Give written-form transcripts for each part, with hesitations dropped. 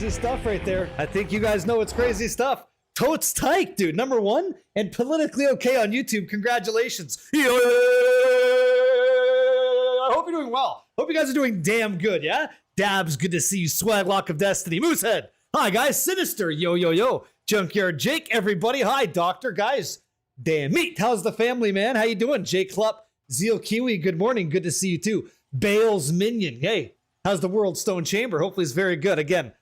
crazy stuff right there. I think you guys know it's crazy stuff. Totes tight, dude. Number one and politically okay on YouTube. Congratulations. I hope you're doing well. Hope you guys are doing damn good, yeah? Dabs, good to see you. Swaglock of Destiny. Moosehead. Hi, guys. Sinister. Yo, yo, yo. Junkyard Jake, everybody. Hi, Doctor. Guys. Damn meat. How's the family, man? How you doing? Jake Klupp. Zeal Kiwi. Good morning. Good to see you, too. Bales Minion. Hey, how's the World Stone Chamber? Hopefully it's very good. Again,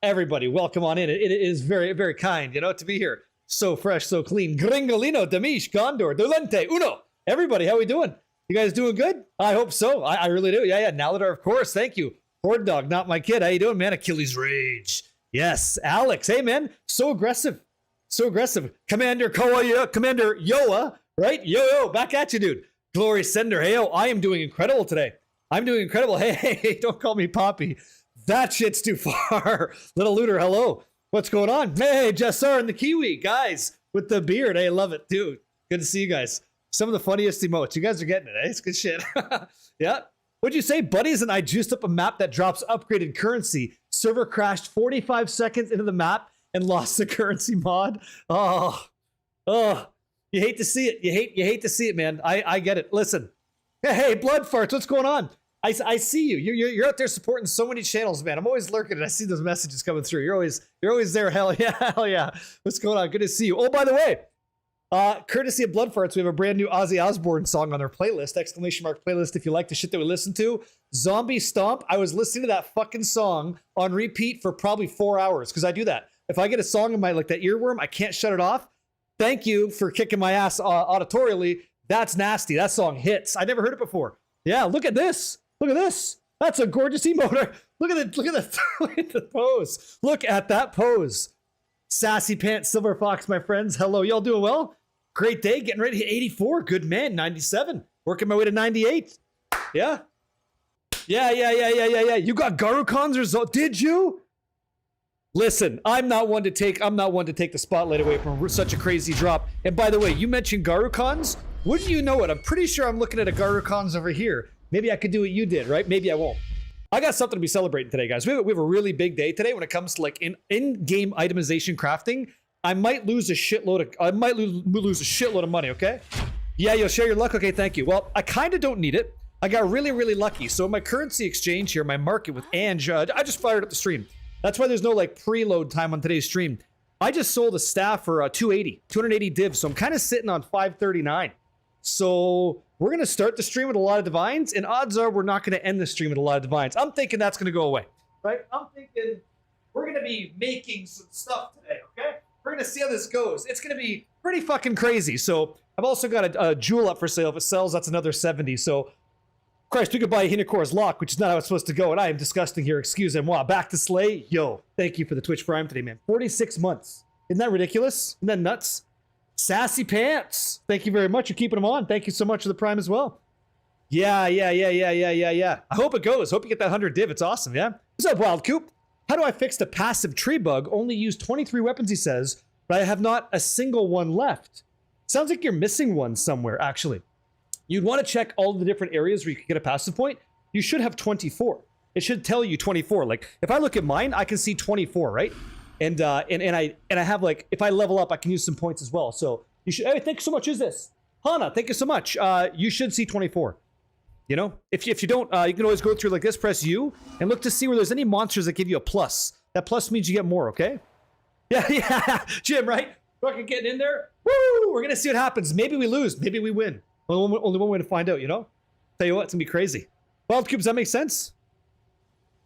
everybody, welcome on in. It is very, very kind, to be here. So fresh, so clean. Gringolino, Damish, Gondor, Dolente, Uno. Everybody, how we doing? You guys doing good? I hope so. I really do. Yeah. Naladar, of course. Thank you. Horde Dog, not my kid. How you doing, man? Achilles Rage. Yes. Alex. Hey, man. So aggressive. Commander Koa, Commander Yoa, right? Yo, back at you, dude. Glory Sender. Hey, I am doing incredible today. I'm doing incredible. Hey, don't call me Poppy. That shit's too far. Little Looter, hello. What's going on? Hey, Jessar and the Kiwi. Guys, with the beard. Hey, love it, dude. Good to see you guys. Some of the funniest emotes. You guys are getting it, eh? It's good shit. Yeah. What'd you say? Buddies and I juiced up a map that drops upgraded currency. Server crashed 45 seconds into the map and lost the currency mod. Oh. You hate to see it. You hate to see it, man. I get it. Listen. Hey, Blood Farts, what's going on? I see you. You're out there supporting so many channels, man. I'm always lurking and I see those messages coming through. You're always there. Hell yeah. What's going on? Good to see you. Oh, by the way, courtesy of Blood Farts, we have a brand new Ozzy Osbourne song on our playlist, ! Playlist, if you like the shit that we listen to. Zombie Stomp. I was listening to that fucking song on repeat for probably 4 hours because I do that. If I get a song in my, like that earworm, I can't shut it off. Thank you for kicking my ass auditorially. That's nasty. That song hits. I never heard it before. Yeah, look at this. Look at this. That's a gorgeous emote. Look at the pose. Look at that pose. Sassy Pants, Silver Fox, my friends. Hello, y'all doing well? Great day. Getting ready to hit 84. Good man. 97. Working my way to 98. Yeah. Yeah. You got Garukon's result. Did you? Listen, I'm not one to take the spotlight away from such a crazy drop. And by the way, you mentioned Garukon's. Wouldn't you know it? I'm pretty sure I'm looking at a Garukon's over here. Maybe I could do what you did, right? Maybe I won't. I got something to be celebrating today, guys. We have a really big day today when it comes to like in-game itemization crafting. I might lose a shitload of money, okay? Yeah, you'll share your luck. Okay, thank you. Well, I kind of don't need it. I got really, really lucky. So my currency exchange here, my market with Ange, I just fired up the stream. That's why there's no like preload time on today's stream. I just sold a staff for 280 divs. So I'm kind of sitting on 539. So we're going to start the stream with a lot of divines, and odds are we're not going to end the stream with a lot of divines. I'm thinking that's going to go away, right? I'm thinking we're going to be making some stuff today, okay? We're going to see how this goes. It's going to be pretty fucking crazy. So I've also got a jewel up for sale. If it sells, that's another 70. So, Christ, we could buy a Hinakora's Lock, which is not how it's supposed to go, and I am disgusting here. Excusez-moi. Back to Slay. Yo, thank you for the Twitch Prime today, man. 46 months. Isn't that ridiculous? Isn't that nuts? Sassy Pants. Thank you very much. You're keeping them on. Thank you so much for the Prime as well. Yeah. I hope it goes. Hope you get that 100 div. It's awesome, yeah? What's up, Wild Coop? How do I fix the passive tree bug? Only use 23 weapons, he says, but I have not a single one left. Sounds like you're missing one somewhere, actually. You'd want to check all the different areas where you can get a passive point. You should have 24. It should tell you 24. Like, if I look at mine, I can see 24, right? And I have like, if I level up, I can use some points as well. So you should. Hey, thank you so much. Who's this? Hana, thank you so much. You should see 24. You know, if you don't, you can always go through like this. Press U and look to see where there's any monsters that give you a plus. That plus means you get more. Okay. Yeah, Jim. Right? Fucking getting in there. Woo! We're gonna see what happens. Maybe we lose. Maybe we win. Only one way to find out. You know. Tell you what, it's gonna be crazy. Wild cubes. That makes sense.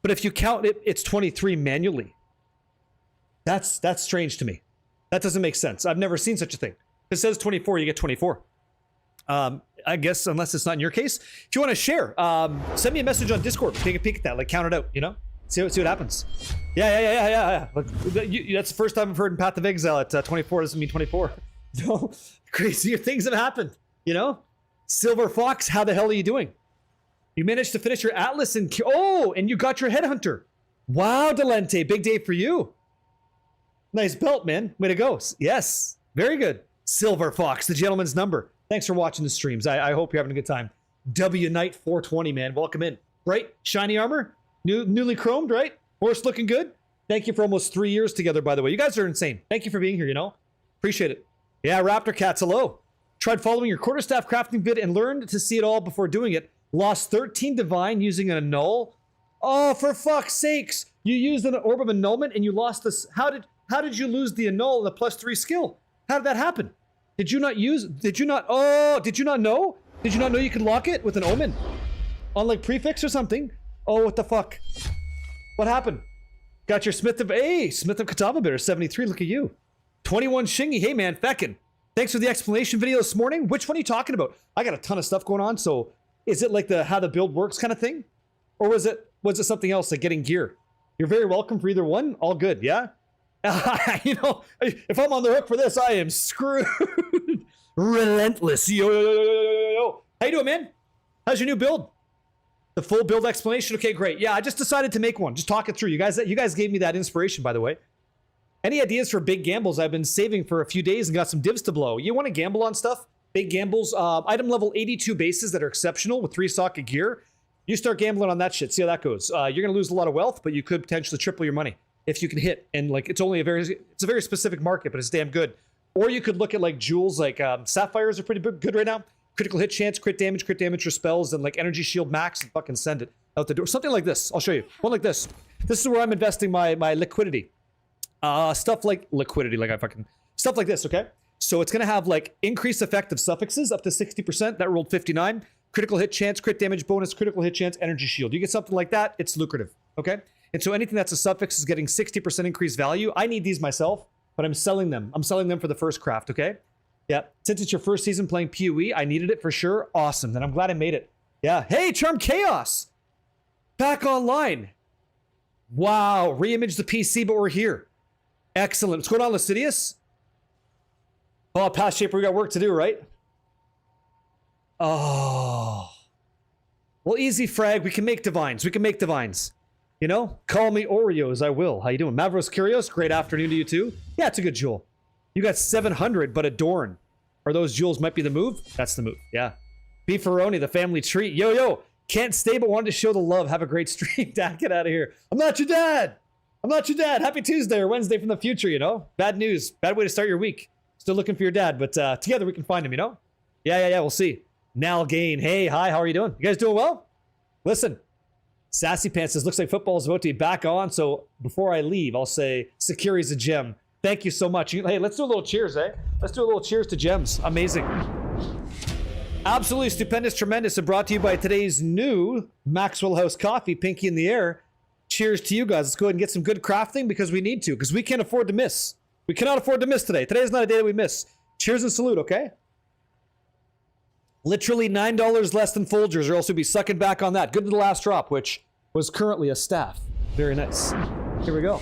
But if you count it, it's 23 manually. That's strange to me. That doesn't make sense. I've never seen such a thing. If it says 24, you get 24. I guess unless it's not in your case. If you want to share, send me a message on Discord. Take a peek at that. Like count it out. You know, see what happens. Yeah. Look, that's the first time I've heard in Path of Exile at 24 doesn't mean 24. No, crazier things have happened. You know, Silver Fox. How the hell are you doing? You managed to finish your Atlas and and you got your Headhunter. Wow, Delente, big day for you. Nice belt, man. Way to go. Yes. Very good. Silver Fox, the gentleman's number. Thanks for watching the streams. I hope you're having a good time. W Knight 420, man. Welcome in. Right? Shiny armor? Newly chromed, right? Horse looking good? Thank you for almost 3 years together, by the way. You guys are insane. Thank you for being here, you know? Appreciate it. Yeah, Raptor Cats, hello. Tried following your quarterstaff crafting vid and learned to see it all before doing it. Lost 13 divine using an annul. Oh, for fuck's sakes. You used an orb of annulment and you lost this. How did you lose the annul and the +3 skill? How did that happen? Did you not know? Did you not know you could lock it with an omen? On like prefix or something? Oh, what the fuck? What happened? Got your Smith of Katava Bitter 73, look at you. 21 Shingy, hey man, feckin'. Thanks for the explanation video this morning. Which one are you talking about? I got a ton of stuff going on, so is it like the how the build works kind of thing? Or was it something else like getting gear? You're very welcome for either one. All good, yeah? You know, if I'm on the hook for this, I am screwed. Relentless. Yo. How you doing, man? How's your new build? The full build explanation? Okay, great. Yeah, I just decided to make one. Just talk it through. You guys gave me that inspiration, by the way. Any ideas for big gambles? I've been saving for a few days and got some divs to blow. You want to gamble on stuff? Big gambles. Item level 82 bases that are exceptional with 3 socket gear. You start gambling on that shit. See how that goes. You're going to lose a lot of wealth, but you could potentially triple your money if you can hit. And like, it's a very specific market, but it's damn good. Or you could look at like jewels, like sapphires are pretty good right now. Critical hit chance, crit damage for spells, and like energy shield max, and fucking send it out the door. Something like this. I'll show you. One like this. This is where I'm investing my liquidity. Stuff like liquidity, stuff like this, okay? So it's gonna have like increased effect of suffixes up to 60%. That rolled 59. Critical hit chance, crit damage bonus, critical hit chance, energy shield. You get something like that, it's lucrative, okay? And so anything that's a suffix is getting 60% increased value. I need these myself, but I'm selling them. I'm selling them for the first craft, okay? Yeah, since it's your first season playing PoE, I needed it for sure. Awesome, then I'm glad I made it. Yeah, hey, Charm Chaos! Back online. Wow, re-image the PC, but we're here. Excellent. What's going on, Lucidius? Oh, past shaper, we got work to do, right? Oh. Well, easy frag. We can make divines. You know? Call me Oreos. I will. How you doing? Mavros Curios, great afternoon to you too. Yeah, it's a good jewel. You got 700, but Adorn. Are those jewels might be the move? That's the move. Yeah. Beefaroni, the family treat. Yo. Can't stay, but wanted to show the love. Have a great stream. Dad, get out of here. I'm not your dad. Happy Tuesday or Wednesday from the future, you know? Bad news. Bad way to start your week. Still looking for your dad, but together we can find him, you know? Yeah, we'll see. Nalgain, hey, hi, how are you doing? You guys doing well? Listen, Sassy Pants says, looks like football is about to be back on, so before I leave, I'll say, Sakiri's a gem. Thank you so much. Hey, let's do a little cheers, eh? Let's do a little cheers to gems. Amazing. Absolutely stupendous, tremendous, and brought to you by today's new Maxwell House Coffee, Pinky in the Air. Cheers to you guys. Let's go ahead and get some good crafting because we need to, because we can't afford to miss. We cannot afford to miss today. Today is not a day that we miss. Cheers and salute, okay? Literally $9 less than Folgers, or else we'd be sucking back on that. Good to the last drop, which was currently a staff. Very nice. Here we go.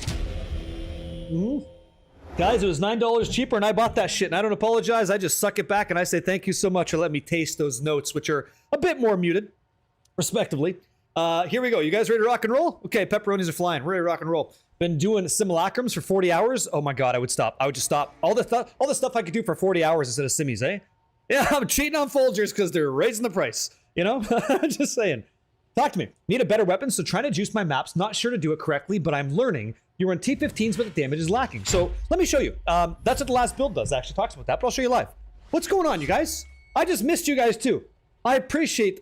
Guys, it was $9 cheaper, and I bought that shit, and I don't apologize. I just suck it back, and I say thank you so much for letting me taste those notes, which are a bit more muted, respectively. Here we go. You guys ready to rock and roll? Okay, pepperonis are flying. We're ready to rock and roll. Been doing simulacrums for 40 hours. Oh my god, I would stop. I would just stop. All the stuff I could do for 40 hours instead of simmies, eh? Yeah, I'm cheating on Folgers because they're raising the price. You know? Just saying. Talk to me. Need a better weapon, so trying to juice my maps. Not sure to do it correctly, but I'm learning. You run T15s, but the damage is lacking. So let me show you. That's what the last build does. Actually talks about that, but I'll show you live. What's going on, you guys? I just missed you guys too. I appreciate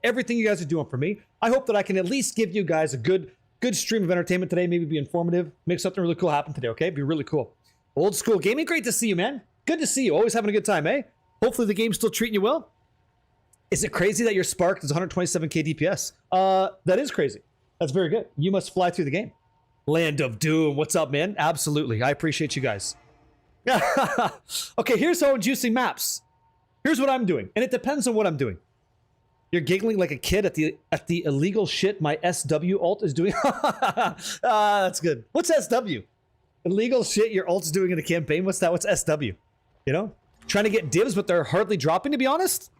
everything you guys are doing for me. I hope that I can at least give you guys a good stream of entertainment today. Maybe be informative. Make something really cool happen today, okay? Be really cool. Old school gaming. Great to see you, man. Good to see you. Always having a good time, eh? Hopefully the game's still treating you well. Is it crazy that your Spark is 127k DPS? That is crazy. That's very good. You must fly through the game. Land of Doom. What's up, man? Absolutely. I appreciate you guys. Okay, here's how I'm juicing maps. Here's what I'm doing, and it depends on what I'm doing. You're giggling like a kid at the illegal shit my SW alt is doing. That's good. What's SW? Illegal shit your alt's doing in a campaign? What's that? What's SW? You know? Trying to get divs, but they're hardly dropping, to be honest?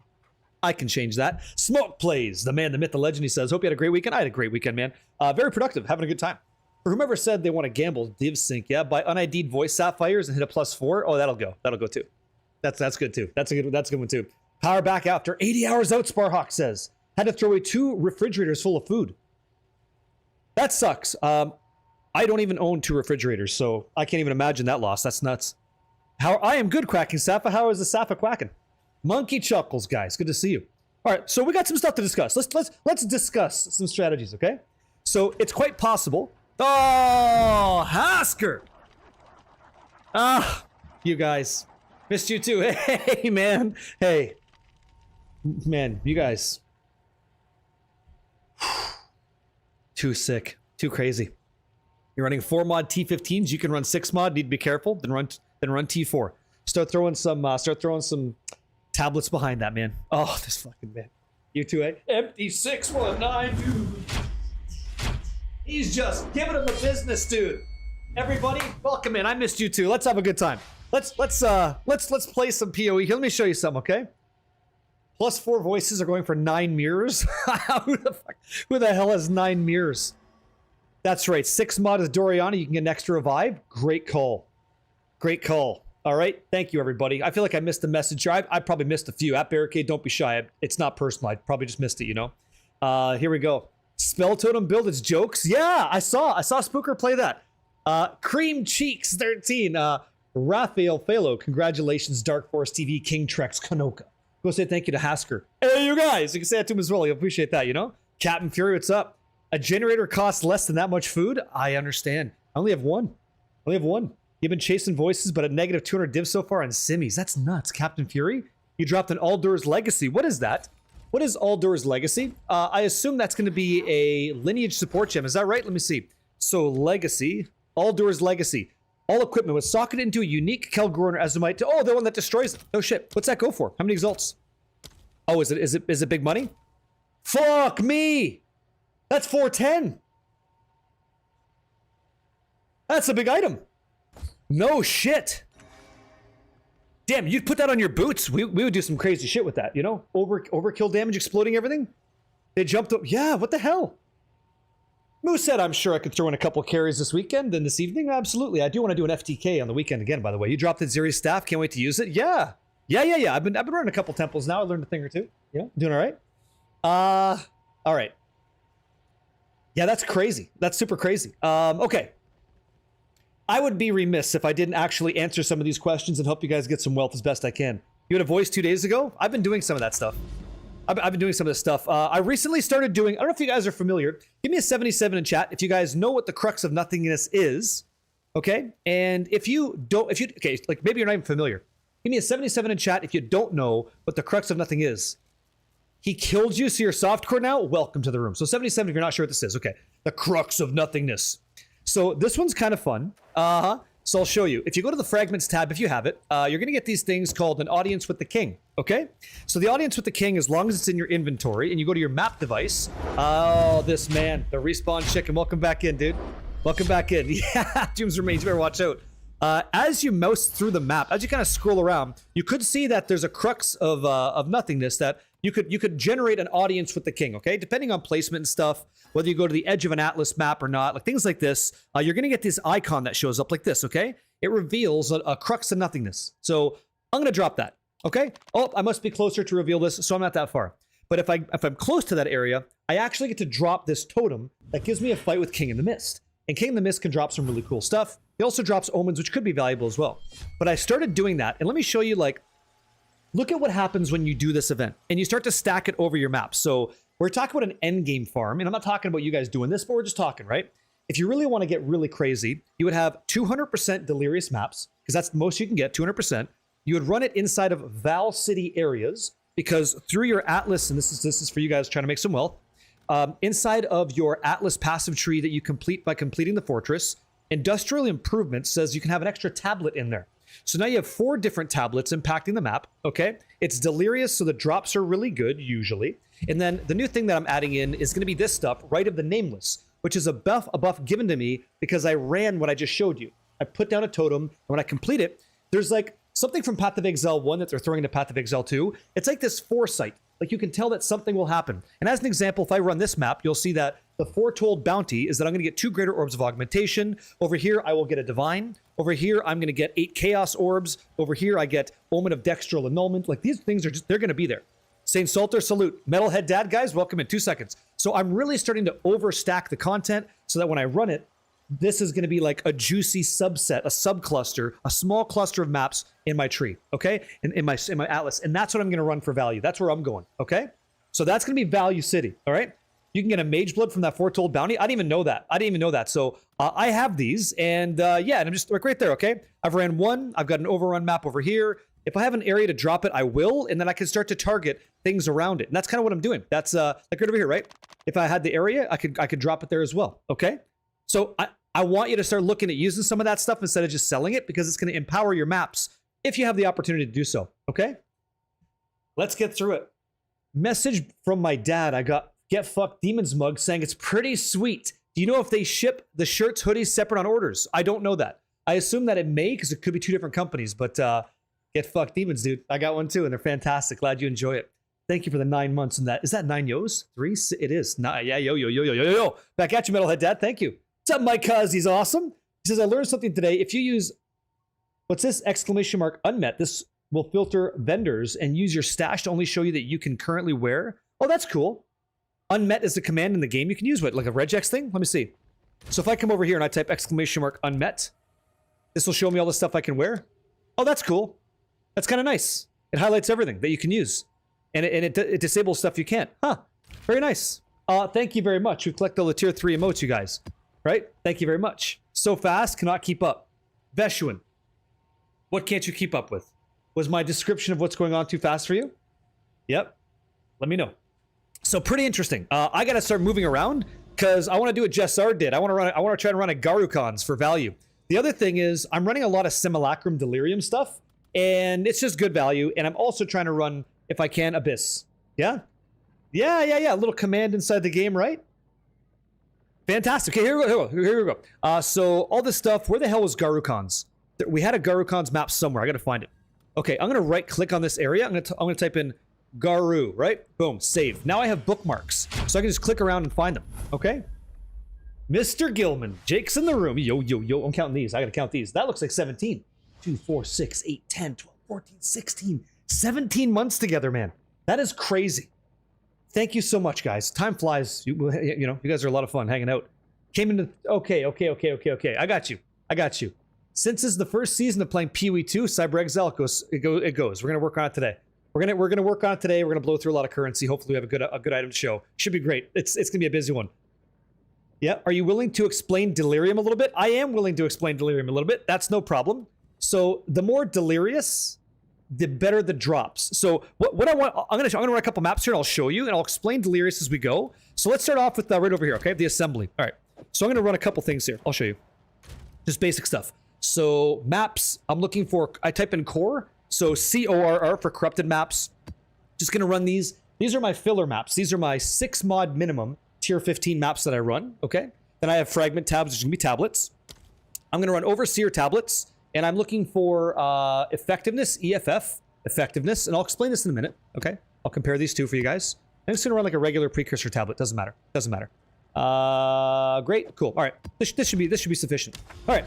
I can change that. Smoke plays. The man, the myth, the legend, he says. Hope you had a great weekend. I had a great weekend, man. Very productive. Having a good time. For whomever said they want to gamble, div sync, yeah? Buy unID'd voice sapphires and hit a +4. Oh, that'll go. That'll go too. That's good too. That's a good one too. Power back after 80 hours out, Sparhawk says. Had to throw away 2 refrigerators full of food. That sucks. I don't even own 2 refrigerators, so I can't even imagine that loss. That's nuts. How I am good quacking, Safa. How is the Safa quacking? Monkey chuckles, guys. Good to see you. All right, so we got some stuff to discuss. Let's discuss some strategies, okay? So it's quite possible. Oh, Hasker! Ah, you guys. Missed you too. Hey, man. Hey. Man, you guys. Too sick. Too crazy. You're running 4 mod T15s. You can run 6 mod. Need to be careful. Then run T4. Start throwing some tablets behind that, man. Oh, this fucking man. You too, eh? Empty 619, dude. He's just giving him the business, dude. Everybody, welcome in. I missed you too. Let's have a good time. Let's play some PoE here. Let me show you some, okay? +4 voices are going for 9 mirrors. Who the hell has 9 mirrors? That's right. 6 mod is Doriana. You can get an extra revive. Great call. Great call. All right. Thank you, everybody. I feel like I missed a message here. I probably missed a few. At Barricade, don't be shy. It's not personal. I probably just missed it, you know? Here we go. Spell Totem build. It's jokes. Yeah, I saw Spooker play that. Cream Cheeks 13. Raphael Phalo. Congratulations, Dark Force TV, King Trex, Kanoka. Go say thank you to Hasker. Hey, you guys. You can say that to him as well. You'll appreciate that, you know? Captain Fury, what's up? A generator costs less than that much food? I understand. I only have one. You've been chasing voices, but a negative 200 div so far on Simmies. That's nuts. Captain Fury? You dropped an Aldor's Legacy. What is that? What is Aldor's Legacy? I assume that's going to be a lineage support gem. Is that right? Let me see. So Legacy. Aldor's Legacy. All equipment was socketed into a unique Kelgorn Azumite. Oh, the one that destroys it. Oh shit. What's that go for? How many exalts? Oh, is it big money? Fuck me! That's 410. That's a big item. No shit. Damn, you'd put that on your boots. We would do some crazy shit with that, you know? Overkill damage, exploding everything. They jumped up. Yeah, what the hell? Moose said, I'm sure I could throw in a couple carries this weekend and this evening. Absolutely. I do want to do an FTK on the weekend again, by the way. You dropped the Zeri staff. Can't wait to use it. Yeah. I've been running a couple temples now. I learned a thing or two. Yeah, doing all right. All right. Yeah, that's crazy. That's super crazy. Okay. I would be remiss if I didn't actually answer some of these questions and help you guys get some wealth as best I can. You had a voice 2 days ago? I've been doing some of that stuff. I've been doing some of this stuff. I recently started doing, I don't know if you guys are familiar. Give me a 77 in chat if you guys know what the crux of nothingness is. Okay? And if you don't, okay, like maybe you're not even familiar. Give me a 77 in chat if you don't know what the crux of nothing is. He killed you, so you're softcore now? Welcome to the room. So 77 if you're not sure what this is. Okay. The crux of nothingness. So this one's kind of fun. So I'll show you. If you go to the Fragments tab, if you have it, you're going to get these things called an Audience with the King. Okay? So the Audience with the King, as long as it's in your inventory, and you go to your map device. Oh, this man. The Respawn Chicken. Welcome back in, dude. Welcome back in. Yeah, Doom's Remains. You better watch out. As you mouse through the map, as you kind of scroll around, you could see that there's a crux of nothingness that you could generate an audience with the king, okay? Depending on placement and stuff, whether you go to the edge of an Atlas map or not, like things like this, you're going to get this icon that shows up like this, okay? It reveals a crux of nothingness. So I'm going to drop that, okay? Oh, I must be closer to reveal this, so I'm not that far. But if I'm close to that area, I actually get to drop this totem that gives me a fight with King in the Mist. And King in the Mist can drop some really cool stuff. He also drops omens, which could be valuable as well. But I started doing that, and let me show you, like, look at what happens when you do this event, and you start to stack it over your map. So we're talking about an end game farm, and I'm not talking about you guys doing this, but we're just talking, right? If you really want to get really crazy, you would have 200% delirious maps, because that's the most you can get, 200%. You would run it inside of Val City areas, because through your Atlas, and this is for you guys trying to make some wealth, inside of your Atlas passive tree that you complete by completing the fortress, Industrial Improvement says you can have an extra tablet in there. So now you have 4 different tablets impacting the map, okay? It's delirious, so the drops are really good, usually. And then the new thing that I'm adding in is going to be this stuff, Rite of the Nameless, which is a buff given to me because I ran what I just showed you. I put down a totem, and when I complete it, there's like something from Path of Exile 1 that they're throwing into Path of Exile 2. It's like this foresight. Like you can tell that something will happen. And as an example, if I run this map, you'll see that the foretold bounty is that I'm going to get 2 greater orbs of augmentation. Over here, I will get a divine. Over here, I'm going to get 8 chaos orbs. Over here, I get omen of dextral annulment. Like these things are just, they're going to be there. Saint Salter, salute. Metalhead Dad, guys, welcome in 2 seconds. So I'm really starting to overstack the content so that when I run it, this is going to be like a juicy subset, a subcluster, a small cluster of maps in my tree, okay? In my atlas. And that's what I'm going to run for value. That's where I'm going, okay? So that's going to be Value City, all right? You can get a Mage Blood from that Foretold Bounty. I didn't even know that. So I have these, and yeah, and I'm just like right there, okay? I've ran one. I've got an overrun map over here. If I have an area to drop it, I will, and then I can start to target things around it. And that's kind of what I'm doing. That's like right over here, right? If I had the area, I could drop it there as well, okay? So I want you to start looking at using some of that stuff instead of just selling it, because it's going to empower your maps if you have the opportunity to do so, okay? Let's get through it. Message from my dad. I got Get Fucked Demons mug saying it's pretty sweet. Do you know if they ship the shirts, hoodies separate on orders? I don't know that. I assume that it may, because it could be two different companies, but Get Fucked Demons, dude. I got one too, and they're fantastic. Glad you enjoy it. Thank you for the 9 months in that. Is that 9 yos? 3? It is. Yeah, yo. Back at you, Metalhead Dad. Thank you. What's up, Mike Cuz? He's awesome. He says, I learned something today. If you use, what's this? Exclamation mark unmet. This will filter vendors and use your stash to only show you that you can currently wear. Oh, that's cool. Unmet is the command in the game. You can use what, like a regex thing? Let me see. So if I come over here and I type exclamation mark unmet, this will show me all the stuff I can wear. Oh, that's cool. That's kind of nice. It highlights everything that you can use. And it disables stuff you can't. Huh. Very nice. Thank you very much. We've collected all the tier 3 emotes, you guys. Right? Thank you very much. So fast, cannot keep up. Veshuin, what can't you keep up with? Was my description of what's going on too fast for you? Yep. Let me know. So pretty interesting. I got to start moving around because I want to do what Jessar did. I want to try to run a Garukons for value. The other thing is I'm running a lot of Simulacrum Delirium stuff, and it's just good value. And I'm also trying to run, if I can, Abyss. Yeah? Yeah. A little command inside the game, right? Fantastic. Okay, here we go. So all this stuff, where the hell was Garukons? We had a Garukons map somewhere. I got to find it. Okay, I'm going to right click on this area. I'm going to type in Garu, right? Boom, save. Now I have bookmarks, so I can just click around and find them, okay? Mr. Gilman, Jake's in the room. Yo. I'm counting these. I got to count these. That looks like 17. 2, 4, 6, 8, 10, 12, 14, 16. 17 months together, man. That is crazy. Thank you so much, guys. Time flies. You know, you guys are a lot of fun hanging out. Came into... Okay. I got you. Since this is the first season of playing Pee Wee 2, Cyber Exile, it goes. We're going to work on it today. We're gonna work on it today. We're going to blow through a lot of currency. Hopefully we have a good item to show. Should be great. It's going to be a busy one. Yeah. Are you willing to explain Delirium a little bit? I am willing to explain Delirium a little bit. That's no problem. So the more delirious, the better the drops. So what I want, I'm gonna run a couple maps here and I'll show you and I'll explain Delirious as we go. So let's start off with right over here, okay? The assembly. All right. So I'm gonna run a couple things here. I'll show you. Just basic stuff. So maps, I'm looking for, I type in core. So CORR for corrupted maps. Just gonna run these. These are my filler maps. These are my 6 mod minimum tier 15 maps that I run, okay? Then I have fragment tabs, which is gonna be tablets. I'm gonna run overseer tablets. And I'm looking for effectiveness, EFF, effectiveness, and I'll explain this in a minute, okay? I'll compare these two for you guys. I'm just gonna run like a regular precursor tablet, doesn't matter. Great, cool, all right. This should be sufficient. All right,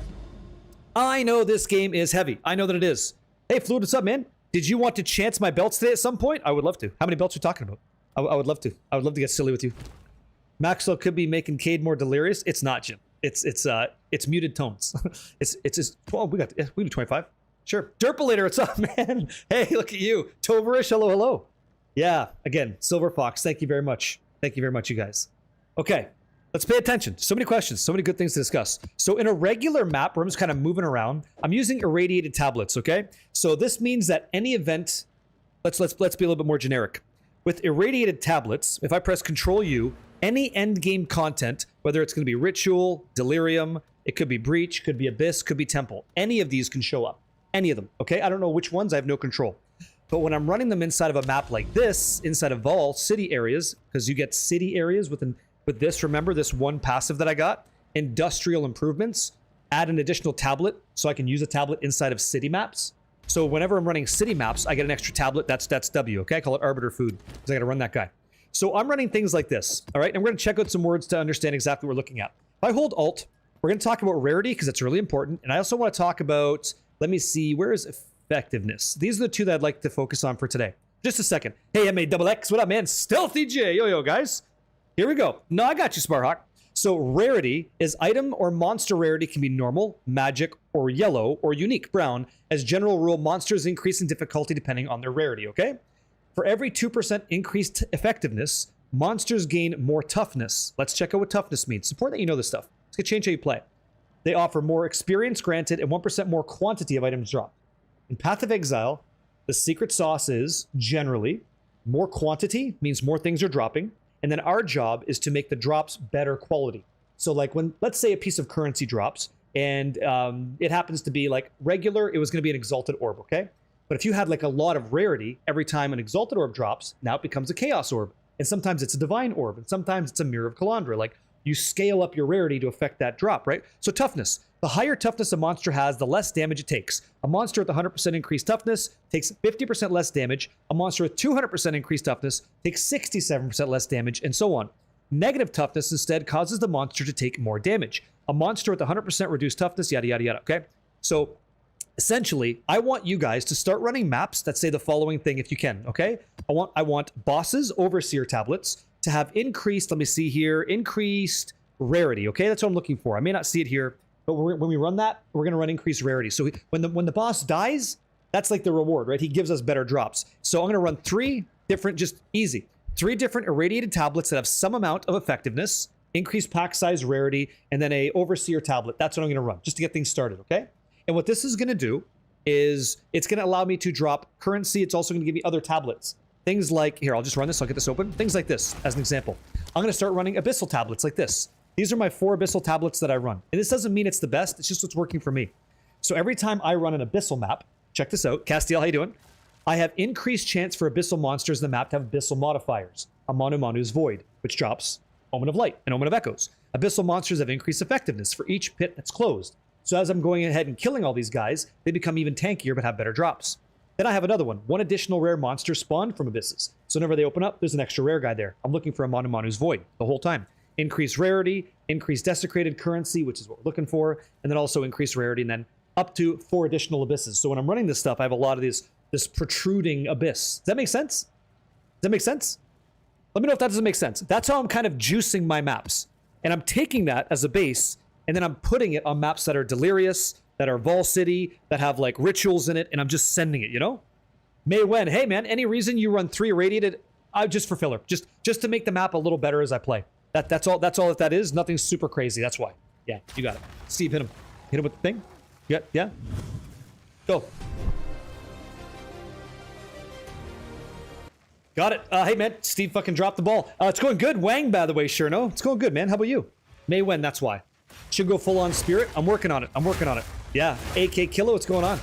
I know this game is heavy. I know that it is. Hey, Fluid, what's up, man? Did you want to chance my belts today at some point? I would love to. How many belts are you talking about? I would love to. I would love to get silly with you. Maxwell could be making Cade more delirious. It's not, Jim. It's muted tones. it's just, well, we do 25. Sure. Derpalator, what's up, man? Hey, look at you. Toverish, hello. Yeah, again, Silver Fox, thank you very much. Thank you very much, you guys. Okay, let's pay attention. So many questions, so many good things to discuss. So in a regular map where I'm just kind of moving around, I'm using irradiated tablets, okay? So this means that any event, let's be a little bit more generic. With irradiated tablets, if I press Control U, any end game content, whether it's going to be Ritual, Delirium, it could be Breach, could be Abyss, could be Temple. Any of these can show up. Any of them, okay? I don't know which ones, I have no control. But when I'm running them inside of a map like this, inside of all city areas, because you get city areas with this, remember this one passive that I got? Industrial improvements, add an additional tablet, so I can use a tablet inside of city maps. So whenever I'm running city maps, I get an extra tablet, that's W, okay? I call it Arbiter Food, because I gotta run that guy. So I'm running things like this, all right? And we're gonna check out some words to understand exactly what we're looking at. If I hold Alt, we're gonna talk about rarity, because it's really important. And I also wanna talk about, let me see, where is effectiveness? These are the two that I'd like to focus on for today. Just a second. Hey, MAXX, what up, man? Stealthy J, yo, guys. Here we go. No, I got you, Sparhawk. So rarity is item or monster rarity can be normal, magic, or yellow, or unique, brown. As general rule, monsters increase in difficulty depending on their rarity, okay? For every 2% increased effectiveness, monsters gain more toughness. Let's check out what toughness means. It's important that you know this stuff. It's gonna change how you play. They offer more experience granted and 1% more quantity of items dropped. In Path of Exile, the secret sauce is, generally, more quantity means more things are dropping, and then our job is to make the drops better quality. So like when, let's say a piece of currency drops, and it happens to be like regular, it was gonna be an exalted orb, okay? But if you had like a lot of rarity, every time an exalted orb drops, now it becomes a chaos orb. And sometimes it's a divine orb, and sometimes it's a mirror of Calandra. Like, you scale up your rarity to affect that drop, right? So toughness. The higher toughness a monster has, the less damage it takes. A monster with 100% increased toughness takes 50% less damage. A monster with 200% increased toughness takes 67% less damage, and so on. Negative toughness instead causes the monster to take more damage. A monster with 100% reduced toughness, yada, yada, yada, okay? So essentially, I want you guys to start running maps that say the following thing if you can, okay? I want bosses, overseer tablets, to have increased, let me see here, increased rarity, okay? That's what I'm looking for. I may not see it here, but when we run that, we're gonna run increased rarity. So when the boss dies, that's like the reward, right? He gives us better drops. So I'm gonna run 3 different, just easy, 3 different irradiated tablets that have some amount of effectiveness, increased pack size rarity, and then a overseer tablet. That's what I'm gonna run, just to get things started, okay? And what this is gonna do is it's gonna allow me to drop currency. It's also gonna give me other tablets. Things like, here, I'll just run this, I'll get this open. Things like this, as an example. I'm gonna start running abyssal tablets like this. These are my 4 abyssal tablets that I run. And this doesn't mean it's the best, it's just what's working for me. So every time I run an abyssal map, check this out, Castiel, how you doing? I have increased chance for abyssal monsters in the map to have abyssal modifiers. A Manu Manu's Void, which drops Omen of Light and Omen of Echoes. Abyssal monsters have increased effectiveness for each pit that's closed. So as I'm going ahead and killing all these guys, they become even tankier but have better drops. Then I have another one. 1 additional rare monster spawned from abysses. So whenever they open up, there's an extra rare guy there. I'm looking for a Manu Manu's Void the whole time. Increased rarity, increased desecrated currency, which is what we're looking for, and then also increased rarity, and then up to 4 additional abysses. So when I'm running this stuff, I have a lot of this protruding abyss. Does that make sense? Does that make sense? Let me know if that doesn't make sense. That's how I'm kind of juicing my maps. And I'm taking that as a base, and then I'm putting it on maps that are Delirious, that are Vol City, that have like rituals in it, and I'm just sending it, you know? May Wen, hey man, any reason you run 3 irradiated? Just for filler, just to make the map a little better as I play. That's all that is. Nothing super crazy. That's why. Yeah, you got it. Steve, hit him. Hit him with the thing. Yeah. Go. Got it. Hey man, Steve fucking dropped the ball. It's going good. Wang, by the way, sure no. It's going good, man. How about you? May Wen, that's why. Should go full on spirit. I'm working on it. Yeah. AK Kilo, what's going on?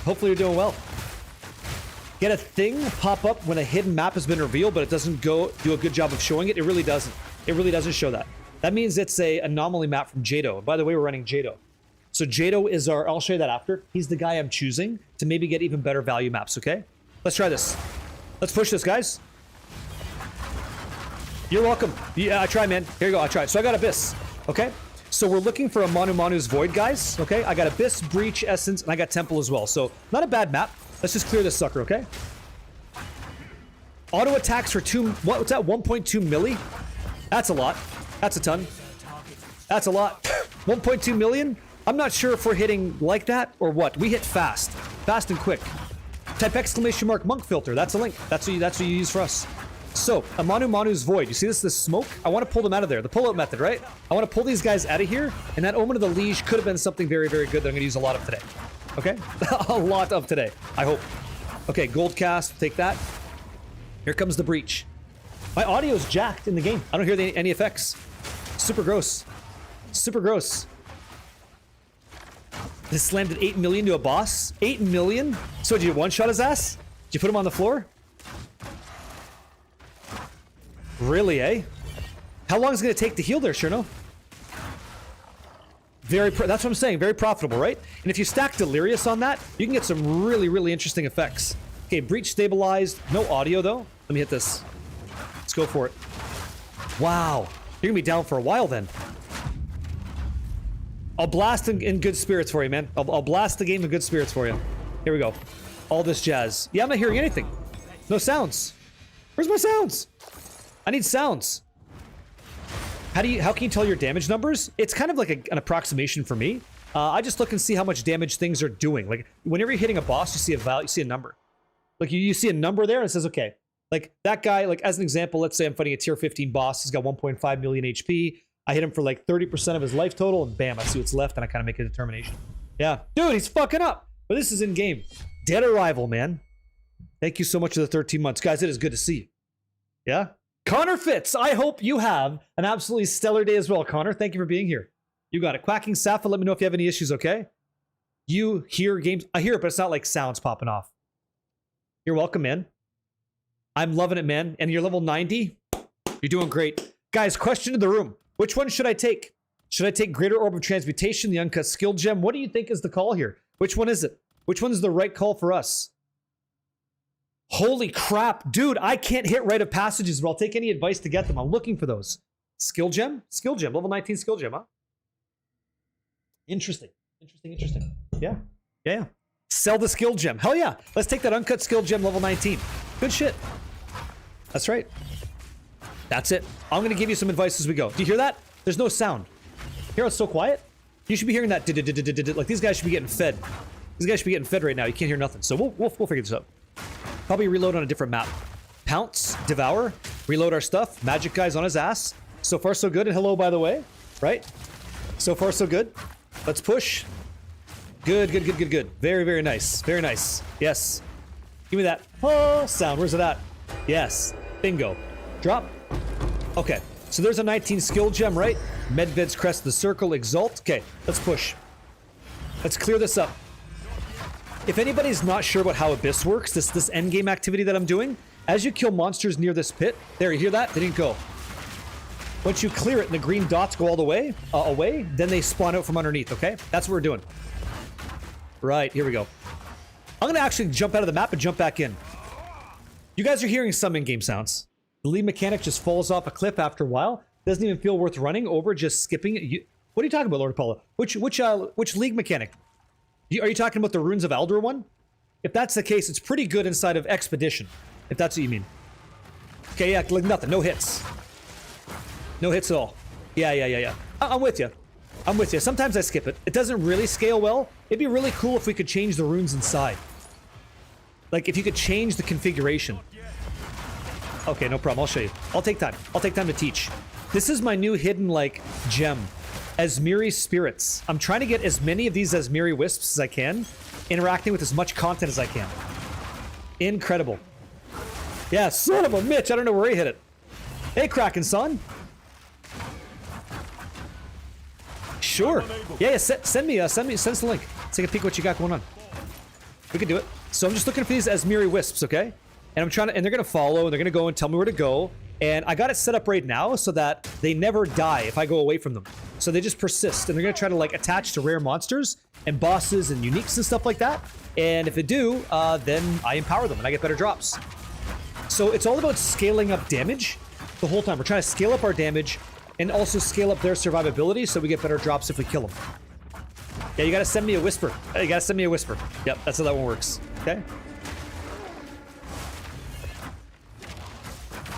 Hopefully you're doing well. Get a thing pop up when a hidden map has been revealed, but it doesn't do a good job of showing it. It really doesn't. It really doesn't show that. That means it's a anomaly map from Jado. And by the way, we're running Jado. So Jado is our, I'll show you that after. He's the guy I'm choosing to maybe get even better value maps, okay? Let's try this. Let's push this, guys. You're welcome. Yeah, I try, man. Here you go, I tried. So I got Abyss, okay? So we're looking for a Manu Manu's Void, guys, okay? I got Abyss, Breach, Essence, and I got Temple as well. So not a bad map. Let's just clear this sucker, okay? Auto attacks for what's that, 1.2 milli? That's a lot. That's a ton. That's a lot. 1.2 million? I'm not sure if we're hitting like that or what. We hit fast. Fast and quick. Type exclamation mark monk filter. That's a link. That's what you use for us. So, a Manu Manu's Void. You see this smoke? I want to pull them out of there. The pull-out method, right? I want to pull these guys out of here, and that Omen of the Liege could have been something very, very good that I'm going to use a lot of today. Okay? A lot of today, I hope. Okay, gold cast. Take that. Here comes the Breach. My audio's jacked in the game. I don't hear any effects. Super gross. Super gross. This slammed at 8 million to a boss? 8 million? So did you one-shot his ass? Did you put him on the floor? Really, eh? How long is it going to take to heal there, Cherno? That's what I'm saying. Very profitable, right? And if you stack Delirious on that, you can get some really, really interesting effects. Okay, Breach stabilized. No audio, though. Let me hit this. Let's go for it. Wow. You're going to be down for a while, then. I'll blast in good spirits for you, man. I'll blast the game in good spirits for you. Here we go. All this jazz. Yeah, I'm not hearing anything. No sounds. Where's my sounds? I need sounds. How can you tell your damage numbers? It's kind of like an approximation for me. I just look and see how much damage things are doing. Like whenever you're hitting a boss, you see a value, you see a number. Like you see a number there and it says, okay, like that guy, like as an example, let's say I'm fighting a tier 15 boss. He's got 1.5 million HP. I hit him for like 30% of his life total and bam, I see what's left and I kind of make a determination. Yeah, dude, he's fucking up. But this is in game. Dead Arrival, man. Thank you so much for the 13 months. Guys, it is good to see you. Yeah? Connor Fitz, I hope you have an absolutely stellar day as well, Connor. Thank you for being here. You got it. Quacking Safa, let me know if you have any issues, okay? You hear games. I hear it, but it's not like sounds popping off. You're welcome, man. I'm loving it, man. And you're level 90? You're doing great. Guys, question in the room. Which one should I take? Should I take Greater Orb of Transmutation, the Uncut Skill Gem? What do you think is the call here? Which one is it? Which one is the right call for us? Holy crap, dude, I can't hit rite of passages, but I'll take any advice to get them. I'm looking for those. Skill gem? Skill gem, level 19 skill gem, huh? Interesting. Interesting. Yeah. Sell the skill gem. Hell yeah. Let's take that uncut skill gem, level 19. Good shit. That's right. That's it. I'm going to give you some advice as we go. Do you hear that? There's no sound. Hear how it's so quiet? You should be hearing that. Like these guys should be getting fed. These guys should be getting fed right now. You can't hear nothing. So we'll figure this out. Probably reload on a different map. Pounce, Devour, reload our stuff. Magic guy's on his ass. So far so good. And hello, by the way. Right? So far so good. Let's push. Good. Very nice. Very nice. Yes. Give me that sound. Where's it at? Yes. Bingo. Drop. Okay. So there's a 19 skill gem, right? Medved's Crest the Circle, Exalt. Okay. Let's push. Let's clear this up. If anybody's not sure about how Abyss works, this endgame activity that I'm doing, as you kill monsters near this pit, there, you hear that? They didn't go. Once you clear it and the green dots go all the way away, then they spawn out from underneath, okay? That's what we're doing. Right, here we go. I'm gonna actually jump out of the map and jump back in. You guys are hearing some in-game sounds. The lead mechanic just falls off a cliff after a while. Doesn't even feel worth running over, just skipping it. What are you talking about, Lord Apollo? Which league mechanic? Are you talking about the Runes of Elder one? If that's the case, it's pretty good inside of Expedition. If that's what you mean. Okay, yeah, like nothing. No hits. No hits at all. Yeah. I'm with you. Sometimes I skip it. It doesn't really scale well. It'd be really cool if we could change the runes inside. Like, if you could change the configuration. Okay, no problem. I'll show you. I'll take time. I'll take time to teach. This is my new hidden, like, gem. Asmiri Spirits. I'm trying to get as many of these Asmiri Wisps as I can, interacting with as much content as I can. Incredible. Yeah, son of a Mitch. I don't know where he hit it. Hey, Kraken, son. Sure. Yeah, send me the link. Let's take a peek what you got going on. We can do it. So I'm just looking for these Asmiri Wisps, okay? And I'm trying to, and they're gonna follow, and they're gonna go and tell me where to go. And I got it set up right now so that they never die if I go away from them. So they just persist, and they're gonna try to like attach to rare monsters and bosses and uniques and stuff like that. And if they do, then I empower them and I get better drops. So it's all about scaling up damage the whole time. We're trying to scale up our damage and also scale up their survivability so we get better drops if we kill them. Yeah, you gotta send me a whisper. You gotta send me a whisper. Yep, that's how that one works. Okay.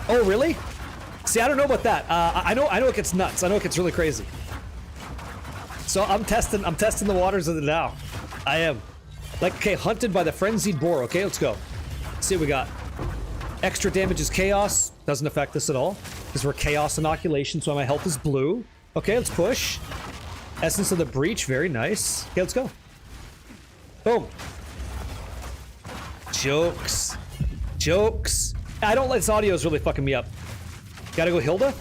Oh, really? See, I don't know about that. I know it gets nuts. I know it gets really crazy. So I'm testing the waters of it now. I am. Like, okay, hunted by the frenzied boar. Okay, let's go. Let's see what we got. Extra damage is chaos. Doesn't affect us at all. Because we're chaos inoculation, so my health is blue. Okay, let's push. Essence of the Breach, very nice. Okay, let's go. Boom. Jokes. I don't like this audio is really fucking me up. Gotta go Hilda?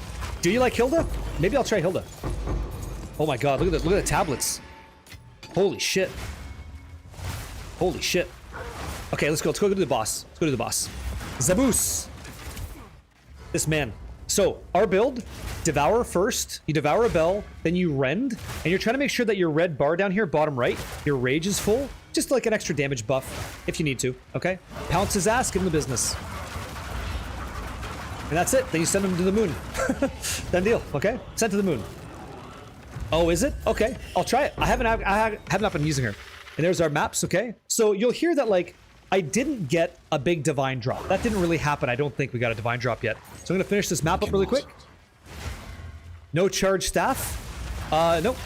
Do you like Hilda? Maybe I'll try Hilda. Oh my god, look at the tablets. Holy shit. Okay, let's go to the boss. Zaboos. This man. So, our build, devour first, you devour a bell, then you rend, and you're trying to make sure that your red bar down here, bottom right, your rage is full. Just like an extra damage buff, if you need to, okay? Pounce his ass, give him the business. And that's it. Then you send him to the moon. Done deal. Okay. Sent to the moon. Oh, is it? Okay. I'll try it. I have not been using her. And there's our maps. Okay. So you'll hear that like I didn't get a big divine drop. That didn't really happen. I don't think we got a divine drop yet. So I'm gonna finish this map up really quick. No charge staff? Nope.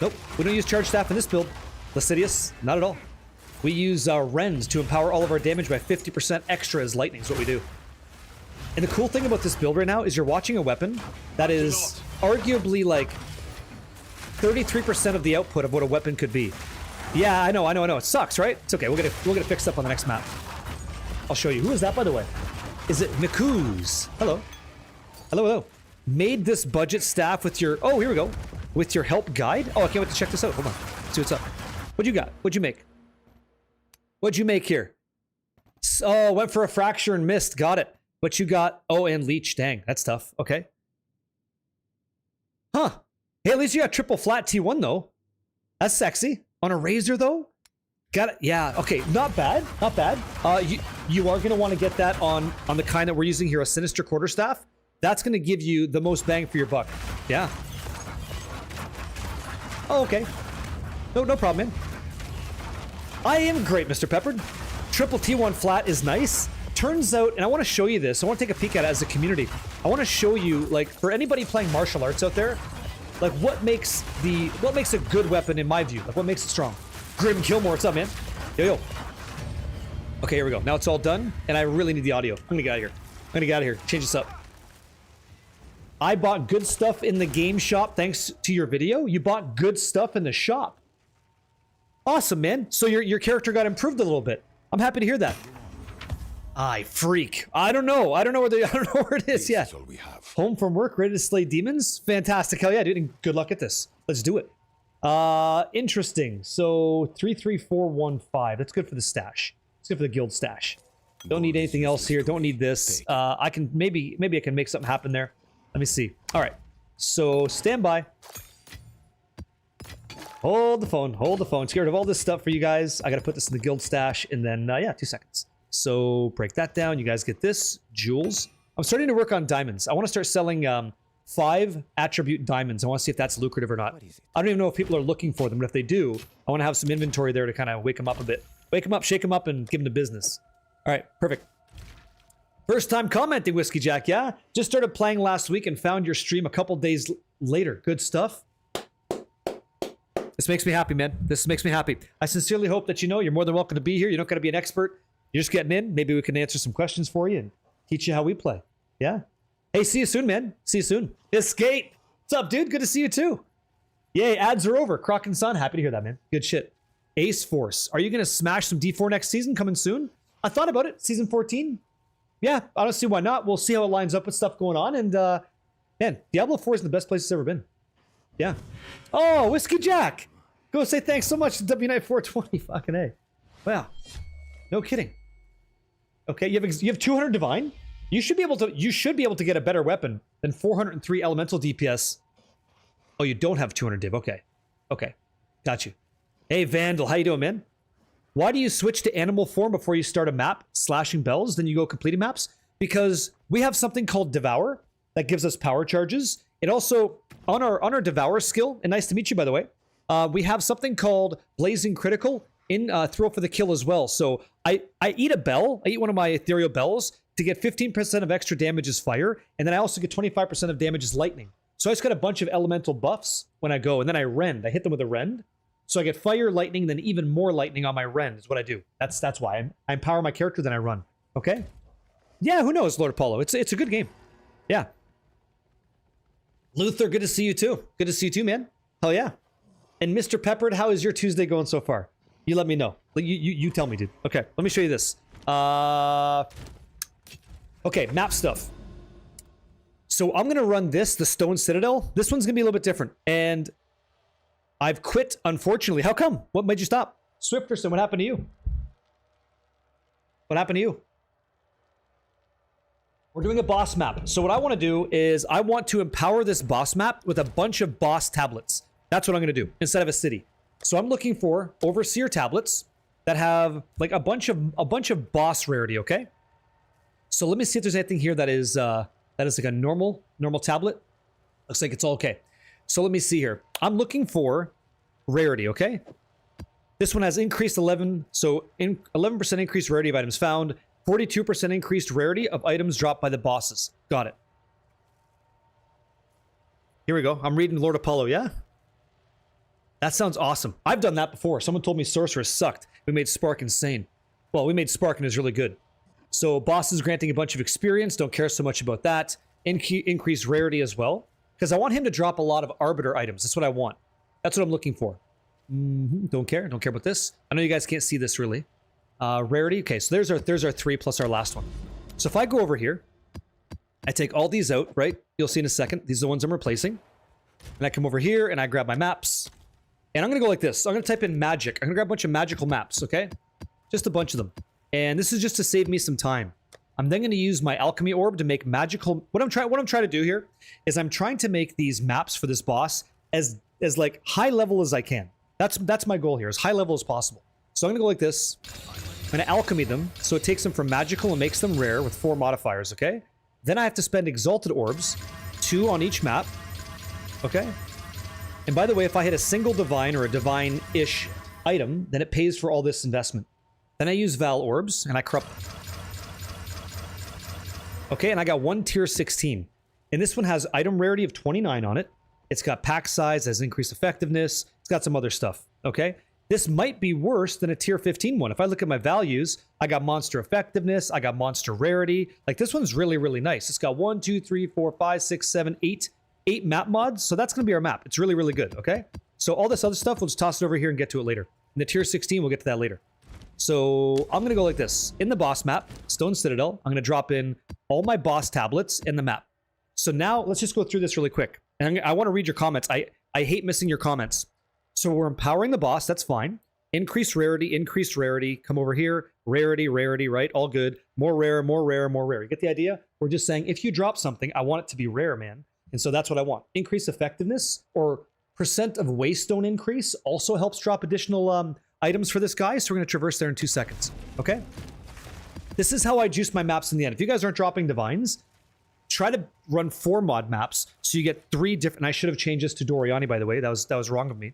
Nope. We don't use charge staff in this build. Lascivious, not at all. We use Rends to empower all of our damage by 50% extra as lightning is what we do. And the cool thing about this build right now is you're watching a weapon that is arguably like 33% of the output of what a weapon could be. Yeah, I know. It sucks, right? It's okay. We'll get it fixed up on the next map. I'll show you. Who is that, by the way? Is it Nikuz? Hello. Hello. Made this budget staff with your... Oh, here we go. With your help guide? Oh, I can't wait to check this out. Hold on. See what's up. What'd you got? What'd you make? What'd you make here? Oh, went for a fracture and missed. Got it. What you got? Oh, and leech. Dang, that's tough. Okay. Huh. Hey, at least you got triple flat T1, though. That's sexy. On a razor, though? Got it. Yeah, okay. Not bad. Not bad. You are going to want to get that on the kind that we're using here, a Sinister Quarterstaff. That's going to give you the most bang for your buck. Yeah. Oh, okay. No problem, man. I am great, Mr. Peppered. Triple T1 flat is nice. Turns out, and I want to show you this. I want to take a peek at it as a community. I want to show you, like, for anybody playing martial arts out there, like, what makes a good weapon in my view? Like, what makes it strong? Grim Killmore, what's up, man? Yo. Okay, here we go. Now it's all done, and I really need the audio. I'm gonna get out of here. Change this up. I bought good stuff in the game shop thanks to your video. You bought good stuff in the shop. Awesome, man. So your character got improved a little bit. I'm happy to hear that. I freak. I don't know. I don't know where it is yet. Home from work, ready to slay demons? Fantastic. Hell yeah, dude. And good luck at this. Let's do it. Interesting. So 33415. That's good for the stash. It's good for the guild stash. Don't need anything else here. Don't need this. I can maybe I can make something happen there. Let me see. All right. So stand by. Hold the phone. Scared of all this stuff for you guys. I got to put this in the guild stash, and then yeah, 2 seconds. So break that down. You guys get this jewels. I'm starting to work on diamonds. I want to start selling 5 attribute diamonds. I want to see if that's lucrative or not. I don't even know if people are looking for them, but if they do, I want to have some inventory there to kind of wake them up a bit. Wake them up, shake them up, and give them the business. All right, perfect. First time commenting, Whiskey Jack, yeah? Just started playing last week and found your stream a couple days later. Good stuff. This makes me happy, man. This makes me happy. I sincerely hope that you're more than welcome to be here. You don't got to be an expert. You're just getting in. Maybe we can answer some questions for you and teach you how we play. Yeah? Hey, see you soon, man. See you soon. Escape. What's up, dude? Good to see you, too. Yay, ads are over. Croc and Son, happy to hear that, man. Good shit. Ace Force. Are you going to smash some D4 next season? Coming soon? I thought about it. Season 14? Yeah, I don't see why not. We'll see how it lines up with stuff going on. And, man, Diablo 4 is the best place it's ever been. Yeah. Oh, Whiskey Jack. Go say thanks so much to W9 Fucking A. Wow. No kidding. Okay, you have 200 divine. You should be able to get a better weapon than 403 elemental DPS. Oh, you don't have 200 div. Okay. Okay. Got you. Hey, Vandal, how you doing, man? Why do you switch to animal form before you start a map, slashing bells, then you go completing maps? Because we have something called Devour that gives us power charges. It also, on our Devour skill, and nice to meet you, by the way, we have something called Blazing Critical in Throw for the Kill as well. So I eat a bell, I eat one of my ethereal bells to get 15% of extra damage as fire, and then I also get 25% of damage as lightning. So I just got a bunch of elemental buffs when I go, and then I rend. I hit them with a rend. So I get fire, lightning, then even more lightning on my rend is what I do. That's why. I empower my character, then I run. Okay? Yeah, who knows, Lord Apollo? It's a good game. Yeah. Luther, good to see you too. Good to see you too, man. Hell yeah. And Mr. Peppered, how is your Tuesday going so far? You let me know. You tell me, dude. Okay, let me show you this. Okay, map stuff. So I'm gonna run this, the Stone Citadel. This one's gonna be a little bit different. And I've quit, unfortunately. How come? What made you stop? Swifterson, what happened to you? What happened to you? We're doing a boss map. So what I want to do is I want to empower this boss map with a bunch of boss tablets. That's what I'm going to do instead of a city. So I'm looking for overseer tablets that have like a bunch of boss rarity, okay? So let me see if there's anything here that is like a normal tablet. Looks like it's all okay. So let me see here. I'm looking for rarity, okay? This one has increased 11, so 11% increased rarity of items found, 42% increased rarity of items dropped by the bosses. Got it. Here we go. I'm reading Lord Apollo, yeah? That sounds awesome. I've done that before. Someone told me Sorceress sucked. We made Spark insane. Well, we made Spark and it was really good. So bosses granting a bunch of experience. Don't care so much about that. Increase rarity as well. Because I want him to drop a lot of Arbiter items. That's what I want. That's what I'm looking for. Don't care. Don't care about this. I know you guys can't see this really. Rarity. Okay, so there's our 3 plus our last one. So if I go over here, I take all these out, right? You'll see in a second. These are the ones I'm replacing. And I come over here and I grab my maps. And I'm going to go like this. So I'm going to type in magic. I'm going to grab a bunch of magical maps, okay? Just a bunch of them. And this is just to save me some time. I'm then going to use my alchemy orb to make magical... What I'm trying to do here is I'm trying to make these maps for this boss as like high level as I can. That's my goal here, as high level as possible. So I'm going to go like this. I'm going to alchemy them. So it takes them from magical and makes them rare with 4 modifiers, okay? Then I have to spend exalted orbs, 2 on each map, okay? And by the way, if I hit a single divine or a divine-ish item, then it pays for all this investment. Then I use Val orbs, and I corrupt them. Okay, and I got 1 tier 16. And this one has item rarity of 29 on it. It's got pack size, has increased effectiveness. It's got some other stuff, okay? This might be worse than a tier 15 one. If I look at my values, I got monster effectiveness, I got monster rarity. Like, this one's really, really nice. It's got 1, 2, 3, 4, 5, 6, 7, 8 map mods, so that's going to be our map. It's really, really good, okay? So all this other stuff, we'll just toss it over here and get to it later. In the tier 16, we'll get to that later. So I'm going to go like this. In the boss map, Stone Citadel, I'm going to drop in all my boss tablets in the map. So now, let's just go through this really quick. And I want to read your comments. I hate missing your comments. So we're empowering the boss, that's fine. Increased rarity, come over here. Rarity, right? All good. More rare, more rare, more rare. You get the idea? We're just saying, if you drop something, I want it to be rare, man. And so that's what I want. Increase effectiveness or percent of waystone increase also helps drop additional items for this guy. So we're going to traverse there in 2 seconds. Okay? This is how I juice my maps in the end. If you guys aren't dropping divines, try to run 4 mod maps so you get 3 different... And I should have changed this to Doriani, by the way. That was wrong of me.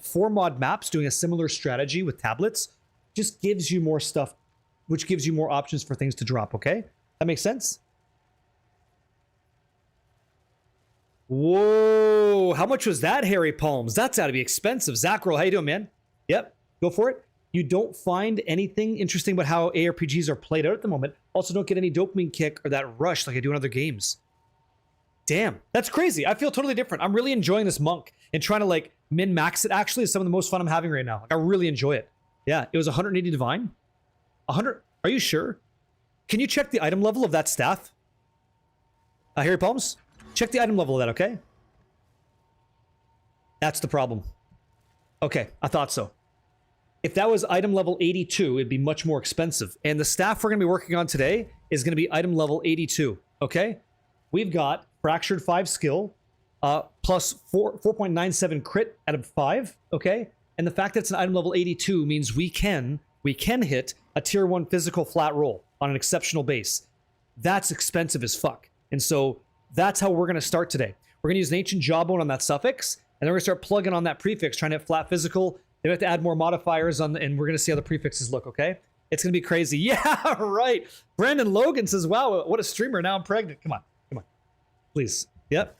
4 mod maps doing a similar strategy with tablets just gives you more stuff, which gives you more options for things to drop, okay? That makes sense? Whoa, how much was that, Harry Palms? That's got to be expensive. Zackrel, how you doing, man? Yep, go for it. You don't find anything interesting about how ARPGs are played out at the moment. Also, don't get any dopamine kick or that rush like I do in other games. Damn, that's crazy. I feel totally different. I'm really enjoying this monk and trying to like min-max it. Actually, is some of the most fun I'm having right now. Like, I really enjoy it. Yeah, it was 180 divine. 100. Are you sure? Can you check the item level of that staff? Harry Palms? Check the item level of that, okay? That's the problem. Okay, I thought so. If that was item level 82, it'd be much more expensive. And the staff we're going to be working on today is going to be item level 82, okay? We've got Fractured 5 skill, plus 4.97 crit out of 5, okay? And the fact that it's an item level 82 means we can hit a tier 1 physical flat roll on an exceptional base. That's expensive as fuck. And so that's how we're going to start today. We're going to use an ancient jawbone on that suffix, and then we're going to start plugging on that prefix, trying to hit flat physical. Then we have to add more modifiers on, and we're going to see how the prefixes look, okay? It's going to be crazy. Yeah, right. Brandon Logan says, wow, what a streamer. Now I'm pregnant. Come on. Please. Yep.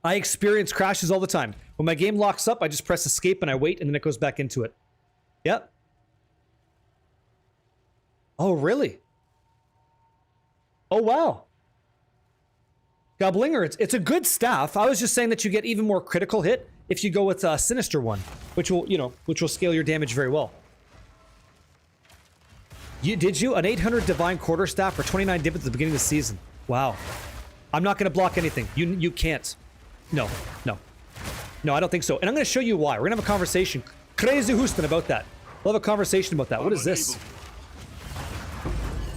I experience crashes all the time. When my game locks up, I just press escape and I wait, and then it goes back into it. Yep. Oh, really? Oh, wow. Goblinger, it's a good staff. I was just saying that you get even more critical hit if you go with a Sinister one, which will scale your damage very well. Did you? An 800 Divine Quarterstaff for 29 divots at the beginning of the season. Wow. I'm not going to block anything. You can't. No, I don't think so. And I'm going to show you why. We're going to have a conversation. Crazy Houston about that. We'll have a conversation about that. What is this?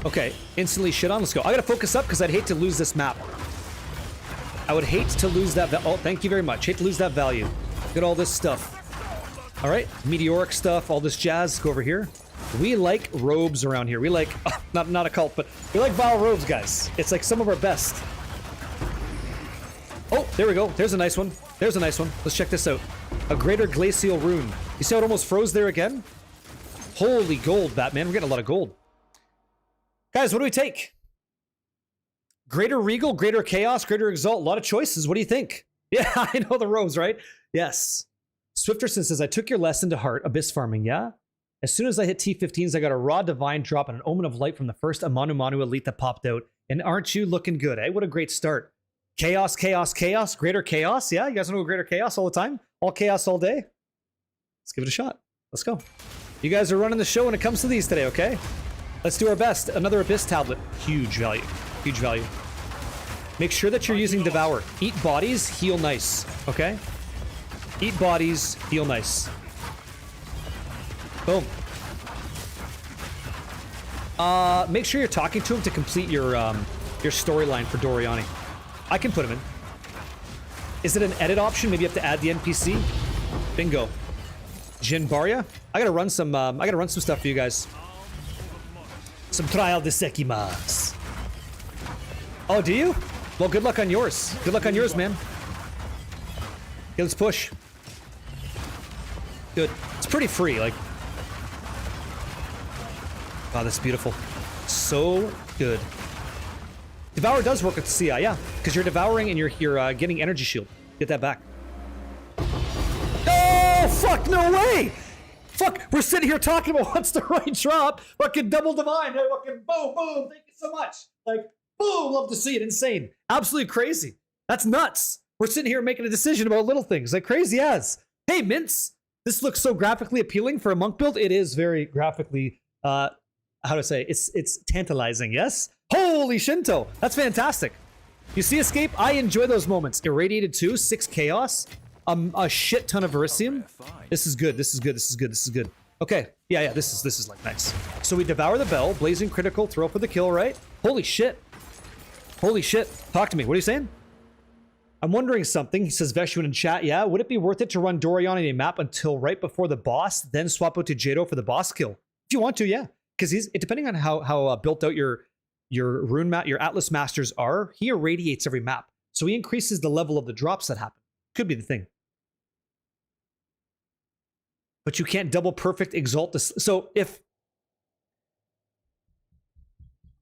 Okay, instantly shit on. Let's go. I got to focus up because I'd hate to lose this map. I would hate to lose that. Oh, thank you very much. Hate to lose that value. Look at all this stuff. All right, meteoric stuff, all this jazz. Go over here. We like robes around here. We like, not a cult, but we like vile robes, guys. It's like some of our best. Oh, there we go. There's a nice one. There's a nice one. Let's check this out. A greater glacial rune. You see how it almost froze there again? Holy gold, Batman. We're getting a lot of gold. Guys, what do we take? Greater Regal, Greater Chaos, Greater Exalt. A lot of choices. What do you think? Yeah, I know the rows, right? Yes. Swifterson says, I took your lesson to heart, abyss farming, yeah? As soon as I hit T15s, I got a raw divine drop and an omen of light from the first Amanu Manu elite that popped out. And aren't you looking good, eh? What a great start. Chaos, chaos, chaos, greater chaos. Yeah, you guys know greater chaos all the time? All chaos all day? Let's give it a shot. Let's go. You guys are running the show when it comes to these today, okay? Let's do our best. Another Abyss tablet. Huge value. Huge value. Make sure that you're using Devour. Eat bodies, heal nice, okay? Eat bodies, heal nice. Boom. Make sure you're talking to him to complete your storyline for Doriani. I can put him in. Is it an edit option? Maybe you have to add the NPC. Bingo. Jinbaria. I gotta run some stuff for you guys. Some trial de Sekimas. Oh, do you? Well, good luck on yours. Good luck on yours, man. Okay, let's push. Good. It's pretty free, like. Wow, that's beautiful. So good. Devour does work with CI, yeah. Because you're devouring and you're getting energy shield. Get that back. Oh, fuck, no way! Fuck, we're sitting here talking about what's the right drop. Fucking double divine. Fucking boom, boom. Thank you so much. Like, boom, love to see it. Insane. Absolutely crazy. That's nuts. We're sitting here making a decision about little things. Like crazy as. Hey, Mints. This looks so graphically appealing for a monk build. It is very graphically, how to say, it's tantalizing, yes? Holy Shinto. That's fantastic. You see Escape? I enjoy those moments. Irradiated 2, 6 Chaos. A shit ton of Verisium. This is good. This is good. This is good. This is good. Okay. Yeah. This is like nice. So we devour the bell, blazing critical, throw for the kill, right? Holy shit. Holy shit. Talk to me. What are you saying? I'm wondering something. He says Veshuin in chat. Yeah. Would it be worth it to run Dorian on a map until right before the boss, then swap out to Jado for the boss kill? If you want to, yeah. Because depending on how built out your rune map, your Atlas Masters are, he irradiates every map. So he increases the level of the drops that happen. Could be the thing. But you can't double perfect exalt this. So if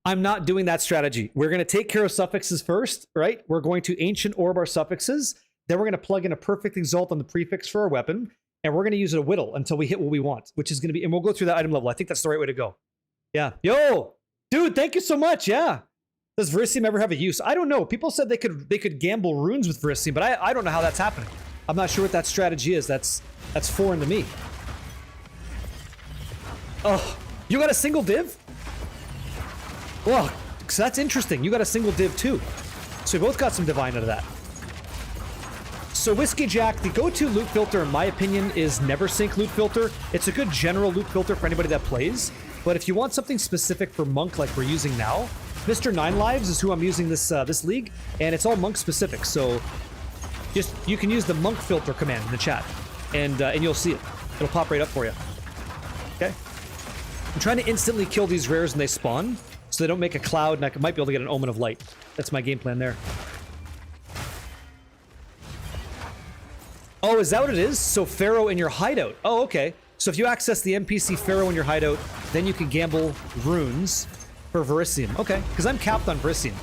I'm not doing that strategy, we're going to take care of suffixes first, right? We're going to ancient orb our suffixes. Then we're going to plug in a perfect exalt on the prefix for our weapon. And we're going to use it a whittle until we hit what we want, which is going to be, and we'll go through that item level. I think that's the right way to go. Yeah. Yo, dude, thank you so much. Yeah. Does Verisium ever have a use? I don't know. People said they could gamble runes with Verisium, but I don't know how that's happening. I'm not sure what that strategy is. That's foreign to me. Oh, you got a single div? Well, so that's interesting. You got a single div too. So we both got some divine out of that. So Whiskey Jack, the go-to loot filter, in my opinion, is Never Sink loot filter. It's a good general loot filter for anybody that plays. But if you want something specific for Monk like we're using now, Mr. 9 Lives is who I'm using this league, and it's all Monk specific. So just you can use the Monk filter command in the chat, and you'll see it. It'll pop right up for you. Okay. I'm trying to instantly kill these rares when they spawn, so they don't make a cloud, and I might be able to get an Omen of Light. That's my game plan there. Oh, is that what it is? So Pharaoh in your hideout. Oh, okay. So if you access the NPC Pharaoh in your hideout, then you can gamble runes for Verisium. Okay, because I'm capped on Verisium.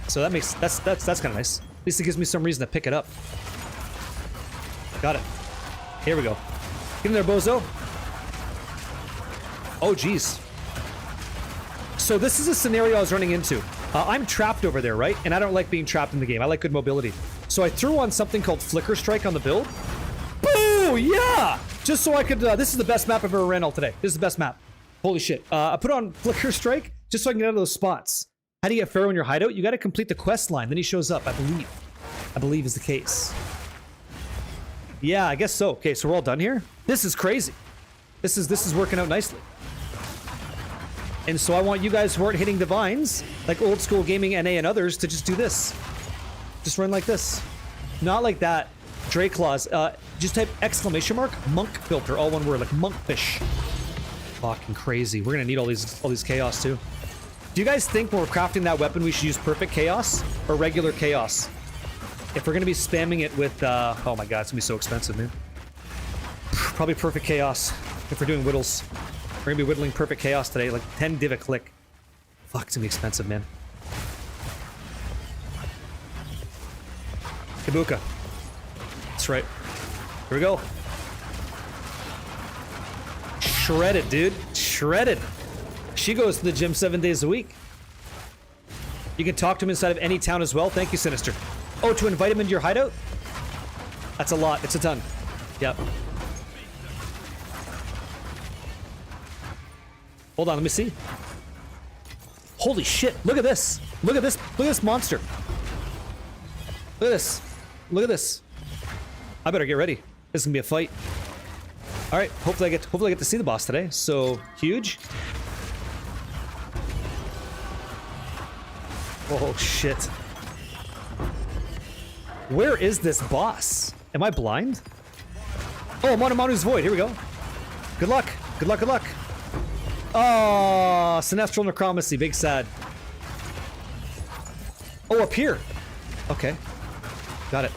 So that's kind of nice. At least it gives me some reason to pick it up. Got it. Here we go. Get in there, bozo. Oh, geez. So this is a scenario I was running into. I'm trapped over there, right? And I don't like being trapped in the game. I like good mobility. So I threw on something called Flicker Strike on the build. Boo! Yeah! Just so I could... this is the best map I've ever ran all today. This is the best map. Holy shit. I put on Flicker Strike just so I can get out of those spots. How do you get Pharaoh in your hideout? You got to complete the quest line. Then he shows up, I believe. I believe is the case. Yeah, I guess so. Okay, so we're all done here? This is crazy. This is working out nicely. And so I want you guys who aren't hitting divines, like Old School Gaming NA and others, to just do this. Just run like this. Not like that. Dre Claws. Just type exclamation mark monk filter, all one word, like monkfish. Fucking crazy. We're gonna need all these chaos too. Do you guys think when we're crafting that weapon we should use perfect chaos or regular chaos? If we're gonna be spamming it with oh my god, it's gonna be so expensive, man. Probably perfect chaos if we're doing whittles. We're gonna be whittling perfect chaos today, like 10 div a click. Fuck, it's gonna be expensive, man. Ibuka. That's right. Here we go. Shredded, dude. Shredded. She goes to the gym 7 days a week. You can talk to him inside of any town as well. Thank you, Sinister. Oh, to invite him into your hideout? That's a lot. It's a ton. Yep. Hold on, let me see. Holy shit. Look at this. Look at this. Look at this monster. Look at this. Look at this. I better get ready. This is gonna be a fight. All right. Hopefully I get to see the boss today. So huge. Oh shit. Where is this boss? Am I blind? Oh, Monomanu's Void. Here we go. Good luck. Good luck. Good luck. Oh, Sinestral Necromancy. Big sad. Oh, up here. Okay. Got it.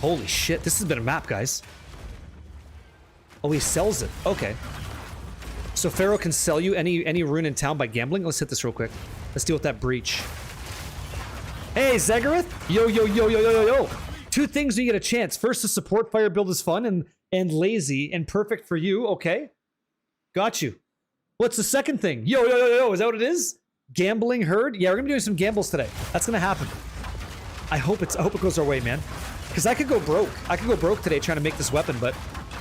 Holy shit. This has been a map, guys. Oh, he sells it. Okay. So Pharaoh can sell you any rune in town by gambling? Let's hit this real quick. Let's deal with that breach. Hey, Zegarath. Yo, yo, yo, yo, yo, yo, yo. Two things when you get a chance. First, the support fire build is fun and lazy and perfect for you. Okay. Got you. What's the second thing? Yo, yo, yo, yo. Is that what it is? Gambling herd? Yeah, we're gonna be doing some gambles today. That's gonna happen. I hope it goes our way, man. Because I could go broke. I could go broke today trying to make this weapon, but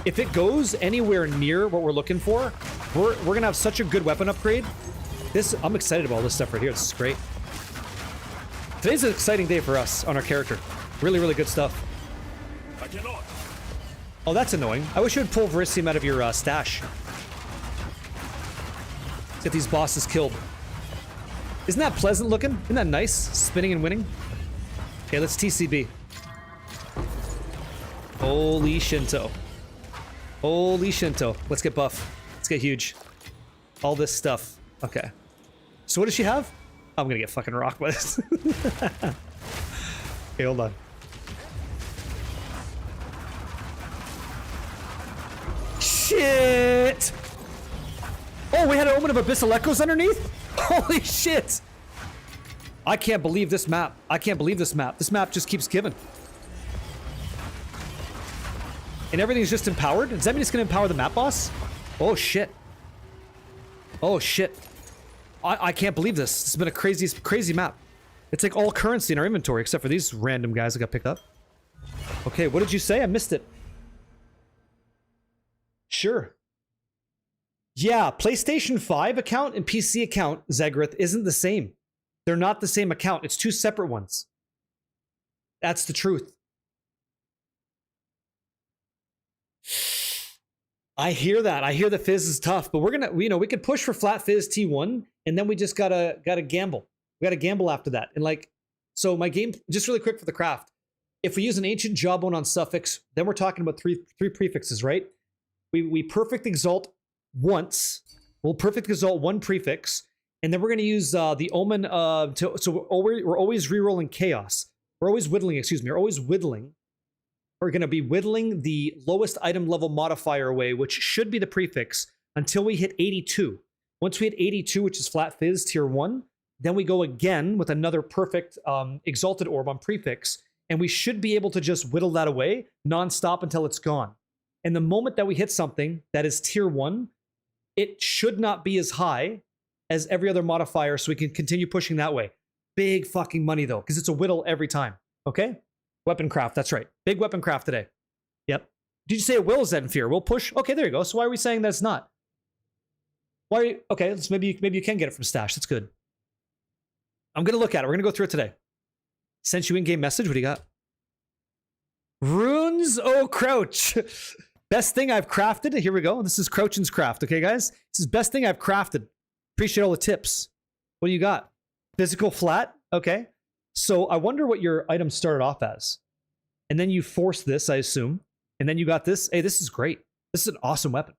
if it goes anywhere near what we're looking for, we're gonna have such a good weapon upgrade. I'm excited about all this stuff right here. This is great. Today's an exciting day for us on our character. Really, really good stuff. I cannot. Oh, that's annoying. I wish you would pull Verisium out of your stash. Let's get these bosses killed. Isn't that pleasant looking? Isn't that nice? Spinning and winning. Okay, let's TCB. Holy Shinto. Holy Shinto. Let's get buff. Let's get huge. All this stuff. Okay. So what does she have? I'm gonna get fucking rocked by this. Okay, hold on. Shit! Oh, we had an Omen of Abyssal Echoes underneath? Holy shit! I can't believe this map. I can't believe this map. This map just keeps giving. And everything's just empowered? Does that mean it's gonna empower the map boss? Oh shit. Oh shit. I can't believe this. It's been a crazy map. It's like all currency in our inventory except for these random guys that got picked up. Okay, what did you say? I missed it. Sure. Yeah, PlayStation 5 account and PC account, Zegarath, isn't the same. They're not the same account. It's two separate ones. That's the truth. I hear that. I hear the Fizz is tough, but we're gonna, we could push for flat Fizz T1, and then we just gotta gamble. We gotta gamble after that. And like, so my game, just really quick for the craft. If we use an ancient jawbone on suffix, then we're talking about three prefixes, right? We perfect exalt once. We'll perfect exalt one prefix, and then we're gonna use the omen so we're always rerolling chaos. We're always whittling. Excuse me. We're always whittling. We're going to be whittling the lowest item level modifier away, which should be the prefix, until we hit 82. Once we hit 82, which is flat Fizz tier 1, then we go again with another perfect exalted orb on prefix, and we should be able to just whittle that away nonstop until it's gone. And the moment that we hit something that is tier 1, it should not be as high as every other modifier, so we can continue pushing that way. Big fucking money, though, because it's a whittle every time. Okay? Weapon craft, that's right. Big weapon craft today. Yep. Did you say it will, Zen Fear? We'll push? Okay, there you go. So why are we saying that it's not? Why are you... Okay, let's maybe you can get it from stash. That's good. I'm going to look at it. We're going to go through it today. Sent you in-game message. What do you got? Runes, oh, Crouch. Best thing I've crafted. Here we go. This is Crouchin's craft. Okay, guys? This is best thing I've crafted. Appreciate all the tips. What do you got? Physical flat. Okay. So I wonder what your item started off as. And then you force this, I assume. And then you got this. Hey, this is great. This is an awesome weapon.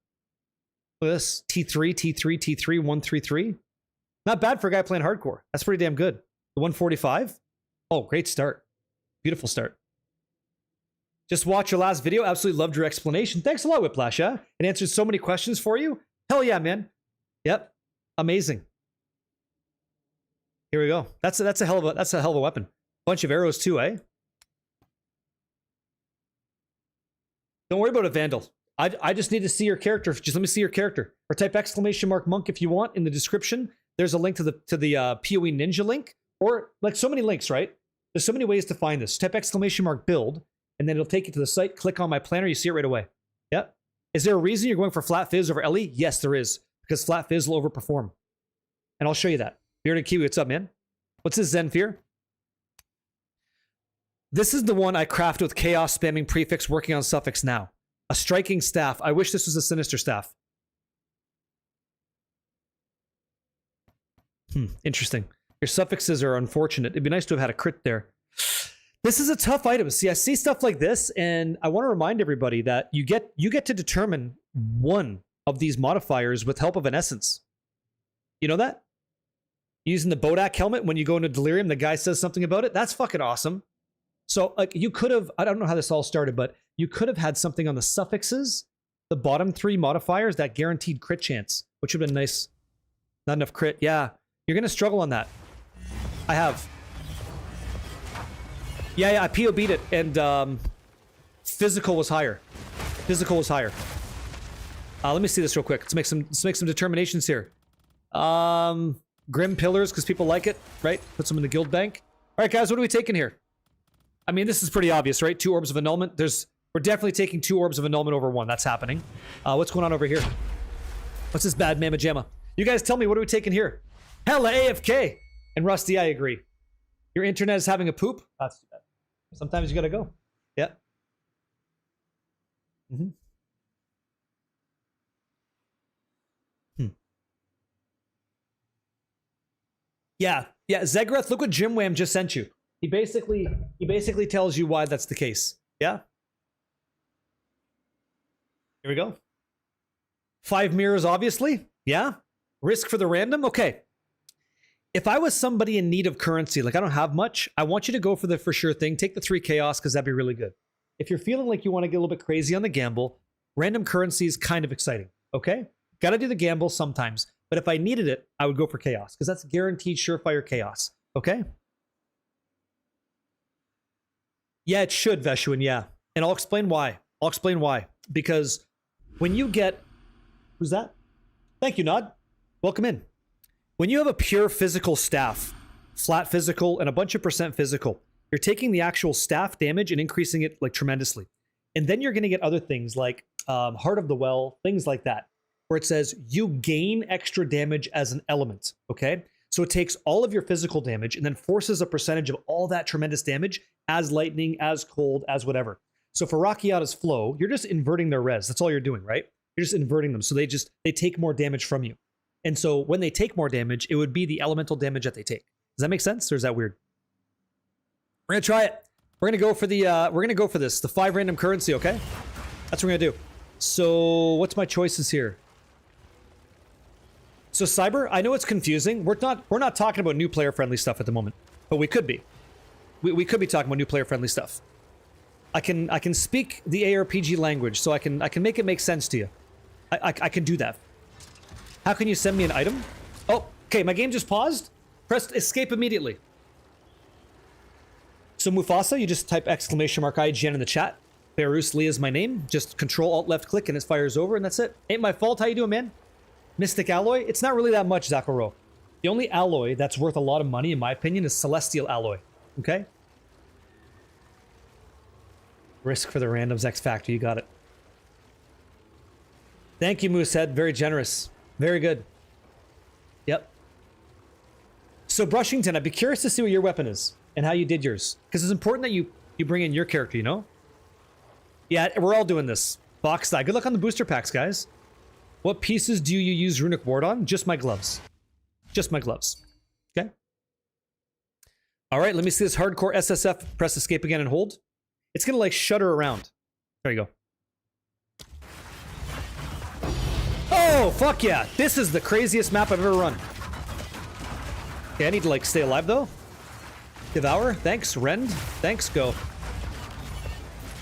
Look at this. T3, T3, T3, 133. Not bad for a guy playing hardcore. That's pretty damn good. The 145. Oh, great start. Beautiful start. Just watch your last video. Absolutely loved your explanation. Thanks a lot, Whiplash. Yeah? It answered so many questions for you. Hell yeah, man. Yep. Amazing. Here we go. That's a hell of a weapon. Bunch of arrows too, eh? Don't worry about a Vandal. I just need to see your character. Just let me see your character. Or type !monk if you want in the description. There's a link to the PoE Ninja link. Or like so many links, right? There's so many ways to find this. Type !build, and then it'll take you to the site. Click on my planner. You see it right away. Yep. Is there a reason you're going for Flat Fizz over Ellie? Yes, there is. Because Flat Fizz will overperform. And I'll show you that. Bearded Kiwi, what's up, man? What's this Zenfear? This is the one I crafted with Chaos spamming prefix working on suffix now. A striking staff. I wish this was a sinister staff. Interesting. Your suffixes are unfortunate. It'd be nice to have had a crit there. This is a tough item. See, I see stuff like this, and I want to remind everybody that you get to determine one of these modifiers with help of an essence. You know that? Using the Bodak helmet when you go into Delirium, the guy says something about it. That's fucking awesome. So, like, you could have, I don't know how this all started, but you could have had something on the suffixes, the bottom 3 modifiers, that guaranteed crit chance, which would have been nice. Not enough crit. Yeah, you're going to struggle on that. I have. Yeah, I POB'd it, and physical was higher. Physical was higher. Let me see this real quick. Let's make some determinations here. Grim Pillars, because people like it, right? Put some in the guild bank. All right, guys, what are we taking here? I mean, this is pretty obvious, right? 2 Orbs of Annulment. We're definitely taking 2 Orbs of Annulment over 1. That's happening. What's going on over here? What's this bad mamma jamma? You guys tell me, what are we taking here? Hella AFK! And Rusty, I agree. Your internet is having a poop? That's too bad. Sometimes you gotta go. Yeah. Yeah, Zegrath, look what Jim Wham just sent you. He basically tells you why that's the case. Yeah? Here we go. 5 mirrors, obviously. Yeah? Risk for the random? Okay. If I was somebody in need of currency, like I don't have much, I want you to go for the for sure thing. Take the 3 chaos, because that'd be really good. If you're feeling like you want to get a little bit crazy on the gamble, random currency is kind of exciting. Okay? Gotta do the gamble sometimes. But if I needed it, I would go for chaos, because that's guaranteed surefire chaos. Okay? Yeah, it should, Veshuin, yeah. And I'll explain why. Because when you get... Who's that? Thank you, Nod. Welcome in. When you have a pure physical staff, flat physical, and a bunch of percent physical, you're taking the actual staff damage and increasing it like tremendously. And then you're going to get other things like Heart of the Well, things like that, where it says you gain extra damage as an element, okay? So it takes all of your physical damage and then forces a percentage of all that tremendous damage as lightning, as cold, as whatever. So for Rakiata's flow, you're just inverting their res. That's all you're doing, right? You're just inverting them. So they take more damage from you. And so when they take more damage, it would be the elemental damage that they take. Does that make sense? Or is that weird? We're gonna try it. We're gonna go for the 5 random currency, okay? That's what we're gonna do. So what's my choices here? So Cyber, I know it's confusing. We're not talking about new player friendly stuff at the moment, but we could be. We could be talking about new player friendly stuff. I can speak the ARPG language, so I can make it make sense to you. I can do that. How can you send me an item? Oh, okay, my game just paused. Press escape immediately. So Mufasa, you just type !IGN in the chat. Beirut Lee is my name. Just Control Alt left click and it fires over, and that's it. Ain't my fault. How you doing, man? Mystic Alloy? It's not really that much, Zakaro. The only alloy that's worth a lot of money, in my opinion, is Celestial Alloy. Okay? Risk for the randoms X Factor. You got it. Thank you, Moosehead. Very generous. Very good. Yep. So, Brushington, I'd be curious to see what your weapon is and how you did yours. Because it's important that you bring in your character, you know? Yeah, we're all doing this. Box die. Good luck on the booster packs, guys. What pieces do you use Runic Ward on? Just my gloves. Just my gloves. Okay? Alright, let me see this hardcore SSF. Press escape again and hold. It's gonna like shudder around. There you go. Oh, fuck yeah. This is the craziest map I've ever run. Okay, I need to like stay alive though. Devour, thanks. Rend, thanks. Go.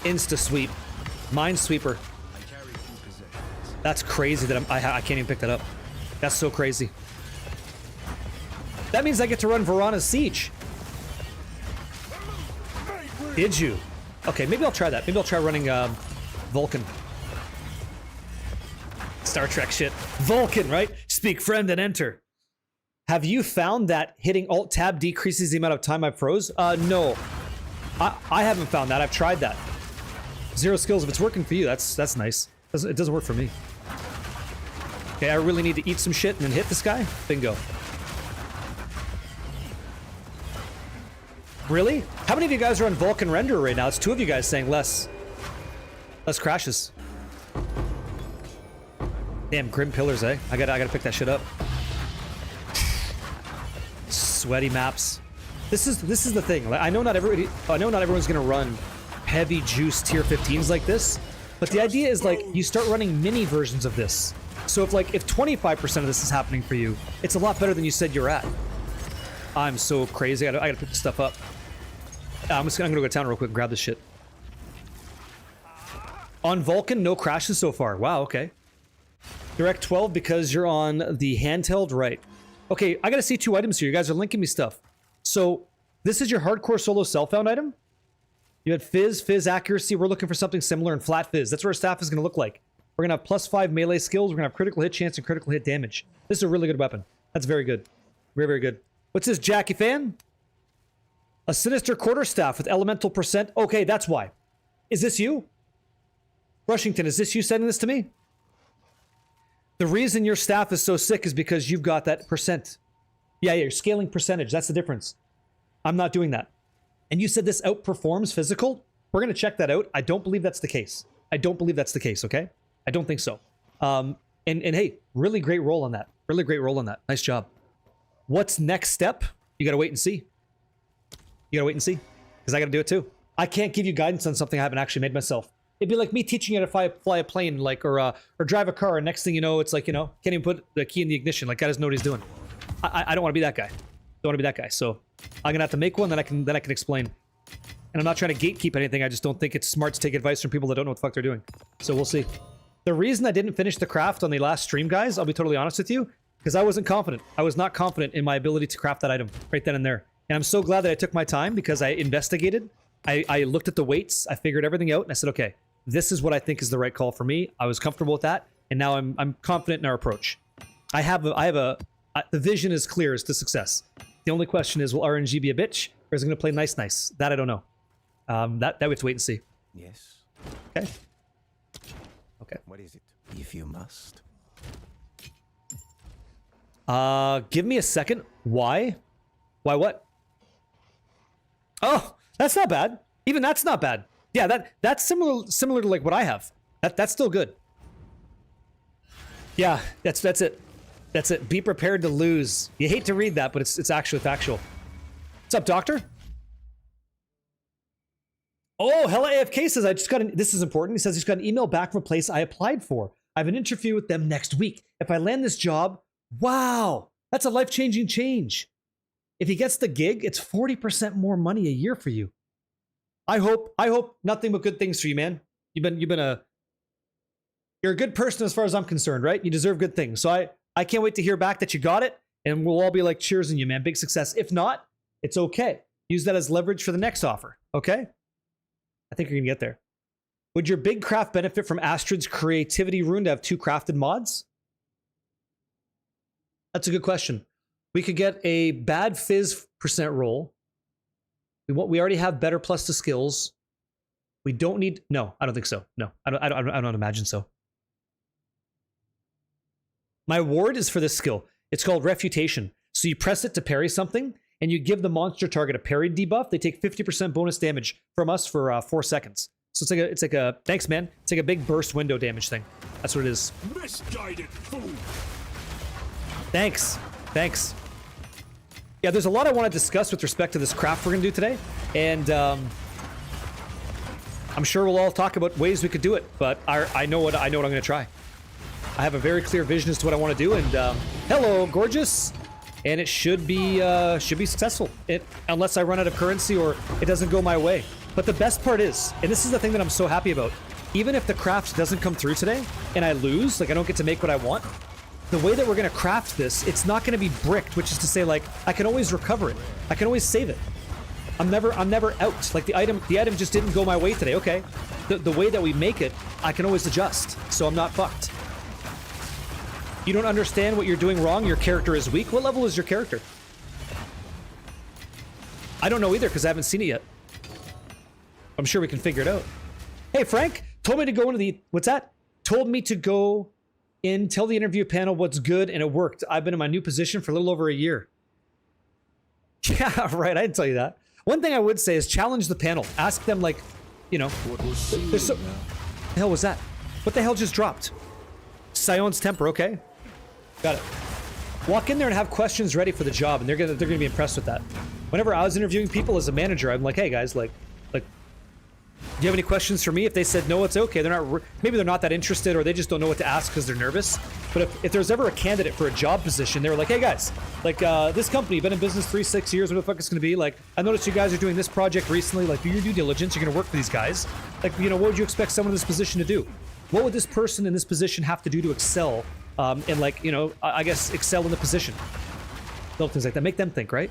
Insta sweep. Minesweeper. That's crazy that I can't even pick that up. That's so crazy. That means I get to run Varana's Siege. Did you? Okay, maybe I'll try that. Maybe I'll try running Vulcan. Star Trek shit. Vulcan, right? Speak friend and enter. Have you found that hitting Alt-Tab decreases the amount of time I froze? No. I haven't found that. I've tried that. 0 skills. If it's working for you, that's nice. It doesn't work for me. Okay, I really need to eat some shit and then hit this guy? Bingo. Really? How many of you guys are on Vulcan Render right now? It's 2 of you guys saying less crashes. Damn, Grim Pillars, eh? I gotta pick that shit up. Sweaty maps. This is the thing. Like, I know not everyone's gonna run heavy juice tier 15s like this, but the idea is like you start running mini versions of this. So if 25% of this is happening for you, it's a lot better than you said you're at. I'm so crazy. I gotta pick this stuff up. I'm gonna go to town real quick and grab this shit. On Vulcan, no crashes so far. Wow, okay. Direct 12 because you're on the handheld, right? Okay, I gotta see 2 items here. You guys are linking me stuff. So, this is your hardcore solo self-found item. You had Fizz accuracy. We're looking for something similar in flat Fizz. That's what our staff is gonna look like. We're gonna have +5 melee skills. We're gonna have critical hit chance and critical hit damage. This is a really good weapon. That's very good. Very, very good. What's this, Jackie fan? A sinister quarterstaff with elemental percent. Okay, that's why. Is this you? Rushington, is this you sending this to me? The reason your staff is so sick is because you've got that percent. Yeah, you're scaling percentage. That's the difference. I'm not doing that. And you said this outperforms physical? We're going to check that out. I don't believe that's the case. I don't believe that's the case, okay? I don't think so. And hey, really great roll on that. Really great roll on that. Nice job. What's next step? You got to wait and see. You got to wait and see. Because I got to do it too. I can't give you guidance on something I haven't actually made myself. It'd be like me teaching you to fly a plane, like, or drive a car, and next thing you know, it's like, you know, can't even put the key in the ignition. Like, guy doesn't know what he's doing. I don't want to be that guy. Don't want to be that guy. So I'm gonna have to make one, then I can explain. And I'm not trying to gatekeep anything. I just don't think it's smart to take advice from people that don't know what the fuck they're doing. So we'll see. The reason I didn't finish the craft on the last stream, guys, I'll be totally honest with you, because I wasn't confident. I was not confident in my ability to craft that item right then and there. And I'm so glad that I took my time because I investigated. I looked at the weights. I figured everything out, and I said, okay, this is what I think is the right call for me. I was comfortable with that, and now I'm confident in our approach. The vision is clear as to success. The only question is, will RNG be a bitch, or is it going to play nice? That I don't know. That we have to wait and see. Yes. Okay. Okay. What is it? If you must. Give me a second. Why? Why what? Oh, that's not bad. Even that's not bad. Yeah, that's similar to like what I have. That's still good. Yeah, that's it. That's it. Be prepared to lose. You hate to read that, but it's actually factual. What's up, Doctor? Oh, Hella AFK says, I just got this is important. He says he's got an email back from a place I applied for. I have an interview with them next week. If I land this job, wow, that's a life-changing change. If he gets the gig, it's 40% more money a year for you. I hope nothing but good things for you, man. You're a good person as far as I'm concerned, right? You deserve good things. So I can't wait to hear back that you got it, and we'll all be like cheersing you, man. Big success. If not, it's okay. Use that as leverage for the next offer, okay? I think you're gonna get there. Would your big craft benefit from Astrid's creativity rune to have 2 crafted mods? That's a good question. We could get a bad fizz percent roll. We already have better plus to skills. We don't need... No, I don't think so. No, I don't imagine so. My ward is for this skill. It's called Refutation. So you press it to parry something, and you give the monster target a parry debuff. They take 50% bonus damage from us for 4 seconds. So it's like a thanks, man. It's like a big burst window damage thing. That's what it is. Misguided fool. Thanks. Yeah, there's a lot I want to discuss with respect to this craft we're gonna do today, and I'm sure we'll all talk about ways we could do it. But I know what I'm gonna try. I have a very clear vision as to what I want to do, and hello, gorgeous. And it should be successful, unless I run out of currency or it doesn't go my way. But the best part is, and this is the thing that I'm so happy about, even if the craft doesn't come through today and I lose, like I don't get to make what I want, the way that we're going to craft this, it's not going to be bricked, which is to say, like, I can always recover it. I can always save it. I'm never out. Like the item just didn't go my way today. Okay, the way that we make it, I can always adjust, so I'm not fucked. You don't understand what you're doing wrong, your character is weak. What level is your character? I don't know either, because I haven't seen it yet. I'm sure we can figure it out. Hey, Frank, told me to go into the... What's that? Told me to go in, tell the interview panel what's good, and it worked. I've been in my new position for a little over a year. Yeah, right, I didn't tell you that. One thing I would say is challenge the panel. Ask them, like, you know... There's so... What the hell was that? What the hell just dropped? Sion's temper, okay. Got it. Walk in there and have questions ready for the job, and they're gonna be impressed with that. Whenever I was interviewing people as a manager, I'm like, hey guys, like, do you have any questions for me? If they said no, it's okay. They're not, maybe they're not that interested, or they just don't know what to ask because they're nervous. But if there's ever a candidate for a job position, they were like, hey guys, like, this company, been in business 3-6 years, what the fuck it's gonna be? Like, I noticed you guys are doing this project recently, like, do your due diligence, you're gonna work for these guys. Like, you know, what would you expect someone in this position to do? What would this person in this position have to do to excel, and like, you know, I guess excel in the position? Little things like that, make them think, right?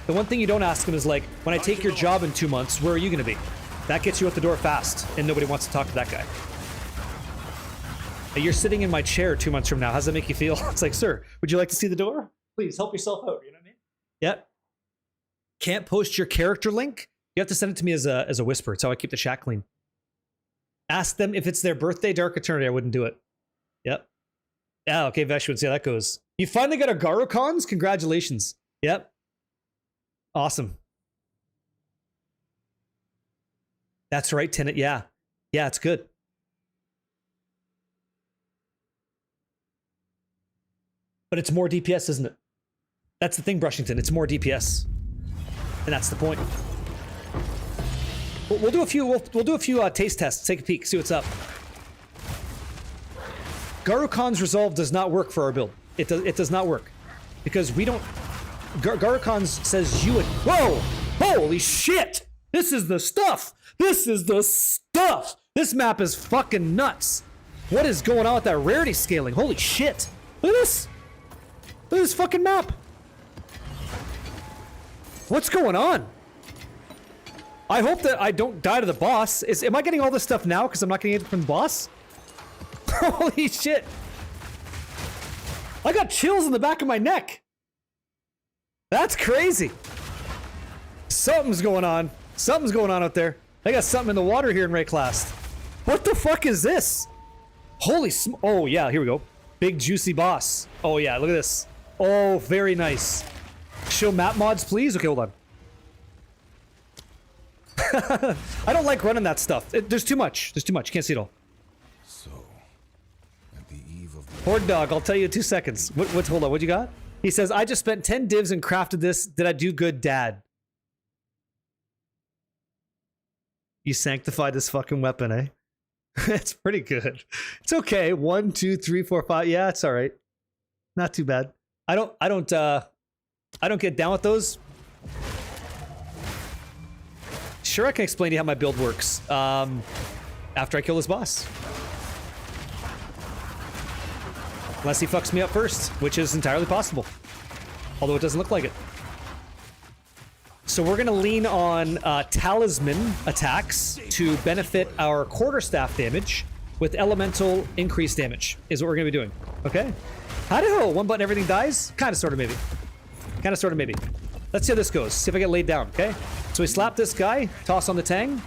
The one thing you don't ask them is like, when I take your job in 2 months, where are you gonna be? That gets you out the door fast, and nobody wants to talk to that guy. Hey, you're sitting in my chair 2 months from now. How does that make you feel? It's like, sir, would you like to see the door? Please help yourself out. You know what I mean? Yep. Can't post your character link. You have to send it to me as a whisper. It's how I keep the chat clean. Ask them if it's their birthday, Dark Eternity. I wouldn't do it. Yep. Yeah, okay, Vesh would see how that goes. You finally got a Garocons? Congratulations. Yep. Awesome. That's right, Tenet. Yeah. Yeah, it's good. But it's more DPS, isn't it? That's the thing, Brushington. It's more DPS. And that's the point. We'll do a few taste tests. Take a peek, see what's up. Garukon's Resolve does not work for our build. It does not work. Because we don't... Garukon's says you... Whoa! Holy shit! This is the stuff! This is the stuff! This map is fucking nuts! What is going on with that rarity scaling? Holy shit! Look at this! Look at this fucking map! What's going on? I hope that I don't die to the boss. Am I getting all this stuff now because I'm not getting it from the boss? Holy shit! I got chills in the back of my neck! That's crazy! Something's going on. Something's going on out there. I got something in the water here in Rayclast. What the fuck is this? Holy oh yeah, here we go. Big juicy boss. Oh yeah, look at this. Oh, very nice. Show map mods, please. Okay, hold on. I don't like running that stuff. There's too much. There's too much. You can't see it all. So, at the eve of... Horde Dog, I'll tell you in 2 seconds. Hold on, what you got? He says, I just spent 10 divs and crafted this. Did I do good, Dad? You sanctified this fucking weapon, eh? It's pretty good. It's okay. 1, 2, 3, 4, 5. Yeah, it's all right. Not too bad. I don't get down with those. Sure, I can explain to you how my build works. After I kill this boss. Unless he fucks me up first, which is entirely possible. Although it doesn't look like it. So we're gonna lean on talisman attacks to benefit our quarterstaff damage with elemental increased damage, is what we're gonna be doing. Okay? Howdy-ho! One button, everything dies? Kinda, sorta, maybe. Kinda, sorta, maybe. Let's see how this goes. See if I get laid down, okay? So we slap this guy, toss on the Tang,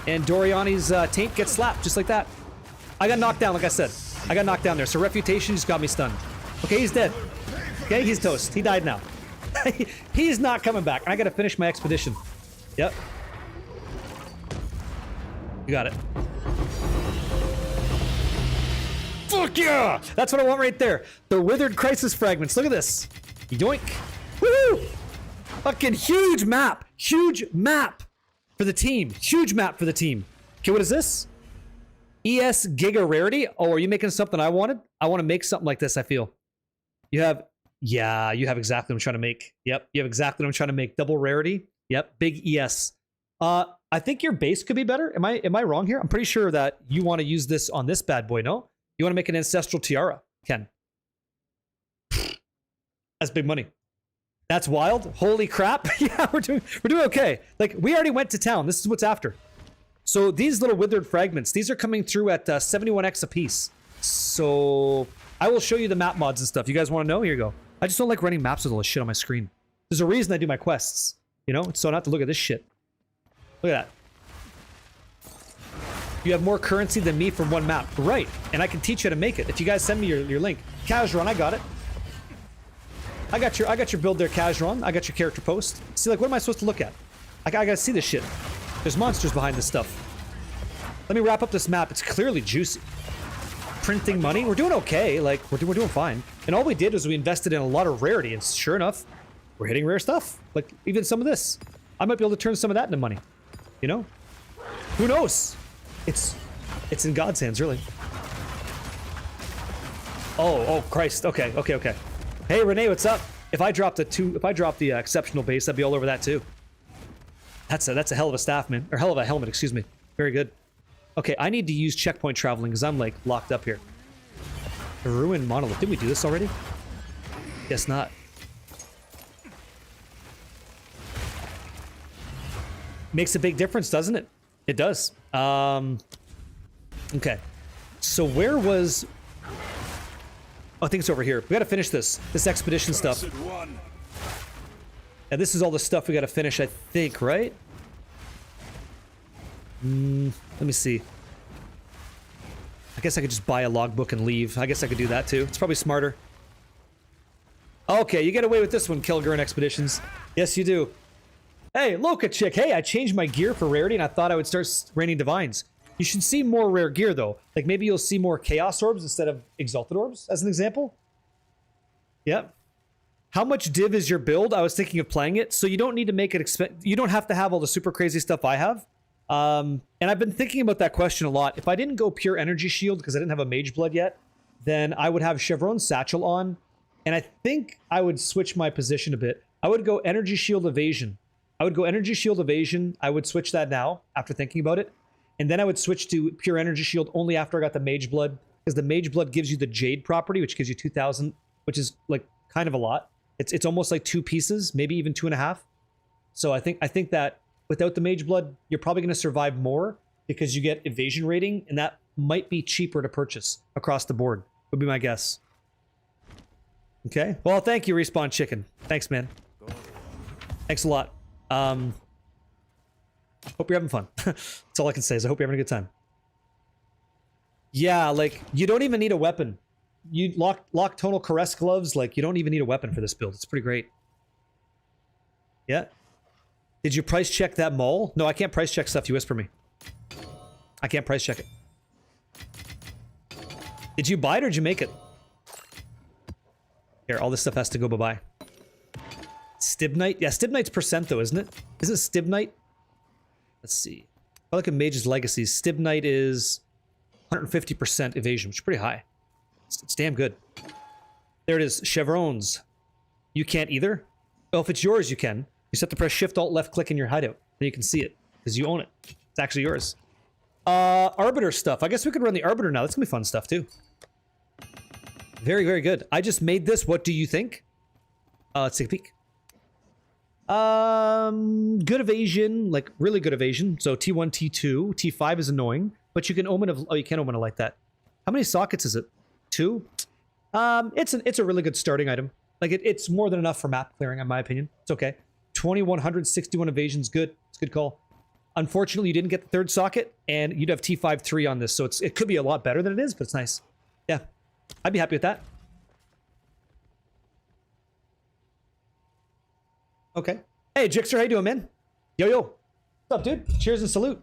and Doriani's taint gets slapped, just like that. I got knocked down, like I said. I got knocked down there, so Refutation just got me stunned. Okay, he's dead. Okay, he's toast. He died now. He's not coming back. I gotta finish my expedition. Yep. You got it. Fuck yeah! That's what I want right there. The withered crisis fragments. Look at this. Yoink. Woohoo! Fucking huge map. Huge map for the team. Huge map for the team. Okay, what is this? ES Giga Rarity? Oh, are you making something I wanted? I want to make something like this, I feel. You have... Yeah, you have exactly what I'm trying to make. Yep, you have exactly what I'm trying to make. Double rarity. Yep, big ES. I think your base could be better. Am I wrong here? I'm pretty sure that you want to use this on this bad boy, no? You want to make an ancestral tiara, Ken. That's big money. That's wild. Holy crap. Yeah, we're doing okay. Like, we already went to town. This is what's after. So these little withered fragments, these are coming through at 71x a piece. So I will show you the map mods and stuff. You guys want to know? Here you go. I just don't like running maps with all this shit on my screen. There's a reason I do my quests, you know? So I don't have to look at this shit. Look at that. You have more currency than me from one map. Right. And I can teach you how to make it. If you guys send me your link. Kazron, I got it. I got your build there, Kazron. I got your character post. See, like, what am I supposed to look at? I gotta see this shit. There's monsters behind this stuff. Let me wrap up this map. It's clearly juicy. Printing money. We're doing okay. Like, we're doing fine. And all we did was we invested in a lot of rarity. And sure enough, we're hitting rare stuff. Like, even some of this. I might be able to turn some of that into money. You know? Who knows? It's in God's hands, really. Oh, Christ. Okay. Hey, Renee, what's up? If I dropped the exceptional base, I'd be all over that too. That's a hell of a staff, man. Or hell of a helmet, excuse me. Very good. Okay, I need to use checkpoint traveling because I'm, like, locked up here. The ruined monolith. Did we do this already? Guess not. Makes a big difference, doesn't it? It does. Okay. So where was... Oh, I think it's over here. We gotta finish this expedition stuff. And this is all the stuff we gotta finish, I think, right? Let me see. I guess I could just buy a logbook and leave. I guess I could do that too. It's probably smarter. Okay, you get away with this one, Kilgurn Expeditions. Yes, you do. Hey, Loka Chick. Hey, I changed my gear for rarity and I thought I would start raining divines. You should see more rare gear though. Like maybe you'll see more chaos orbs instead of exalted orbs, as an example. Yep. How much div is your build? I was thinking of playing it, so you don't need to make it you don't have to have all the super crazy stuff I have. And I've been thinking about that question a lot. If I didn't go pure energy shield because I didn't have a mage blood yet, then I would have Chevron's satchel on, and I think I would switch my position a bit. I would go energy shield evasion. I would switch that now after thinking about it. And then I would switch to pure energy shield only after I got the mage blood, because the mage blood gives you the jade property, which gives you 2,000, which is like kind of a lot. It's almost like 2 pieces, maybe even 2.5. So I think that without the mage blood, you're probably going to survive more because you get evasion rating, and that might be cheaper to purchase across the board, would be my guess. Okay. Well, thank you, Respawn Chicken. Thanks, man. Thanks a lot. Hope you're having fun. That's all I can say is I hope you're having a good time. Yeah, like, you don't even need a weapon. You lock tonal caress gloves, like, you don't even need a weapon for this build. It's pretty great. Yeah. Did you price check that mall? No, I can't price check stuff you whisper me. I can't price check it. Did you buy it or did you make it? Here, all this stuff has to go bye-bye. Stibnite? Yeah, Stibnite's percent though, isn't it? Isn't Stibnite? Let's see. I look at Mage's Legacies. Stibnite is 150% evasion, which is pretty high. It's damn good. There it is. Chevrons. You can't either? Well, if it's yours, you can. You just have to press Shift Alt left click in your hideout. Then you can see it. Because you own it. It's actually yours. Arbiter stuff. I guess we could run the Arbiter now. That's gonna be fun stuff too. Very, very good. I just made this. What do you think? Let's take a peek. Good evasion, like really good evasion. So T1, T2, T5 is annoying, but you can omen of, oh, you can't omen it like that. How many sockets is it? 2? It's a really good starting item. Like it's more than enough for map clearing, in my opinion. It's okay. 2161 evasion's good. It's a good call. Unfortunately, you didn't get the 3rd socket, and you'd have T5 3 on this, so it could be a lot better than it is, but it's nice. Yeah, I'd be happy with that. Okay. Hey, Jixer, how you doing, man? Yo. What's up, dude? Cheers and salute.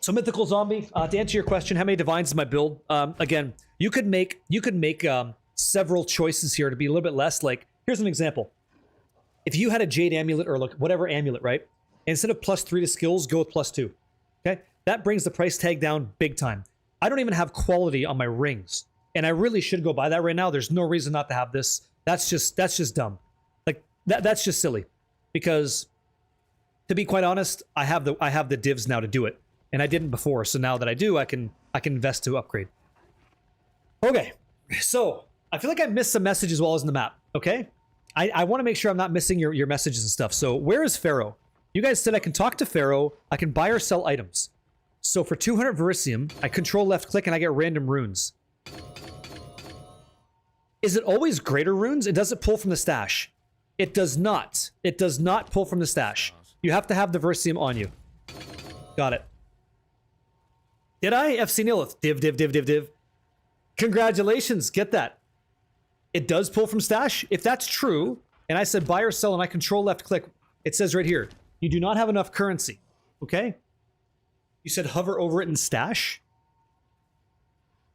So, Mythical Zombie, to answer your question, how many divines is my build? Again, you could make several choices here to be a little bit less. Like, here's an example. If you had a Jade Amulet or like whatever amulet, right? Instead of +3 to skills, go with +2. Okay? That brings the price tag down big time. I don't even have quality on my rings. And I really should go buy that right now. There's no reason not to have this. That's just dumb. Like that's just silly. Because to be quite honest, I have the divs now to do it. And I didn't before, so now that I do, I can invest to upgrade. Okay. So, I feel like I missed some messages while I was in the map, okay? I want to make sure I'm not missing your messages and stuff. So, where is Pharaoh? You guys said I can talk to Pharaoh, I can buy or sell items. So for 200 Verisium, I control left click and I get random runes. Is it always greater runes? It doesn't pull from the stash. It does not. It does not pull from the stash. You have to have the Verisium on you. Got it. Did I? FC Nilith. Div. Congratulations. Get that. It does pull from stash. If that's true, and I said buy or sell and I control left click, it says right here, you do not have enough currency. Okay? You said hover over it in stash?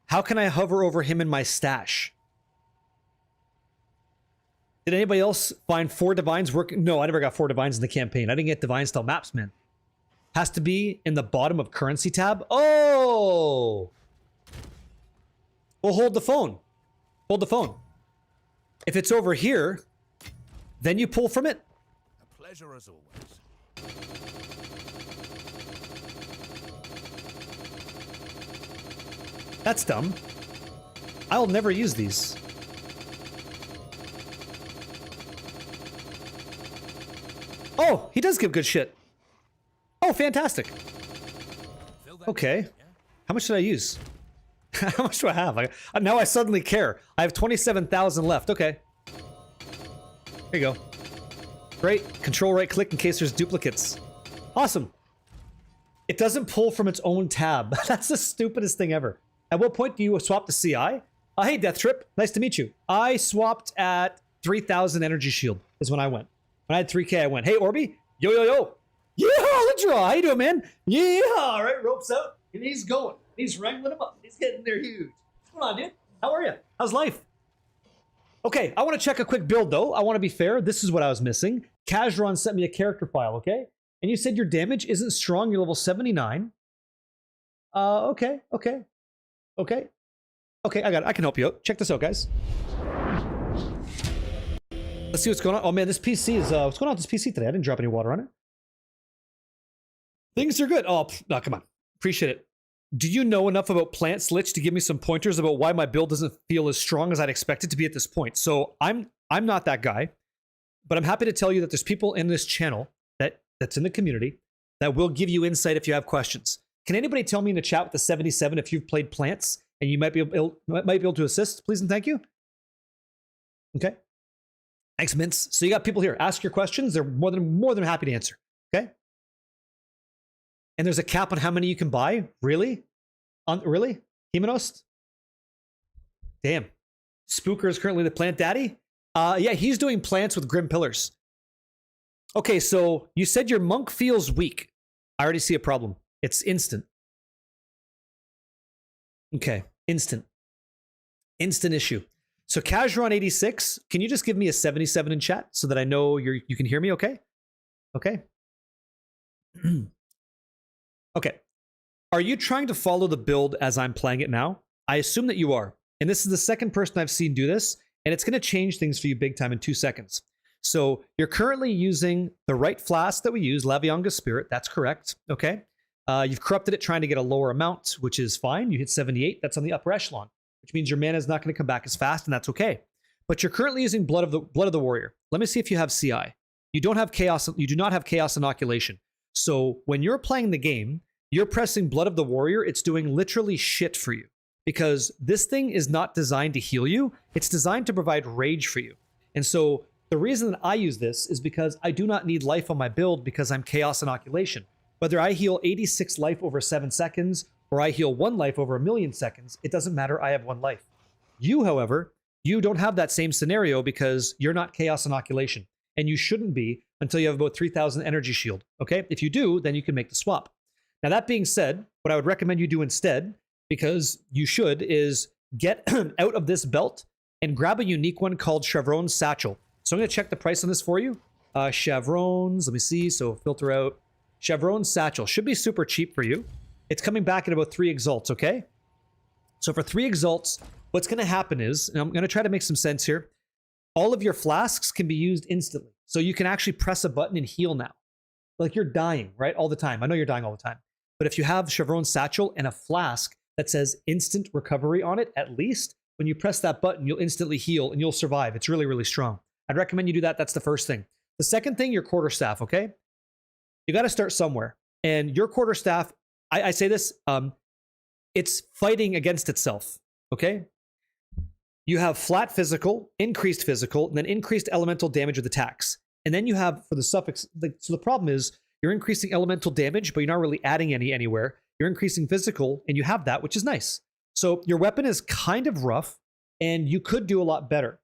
How can I hover over him in my stash? Did anybody else find 4 divines working? No, I never got 4 divines in the campaign. I didn't get divine style maps, man. Has to be in the bottom of currency tab. Oh! Well, hold the phone. Hold the phone. If it's over here, then you pull from it. A pleasure as always. That's dumb. I'll never use these. Oh, he does give good shit. Oh, fantastic. Okay. How much did I use? How much do I have? Now I suddenly care. I have 27,000 left. Okay. There you go. Great. Control right click in case there's duplicates. Awesome. It doesn't pull from its own tab. That's the stupidest thing ever. At what point do you swap to CI? Hey, Death Trip. Nice to meet you. I swapped at 3,000 energy shield is when I went. When I had 3K, I went, hey, Orby. Yo. Yeah, let's draw. How you doing, man? Yeah, all right, ropes out. And he's going. He's wrangling them up. He's getting there huge. What's going on, dude? How are you? How's life? Okay, I want to check a quick build, though. I want to be fair. This is what I was missing. Kazron sent me a character file, okay? And you said your damage isn't strong. You're level 79. Okay, I got it. I can help you out. Check this out, guys. Let's see what's going on. Oh, man, this PC is... what's going on with this PC today? I didn't drop any water on it. Things are good. Oh, no, come on. Appreciate it. Do you know enough about Plant Slitch to give me some pointers about why my build doesn't feel as strong as I'd expect it to be at this point? So I'm not that guy, but I'm happy to tell you that there's people in this channel that's in the community that will give you insight if you have questions. Can anybody tell me in the chat with the 77 if you've played Plants and you might be able to assist, please and thank you? Okay. Thanks, Mints. So you got people here. Ask your questions. They're more than happy to answer. Okay. And there's a cap on how many you can buy. Really? Really? Hemonost? Damn. Spooker is currently the plant daddy. Yeah, he's doing plants with Grim Pillars. Okay, so you said your monk feels weak. I already see a problem. It's instant. Okay, instant. Instant issue. So Kazron 86, can you just give me a 77 in chat so that I know you can hear me okay? Okay. Okay. Are you trying to follow the build as I'm playing it now? I assume that you are. And this is the second person I've seen do this, and it's going to change things for you big time in 2 seconds. So you're currently using the right flask that we use, Lavianga Spirit. That's correct. Okay. You've corrupted it trying to get a lower amount, which is fine. You hit 78. That's on the upper echelon, which means your mana is not going to come back as fast, and that's okay. But you're currently using Blood of the Warrior. Let me see if you have CI. You don't have Chaos. You do not have Chaos Inoculation. So when you're playing the game, you're pressing Blood of the Warrior. It's doing literally shit for you because this thing is not designed to heal you. It's designed to provide rage for you. And so the reason that I use this is because I do not need life on my build because I'm Chaos Inoculation. Whether I heal 86 life over 7 seconds or I heal 1 life over 1,000,000 seconds, it doesn't matter. I have 1 life. You, however, you don't have that same scenario because you're not Chaos Inoculation. And you shouldn't be until you have about 3,000 energy shield. Okay? If you do, then you can make the swap. Now, that being said, what I would recommend you do instead, because you should, is get out of this belt and grab a unique one called Chevron's Satchel. So I'm going to check the price on this for you. Chevron's, let me see. So filter out. Chevron's Satchel. Should be super cheap for you. It's coming back at about 3 exalts, okay? So for 3 exalts, what's going to happen is, and I'm going to try to make some sense here, all of your flasks can be used instantly. So you can actually press a button and heal now. Like you're dying, right? All the time. I know you're dying all the time. But if you have Chevron's Satchel and a flask that says instant recovery on it, at least, when you press that button, you'll instantly heal and you'll survive. It's really, really strong. I'd recommend you do that. That's the first thing. The second thing, your quarterstaff, okay? You got to start somewhere. And your quarterstaff, I say this, it's fighting against itself. Okay? You have flat physical, increased physical, and then increased elemental damage with attacks. And then you have, for the suffix, so the problem is you're increasing elemental damage, but you're not really adding any anywhere. You're increasing physical, and you have that, which is nice. So your weapon is kind of rough, and you could do a lot better.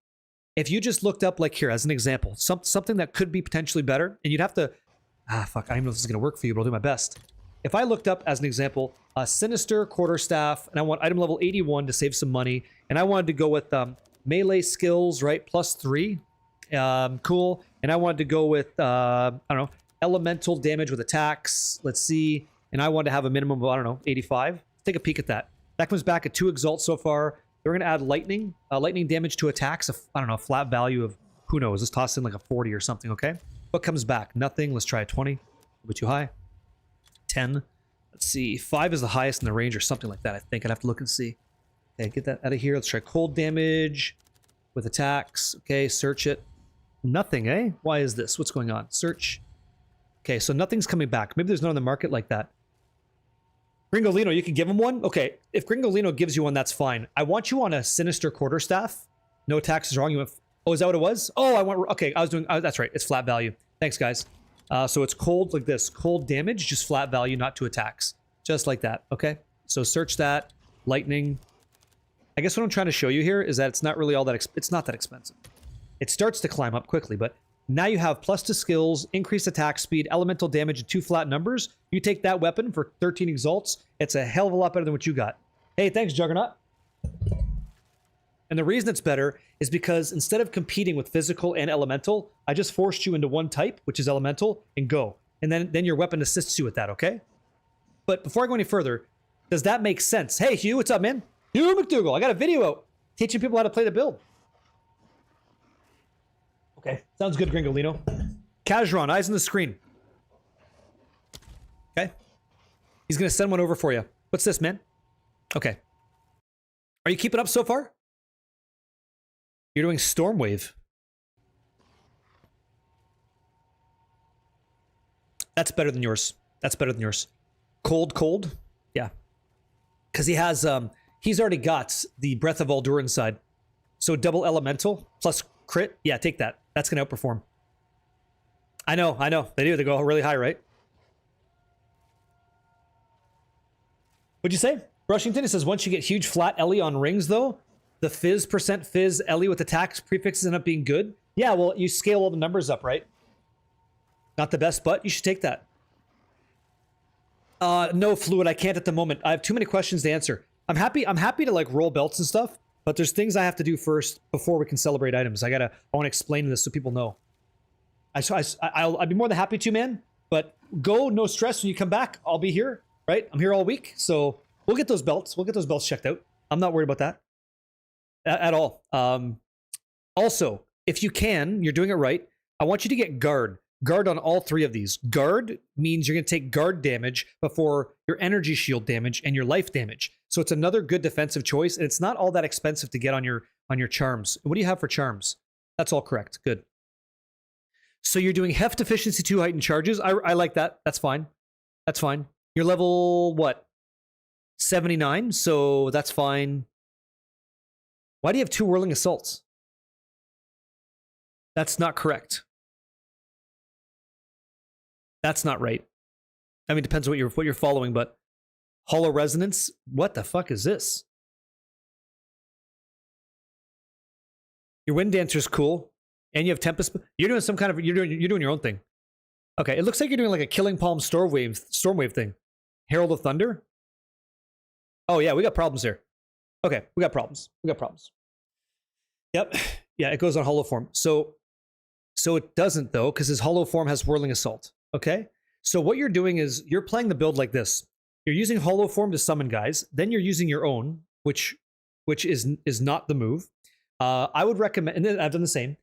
If you just looked up, like here, as an example, something that could be potentially better, and you'd have to, fuck, I don't even know if this is going to work for you, but I'll do my best. If I looked up, as an example, a Sinister Quarterstaff, and I want item level 81 to save some money, and I wanted to go with melee skills, right, +3, cool, and I wanted to go with, I don't know, elemental damage with attacks, let's see, and I wanted to have a minimum of, I don't know, 85. Let's take a peek at that. That comes back at 2 exalts so far. We're going to add lightning damage to attacks, I don't know, a flat value of, who knows, let's toss in like a 40 or something, okay? What comes back? Nothing. Let's try a 20. A little bit too high. 10. Let's see. 5 is the highest in the range or something like that, I think. I'd have to look and see. Okay, get that out of here. Let's try cold damage with attacks. Okay, search it. Nothing, eh? Why is this? What's going on? Search. Okay, so nothing's coming back. Maybe there's none on the market like that. Gringolino, you can give him one? Okay, if Gringolino gives you one, that's fine. I want you on a Sinister Quarterstaff. No attacks is wrong. You went... Oh, is that what it was? Oh, I went... Okay, I was doing... that's right. It's flat value. Thanks, guys. So it's cold like this. Cold damage, just flat value, not 2 attacks. Just like that, okay? So search that. Lightning. I guess what I'm trying to show you here is that it's not really all that... It's not that expensive. It starts to climb up quickly, but now you have plus to skills, increased attack speed, elemental damage, and 2 flat numbers. You take that weapon for 13 exalts. It's a hell of a lot better than what you got. Hey, thanks, Juggernaut. And the reason it's better is because instead of competing with physical and elemental, I just forced you into one type, which is elemental, and go. And then your weapon assists you with that, okay? But before I go any further, does that make sense? Hey, Hugh, what's up, man? Hugh McDougal, I got a video out teaching people how to play the build. Okay, sounds good, Gringolino. Kazron, eyes on the screen. Okay. He's going to send one over for you. What's this, man? Okay. Are you keeping up so far? You're doing Stormwave. That's better than yours. That's better than yours. Cold? Yeah. Because he has, he's already got the Breath of Uldur inside. So double elemental plus crit. Yeah, take that. That's going to outperform. I know. They do. They go really high, right? What'd you say? Brushington, it says once you get huge flat Ellie on rings, though, the fizz Ellie with attacks prefixes end up being good. Yeah, well, you scale all the numbers up, right? Not the best, but you should take that. No, Fluid, I can't at the moment. I have too many questions to answer. I'm happy to like roll belts and stuff, but there's things I have to do first before we can celebrate items. I want to explain this so people know. I'd be more than happy to, man. But go, no stress. When you come back, I'll be here, right? I'm here all week, so we'll get those belts. We'll get those belts checked out. I'm not worried about that at all. Also, if you can, you're doing it right. I want you to get guard. Guard on all 3 of these. Guard means you're going to take guard damage before your energy shield damage and your life damage. So it's another good defensive choice, and it's not all that expensive to get on your charms. What do you have for charms? That's all correct. Good. So you're doing heft efficiency 2 heightened charges. I like that. That's fine. That's fine. You're level, what? 79, so that's fine. Why do you have 2 whirling assaults? That's not correct. That's not right. I mean, it depends what you're following, but hollow resonance? What the fuck is this? Your wind dancer's cool, and you have tempest. You're doing some kind of you're doing your own thing. Okay, it looks like you're doing like a Killing Palm Stormwave thing. Herald of Thunder. Oh yeah, we got problems here. Okay, we got problems. Yep. Yeah, it goes on hollow form. So it doesn't though, because his hollow form has whirling assault. Okay, so what you're doing is you're playing the build like this. You're using hollow form to summon guys. Then you're using your own, which is not the move. I would recommend, and then I've done the same.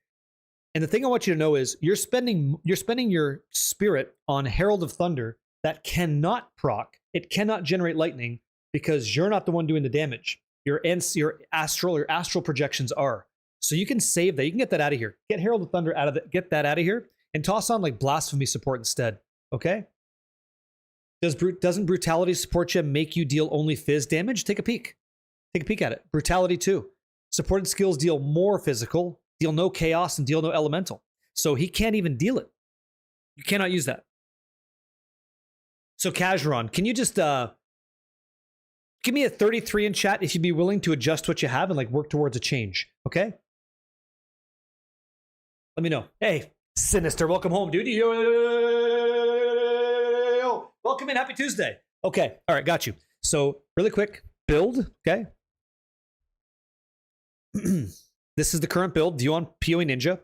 And the thing I want you to know is you're spending your spirit on Herald of Thunder that cannot proc. It cannot generate lightning because you're not the one doing the damage. Your astral projections are. So you can save that. You can get that out of here. Get Herald of Thunder get that out of here, and toss on like Blasphemy support instead. Okay? Doesn't brutality support you make you deal only phys damage? Take a peek. Take a peek at it. Brutality 2. Supported skills deal more physical, deal no chaos, and deal no elemental. So he can't even deal it. You cannot use that. So Kazron, can you just give me a 33 in chat if you'd be willing to adjust what you have and like work towards a change, okay? Let me know. Hey, Sinister, welcome home, dude. Yo, welcome in. Happy Tuesday. Okay, all right, got you. So really quick, build, okay? This is the current build. View on PoE Ninja.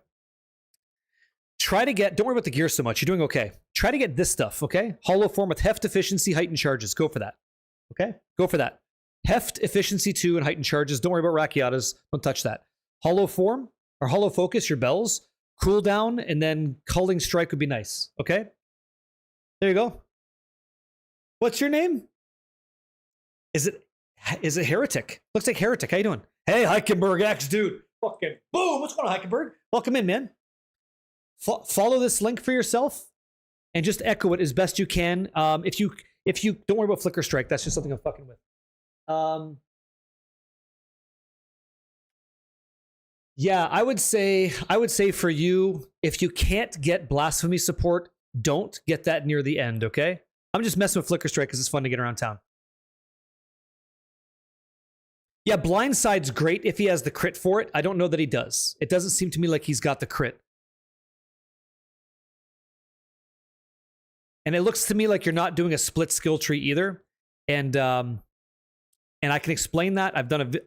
Try to get, don't worry about the gear so much. You're doing okay. Try to get this stuff, okay? Hollow form with heft efficiency, heightened charges. Go for that, okay? Go for that. Heft efficiency 2 and heightened charges. Don't worry about Rakiatas. Don't touch that. Hollow form or hollow focus, your bells. Cooldown and then culling strike would be nice, okay? There you go. What's your name? Is it Heretic? Looks like Heretic. How you doing? Hey, Heichenberg X, dude. Fucking boom. What's going on, Heichenberg? Welcome in, man. Follow this link for yourself and just echo it as best you can. If you don't worry about Flicker Strike, that's just something I'm fucking with. Yeah, I would say for you, if you can't get blasphemy support, don't get that near the end, okay? I'm just messing with Flicker Strike because it's fun to get around town. Yeah, Blindside's great if he has the crit for it. I don't know that he does. It doesn't seem to me like he's got the crit. And it looks to me like you're not doing a split skill tree either. And I can explain that.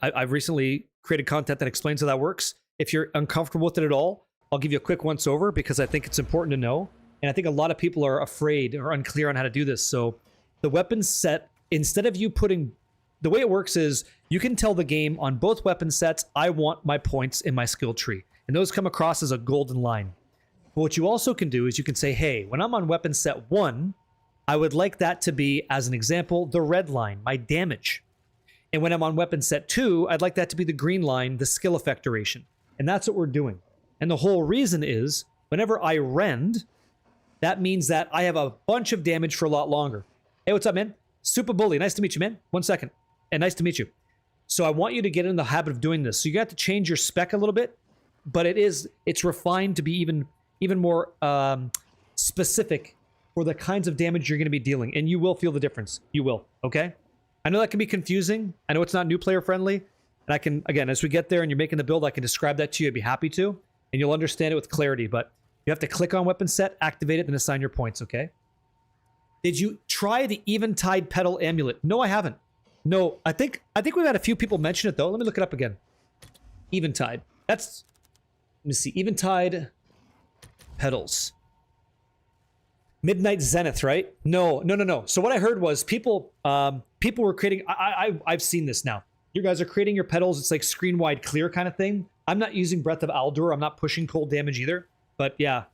I've recently created content that explains how that works. If you're uncomfortable with it at all, I'll give you a quick once over because I think it's important to know. And I think a lot of people are afraid or unclear on how to do this. So the weapon set, instead of you putting, the way it works is you can tell the game on both weapon sets, I want my points in my skill tree. And those come across as a golden line. But what you also can do is you can say, hey, when I'm on weapon set 1, I would like that to be, as an example, the red line, my damage. And when I'm on weapon set 2, I'd like that to be the green line, the skill effect duration. And that's what we're doing. And the whole reason is, whenever I rend, that means that I have a bunch of damage for a lot longer. Hey, what's up, man? Super Bully. Nice to meet you, man. 1 second. And nice to meet you. So I want you to get in the habit of doing this. So you have to change your spec a little bit, but it's refined to be even more specific for the kinds of damage you're going to be dealing. And you will feel the difference. You will, okay? I know that can be confusing. I know it's not new player friendly. And I can, again, as we get there and you're making the build, I can describe that to you. I'd be happy to. And you'll understand it with clarity. But you have to click on weapon set, activate it, then assign your points, okay? Did you try the Eventide Petal Amulet? No, I haven't. No, I think we've had a few people mention it, though. Let me look it up again. Eventide. Let me see. Eventide Petals. Midnight Zenith, right? No. So what I heard was people were creating, I've seen this now. You guys are creating your petals. It's like screen wide clear kind of thing. I'm not using Breath of Aldur. I'm not pushing cold damage either. But yeah.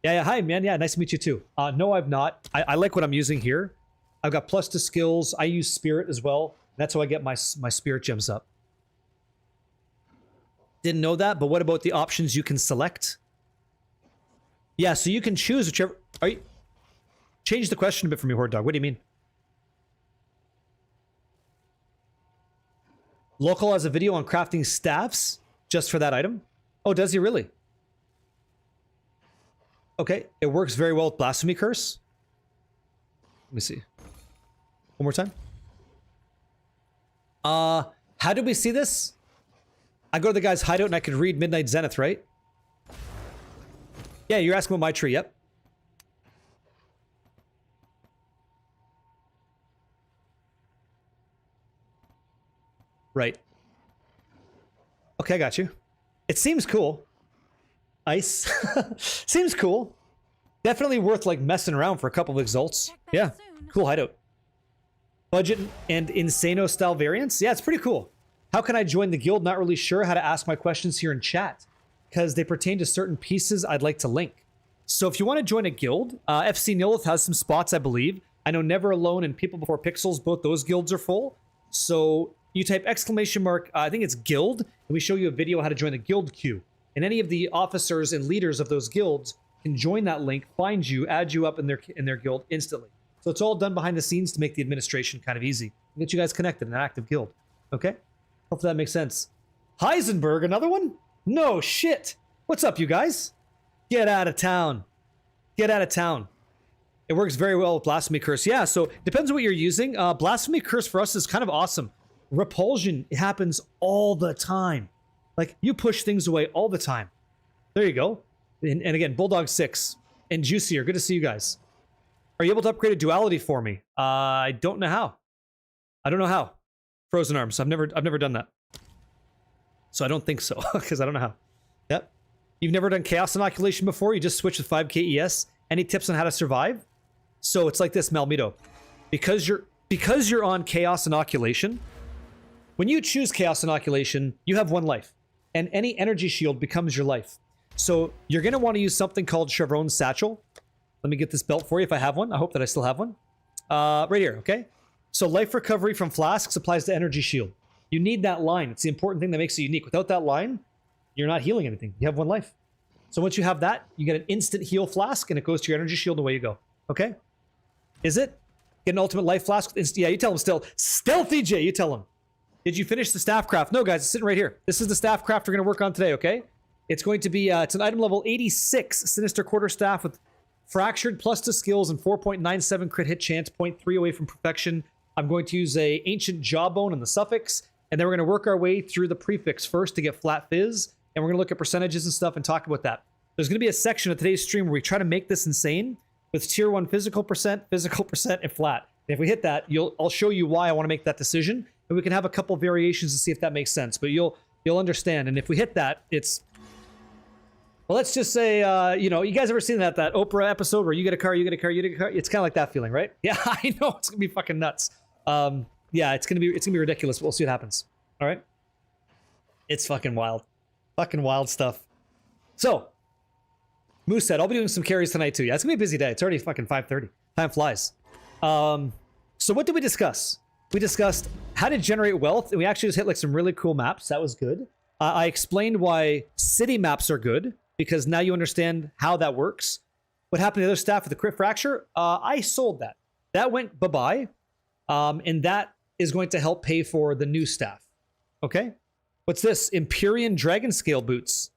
Hi, man. Yeah, nice to meet you too. No, I've not. I like what I'm using here. I've got plus to skills. I use Spirit as well. That's how I get my Spirit gems up. Didn't know that, but what about the options you can select? Yeah, so you can choose whichever... Change the question a bit for me, Horde Dog. What do you mean? Local has a video on crafting staffs just for that item. Oh, does he really? Okay, it works very well with Blasphemy Curse. Let me see. One more time. How did we see this? I go to the guy's hideout and I could read Midnight Zenith, right? Yeah, you're asking about my tree, yep. Right. Okay, I got you. It seems cool. Ice. Seems cool. Definitely worth like messing around for a couple of exalts. Yeah, cool hideout. Budget and Insano style variants. Yeah, it's pretty cool. How can I join the guild? Not really sure how to ask my questions here in chat because they pertain to certain pieces I'd like to link. So if you want to join a guild, FC Nilith has some spots, I believe. I know Never Alone and People Before Pixels, both those guilds are full. So you type exclamation mark, I think it's guild, and we show you a video on how to join the guild queue. And any of the officers and leaders of those guilds can join that link, find you, add you up in their guild instantly. So it's all done behind the scenes to make the administration kind of easy. Get you guys connected in an active guild. Okay? Hopefully that makes sense. Heisenberg, another one? No shit. What's up, you guys? Get out of town. Get out of town. It works very well with Blasphemy Curse. Yeah, so depends on what you're using. Blasphemy Curse for us is kind of awesome. Repulsion happens all the time. Like, you push things away all the time. There you go. And again, Bulldog 6 and Juicier. Good to see you guys. Are you able to upgrade a duality for me? I don't know how. I don't know how. Frozen Arms. I've never done that. So I don't think so, because I don't know how. Yep. You've never done Chaos Inoculation before? You just switch with 5k ES? Any tips on how to survive? So it's like this, Malmito. Because you're on Chaos Inoculation, when you choose Chaos Inoculation, you have 1 life. And any energy shield becomes your life. So you're going to want to use something called Chevron's Satchel. Let me get this belt for you if I have one. I hope that I still have one. Right here, okay? So life recovery from flasks applies to energy shield. You need that line. It's the important thing that makes it unique. Without that line, you're not healing anything. You have 1 life. So once you have that, you get an instant heal flask and it goes to your energy shield and away you go. Okay? Is it? Get an ultimate life flask? Yeah, you tell him still. Stealthy J, you tell him. Did you finish the staff craft? No, guys, it's sitting right here. This is the staff craft we're going to work on today, okay? It's going to be, it's an item level 86 Sinister Quarterstaff with Fractured plus to skills and 4.97 crit hit chance, 0.3 away from perfection. I'm going to use a Ancient Jawbone in the suffix, and then we're going to work our way through the prefix first to get Flat Fizz, and we're going to look at percentages and stuff and talk about that. There's going to be a section of today's stream where we try to make this insane with tier 1 physical percent, and flat. And if we hit that, I'll show you why I want to make that decision, and we can have a couple variations to see if that makes sense, but you'll understand. And if we hit that, it's... Well, let's just say, you know, you guys ever seen that Oprah episode where you get a car, you get a car, you get a car? It's kind of like that feeling, right? Yeah, I know. It's going to be fucking nuts. Yeah, it's going to be ridiculous. We'll see what happens. All right? It's fucking wild. Fucking wild stuff. So, Moose said, I'll be doing some carries tonight too. Yeah, it's going to be a busy day. It's already fucking 5:30. Time flies. So what did we discuss? We discussed how to generate wealth, and we actually just hit like some really cool maps. That was good. I explained why city maps are good, because now you understand how that works. What happened to the other staff with the crit fracture? I sold that. That went bye-bye. And that is going to help pay for the new staff. Okay? What's this? Empyrean Dragon Scale boots.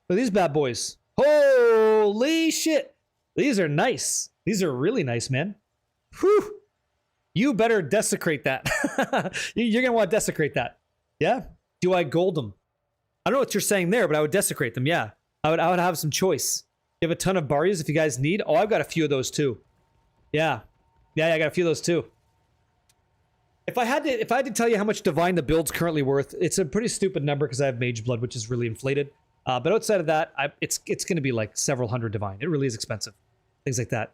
Look at these bad boys. Holy shit. These are nice. These are really nice, man. Whew. You better desecrate that. You're going to want to desecrate that. Yeah? Do I gold them? I don't know what you're saying there, but I would desecrate them, yeah. I would have some choice. You have a ton of Barriers if you guys need. Oh, I've got a few of those too. Yeah. Yeah, I got a few of those too. If I had to tell you how much Divine the build's currently worth, it's a pretty stupid number because I have Mage Blood, which is really inflated. But outside of that, it's going to be like several hundred Divine. It really is expensive. Things like that.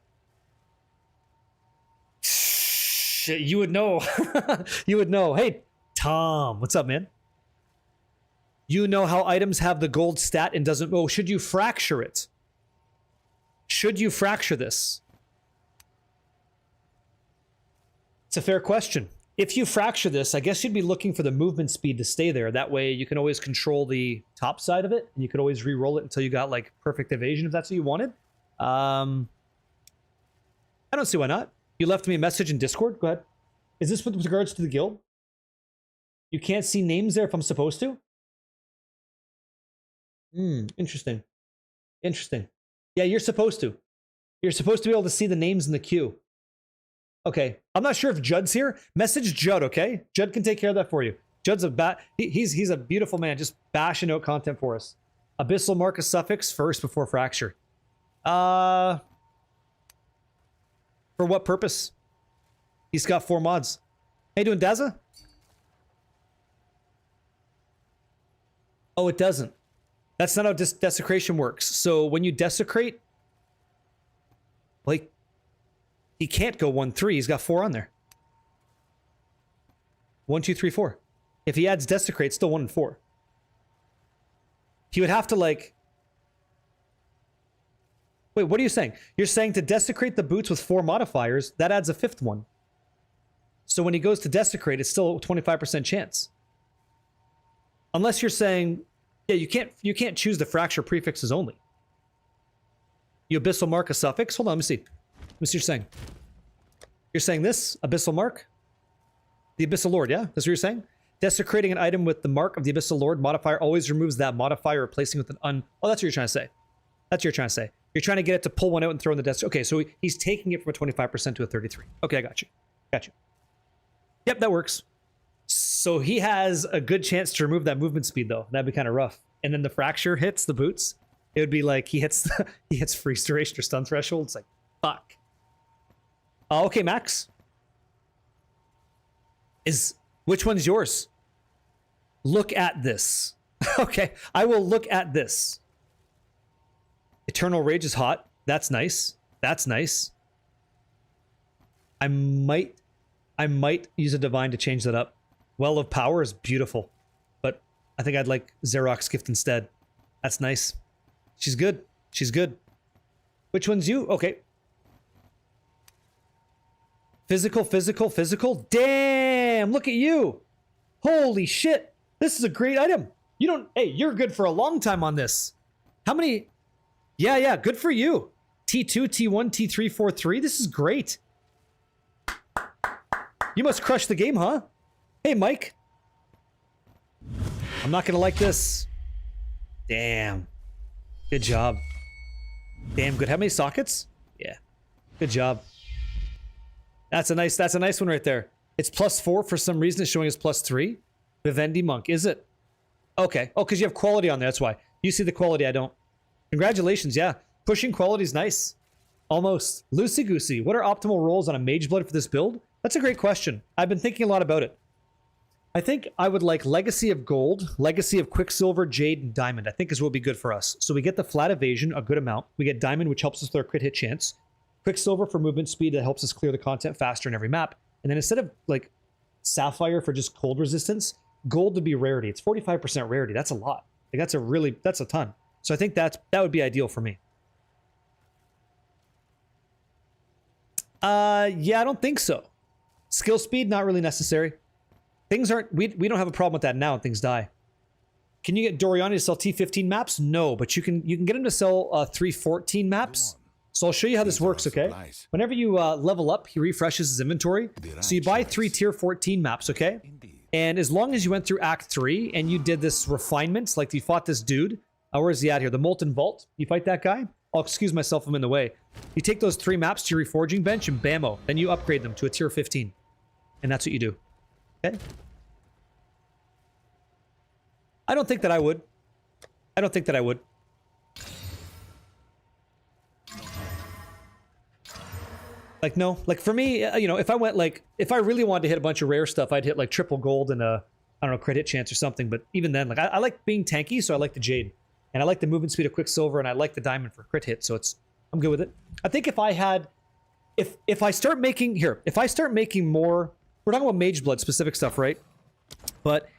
Shit, you would know. You would know. Hey, Tom, what's up, man? You know how items have the gold stat and doesn't... Oh, should you fracture it? Should you fracture this? It's a fair question. If you fracture this, I guess you'd be looking for the movement speed to stay there. That way you can always control the top side of it, and you could always re-roll it until you got like perfect evasion if that's what you wanted. I don't see why not. You left me a message in Discord. Go ahead. Is this with regards to the guild? You can't see names there if I'm supposed to? Interesting. Interesting. Yeah, you're supposed to. You're supposed to be able to see the names in the queue. Okay. I'm not sure if Judd's here. Message Judd, okay? Judd can take care of that for you. Judd's he's a beautiful man, just bashing out content for us. Abyssal Marcus suffix first before fracture. For what purpose? He's got 4 mods. How you doing, Daza? Oh, it doesn't. That's not how desecration works. So when you desecrate, like, he can't go 1-3. He's got 4 on there. 1, 2, 3, 4. If he adds desecrate, it's still 1 and 4. He would have to like... Wait, what are you saying? You're saying to desecrate the boots with 4 modifiers, that adds a 5th one. So when he goes to desecrate, it's still a 25% chance. Unless you're saying... Yeah, you can't choose the fracture prefixes only. You abyssal mark a suffix? Hold on, let me see. Let me see what you're saying. You're saying this? Abyssal Mark? The Abyssal Lord, yeah? That's what you're saying? Desecrating an item with the mark of the Abyssal Lord modifier always removes that modifier, replacing with an Oh, that's what you're trying to say. That's what you're trying to say. You're trying to get it to pull one out and throw in the desk. Okay, so he's taking it from a 25% to a 33. Okay, I got you. Got you. Yep, that works. So he has a good chance to remove that movement speed, though. That'd be kind of rough. And then the fracture hits the boots. It would be like he hits freeze duration or stun threshold. It's like, fuck. Okay, Max. Which one's yours? Look at this. Okay, I will look at this. Eternal Rage is hot. That's nice. That's nice. I might use a Divine to change that up. Well of Power is beautiful, but I think I'd like Xerox Gift instead. That's nice. She's good. She's good. Which one's you? Okay. Physical, physical, physical. Damn, look at you. Holy shit. This is a great item. Hey, you're good for a long time on this. How many? Yeah, good for you. T2, T1, T3, 4, 3. This is great. You must crush the game, huh? Hey, Mike. I'm not gonna like this. Damn. Good job. Damn good. How many sockets? Yeah. Good job. That's a nice one right there. It's +4 for some reason. It's showing us +3. Vivendi Monk, is it? Okay. Oh, because you have quality on there. That's why. You see the quality, I don't. Congratulations, yeah. Pushing quality is nice. Almost. Loosey Goosey. What are optimal rolls on a Mage Blood for this build? That's a great question. I've been thinking a lot about it. I think I would like Legacy of Gold, Legacy of Quicksilver, Jade, and Diamond. I think is what would be good for us. So we get the flat evasion, a good amount. We get Diamond, which helps us with our crit hit chance. Quicksilver for movement speed that helps us clear the content faster in every map. And then instead of like Sapphire for just cold resistance, Gold would be rarity. It's 45% rarity. That's a lot. Like that's a ton. So I think that would be ideal for me. Yeah, I don't think so. Skill speed, not really necessary. Things aren't, we don't have a problem with that now and things die. Can you get Doriani to sell T15 maps? No, but you can get him to sell 314 maps. So I'll show you how this works, okay? Whenever you level up, he refreshes his inventory. So you buy 3 tier 14 maps, okay? And as long as you went through Act 3 and you did this refinement, like you fought this dude, where is he at here? The Molten Vault. You fight that guy? I'll excuse myself, I'm in the way. You take those 3 maps to your reforging bench and bammo. Then you upgrade them to a tier 15. And that's what you do. Okay? I don't think that I would. I don't think that I would. Like, no. Like, for me, you know, if I went, like, if I really wanted to hit a bunch of rare stuff, I'd hit, like, triple gold and a, I don't know, crit hit chance or something. But even then, like, I like being tanky, so I like the Jade. And I like the movement speed of Quicksilver, and I like the Diamond for crit hit, so I'm good with it. I think if I had, if I start making, if I start making more, we're talking about Mage Blood specific stuff, right? But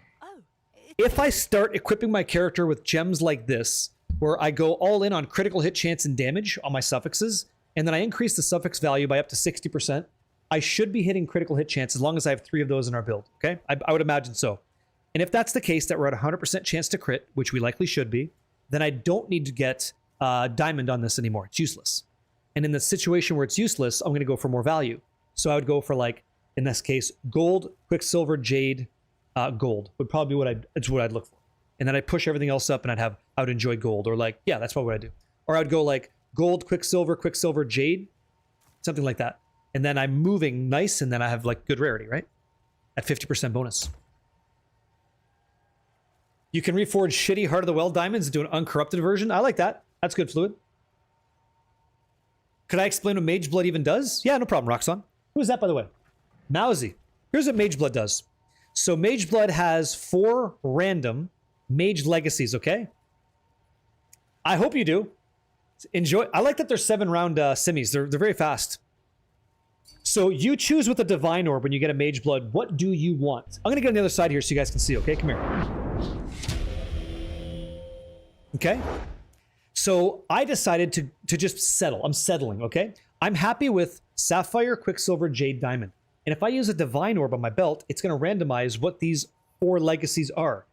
if I start equipping my character with gems like this, where I go all in on critical hit chance and damage on my suffixes, and then I increase the suffix value by up to 60%, I should be hitting critical hit chance as long as I have 3 of those in our build, okay? I would imagine so. And if that's the case, that we're at 100% chance to crit, which we likely should be, then I don't need to get Diamond on this anymore. It's useless. And in the situation where it's useless, I'm going to go for more value. So I would go for, like, in this case, Gold, Quicksilver, Jade, Gold would probably be what I'd look for. And then I'd push everything else up and I would enjoy Gold, or like, yeah, that's what I do. Or I would go like Gold, Quicksilver, Quicksilver, Jade, something like that. And then I'm moving nice, and then I have like good rarity, right? At 50% bonus. You can reforge shitty Heart of the Well diamonds and do an uncorrupted version. I like that. That's good, Fluid. Could I explain what Mage Blood even does? Yeah, no problem, Roxon. Who is that, by the way? Mousy. Here's what Mage Blood does. So Mage Blood has 4 random Mage Legacies, okay? I hope you do. Enjoy. I like that they're 7-round simmies. They're very fast. So you choose with a Divine Orb when you get a Mage Blood. What do you want? I'm going to get on the other side here so you guys can see, okay? Come here. Okay? So I decided to just settle. I'm settling, okay? I'm happy with Sapphire, Quicksilver, Jade, Diamond. And if I use a Divine Orb on my belt, it's going to randomize what these 4 legacies are.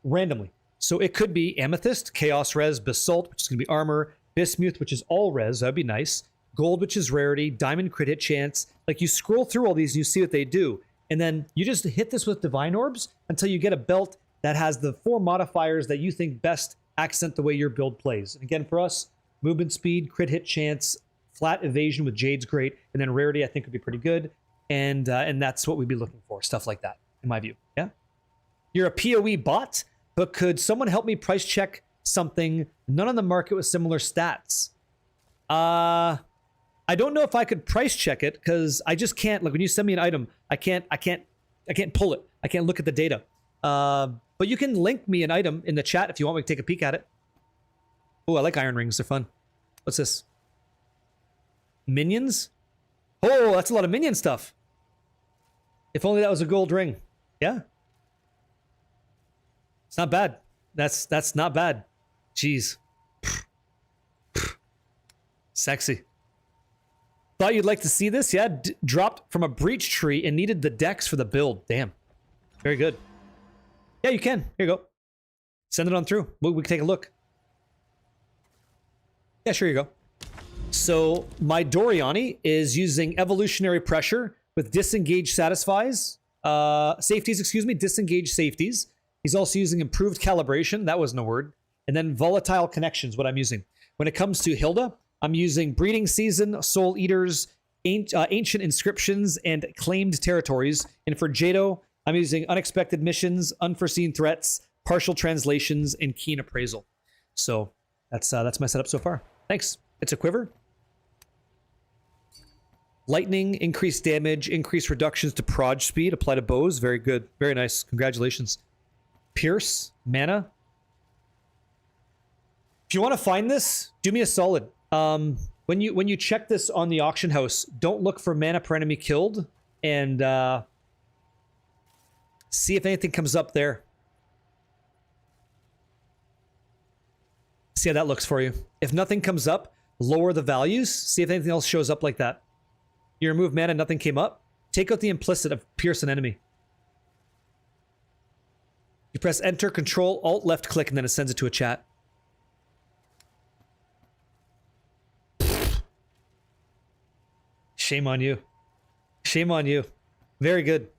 Randomly. So it could be Amethyst, Chaos Res, Basalt, which is going to be armor, Bismuth, which is all res, that'd be nice. gold, which is rarity, diamond crit hit chance. Like, you scroll through all these and you see what they do. And then you just hit this with divine orbs until you get a belt that has the 4 modifiers that you think best accent the way your build plays. And again, for us, movement speed, crit hit chance, flat evasion with Jade's great, and then rarity I think would be pretty good. And that's what we'd be looking for, stuff like that, in my view. Yeah. You're a PoE bot, but could someone help me price check something? None on the market with similar stats. I don't know if I could price check it because I just can't. Like, when you send me an item, I can't pull it. I can't look at the data. But you can link me an item in the chat if you want me to take a peek at it. Oh, I like iron rings. They're fun. What's this? Minions? Oh, that's a lot of minion stuff. If only that was a gold ring. Yeah. It's not bad. That's not bad. Jeez. Sexy. Thought you'd like to see this? Yeah, dropped from a breach tree and needed the dex for the build. Damn. Very good. Yeah, you can. Here you go. Send it on through. We can take a look. Yeah, sure, you go. So my Doriani is using evolutionary pressure with disengage safeties, disengage safeties. He's also using improved calibration. That wasn't a word. And then volatile connections, what I'm using. When it comes to Hilda, I'm using breeding season, soul eaters, ancient inscriptions, and claimed territories. And for Jado, I'm using unexpected missions, unforeseen threats, partial translations, and keen appraisal. So that's my setup so far. Thanks. It's a quiver. Lightning, increased damage, increased reductions to proj speed, apply to bows. Very good. Very nice. Congratulations. Pierce, mana. If you want to find this, do me a solid. When you check this on the auction house, don't look for mana per enemy killed, and see if anything comes up there. See how that looks for you. If nothing comes up, lower the values. See if anything else shows up like that. You remove mana, nothing came up. Take out the implicit of pierce an enemy. You press enter, control, alt, left click, and then it sends it to a chat. Shame on you. Shame on you. Very good.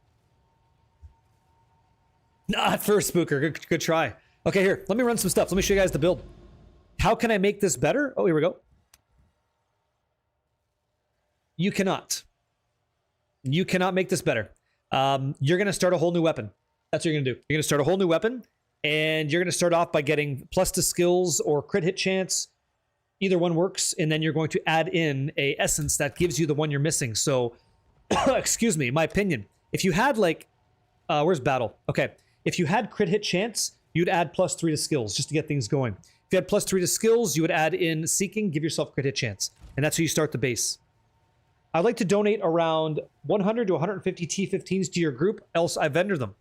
Not first, Spooker. Good try. Okay, here. Let me run some stuff. Let me show you guys the build. How can I make this better? Oh, here we go. You cannot. You cannot make this better. You're going to start a whole new weapon. That's what you're going to do. You're going to start a whole new weapon, and you're going to start off by getting plus to skills or crit hit chance. Either one works, and then you're going to add in a essence that gives you the one you're missing. So, excuse me, my opinion. If you had like, where's battle? Okay. If you had crit hit chance, you'd add +3 to skills just to get things going. If you had +3 to skills, you would add in seeking, give yourself crit hit chance. And that's how you start the base. I'd like to donate around 100 to 150 T15s to your group, else I vendor them.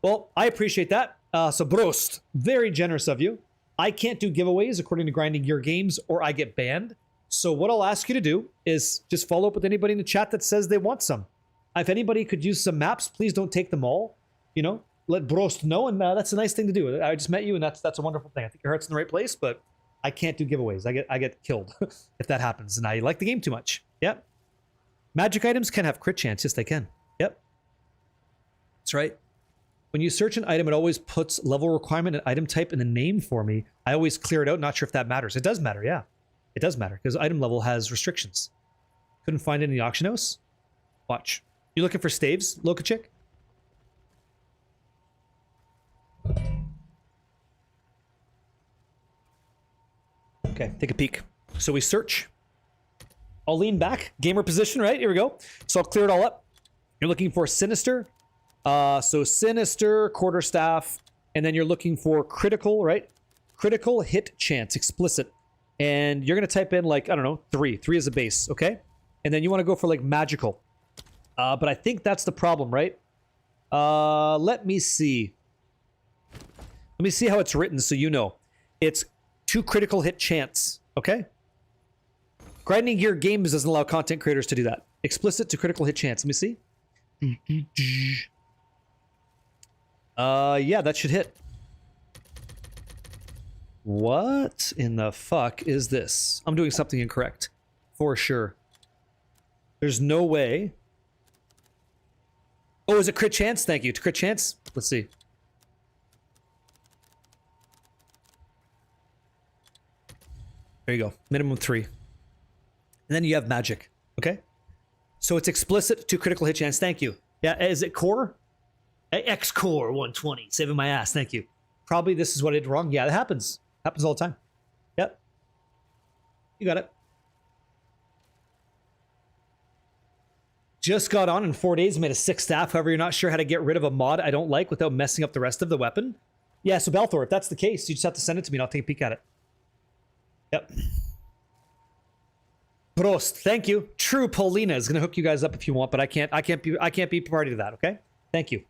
Well, I appreciate that. So Brost, very generous of you. I can't do giveaways according to Grinding Gear Games or I get banned. So what I'll ask you to do is just follow up with anybody in the chat that says they want some. If anybody could use some maps, please don't take them all. You know, let Brost know, and that's a nice thing to do. I just met you, and that's a wonderful thing. I think your heart's in the right place, but I can't do giveaways. I get killed if that happens, and I like the game too much. Yep. Magic items can have crit chance. Yes, they can. Yep. That's right. When you search an item, it always puts level requirement and item type in the name for me. I always clear it out. Not sure if that matters. It does matter, yeah. It does matter, because item level has restrictions. Couldn't find it in the auction house? Watch. You looking for staves, Lokachick? Okay, take a peek. So we search. I'll lean back. Gamer position, right? Here we go. So I'll clear it all up. You're looking for Sinister. So Sinister, Quarterstaff, and then you're looking for critical, right? Critical hit chance, explicit. And you're going to type in like, I don't know, 3. 3 is a base, okay? And then you want to go for like magical. But I think that's the problem, right? Let me see. Let me see how it's written so you know. It's 2 critical hit chance, okay? Grinding Gear Games doesn't allow content creators to do that. Explicit to critical hit chance. Let me see. Yeah, that should hit. What in the fuck is this? I'm doing something incorrect. For sure. There's no way. Oh, is it crit chance? Thank you. To crit chance? Let's see. There you go. Minimum 3. And then you have magic. Okay? So it's explicit to critical hit chance. Thank you. Yeah, is it core? X core 120. Saving my ass. Thank you. Probably this is what I did wrong. Yeah, that happens. Happens all the time. Yep. You got it. Just got on in 4 days, made a 6 staff. However, you're not sure how to get rid of a mod I don't like without messing up the rest of the weapon. Yeah, so Balthor, if that's the case, you just have to send it to me and I'll take a peek at it. Yep. Prost, thank you. True Paulina is gonna hook you guys up if you want, but I can't be party to that, okay? Thank you.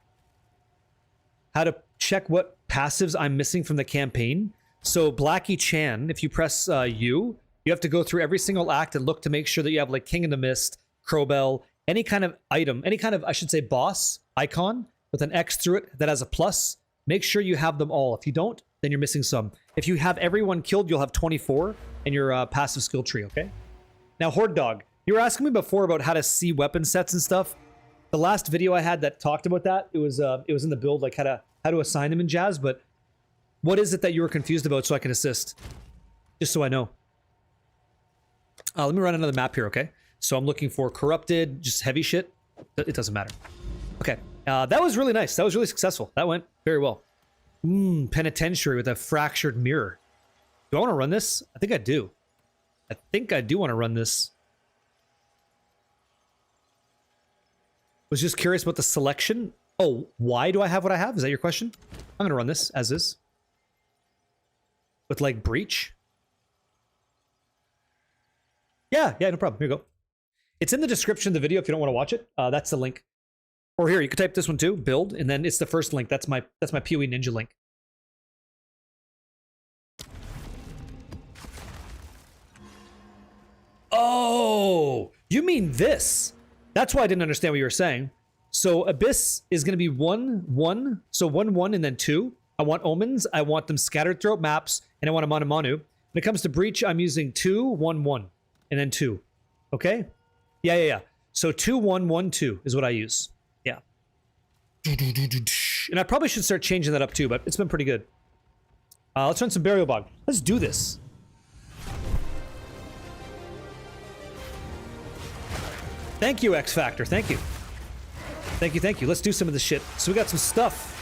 How to check what passives I'm missing from the campaign. So Blackie Chan, if you press U, you have to go through every single act and look to make sure that you have like King in the Mist, Crowbell, any kind of item, any kind of, I should say, boss icon with an X through it that has a plus. Make sure you have them all. If you don't, then you're missing some. If you have everyone killed, you'll have 24 in your passive skill tree, okay? Now, Horde Dog, you were asking me before about how to see weapon sets and stuff. The last video I had that talked about that, it was in the build, like how to assign them in Jazz, but what is it that you were confused about so I can assist? Just so I know. Let me run another map here, okay? So I'm looking for corrupted, just heavy shit. It doesn't matter. Okay, that was really nice. That was really successful. That went very well. Penitentiary with a fractured mirror. Do I want to run this? I think I do. I think I do want to run this. Was just curious about the selection. Oh, why do I have what I have? Is that your question? I'm going to run this as is. With like breach. Yeah, no problem. Here you go. It's in the description of the video if you don't want to watch it. That's the link. Or here, you can type this one too, build, and then it's the first link. That's my PoE Ninja link. Oh, you mean this? That's why I didn't understand what you were saying. So Abyss is going to be 1, 1. So 1, 1, and then 2. I want omens. I want them scattered throughout maps, and I want a Manu Manu. When it comes to Breach, I'm using 2, 1, 1, and then 2. Okay? Yeah. So 2, 1, 1, 2 is what I use. Yeah. And I probably should start changing that up too, but it's been pretty good. Let's run some Burial Bog. Let's do this. Thank you, X Factor. Thank you. Thank you. Let's do some of this shit. So we got some stuff.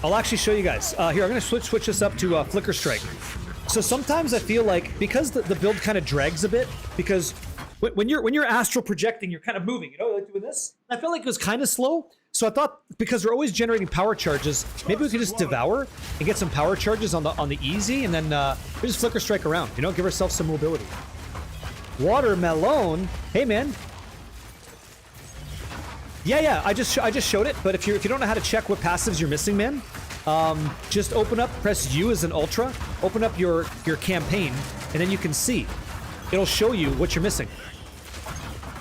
I'll actually show you guys. Here, I'm going to switch this up to Flicker Strike. So sometimes I feel like, because the build kind of drags a bit, because when you're astral projecting, you're kind of moving, you know, like doing this. I felt like it was kind of slow. So I thought, because we're always generating power charges, maybe we could just devour and get some power charges on the easy, and then we just Flicker Strike around, you know, give ourselves some mobility. Watermelon. Hey, man. Yeah, I just showed it, but if you don't know how to check what passives you're missing, man, just open up, press U as an ultra, open up your campaign, and then you can see. It'll show you what you're missing.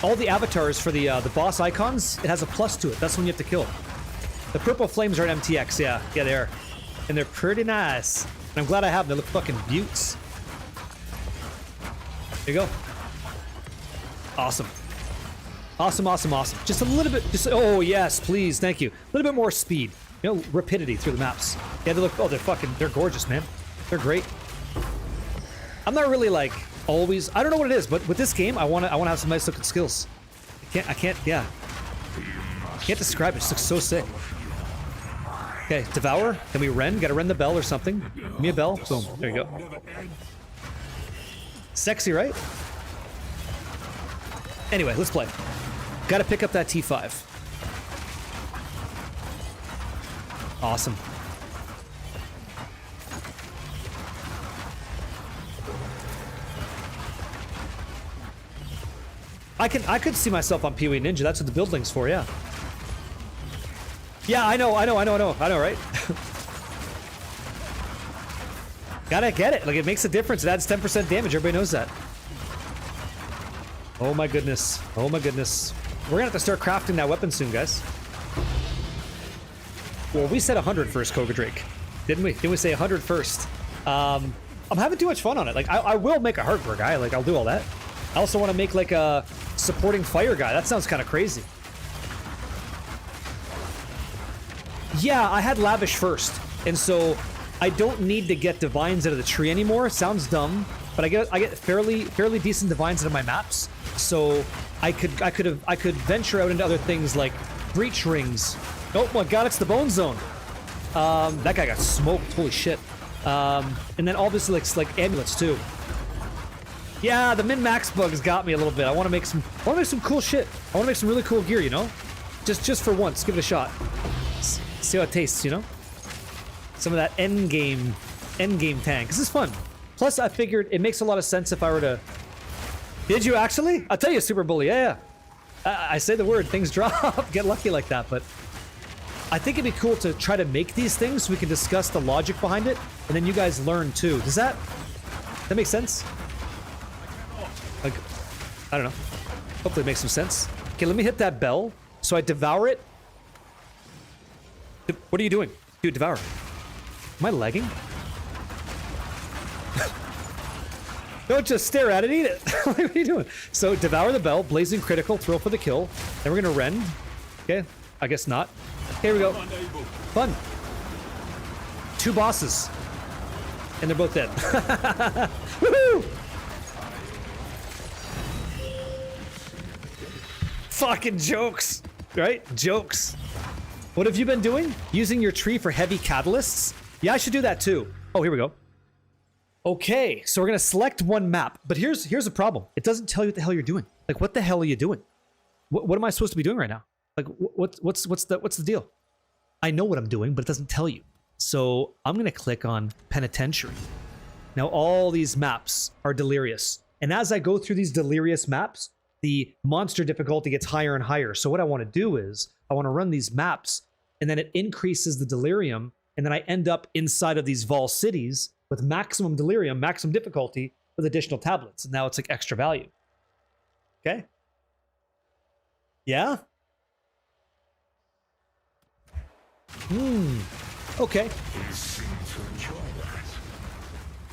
All the avatars for the boss icons, it has a plus to it. That's when you have to kill. The purple flames are at MTX, yeah, they are. And they're pretty nice. And I'm glad I have them. They look fucking beauts. There you go. Awesome. Awesome. Just a little bit, oh yes, please, thank you. A little bit more speed. You know, rapidity through the maps. Yeah, they look, they're gorgeous, man. They're great. I'm not really like, always, I don't know what it is, but with this game, I want to have some nice looking skills. I can't describe it. It just looks so sick. Okay, Devour. Can we Ren? Gotta Ren the bell or something. Give me a bell. Boom. There you go. Sexy, right? Anyway, let's play. Gotta pick up that T5. Awesome. I could see myself on PoE Ninja. That's what the build link's for, yeah. Yeah, I know, right? Gotta get it. Like, it makes a difference. It adds 10% damage. Everybody knows that. Oh my goodness. Oh my goodness. We're gonna have to start crafting that weapon soon, guys. Well, we said 100 first, Koga Drake. Didn't we? Didn't we say 100 first? I'm having too much fun on it. Like, I will make a hardcore guy. Like, I'll do all that. I also want to make like a supporting fire guy. That sounds kind of crazy. Yeah, I had lavish first, and so I don't need to get divines out of the tree anymore. Sounds dumb, but I get fairly decent divines out of my maps. So I could venture out into other things like breach rings. Oh my god, it's the bone zone. That guy got smoked. Holy shit. And then obviously like amulets too. Yeah, the min-max bugs got me a little bit. I want to make some cool shit. I want to make some really cool gear, you know? Just for once, give it a shot. See how it tastes, you know? Some of that end game tank. This is fun. Plus, I figured it makes a lot of sense if I were to... Did you actually? I'll tell you, Super Bully. Yeah. I say the word, things drop. Get lucky like that, but... I think it'd be cool to try to make these things so we can discuss the logic behind it, and then you guys learn too. Does that make sense? Like, I don't know. Hopefully it makes some sense. Okay, let me hit that bell. So I devour it. What are you doing? Dude, devour. Am I lagging? Don't just stare at it, eat it. What are you doing? So devour the bell, blazing critical, throw for the kill. Then we're gonna rend. Okay, I guess not. Here we go. Fun. 2 bosses. And they're both dead. Woohoo! Fucking jokes, right? Jokes. What have you been doing? Using your tree for heavy catalysts? Yeah, I should do that too. Oh, here we go. Okay, so we're gonna select one map, but here's a problem. It doesn't tell you what the hell you're doing. Like, what the hell are you doing? What am I supposed to be doing right now? Like, what's the deal? I know what I'm doing, but it doesn't tell you. So I'm gonna click on Penitentiary. Now all these maps are delirious, and as I go through these delirious maps, the monster difficulty gets higher and higher. So what I want to do is I want to run these maps, and then it increases the delirium, and then I end up inside of these Vol cities with maximum delirium, maximum difficulty with additional tablets. And now it's like extra value. Okay. Yeah. Okay.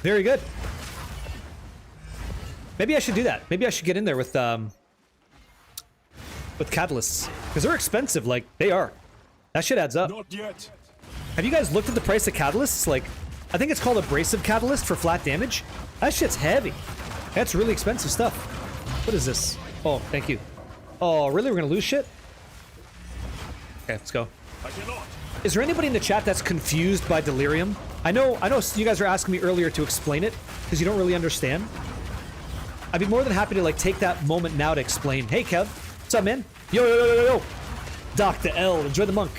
Very good. Maybe I should do that. Maybe I should get in there with catalysts, because they're expensive. Like, they are. That shit adds up. Not yet. Have you guys looked at the price of catalysts? Like, I think it's called abrasive catalyst for flat damage. That shit's heavy. That's really expensive stuff. What is this? Oh, thank you. Oh, really? We're gonna lose shit? Okay, let's go. I cannot. Is there anybody in the chat that's confused by delirium? I know you guys were asking me earlier to explain it because you don't really understand. I'd be more than happy to like take that moment now to explain. Hey Kev, what's up, man? Yo. Dr. L, enjoy the monk.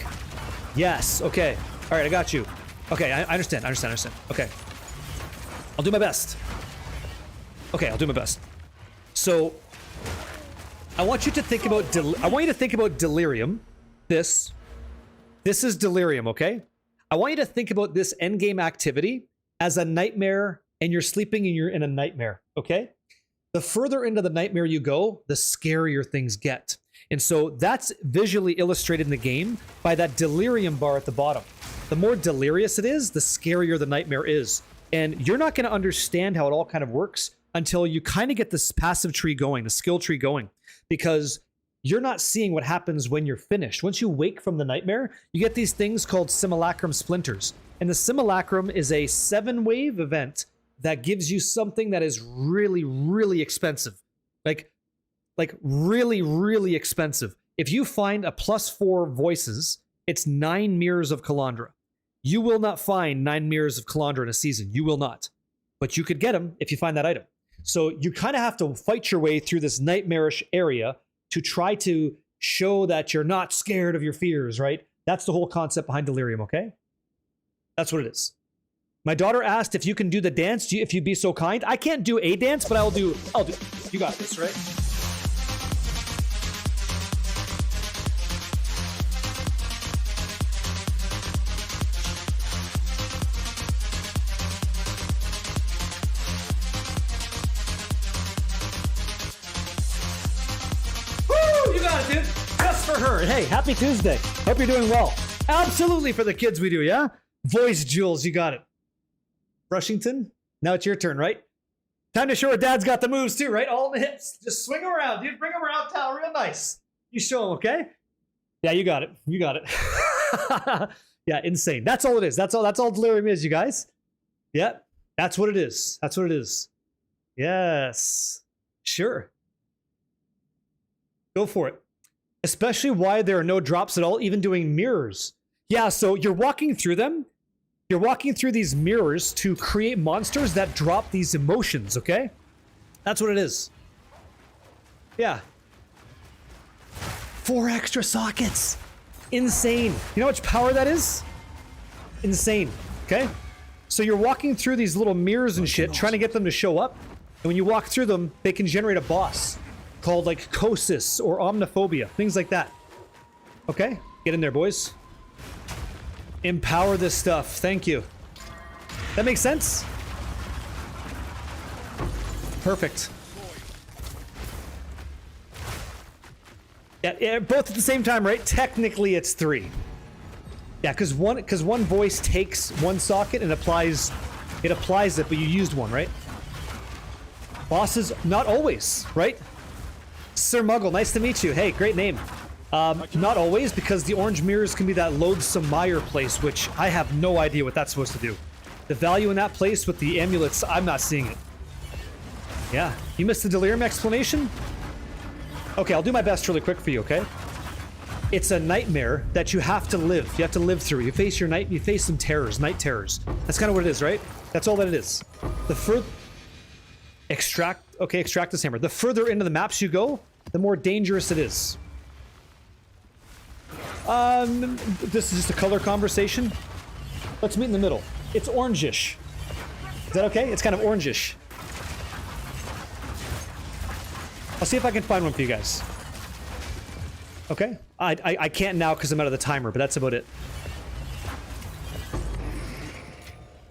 Yes, okay. All right, I got you. Okay, I understand. Okay. I'll do my best. Okay, I'll do my best. So, I want you to think about delirium. This is delirium, okay? I want you to think about this endgame activity as a nightmare, and you're sleeping and you're in a nightmare, okay? The further into the nightmare you go, the scarier things get. And so that's visually illustrated in the game by that delirium bar at the bottom. The more delirious it is, the scarier the nightmare is. And you're not going to understand how it all kind of works until you kind of get this passive tree going, the skill tree going, because you're not seeing what happens when you're finished. Once you wake from the nightmare, you get these things called simulacrum splinters. And the simulacrum is a 7-wave event that gives you something that is really, really expensive. Like really, really expensive. If you find a +4 voices, it's 9 mirrors of Calandra. You will not find 9 mirrors of Calandra in a season. You will not. But you could get them if you find that item. So you kind of have to fight your way through this nightmarish area to try to show that you're not scared of your fears, right? That's the whole concept behind delirium, okay? That's what it is. My daughter asked if you can do the dance, if you'd be so kind. I can't do a dance, but I'll do. You got this, right? You got it, dude. Just for her. Hey, happy Tuesday. Hope you're doing well. Absolutely for the kids we do, yeah? Voice Jules, you got it. Rushington, now it's your turn, right? Time to show her dad's got the moves too, right? All in the hips. Just swing him around, dude. Bring him around town real nice. You show him, okay? Yeah, you got it. You got it. Yeah, insane. That's all it is. That's all delirium is, you guys. Yeah, that's what it is. That's what it is. Yes. Sure. Go for it. Especially why there are no drops at all, even doing mirrors. Yeah, so you're walking through them. You're walking through these mirrors to create monsters that drop these emotions, okay? That's what it is. Yeah. 4 extra sockets. Insane. You know how much power that is? Insane. Okay? So you're walking through these little mirrors and shit, trying to get them to show up. And when you walk through them, they can generate a boss called like Kosis or Omniphobia. Things like that. Okay? Get in there, boys. Empower this stuff. Thank you. That makes sense? Perfect. Yeah, both at the same time, right? Technically, it's 3. Yeah, because one voice takes one socket and applies it, but you used one, right? Bosses, not always, right? Sir Muggle, nice to meet you. Hey, great name. Not always, because the orange mirrors can be that loathsome mire place, which I have no idea what that's supposed to do. The value in that place with the amulets, I'm not seeing it. Yeah, you missed the delirium explanation? Okay, I'll do my best really quick for you, okay? It's a nightmare that you have to live. You have to live through. You face some terrors, night terrors. That's kind of what it is, right? That's all that it is. Extract this hammer. The further into the maps you go, the more dangerous it is. This is just a color conversation. Let's meet in the middle. It's orangish. Is that okay? It's kind of orangish. I'll see if I can find one for you guys. Okay? I can't now because I'm out of the timer, but that's about it.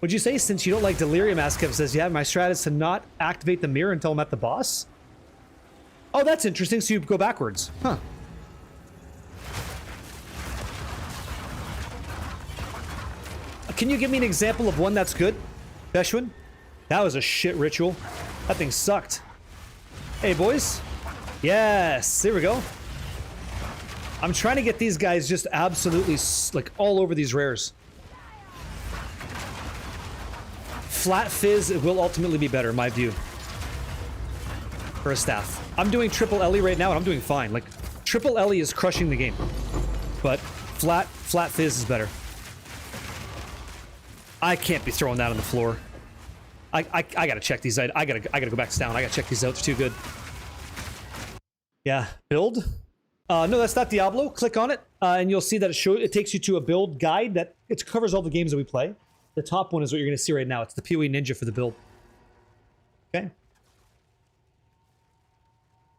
Would you say, since you don't like delirium, Askev says, yeah, my strat is to not activate the mirror until I'm at the boss? Oh, that's interesting, so you go backwards. Huh. Can you give me an example of one that's good, Beshwin? That was a shit ritual. That thing sucked. Hey, boys. Yes, there we go. I'm trying to get these guys just absolutely, like, all over these rares. Flat Fizz will ultimately be better, in my view. For a staff. I'm doing triple Ellie right now, and I'm doing fine. Like, triple Ellie is crushing the game. But flat Fizz is better. I can't be throwing that on the floor. I gotta check these out. I gotta go back to town. I gotta check these out. They're too good. Yeah, build. No, that's not Diablo. Click on it, and you'll see that it takes you to a build guide that it covers all the games that we play. The top one is what you're gonna see right now. It's the PoE Ninja for the build. Okay.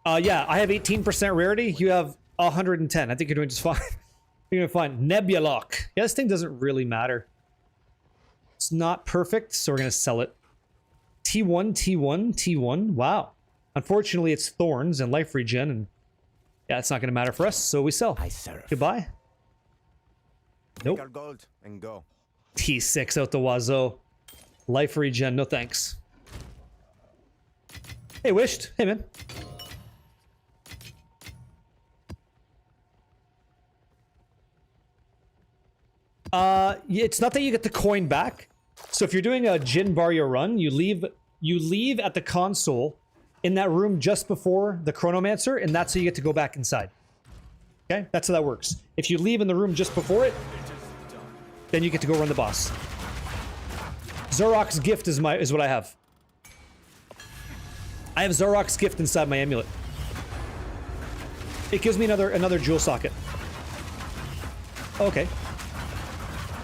Yeah, I have 18% rarity. You have 110. I think you're doing just fine. You're doing fine. Nebulok. Yeah, this thing doesn't really matter. It's not perfect, so we're gonna sell it. T1, T1, T1. Wow. Unfortunately, it's thorns and life regen, and yeah, it's not gonna matter for us, so we sell. I serve. Goodbye. Nope. Take our gold and go. T6 out the wazoo. Life regen, no thanks. Hey, Wished. Hey, man. It's not that you get the coin back. So if you're doing a Jin Barya run, you leave at the console in that room just before the Chronomancer, and that's how you get to go back inside. Okay? That's how that works. If you leave in the room just before it, then you get to go run the boss. Zorok's gift is what I have. I have Zorok's gift inside my amulet. It gives me another jewel socket. Okay.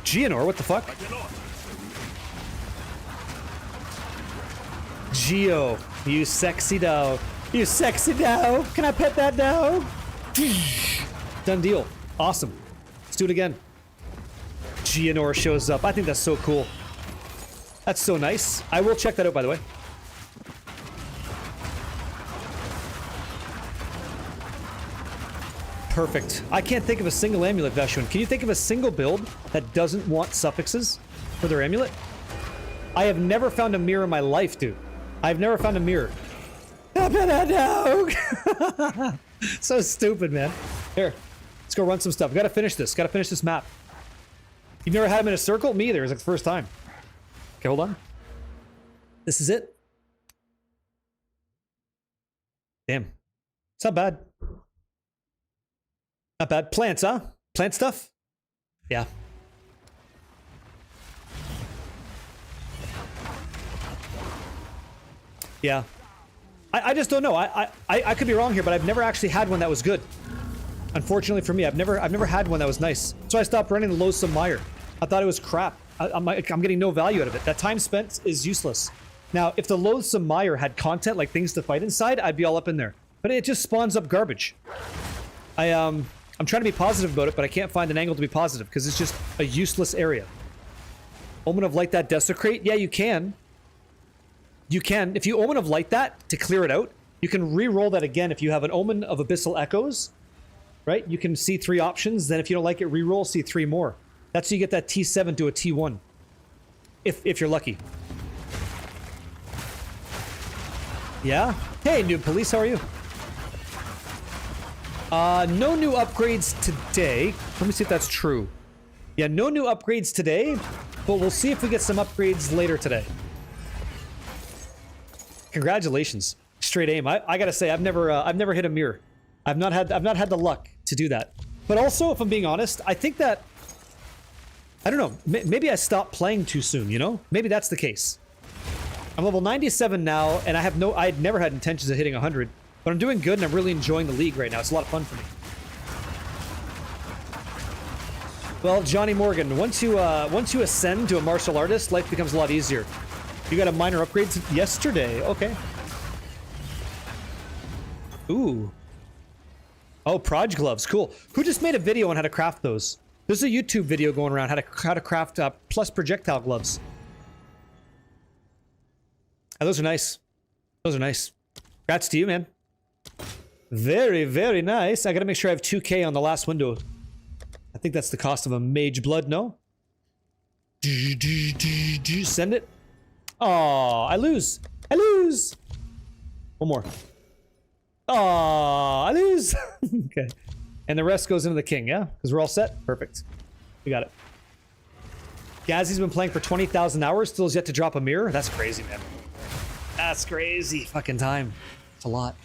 Geonor, what the fuck? Geo, you sexy doe. You sexy doe. Can I pet that doe? Done deal. Awesome. Let's do it again. Geonor shows up. I think that's so cool. That's so nice. I will check that out, by the way. Perfect. I can't think of a single amulet, Veshwin. Can you think of a single build that doesn't want suffixes for their amulet? I have never found a mirror in my life, dude. I've never found a mirror. So stupid, man. Here, let's go run some stuff. Gotta finish this. Gotta finish this map. You've never had him in a circle? Me either. It's like the first time. Okay, hold on. This is it. Damn. It's not bad. Not bad. Plants, huh? Plant stuff? Yeah. Yeah. I just don't know. I could be wrong here, but I've never actually had one that was good. Unfortunately for me, I've never had one that was nice. So I stopped running the loathsome mire. I thought it was crap. I'm getting no value out of it. That time spent is useless. Now, if the loathsome mire had content like things to fight inside, I'd be all up in there. But it just spawns up garbage. I'm trying to be positive about it, but I can't find an angle to be positive because it's just a useless area. Omen of Light that desecrate? Yeah, you can. You can. If you Omen of Light that to clear it out, you can re-roll that again if you have an Omen of Abyssal Echoes, right? You can see 3 options. Then if you don't like it, re-roll, see 3 more. That's how you get that T7 to a T1. If you're lucky. Yeah? Hey, new police, how are you? No new upgrades today. Let me see if that's true. Yeah, no new upgrades today, but we'll see if we get some upgrades later today. Congratulations. Straight aim. I gotta say, I've never hit a mirror. I've not had the luck to do that. But also, if I'm being honest, I think that I don't know, maybe I stopped playing too soon, you know? Maybe that's the case. I'm level 97 now, and I'd never had intentions of hitting 100, but I'm doing good and I'm really enjoying the league right now. It's a lot of fun for me. Well, Johnny Morgan, once you ascend to a martial artist, life becomes a lot easier. You got a minor upgrade yesterday. Okay. Ooh. Oh, Proj gloves. Cool. Who just made a video on how to craft those? There's a YouTube video going around how to craft plus projectile gloves. Oh, those are nice. Those are nice. Congrats to you, man. Very, very nice. I gotta make sure I have 2K on the last window. I think that's the cost of a mage blood, no? Send it. Oh, I lose. I lose. One more. Oh, I lose. Okay. And the rest goes into the king, yeah? Because we're all set? Perfect. We got it. Gazzy's been playing for 20,000 hours, still has yet to drop a mirror? That's crazy, man. That's crazy fucking time. It's a lot.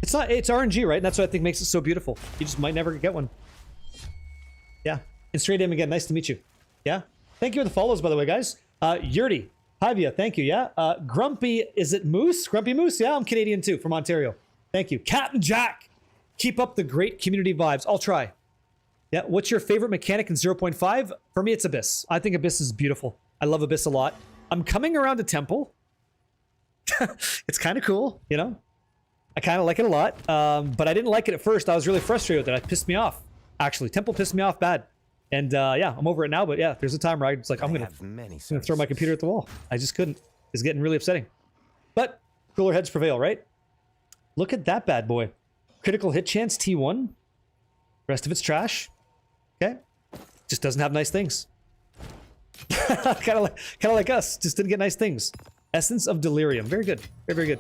It's RNG, right? And that's what I think makes it so beautiful. You just might never get one. Yeah. And straight aim again. Nice to meet you. Yeah? Thank you for the follows, by the way, guys. Yurdi. Hivia, thank you, yeah? Grumpy, is it Moose? Grumpy Moose? Yeah, I'm Canadian too, from Ontario. Thank you. Captain Jack! Keep up the great community vibes. I'll try. Yeah, what's your favorite mechanic in 0.5? For me, it's Abyss. I think Abyss is beautiful. I love Abyss a lot. I'm coming around to Temple. It's kind of cool, you know? I kind of like it a lot, but I didn't like it at first. I was really frustrated with it. It pissed me off, actually. Temple pissed me off bad. And yeah, I'm over it now, but yeah, there's a time where I was like, I'm gonna throw my computer at the wall. I just couldn't. It's getting really upsetting. But cooler heads prevail, right? Look at that bad boy. Critical hit chance, T1. Rest of it's trash. Okay. Just doesn't have nice things. kind of like us. Just didn't get nice things. Essence of Delirium. Very good. Very, very good.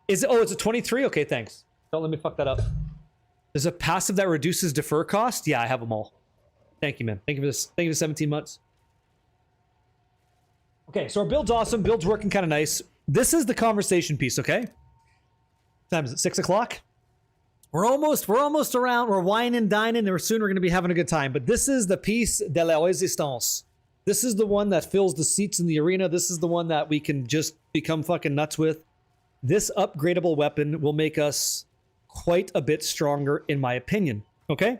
Is it? Oh, it's a 23? Okay, thanks. Don't let me fuck that up. There's a passive that reduces defer cost? Yeah, I have them all. Thank you, man. Thank you for this. Thank you for 17 months. Okay, so our build's awesome. Build's working kind of nice. This is the conversation piece, okay? What time is it? 6 o'clock? We're almost around. We're wine and dining, and soon we're going to be having a good time. But this is the piece de la résistance. This is the one that fills the seats in the arena. This is the one that we can just become fucking nuts with. This upgradable weapon will make us quite a bit stronger, in my opinion. Okay?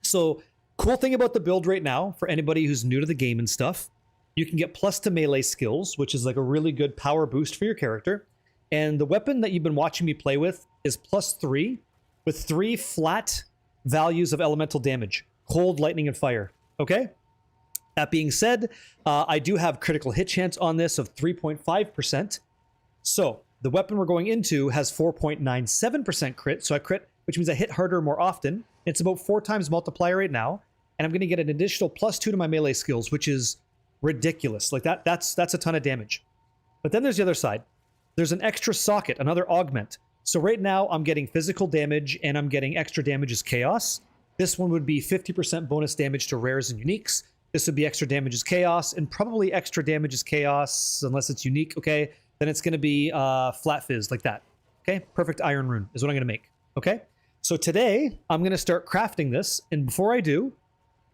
So, cool thing about the build right now, for anybody who's new to the game and stuff, you can get plus to melee skills, which is like a really good power boost for your character. And the weapon that you've been watching me play with is +3, with 3 flat values of elemental damage. Cold, lightning, and fire. Okay? That being said, I do have critical hit chance on this of 3.5%. So, the weapon we're going into has 4.97% crit, so I crit, which means I hit harder more often. It's about 4 times multiplier right now, and I'm going to get an additional +2 to my melee skills, which is ridiculous. Like that's a ton of damage. But then there's the other side. There's an extra socket, another augment. So right now I'm getting physical damage and I'm getting extra damage as chaos. This one would be 50% bonus damage to rares and uniques. This would be extra damage as chaos and probably extra damage as chaos unless it's unique. Okay, then it's going to be flat fizz like that. Okay, perfect iron rune is what I'm going to make. Okay, so today I'm going to start crafting this. And before I do,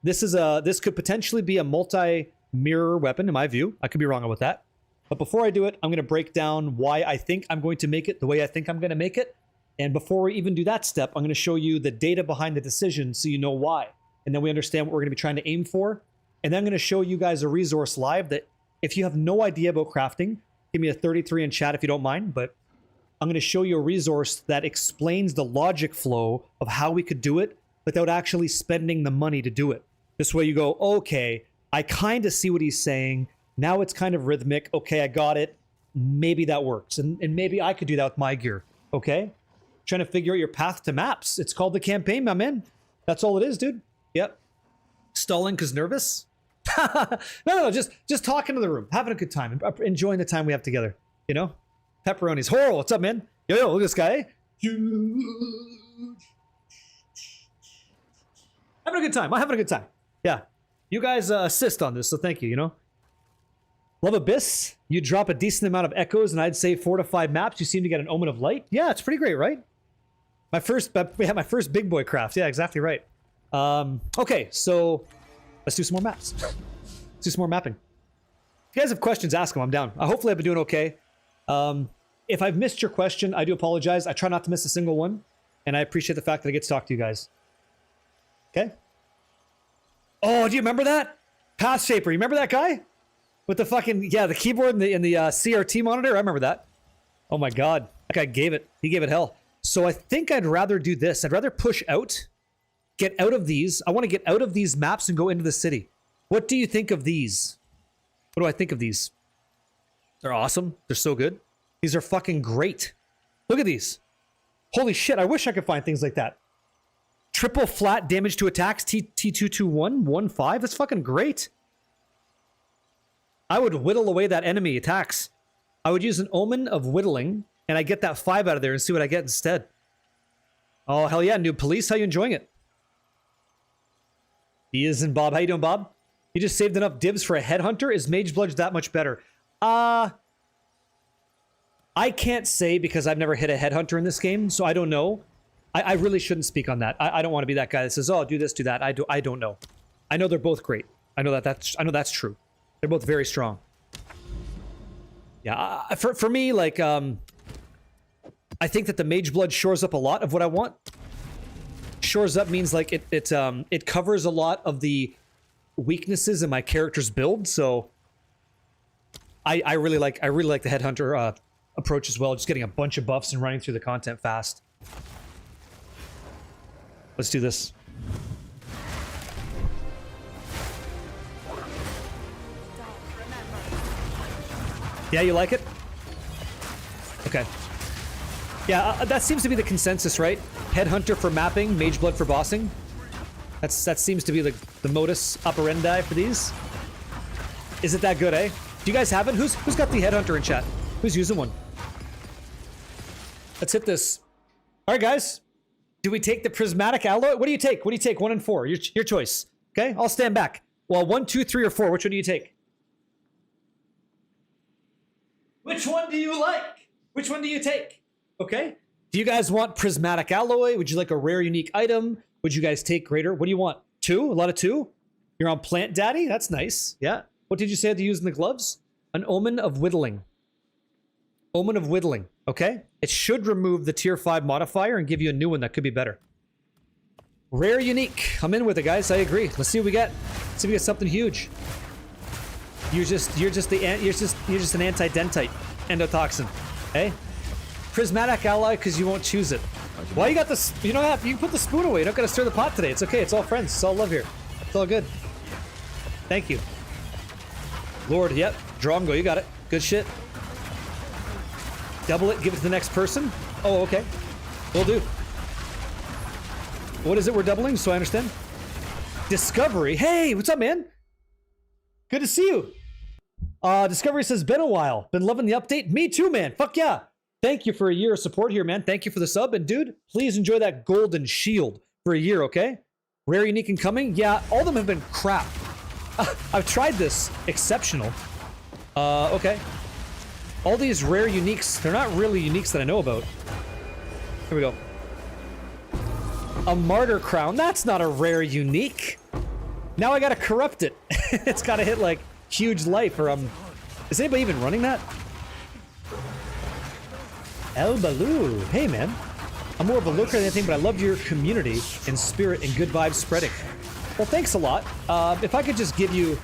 this could potentially be a multi-mirror weapon in my view. I could be wrong about that. But before I do it, I'm going to break down why I think I'm going to make it the way I think I'm going to make it. And before we even do that step, I'm going to show you the data behind the decision so you know why. And then we understand what we're going to be trying to aim for. And then I'm going to show you guys a resource live that if you have no idea about crafting, give me a 33 in chat if you don't mind. But I'm going to show you a resource that explains the logic flow of how we could do it without actually spending the money to do it. This way you go, okay, I kind of see what he's saying. Now it's kind of rhythmic. Okay, I got it. Maybe that works. And maybe I could do that with my gear. Okay? Trying to figure out your path to maps. It's called the campaign, my man. That's all it is, dude. Yep. Stalling because nervous? No, just talking to the room. Having a good time. Enjoying the time we have together. You know? Pepperoni's. Horror, what's up, man? Yo, look at this guy. Having a good time. I'm having a good time. Yeah. You guys assist on this, so thank you, you know? Love Abyss, you drop a decent amount of echoes, and I'd say 4 to 5 maps. You seem to get an Omen of Light. Yeah, it's pretty great, right? My first big boy craft. Yeah, exactly right. Okay, so let's do some more maps. Let's do some more mapping. If you guys have questions, ask them. I'm down. Hopefully I've been doing okay. If I've missed your question, I do apologize. I try not to miss a single one, and I appreciate the fact that I get to talk to you guys. Okay? Oh, do you remember that? Path Shaper, you remember that guy? With the fucking, yeah, the keyboard and the CRT monitor. I remember that. Oh my god. That guy gave it. He gave it hell. So I think I'd rather do this. I'd rather push out. Get out of these. I want to get out of these maps and go into the city. What do you think of these? What do I think of these? They're awesome. They're so good. These are fucking great. Look at these. Holy shit. I wish I could find things like that. Triple flat damage to attacks. T221. 1-5. That's fucking great. I would whittle away that enemy attacks. I would use an Omen of Whittling, and I get that 5 out of there and see what I get instead. Oh, hell yeah, Noob Police. How you enjoying it? He isn't Bob. How you doing, Bob? You just saved enough dibs for a Headhunter? Is Mage Bludge that much better? I can't say because I've never hit a Headhunter in this game, so I don't know. I really shouldn't speak on that. I don't want to be that guy that says, oh, do this, do that. I don't know. I know they're both great. I know that's true. They're both very strong. Yeah, for me, like, I think that the Mage Blood shores up a lot of what I want. Shores up means like it covers a lot of the weaknesses in my character's build. So I really like the Headhunter approach as well. Just getting a bunch of buffs and running through the content fast. Let's do this. Yeah, you like it? Okay. Yeah, that seems to be the consensus, right? Headhunter for mapping, Mage Blood for bossing. That seems to be the modus operandi for these. Is it that good, eh? Do you guys have it? Who's got the Headhunter in chat? Who's using one? Let's hit this. All right, guys. Do we take the Prismatic Alloy? What do you take? What do you take? 1 and 4. Your choice. Okay, I'll stand back. Well, 1, 2, 3, or 4. Which one do you take? Which one do you like? Which one do you take? Okay. Do you guys want Prismatic Alloy? Would you like a rare unique item? Would you guys take greater? What do you want? 2? A lot of 2? You're on Plant Daddy? That's nice. Yeah. What did you say to use in the gloves? An Omen of Whittling. Omen of Whittling. Okay. It should remove the tier 5 modifier and give you a new one that could be better. Rare unique. I'm in with it, guys. I agree. Let's see what we get. Let's see if we get something huge. You're just an anti-dentite endotoxin. Hey? Prismatic Ally because you won't choose it. Why you got this? You don't have. You can put the spoon away. You don't got to stir the pot today. It's okay. It's all friends. It's all love here. It's all good. Thank you. Lord, yep. Drongo, you got it. Good shit. Double it. Give it to the next person. Oh, okay. Will do. What is it we're doubling? So I understand. Discovery. Hey, what's up, man? Good to see you. Discovery says, been a while. Been loving the update. Me too, man. Fuck yeah. Thank you for a year of support here, man. Thank you for the sub. And dude, please enjoy that golden shield for a year, okay? Rare, unique, and coming. Yeah, all of them have been crap. I've tried this. Exceptional. Okay. All these rare uniques, they're not really uniques that I know about. Here we go. A martyr crown. That's not a rare unique. Now I gotta corrupt it. It's gotta hit like huge life or is anybody even running that? El Baloo. Hey man. I'm more of a lurker than anything, but I love your community and spirit and good vibes spreading. Well, thanks a lot. If I could just give you...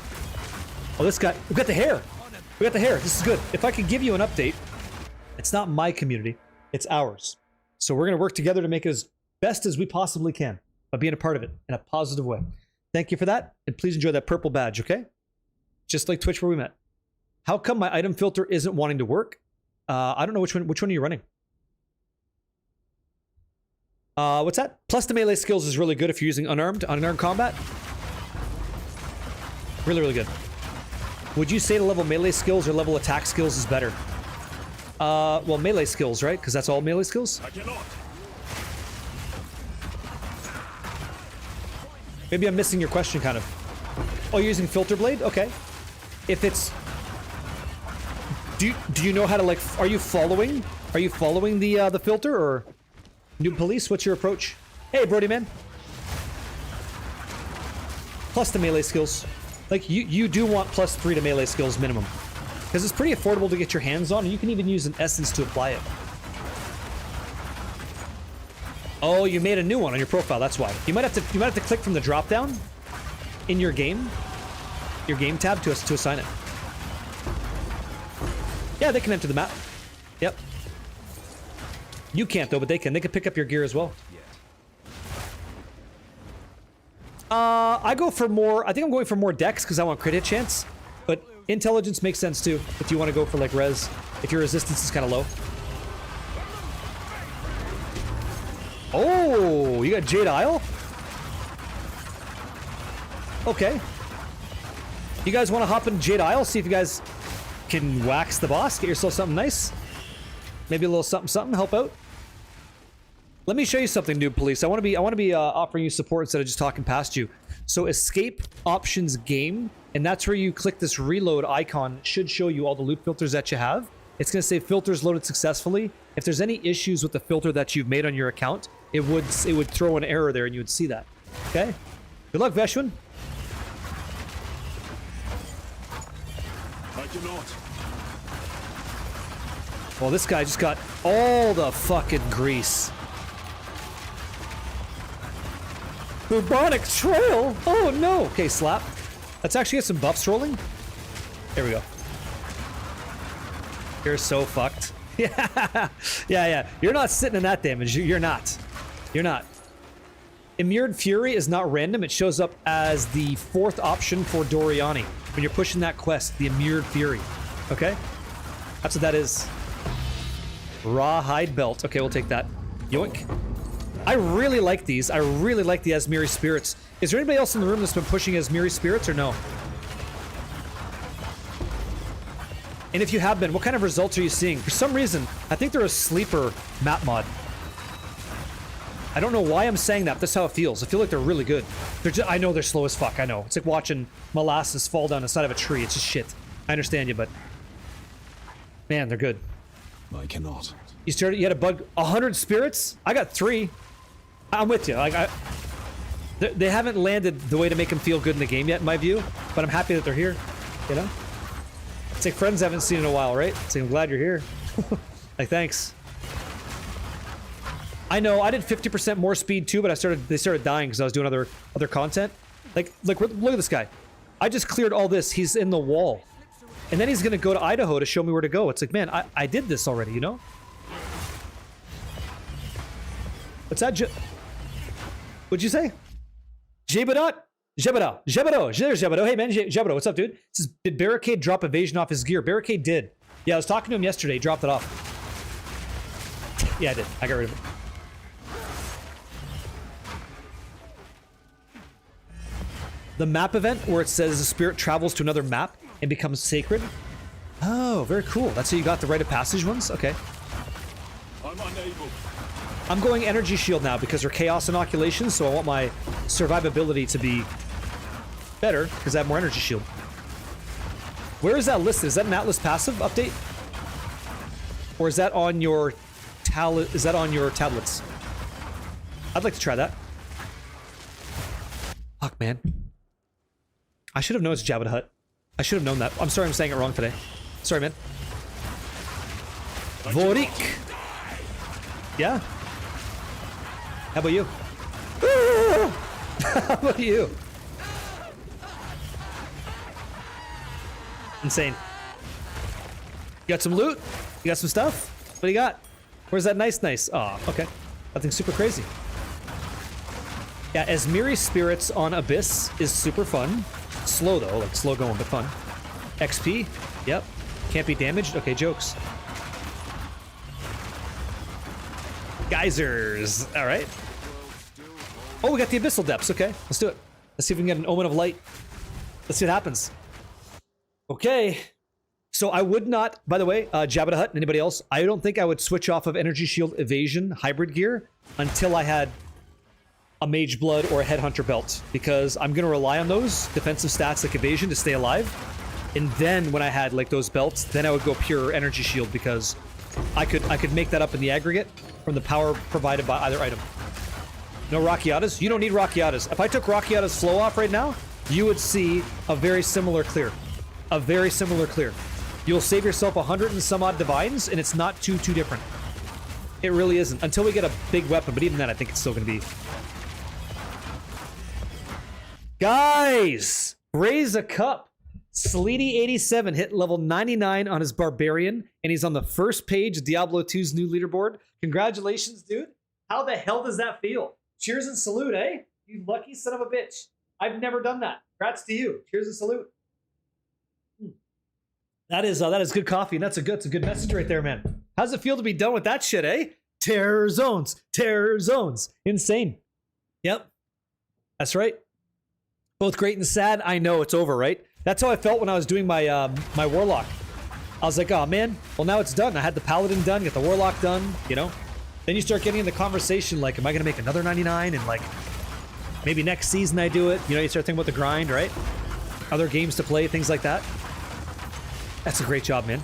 Oh, this guy... We got the hair. We got the hair. This is good. If I could give you an update, it's not my community. It's ours. So we're going to work together to make it as best as we possibly can by being a part of it in a positive way. Thank you for that. And please enjoy that purple badge, okay? Just like Twitch where we met. How come my item filter isn't wanting to work? I don't know which one are you running? What's that? Plus the melee skills is really good if you're using unarmed combat. Really, really good. Would you say the level melee skills or level attack skills is better? Well, melee skills, right? Because that's all melee skills? I cannot. Maybe I'm missing your question, kind of. Oh, you're using filter blade? Okay. If it's... Do you know how to, like... Are you following? Are you following the filter, or... New police, what's your approach? Hey, Brody, man. Plus the melee skills. Like, you do want +3 to melee skills minimum. Because it's pretty affordable to get your hands on, and you can even use an essence to apply it. Oh, you made a new one on your profile, that's why. You might have to click from the drop-down in your game tab to assign it. Yeah, they can enter the map. Yep. You can't though, but they can. They can pick up your gear as well. I go for more... I think I'm going for more dex because I want crit hit chance. But intelligence makes sense too, if you want to go for like res. If your resistance is kind of low. Oh, you got Jade Isle? Okay. You guys want to hop in Jade Isle? See if you guys can wax the boss? Get yourself something nice? Maybe a little something, help out? Let me show you something, Noob Police. I want to be offering you support instead of just talking past you. So escape options game, and that's where you click this reload icon. It should show you all the loot filters that you have. It's going to say filters loaded successfully. If there's any issues with the filter that you've made on your account, it would throw an error there, and you would see that. Okay? Good luck, Veshwin. I cannot. Well, this guy just got all the fucking grease. Bubonic Trail? Oh no! Okay, slap. Let's actually get some buffs rolling. There we go. You're so fucked. Yeah, yeah. You're not sitting in that damage. You're not. You're not. Immured Fury is not random. It shows up as the 4th option for Doriani when you're pushing that quest, the Immured Fury. Okay? That's what that is. Raw hide belt. Okay, we'll take that. Yoink. I really like these. I really like the Asmiri Spirits. Is there anybody else in the room that's been pushing Asmiri Spirits or no? And if you have been, what kind of results are you seeing? For some reason, I think they're a sleeper map mod. I don't know why I'm saying that, but that's how it feels. I feel like they're really good. I know they're slow as fuck, I know. It's like watching molasses fall down the side of a tree. It's just shit. I understand you, but... Man, they're good. I cannot. You had a bug... 100 spirits? I got 3. I'm with you. Like, they haven't landed the way to make them feel good in the game yet, in my view. But I'm happy that they're here. You know? It's like friends I haven't seen in a while, right? It's like, I'm glad you're here. Like, thanks. I know, I did 50% more speed too, but they started dying because I was doing other content. Like, look at this guy. I just cleared all this. He's in the wall. And then he's gonna go to Idaho to show me where to go. It's like, man, I did this already, you know? What's that? What'd you say? Jebedot? Jebedot. Jebedot. There's Jebedot. Hey, man. Jebedot. What's up, dude? It says, did Barricade drop evasion off his gear? Barricade did. Yeah, I was talking to him yesterday. He dropped it off. Yeah, I did. I got rid of it. The map event where it says the spirit travels to another map and becomes sacred. Oh, very cool. That's how you got the rite of passage ones? Okay. I'm unable. I'm going energy shield now because they're chaos inoculations, so I want my survivability to be better because I have more energy shield. Where is that listed? Is that an Atlas passive update? Or is that on your tablets? I'd like to try that. Fuck, man. I should have known it's Jabba the Hutt. I should have known that. I'm sorry I'm saying it wrong today. Sorry, man. Vorik. Yeah? How about you? How about you? Insane. You got some loot? You got some stuff? What do you got? Where's that nice? Oh, okay. Nothing super crazy. Yeah, Esmiri Spirits on Abyss is super fun. Slow though, like slow going, but fun. XP? Yep. Can't be damaged? Okay, jokes. Geysers. Alright. Oh, we got the Abyssal Depths. Okay, let's do it. Let's see if we can get an Omen of Light. Let's see what happens. Okay. So I would not, by the way, Jabba the Hutt, anybody else? I don't think I would switch off of Energy Shield Evasion hybrid gear until I had a Mage Blood or a Headhunter belt, because I'm going to rely on those defensive stats like Evasion to stay alive. And then when I had like those belts, then I would go pure Energy Shield because I could make that up in the aggregate from the power provided by either item. No Rockiatas? You don't need Rockiatas. If I took Rockiatas flow off right now, you would see a very similar clear. A very similar clear. You'll save yourself 100 and some odd divines, and it's not too different. It really isn't. Until we get a big weapon, but even then I think it's still going to be... Guys! Raise a cup! Sleety87 hit level 99 on his Barbarian, and he's on the first page of Diablo 2's new leaderboard. Congratulations, dude. How the hell does that feel? Cheers and salute, eh? You lucky son of a bitch. I've never done that. Congrats to you. Cheers and salute. That is good coffee, and that's a good message right there, man. How's it feel to be done with that shit, eh? Terror zones. Terror zones. Insane. Yep. That's right. Both great and sad. I know it's over, right? That's how I felt when I was doing my my Warlock. I was like, oh man, well now it's done. I had the Paladin done, get the Warlock done, you know? Then you start getting in the conversation like, am I gonna make another 99? And like, maybe next season I do it. You know, you start thinking about the grind, right? Other games to play, things like that. That's a great job, man.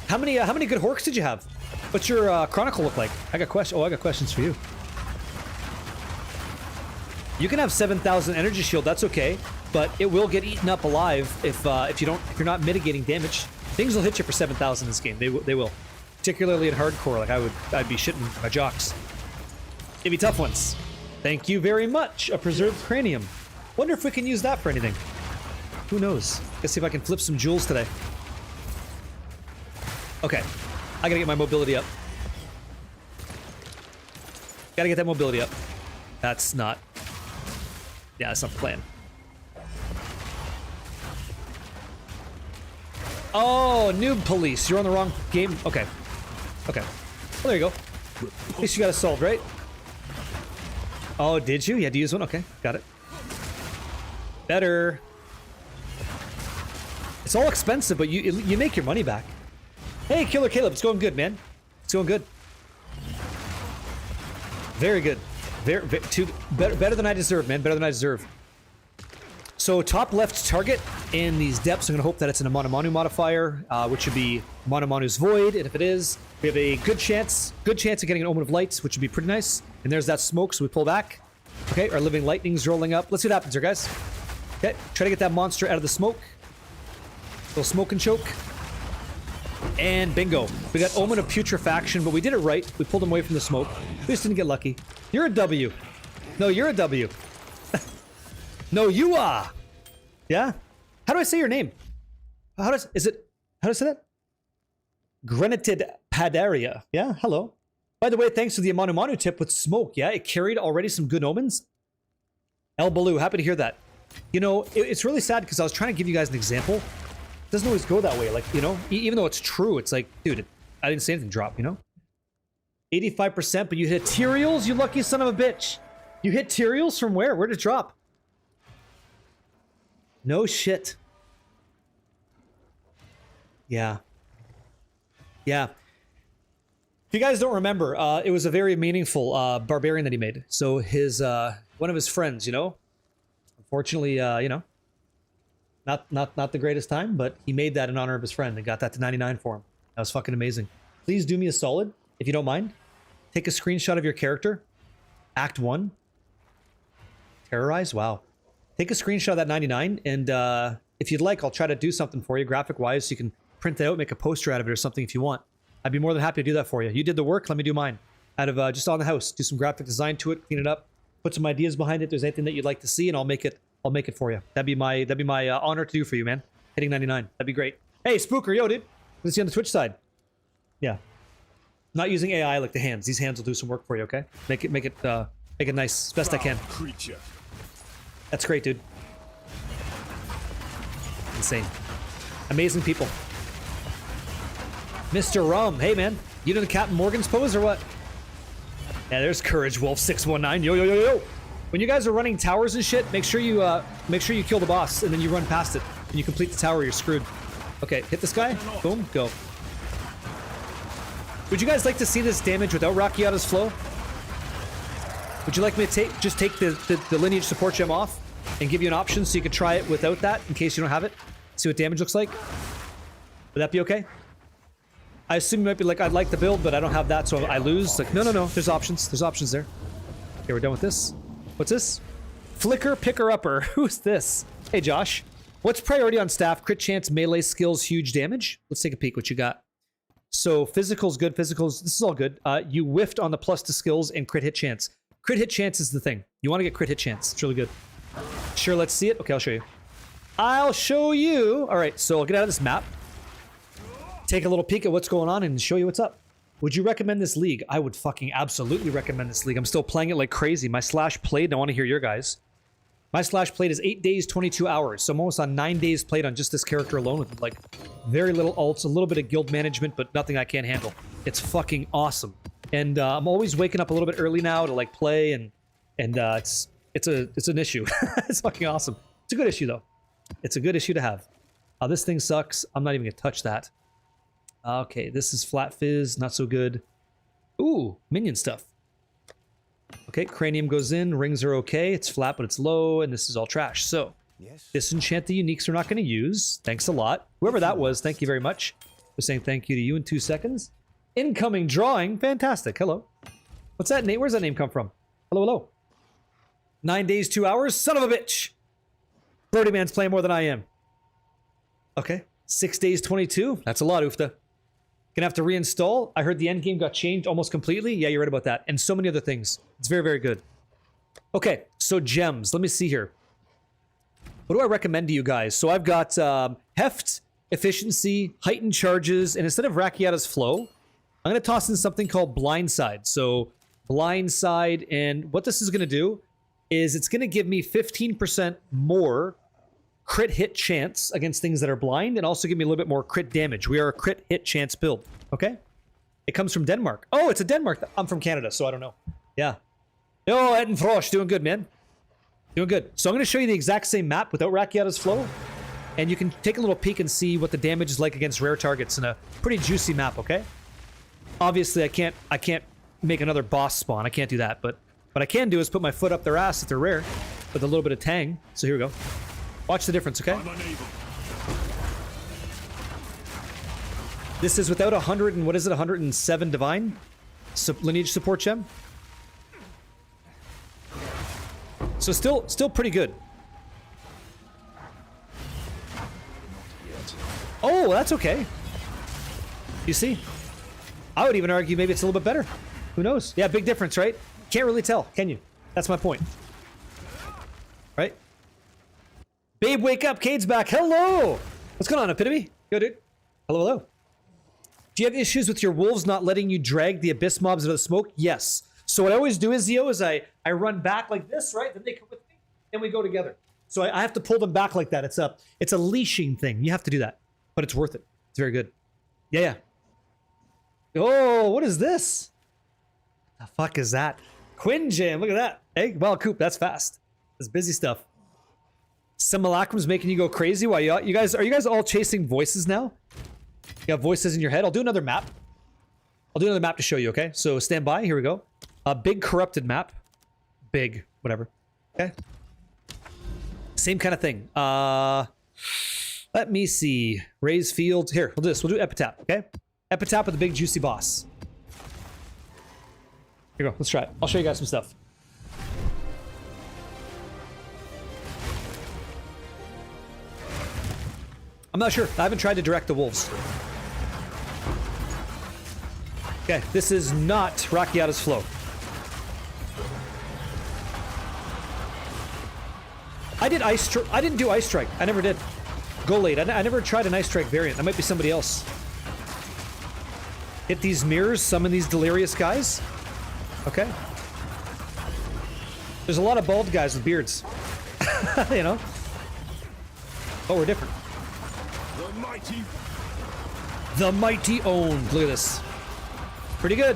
How many good Horks did you have? What's your Chronicle look like? I got questions for you. You can have 7,000 energy shield, that's okay, but it will get eaten up alive if you're not mitigating damage. Things will hit you for 7,000 in this game. They will. Particularly in hardcore, like I'd be shitting my jocks. It'd be tough ones. Thank you very much. A preserved cranium. Wonder if we can use that for anything. Who knows? Let's see if I can flip some jewels today. Okay. I gotta get my mobility up. Gotta get that mobility up. That's not... Yeah, that's not the plan. Oh, noob police. You're on the wrong game. Okay. Okay. Well, there you go. At least you got it solved, right? Oh, did you? You had to use one? Okay. Got it. Better. It's all expensive, but you make your money back. Hey, Killer Caleb. It's going good, man. It's going good. Very good. Better than I deserve, man. Better than I deserve. So top left target in these depths, I'm going to hope that it's an Amanu modifier, which would be Manu's Void, and if it is, we have a good chance of getting an Omen of Light, which would be pretty nice. And there's that smoke, so we pull back. Okay, our Living Lightning's rolling up. Let's see what happens here, guys. Okay, try to get that monster out of the smoke. Little smoke and choke. And bingo. We got Omen of Putrefaction, but we did it right. We pulled him away from the smoke. We just didn't get lucky. You're a W. No, you're a W. No, you are. Yeah? How do I say your name? How do I say that? Grenited Padaria. Yeah, hello. By the way, thanks to the Manu tip with smoke. Yeah, it carried already some good omens. El Baloo, happy to hear that. You know, it's really sad because I was trying to give you guys an example. It doesn't always go that way. Like, you know, even though it's true, it's like, dude, I didn't see anything drop, you know? 85%, but you hit Tyraels, you lucky son of a bitch. You hit Tyraels from where? Where did it drop? No shit. Yeah. Yeah. If you guys don't remember, it was a very meaningful barbarian that he made. So his one of his friends, you know, unfortunately, you know, not the greatest time, but he made that in honor of his friend and got that to 99 for him. That was fucking amazing. Please do me a solid, if you don't mind. Take a screenshot of your character. Act 1. Terrorize? Wow. Take a screenshot of that 99, and if you'd like, I'll try to do something for you, graphic-wise, so you can print it out, make a poster out of it or something if you want. I'd be more than happy to do that for you. You did the work, let me do mine. Out of just on the house. Do some graphic design to it, clean it up, put some ideas behind it. If there's anything that you'd like to see, and I'll make it for you. That'd be my honor to do for you, man. Hitting 99. That'd be great. Hey, Spooker, yo, dude. Let's see on the Twitch side. Yeah. Not using AI like the hands. These hands will do some work for you, okay? Make it nice as best I can. Creature. That's great, dude. Insane. Amazing people. Mr. Rum, hey man, you doing the Captain Morgan's pose or what? Yeah, there's Courage Wolf 619. Yo yo yo yo. When you guys are running towers and shit, make sure you kill the boss and then you run past it. When you complete the tower, you're screwed. Okay, hit this guy. Boom, go. Would you guys like to see this damage without Rakiata's flow? Would you like me to just take the lineage support gem off and give you an option so you could try it without that in case you don't have it? See what damage looks like? Would that be okay? I assume you might be like, I'd like the build, but I don't have that, so I lose. Like, no, there's options. There's options there. Okay, we're done with this. What's this? Flicker Picker-Upper. Who's this? Hey, Josh. What's priority on staff? Crit chance, melee skills, huge damage? Let's take a peek what you got. So, physical's good. Physical's, this is all good. You whiffed on the plus to skills and crit hit chance. Crit hit chance is the thing. You want to get crit hit chance. It's really good. Sure, let's see it. Okay, I'll show you. I'll show you. All right, so I'll get out of this map. Take a little peek at what's going on and show you what's up. Would you recommend this league? I would fucking absolutely recommend this league. I'm still playing it like crazy. My slash played, and I want to hear your guys. My slash played is 8 days, 22 hours. So I'm almost on 9 days played on just this character alone with like very little ults, a little bit of guild management, but nothing I can't handle. It's fucking awesome. And I'm always waking up a little bit early now to like play, and it's an issue. It's fucking awesome. It's a good issue though. It's a good issue to have. This thing sucks. I'm not even gonna touch that. Okay, this is Flat Fizz, not so good. Ooh, minion stuff. Okay, Cranium goes in, rings are okay, it's flat but it's low, and this is all trash. So, disenchant the uniques we're not going to use. Thanks a lot. Whoever that was, thank you very much. We're saying thank you to you in 2 seconds. Incoming drawing, fantastic, hello. What's that name? Where's that name come from? Hello, hello. 9 days, 2 hours, son of a bitch! Brody Man's playing more than I am. Okay, 6 days, 22, that's a lot, Oofta. Gonna have to reinstall. I heard the endgame got changed almost completely. Yeah, you're right about that. And so many other things. It's very, very good. Okay, so gems. Let me see here. What do I recommend to you guys? So I've got heft, efficiency, heightened charges, and instead of Rakiata's flow, I'm gonna toss in something called blindside. So blindside, and what this is gonna do is it's gonna give me 15% more crit hit chance against things that are blind, and also give me a little bit more crit damage. We are a crit hit chance build, okay? It comes from Denmark. Oh, it's a Denmark. I'm from Canada, so I don't know. Yeah. Yo, Eden Frosch, doing good, man. Doing good. So I'm going to show you the exact same map without Rakiata's flow, and you can take a little peek and see what the damage is like against rare targets in a pretty juicy map, okay? Obviously, I can't make another boss spawn. I can't do that, but what I can do is put my foot up their ass if they're rare with a little bit of tang. So here we go. Watch the difference, okay? This is without 100 and what is it? 107 divine lineage support gem. So still pretty good. Oh, that's okay. You see? I would even argue maybe it's a little bit better. Who knows? Yeah, big difference, right? Can't really tell, can you? That's my point. Right? Babe, wake up. Cade's back. Hello. What's going on, Epitome? Yo, dude. Hello, hello. Do you have issues with your wolves not letting you drag the abyss mobs out of the smoke? Yes. So what I always do is, Zio, is I run back like this, right? Then they come with me, and we go together. So I have to pull them back like that. It's a leashing thing. You have to do that. But it's worth it. It's very good. Yeah. Oh, what is this? The fuck is that? Quinn Jam. Look at that. Hey, well, Coop, that's fast. That's busy stuff. Simulacrum's making you go crazy. Why you guys are you guys all chasing voices now? You got voices in your head. I'll do another map. I'll do another map to show you, okay? So stand by. Here we go. A big corrupted map. Big, whatever. Okay. Same kind of thing. Let me see. Raise fields. Here, we'll do this. We'll do Epitaph, okay? Epitaph with the big juicy boss. Here we go. Let's try it. I'll show you guys some stuff. I'm not sure. I haven't tried to direct the wolves. Okay, this is not Racchiata's flow. I didn't do Ice Strike. I never did. Go late. I never tried an Ice Strike variant. That might be somebody else. Hit these mirrors, summon these delirious guys. Okay. There's a lot of bald guys with beards. You know? Oh, we're different. The mighty. The mighty owned. Look at this. Pretty good.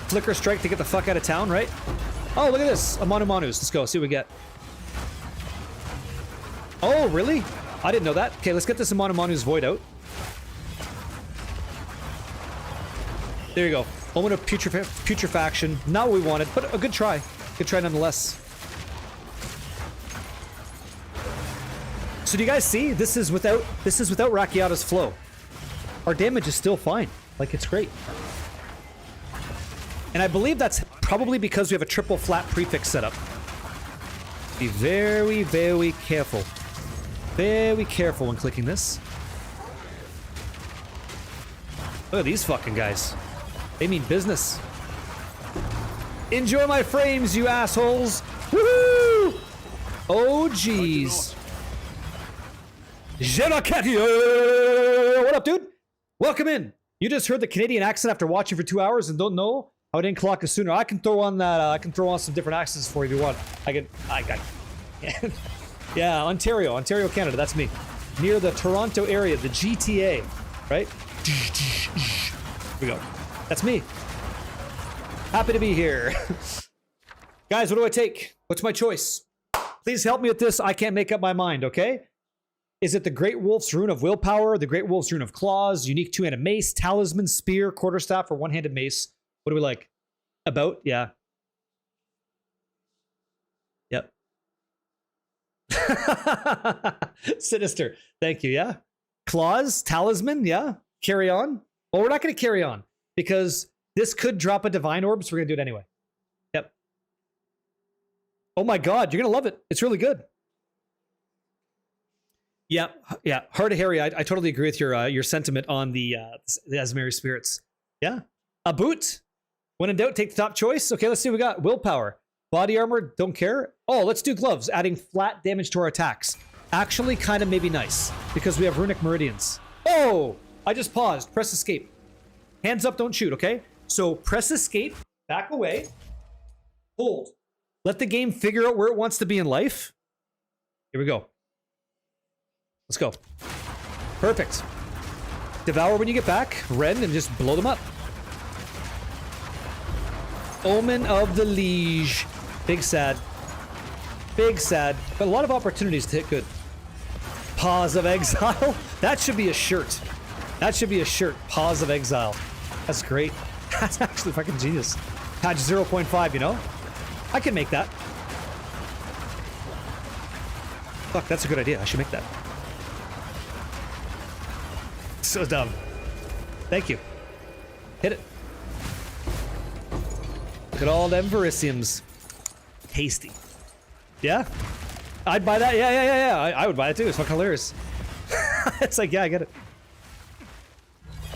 Flicker strike to get the fuck out of town, right? Oh, look at this. A Manu Manus. Let's go. See what we get. Oh, really? I didn't know that. Okay, let's get this Manu Manus Void out. There you go. Moment of putrefaction. Not what we wanted, but a good try. Good try nonetheless. So do you guys see? This is without Racchiata's flow. Our damage is still fine. Like, it's great. And I believe that's probably because we have a triple flat prefix setup. Be very, very careful. Very careful when clicking this. Look at these fucking guys. They mean business. Enjoy my frames, you assholes! Woohoo! Oh, jeez. What up, dude? Welcome in. You just heard the Canadian accent after watching for 2 hours and don't know how I didn't clock it sooner. I can throw on that. I can throw on some different accents for you if you want. Yeah, Ontario, Canada. That's me. Near the Toronto area, the GTA, right? Here we go. That's me. Happy to be here. Guys, what do I take? What's my choice? Please help me with this. I can't make up my mind, okay? Is it the Great Wolf's Rune of Willpower, the Great Wolf's Rune of Claws, unique two-handed mace, talisman, spear, quarterstaff, or one-handed mace? What do we like? About? Yeah. Yep. Sinister. Thank you, yeah? Claws, talisman, yeah? Carry on? Well, we're not going to carry on because this could drop a divine orb, so we're going to do it anyway. Yep. Oh my god, you're going to love it. It's really good. Yeah, yeah. Heart of Harry, I totally agree with your sentiment on the Asmeri spirits. Yeah. A boot. When in doubt, take the top choice. Okay, let's see what we got. Willpower. Body armor, don't care. Oh, let's do gloves, adding flat damage to our attacks. Actually, kind of maybe nice, because we have runic meridians. Oh, I just paused. Press escape. Hands up, don't shoot, okay? So press escape, back away, hold. Let the game figure out where it wants to be in life. Here we go. Let's go. Perfect. Devour when you get back. Ren and just blow them up. Omen of the Liege. Big sad. Big sad. But a lot of opportunities to hit good. Paws of Exile. That should be a shirt. That should be a shirt. Paws of Exile. That's great. That's actually fucking genius. Patch 0.5, you know? I can make that. Fuck, that's a good idea. I should make that. So dumb. Thank you. Hit it. Look at all them Verisiums. Tasty. Yeah? I'd buy that. Yeah. I would buy it too. It's fucking hilarious. It's like, yeah, I get it.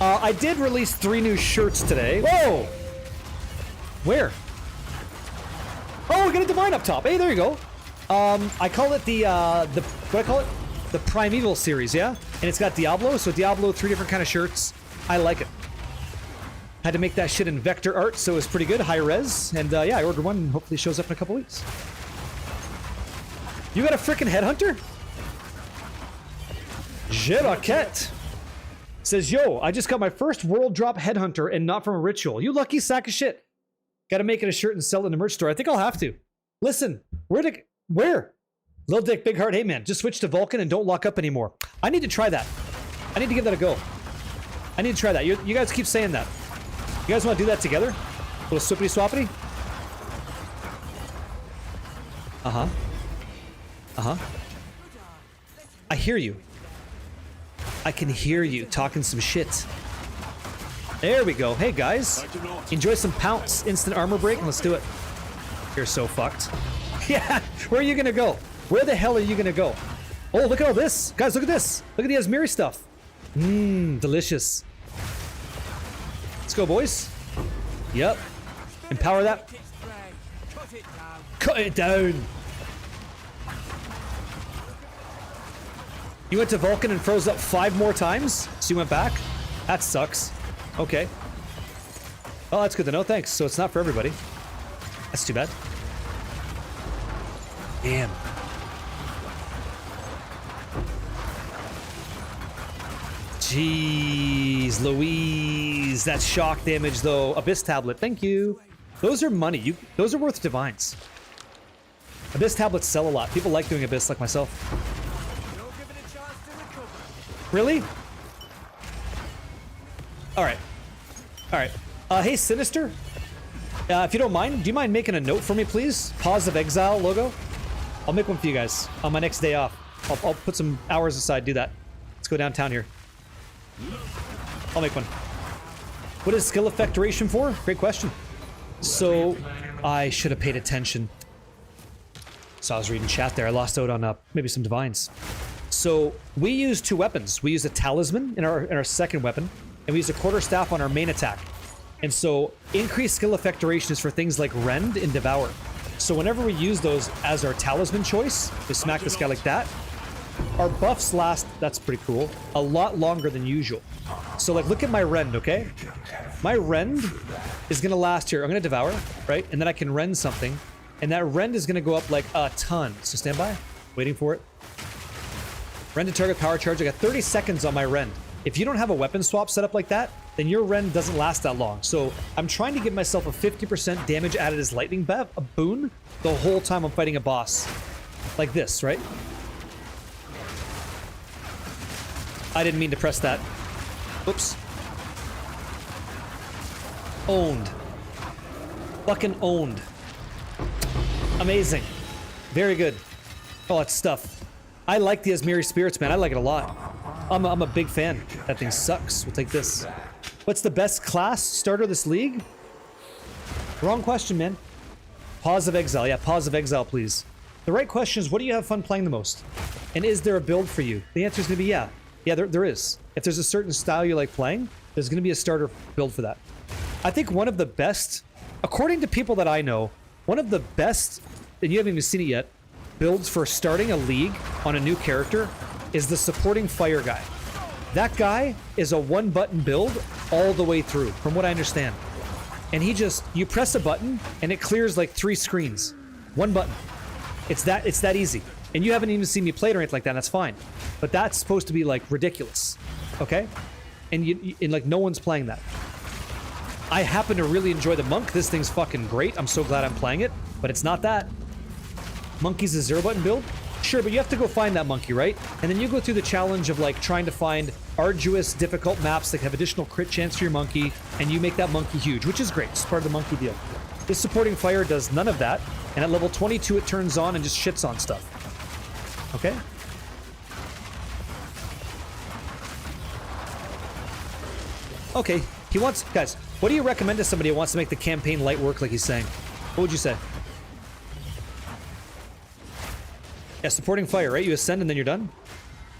I did release 3 new shirts today. Whoa! Where? Oh, we got a divine up top. Hey, there you go. I call it the what do I call it? The Primeval series, yeah? And it's got Diablo, so Diablo, 3 different kind of shirts. I like it. Had to make that shit in vector art, so it's pretty good, high res. And yeah, I ordered one, and hopefully it shows up in a couple weeks. You got a frickin' headhunter? Jeraquette says, yo, I just got my first world drop headhunter and not from a ritual. You lucky sack of shit. Gotta make it a shirt and sell it in the merch store. I think I'll have to. Listen, where? Little Dick, Big Heart, hey man, just switch to Vulcan and don't lock up anymore. I need to try that. I need to give that a go. I need to try that. You guys keep saying that. You guys want to do that together? A little swippity swappity? Uh-huh. Uh-huh. I hear you. I can hear you talking some shit. There we go. Hey guys, enjoy some Pounce instant armor break and let's do it. You're so fucked. Yeah, where are you gonna go? Where the hell are you gonna go? Oh, look at all this. Guys, look at this. Look at the Asmiri stuff. Mmm, delicious. Let's go, boys. Yep. Empower that. Cut it down. You went to Vulcan and froze up 5 more times? So you went back? That sucks. Okay. Oh, that's good to know. Thanks. So it's not for everybody. That's too bad. Damn. Jeez, Louise. That's shock damage, though. Abyss tablet. Thank you. Those are money. Those are worth divines. Abyss tablets sell a lot. People like doing Abyss, like myself. Really? All right. All right. Hey, Sinister. If you don't mind, do you mind making a note for me, please? Pause of Exile logo. I'll make one for you guys on my next day off. I'll put some hours aside, do that. Let's go downtown here. I'll make one. What is skill effect duration for? Great question. So, I should have paid attention. So I was reading chat there. I lost out on maybe some divines. So, we use 2 weapons. We use a talisman in our second weapon, and we use a quarterstaff on our main attack. And so, increased skill effect duration is for things like Rend and Devour. So whenever we use those as our talisman choice, we smack this guy like that, our buffs last, that's pretty cool, a lot longer than usual. So like, look at my Rend, okay? My Rend is gonna last here. I'm gonna Devour, right? And then I can Rend something, and that Rend is gonna go up like a ton. So stand by, waiting for it. Rend to target power charge. I got 30 seconds on my Rend. If you don't have a weapon swap set up like that, then your Rend doesn't last that long. So I'm trying to give myself a 50% damage added as lightning a boon, the whole time I'm fighting a boss. Like this, right? I didn't mean to press that. Oops. Owned. Fucking owned. Amazing. Very good. Oh, that's stuff. I like the Asmiri Spirits, man. I like it a lot. I'm a big fan. That thing sucks. We'll take this. What's the best class starter this league? Wrong question, man. Pause of Exile. Yeah, Pause of Exile, please. The right question is, what do you have fun playing the most? And is there a build for you? The answer is going to be yeah. Yeah, there is. If there's a certain style you like playing, there's going to be a starter build for that. I think one of the best, according to people that I know, one of the best, and you haven't even seen it yet, builds for starting a league on a new character is the supporting fire guy. That guy is a 1-button build all the way through, from what I understand. And he just, you press a button and it clears like 3 screens. 1 button. It's that easy. And you haven't even seen me play it or anything like that, that's fine. But that's supposed to be like ridiculous. Okay? And like no one's playing that. I happen to really enjoy the monk. This thing's fucking great. I'm so glad I'm playing it. But it's not that. Monkey's a 0-button build? Sure, but you have to go find that monkey, right? And then you go through the challenge of like trying to find arduous, difficult maps that have additional crit chance for your monkey, and you make that monkey huge, which is great. It's part of the monkey deal. This supporting fire does none of that, and at level 22 it turns on and just shits on stuff. Okay? Okay, he wants... Guys, what do you recommend to somebody who wants to make the campaign light work like he's saying? What would you say? Yeah, supporting fire, right? You ascend and then you're done?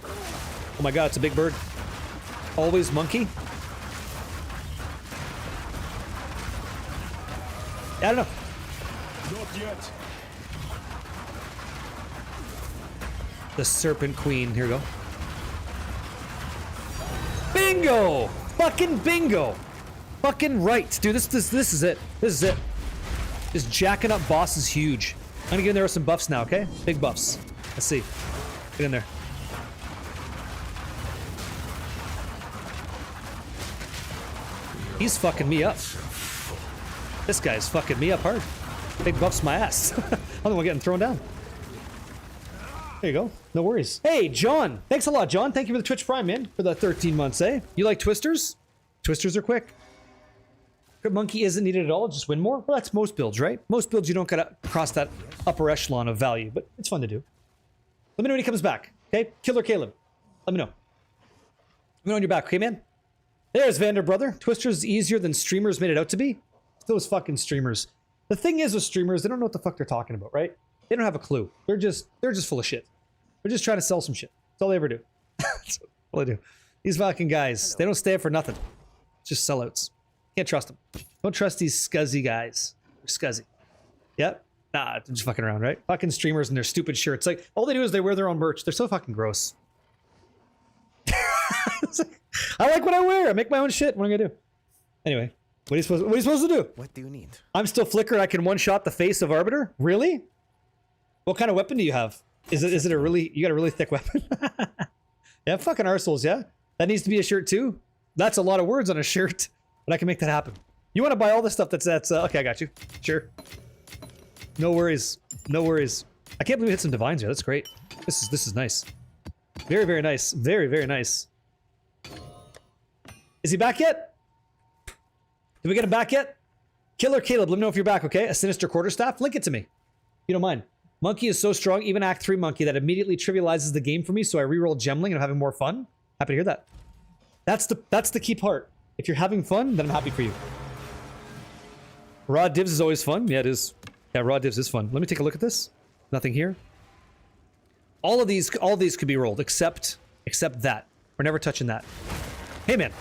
Oh my god, it's a big bird. Always monkey? I don't know. Not yet. The Serpent Queen. Here we go. Bingo! Fucking bingo! Fucking right. Dude, this is it. This is it. Just jacking up boss is huge. I'm gonna get in there with some buffs now, okay? Big buffs. Let's see. Get in there. He's fucking me up. This guy's fucking me up hard. Big buffs my ass. I'm the one getting thrown down. There you go. No worries. Hey, John. Thanks a lot, John. Thank you for the Twitch Prime, man. For the 13 months, eh? You like twisters? Twisters are quick. Good monkey isn't needed at all. Just win more. Well, that's most builds, right? Most builds, you don't gotta cross that upper echelon of value, but it's fun to do. Let me know when he comes back, okay? Killer Caleb. Let me know. Let me know when you're back, okay, man? There's Vander, brother. Twisters easier than streamers made it out to be. Those fucking streamers. The thing is with streamers, they don't know what the fuck they're talking about, right? They don't have a clue. They're just full of shit. They're just trying to sell some shit. That's all they ever do. That's all they do. These fucking guys, they don't stay up for nothing. Just sellouts. Can't trust them. Don't trust these scuzzy guys. They're scuzzy. Yep. Nah, they're just fucking around, right? Fucking streamers and their stupid shirts. Like, all they do is they wear their own merch. They're so fucking gross. I like what I wear. I make my own shit. What am I gonna do? Anyway, what are you supposed to do? What do you need? I'm still Flicker. I can one-shot the face of Arbiter. Really? What kind of weapon do you have? Is it a really? You got a really thick weapon? Yeah, fucking arseholes. Yeah, that needs to be a shirt too. That's a lot of words on a shirt, but I can make that happen. You want to buy all this stuff that's okay? I got you. Sure. No worries. No worries. I can't believe we hit some divines here. That's great. This is nice. Very, very nice. Very, very nice. Is he back yet? Did we get him back yet? Killer Caleb, let me know if you're back, okay? A sinister quarterstaff? Link it to me. If you don't mind. Monkey is so strong, even Act 3 Monkey, that immediately trivializes the game for me, so I reroll gemling and I'm having more fun. Happy to hear that. That's the key part. If you're having fun, then I'm happy for you. Raw divs is always fun. Yeah, it is. Yeah, raw divs is fun. Let me take a look at this. Nothing here. All of these could be rolled, except that. We're never touching that. Hey, man.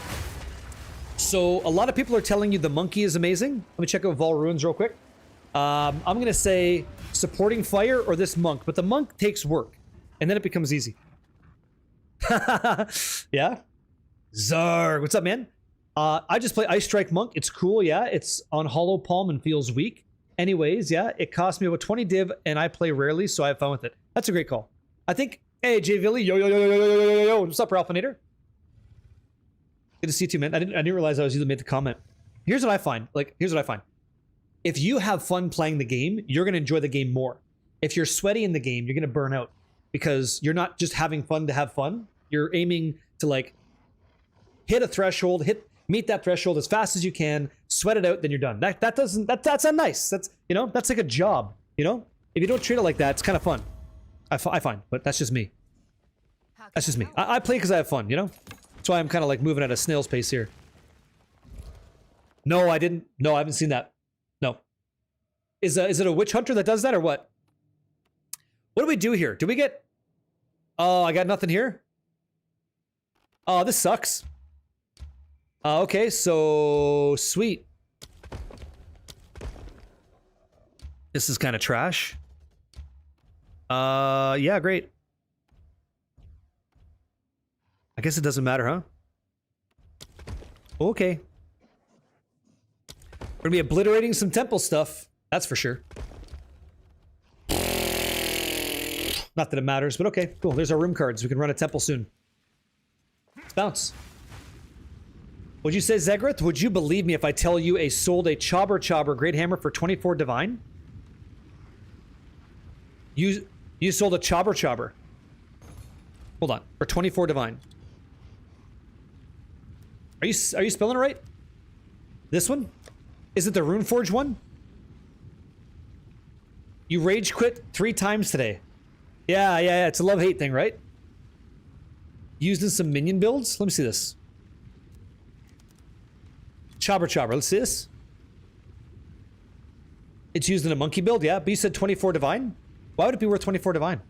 So, a lot of people are telling you the monkey is amazing. Let me check out Vol Ruins real quick. I'm going to say supporting fire or this monk, but the monk takes work, and then it becomes easy. Yeah? Zarg. What's up, man? I just play Ice Strike Monk. It's cool, yeah. It's on Hollow Palm and feels weak. Anyways, yeah, it cost me about 20 div, and I play rarely, so I have fun with it. That's a great call. I think, hey, Jay Villy, yo. What's up, Ralphinator? Good to see you too, man. I didn't realize I was either made the comment. Here's what I find. If you have fun playing the game, you're going to enjoy the game more. If you're sweaty in the game, you're going to burn out because you're not just having fun to have fun. You're aiming to like hit a threshold, meet that threshold as fast as you can, sweat it out, then you're done. That's not nice. That's, you know, that's like a job, you know? If you don't treat it like that, it's kind of fun. I find, but that's just me. That's just me. I play because I have fun, you know? That's why I'm kind of like moving at a snail's pace here. No, I didn't. No, I haven't seen that. No. Is it a witch hunter that does that or what? What do we do here? Do we get... Oh, I got nothing here? Oh, this sucks. Okay, so... Sweet. This is kind of trash. Yeah, great. I guess it doesn't matter, huh? Okay. We're gonna be obliterating some temple stuff. That's for sure. Not that it matters, but okay, cool. There's our room cards. We can run a temple soon. Let's bounce. Would you say, Zegrith, would you believe me if I tell you sold a Chobber Great Hammer for 24 Divine? You sold a Chobber. Hold on. For 24 Divine. Are you spelling it right? This one? Is it the Runeforge one? You rage quit 3 times today. Yeah. It's a love-hate thing, right? Used in some minion builds? Let me see this. Chobber. Let's see this. It's used in a monkey build, yeah. But you said 24 Divine? Why would it be worth 24 Divine?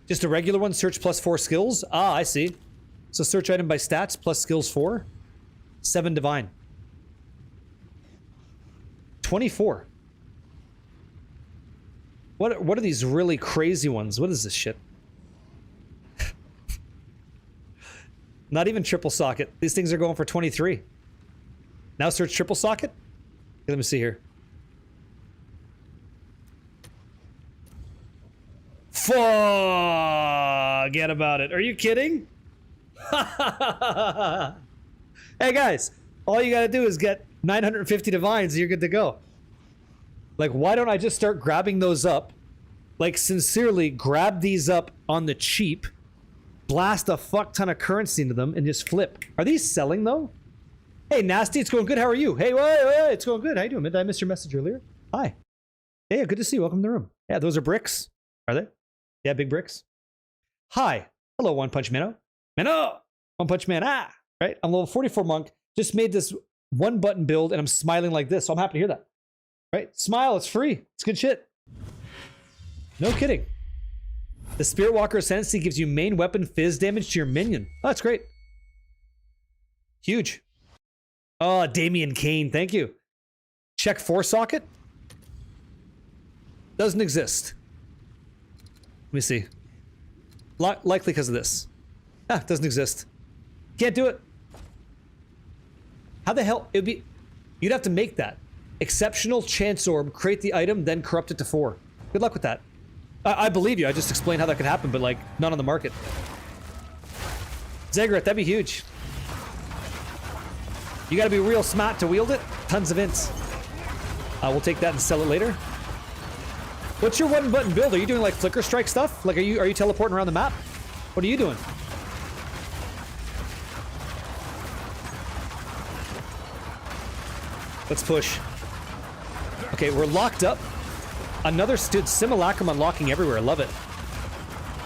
Just a regular one, search plus 4 skills? Ah, I see. So search item by stats plus skills 4. 7 Divine. 24. What are these really crazy ones? What is this shit? Not even triple socket. These things are going for 23. Now search triple socket? Okay, let me see here. Forget about it. Are you kidding? Hey guys, all you gotta do is get 950 divines and you're good to go. Like, why don't I just start grabbing those up like sincerely grab these up on the cheap, blast a fuck ton of currency into them, and just flip. Are these selling though? Hey, Nasty, it's going good. How are you? Hey, wait, it's going good. How you doing? Did I miss your message earlier? Hi. Yeah, good to see you. Welcome to the room. Yeah, those are bricks. Are they? Yeah, big bricks. Hi. Hello, One Punch Mano. Mano! One Punch Man. Ah! Right? I'm level 44 monk. Just made this one button build and I'm smiling like this. So I'm happy to hear that. Right? Smile. It's free. It's good shit. No kidding. The Spirit Walker Ascendancy gives you main weapon fizz damage to your minion. Oh, that's great. Huge. Oh, Damian Kane. Thank you. Check 4 socket. Doesn't exist. Let me see. Likely because of this. Ah, doesn't exist. Can't do it. How the hell? It'd be... You'd have to make that. Exceptional Chance Orb, create the item, then corrupt it to 4. Good luck with that. I believe you. I just explained how that could happen, but like, not on the market. Zagreth, that'd be huge. You gotta be real smart to wield it. Tons of ints. We'll take that and sell it later. What's your one button build? Are you doing like flicker strike stuff? Like, are you teleporting around the map? What are you doing? Let's push. Okay, we're locked up. Another simulacrum unlocking everywhere. Love it.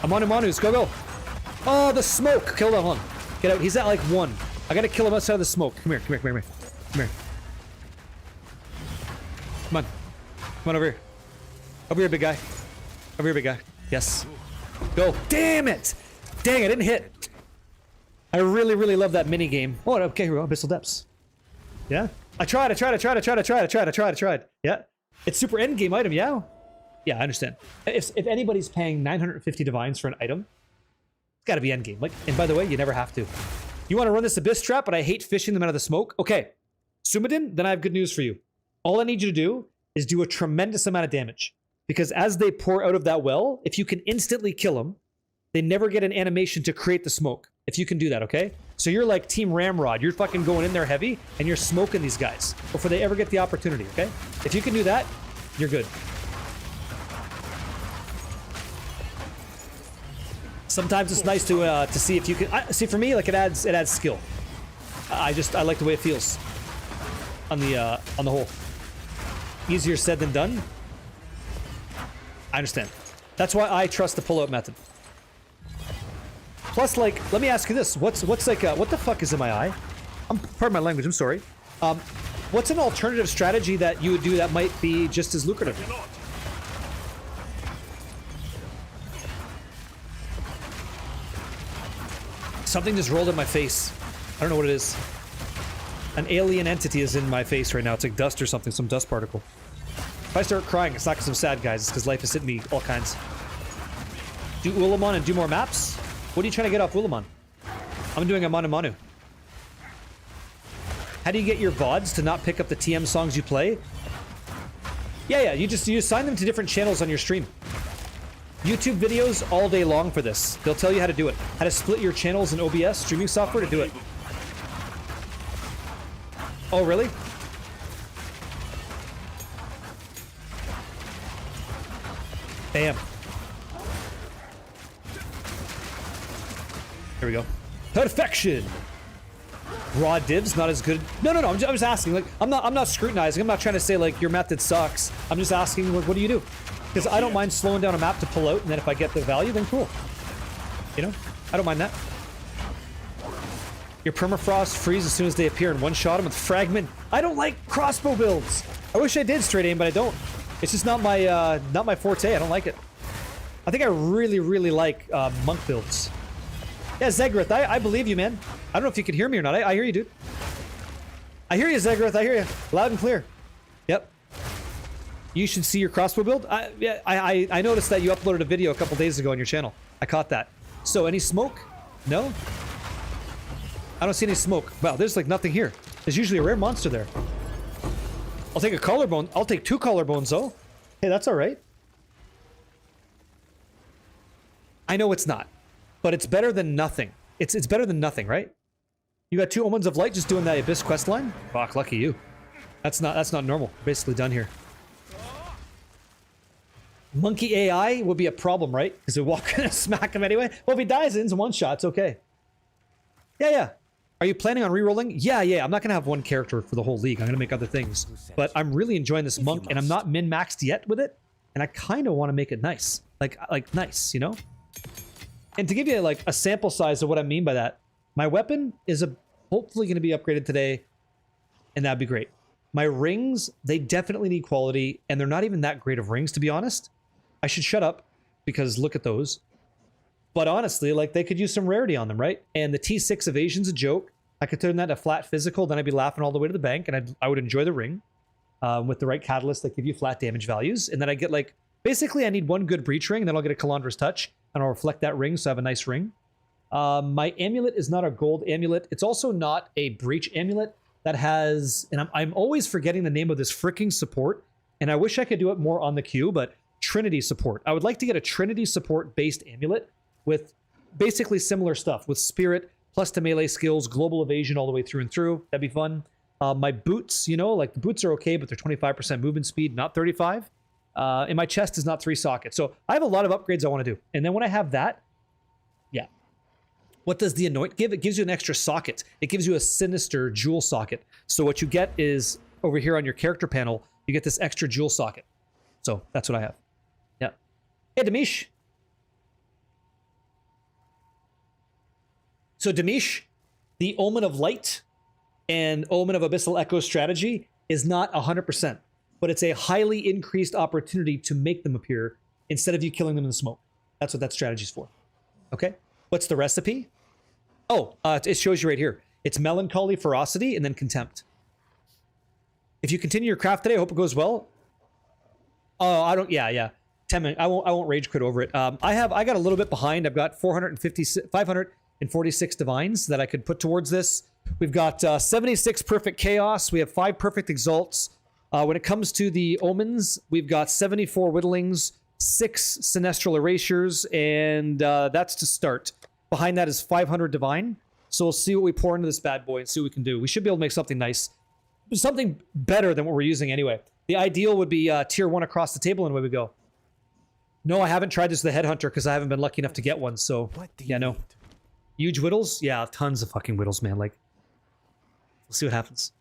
Amanu Manus, go, go. Oh, the smoke. Kill that one. Get out. He's at like 1. I gotta kill him outside of the smoke. Come here, come here, come here, come here. Come on. Come on over here. Over here, big guy. Over here, big guy. Yes. Go. Damn it! Dang, I didn't hit. I really, really love that mini game. Oh, okay, here we go. Abyssal Depths. Yeah? I tried. Yeah. It's super end game item, yeah? Yeah, I understand. If anybody's paying 950 divines for an item, it's gotta be end game. Like, and by the way, you never have to. You want to run this Abyss Trap, but I hate fishing them out of the smoke? Okay. Sumadin, then I have good news for you. All I need you to do is do a tremendous amount of damage. Because as they pour out of that well, if you can instantly kill them, they never get an animation to create the smoke. If you can do that, okay? So you're like Team Ramrod. You're fucking going in there heavy, and you're smoking these guys before they ever get the opportunity, okay? If you can do that, you're good. Sometimes it's nice to see if you can... see, for me, like, it adds skill. I like the way it feels on the whole. Easier said than done. I understand. That's why I trust the pull-out method. Plus, like, let me ask you this: what's like what the fuck is in my eye? Pardon my language. I'm sorry. What's an alternative strategy that you would do that might be just as lucrative? Something just rolled in my face. I don't know what it is. An alien entity is in my face right now. It's like dust or something, some dust particle. If I start crying, it's not because I'm sad, guys. It's because life has hit me all kinds. Do Ulamon and do more maps? What are you trying to get off Ulamon? I'm doing a Manu Manu. How do you get your VODs to not pick up the TM songs you play? Yeah, you just assign them to different channels on your stream. YouTube videos all day long for this. They'll tell you how to do it. How to split your channels in OBS streaming software to do it. Oh, really? Bam. Here we go. Perfection. Raw divs not as good. No. I'm just asking. Like, I'm not scrutinizing. I'm not trying to say like your method sucks. I'm just asking, like, what do you do? Because I don't mind slowing down a map to pull out, and then if I get the value, then cool. You know, I don't mind that. Your permafrost freeze as soon as they appear and one-shot them with fragment. I don't like crossbow builds. I wish I did straight aim, but I don't. It's just not my forte. I don't like it. I think I really like monk builds. Yeah, Zegrith, I believe you, man. I don't know if you can hear me or not. I hear you, dude. I hear you, Zegrith. I hear you. Loud and clear. Yep. You should see your crossbow build. I noticed that you uploaded a video a couple days ago on your channel. I caught that. So, any smoke? No? I don't see any smoke. Wow, there's like nothing here. There's usually a rare monster there. I'll take a collarbone. I'll take 2 collarbones, though. Hey, that's alright. I know it's not. But it's better than nothing. It's better than nothing, right? You got 2 Omens of Light just doing that Abyss quest line? Fuck, lucky you. That's not normal. We're basically done here. Monkey AI will be a problem, right? Because we walk in and smack him anyway. Well, if he dies in one shot, it's okay. Yeah. Are you planning on rerolling? Yeah. I'm not going to have one character for the whole league. I'm going to make other things. But I'm really enjoying this monk, and I'm not min-maxed yet with it. And I kind of want to make it nice. Like nice, you know? And to give you like a sample size of what I mean by that, my weapon is hopefully going to be upgraded today, and that'd be great. My rings, they definitely need quality, and they're not even that great of rings, to be honest. I should shut up, because look at those. But honestly, like, they could use some rarity on them, right? And the T6 evasion's a joke. I could turn that into flat physical, then I'd be laughing all the way to the bank, and I would enjoy the ring with the right catalyst that give you flat damage values. And then I get, like, basically I need one good breach ring, and then I'll get a Calandra's Touch, and I'll reflect that ring, so I have a nice ring. My amulet is not a gold amulet. It's also not a breach amulet that has, and I'm always forgetting the name of this freaking support, and I wish I could do it more on the queue, but Trinity support. I would like to get a Trinity support based amulet with basically similar stuff, with Spirit, plus to melee skills, global evasion all the way through and through. That'd be fun. My boots, you know, like the boots are okay, but they're 25% movement speed, not 35. And my chest is not 3 sockets. So I have a lot of upgrades I want to do. And then when I have that, yeah. What does the Anoint give? It gives you an extra socket. It gives you a Sinister jewel socket. So what you get is, over here on your character panel, you get this extra jewel socket. So that's what I have. Yeah. Hey, Demish. So Demish, the Omen of Light and Omen of Abyssal Echo strategy is not 100%, but it's a highly increased opportunity to make them appear instead of you killing them in the smoke. That's what that strategy's for. Okay? What's the recipe? Oh, it shows you right here. It's Melancholy, Ferocity, and then Contempt. If you continue your craft today, I hope it goes well. Oh, I don't, yeah. 10 minutes. I won't rage quit over it. I got a little bit behind. I've got 546 divines that I could put towards this. We've got 76 perfect chaos. We have 5 perfect exalts. When it comes to the omens, we've got 74 whittlings, 6 sinestral erasures, and that's to start. Behind that is 500 divine. So we'll see what we pour into this bad boy and see what we can do. We should be able to make something nice. Something better than what we're using anyway. The ideal would be tier 1 across the table, and away we go. No, I haven't tried this with the Headhunter because I haven't been lucky enough to get one. So, yeah, no. Huge whittles? Yeah, tons of fucking whittles, man. Like, we'll see what happens.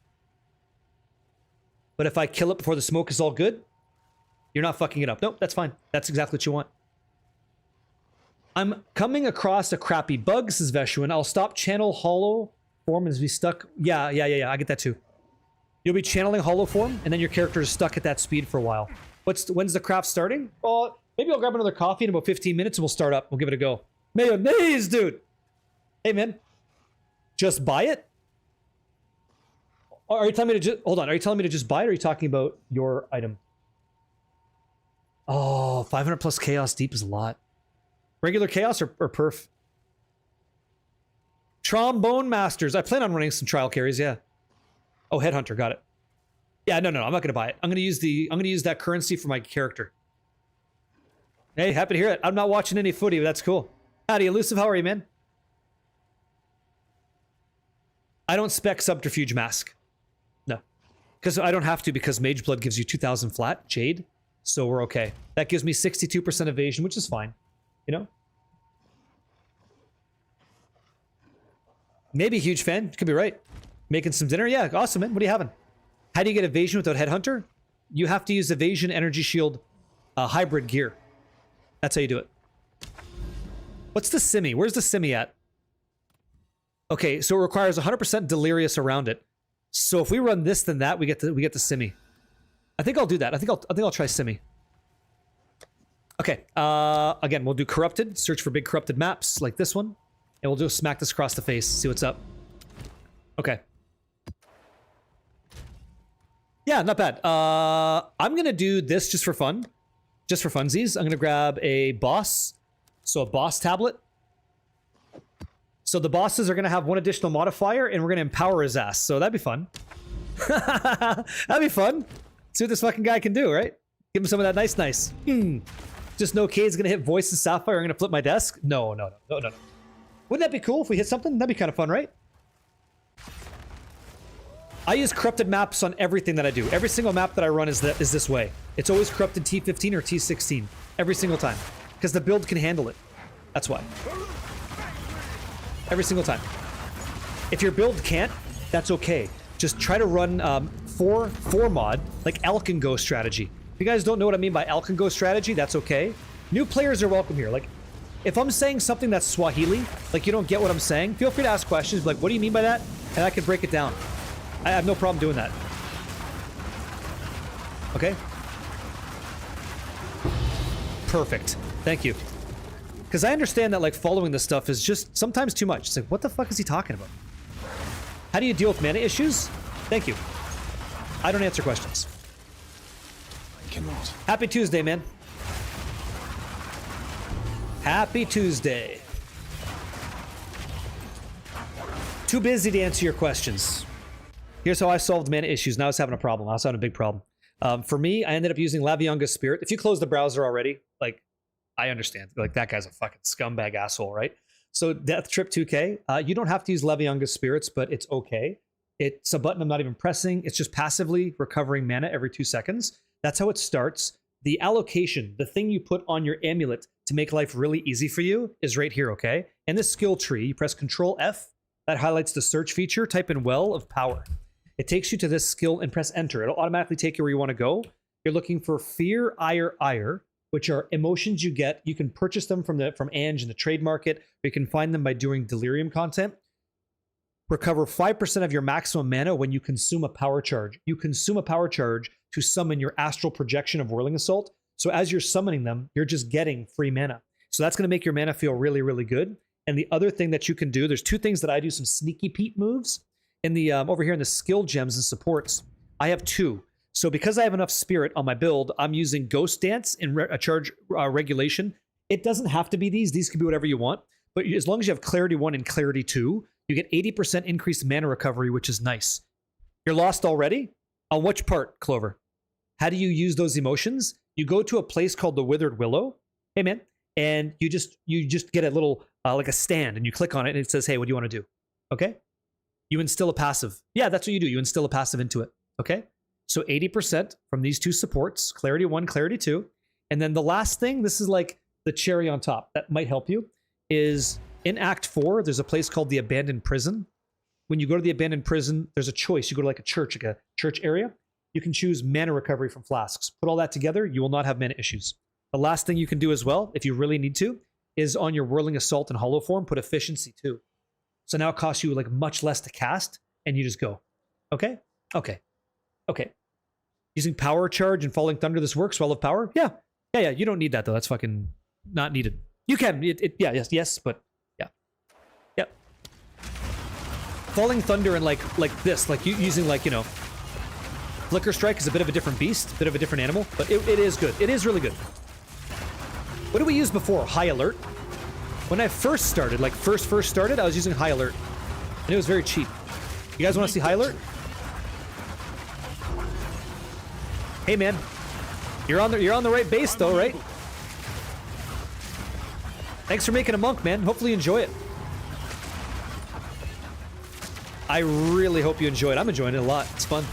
But if I kill it before the smoke is all good, you're not fucking it up. Nope, that's fine. That's exactly what you want. I'm coming across a crappy bug, says Veshuin. I'll stop channel hollow form as we stuck. Yeah. I get that too. You'll be channeling hollow form, and then your character is stuck at that speed for a while. When's the craft starting? Well, maybe I'll grab another coffee in about 15 minutes and we'll start up. We'll give it a go. Mayonnaise, dude! Hey, man. Just buy it? Are you telling me to just... Hold on. Are you telling me to just buy it, or are you talking about your item? Oh, 500 plus chaos deep is a lot. Regular chaos or perf? Trombone Masters. I plan on running some trial carries, yeah. Oh, Headhunter, got it. Yeah, no, I'm not gonna buy it. I'm gonna use that currency for my character. Hey, happy to hear it. I'm not watching any footy, but that's cool. Howdy, Elusive, how are you, man? I don't spec Subterfuge Mask. No. Because I don't have to, because Mage Blood gives you 2,000 flat, Jade. So we're okay. That gives me 62% evasion, which is fine. You know? Maybe a huge fan. Could be right. Making some dinner? Yeah, awesome, man. What are you having? How do you get evasion without Headhunter? You have to use evasion, energy shield, hybrid gear. That's how you do it. What's the Simi? Where's the Simi at? Okay, so it requires 100% Delirious around it. So if we run this, then that, we get the Simi. I think I'll do that. I think I'll try Simi. Okay. Again, we'll do Corrupted. Search for big corrupted maps like this one, and we'll do smack this across the face. See what's up. Okay. Yeah, not bad. I'm gonna do this just for fun, just for funsies. I'm gonna grab a boss, so a boss tablet. So the bosses are gonna have one additional modifier, and we're gonna empower his ass. So that'd be fun. That'd be fun. See what this fucking guy can do, right? Give him some of that nice. Just no K's gonna hit Voice and Sapphire. I'm gonna flip my desk. No. Wouldn't that be cool if we hit something? That'd be kind of fun, right? I use corrupted maps on everything that I do. Every single map that I run is this way. It's always corrupted T15 or T16. Every single time. Because the build can handle it. That's why. Every single time. If your build can't, that's okay. Just try to run 4 mod, like Alkengo strategy. If you guys don't know what I mean by Alkengo strategy, that's okay. New players are welcome here. Like, if I'm saying something that's Swahili, like you don't get what I'm saying, feel free to ask questions. Like, what do you mean by that? And I can break it down. I have no problem doing that. Okay? Perfect. Thank you. Because I understand that, like, following this stuff is just sometimes too much. It's like, what the fuck is he talking about? How do you deal with mana issues? Thank you. I don't answer questions. I cannot. Happy Tuesday, man. Happy Tuesday. Too busy to answer your questions. Here's how I solved mana issues. Now I was having a problem. I was having a big problem. For me, I ended up using Lavianga's Spirit. If you close the browser already, like, I understand. Like, that guy's a fucking scumbag asshole, right? So, Death Trip 2K, you don't have to use Lavianga's Spirits, but it's okay. It's a button I'm not even pressing. It's just passively recovering mana every 2 seconds. That's how it starts. The allocation, the thing you put on your amulet to make life really easy for you, is right here, okay? In the skill tree, you press Control F. That highlights the search feature. Type in Well of Power. It takes you to this skill and press Enter. It'll automatically take you where you want to go. You're looking for Fear, Ire, which are emotions you get. You can purchase them from Ange in the trade market, or you can find them by doing Delirium content. Recover 5% of your maximum mana when you consume a power charge. You consume a power charge to summon your astral projection of Whirling Assault. So as you're summoning them, you're just getting free mana. So that's going to make your mana feel really, really good. And the other thing that you can do, there's 2 things that I do, some Sneaky Pete moves. In the over here in the skill gems and supports, I have 2. So because I have enough spirit on my build, I'm using Ghost Dance and a charge regulation. It doesn't have to be these. These can be whatever you want. But as long as you have Clarity 1 and Clarity 2, you get 80% increased mana recovery, which is nice. You're lost already? On which part, Clover? How do you use those emotions? You go to a place called the Withered Willow. Hey, man. And you just get a little, like a stand, and you click on it, and it says, hey, what do you want to do? Okay? You instill a passive. Yeah, that's what you do. You instill a passive into it. Okay? So 80% from these 2 supports, Clarity 1, Clarity 2. And then the last thing, this is like the cherry on top that might help you, is in Act 4, there's a place called the Abandoned Prison. When you go to the Abandoned Prison, there's a choice. You go to like a church area. You can choose mana recovery from flasks. Put all that together, you will not have mana issues. The last thing you can do as well, if you really need to, is on your Whirling Assault and Hollow Form, put Efficiency 2. So now it costs you like much less to cast, and you just go. Okay? Okay. Okay. Using Power Charge and Falling Thunder, this works. Well of Power? Yeah. Yeah, you don't need that, though. That's fucking not needed. You can. Yeah, yes, but yeah. Yep. Falling Thunder and like this, like using like, you know, Flicker Strike is a bit of a different beast, a bit of a different animal, but it is good. It is really good. What did we use before? High Alert? When I first started, like first started, I was using High Alert. And it was very cheap. You guys want to see High Alert? Hey man, you're on the right base though, right? Thanks for making a monk, man. Hopefully you enjoy it. I really hope you enjoy it. I'm enjoying it a lot. It's fun.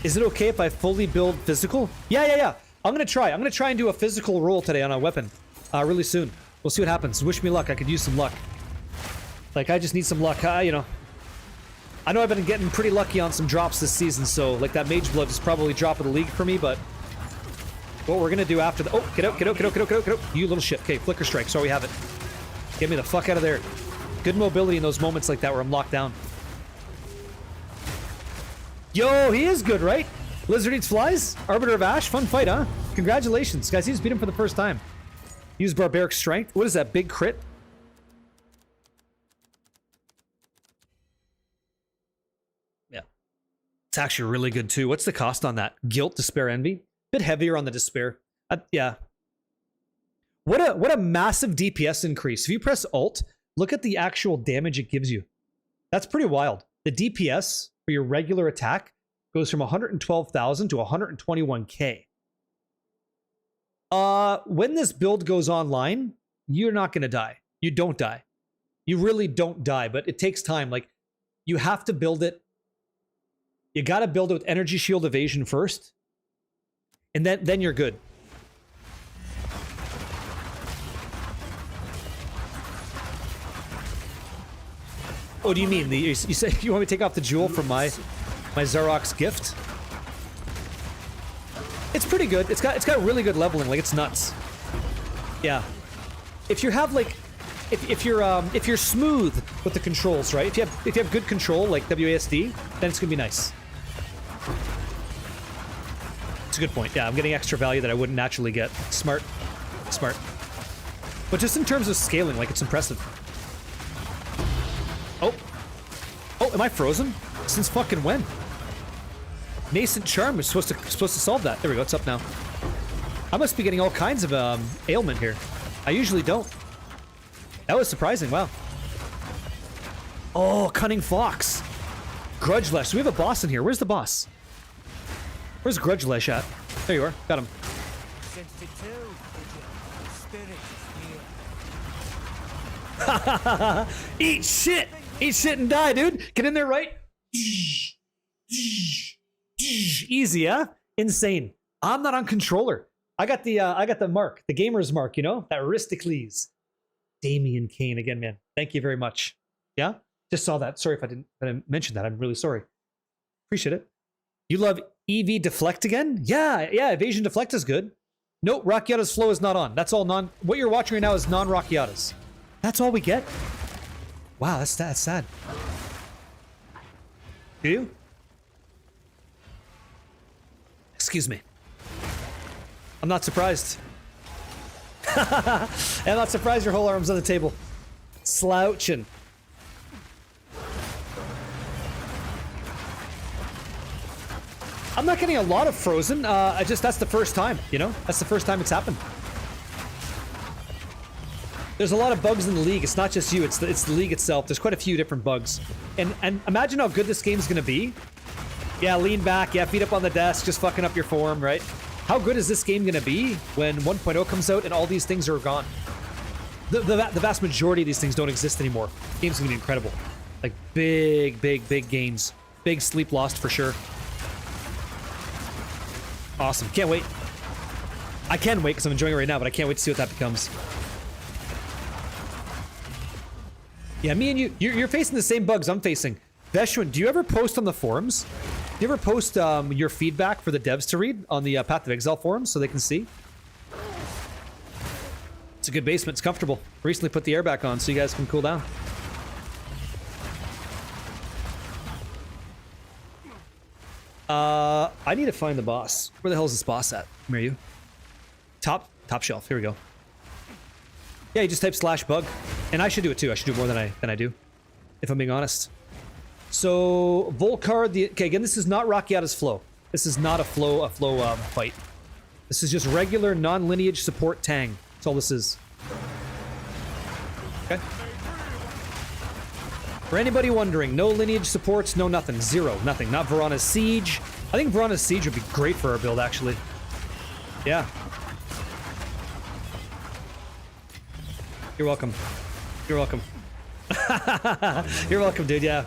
Is it okay if I fully build physical? Yeah. I'm gonna try and do a physical roll today on a weapon. Really soon. We'll see what happens. Wish me luck. I could use some luck. Like, I just need some luck. You know. I know I've been getting pretty lucky on some drops this season, so, like, that Mage Blood is probably drop of the league for me, but what we're gonna do after the— oh, get out. You little shit. Okay, Flicker Strike. So we have it. Get me the fuck out of there. Good mobility in those moments like that where I'm locked down. Yo, he is good, right? Lizard Eats Flies? Arbiter of Ash? Fun fight, huh? Congratulations. Guys, he just beat him for the first time. Use Barbaric Strength. What is that, big crit? Yeah. It's actually really good, too. What's the cost on that? Guilt, Despair, Envy? Bit heavier on the Despair. Yeah. What a massive DPS increase. If you press Alt, look at the actual damage it gives you. That's pretty wild. The DPS for your regular attack goes from 112,000 to 121k. When this build goes online, you're not going to die. You don't die. You really don't die, but it takes time. Like, you have to build it. You got to build it with Energy Shield Evasion first. And then you're good. What do you mean? You said you want me to take off the jewel from my Zarok's gift? It's pretty good. It's got really good leveling. Like, it's nuts. Yeah. If you have like, if you're smooth with the controls, right? If you have good control like WASD, then it's gonna be nice. It's a good point. Yeah, I'm getting extra value that I wouldn't naturally get. Smart. Smart. But just in terms of scaling, like, it's impressive. Oh. Oh, am I frozen? Since fucking when? Nascent Charm is supposed to solve that. There we go, it's up now. I must be getting all kinds of ailment here. I usually don't. That was surprising, wow. Oh, Cunning Fox. Grudgelesh. We have a boss in here. Where's the boss? Where's Grudgelesh at? There you are. Got him. Eat shit! Eat shit and die, dude! Get in there, right? Easy, huh? Insane. I'm not on controller. I got the mark, the gamer's mark, you know? That Aristocles. Damien Kane again, man. Thank you very much. Yeah? Just saw that. Sorry if I didn't mention that. I'm really sorry. Appreciate it. You love EV Deflect again? Yeah, Evasion Deflect is good. Nope, Rockiata's flow is not on. That's all what you're watching right now is non-Rockiatas. That's all we get? Wow, that's sad. Do you? Excuse me. I'm not surprised. I'm not surprised your whole arm's on the table. Slouching. I'm not getting a lot of Frozen. That's the first time, you know? That's the first time it's happened. There's a lot of bugs in the league. It's not just you, it's the league itself. There's quite a few different bugs. And imagine how good this game's gonna be. Yeah, lean back, yeah, feet up on the desk, just fucking up your form, right? How good is this game gonna be when 1.0 comes out and all these things are gone? The vast majority of these things don't exist anymore. The game's gonna be incredible. Like, big gains. Big sleep lost for sure. Awesome, can't wait. I can wait because I'm enjoying it right now, but I can't wait to see what that becomes. Yeah, me and you're facing the same bugs I'm facing. Veshwin, do you ever post on the forums? Do you ever post your feedback for the devs to read on the Path of Exile forums so they can see? It's a good basement. It's comfortable. Recently put the air back on so you guys can cool down. I need to find the boss. Where the hell is this boss at? Where are you? Top shelf. Here we go. Yeah, you just type /bug, and I should do it too. I should do it more than I do, if I'm being honest. So Volcar, okay, again, this is not Rockiata's flow. This is not a flow fight. This is just regular non-lineage support Tang. That's all this is. Okay. For anybody wondering, no lineage supports, no nothing, zero, nothing. Not Verana's Siege. I think Verana's Siege would be great for our build, actually. Yeah. You're welcome. You're welcome. You're welcome, dude, yeah.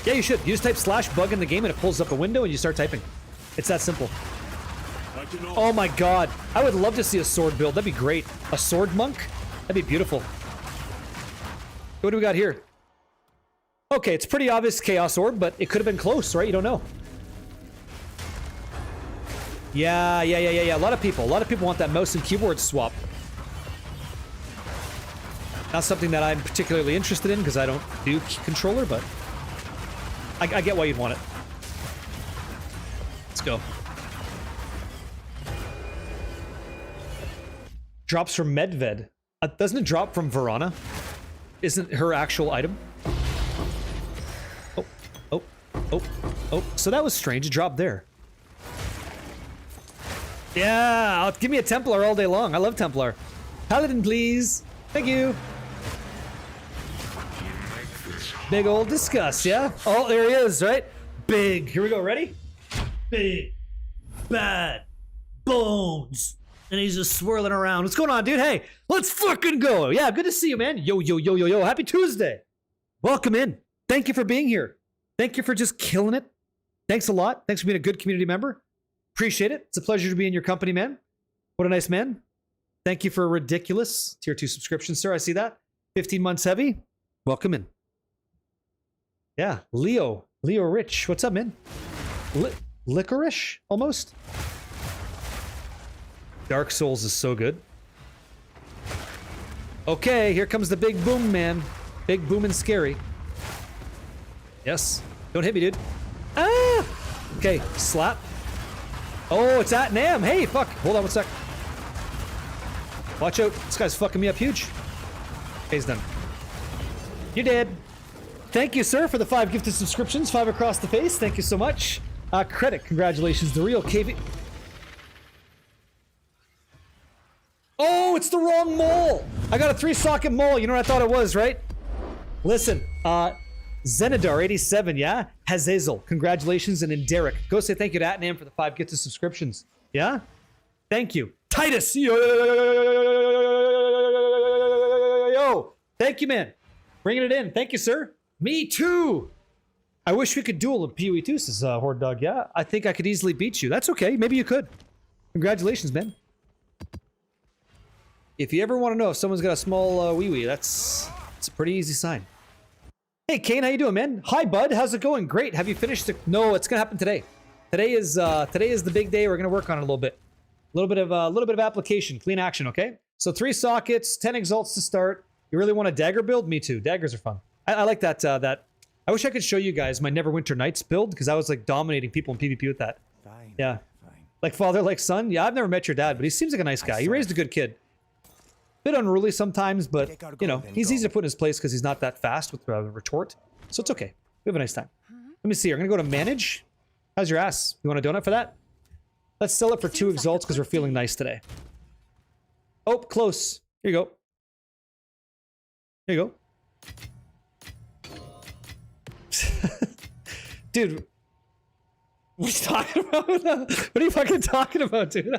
Yeah, you should. You just type /bug in the game and it pulls up a window and you start typing. It's that simple. Oh my god. I would love to see a sword build. That'd be great. A sword monk? That'd be beautiful. What do we got here? Okay, it's pretty obvious Chaos Orb, but it could have been close, right? You don't know. Yeah. A lot of people want that mouse and keyboard swap. Not something that I'm particularly interested in because I don't do controller, but I get why you'd want it. Let's go. Drops from Medved. Doesn't it drop from Verana? Isn't her actual item? Oh. So that was strange. It dropped there. Yeah, give me a Templar all day long. I love Templar. Paladin, please. Thank you. Big old discuss, yeah? Oh, there he is, right? Big. Here we go. Ready? Big. Bad. Bones. And he's just swirling around. What's going on, dude? Hey, let's fucking go. Yeah, good to see you, man. Yo. Happy Tuesday. Welcome in. Thank you for being here. Thank you for just killing it. Thanks a lot. Thanks for being a good community member. Appreciate it. It's a pleasure to be in your company, man. What a nice man. Thank you for a ridiculous tier 2 subscription, sir. I see that. 15 months heavy. Welcome in. Yeah, Leo Rich. What's up, man? Licorice, almost. Dark Souls is so good. Okay, here comes the big boom, man. Big boom and scary. Yes. Don't hit me, dude. Ah! Okay, slap. Oh, it's at Nam. Hey, fuck. Hold on one sec. Watch out. This guy's fucking me up huge. Okay, he's done. You're dead. Thank you, sir, for the 5 gifted subscriptions. 5 across the face. Thank you so much. Credit. Congratulations. The real KV. Oh, it's the wrong mole. I got a 3-socket mole. You know what I thought it was, right? Listen, Zenidar87, yeah? Hazazel, congratulations. And then Derek, go say thank you to Atnam for the 5 gifted subscriptions. Yeah? Thank you. Titus, yo. Thank you, man. Bringing it in. Thank you, sir. Me too. I wish we could duel in PoE 2, says Horde Dog. Yeah, I think I could easily beat you. That's okay. Maybe you could. Congratulations, man. If you ever want to know if someone's got a small wee-wee, it's a pretty easy sign. Hey, Kane, how you doing, man? Hi, bud. How's it going? Great. Have you finished the... No, it's gonna happen today. Today is the big day. We're gonna work on it a little bit. A little bit of application, clean action. Okay. So 3 sockets, 10 exalts to start. You really want a dagger build? Me too. Daggers are fun. I like that. I wish I could show you guys my Neverwinter Nights build because I was like dominating people in PvP with that. Fine. Yeah. Fine. Like father, like son. Yeah, I've never met your dad, but he seems like a nice guy. He raised a good kid. Bit unruly sometimes, but you know, he's easy to put in his place because he's not that fast with retort. So it's okay. We have a nice time. Let me see. I'm gonna go to manage. How's your ass? You want a donut for that? Let's sell it for 2 exalts because we're feeling nice today. Oh, close. Here you go. Here you go. Dude, what are you talking about? What are you fucking talking about, dude?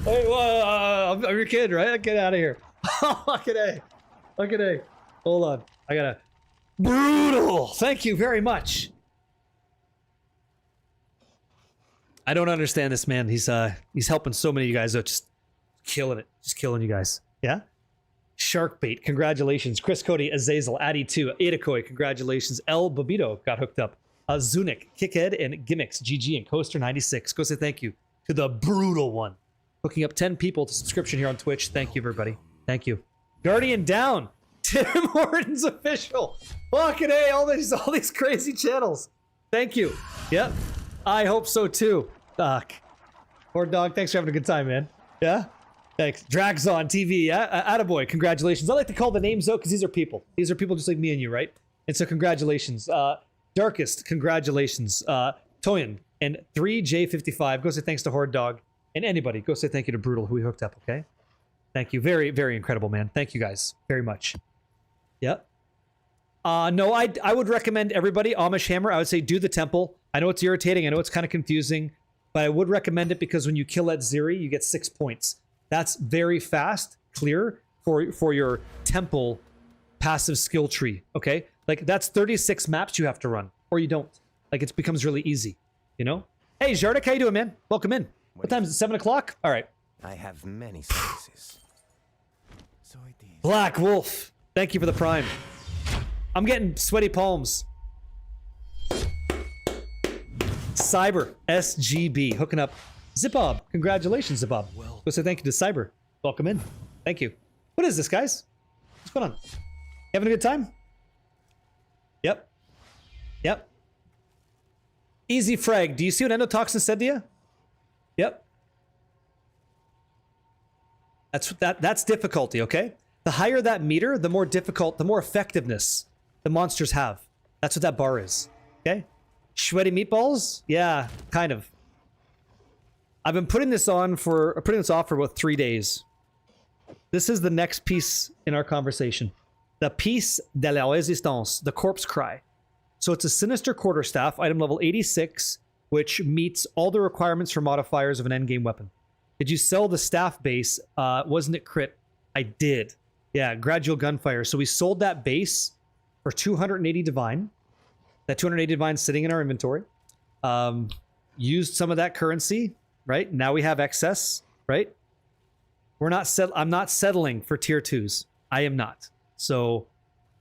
Wait, I'm your kid, right? Get out of here. Fucking A. Fucking A. Hold on. I gotta... Brutal! Thank you very much. I don't understand this, man. He's helping so many of you guys out. Just killing it. Just killing you guys. Yeah? Sharkbait, congratulations. Chris Cody, Azazel, Addy2, Adakoi, congratulations. El Babito got hooked up. Zunik, Kickhead, and Gimmicks, GG, and Coaster96. Go say thank you to the brutal one. Hooking up 10 people to subscription here on Twitch. Thank you, everybody. Thank you. Guardian down. Tim Hortons official. Fucking A, all these crazy channels. Thank you. Yep. I hope so too. Fuck. Horde Dog, thanks for having a good time, man. Yeah? Thanks. Drags on TV, yeah? Attaboy, congratulations. I like to call the names out because these are people. These are people just like me and you, right? And so congratulations. Darkest, congratulations. Toyin, and 3J55, go say thanks to Horde Dog. And anybody, go say thank you to Brutal, who we hooked up, okay? Thank you. Very, very incredible, man. Thank you guys very much. Yep. No, I would recommend everybody, Amish Hammer, I would say do the temple. I know it's irritating. I know it's kind of confusing. But I would recommend it because when you kill at Ziri, you get 6 points. That's very fast, clear for your temple passive skill tree, okay? Like, that's 36 maps you have to run, or you don't. Like, it becomes really easy, you know? Hey, Jardik, how you doing, man? Welcome in. What time is it? 7 o'clock? All right. I have many services. So it is. Black Wolf, thank you for the prime. I'm getting sweaty palms. Cyber SGB hooking up. Zipob, congratulations, Zipob. Go say thank you to Cyber. Welcome in. Thank you. What is this, guys? What's going on? You having a good time? Yep. Yep. Easy frag. Do you see what endotoxin said to you? Yep. That's difficulty, okay? The higher that meter, the more difficult, the more effectiveness the monsters have. That's what that bar is. Okay? Sweaty meatballs? Yeah, kind of. I've been putting this off for about 3 days. This is the next piece in our conversation. The piece de la résistance, the corpse cry. So it's a sinister quarterstaff, item level 86, which meets all the requirements for modifiers of an endgame weapon. Did you sell the staff base? Wasn't it crit? I did. Yeah, gradual gunfire. So we sold that base for 280 divine. That 280 divine sitting in our inventory. used some of that currency, right? Now we have excess, right? I'm not settling for tier 2s. I am not. So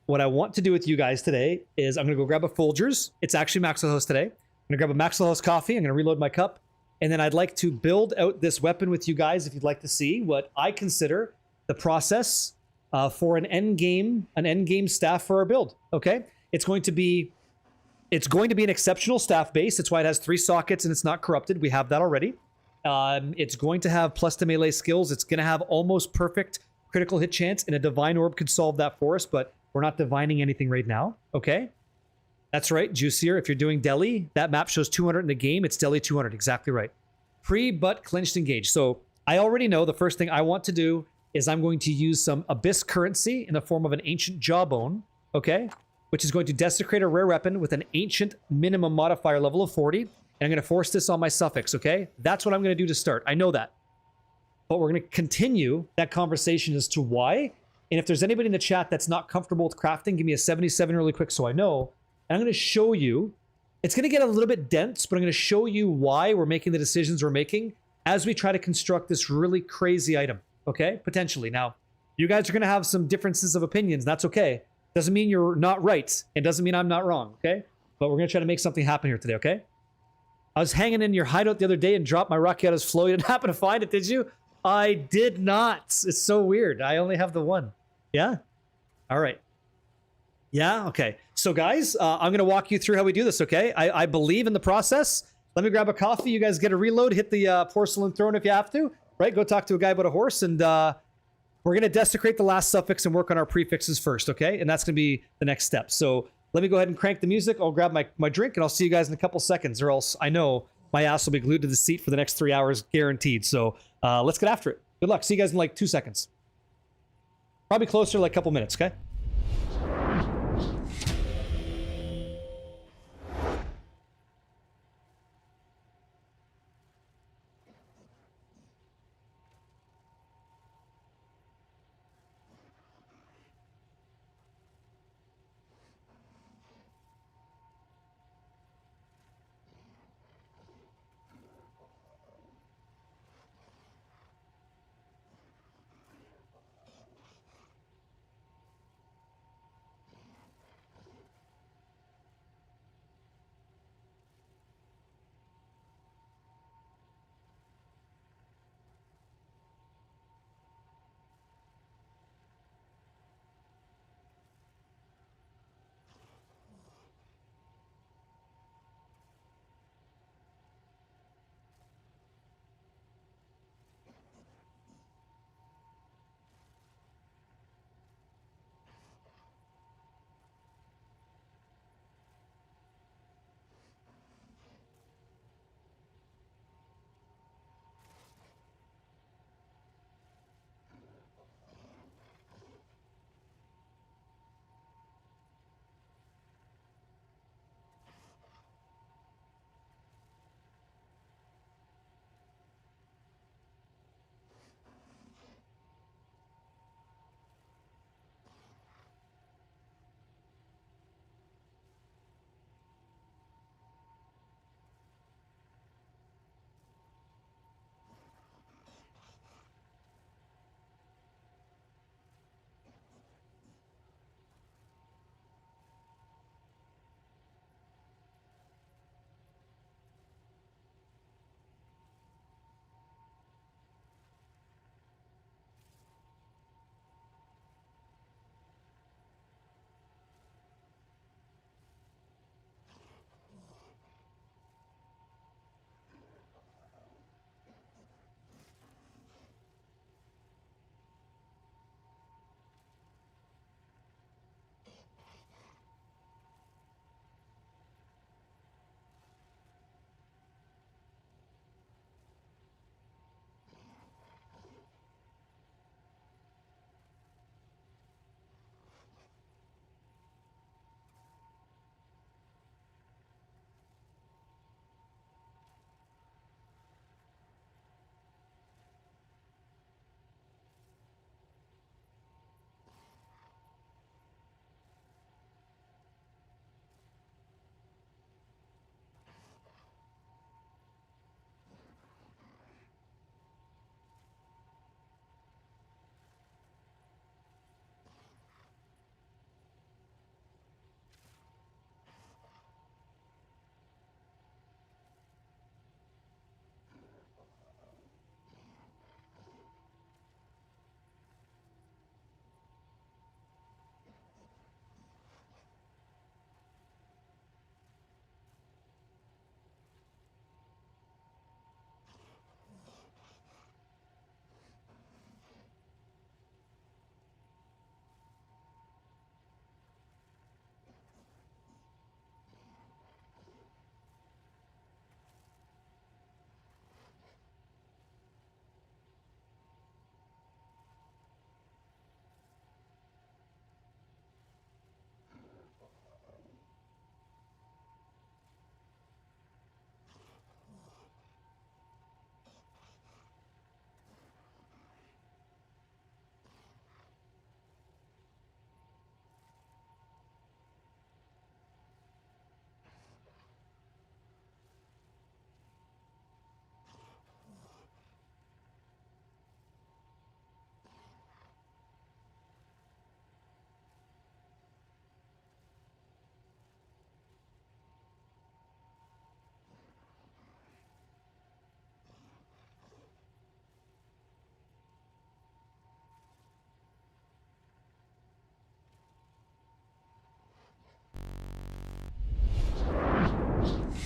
what I want to do with you guys today is I'm going to go grab a Folgers. It's actually Maxwell House today. I'm going to grab a Maxwell House coffee. I'm going to reload my cup. And then I'd like to build out this weapon with you guys if you'd like to see what I consider the process for an end game staff for our build. Okay? It's going to be an exceptional staff base. That's why it has 3 sockets and it's not corrupted. We have that already. It's going to have plus to melee skills. It's going to have almost perfect critical hit chance, and a divine orb could solve that for us, but we're not divining anything right now. Okay? That's right, Juicier. If you're doing Delhi, that map shows 200 in the game. It's Delhi 200. Exactly right. Pre-butt clinched engage. So I already know the first thing I want to do is I'm going to use some Abyss currency in the form of an Ancient Jawbone, okay? Which is going to desecrate a rare weapon with an Ancient minimum modifier level of 40. And I'm going to force this on my suffix, okay? That's what I'm going to do to start. I know that. But we're going to continue that conversation as to why. And if there's anybody in the chat that's not comfortable with crafting, give me a 77 really quick so I know. And I'm going to show you. It's going to get a little bit dense, but I'm going to show you why we're making the decisions we're making as we try to construct this really crazy item, okay? Potentially. Now, you guys are going to have some differences of opinions. That's okay. Doesn't mean you're not right. It doesn't mean I'm not wrong, okay? But we're going to try to make something happen here today, okay? I was hanging in your hideout the other day and dropped my Rakiata's flow. You didn't happen to find it, did you? I did not. It's so weird. I only have the one. Yeah? All right. Yeah? Okay. So, guys, I'm going to walk you through how we do this, okay? I believe in the process. Let me grab a coffee. You guys get a reload. Hit the porcelain throne if you have to, right? Go talk to a guy about a horse, and we're going to desecrate the last suffix and work on our prefixes first, okay? And that's going to be the next step. So let me go ahead and crank the music. I'll grab my drink, and I'll see you guys in a couple seconds, or else I know my ass will be glued to the seat for the next 3 hours, guaranteed. So let's get after it. Good luck. See you guys in like 2 seconds. Probably closer to like a couple minutes, okay?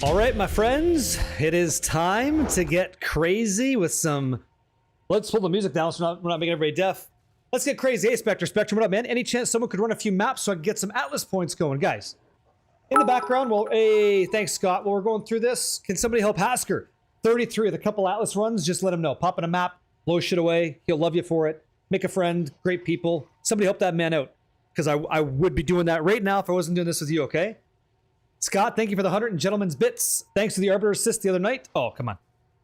All right, my friends, it is time to get crazy with some... Let's pull the music down so we're not making everybody deaf. Let's get crazy. Hey, Spectre. Spectrum, what up, man? Any chance someone could run a few maps so I can get some Atlas points going? Guys, in the background, well, hey, thanks, Scott. While we're going through this, can somebody help Hasker? 33 with a couple Atlas runs, just let him know. Pop in a map, blow shit away. He'll love you for it. Make a friend, great people. Somebody help that man out, because I would be doing that right now if I wasn't doing this with you, okay? Scott, thank you for the 100 and gentlemen's bits. Thanks for the Arbiter assist the other night. Oh, come on.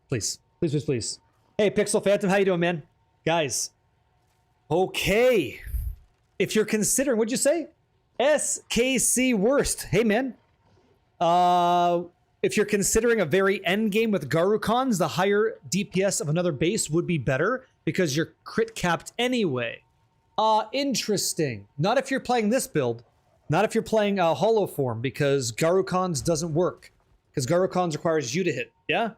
Please. Please, please, please. Hey, Pixel Phantom, how you doing, man? Guys. Okay. If you're considering, what'd you say? SKC worst. Hey, man. If you're considering a very end game with Garukons, the higher DPS of another base would be better because you're crit capped anyway. Interesting. Not if you're playing this build. Not if you're playing Hollow Form, because Garukons doesn't work. Because Garukons requires you to hit. Yeah?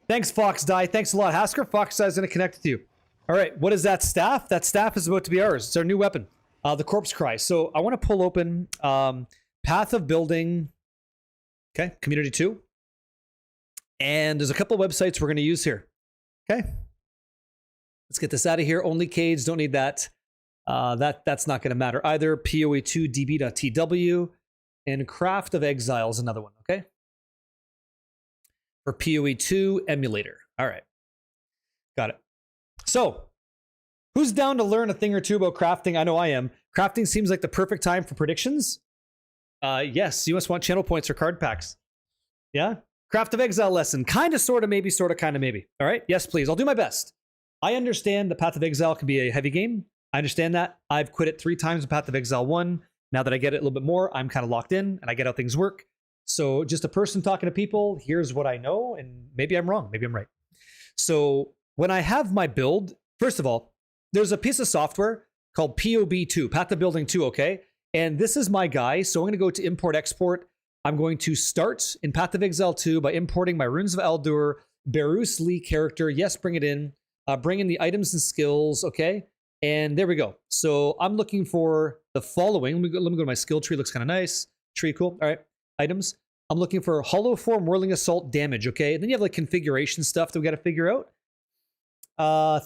Thanks, Fox Die. Thanks a lot, Hasker. Fox Die is going to connect with you. All right, what is that staff? That staff is about to be ours. It's our new weapon. The Corpse Cry. So I want to pull open Path of Building. Okay, Community 2. And there's a couple websites we're going to use here. Okay. Let's get this out of here. Only Cades, don't need that. That's not going to matter either. PoE2 db.tw and Craft of Exile is another one, okay? For PoE2 emulator. All right. Got it. So, who's down to learn a thing or two about crafting? I know I am. Crafting seems like the perfect time for predictions. Yes, you must want channel points or card packs. Yeah? Craft of Exile lesson. Kind of, sort of, maybe, sort of, kind of, maybe. All right? Yes, please. I'll do my best. I understand the Path of Exile can be a heavy game. I understand that. I've quit it 3 times in Path of Exile 1. Now that I get it a little bit more, I'm kind of locked in and I get how things work. So just a person talking to people, here's what I know, and maybe I'm wrong, maybe I'm right. So when I have my build, first of all, there's a piece of software called POB2, Path of Building 2, okay? And this is my guy, so I'm going to go to Import Export. I'm going to start in Path of Exile 2 by importing my Runes of Aldur, Berus Lee character. Yes, bring it in. Bring in the items and skills, okay? And there we go. So I'm looking for the following. Let me go to my skill tree. Looks kind of nice. Tree, cool. All right. Items. I'm looking for Hollow Form, Whirling Assault, damage, okay? And then you have like configuration stuff that we got to figure out.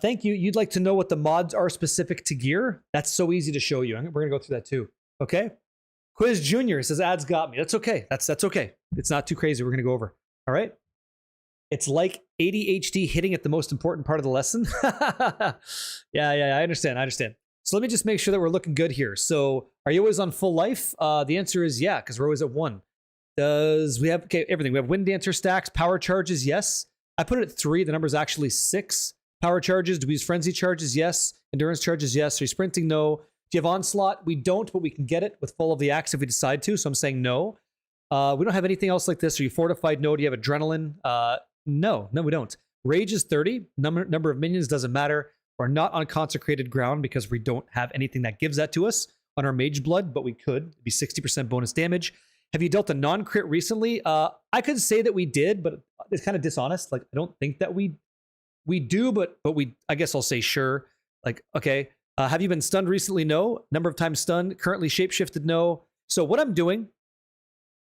Thank you. You'd like to know what the mods are specific to gear? That's so easy to show you. We're going to go through that too. Okay? Quiz Junior says ads got me. That's okay. That's okay. It's not too crazy. We're going to go over. All right? It's like ADHD hitting at the most important part of the lesson. Yeah, I understand. So let me just make sure that we're looking good here. So are you always on full life? The answer is yeah, because we're always at 1. Does we have, okay, everything. We have Wind Dancer stacks, power charges, yes. I put it at 3. The number's actually 6. Power charges, do we use frenzy charges? Yes. Endurance charges, yes. Are you sprinting? No. Do you have onslaught? We don't, but we can get it with Fall of the Axe if we decide to. So I'm saying no. We don't have anything else like this. Are you fortified? No. Do you have adrenaline? No, we don't. Rage is 30. Number of minions doesn't matter. We're not on consecrated ground because we don't have anything that gives that to us on our mage blood, but we could. It'd be 60% bonus damage. Have you dealt a non-crit recently? I could say that we did, but it's kind of dishonest. Like, I don't think that we do, but we, I guess I'll say sure. Like, okay. Have you been stunned recently? No. Number of times stunned. Currently shapeshifted? No. So what I'm doing,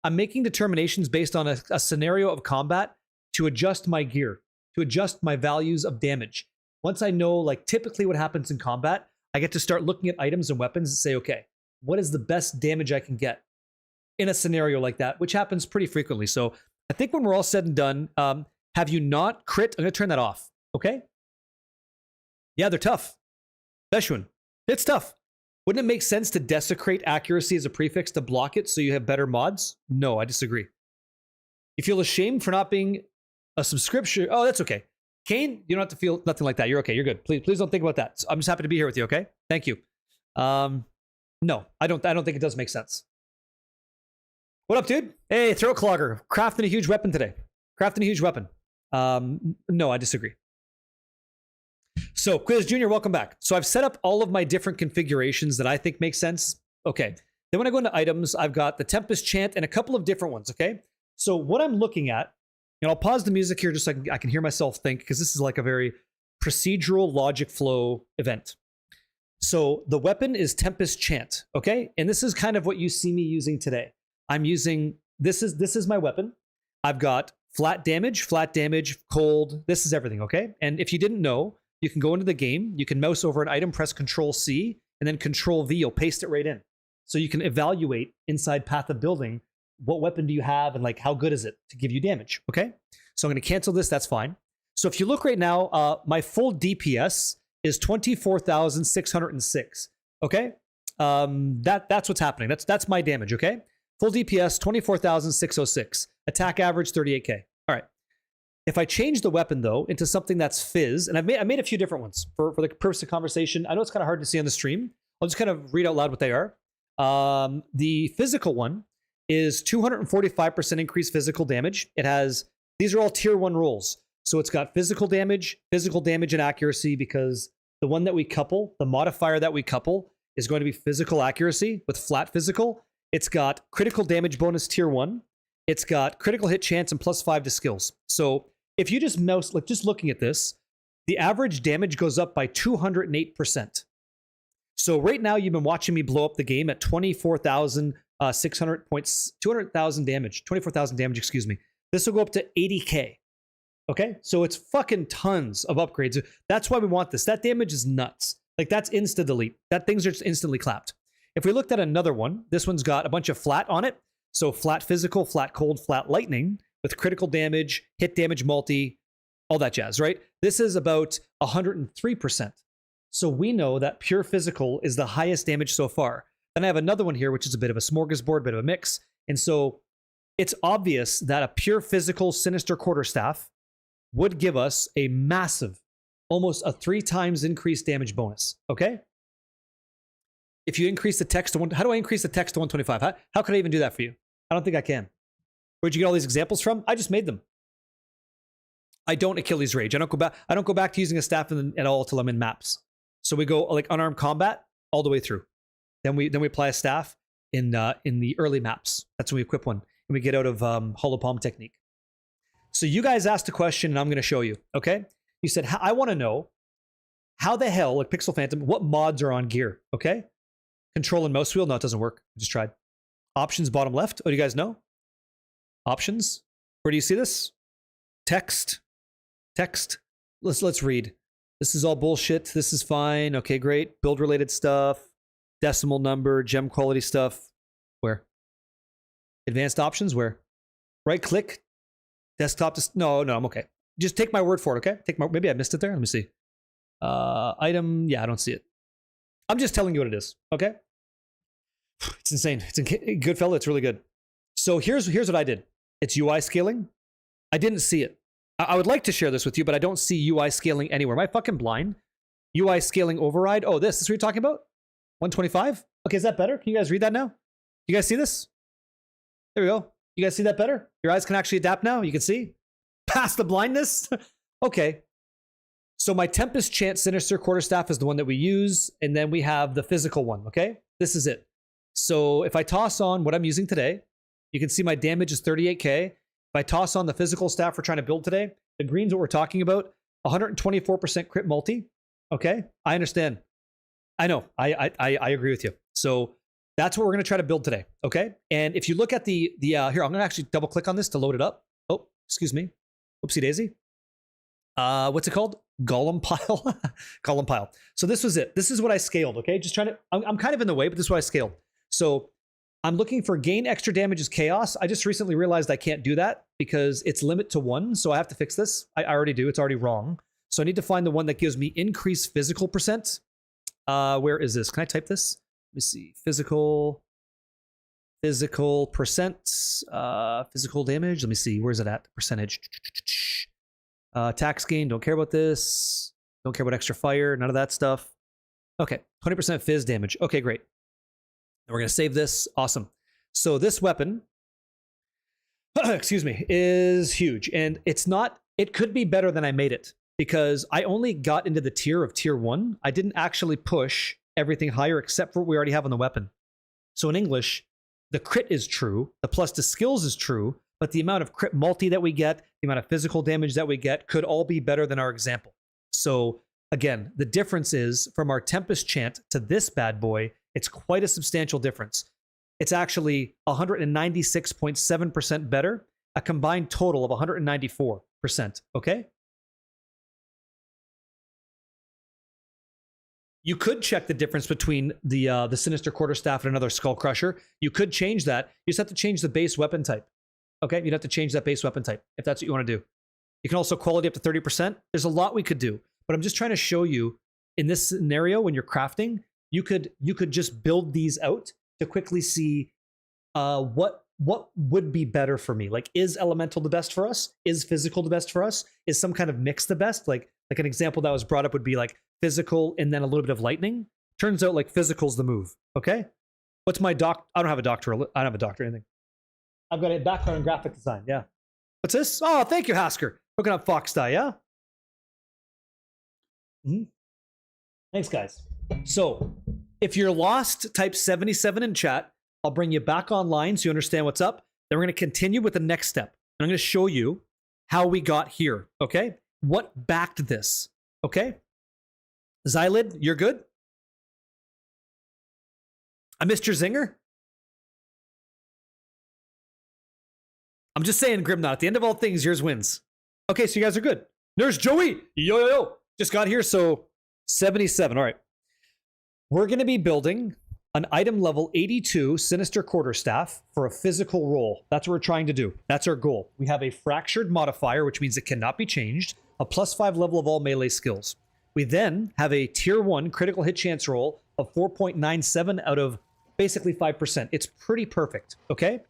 I'm making determinations based on a scenario of combat to adjust my gear, to adjust my values of damage. Once I know, like, typically what happens in combat, I get to start looking at items and weapons and say, okay, what is the best damage I can get in a scenario like that, which happens pretty frequently. So I think when we're all said and done, have you not crit? I'm going to turn that off, okay? Yeah, they're tough. Beshwin, it's tough. Wouldn't it make sense to desecrate accuracy as a prefix to block it so you have better mods? No, I disagree. You feel ashamed for not being a subscription? Oh, that's okay. Kane, you don't have to feel nothing like that. You're okay. You're good. Please don't think about that. So I'm just happy to be here with you, okay? Thank you. No, I don't think it does make sense. What up, dude? Hey, throat clogger. Crafting a huge weapon today. Crafting a huge weapon. No, I disagree. So, Quiz Junior, welcome back. So I've set up all of my different configurations that I think make sense. Okay. Then when I go into items, I've got the Tempest Chant and a couple of different ones, okay? So what I'm looking at, and I'll pause the music here just so I can hear myself think, because this is like a very procedural logic flow event. So the weapon is Tempest Chant, okay? And this is kind of what you see me using today. I'm using, this is my weapon. I've got flat damage, cold. This is everything, okay? And if you didn't know, you can go into the game, you can mouse over an item, press Control C, and then Control V, you'll paste it right in. So you can evaluate inside Path of Building, what weapon do you have and like how good is it to give you damage, okay? So I'm going to cancel this, that's fine. So if you look right now, my full DPS is 24,606, okay? That's what's happening. That's my damage, okay? Full DPS, 24,606. Attack average, 38k. All right. If I change the weapon, though, into something that's Fizz, and I made a few different ones for the purpose of conversation. I know it's kind of hard to see on the stream. I'll just kind of read out loud what they are. The physical one is 245% increased physical damage. It has, these are all tier 1 rolls. So it's got physical damage, and accuracy, because the one that we couple, the modifier that we couple, is going to be physical accuracy with flat physical. It's got critical damage bonus tier 1. It's got critical hit chance and +5 to skills. So if you just mouse, like just looking at this, the average damage goes up by 208%. So right now you've been watching me blow up the game at 24,600 points, 200,000 damage, 24,000 damage, excuse me. This will go up to 80k. Okay, so it's fucking tons of upgrades. That's why we want this. That damage is nuts. Like that's insta delete. That things are just instantly clapped. If we looked at another one, this one's got a bunch of flat on it. So flat physical, flat cold, flat lightning with critical damage, hit damage multi, all that jazz, right? This is about 103%. So we know that pure physical is the highest damage so far. Then I have another one here, which is a bit of a smorgasbord, bit of a mix. And so it's obvious that a pure physical Sinister Quarterstaff would give us a massive, almost a 3 times increased damage bonus, okay? If you increase the text to one, how do I increase the text to 125? How could I even do that for you? I don't think I can. Where'd you get all these examples from? I just made them. I don't Achilles Rage. I don't go back to using a staff at all till I'm in maps. So we go like unarmed combat all the way through. Then we apply a staff in the early maps. That's when we equip one and we get out of Hollow Palm technique. So you guys asked a question and I'm going to show you. Okay, you said I want to know how the hell, like Pixel Phantom, what mods are on gear. Okay, control and mouse wheel. No, it doesn't work. I just tried. Options bottom left. Oh, do you guys know? Options. Where do you see this? Text. Let's read. This is all bullshit. This is fine. Okay, great. Build related stuff. Decimal number. Gem quality stuff. Where? Advanced options. Where? Right click. Desktop. No, I'm okay. Just take my word for it. Okay. Maybe I missed it there. Let me see. Item. Yeah, I don't see it. I'm just telling you what it is. Okay. It's insane. It's good fella. It's really good. So here's what I did. It's UI scaling. I didn't see it. I would like to share this with you, but I don't see UI scaling anywhere. Am I fucking blind? UI scaling override. Oh, this is what you're talking about? 125? Okay, is that better? Can you guys read that now? You guys see this? There we go. You guys see that better? Your eyes can actually adapt now? You can see? Past the blindness? Okay. So my Tempest Chant Sinister Quarterstaff is the one that we use, and then we have the physical one, okay? This is it. So if I toss on what I'm using today, you can see my damage is 38k. If I toss on the physical staff we're trying to build today, the green's what we're talking about, 124% crit multi. Okay, I understand. I know. I agree with you. So that's what we're going to try to build today. Okay, and if you look at the here, I'm going to actually double click on this to load it up. Oh, excuse me. Oopsie daisy. What's it called? Golem pile. Golem pile. So this was it. This is what I scaled. Okay, just trying to. I'm kind of in the way, but this is what I scaled. So I'm looking for gain extra damage as chaos. I just recently realized I can't do that because it's limit to 1. So I have to fix this. I already do. It's already wrong. So I need to find the one that gives me increased physical percent. Where is this? Can I type this? Let me see. Physical percent. Physical damage. Let me see. Where's it at? Percentage. Tax gain. Don't care about this. Don't care about extra fire. None of that stuff. Okay. 20% fizz damage. Okay, great. We're going to save this. Awesome. So this weapon, excuse me, is huge. And it's not, it could be better than I made it because I only got into the tier of tier 1. I didn't actually push everything higher except for what we already have on the weapon. So in English, the crit is true. The plus to skills is true. But the amount of crit multi that we get, the amount of physical damage that we get could all be better than our example. So again, the difference is from our Tempest Chant to this bad boy, it's quite a substantial difference. It's actually 196.7% better. a combined total of 194%, okay? You could check the difference between the Sinister Quarterstaff and another Skull Crusher. You could change that. You just have to change the base weapon type. Okay, you'd have to change that base weapon type if that's what you want to do. You can also quality up to 30%. There's a lot we could do, but I'm just trying to show you in this scenario when you're crafting, you could just build these out to quickly see what would be better for me. Like, is elemental the best for us? Is physical the best for us? Is some kind of mix the best? Like an example that was brought up would be like physical and then a little bit of lightning. Turns out like physical's the move. Okay. What's my I don't have a doctor. I don't have a doctor or anything. I've got a background in graphic design. Yeah. What's this? Oh, thank you, Hasker. Hooking up Fox Die. Yeah. Thanks, guys. So if you're lost, type 77 in chat. I'll bring you back online so you understand what's up. Then we're going to continue with the next step. I'm going to show you how we got here. Okay. What backed this? Okay. Xylid, you're good? I missed your zinger? I'm just saying, Grimnot, at the end of all things, yours wins. Okay, so you guys are good. There's Joey. Yo. Just got here, so 77. All right. We're going to be building an item level 82 Sinister Quarterstaff for a physical roll. That's what we're trying to do. That's our goal. We have a fractured modifier, which means it cannot be changed, a +5 level of all melee skills. We then have a tier 1 critical hit chance roll of 4.97 out of basically 5%. It's pretty perfect, okay?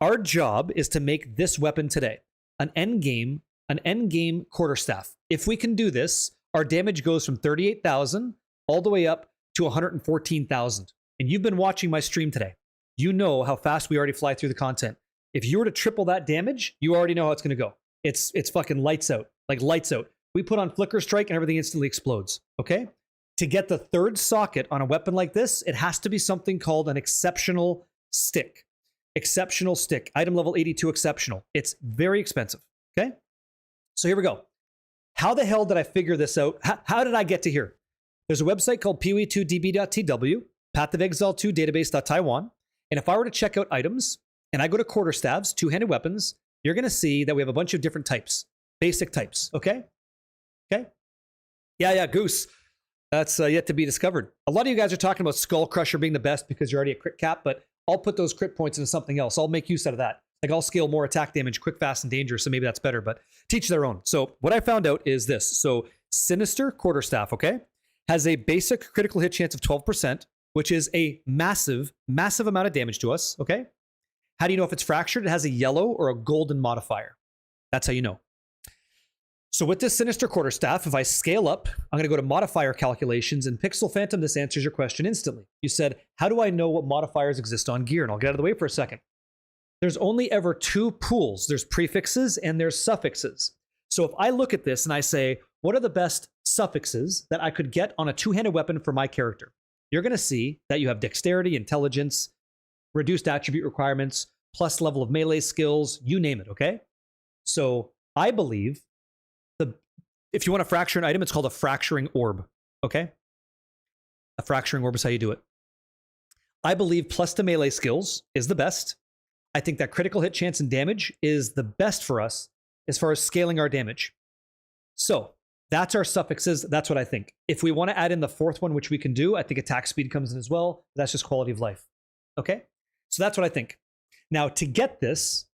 Our job is to make this weapon today, an endgame quarterstaff. If we can do this, our damage goes from 38,000 all the way up to 114,000. And you've been watching my stream today. You know how fast we already fly through the content. If you were to triple that damage, you already know how it's going to go. It's fucking lights out, like lights out. We put on Flicker Strike and everything instantly explodes, okay? To get the third socket on a weapon like this, it has to be something called an exceptional stick. Exceptional stick, item level 82 exceptional. It's very expensive, okay? So here we go. How the hell did I figure this out? How did I get to here? There's a website called pewe2db.tw, Path of Exile 2 database.taiwan. And if I were to check out items and I go to quarterstaves, two-handed weapons, you're going to see that we have a bunch of different types, basic types, okay? Okay? Yeah, Goose. That's yet to be discovered. A lot of you guys are talking about Skull Crusher being the best because you're already at crit cap, but I'll put those crit points into something else. I'll make use out of that. Like I'll scale more attack damage, quick, fast, and dangerous, so maybe that's better, but teach their own. So what I found out is this. So Sinister Quarterstaff, okay, has a basic critical hit chance of 12%, which is a massive amount of damage to us, okay? How do you know if it's fractured? It has a yellow or a golden modifier. That's how you know. So with this Sinister Quarterstaff, if I scale up, I'm going to go to modifier calculations, and Pixel Phantom, this answers your question instantly. You said, how do I know what modifiers exist on gear? And I'll get out of the way for a second. There's only ever two pools. There's prefixes and there's suffixes. So if I look at this and I say, what are the best suffixes that I could get on a two-handed weapon for my character? You're going to see that you have dexterity, intelligence, reduced attribute requirements, plus level of melee skills, you name it, okay? So I believe if you want to fracture an item, it's called a fracturing orb, okay? A fracturing orb is how you do it. I believe plus to melee skills is the best. I think that critical hit chance and damage is the best for us as far as scaling our damage. So that's our suffixes. That's what I think. If we want to add in the fourth one, which we can do, I think attack speed comes in as well. That's just quality of life, okay? So that's what I think. Now to get this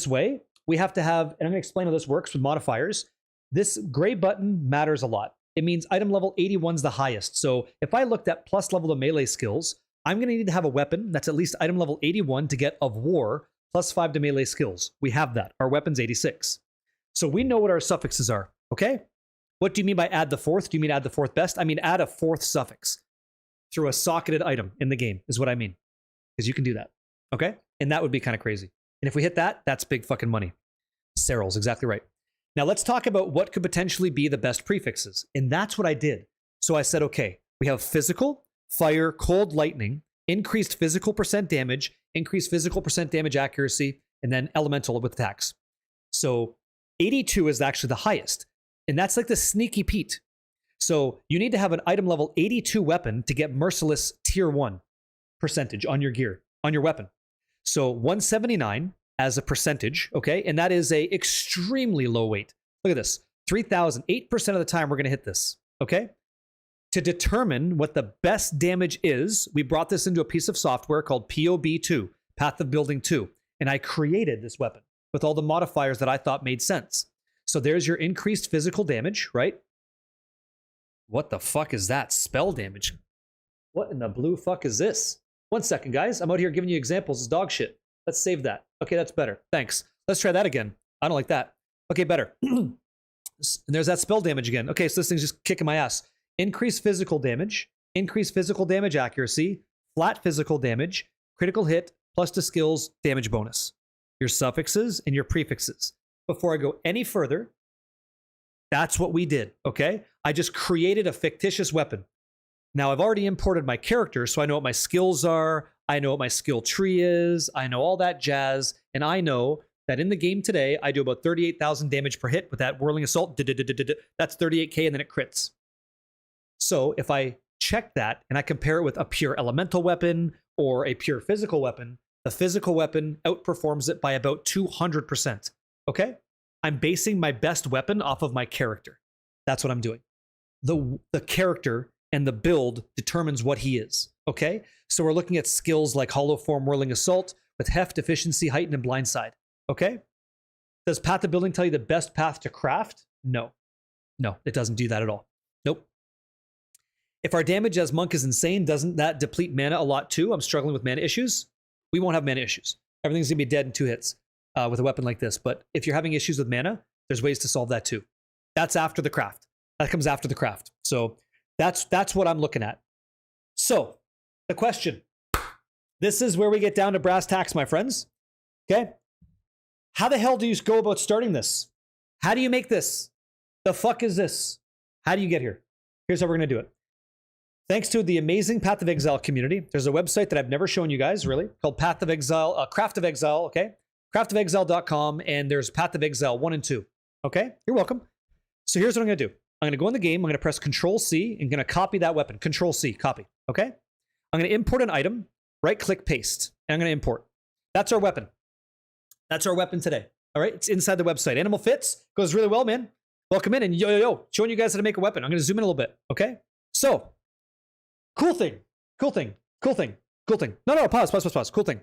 way, we have to have, and I'm going to explain how this works with modifiers. This gray button matters a lot. It means item level 81 is the highest. So if I looked at plus level of melee skills, I'm going to need to have a weapon that's at least item level 81 to get of war plus 5 to melee skills. We have that. Our weapon's 86. So we know what our suffixes are, okay? What do you mean by add the fourth? Do you mean add the fourth best? I mean add a fourth suffix through a socketed item in the game is what I mean. Because you can do that, okay? And that would be kind of crazy. And if we hit that, that's big fucking money. Cyril's exactly right. Now let's talk about what could potentially be the best prefixes. And that's what I did. So I said, okay, we have physical, fire, cold, lightning, increased physical % damage, increased physical % damage accuracy, and then elemental with attacks. So 82 is actually the highest. And that's like the sneaky Pete. So you need to have an item level 82 weapon to get merciless tier 1 percentage on your gear, on your weapon. So 179 as a percentage, okay? And that is a extremely low weight. Look at this, 3,000, 8% of the time we're gonna hit this, okay? To determine what the best damage is, we brought this into a piece of software called POB2, Path of Building 2, and I created this weapon with all the modifiers that I thought made sense. So there's your increased physical damage, right? What the fuck is that? Spell damage. What in the blue fuck is this? 1 second, guys. I'm out here giving you examples. It's dog shit. Let's save that. Okay, that's better. Thanks. Let's try that again. I don't like that. Okay, better. And there's that spell damage again. Okay, so this thing's just kicking my ass. Increased physical damage, increased physical damage accuracy, flat physical damage, critical hit, plus the skills damage bonus. Your suffixes and your prefixes. Before I go any further, that's what we did, okay? I just created a fictitious weapon. Now, I've already imported my character, so I know what my skills are, I know what my skill tree is, I know all that jazz, and I know that in the game today, I do about 38,000 damage per hit with that Whirling Assault. That's 38k, and then it crits. So if I check that, and I compare it with a pure elemental weapon or a pure physical weapon, the physical weapon outperforms it by about 200%, okay? I'm basing my best weapon off of my character. That's what I'm doing. The character and the build determines what he is, okay? So we're looking at skills like Hollow Form, Whirling Assault with Heft, Efficiency, Heighten, and Blindside, okay? Does Path of Building tell you the best path to craft? No. No, it doesn't do that at all. Nope. If our damage as Monk is insane, doesn't that deplete mana a lot too? I'm struggling with mana issues. We won't have mana issues. Everything's gonna be dead in 2 hits with a weapon like this. But if you're having issues with mana, there's ways to solve that too. That's after the craft. That comes after the craft. So that's what I'm looking at. So the question, this is where we get down to brass tacks, my friends. Okay. How the hell do you go about starting this? How do you make this? The fuck is this? How do you get here? Here's how we're gonna do it. Thanks to the amazing Path of Exile community, there's a website that I've never shown you guys, really, called Path of Exile, Craft of Exile, okay? craftofexile.com, and there's Path of Exile 1 and 2, okay? You're welcome. So here's what I'm going to do. I'm going to go in the game, I'm going to press Control-C, and going to copy that weapon. Control-C, copy, okay? I'm going to import an item, right-click, paste, and I'm going to import. That's our weapon. That's our weapon today, all right? It's inside the website. Animal fits, goes really well, man. Welcome in, and yo, showing you guys how to make a weapon. I'm going to zoom in a little bit, okay? So, Cool thing. No, pause. Cool thing.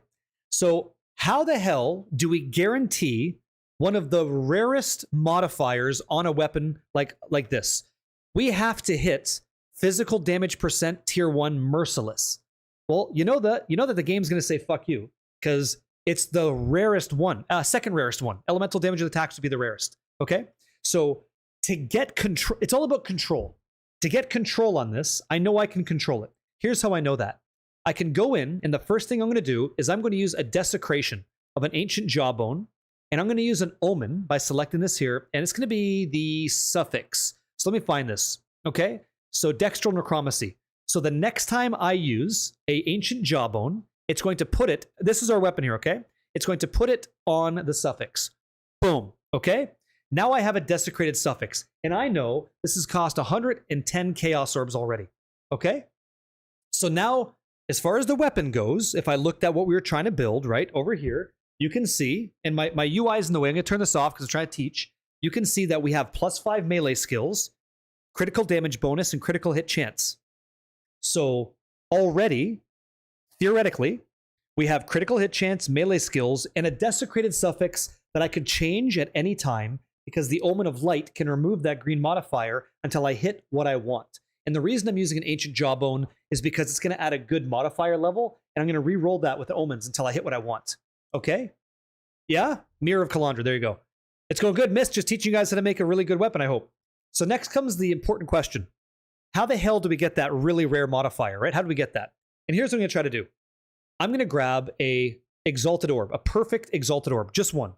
So how the hell do we guarantee one of the rarest modifiers on a weapon like this? We have to hit physical damage percent tier 1 merciless. Well, you know that the game's going to say fuck you because it's the rarest one, second rarest one. Elemental damage of attacks would be the rarest. Okay? So to get control, it's all about control. To get control on this, I know I can control it. Here's how I know that. I can go in, and the first thing I'm going to do is I'm going to use a desecration of an ancient jawbone, and I'm going to use an omen by selecting this here, and it's going to be the suffix. So let me find this, okay? So dextral necromancy. So the next time I use a ancient jawbone, it's going to put it, this is our weapon here, okay? It's going to put it on the suffix. Boom, okay? Now I have a desecrated suffix, and I know this has cost 110 Chaos Orbs already, okay? So now, as far as the weapon goes, if I looked at what we were trying to build, right, over here, you can see, and my UI is in the way, I'm gonna turn this off because I'm trying to teach, you can see that we have +5 melee skills, critical damage bonus, and critical hit chance. So already, theoretically, we have critical hit chance, melee skills, and a desecrated suffix that I could change at any time because the Omen of Light can remove that green modifier until I hit what I want. And the reason I'm using an Ancient Jawbone is because it's going to add a good modifier level, and I'm going to re-roll that with the Omens until I hit what I want. Okay? Yeah? Mirror of Kalandra, there you go. It's going good, Mist, just teaching you guys how to make a really good weapon, I hope. So next comes the important question. How the hell do we get that really rare modifier, right? How do we get that? And here's what I'm going to try to do. I'm going to grab a Exalted Orb, a perfect Exalted Orb, just one.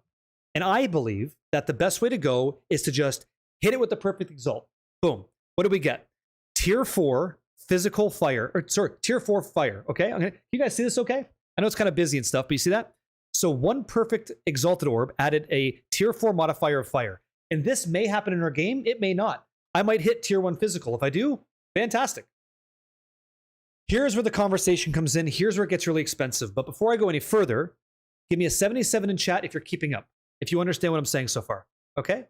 And I believe that the best way to go is to just hit it with the perfect Exalt. Boom. What do we get? Tier 4 physical fire, or sorry, tier 4 fire, okay? You guys see this okay? I know it's kind of busy and stuff, but you see that? So one perfect Exalted Orb added a tier 4 modifier of fire. And this may happen in our game, it may not. I might hit tier 1 physical. If I do, fantastic. Here's where the conversation comes in. Here's where it gets really expensive. But before I go any further, Give me a 77 in chat if you're keeping up, if you understand what I'm saying so far. Okay?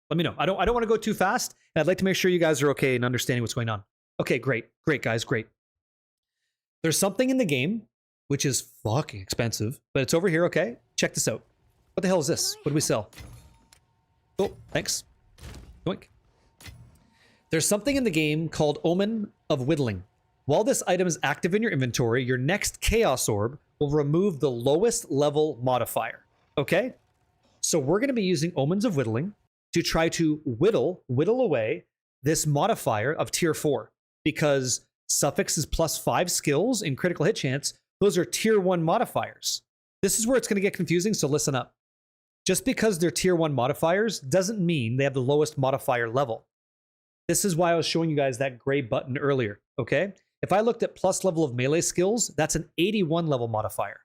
Let me know. I don't want to go too fast, and I'd like to make sure you guys are okay and understanding what's going on. Okay, great. Great, guys, great. There's something in the game which is fucking expensive, but it's over here, okay? Check this out. What the hell is this? What do we sell? Oh, thanks. Yoink. There's something in the game called Omen of Whittling. While this item is active in your inventory, your next Chaos Orb will remove the lowest level modifier, okay? So we're going to be using Omens of Whittling to try to whittle away this modifier of tier 4, because Suffix is +5 skills in critical hit chance. Those are tier 1 modifiers. This is where it's going to get confusing, so listen up. Just because they're tier 1 modifiers doesn't mean they have the lowest modifier level. This is why I was showing you guys that gray button earlier, okay? If I looked at plus level of melee skills, that's an 81 level modifier.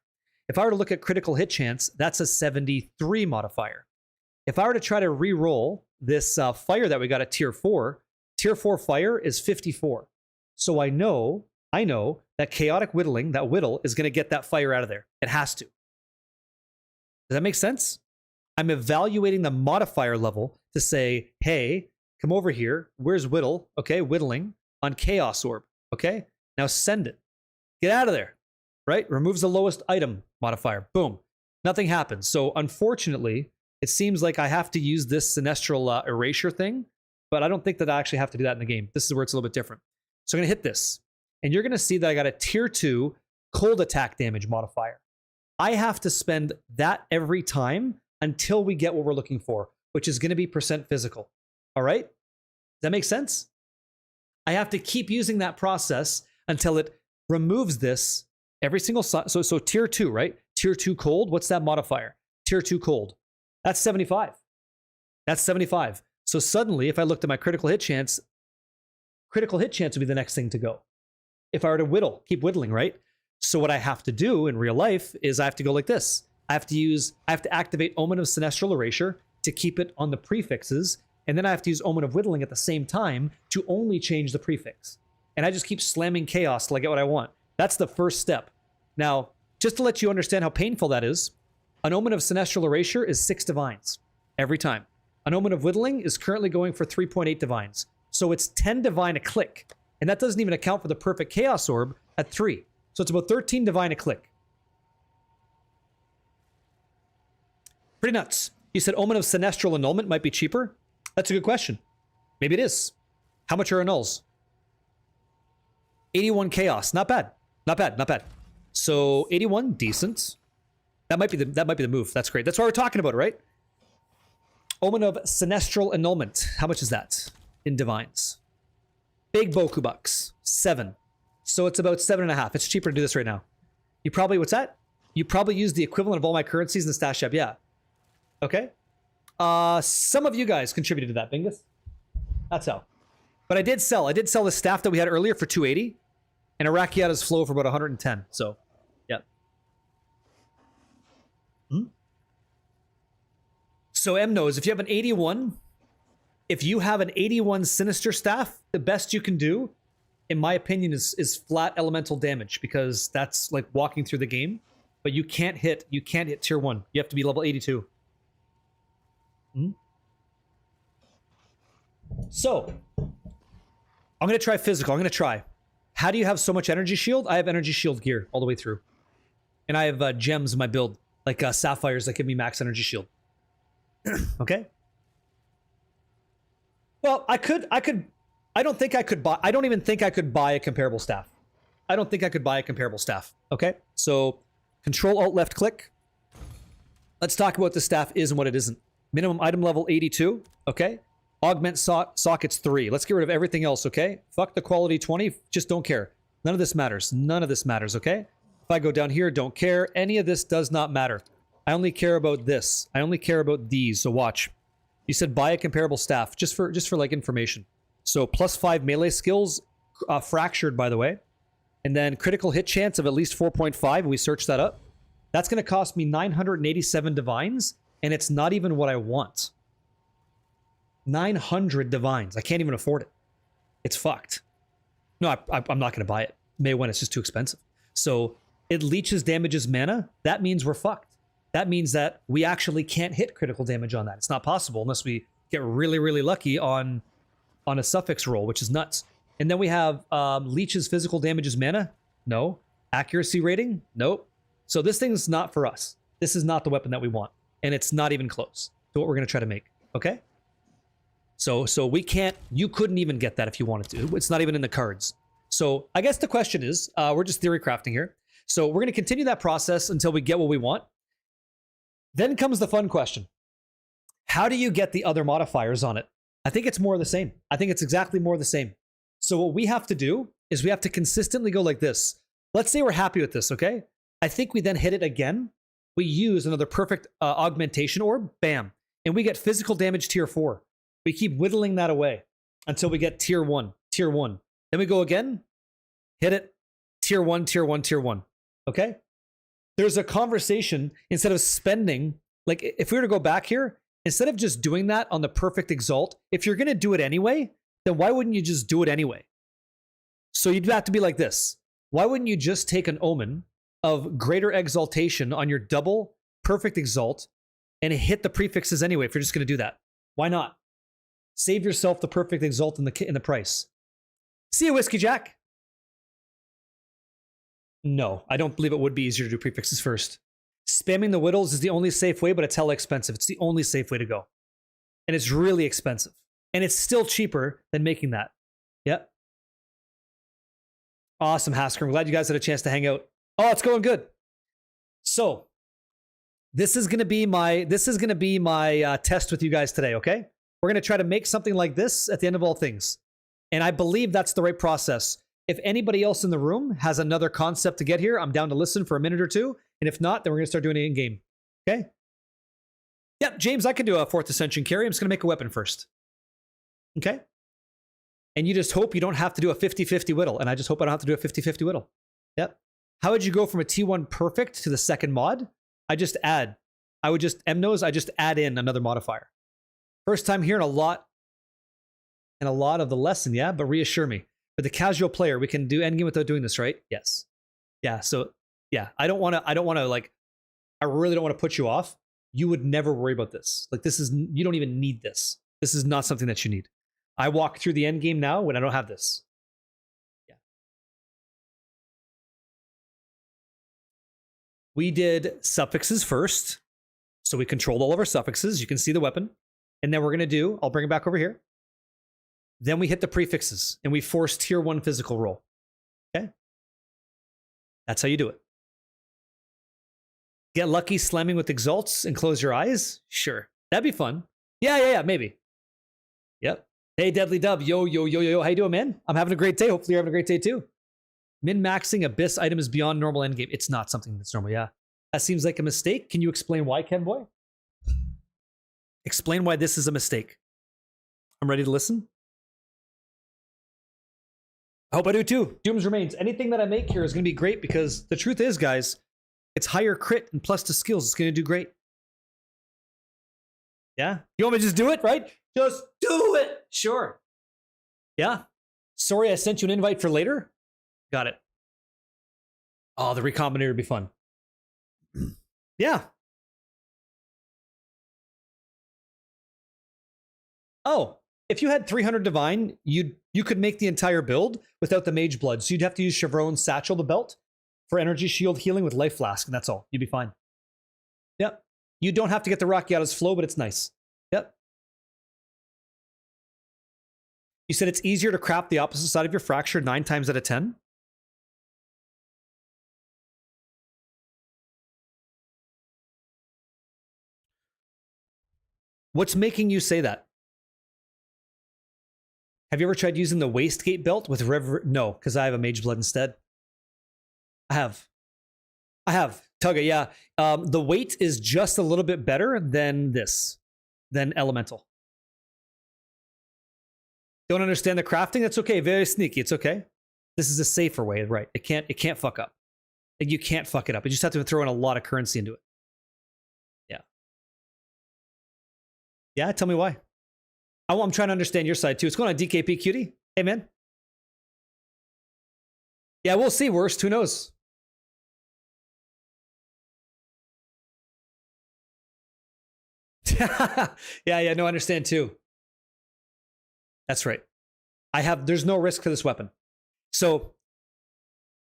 If I were to look at critical hit chance, that's a 73 modifier. If I were to try to re-roll this fire that we got at tier 4 fire is 54. So I know that chaotic whittling, that whittle, is going to get that fire out of there. It has to. Does that make sense? I'm evaluating the modifier level to say, hey, come over here. Where's whittle? Okay, whittling on Chaos Orb. Okay, now send it. Get out of there, right? Removes the lowest item modifier. Boom. Nothing happens. So unfortunately, it seems like I have to use this Sinestral erasure thing, but I don't think that I actually have to do that in the game. This is where it's a little bit different. So I'm going to hit this, and you're going to see that I got a tier 2 cold attack damage modifier. I have to spend that every time until we get what we're looking for, which is going to be % physical. All right? Does that make sense? I have to keep using that process until it removes this every single... So tier 2, right? Tier 2 cold, what's that modifier? Tier 2 cold. That's 75. That's 75. So suddenly, if I looked at my critical hit chance would be the next thing to go. If I were to keep whittling, right? So what I have to do in real life is I have to go like this. I have to activate Omen of Sinestral Erasure to keep it on the prefixes, and then I have to use Omen of Whittling at the same time to only change the prefix. And I just keep slamming chaos till I get what I want. That's the first step. Now, just to let you understand how painful that is, an Omen of Sinestral Erasure is 6 divines every time. An Omen of Whittling is currently going for 3.8 divines. So it's 10 divine a click. And that doesn't even account for the perfect Chaos Orb at 3. So it's about 13 divine a click. Pretty nuts. You said Omen of Sinestral Annulment might be cheaper? That's a good question. Maybe it is. How much are annulls? 81 chaos. Not bad. Not bad. Not bad. So 81, decent. That might be the move. That's great. That's why we're talking about it, right? Omen of Sinestral Annulment. How much is that in divines? Big Boku bucks. 7. So it's about 7.5. It's cheaper to do this right now. You probably, what's that? You probably use the equivalent of all my currencies in the stash shop. Yeah. Okay. Some of you guys contributed to that, Bingus. That's how. But I did sell the staff that we had earlier for 280, and Arakiata's flow for about 110. So, yeah. So M knows if you have an 81, if you have an 81 Sinister staff, the best you can do, in my opinion, is flat elemental damage, because that's like walking through the game. But you can't hit tier 1. You have to be level 82. So, I'm going to try physical. I'm going to try. How do you have so much energy shield? I have energy shield gear all the way through. And I have gems in my build, like sapphires that give me max energy shield. Okay? Well, I don't even think I could buy a comparable staff. I don't think I could buy a comparable staff. Okay? So, Control Alt left click. Let's talk about what the staff is and what it isn't. Minimum item level 82. Okay? Augment sockets 3. Let's get rid of everything else, okay? Fuck the quality 20. Just don't care. None of this matters. None of this matters, okay? If I go down here, don't care. Any of this does not matter. I only care about this. I only care about these. So watch. You said buy a comparable staff, just for like information. So +5 melee skills, fractured, by the way. And then critical hit chance of at least 4.5. We searched that up. That's going to cost me 987 divines, and it's not even what I want. 900 divines. I can't even afford it. It's fucked. No, I'm not going to buy it. May when it's just too expensive. So it leeches damages mana, that means we're fucked. That means that we actually can't hit critical damage on that. It's not possible unless we get really, really lucky on a suffix roll, which is nuts. And then we have leeches physical damages mana. No. Accuracy rating? Nope. So this thing's not for us. This is not the weapon that we want. And it's not even close to what we're going to try to make. Okay? So we can't, you couldn't even get that if you wanted to. It's not even in the cards. So I guess the question is, we're just theory crafting here. So we're going to continue that process until we get what we want. Then comes the fun question. How do you get the other modifiers on it? I think it's more of the same. I think it's exactly more of the same. So what we have to do is we have to consistently go like this. Let's say we're happy with this, okay? I think we then hit it again. We use another perfect augmentation orb, bam. And we get physical damage tier 4. We keep whittling that away until we get tier 1. Then we go again, hit it, tier 1, tier 1, tier 1, okay? There's a conversation instead of spending, like if we were to go back here, instead of just doing that on the perfect exalt, if you're going to do it anyway, then why wouldn't you just do it anyway? So you'd have to be like this. Why wouldn't you just take an omen of greater exaltation on your double perfect exalt and hit the prefixes anyway if you're just going to do that? Why not? Save yourself the perfect exalt in the price. See you, Whiskey Jack. No, I don't believe it would be easier to do prefixes first. Spamming the whittles is the only safe way, but it's hella expensive. It's the only safe way to go. And it's really expensive. And it's still cheaper than making that. Yep. Awesome, Hasker. I'm glad you guys had a chance to hang out. Oh, it's going good. So, this is gonna be my test with you guys today, okay? We're gonna try to make something like this at the end of all things. And I believe that's the right process. If anybody else in the room has another concept to get here, I'm down to listen for a minute or two. And if not, then we're going to start doing it in game. Okay? Yep, James, I can do a 4th Ascension carry. I'm just going to make a weapon first. Okay? And you just hope you don't have to do a 50-50 whittle. And I just hope I don't have to do a 50-50 whittle. Yep. How would you go from a T1 perfect to the second mod? I just add. I would just, MNOs, I just add in another modifier. First time hearing a lot of the lesson, yeah? But reassure me. For the casual player, we can do endgame without doing this, right? Yes. Yeah, so, yeah. I really don't want to put you off. You would never worry about this. Like, you don't even need this. This is not something that you need. I walk through the endgame now when I don't have this. Yeah. We did suffixes first. So we controlled all of our suffixes. You can see the weapon. And then we're going to I'll bring it back over here. Then we hit the prefixes and we force tier 1 physical roll. Okay? That's how you do it. Get lucky slamming with exalts and close your eyes? Sure. That'd be fun. Yeah, maybe. Yep. Hey, Deadly Dub. Yo. How you doing, man? I'm having a great day. Hopefully you're having a great day too. Min-maxing Abyss item is beyond normal endgame. It's not something that's normal, yeah. That seems like a mistake. Can you explain why, Ken Boy? Explain why this is a mistake. I'm ready to listen. I hope I do too. Doom's Remains. Anything that I make here is going to be great because the truth is, guys, it's higher crit and plus to skills. It's going to do great. Yeah? You want me to just do it, right? Just do it! Sure. Yeah? Sorry I sent you an invite for later. Got it. Oh, the Recombinator would be fun. Yeah. Oh, if you had 300 Divine, you could make the entire build without the Mage Blood. So you'd have to use Chevron's Satchel, the belt, for energy shield healing with Life Flask, and that's all. You'd be fine. Yep. You don't have to get the Rakiata's Flow, but it's nice. Yep. You said it's easier to craft the opposite side of your fracture 9 times out of 10? What's making you say that? Have you ever tried using the Wastegate belt with No, because I have a Mage Blood instead. I have. Tugga, yeah. The weight is just a little bit better than Elemental. Don't understand the crafting? That's okay. Very sneaky. It's okay. This is a safer way, right? It can't fuck up. You can't fuck it up. You just have to throw in a lot of currency into it. Yeah. Yeah, tell me why. I'm trying to understand your side too. What's going on, DKP Cutie? Hey, man. Yeah, we'll see. Worst. Who knows? Yeah, no, I understand too. That's right. There's no risk to this weapon. So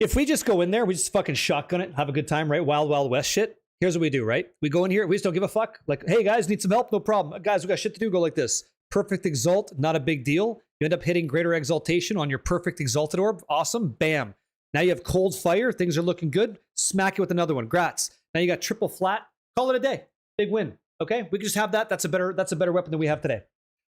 if we just go in there, we just fucking shotgun it, have a good time, right? Wild, Wild West shit. Here's what we do, right? We go in here, we just don't give a fuck. Like, hey guys, need some help? No problem. Guys, we got shit to do, go like this. Perfect Exalt, not a big deal. You end up hitting Greater Exaltation on your Perfect Exalted Orb. Awesome, bam. Now you have Cold Fire, things are looking good. Smack it with another one, grats. Now you got Triple Flat, call it a day. Big win, okay? We can just have that, that's a better weapon than we have today.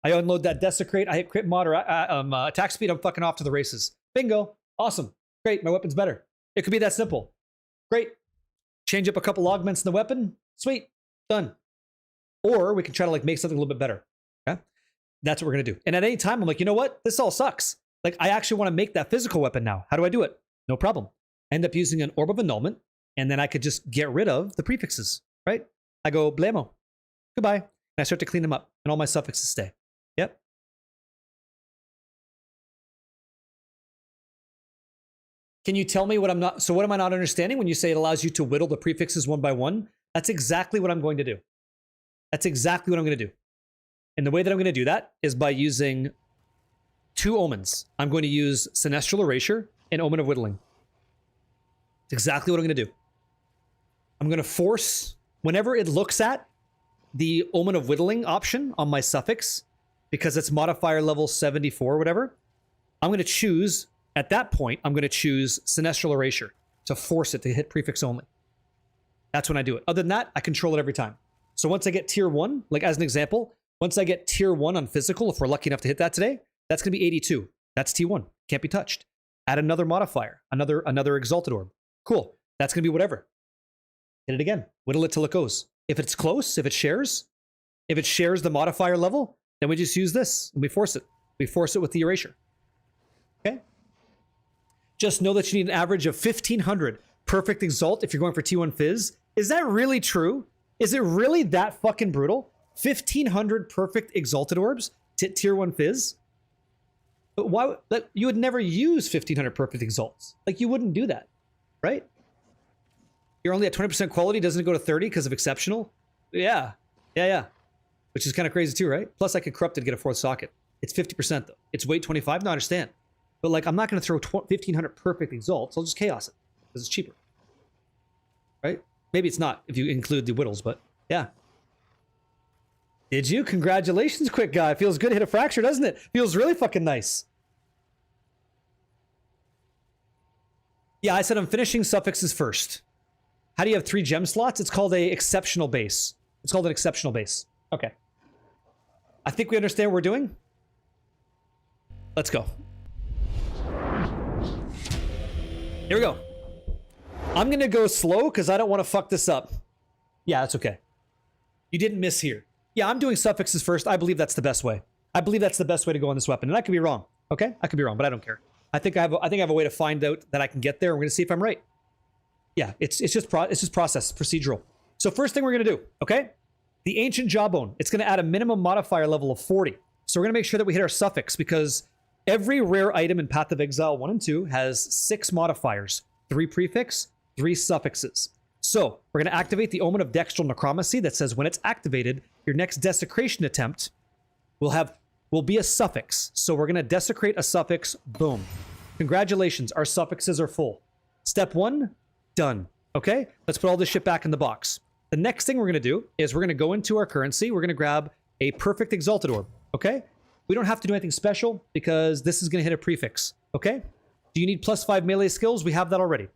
I unload that Desecrate, I hit crit mod or attack speed, I'm fucking off to the races. Bingo, awesome, great, my weapon's better. It could be that simple. Great. Change up a couple augments in the weapon, sweet, done. Or we can try to like make something a little bit better, okay? That's what we're gonna do. And at any time, I'm like, you know what? This all sucks. Like, I actually wanna make that physical weapon now. How do I do it? No problem. I end up using an Orb of Annulment, and then I could just get rid of the prefixes, right? I go, blammo, goodbye. And I start to clean them up, and all my suffixes stay. Yep. Can you tell me what what am I not understanding when you say it allows you to whittle the prefixes one by one? That's exactly what I'm going to do. That's exactly what I'm going to do. And the way that I'm going to do that is by using 2 omens. I'm going to use Sinestral Erasure and Omen of Whittling. It's exactly what I'm going to do. I'm going to force, whenever it looks at the Omen of Whittling option on my suffix, because it's modifier level 74 or whatever, I'm going to choose, at that point, I'm going to choose Sinestral Erasure to force it to hit prefix only. That's when I do it. Other than that, I control it every time. So once I get tier 1, like as an example, once I get tier 1 on physical, if we're lucky enough to hit that today, that's going to be 82. That's T1. Can't be touched. Add another modifier, another Exalted Orb. Cool. That's going to be whatever. Hit it again. Whittle it till it goes. If it's close, if it shares the modifier level, then we just use this and we force it. We force it with the erasure. Okay? Just know that you need an average of 1,500 Perfect Exalt if you're going for T1 Fizz. Is that really true? Is it really that fucking brutal? 1,500 Perfect Exalted Orbs to Tier 1 Fizz? But why? Like, you would never use 1,500 Perfect Exalts. Like, you wouldn't do that, right? You're only at 20% quality, doesn't it go to 30 because of exceptional? Yeah. Which is kind of crazy too, right? Plus I could corrupt it to get a 4th socket. It's 50% though. It's weight 25, no, I understand. But like, I'm not going to throw 1,500 Perfect Exalts, I'll just chaos it because it's cheaper, right? Maybe it's not if you include the whittles, but yeah. Did you? Congratulations, quick guy. Feels good to hit a fracture, doesn't it? Feels really fucking nice. Yeah, I said I'm finishing suffixes first. How do you have 3 gem slots? It's called a exceptional base. It's called an exceptional base. Okay. I think we understand what we're doing. Let's go. Here we go. I'm going to go slow because I don't want to fuck this up. Yeah, that's okay. You didn't miss here. Yeah, I'm doing suffixes first. I believe that's the best way. I believe that's the best way to go on this weapon. And I could be wrong. Okay? I could be wrong, but I don't care. I think I have a way to find out that I can get there. We're going to see if I'm right. Yeah, it's just process, procedural. So first thing we're going to do, okay? The Ancient Jawbone. It's going to add a minimum modifier level of 40. So we're going to make sure that we hit our suffix because every rare item in Path of Exile 1 and 2 has 6 modifiers. 3 prefix, 3 suffixes. So we're going to activate the Omen of Dextral Necromancy that says when it's activated, your next desecration attempt will be a suffix. So we're going to desecrate a suffix. Boom. Congratulations, our suffixes are full. Step 1, done. Okay, let's put all this shit back in the box. The next thing we're going to do is we're going to go into our currency. We're going to grab a Perfect Exalted Orb. Okay, we don't have to do anything special because this is going to hit a prefix. Okay, do you need +5 melee skills? We have that already.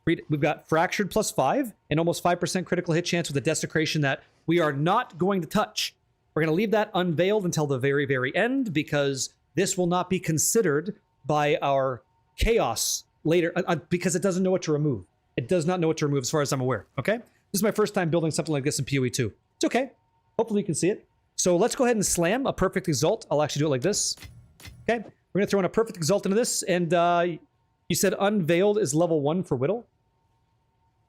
We've got Fractured +5 and almost 5% critical hit chance with a desecration that we are not going to touch. We're going to leave that unveiled until the very, very end because this will not be considered by our chaos later because it doesn't know what to remove. It does not know what to remove as far as I'm aware, okay? This is my first time building something like this in PoE 2. It's okay. Hopefully you can see it. So let's go ahead and slam a Perfect Exalt. I'll actually do it like this. Okay, we're going to throw in a Perfect Exalt into this, and you said Unveiled is level 1 for Whittle.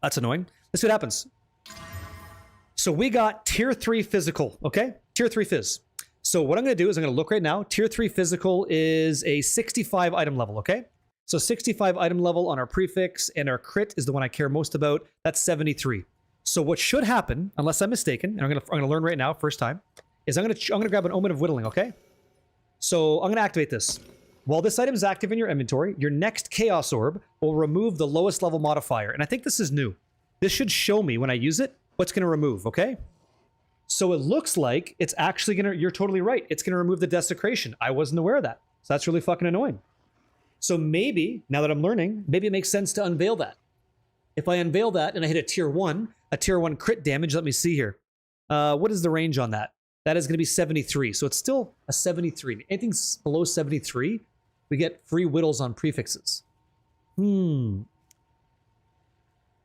That's annoying. Let's see what happens. So we got Tier 3 Physical, okay? Tier 3 Fizz. So what I'm going to do is I'm going to look right now. Tier 3 Physical is a 65 item level, okay? So 65 item level on our prefix, and our crit is the one I care most about. That's 73. So what should happen, unless I'm mistaken, and I'm gonna learn right now, first time, is I'm gonna grab an Omen of Whittling, okay? So I'm gonna activate this. While this item is active in your inventory, your next Chaos Orb will remove the lowest level modifier. And I think this is new. This should show me when I use it what's gonna remove, okay? So it looks like it's actually gonna, you're totally right, it's gonna remove the Desecration. I wasn't aware of that. So that's really fucking annoying. So maybe, now that I'm learning, maybe it makes sense to unveil that. If I unveil that and I hit a tier 1 crit damage, let me see here. What is the range on that? That is going to be 73. So it's still a 73. Anything below 73, we get free whittles on prefixes.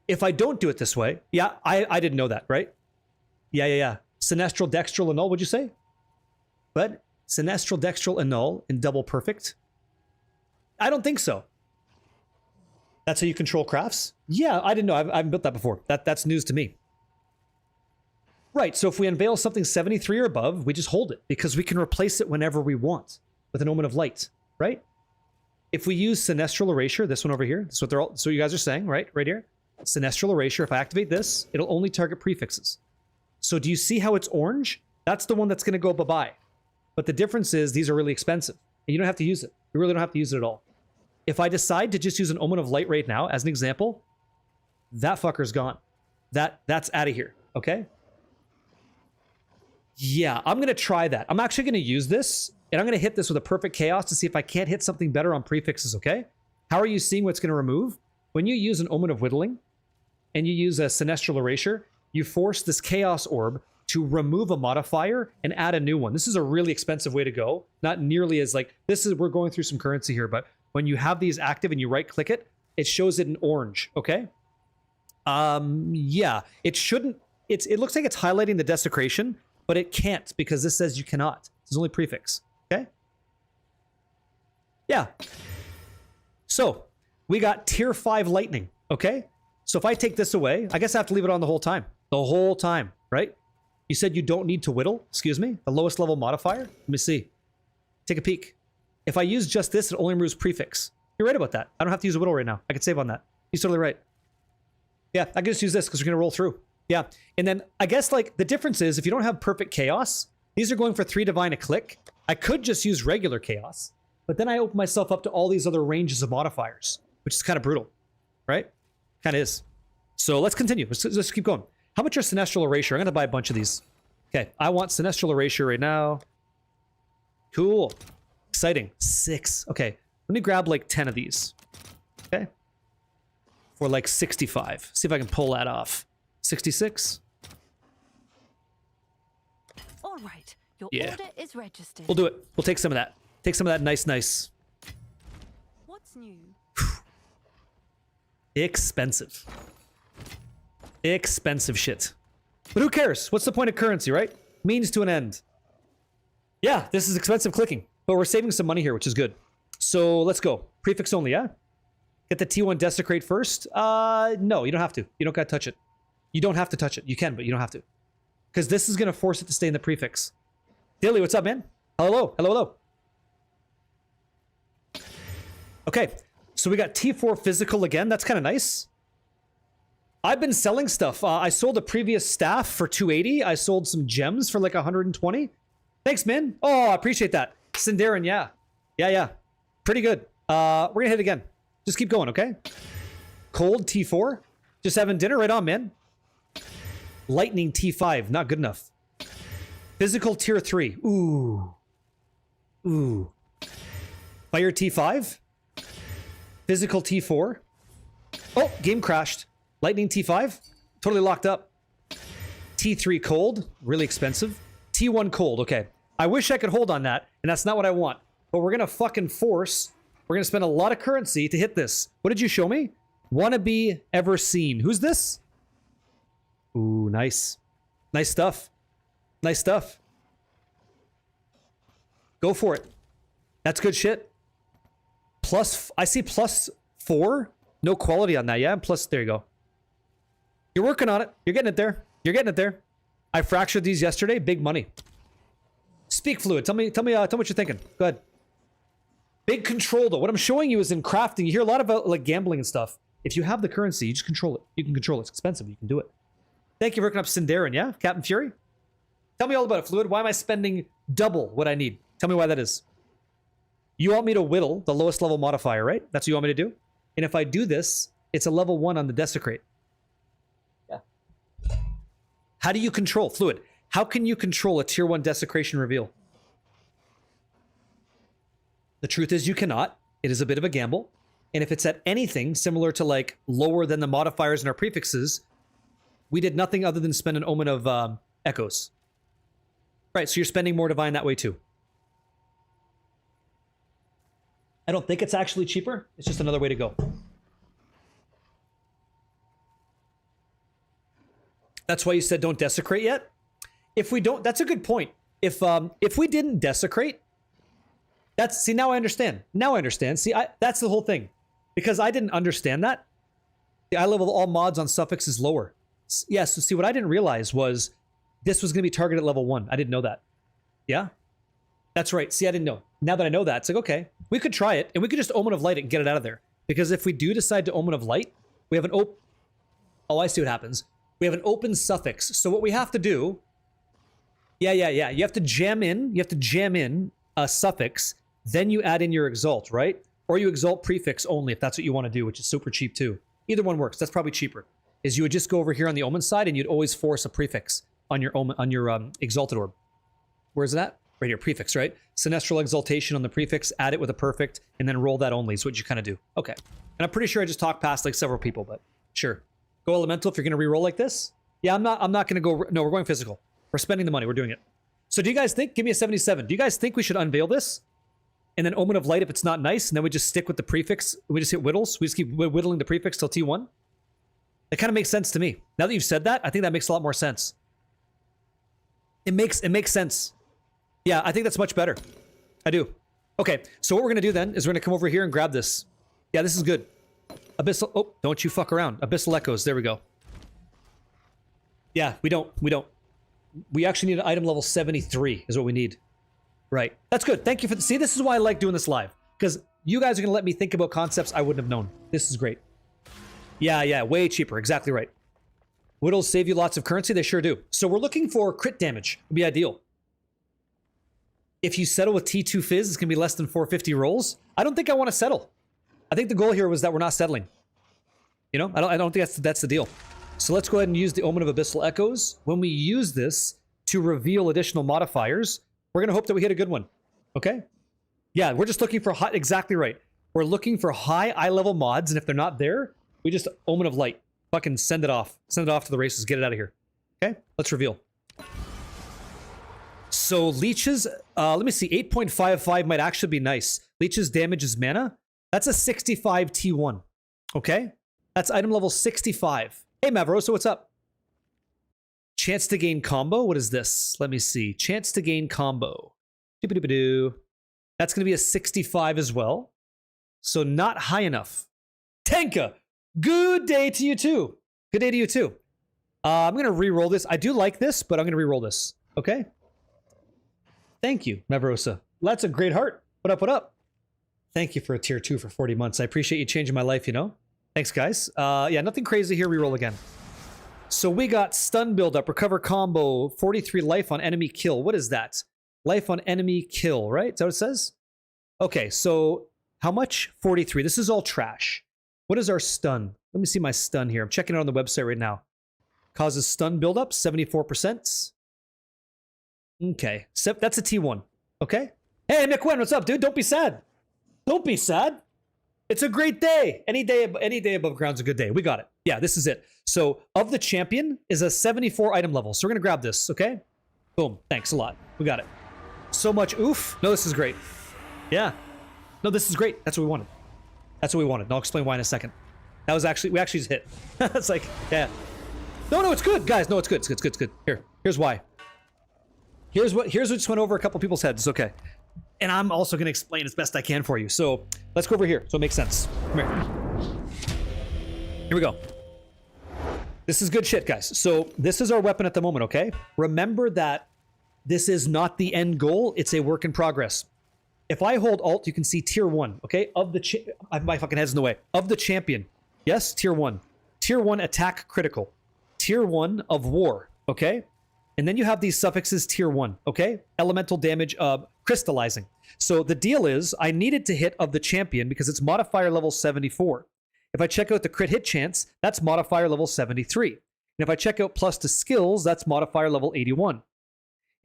If I don't do it this way, yeah, I didn't know that, right? Yeah. Sinestral, Dextral, Annul, would you say? But Sinestral, Dextral, Annul in double perfect? I don't think so. That's how you control crafts? Yeah, I didn't know. I haven't built that before. That's news to me. Right, so if we unveil something 73 or above, we just hold it because we can replace it whenever we want with an Omen of Light, right? If we use Sinestral Erasure, this one over here, that's what they're all, so you guys are saying, right? Right here. Sinestral Erasure, if I activate this, it'll only target prefixes. So do you see how it's orange? That's the one that's going to go bye-bye. But the difference is these are really expensive. And you don't have to use it. You really don't have to use it at all. If I decide to just use an Omen of Light right now, as an example, that fucker's gone. That's out of here, okay? Yeah, I'm going to try that. I'm actually going to use this, and I'm going to hit this with a Perfect Chaos to see if I can't hit something better on prefixes, okay? How are you seeing what's going to remove? When you use an Omen of Whittling, and you use a Sinestral Erasure, you force this Chaos Orb to remove a modifier and add a new one. This is a really expensive way to go. Not nearly as like, we're going through some currency here, but when you have these active and you right-click it, it shows it in orange, okay? Yeah, it shouldn't, it looks like it's highlighting the Desecration, but it can't because this says you cannot. It's only prefix, okay? Yeah. So, we got tier 5 lightning, okay? So if I take this away, I guess I have to leave it on the whole time. The whole time, right? You said you don't need to whittle, excuse me, the lowest level modifier. Let me see. Take a peek. If I use just this, it only removes prefix. You're right about that. I don't have to use a whittle right now. I can save on that. He's totally right. Yeah, I can just use this because we're going to roll through. Yeah, and then I guess like the difference is if you don't have perfect chaos, these are going for 3 divine a click. I could just use regular chaos, but then I open myself up to all these other ranges of modifiers, which is kind of brutal, right? Kind of is. So let's continue. Let's keep going. How much are Sinestral Erasure? I'm going to buy a bunch of these. Okay, I want Sinestral Erasure right now. Cool. Exciting. 6. Okay, let me grab like 10 of these. Okay. For like 65. See if I can pull that off. 66. All right, your Yeah. order is registered. We'll do it. We'll take some of that. Take some of that nice. What's new? Expensive. Expensive shit. But who cares? What's the point of currency, right? Means to an end. Yeah, this is expensive clicking, but we're saving some money here, which is good. So let's go. Prefix only, yeah? Get the T1 Desecrate first? No, you don't have to. You don't gotta touch it. You don't have to touch it. You can, but you don't have to. Because this is gonna force it to stay in the prefix. Dilly, what's up, man? Hello, hello. Okay, so we got T4 physical again. That's kind of nice. I've been selling stuff. I sold a previous staff for 280. I sold some gems for like 120. Thanks, man. Oh, I appreciate that. Sindarin, yeah. Yeah. Pretty good. We're gonna hit it again. Just keep going, okay? Cold T4. Just having dinner. Right on, man. Lightning T5. Not good enough. Physical tier 3. Ooh. Fire T5. Physical T4. Oh, game crashed. Lightning T5. Totally locked up. T3 cold. Really expensive. T1 cold. Okay. I wish I could hold on that, and that's not what I want. But we're going to fucking force. We're going to spend a lot of currency to hit this. What did you show me? Wanna be ever seen. Who's this? Ooh, nice. Nice stuff. Nice stuff. Go for it. That's good shit. Plus, I see +4. No quality on that. Yeah, plus, there you go. You're working on it. You're getting it there. You're getting it there. I fractured these yesterday. Big money. Speak fluid. Tell me what you're thinking. Go ahead. Big control though. What I'm showing you is in crafting. You hear a lot about like gambling and stuff. If you have the currency, you just control it. You can control it. It's expensive. You can do it. Thank you for hooking up Sindarin, yeah? Captain Fury? Tell me all about it, Fluid. Why am I spending double what I need? Tell me why that is. You want me to whittle the lowest level modifier, right? That's what you want me to do? And if I do this, it's a level 1 on the Desecrate. Yeah. How do you control, Fluid? How can you control a tier 1 Desecration reveal? The truth is you cannot. It is a bit of a gamble. And if it's at anything similar to like lower than the modifiers in our prefixes, we did nothing other than spend an Omen of Echoes. Right, so you're spending more Divine that way too. I don't think it's actually cheaper. It's just another way to go. That's why you said don't desecrate yet. If we don't, that's a good point. If we didn't desecrate, that's, see, now I understand. Now I understand. See, that's the whole thing. Because I didn't understand that. The eye level of all mods on suffix is lower. Yeah, so see, what I didn't realize was this was going to be targeted at level 1. I didn't know that. Yeah? That's right. See, I didn't know. Now that I know that, it's like, okay, we could try it, and we could just Omen of Light it and get it out of there. Because if we do decide to Omen of Light, we have an open... Oh, I see what happens. We have an open suffix. So what we have to do... Yeah. You have to jam in a suffix, then you add in your exalt, right? Or you exalt prefix only if that's what you want to do, which is super cheap too. Either one works. That's probably cheaper. Is you would just go over here on the Omen side and you'd always force a prefix on your Omen, on your exalted orb. Where's that? Right here, prefix, right? Sinestral exaltation on the prefix, add it with a perfect, and then roll that only is what you kind of do. Okay. And I'm pretty sure I just talked past like several people, but sure. Go elemental if you're going to re-roll like this. Yeah, I'm not going to go... No, we're going physical. We're spending the money. We're doing it. So do you guys think... Give me a 77. Do you guys think we should unveil this? And then Omen of Light if it's not nice, and then we just stick with the prefix. We just hit whittles. We just keep whittling the prefix till T1. It kind of makes sense to me. Now that you've said that, I think that makes a lot more sense. It makes sense. Yeah, I think that's much better. I do. Okay, so what we're going to do then is we're going to come over here and grab this. Yeah, this is good. Abyssal... Oh, don't you fuck around. Abyssal Echoes. There we go. Yeah, we don't. We actually need an item level 73 is what we need. Right. That's good. Thank you for the... See, this is why I like doing this live. Because you guys are going to let me think about concepts I wouldn't have known. This is great. Yeah, way cheaper. Exactly right. Whittles save you lots of currency? They sure do. So we're looking for crit damage. Would be ideal. If you settle with T2 Fizz, it's going to be less than 450 rolls. I don't think I want to settle. I think the goal here was that we're not settling. You know? I don't think that's the deal. So let's go ahead and use the Omen of Abyssal Echoes. When we use this to reveal additional modifiers, we're going to hope that we hit a good one. Okay? Yeah, we're just looking for high... Exactly right. We're looking for high eye-level mods, and if they're not there, we just Omen of Light. Fucking send it off. Send it off to the races. Get it out of here. Okay? Let's reveal. So leeches... let me see. 8.55 might actually be nice. Leeches damages mana. That's a 65 T1. Okay? That's item level 65. Hey, Mavrosa, what's up? Chance to gain combo? What is this? Let me see. Chance to gain combo. Doop-a-doop-a-doo. That's going to be a 65 as well. So not high enough. Tenka! Good day to you too. Good day to you too. I'm going to re-roll this. I do like this, but I'm going to re-roll this. Okay? Thank you, Mavrosa. That's a great heart. What up, what up? Thank you for a tier 2 for 40 months. I appreciate you changing my life, you know? Thanks, guys. Yeah, nothing crazy here. Reroll again. So we got stun buildup, recover combo, 43 life on enemy kill. What is that? Life on enemy kill, right? Is that what it says? Okay, so how much? 43. This is all trash. What is our stun? Let me see my stun here. I'm checking it on the website right now. Causes stun buildup, 74%. Okay, so that's a T1. Okay? Hey, McQuinn, what's up, dude? Don't be sad. Don't be sad. It's a great day. Any day above ground's a good day. We got it. Yeah, this is it. So, of the champion is a 74 item level. So we're going to grab this, okay? Boom. Thanks a lot. We got it. So much oof. No, this is great. Yeah. No, this is great. That's what we wanted. That's what we wanted. And I'll explain why in a second. That was actually... We actually just hit. It's like, yeah. No, it's good. Guys, no, it's good. It's good. Here's why. Here's what just went over a couple people's heads. It's okay. And I'm also going to explain as best I can for you. So let's go over here so it makes sense. Come here. Here we go. This is good shit, guys. So this is our weapon at the moment, okay? Remember that this is not the end goal. It's a work in progress. If I hold Alt, you can see tier 1, okay? Of the... My fucking head's in the way. Of the champion. Yes, tier 1. Tier 1 attack critical. tier 1 of war, okay? And then you have these suffixes tier 1, okay? Elemental damage crystallizing. So the deal is I needed to hit of the champion because it's modifier level 74. If I check out the crit hit chance, that's modifier level 73. And if I check out plus to skills, that's modifier level 81.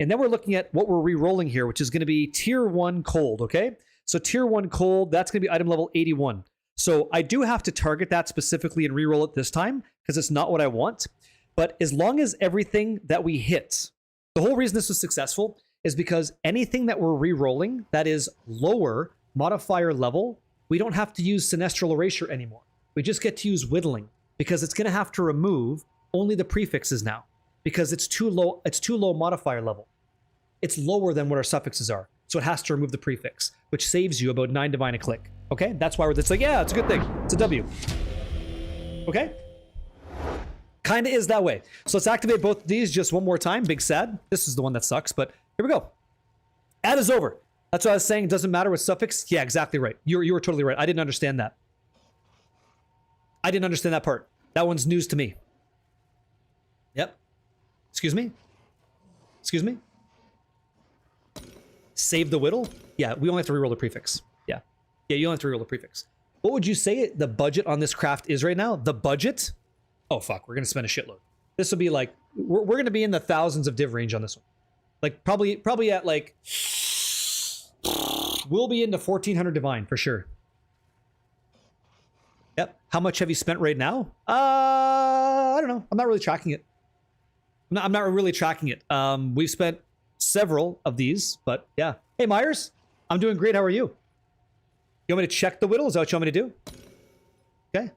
And then we're looking at what we're re-rolling here, which is going to be tier 1 cold, okay? So tier 1 cold, that's going to be item level 81. So I do have to target that specifically and re-roll it this time because it's not what I want. But as long as everything that we hit, the whole reason this was successful is because anything that we're re-rolling that is lower modifier level, we don't have to use Sinestral Erasure anymore. We just get to use Whittling because it's going to have to remove only the prefixes now because it's too low modifier level. It's lower than what our suffixes are. So it has to remove the prefix, which saves you about 9 divine a click. Okay? That's why it's like, yeah, it's a good thing. It's a W. Okay? Kinda is that way. So let's activate both of these just one more time. Big sad. This is the one that sucks, but here we go. Add is over. That's what I was saying. It doesn't matter with suffix. Yeah, exactly right. You were totally right. I didn't understand that. I didn't understand that part. That one's news to me. Yep. Excuse me? Excuse me? Save the whittle? Yeah, we only have to reroll the prefix. Yeah. Yeah, you only have to reroll the prefix. What would you say the budget on this craft is right now? The budget? Oh, fuck. We're going to spend a shitload. This will be like... We're going to be in the thousands of div range on this one. Like, probably at like... We'll be into 1400 divine for sure. Yep. How much have you spent right now? I don't know. I'm not really tracking it. I'm not really tracking it. We've spent several of these, but yeah. Hey, Myers. I'm doing great. How are you? You want me to check the whittle? Is that what you want me to do? Okay.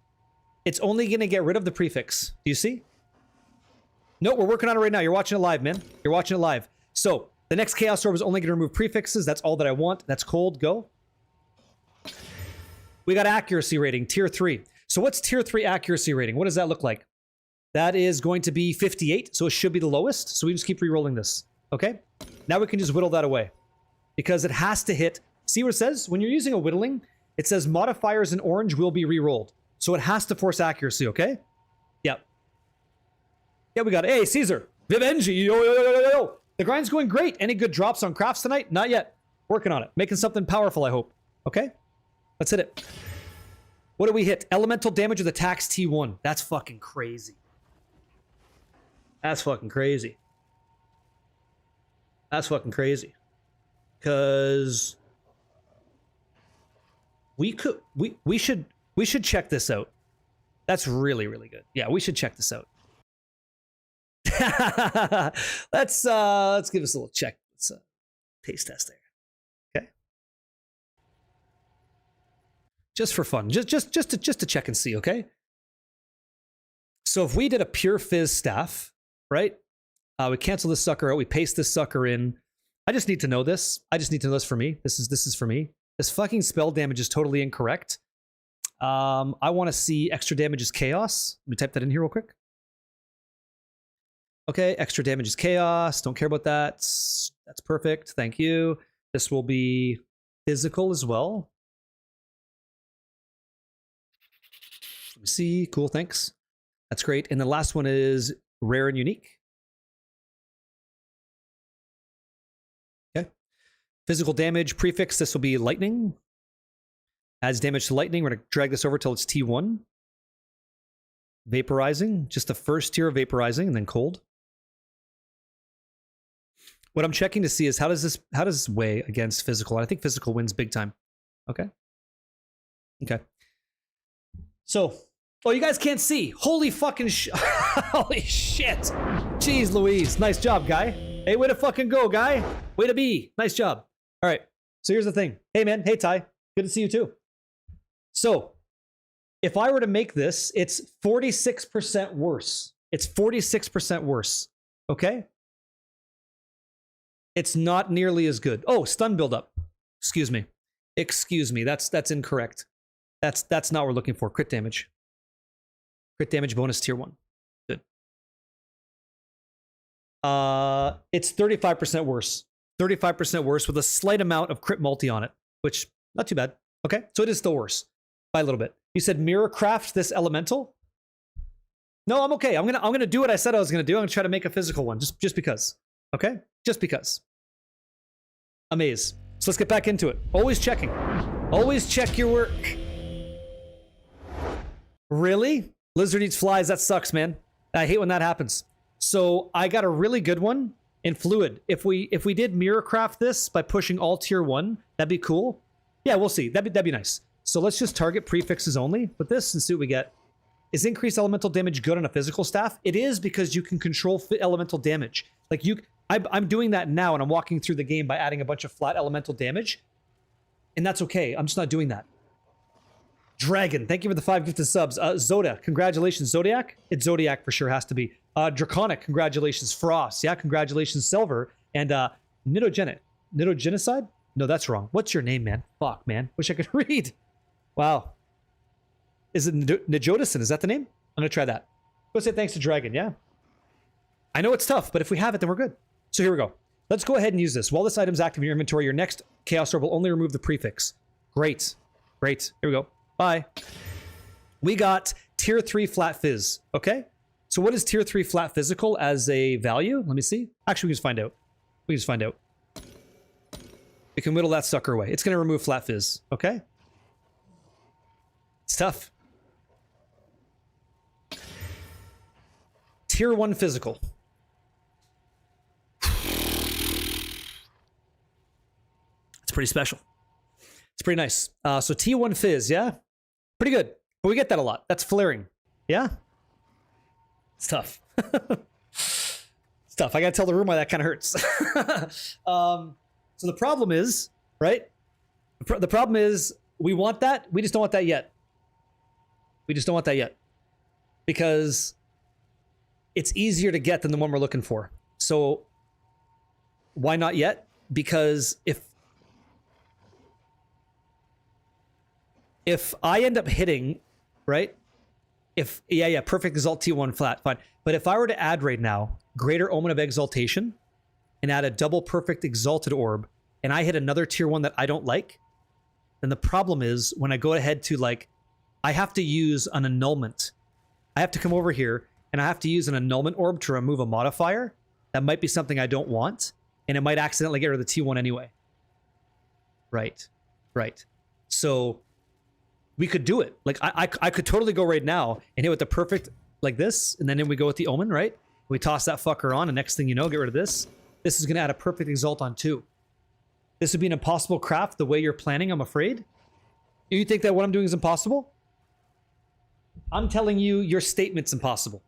It's only going to get rid of the prefix. Do you see? No, we're working on it right now. You're watching it live, man. You're watching it live. So, the next Chaos Orb is only going to remove prefixes. That's all that I want. That's cold. Go. We got accuracy rating, tier 3. So what's tier 3 accuracy rating? What does that look like? That is going to be 58, so it should be the lowest. So we just keep re-rolling this. Okay? Now we can just whittle that away. Because it has to hit... See what it says? When you're using a whittling, it says modifiers in orange will be re-rolled. So it has to force accuracy, okay? Yep. Yeah, we got it. Hey, Caesar. Vivenji. Yo, yo, yo, yo, yo. The grind's going great. Any good drops on crafts tonight? Not yet. Working on it. Making something powerful, I hope. Okay? Let's hit it. What do we hit? Elemental damage with attacks T1. That's fucking crazy. That's fucking crazy. That's fucking crazy. Because we should check this out. That's really, really good. Yeah, we should check this out. Let's give us a little check. Let's taste test there. Okay. Just for fun. Just to check and see, okay? So if we did a pure fizz staff, right? We cancel this sucker out, we paste this sucker in. I just need to know this. I just need to know this for me. This is for me. This fucking spell damage is totally incorrect. I want to see extra damage is chaos. Let me type that in here real quick. Okay, extra damage is chaos. Don't care about that. That's perfect. Thank you. This will be physical as well. Let me see. Cool, thanks. That's great. And the last one is rare and unique. Okay. Physical damage prefix. This will be lightning. Adds damage to lightning. We're going to drag this over till it's T1. Vaporizing. Just the first tier of vaporizing and then cold. What I'm checking to see is how does this weigh against physical? I think physical wins big time. Okay. Okay. So, oh, you guys can't see. Holy fucking holy shit. Jeez Louise. Nice job, guy. Hey, way to fucking go, guy. Way to be. Nice job. All right. So here's the thing. Hey, man. Hey, Ty. Good to see you too. So, if I were to make this, it's 46% worse. It's 46% worse. Okay? It's not nearly as good. Oh, stun buildup. Excuse me. Excuse me. That's incorrect. That's not what we're looking for. Crit damage. Crit damage bonus tier 1. Good. It's 35% worse. 35% worse with a slight amount of crit multi on it, which not too bad. Okay, so it is still worse by a little bit. You said mirror craft this elemental? No, I'm okay. I'm gonna do what I said I was gonna do. I'm gonna try to make a physical one, just because. Okay? Just because. Amaze. So let's get back into it. Always checking. Always check your work. Really? Lizard eats flies. That sucks, man. I hate when that happens. So I got a really good one in Fluid. If we did mirror craft this by pushing all tier 1, that'd be cool. Yeah, we'll see. That'd be nice. So let's just target prefixes only with this and see what we get. Is increased elemental damage good on a physical staff? It is, because you can control elemental damage. Like I'm doing that now, and I'm walking through the game by adding a bunch of flat elemental damage. And that's okay. I'm just not doing that. Dragon, thank you for the 5 gifted subs. Zoda, congratulations. Zodiac? It's Zodiac for sure, has to be. Draconic, congratulations. Frost, yeah, congratulations. Silver. And Nidogenicide? No, that's wrong. What's your name, man? Fuck, man. Wish I could read. Wow. Is it Nijodison? Is that the name? I'm gonna try that. Go say thanks to Dragon, yeah? I know it's tough, but if we have it, then we're good. So here we go. Let's go ahead and use this. While this item's active in your inventory, your next Chaos Orb will only remove the prefix. Great. Great. Here we go. Bye. We got tier 3 flat fizz. Okay? So what is tier 3 flat physical as a value? Let me see. Actually, we can just find out. We can just find out. We can whittle that sucker away. It's going to remove flat fizz. Okay? It's tough. Tier 1 physical. It's pretty special. It's pretty nice. So T1 fizz, yeah? Pretty good. But we get that a lot. That's flaring. Yeah? It's tough. It's tough. I gotta tell the room why that kind of hurts. So the problem is, right? The problem is we want that. We just don't want that yet. We just don't want that yet. Because it's easier to get than the one we're looking for. So why not yet? Because if I end up hitting, right? Yeah, perfect exalt T1 flat, fine. But if I were to add right now, Greater Omen of Exaltation, and add a double perfect exalted orb, and I hit another tier 1 that I don't like, then the problem is when I go ahead to I have to use an annulment. I have to come over here and I have to use an annulment orb to remove a modifier. That might be something I don't want, and it might accidentally get rid of the T1 anyway. Right. So we could do it. I could totally go right now and hit with the perfect like this, and then we go with the Omen, right? We toss that fucker on, and next thing you know, get rid of this. This is going to add a perfect exalt on 2. This would be an impossible craft the way you're planning, I'm afraid. You think that what I'm doing is impossible? I'm telling you, your statement's impossible.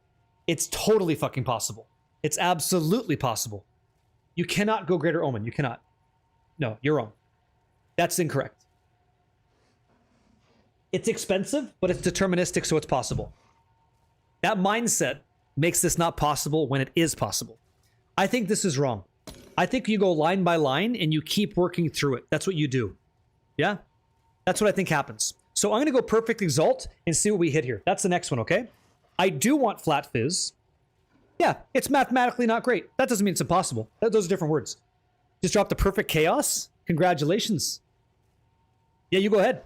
It's totally fucking possible. It's absolutely possible. You cannot go Greater Omen. You cannot. No, you're wrong. That's incorrect. It's expensive, but it's deterministic, so it's possible. That mindset makes this not possible when it is possible. I think this is wrong. I think you go line by line and you keep working through it. That's what you do. Yeah? That's what I think happens. So I'm going to go perfect exalt and see what we hit here. That's the next one, okay? I do want flat fizz. Yeah, it's mathematically not great. That doesn't mean it's impossible. Those are different words. Just drop the perfect chaos. Congratulations. Yeah, you go ahead.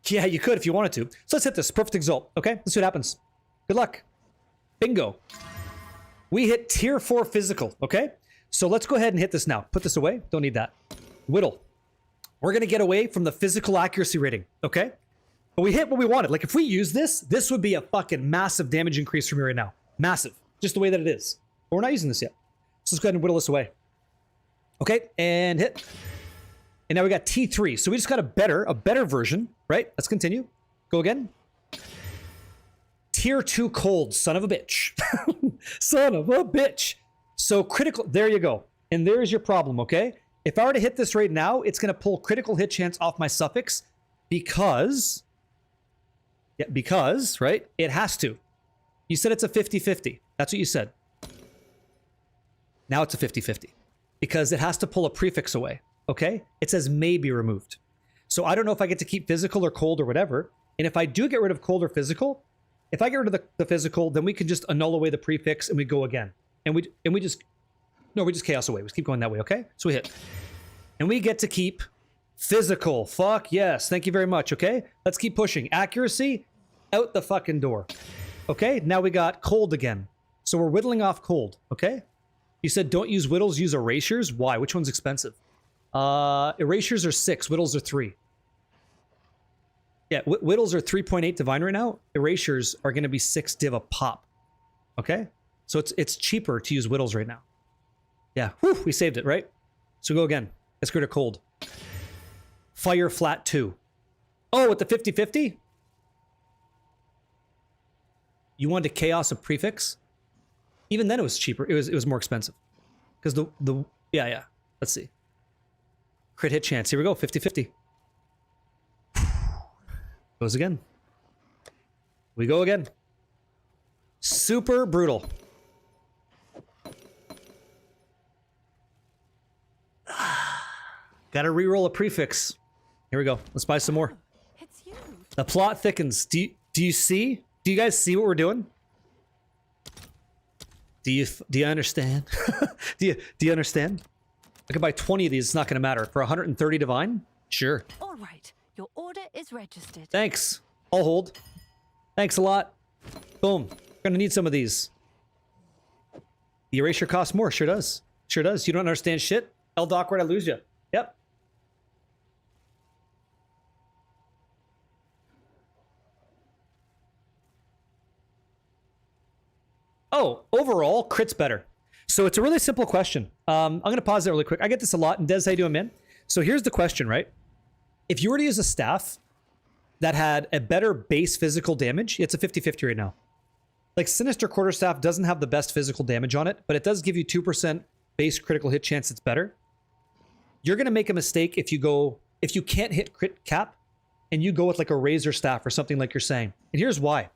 Yeah, you could if you wanted to. So let's hit this. Perfect exalt, okay? Let's see what happens. Good luck. Bingo. We hit tier 4 physical, okay? So let's go ahead and hit this now. Put this away. Don't need that. Whittle. We're going to get away from the physical accuracy rating, okay? But we hit what we wanted. Like, if we use this, this would be a fucking massive damage increase for me right now. Massive. Just the way that it is. But we're not using this yet. So let's go ahead and whittle this away. Okay, and hit. And now we got T3. So we just got a better version, right? Let's continue. Go again. Tier 2 cold, son of a bitch. Son of a bitch. So critical, there you go. And there's your problem, okay? If I were to hit this right now, it's going to pull critical hit chance off my suffix because, right? It has to. You said it's a 50-50. That's what you said. Now it's a 50-50 because it has to pull a prefix away, okay? It says may be removed. So I don't know if I get to keep physical or cold or whatever. And if I do get rid of cold or physical, if I get rid of the physical, then we can just annul away the prefix and we go again. And we just chaos away. We just keep going that way, okay? So we hit. And we get to keep physical. Fuck yes. Thank you very much, okay? Let's keep pushing. Accuracy, out the fucking door. Okay, now we got cold again. So we're whittling off cold, okay? You said don't use whittles, use erasures. Why? Which one's expensive? Erasures are 6, whittles are 3. Yeah, whittles are 3.8 divine right now. Erasures are going to be 6 div a pop. Okay? So it's cheaper to use whittles right now. Yeah, whew, we saved it, right? So go again. Let's go to cold. Fire flat 2. Oh, with the 50-50? You wanted chaos a prefix? Even then it was cheaper. It was more expensive. Because yeah. Let's see. Crit hit chance. Here we go. 50-50. Goes again. We go again. Super brutal. Gotta reroll a prefix. Here we go. Let's buy some more. It's you. The plot thickens. Do you see? Do you guys see what we're doing? Do you understand? do you understand? I could buy 20 of these. It's not going to matter. For 130 divine? Sure. All right. Your order is registered. Thanks. I'll hold. Thanks a lot. Boom. We're going to need some of these. The erasure costs more. Sure does. Sure does. You don't understand shit? Doc, where'd I lose you? Yep. Oh, overall, crit's better. So it's a really simple question. I'm going to pause there really quick. I get this a lot. And Des, how you doing, man? So here's the question, right? If you were to use a staff that had a better base physical damage, it's a 50-50 right now. Like Sinister Quarterstaff doesn't have the best physical damage on it, but it does give you 2% base critical hit chance. It's better. You're going to make a mistake if you can't hit crit cap and you go with like a Razor Staff or something like you're saying. And here's why.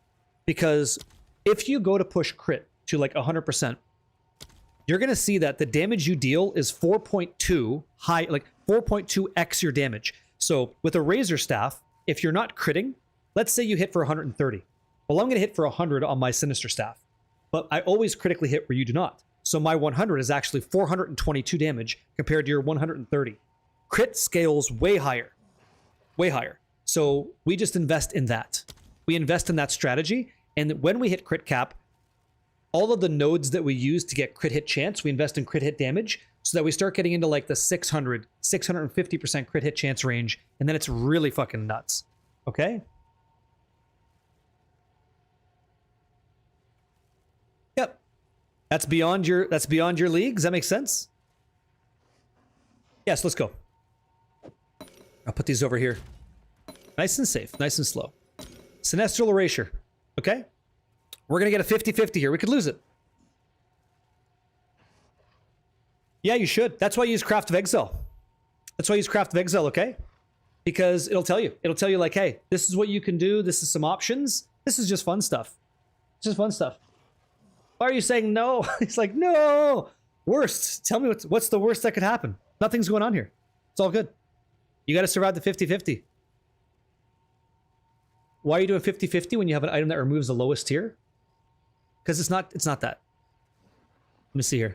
Because if you go to push crit to like 100%, you're going to see that the damage you deal is 4.2 high, like 4.2x your damage. So with a Razor Staff, if you're not critting, let's say you hit for 130. Well, I'm going to hit for 100 on my Sinister Staff, but I always critically hit where you do not. So my 100 is actually 422 damage compared to your 130. Crit scales way higher. Way higher. So we just invest in that. We invest in that strategy. And when we hit crit cap, all of the nodes that we use to get crit hit chance, we invest in crit hit damage so that we start getting into like the 600, 650% crit hit chance range. And then it's really fucking nuts. Okay? Yep. That's beyond your league. Does that make sense? Yes, let's go. I'll put these over here. Nice and safe, nice and slow. Sinestral Erasure. Okay? We're going to get a 50-50 here. We could lose it. Yeah, you should. That's why I use Craft of Exile. That's why I use Craft of Exile, okay? Because it'll tell you. It'll tell you like, hey, this is what you can do. This is some options. This is just fun stuff. It's just fun stuff. Why are you saying no? He's like, no. Worst. Tell me what's the worst that could happen. Nothing's going on here. It's all good. You got to survive the 50-50. Why are you doing 50-50 when you have an item that removes the lowest tier? Because it's not that. Let me see here.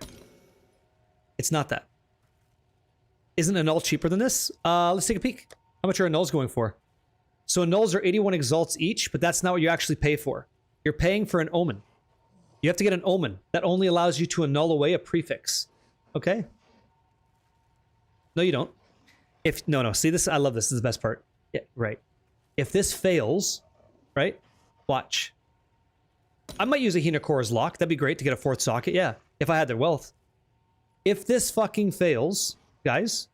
It's not that. Isn't a null cheaper than this? Let's take a peek. How much are nulls going for? So nulls are 81 exalts each, but that's not what you actually pay for. You're paying for an omen. You have to get an omen that only allows you to annul away a prefix. Okay? No, you don't. No. See this? I love this. This is the best part. Yeah, right. If this fails, right? Watch. I might use a Hinakora's Lock. That'd be great to get a 4th socket. Yeah, if I had their wealth. If this fucking fails, guys,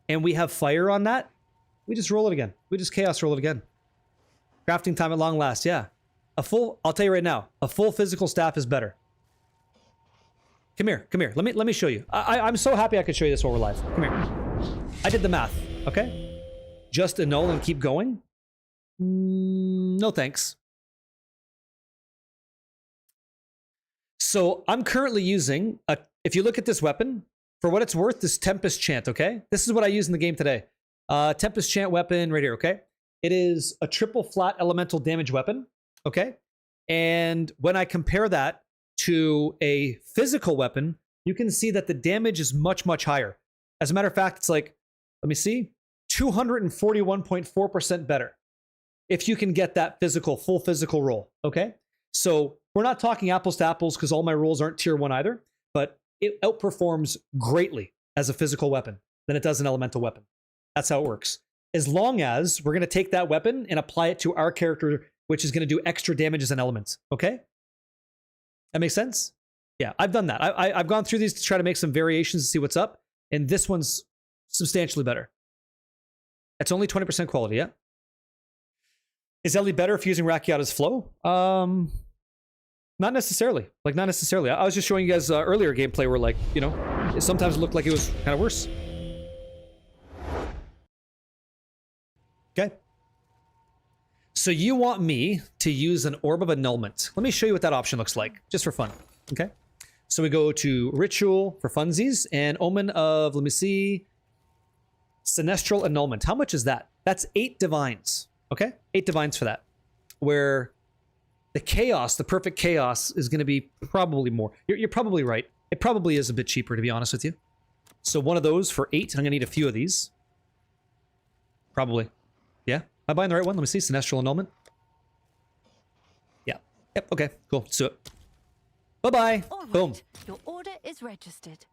and we have fire on that, we just roll it again. We just chaos roll it again. Crafting time at long last. Yeah. I'll tell you right now, a full physical staff is better. Come here. Let me show you. I'm so happy I could show you this while we're live. Come here. I did the math, okay? Just annul and keep going? No thanks. So I'm currently using, if you look at this weapon, for what it's worth, this Tempest Chant, okay? This is what I use in the game today. Tempest Chant weapon right here, okay? It is a triple flat elemental damage weapon, okay? And when I compare that to a physical weapon, you can see that the damage is much, much higher. As a matter of fact, it's like, let me see, 241.4% better if you can get that full physical roll, okay? So we're not talking apples to apples because all my rolls aren't tier 1 either, but it outperforms greatly as a physical weapon than it does an elemental weapon. That's how it works. As long as we're going to take that weapon and apply it to our character, which is going to do extra damage as an element. Okay? That makes sense? Yeah, I've done that. I've gone through these to try to make some variations to see what's up, and this one's substantially better. It's only 20% quality, yeah? Is Ellie better if using Rakiata's flow? Not necessarily. Like, not necessarily. I was just showing you guys earlier gameplay where, like, you know, it sometimes looked like it was kind of worse. Okay. So you want me to use an Orb of Annulment. Let me show you what that option looks like, just for fun. Okay. So we go to Ritual for funsies and Omen of, let me see, Sinestral Annulment. How much is that? That's 8 divines. Okay? 8 divines for that. Where the chaos, the perfect chaos, is going to be probably more. You're probably right. It probably is a bit cheaper, to be honest with you. So one of those for 8. I'm going to need a few of these. Probably. Yeah? Am I buying the right one? Let me see. Sinestral Annulment. Yeah. Yep. Okay. Cool. Let's do it. Bye-bye. All right. Boom. Your order is registered.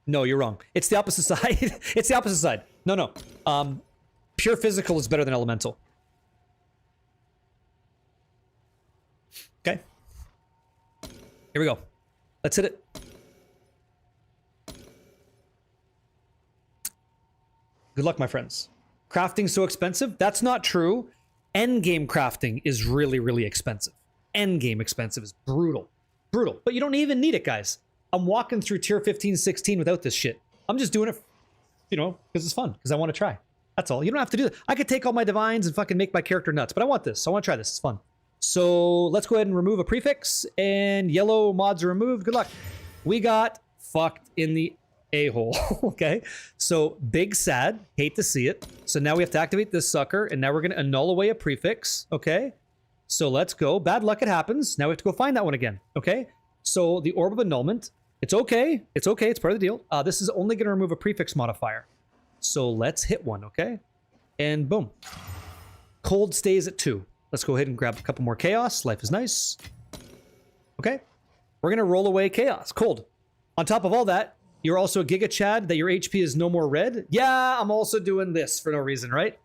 No, you're wrong. It's the opposite side. It's the opposite side. No. Pure physical is better than elemental. Okay. Here we go. Let's hit it. Good luck, my friends. Crafting's so expensive? That's not true. Endgame crafting is really, really expensive. Endgame expensive is brutal. Brutal. But you don't even need it, guys. I'm walking through tier 15, 16 without this shit. I'm just doing it, you know, because it's fun. Because I want to try. That's all. You don't have to do it. I could take all my divines and fucking make my character nuts. But I want this. I want to try this. It's fun. So let's go ahead and remove a prefix. And yellow mods are removed. Good luck. We got fucked in the a-hole. Okay. So big sad. Hate to see it. So now we have to activate this sucker. And now we're going to annul away a prefix. Okay. So let's go. Bad luck, it happens. Now we have to go find that one again. Okay. So the Orb of Annulment. It's okay. It's okay. It's part of the deal. This is only going to remove a prefix modifier. So let's hit one. Okay. And boom. Cold stays at 2. Let's go ahead and grab a couple more chaos. Life is nice. Okay. We're going to roll away chaos. Cold. On top of all that, you're also a Giga Chad that your HP is no more red. Yeah, I'm also doing this for no reason, right?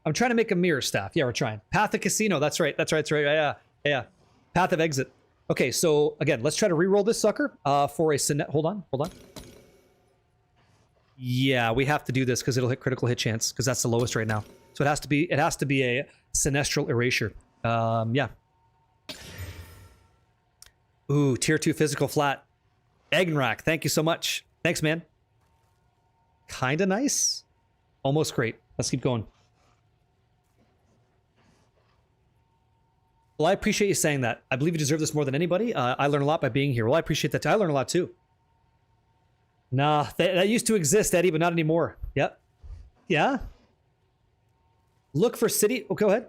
I'm trying to make a mirror staff. Yeah, we're trying. Path of Casino. That's right. That's right. That's right. Yeah. Path of Exit. Okay, so again, let's try to re-roll this sucker for a Hold on. Yeah, we have to do this because it'll hit critical hit chance because that's the lowest right now. So it has to be a Sinestral Erasure. Yeah. Ooh, tier 2 physical flat. Eggenrack, thank you so much. Thanks, man. Kinda nice. Almost great. Let's keep going. Well, I appreciate you saying that. I believe you deserve this more than anybody. I learn a lot by being here. Well, I appreciate that too. I learn a lot too. Nah, that used to exist, Eddie, but not anymore. Yep. Yeah? Look for city. Oh, go ahead.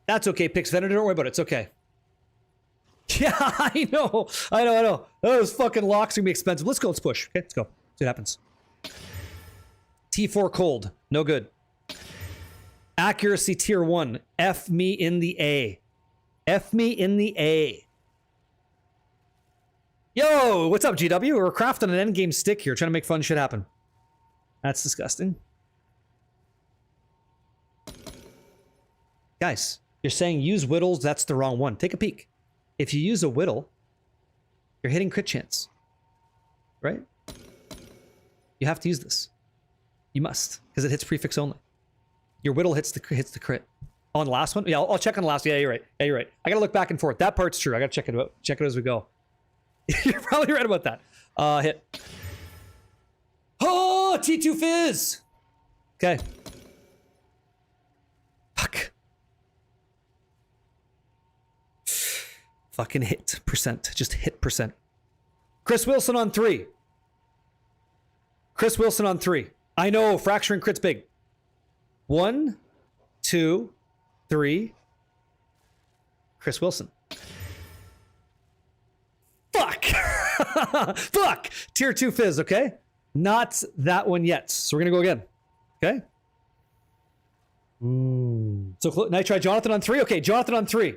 That's okay, Pix Vendor. Don't worry about it. It's okay. Yeah, I know. Those fucking locks are gonna be expensive. Let's go. Let's push. Okay, let's go. See what happens. T4 cold. No good. Accuracy tier 1. F me in the A. F me in the A. Yo, what's up, GW? We're crafting an endgame stick here, trying to make fun shit happen. That's disgusting. Guys, you're saying use whittles, that's the wrong one. Take a peek. If you use a whittle, you're hitting crit chance. Right? You have to use this. You must, because it hits prefix only. Your whittle hits the crit. On the last one? Yeah, I'll check on the last. Yeah, you're right. Yeah, you're right. I gotta look back and forth. That part's true. I gotta check it out. Check it as we go. You're probably right about that. Hit. Oh, T2 Fizz! Okay. Fuck. Fucking hit percent. Just hit percent. Chris Wilson on 3. Chris Wilson on 3. I know, fracturing crit's big. 1, 2, 3. Chris Wilson. Fuck! Fuck! Tier 2 Fizz, okay? Not that one yet. So we're gonna go again. Okay? So now try Jonathan on 3. Okay, Jonathan on 3.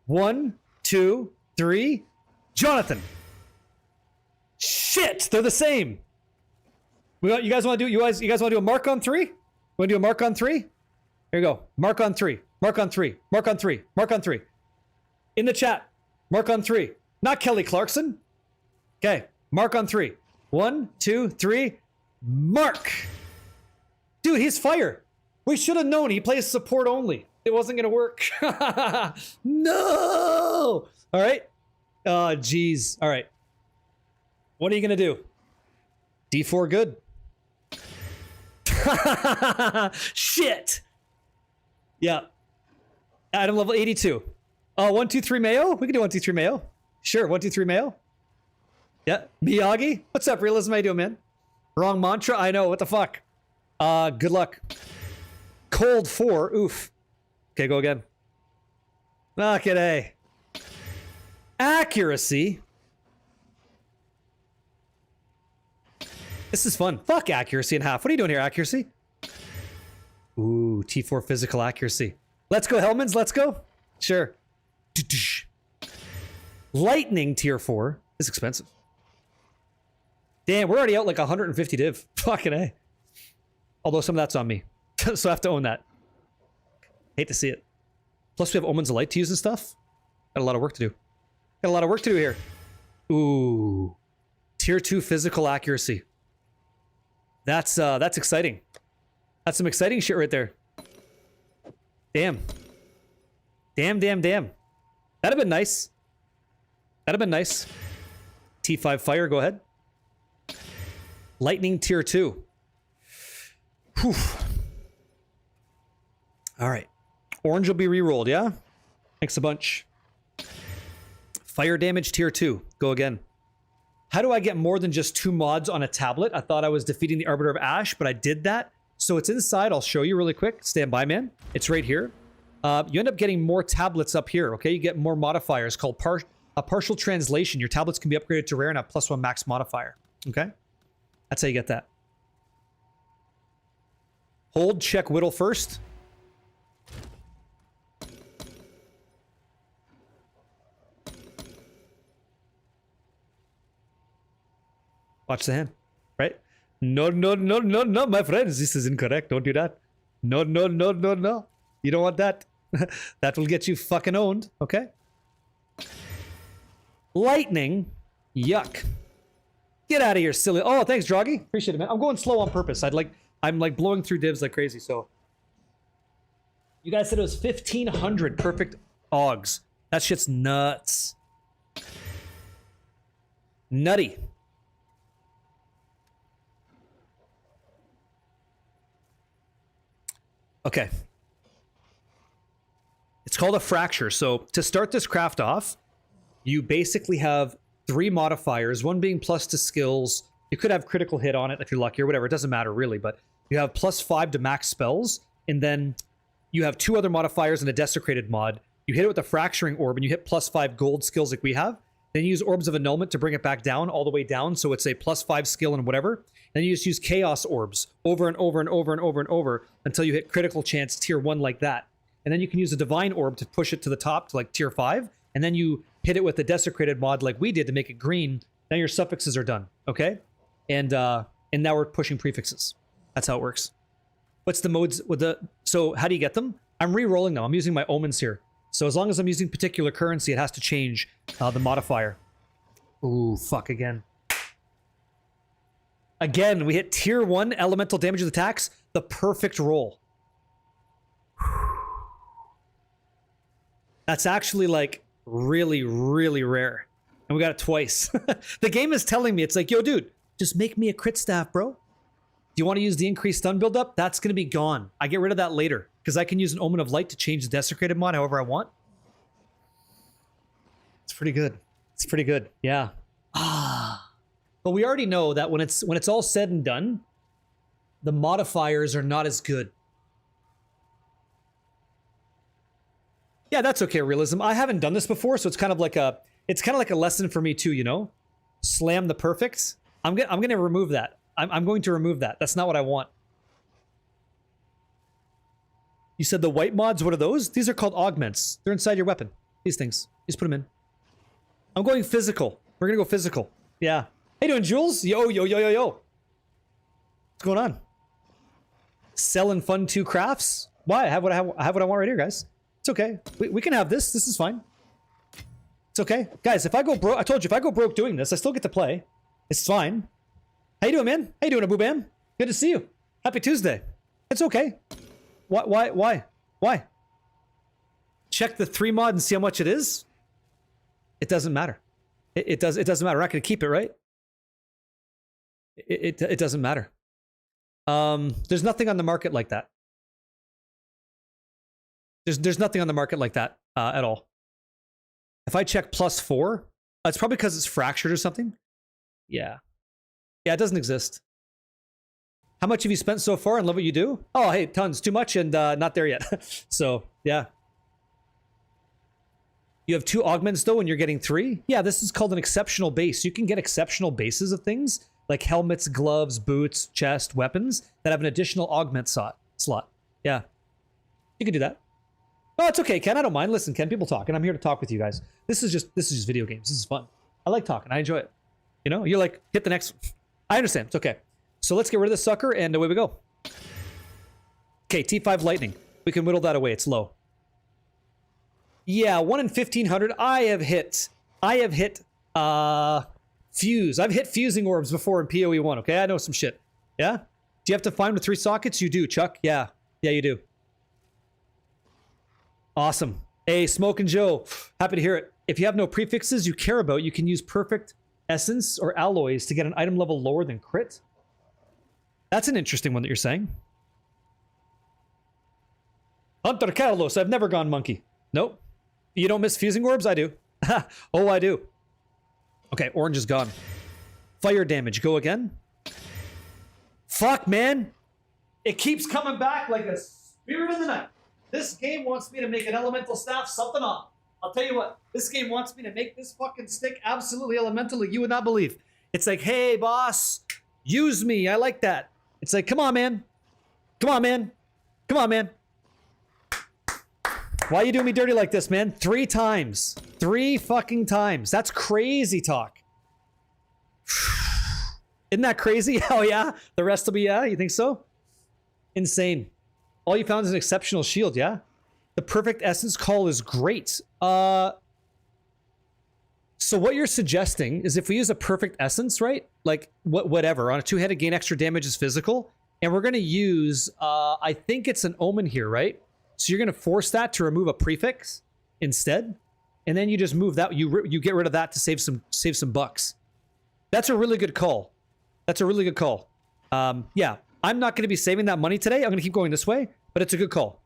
1, 2, 3. Jonathan. Shit, they're the same. You guys want to do? You guys want to do a mark on 3? Want to do a mark on 3? Here you go. Mark on 3. Mark on 3. Mark on 3. Mark on 3. In the chat. Mark on 3. Not Kelly Clarkson. Okay. Mark on 3. 1, 2, 3. Mark. Dude, he's fire. We should have known he plays support only. It wasn't gonna work. No. All right. Oh, geez. All right. What are you gonna do? D4 good. Shit. Yeah. Item level 82. Oh, 1, 2, 3 Mayo? We can do 1, 2, 3 Mayo. Sure, 1, 2, 3 Mayo. Yeah. Miyagi? What's up, Realism? How you doing, man? Wrong mantra? I know. What the fuck? Good luck. Cold 4. Oof. Okay, go again. Okay. Accuracy. This is fun. Fuck accuracy in half. What are you doing here, accuracy? Ooh, T4 physical accuracy. Let's go, Hellmans. Let's go. Sure. Lightning tier 4 is expensive. Damn, we're already out like 150 div. Fucking A. Although some of that's on me. So I have to own that. Hate to see it. Plus we have Omens of Light to use and stuff. Got a lot of work to do. Got a lot of work to do here. Ooh. Tier 2 physical accuracy. That's exciting. That's some exciting shit right there. Damn. Damn. That'd have been nice. That'd have been nice. T5 fire, go ahead. Lightning tier 2. Whew. All right. Orange will be re-rolled, yeah? Thanks a bunch. Fire damage tier 2. Go again. How do I get more than just 2 mods on a tablet? I thought I was defeating the Arbiter of Ash, but I did that. So it's inside. I'll show you really quick. Stand by, man. It's right here. You end up getting more tablets up here, okay? You get more modifiers called a partial translation. Your tablets can be upgraded to rare and have +1 max modifier, okay? That's how you get that. Hold, check Whittle first. Watch the hand, right? No, my friends, this is incorrect. Don't do that. No. You don't want that. That will get you fucking owned, okay? Lightning. Yuck. Get out of here, silly. Oh, thanks, Droggy. Appreciate it, man. I'm going slow on purpose. I'm like blowing through divs like crazy, so. You guys said it was 1,500 perfect Augs. That shit's nuts. Nutty. Okay. It's called a fracture. So to start this craft off, you basically have 3 modifiers, one being plus to skills. You could have critical hit on it if you're lucky or whatever. It doesn't matter really, but you have +5 to max spells. And then you have 2 other modifiers and a desecrated mod. You hit it with a fracturing orb and you hit +5 gold skills like we have. Then you use orbs of annulment to bring it back down, all the way down. So it's a +5 skill and whatever. Then you just use chaos orbs over and over and over and over and over until you hit critical chance tier 1 like that. And then you can use a divine orb to push it to the top to like tier 5. And then you hit it with a desecrated mod like we did to make it green. Then your suffixes are done. Okay? And now we're pushing prefixes. That's how it works. What's the modes with the... So how do you get them? I'm re-rolling them. I'm using my omens here. So as long as I'm using particular currency, it has to change the modifier. Ooh, fuck again. Again, we hit tier 1 elemental damage with attacks. The perfect roll. That's actually like really, really rare. And we got it twice. The game is telling me, it's like, yo, dude, just make me a crit staff, bro. Do you want to use the increased stun buildup? That's going to be gone. I get rid of that later because I can use an Omen of Light to change the desecrated mod however I want. It's pretty good. It's pretty good. Yeah. But we already know that when it's all said and done, the modifiers are not as good. Yeah, that's okay, Realism. I haven't done this before, so it's kind of like a lesson for me too, you know? Slam the perfects. I'm gonna remove that. I'm going to remove that. That's not what I want. You said the white mods, what are those? These are called augments. They're inside your weapon. These things. Just put them in. I'm going physical. We're gonna go physical. Yeah. How you doing, Jules? Yo, yo, yo, yo, yo. What's going on? Selling fun 2 crafts? Why? I have what I want right here, guys. It's okay. We can have this. This is fine. It's okay. Guys, if I go broke, I told you, if I go broke doing this, I still get to play. It's fine. How you doing, man? How you doing, Abu Bam? Good to see you. Happy Tuesday. It's okay. Why? Check the 3 mod and see how much it is? It doesn't matter. It doesn't matter. We're not going to keep it, right? It doesn't matter. There's nothing on the market like that. There's nothing on the market like that at all. If I check +4, it's probably because it's fractured or something. Yeah. Yeah, it doesn't exist. How much have you spent so far and love what you do? Oh, hey, tons. Too much and not there yet. So, yeah. You have 2 augments, though, and you're getting 3? Yeah, this is called an exceptional base. You can get exceptional bases of things, like helmets, gloves, boots, chest, weapons, that have an additional augment slot. Yeah. You can do that. Oh, it's okay, Ken. I don't mind. Listen, Ken, people talk, and I'm here to talk with you guys. This is just video games. This is fun. I like talking. I enjoy it. You know, you're like, hit the next. I understand. It's okay. So let's get rid of this sucker, and away we go. Okay, T5 lightning. We can whittle that away. It's low. Yeah, 1 in 1,500. I have hit fuse. I've hit fusing orbs before in PoE 1, okay? I know some shit. Yeah? Do you have to find with 3 sockets? You do, Chuck. Yeah. Yeah, you do. Awesome. Hey, Smoke and Joe. Happy to hear it. If you have no prefixes you care about, you can use perfect essence or alloys to get an item level lower than crit. That's an interesting one that you're saying. Hunter Carlos, I've never gone monkey. Nope. You don't miss fusing orbs? I do. Oh, I do. Okay, orange is gone. Fire damage. Go again. Fuck, man. It keeps coming back like a spirit of the night. This game wants me to make an elemental staff something off. I'll tell you what. This game wants me to make this fucking stick absolutely elemental like you would not believe. It's like, hey, boss, use me. I like that. It's like, come on, man. Come on, man. Come on, man. Why are you doing me dirty like this, man? 3 times. 3 fucking times. That's crazy talk. Isn't that crazy? Oh, yeah? The rest will be, yeah? You think so? Insane. All you found is an exceptional shield, yeah? The perfect essence call is great. So what you're suggesting is if we use a perfect essence, right? Like, whatever. On a 2-headed, gain extra damage is physical. And we're going to use, I think it's an omen here, right? So you're going to force that to remove a prefix instead. And then you just move that. You get rid of that to save some bucks. That's a really good call. That's a really good call. Yeah, I'm not going to be saving that money today. I'm going to keep going this way, but it's a good call.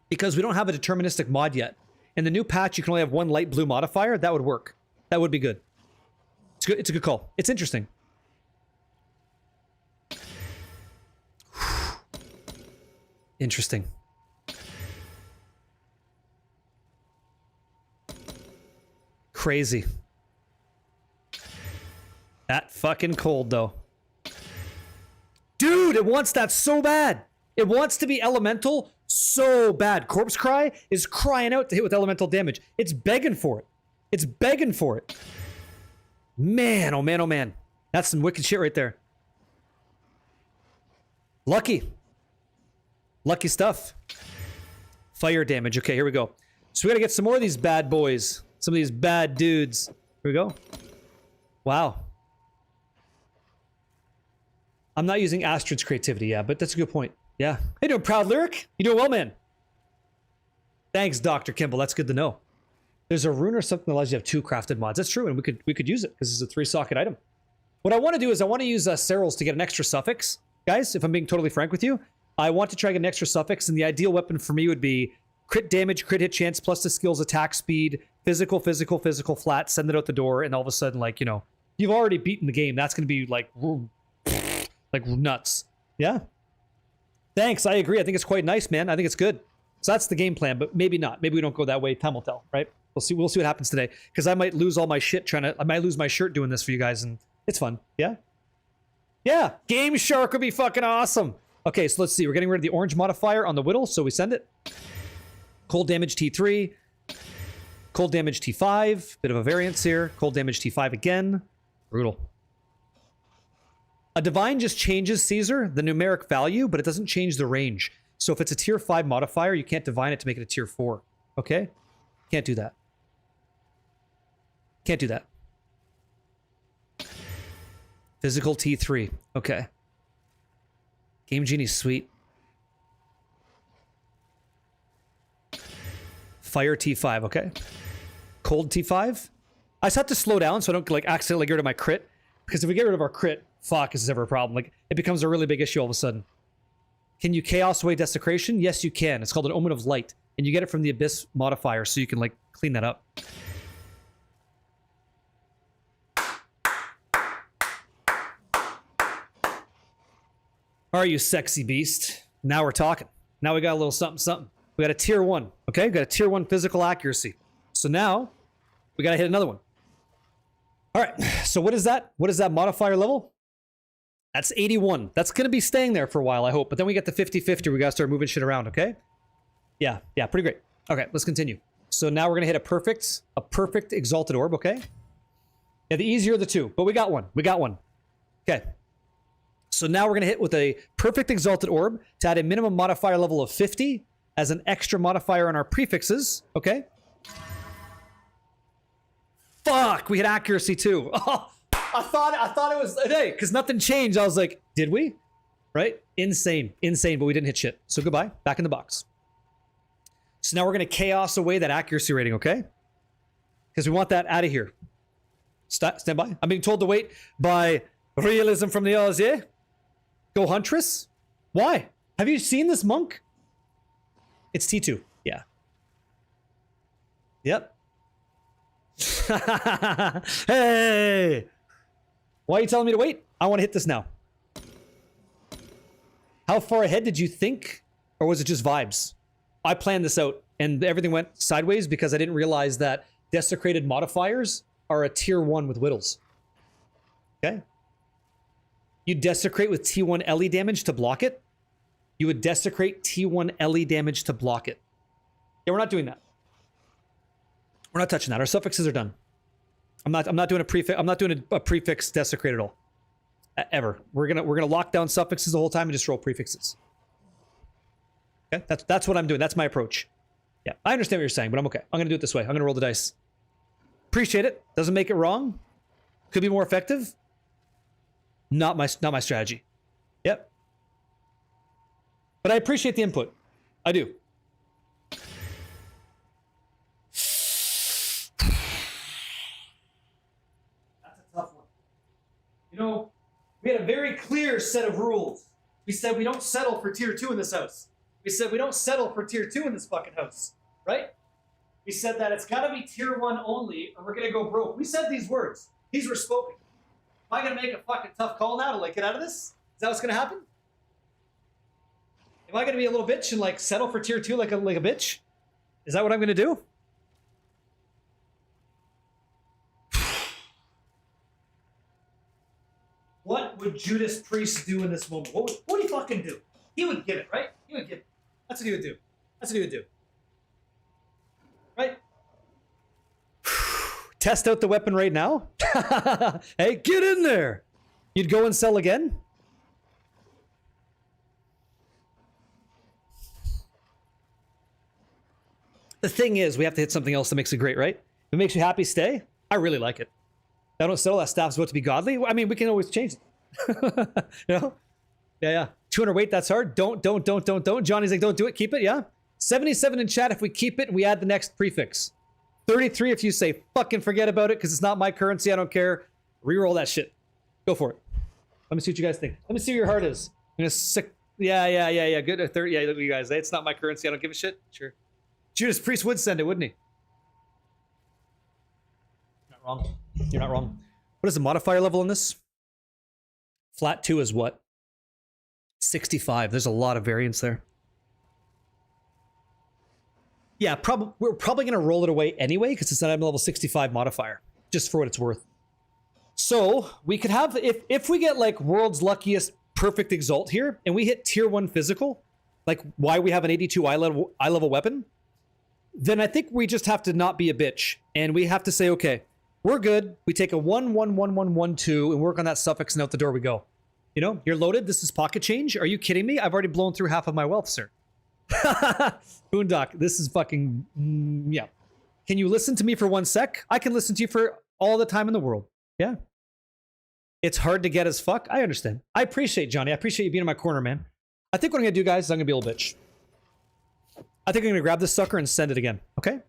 Because we don't have a deterministic mod yet. In the new patch, you can only have 1 light blue modifier. That would work. That would be good. It's good. It's a good call. It's interesting. Interesting. Crazy. That fucking cold, though. Dude, it wants that so bad. It wants to be elemental so bad. Corpse Cry is crying out to hit with elemental damage. It's begging for it. It's begging for it. Man, oh man, oh man. That's some wicked shit right there. Lucky. Lucky stuff. Fire damage. Okay, here we go. So we gotta get some more of these bad boys. Some of these bad dudes. Here we go. Wow. I'm not using Astrid's creativity, yeah, but that's a good point. Yeah. How you doing, Proud Lyric? You doing well, man? Thanks, Dr. Kimball. That's good to know. There's a rune or something that allows you to have 2 crafted mods. That's true, and we could use it because it's a 3-socket item. What I want to do is I want to use Serals to get an extra suffix. Guys, if I'm being totally frank with you, I want to try to get an extra suffix, and the ideal weapon for me would be crit damage, crit hit chance, plus the skills attack speed, physical, flat, send it out the door, and all of a sudden, like, you know, you've already beaten the game. That's going to be like nuts. Yeah? Thanks, I agree. I think it's quite nice, man. I think it's good. So that's the game plan, but maybe not. Maybe we don't go that way. Time will tell, right? We'll see what happens today. Because I might lose all my shit I might lose my shirt doing this for you guys, and it's fun. Yeah? Yeah! Game Shark would be fucking awesome! Okay, so let's see. We're getting rid of the orange modifier on the whittle, so we send it. Cold damage T3. Cold damage T5. Bit of a variance here. Cold damage T5 again. Brutal. A divine just changes, Caesar, the numeric value, but it doesn't change the range. So if it's a tier 5 modifier, you can't divine it to make it a tier 4. Okay? Can't do that. Can't do that. Physical T3. Okay. Game Genie's sweet. Fire T5. Okay. Cold T5. I just have to slow down so I don't like accidentally get rid of my crit. Because if we get rid of our crit, fuck, is this ever a problem? Like, it becomes a really big issue all of a sudden. Can you chaos away desecration? Yes, you can. It's called an Omen of Light. And you get it from the Abyss modifier, so you can, like, clean that up. All right, you sexy beast. Now we're talking. Now we got a little something, something. We got a tier 1, okay? We got a tier 1 physical accuracy. So now, we got to hit another one. All right, so what is that? What is that modifier level? That's 81. That's going to be staying there for a while, I hope. But then we get the 50-50. We got to start moving shit around, okay? Yeah, pretty great. Okay, let's continue. So now we're going to hit a perfect exalted orb, okay? Yeah, the easier of the two, but we got one. We got one. Okay. So now we're going to hit with a perfect exalted orb to add a minimum modifier level of 50 as an extra modifier on our prefixes, okay? Fuck, we hit accuracy too. Oh, I thought it was, hey, because nothing changed. I was like, did we? Right? Insane, but we didn't hit shit. So goodbye, back in the box. So now we're going to chaos away that accuracy rating, okay? Because we want that out of here. Stand by. I'm being told to wait by realism from the Oz, yeah? Go Huntress? Why? Have you seen this monk? It's T2. Yeah. Yep. Hey! Why are you telling me to wait? I want to hit this now. How far ahead did you think? Or was it just vibes? I planned this out and everything went sideways because I didn't realize that desecrated modifiers are a tier 1 with whittles. Okay? You desecrate with T1 LE damage to block it. You would desecrate T1 LE damage to block it. Yeah, we're not doing that. We're not touching that. Our suffixes are done. I'm not doing a prefix. I'm not doing a prefix desecrate at all. Ever. We're gonna lock down suffixes the whole time and just roll prefixes. Okay? That's what I'm doing. That's my approach. Yeah, I understand what you're saying, but I'm okay. I'm gonna do it this way. I'm gonna roll the dice. Appreciate it. Doesn't make it wrong. Could be more effective. Not my strategy. Yep. But I appreciate the input. I do. That's a tough one. You know, we had a very clear set of rules. We said we don't settle for tier 2 in this house. We said we don't settle for tier 2 in this fucking house. Right? We said that it's gotta be tier 1 only or we're gonna go broke. We said these words. These were spoken. Am I gonna make a fucking tough call now to like get out of this? Is that what's gonna happen? Am I gonna be a little bitch and like settle for tier 2 like a bitch? Is that what I'm gonna do? What would Judas Priest do in this moment? What would he fucking do? He would give it, right? He would give it. That's what he would do. That's what he would do. Right? Test out the weapon right now? Hey, get in there! You'd go and sell again? The thing is, we have to hit something else that makes it great, right? If it makes you happy, stay. I really like it. I don't settle that staff's about to be godly. I mean, we can always change it. You know? Yeah. 200 weight, that's hard. Don't. Johnny's like, don't do it. Keep it, yeah? 77 in chat if we keep it and we add the next prefix. 33 if you say fucking forget about it because it's not my currency. I don't care. Reroll that shit. Go for it. Let me see what you guys think. Let me see where your heart is. I'm gonna sick. Yeah. Good. 30. Yeah, look at you guys. It's not my currency. I don't give a shit. Sure. Judas Priest would send it, wouldn't he? Not wrong. You're not wrong. What is the modifier level on this? Flat 2 is what? 65. There's a lot of variance there. Yeah, we're probably going to roll it away anyway because it's an item level 65 modifier, just for what it's worth. So we could have, if we get like world's luckiest perfect exalt here and we hit tier 1 physical, like why we have an 82 eye level weapon, then I think we just have to not be a bitch. And we have to say, okay, we're good. We take a 1, 1, 1, 1, 1, 2 and work on that suffix and out the door we go. You know, you're loaded. This is pocket change. Are you kidding me? I've already blown through half of my wealth, sir. Boondock, this is fucking, yeah. Can you listen to me for 1 sec? I can listen to you for all the time in the world. Yeah. It's hard to get as fuck. I understand. I appreciate Johnny. I appreciate you being in my corner, man. I think what I'm going to do, guys, is I'm going to be a little bitch. I think I'm going to grab this sucker and send it again. Okay?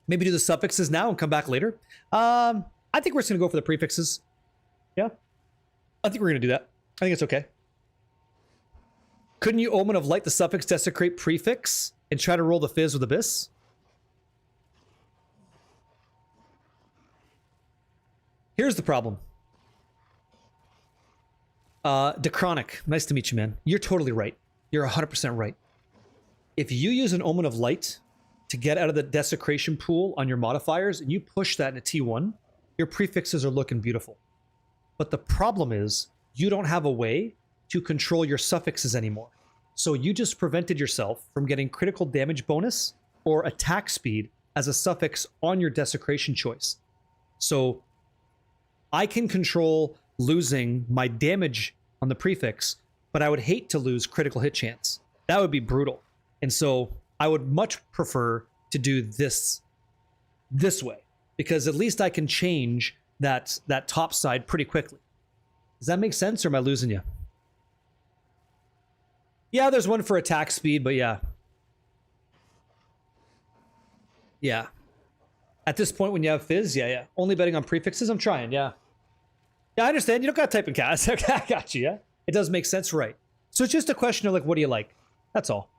Maybe do the suffixes now and come back later. I think we're just going to go for the prefixes. Yeah. I think we're going to do that. I think it's okay. Couldn't you Omen of Light the suffix desecrate prefix and try to roll the fizz with Abyss? Here's the problem. Dechronic, nice to meet you, man. You're totally right. You're 100% right. If you use an Omen of Light to get out of the desecration pool on your modifiers and you push that into T1, your prefixes are looking beautiful. But the problem is you don't have a way to control your suffixes anymore. So you just prevented yourself from getting critical damage bonus or attack speed as a suffix on your desecration choice. So I can control losing my damage on the prefix, but I would hate to lose critical hit chance. That would be brutal. And so I would much prefer to do this way, because at least I can change that top side pretty quickly. Does that make sense, or am I losing you? Yeah, there's one for attack speed, but yeah. Yeah. At this point when you have fizz, yeah. Only betting on prefixes, I'm trying, yeah. Yeah, I understand. You don't gotta type in cast. Okay, I got you, yeah? It does make sense, right? So it's just a question of, like, what do you like? That's all.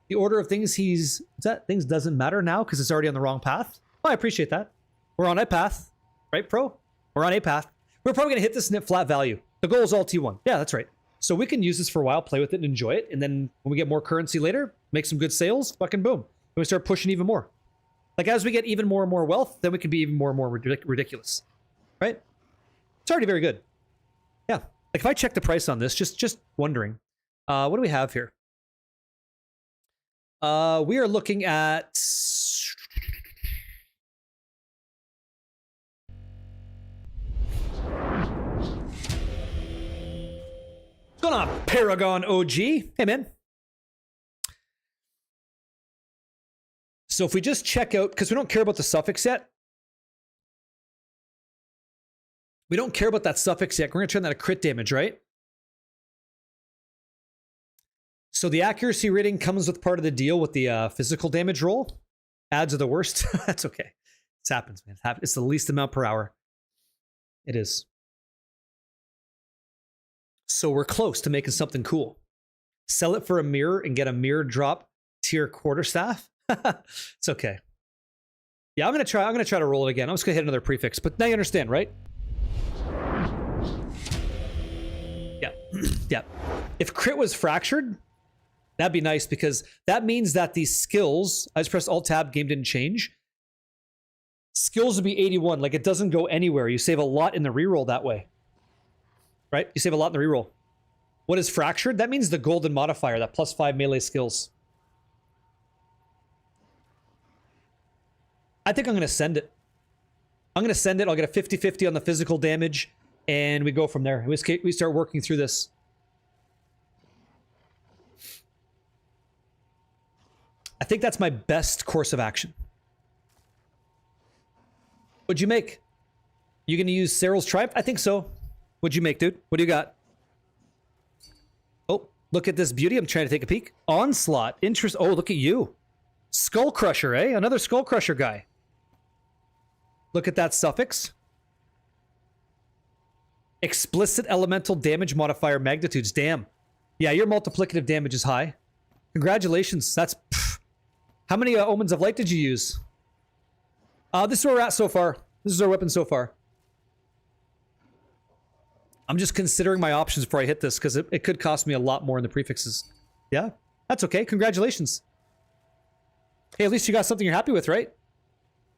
The order of things things doesn't matter now because it's already on the wrong path? Oh, I appreciate that. We're on a path, right, pro? We're on a path. We're probably gonna hit this NIP flat value. The goal is all T1. Yeah, that's right. So we can use this for a while, play with it, and enjoy it. And then when we get more currency later, make some good sales, fucking boom. And we start pushing even more. Like, as we get even more and more wealth, then we can be even more and more ridiculous. Right? It's already very good. Yeah. Like, if I check the price on this, just wondering. What do we have here? We are looking at... What's going on, Paragon OG? Hey, man. So if we just check out, because we don't care about the suffix yet. We don't care about that suffix yet. We're going to turn that to crit damage, right? So the accuracy rating comes with part of the deal with the physical damage roll. Adds are the worst. That's okay. It happens, man. It's the least amount per hour. It is. So we're close to making something cool. Sell it for a mirror and get a mirror drop tier quarterstaff. It's okay. Yeah, I'm gonna try to roll it again. I'm just gonna hit another prefix, but now you understand, right? Yeah. Yeah. If crit was fractured, that'd be nice, because that means that these skills, I just pressed Alt Tab, game didn't change. Skills would be 81, like it doesn't go anywhere. You save a lot in the reroll that way. Right? You save a lot in the reroll. What is fractured? That means the golden modifier, that +5 melee skills. I think I'm going to send it. I'm going to send it. I'll get a 50-50 on the physical damage, and we go from there. We start working through this. I think that's my best course of action. What'd you make? You going to use Cyril's Triumph? I think so. What'd you make, dude? What do you got? Oh, look at this beauty. I'm trying to take a peek. Onslaught. Interest. Oh, look at you. Skull Crusher, eh? Another Skull Crusher guy. Look at that suffix. Explicit elemental damage modifier magnitudes. Damn. Yeah, your multiplicative damage is high. Congratulations. That's... Pff. How many Omens of Light did you use? This is where we're at so far. This is our weapon so far. I'm just considering my options before I hit this, because it could cost me a lot more in the prefixes. Yeah, that's okay. Congratulations. Hey, at least you got something you're happy with, right?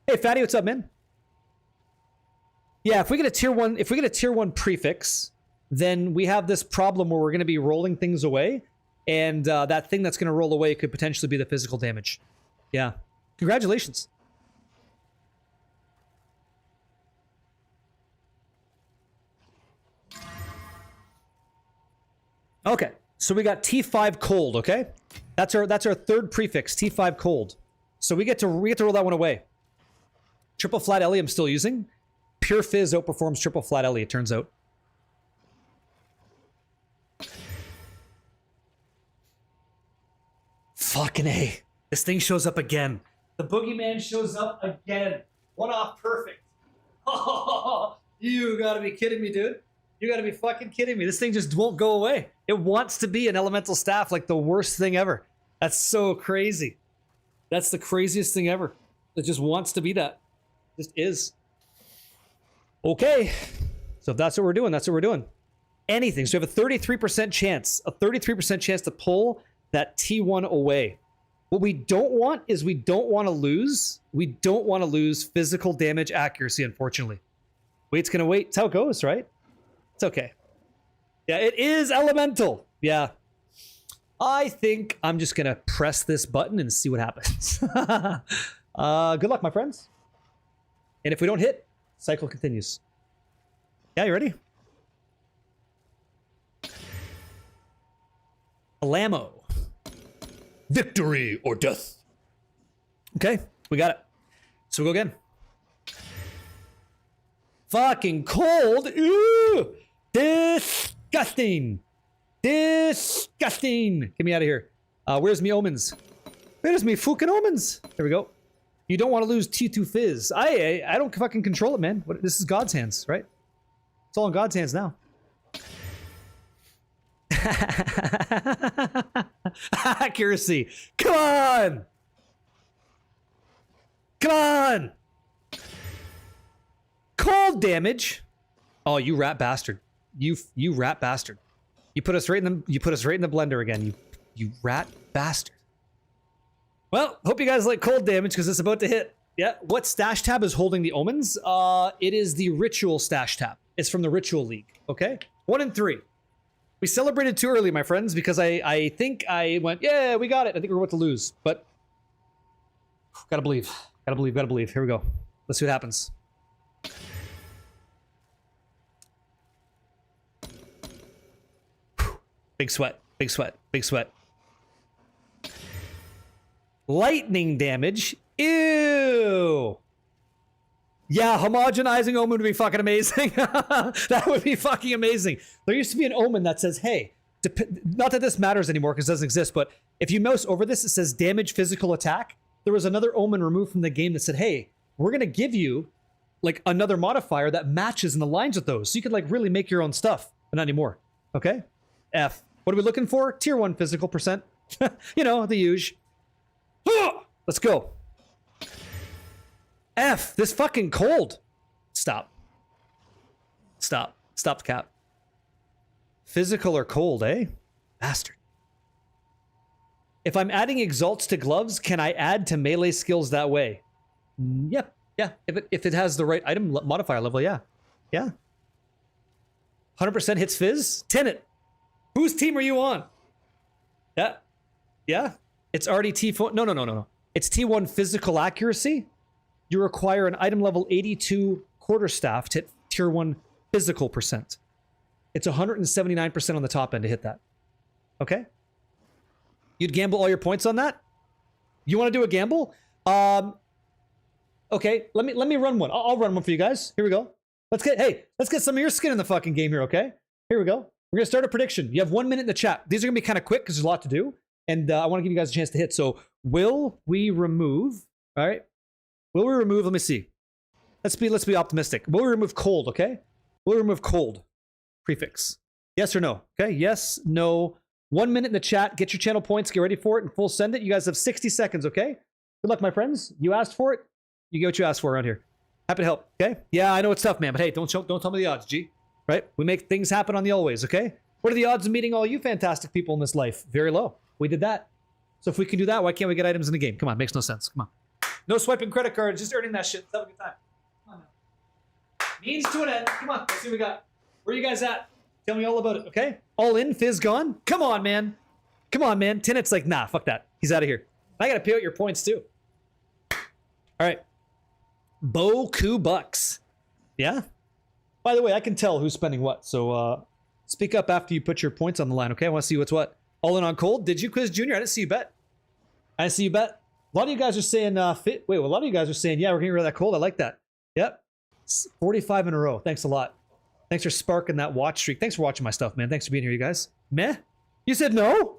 Hey, Fatty, what's up, man? Yeah, if we get a tier 1 prefix, then we have this problem where we're going to be rolling things away, and that thing that's going to roll away could potentially be the physical damage. Yeah. Congratulations. Okay. So we got T5 cold, okay? That's our third prefix, T5 cold. So we get to roll that one away. Triple flat Ellie I'm still using. Pure Fizz outperforms triple flat Ellie, it turns out. Fucking A. This thing shows up again. The boogeyman shows up again. One off perfect. Oh, you gotta be kidding me, dude. You gotta be fucking kidding me. This thing just won't go away. It wants to be an elemental staff, like the worst thing ever. That's so crazy. That's the craziest thing ever. It just wants to be that. Just is. Okay. So if that's what we're doing, that's what we're doing. Anything. So we have a 33% chance. A 33% chance to pull that T1 away. What we don't want is we don't want to lose. We don't want to lose physical damage accuracy, unfortunately. Wait's gonna wait. That's how it goes, right? It's okay. Yeah, it is elemental. Yeah. I think I'm just gonna press this button and see what happens. Good luck, my friends. And if we don't hit, cycle continues. Yeah, you ready? Alamo. Victory or death. Okay, we got it. So we go again. Fucking cold. Ooh, disgusting. Disgusting. Get me out of here. Where's me omens? Where's me fucking omens? There we go. You don't want to lose T2 Fizz. I don't fucking control it, man. This is God's hands, right? It's all in God's hands now. Accuracy. Come on. Come on. Cold damage. Oh, you rat bastard. You rat bastard. You put us right in the blender again. You rat bastard. Well, hope you guys like cold damage because it's about to hit. Yeah. What stash tab is holding the omens? It is the ritual stash tab. It's from the Ritual League. Okay. 1 and 3. We celebrated too early, my friends, because I think I went, yeah, we got it. I think we're about to lose, but gotta believe. Gotta believe, gotta believe. Here we go. Let's see what happens. Big sweat, big sweat, big sweat. Lightning damage. Ew. Yeah, homogenizing omen would be fucking amazing. That would be fucking amazing. There used to be an omen that says, hey, not that this matters anymore because it doesn't exist, but if you mouse over this, it says damage physical attack. There was another omen removed from the game that said, hey, we're going to give you like another modifier that matches and aligns with those. So you could like really make your own stuff, but not anymore. Okay? F. What are we looking for? Tier 1 physical percent. You know, the usual. Let's go. F. This fucking cold. Stop. Stop. Stop the cap. Physical or cold, eh? Bastard. If I'm adding exalts to gloves, can I add to melee skills that way? Yep. Yeah. If it has the right item modifier level, yeah. Yeah. 100% hits fizz. Tenet. Whose team are you on? Yeah. Yeah. It's already T4. No. It's T1 physical accuracy. You require an item level 82 quarterstaff to hit tier 1 physical percent. It's 179% on the top end to hit that. Okay? You'd gamble all your points on that? You want to do a gamble? Okay, let me run one. I'll run one for you guys. Here we go. Let's get some of your skin in the fucking game here, okay? Here we go. We're going to start a prediction. You have 1 minute in the chat. These are going to be kind of quick because there's a lot to do. And I want to give you guys a chance to hit. So, will we remove... All right. Will we remove... Let me see. Let's be optimistic. Will we remove cold, okay? Will we remove cold? Prefix. Yes or no? Okay, yes, no. 1 minute in the chat. Get your channel points. Get ready for it and full send it. You guys have 60 seconds, okay? Good luck, my friends. You asked for it. You get what you asked for around here. Happy to help, okay? Yeah, I know it's tough, man, but hey, don't tell me the odds, G. Right? We make things happen on the always, okay? What are the odds of meeting all you fantastic people in this life? Very low. We did that. So if we can do that, why can't we get items in the game? Come on, makes no sense. Come on. No swiping credit cards, just earning that shit. Let's have a good time. Come on now. Means to an end. Come on, let's see what we got. Where are you guys at? Tell me all about it, okay? All in, fizz gone? Come on, man. Come on, man. Tenet's like, nah, fuck that. He's out of here. I gotta pay out your points too. All right. Boku bucks. Yeah? By the way, I can tell who's spending what. So speak up after you put your points on the line, okay? I want to see what's what. All in on cold. Did you, Quiz Junior? I didn't see you bet. I didn't see you bet. A lot of you guys are saying fit. Wait, well, a lot of you guys are saying, yeah, we're getting rid of that cold. I like that. Yep. 45 in a row. Thanks a lot. Thanks for sparking that watch streak. Thanks for watching my stuff, man. Thanks for being here, you guys. Meh? You said no?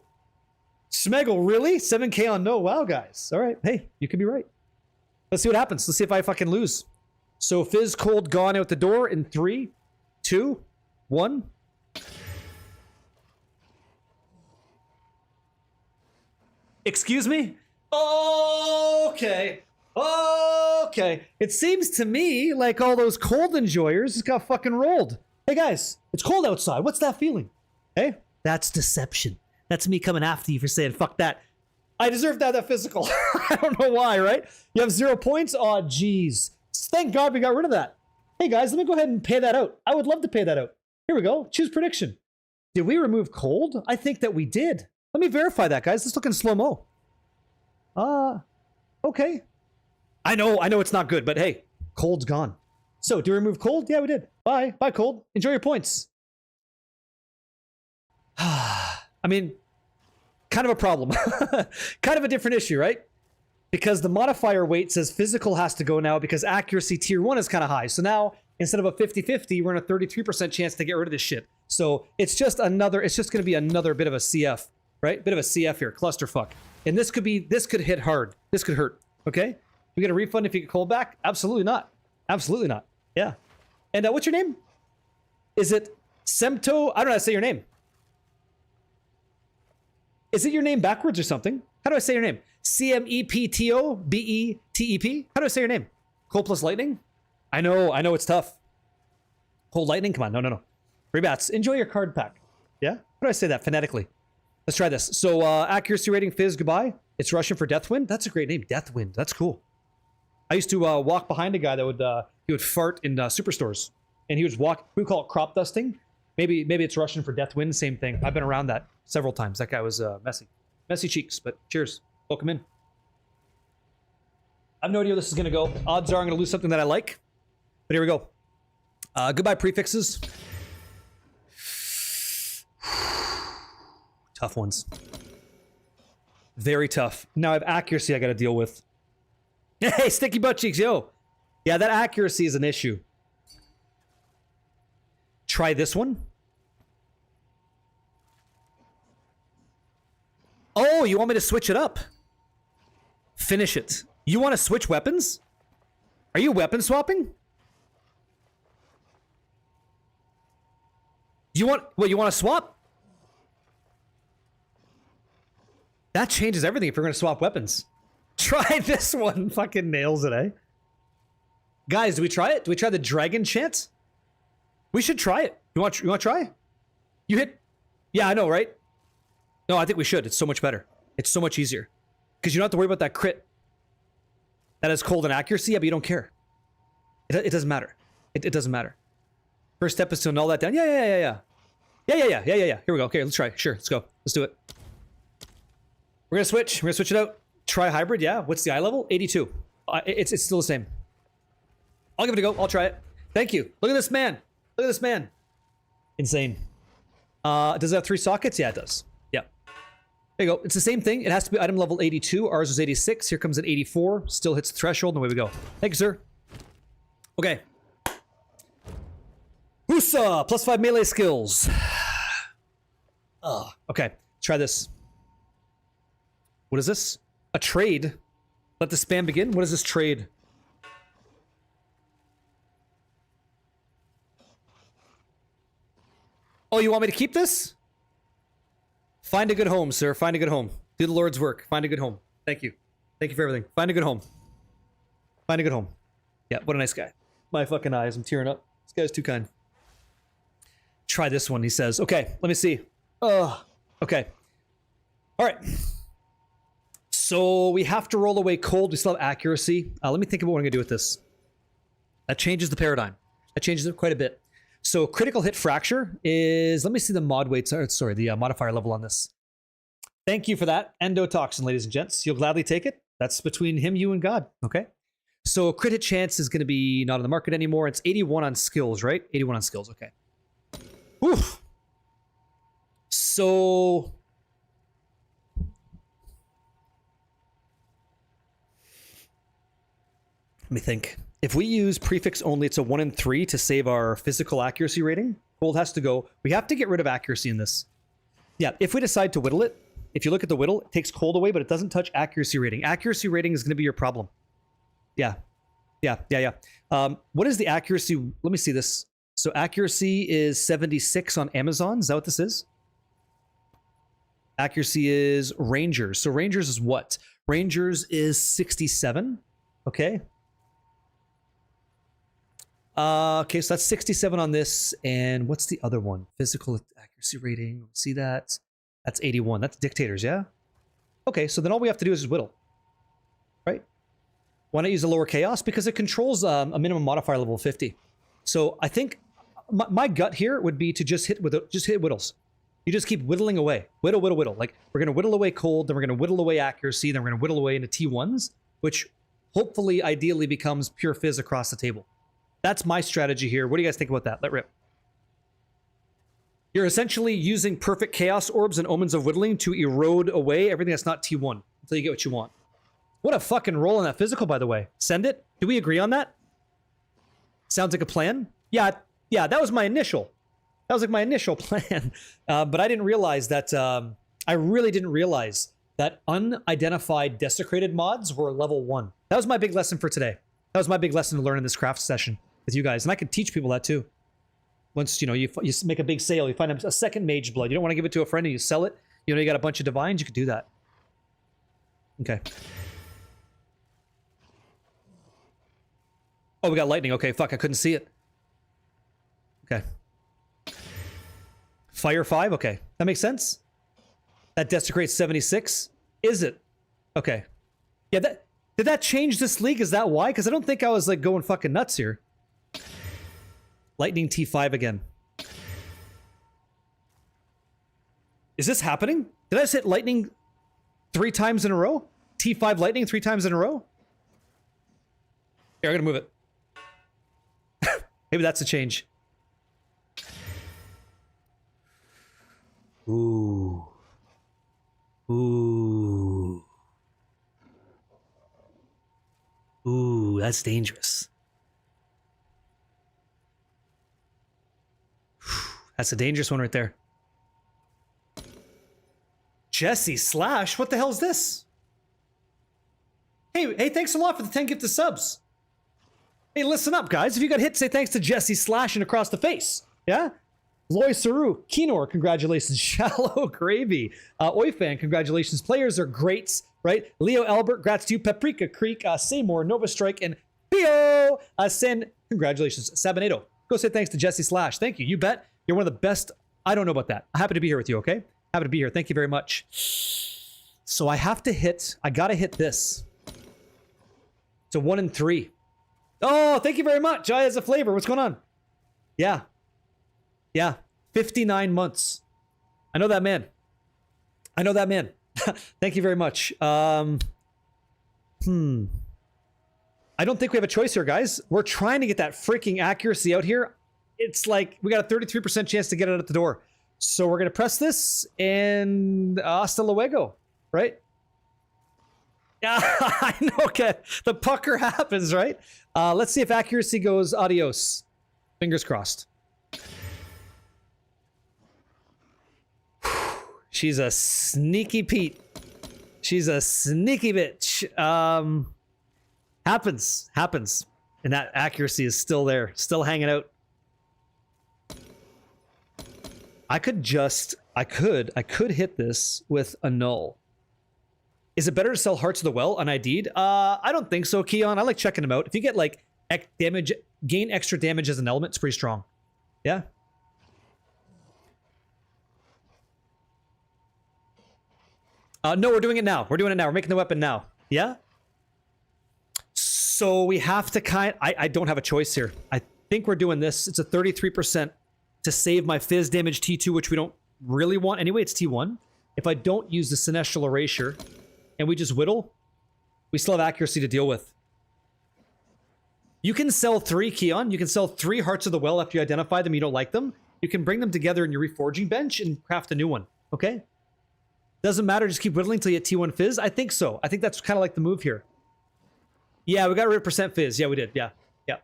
Smeggle, really? 7K on no. Wow, guys. All right. Hey, you could be right. Let's see what happens. Let's see if I fucking lose. So Fizz Cold gone out the door in 3, 2, 1. Excuse me? Okay. Okay. It seems to me like all those cold enjoyers just got fucking rolled. Hey guys, it's cold outside. What's that feeling? Hey? That's deception. That's me coming after you for saying fuck that. I deserve to have that physical. I don't know why, right? You have 0 points? Oh, jeez. Thank God we got rid of that. Hey guys, let me go ahead and pay that out. I would love to pay that out. Here we go. Choose prediction. Did we remove cold? I think that we did. Let me verify that, guys. Let's look in slow-mo. Okay. I know it's not good, but hey, cold's gone. So, do we remove cold? Yeah, we did. Bye. Bye, cold. Enjoy your points. I mean, kind of a problem. Kind of a different issue, right? Because the modifier weight says physical has to go now because accuracy tier 1 is kind of high. So now, instead of a 50-50, we're in a 33% chance to get rid of this shit. So it's just going to be another bit of a CF, right? Bit of a CF here, clusterfuck. And this could hit hard. This could hurt, okay? We get a refund if you get cold back? Absolutely not. Absolutely not. Yeah. And what's your name? Is it Semto? I don't know how to say your name. Is it your name backwards or something? How do I say your name? CMEPTOBETEP? How do I say your name? Cold plus lightning? I know it's tough. Cold lightning? Come on, no. Rebats, enjoy your card pack. Yeah? How do I say that phonetically? Let's try this. So, accuracy rating, Fizz, goodbye. It's Russian for Deathwind. That's a great name, Deathwind. That's cool. I used to walk behind a guy that would fart in superstores. And he would walk, we would call it crop dusting. Maybe it's Russian for Deathwind, same thing. I've been around that several times. That guy was messy. Messy cheeks, but cheers. Welcome in. I have no idea where this is going to go. Odds are I'm going to lose something that I like. But here we go. Goodbye, prefixes. Tough ones. Very tough. Now I have accuracy I got to deal with. Hey, sticky butt cheeks, yo. Yeah, that accuracy is an issue. Try this one. Oh, you want me to switch it up? Finish it. You want to switch weapons? Are you weapon swapping? You want to swap? That changes everything if you're going to swap weapons. Try this one. Fucking nails it, eh? Guys, do we try it? Do we try the dragon chant? We should try it. You want to try? You hit... Yeah, I know, right? No, I think we should. It's so much better. It's so much easier. Because you don't have to worry about that crit. That is cold and accuracy, yeah, but you don't care. It doesn't matter. It doesn't matter. First step is to null that down. Yeah. Here we go. Okay, let's try. Sure, let's go. Let's do it. We're gonna switch. We're gonna switch it out. Try hybrid, yeah. What's the eye level? 82. It's still the same. I'll give it a go. I'll try it. Thank you. Look at this man. Look at this man. Insane. Does it have 3 sockets? Yeah, it does. Yeah. There you go. It's the same thing. It has to be item level 82. Ours was 86. Here comes an 84. Still hits the threshold, and away we go. Thank you, sir. Okay. Husa! +5 melee skills. Okay. Try this. What is this? A trade? Let the spam begin? What is this trade? Oh, you want me to keep this? Find a good home, sir. Find a good home. Do the Lord's work. Find a good home. Thank you. Thank you for everything. Find a good home. Find a good home. Yeah, what a nice guy. My fucking eyes. I'm tearing up. This guy's too kind. Try this one, he says. Okay, let me see. Okay. All right. So we have to roll away cold. We still have accuracy. Let me think about what I'm going to do with this. That changes the paradigm. That changes it quite a bit. So critical hit fracture is... Let me see the mod weight. Sorry, the modifier level on this. Thank you for that. Endotoxin, ladies and gents. You'll gladly take it. That's between him, you, and God. Okay? So crit hit chance is going to be not on the market anymore. It's 81 on skills, right? 81 on skills, okay. Oof. So... let me think. If we use prefix only, it's a 1 in 3 to save our physical accuracy rating. Cold has to go. We have to get rid of accuracy in this. Yeah, if we decide to whittle it, if you look at the whittle, it takes cold away, but it doesn't touch accuracy rating. Accuracy rating is going to be your problem. Yeah. What is the accuracy? Let me see this. So accuracy is 76 on Amazon. Is that what this is? Accuracy is Rangers. So Rangers is what? Rangers is 67. Okay. Okay, so that's 67 on this. And what's the other one? Physical accuracy rating. See that? That's 81. That's dictators, yeah? Okay, so then all we have to do is whittle. Right? Why not use a lower chaos? Because it controls a minimum modifier level 50. So I think my gut here would be to just hit whittles. You just keep whittling away. Whittle. Like, we're going to whittle away cold, then we're going to whittle away accuracy, then we're going to whittle away into T1s, which hopefully, ideally, becomes pure fizz across the table. That's my strategy here. What do you guys think about that? Let rip. You're essentially using perfect chaos orbs and omens of whittling to erode away everything that's not T1 until you get what you want. What a fucking roll on that physical, by the way. Send it? Do we agree on that? Sounds like a plan? Yeah, that was my initial. That was like my initial plan. But I didn't realize that, I really didn't realize that unidentified desecrated mods were level 1. That was my big lesson for today. That was my big lesson to learn in this craft session with you guys. And I could teach people that too. Once, you know, you make a big sale, you find a second mage blood. You don't want to give it to a friend and you sell it. You know, you got a bunch of divines, you could do that. Okay. Oh, we got lightning. Okay, fuck, I couldn't see it. Okay. Fire 5? Okay. That makes sense. That desecrates 76. Is it? Okay. Yeah, did that change this league? Is that why? Because I don't think I was like going fucking nuts here. Lightning T5 again. Is this happening? Did I just hit lightning 3 times in a row? T5 lightning 3 times in a row? Here, I'm gonna move it. Maybe that's a change. Ooh. Ooh. Ooh, that's dangerous. That's a dangerous one right there. Jesse Slash? What the hell is this? Hey, thanks a lot for the 10 gifted subs. Hey, listen up, guys. If you got hit, say thanks to Jesse Slash and across the face. Yeah? Loy Saru, Kinor, congratulations. Shallow Gravy. Oifan, congratulations. Players are greats, right? Leo Albert, grats to you. Paprika Creek, Seymour, Nova Strike, and Pio Sen, congratulations. Sabonato, go say thanks to Jesse Slash. Thank you. You bet. You're one of the best. I don't know about that. I'm happy to be here with you, okay? Happy to be here. Thank you very much. So I gotta hit this. It's a 1 in 3. Oh, thank you very much. Jai has a flavor. What's going on? Yeah. 59 months. I know that man. Thank you very much. I don't think we have a choice here, guys. We're trying to get that freaking accuracy out here. It's like we got a 33% chance to get it at the door. So we're going to press this and hasta luego, right? Yeah, I know, okay. The pucker happens, right? Let's see if accuracy goes adios. Fingers crossed. She's a sneaky Pete. She's a sneaky bitch. Happens. And that accuracy is still there, still hanging out. I could hit this with a null. Is it better to sell Hearts of the Well unID'd? I don't think so, Keon. I like checking them out. If you get like gain extra damage as an element, it's pretty strong. Yeah. No, we're doing it now. We're making the weapon now. Yeah? So we have to I don't have a choice here. I think we're doing this. It's a 33% to save my fizz damage T2, which we don't really want. Anyway, it's T1. If I don't use the Celestial Erasure and we just whittle, we still have accuracy to deal with. You can sell 3, Keon. You can sell 3 Hearts of the Well after you identify them, you don't like them. You can bring them together in your reforging bench and craft a new one, okay? Doesn't matter, just keep whittling until you get T1 Fizz? I think so. I think that's kind of like the move here. Yeah, we got rid of percent Fizz. Yeah, we did. Yeah, yeah.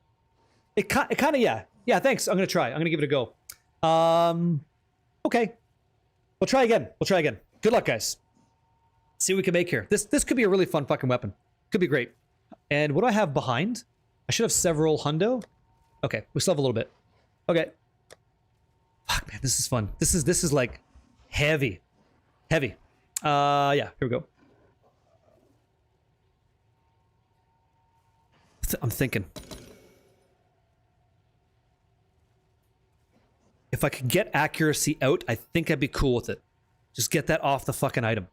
It kind of, yeah. Yeah, thanks. I'm going to try. I'm going to give it a go. Okay. We'll try again. We'll try again. Good luck, guys. See what we can make here. This could be a really fun fucking weapon. Could be great. And what do I have behind? I should have several hundo. Okay, we still have a little bit. Okay. Fuck, man, this is fun. This is like heavy. Heavy. Yeah, here we go. I'm thinking. If I could get accuracy out, I think I'd be cool with it. Just get that off the fucking item.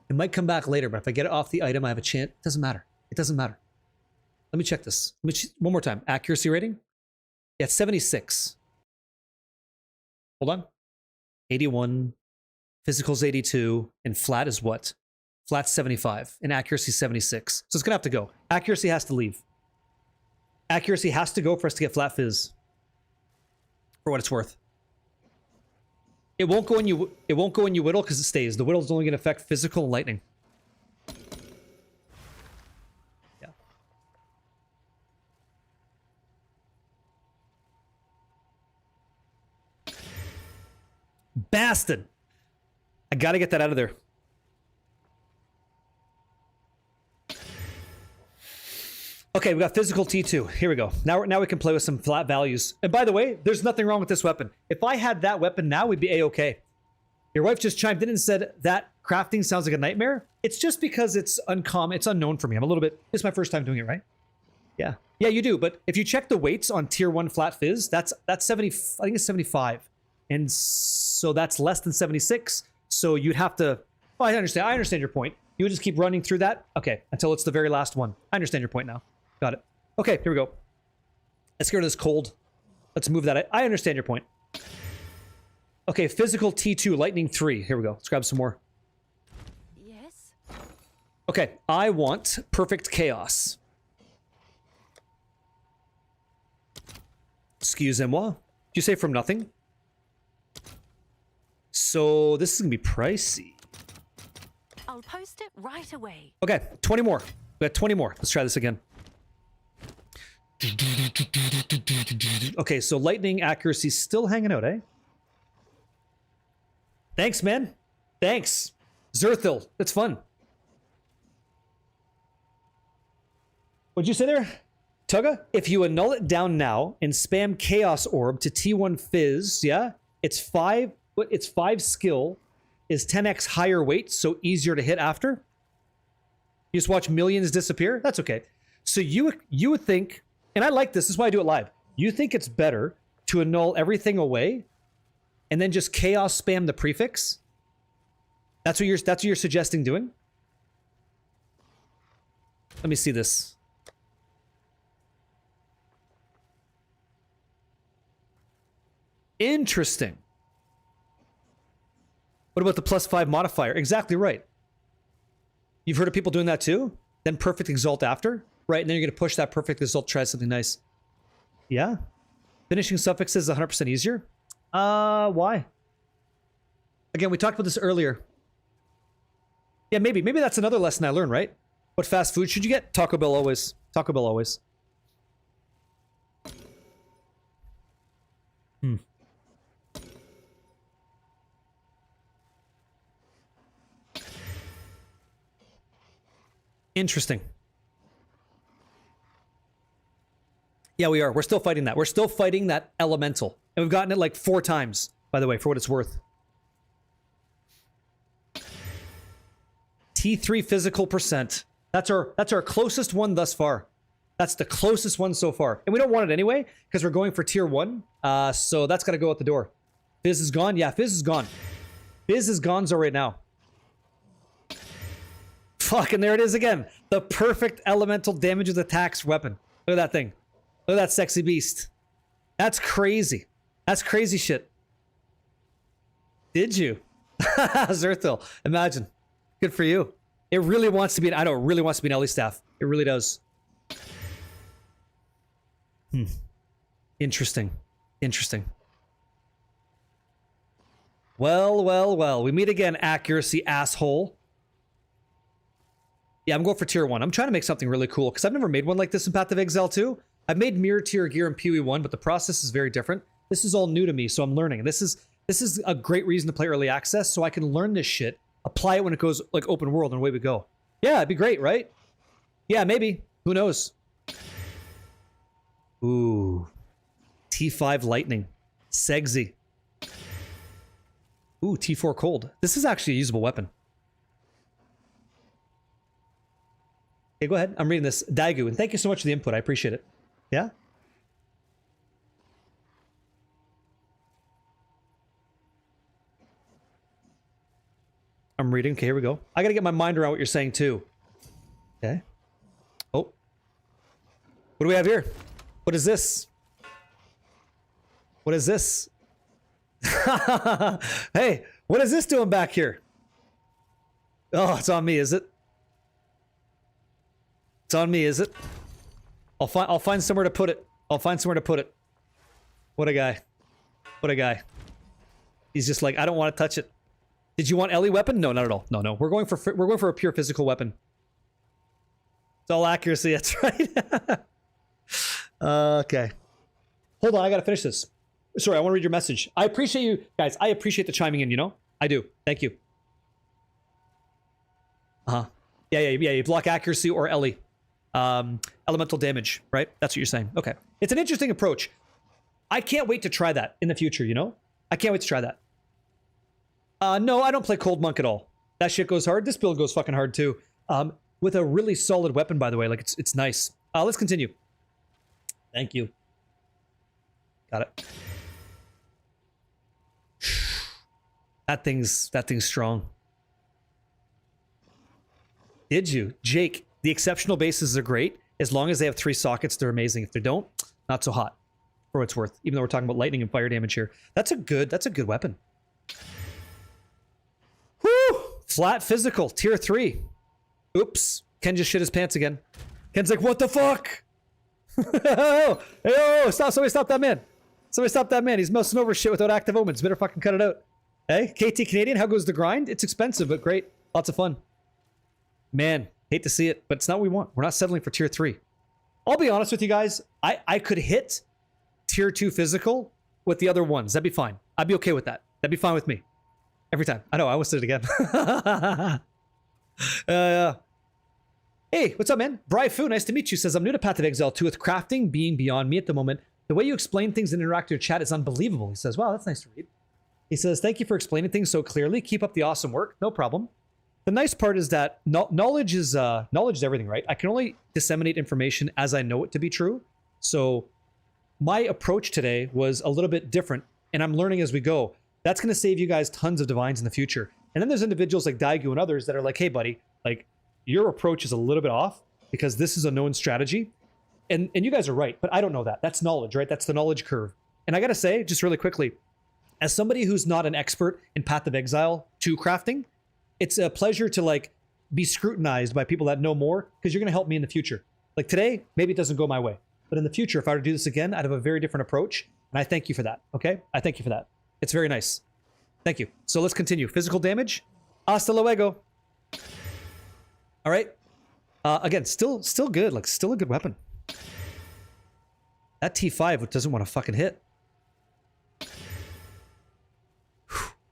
It might come back later, but if I get it off the item, I have a chance. It doesn't matter. It doesn't matter. Let me check this. One more time. Accuracy rating? Yeah, it's 76. Hold on. 81. Physical's 82. And flat is what? Flat's 75. And accuracy 76. So it's going to have to go. Accuracy has to leave. Accuracy has to go for us to get flat fizz. For what it's worth. It won't go when you whittle because it stays. The whittle's only going to affect physical and lightning. Yeah. Bastard. I got to get that out of there. Okay, we got physical T2. Here we go. Now we can play with some flat values. And by the way, there's nothing wrong with this weapon. If I had that weapon now, we'd be A-okay. Your wife just chimed in and said that crafting sounds like a nightmare. It's just because it's uncommon. It's unknown for me. I'm a little bit... This is my first time doing it, right? Yeah. Yeah, you do. But if you check the weights on tier 1 flat fizz, that's 70... I think it's 75. And so that's less than 76. So you'd have to... Oh, I understand your point. You would just keep running through that? Okay, until it's the very last one. I understand your point now. Got it. Okay, here we go. Let's get rid of this cold. Let's move that. I understand your point. Okay, physical T2, lightning 3. Here we go. Let's grab some more. Yes. Okay, I want perfect chaos. Excusez-moi. Did you say from nothing? So this is gonna be pricey. I'll post it right away. Okay, 20 more. We got 20 more. Let's try this again. Okay, so lightning accuracy still hanging out, eh? Thanks, man. Thanks. Zerthil. It's fun. What'd you say there? Tugga? If you annul it down now and spam Chaos Orb to T1 Fizz, yeah? It's 5 skill is 10x higher weight, so easier to hit after. You just watch millions disappear? That's okay. So you would think, and I like this is why I do it live. You think it's better to annul everything away and then just chaos spam the prefix? That's what you're suggesting doing? Let me see this. Interesting. What about the +5 modifier? Exactly right. You've heard of people doing that too? Then perfect exalt after? Right, and then you're going to push that perfect exalt, try something nice. Yeah? Finishing suffixes is 100% easier? Why? Again, we talked about this earlier. Yeah, maybe. Maybe that's another lesson I learned, right? What fast food should you get? Taco Bell always. Taco Bell always. Interesting. Yeah, we are. We're still fighting that. We're still fighting that elemental. And we've gotten it like 4 times, by the way, for what it's worth. T3 physical percent. That's our closest one thus far. That's the closest one so far. And we don't want it anyway, because we're going for tier 1. So that's got to go out the door. Fizz is gone? Yeah, Fizz is gone. Fizz is gonzo right now. Fuck, and there it is again. The perfect elemental damage with attacks weapon. Look at that thing. Look at that sexy beast. That's crazy. That's crazy shit. Did you? Zerthil, imagine. Good for you. It really wants to be, I know, it really wants to be an Ellie staff. It really does. Interesting. Interesting. Well, well, well. We meet again, accuracy asshole. Yeah, I'm going for tier 1. I'm trying to make something really cool because I've never made one like this in Path of Exile 2. I've made mirror tier gear in PoE 1, but the process is very different. This is all new to me, so I'm learning. This is a great reason to play early access, so I can learn this shit, apply it when it goes like open world, and away we go. Yeah, it'd be great, right? Yeah, maybe. Who knows? Ooh. T5 lightning. Segsy. Ooh, T4 cold. This is actually a usable weapon. Okay, go ahead. I'm reading this. Daigu, and thank you so much for the input. I appreciate it. Yeah? I'm reading. Okay, here we go. I gotta get my mind around what you're saying, too. Okay. Oh. What do we have here? What is this? What is this? Hey, what is this doing back here? Oh, it's on me, is it? It's on me, is it? I'll find somewhere to put it. I'll find somewhere to put it. What a guy. What a guy. He's just like, I don't want to touch it. Did you want Ellie weapon? No, not at all. No, no. We're going for a pure physical weapon. It's all accuracy, that's right. Okay. Hold on, I gotta finish this. Sorry, I want to read your message. I appreciate you guys. I appreciate the chiming in, you know? I do. Thank you. Uh-huh. Yeah, you block accuracy or Ellie. Elemental damage, right? That's what you're saying. Okay. It's an interesting approach. I can't wait to try that in the future, you know? I can't wait to try that. No, I don't play Cold Monk at all. That shit goes hard. This build goes fucking hard too. With a really solid weapon, by the way. Like, it's nice. Let's continue. Thank you. Got it. That thing's strong. Did you? Jake, the exceptional bases are great. As long as they have 3 sockets, they're amazing. If they don't, not so hot. For what it's worth. Even though we're talking about lightning and fire damage here. That's a good weapon. Whew! Flat physical, tier 3. Oops. Ken just shit his pants again. Ken's like, what the fuck? Hey, stop, somebody stop that man. Somebody stop that man. He's mousing over shit without active omens. Better fucking cut it out. Hey, KT Canadian, how goes the grind? It's expensive, but great. Lots of fun. Man, hate to see it, but it's not what we want. We're not settling for tier 3. I'll be honest with you guys. I could hit tier 2 physical with the other ones. That'd be fine. I'd be okay with that. That'd be fine with me. Every time. I know, I almost did it again. Hey, what's up, man? Bri Fu, nice to meet you. Says, I'm new to Path of Exile 2 with crafting being beyond me at the moment. The way you explain things and interact with your chat is unbelievable. He says, wow, that's nice to read. He says, thank you for explaining things so clearly. Keep up the awesome work. No problem. The nice part is that knowledge is everything, right? I can only disseminate information as I know it to be true. So my approach today was a little bit different, and I'm learning as we go. That's going to save you guys tons of divines in the future. And then there's individuals like Daigu and others that are like, hey, buddy, like, your approach is a little bit off because this is a known strategy. And you guys are right, but I don't know that. That's knowledge, right? That's the knowledge curve. And I got to say, just really quickly, as somebody who's not an expert in Path of Exile 2 crafting, it's a pleasure to like be scrutinized by people that know more because you're going to help me in the future. Like today, maybe it doesn't go my way, but in the future, if I were to do this again, I'd have a very different approach. And I thank you for that. Okay. I thank you for that. It's very nice. Thank you. So let's continue. Physical damage. Hasta luego. All right. Again, still good. Like still a good weapon. That T5 doesn't want to fucking hit.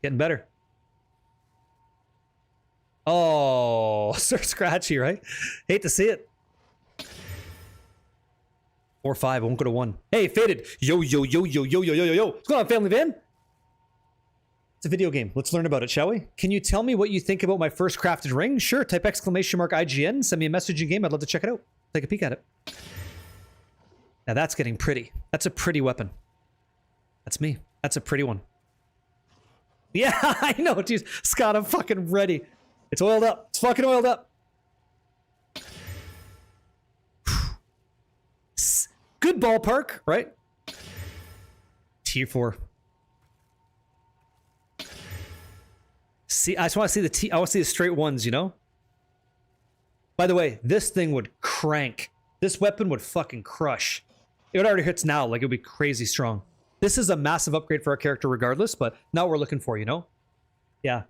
Getting better. Oh, Sir Scratchy, right? Hate to see it. 4-5, I won't go to 1. Hey, Faded. Yo. What's going on, family van? It's a video game. Let's learn about it, shall we? Can you tell me what you think about my first crafted ring? Sure, type !IGN. Send me a message in game. I'd love to check it out. Take a peek at it. Now that's getting pretty. That's a pretty weapon. That's me. That's a pretty one. Yeah, I know. Jeez, Scott, I'm fucking ready. It's oiled up. It's fucking oiled up. Good ballpark, right? Tier 4. See, I just want to see the I want to see the straight ones, you know? By the way, this thing would crank. This weapon would fucking crush. it already hits now. Like, it would be crazy strong. This is a massive upgrade for our character regardless, but not what we're looking for, you know? Yeah.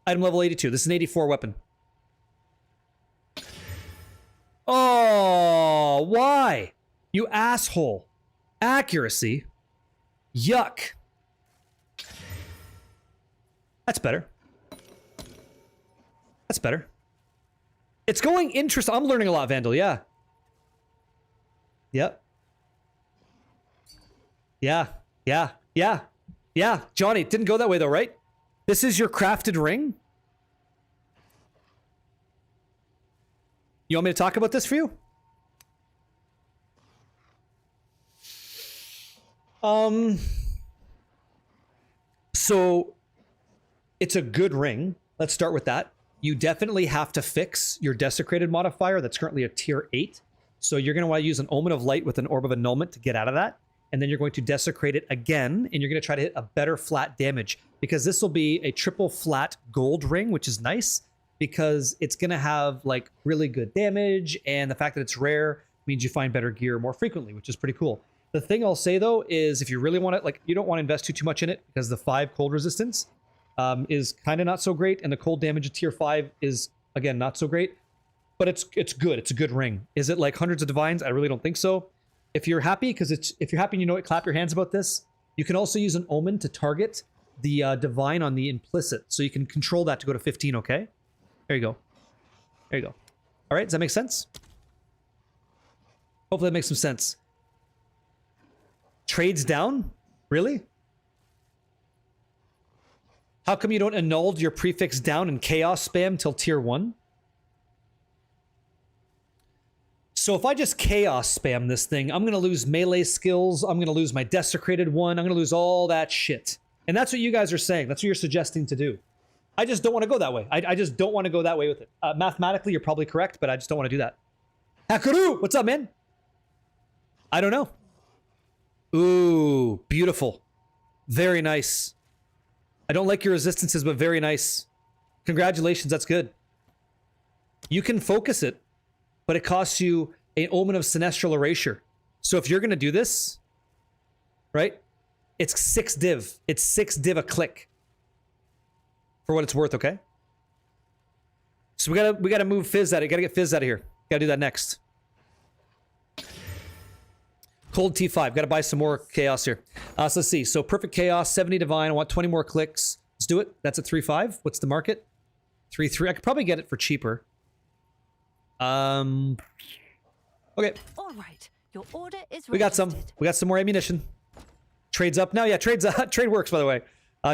Item level 82. This is an 84 weapon. Oh, why? You asshole. Accuracy. Yuck. That's better. That's better. It's going interesting. I'm learning a lot, Vandal. Yeah. Yep. Yeah. Yeah. Yeah. Yeah. Johnny, it didn't go that way though, right? This is your crafted ring? You want me to talk about this for you? So it's a good ring. Let's start with that. You definitely have to fix your desecrated modifier. That's currently a tier 8. So you're going to want to use an Omen of Light with an Orb of Annulment to get out of that. And then you're going to desecrate it again, and you're going to try to hit a better flat damage, because this will be a triple flat gold ring, which is nice because it's going to have like really good damage, and the fact that it's rare means you find better gear more frequently, which is pretty cool. The thing I'll say though is if you really want it, like, you don't want to invest too much in it, because the 5 cold resistance is kind of not so great, and the cold damage of tier 5 is again not so great, but it's good. It's a good ring. Is it like hundreds of divines? I really don't think so. If you're happy, if you're happy and you know it, clap your hands about this. You can also use an Omen to target the divine on the implicit, so you can control that to go to 15. Okay, there you go. There you go. All right, does that make sense? Hopefully that makes some sense. Trades down? Really? How come you don't annul your prefix down and chaos spam till tier 1? So if I just chaos spam this thing, I'm going to lose melee skills. I'm going to lose my desecrated one. I'm going to lose all that shit. And that's what you guys are saying. That's what you're suggesting to do. I just don't want to go that way. I just don't want to go that way with it. Mathematically, you're probably correct, but I just don't want to do that. Hakuru, what's up, man? I don't know. Ooh, beautiful. Very nice. I don't like your resistances, but very nice. Congratulations, that's good. You can focus it, but it costs you an Omen of Sinestral Erasure. So if you're going to do this, right, it's 6 div. It's 6 div a click. For what it's worth, okay? So we gotta move Fizz out of it. Gotta get Fizz out of here. Gotta do that next. Cold T5. Gotta buy some more Chaos here. So let's see. So Perfect Chaos, 70 Divine. I want 20 more clicks. Let's do it. That's at 3.5. What's the market? 3.3. I could probably get it for cheaper. Okay. All right. Your order is We got some. registered. We got some more ammunition. Trades up now. Yeah, trades trade works, by the way.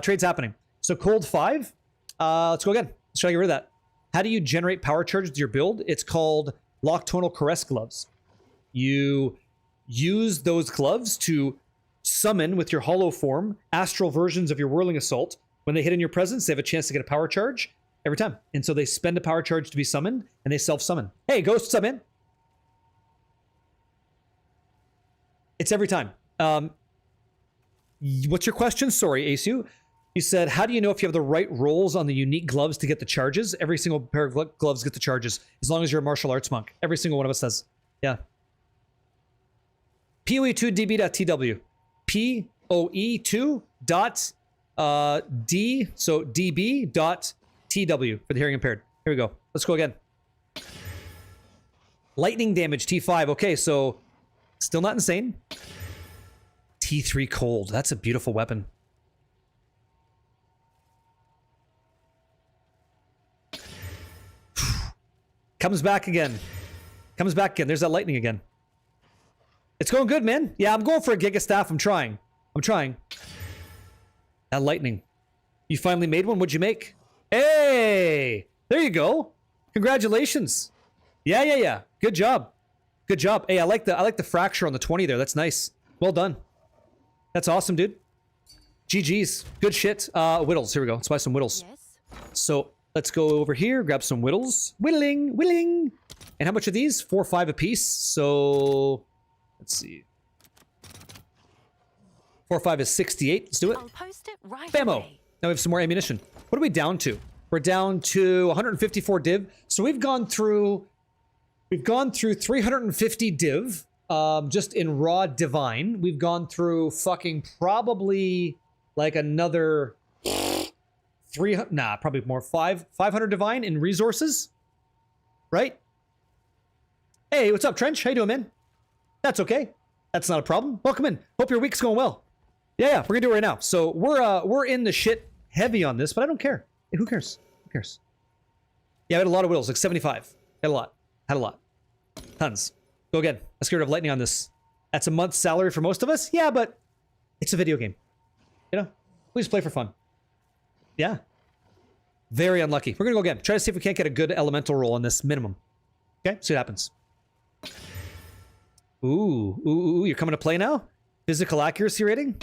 Trade's happening. So Cold 5. Let's go again. Let's try to get rid of that. How do you generate power charges to your build? It's called Nocturnal Caress Gloves. You use those gloves to summon with your hollow form astral versions of your Whirling Assault. When they hit in your presence, they have a chance to get a power charge every time. And so they spend a power charge to be summoned, and they self-summon. Hey, Ghost, what's up, man? It's every time. What's your question? Sorry, Asu. You said, how do you know if you have the right rolls on the unique gloves to get the charges? Every single pair of gloves get the charges, as long as you're a martial arts monk. Every single one of us does. Yeah. POE2DB.TW. POE2 dot D, so DB dot TW for the hearing impaired. Here we go. Let's go again. Lightning damage, T5. Okay, so still not insane. T3 cold. That's a beautiful weapon. Comes back again. Comes back again. There's that lightning again. It's going good, man. Yeah, I'm going for a Giga Staff. I'm trying. That lightning. You finally made one? What'd you make? Hey! There you go. Congratulations. Yeah. Good job. Good job. Hey, I like the fracture on the 20 there. That's nice. Well done. That's awesome, dude. GG's. Good shit. Whittles. Here we go. Let's buy some whittles. Yes. So let's go over here, grab some whittles. Whittling. And how much are these? 4 or 5 a piece. So let's see. 4 or 5 is 68. Let's do it. I'll post it right Bammo. away. Now we have some more ammunition. What are we down to? We're down to 154 div. So we've gone through 350 div just in raw divine, we've gone through fucking probably like another 300, nah, probably more, 500 divine in resources, right? Hey, what's up, Trench? How you doing, man? That's okay. That's not a problem. Welcome in. Hope your week's going well. Yeah, we're gonna do it right now. So we're in the shit heavy on this, but I don't care. Hey, who cares? Who cares? Yeah, I had a lot of wills, like 75. Had a lot. Tons. Go again. Let's get rid of lightning on this. That's a month's salary for most of us. Yeah, but it's a video game. You know, we just play for fun. Yeah. Very unlucky. We're gonna go again. Try to see if we can't get a good elemental roll on this minimum. Okay, see what happens. Ooh, you're coming to play now? Physical accuracy rating?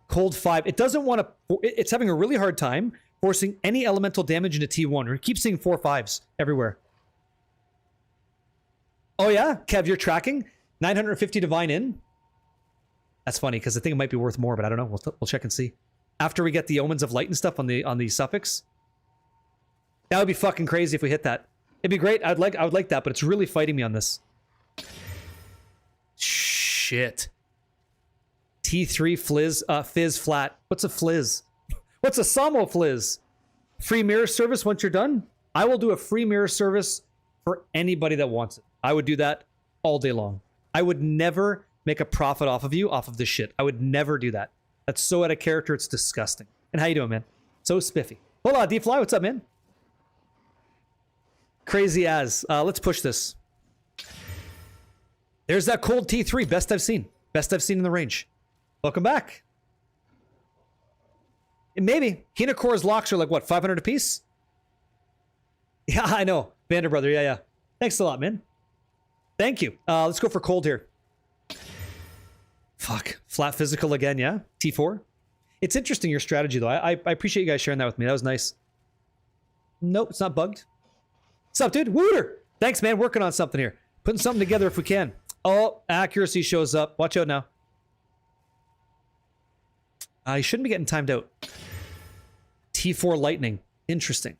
Cold 5. It doesn't want to... It's having a really hard time forcing any elemental damage into T1. We keep seeing 4 5s everywhere. Oh yeah? Kev, you're tracking? 950 divine in? That's funny, because I think it might be worth more, but I don't know. We'll check and see. After we get the Omens of Light and stuff on the suffix. That would be fucking crazy if we hit that. It'd be great. I would like that, but it's really fighting me on this. Shit. T3 fizz flat. What's a flizz? What's a Samo flizz? Free mirror service once you're done? I will do a free mirror service for anybody that wants it. I would do that all day long. I would never make a profit off of you, off of this shit. I would never do that. That's so out of character, it's disgusting. And how you doing, man? So spiffy. Hola, D-Fly, what's up, man? Crazy as. Let's push this. There's that cold T3. Best I've seen. Best I've seen in the range. Welcome back. And maybe. Hinacore's locks are like, what, 500 apiece? Yeah, I know. Vander brother, yeah. Thanks a lot, man. Thank you. Let's go for cold here. Fuck. Flat physical again, yeah? T4. It's interesting, your strategy, though. I appreciate you guys sharing that with me. That was nice. Nope, it's not bugged. What's up, dude? Wooter! Thanks, man. Working on something here. Putting something together if we can. Oh, accuracy shows up. Watch out now. You shouldn't be getting timed out. T4 lightning. Interesting.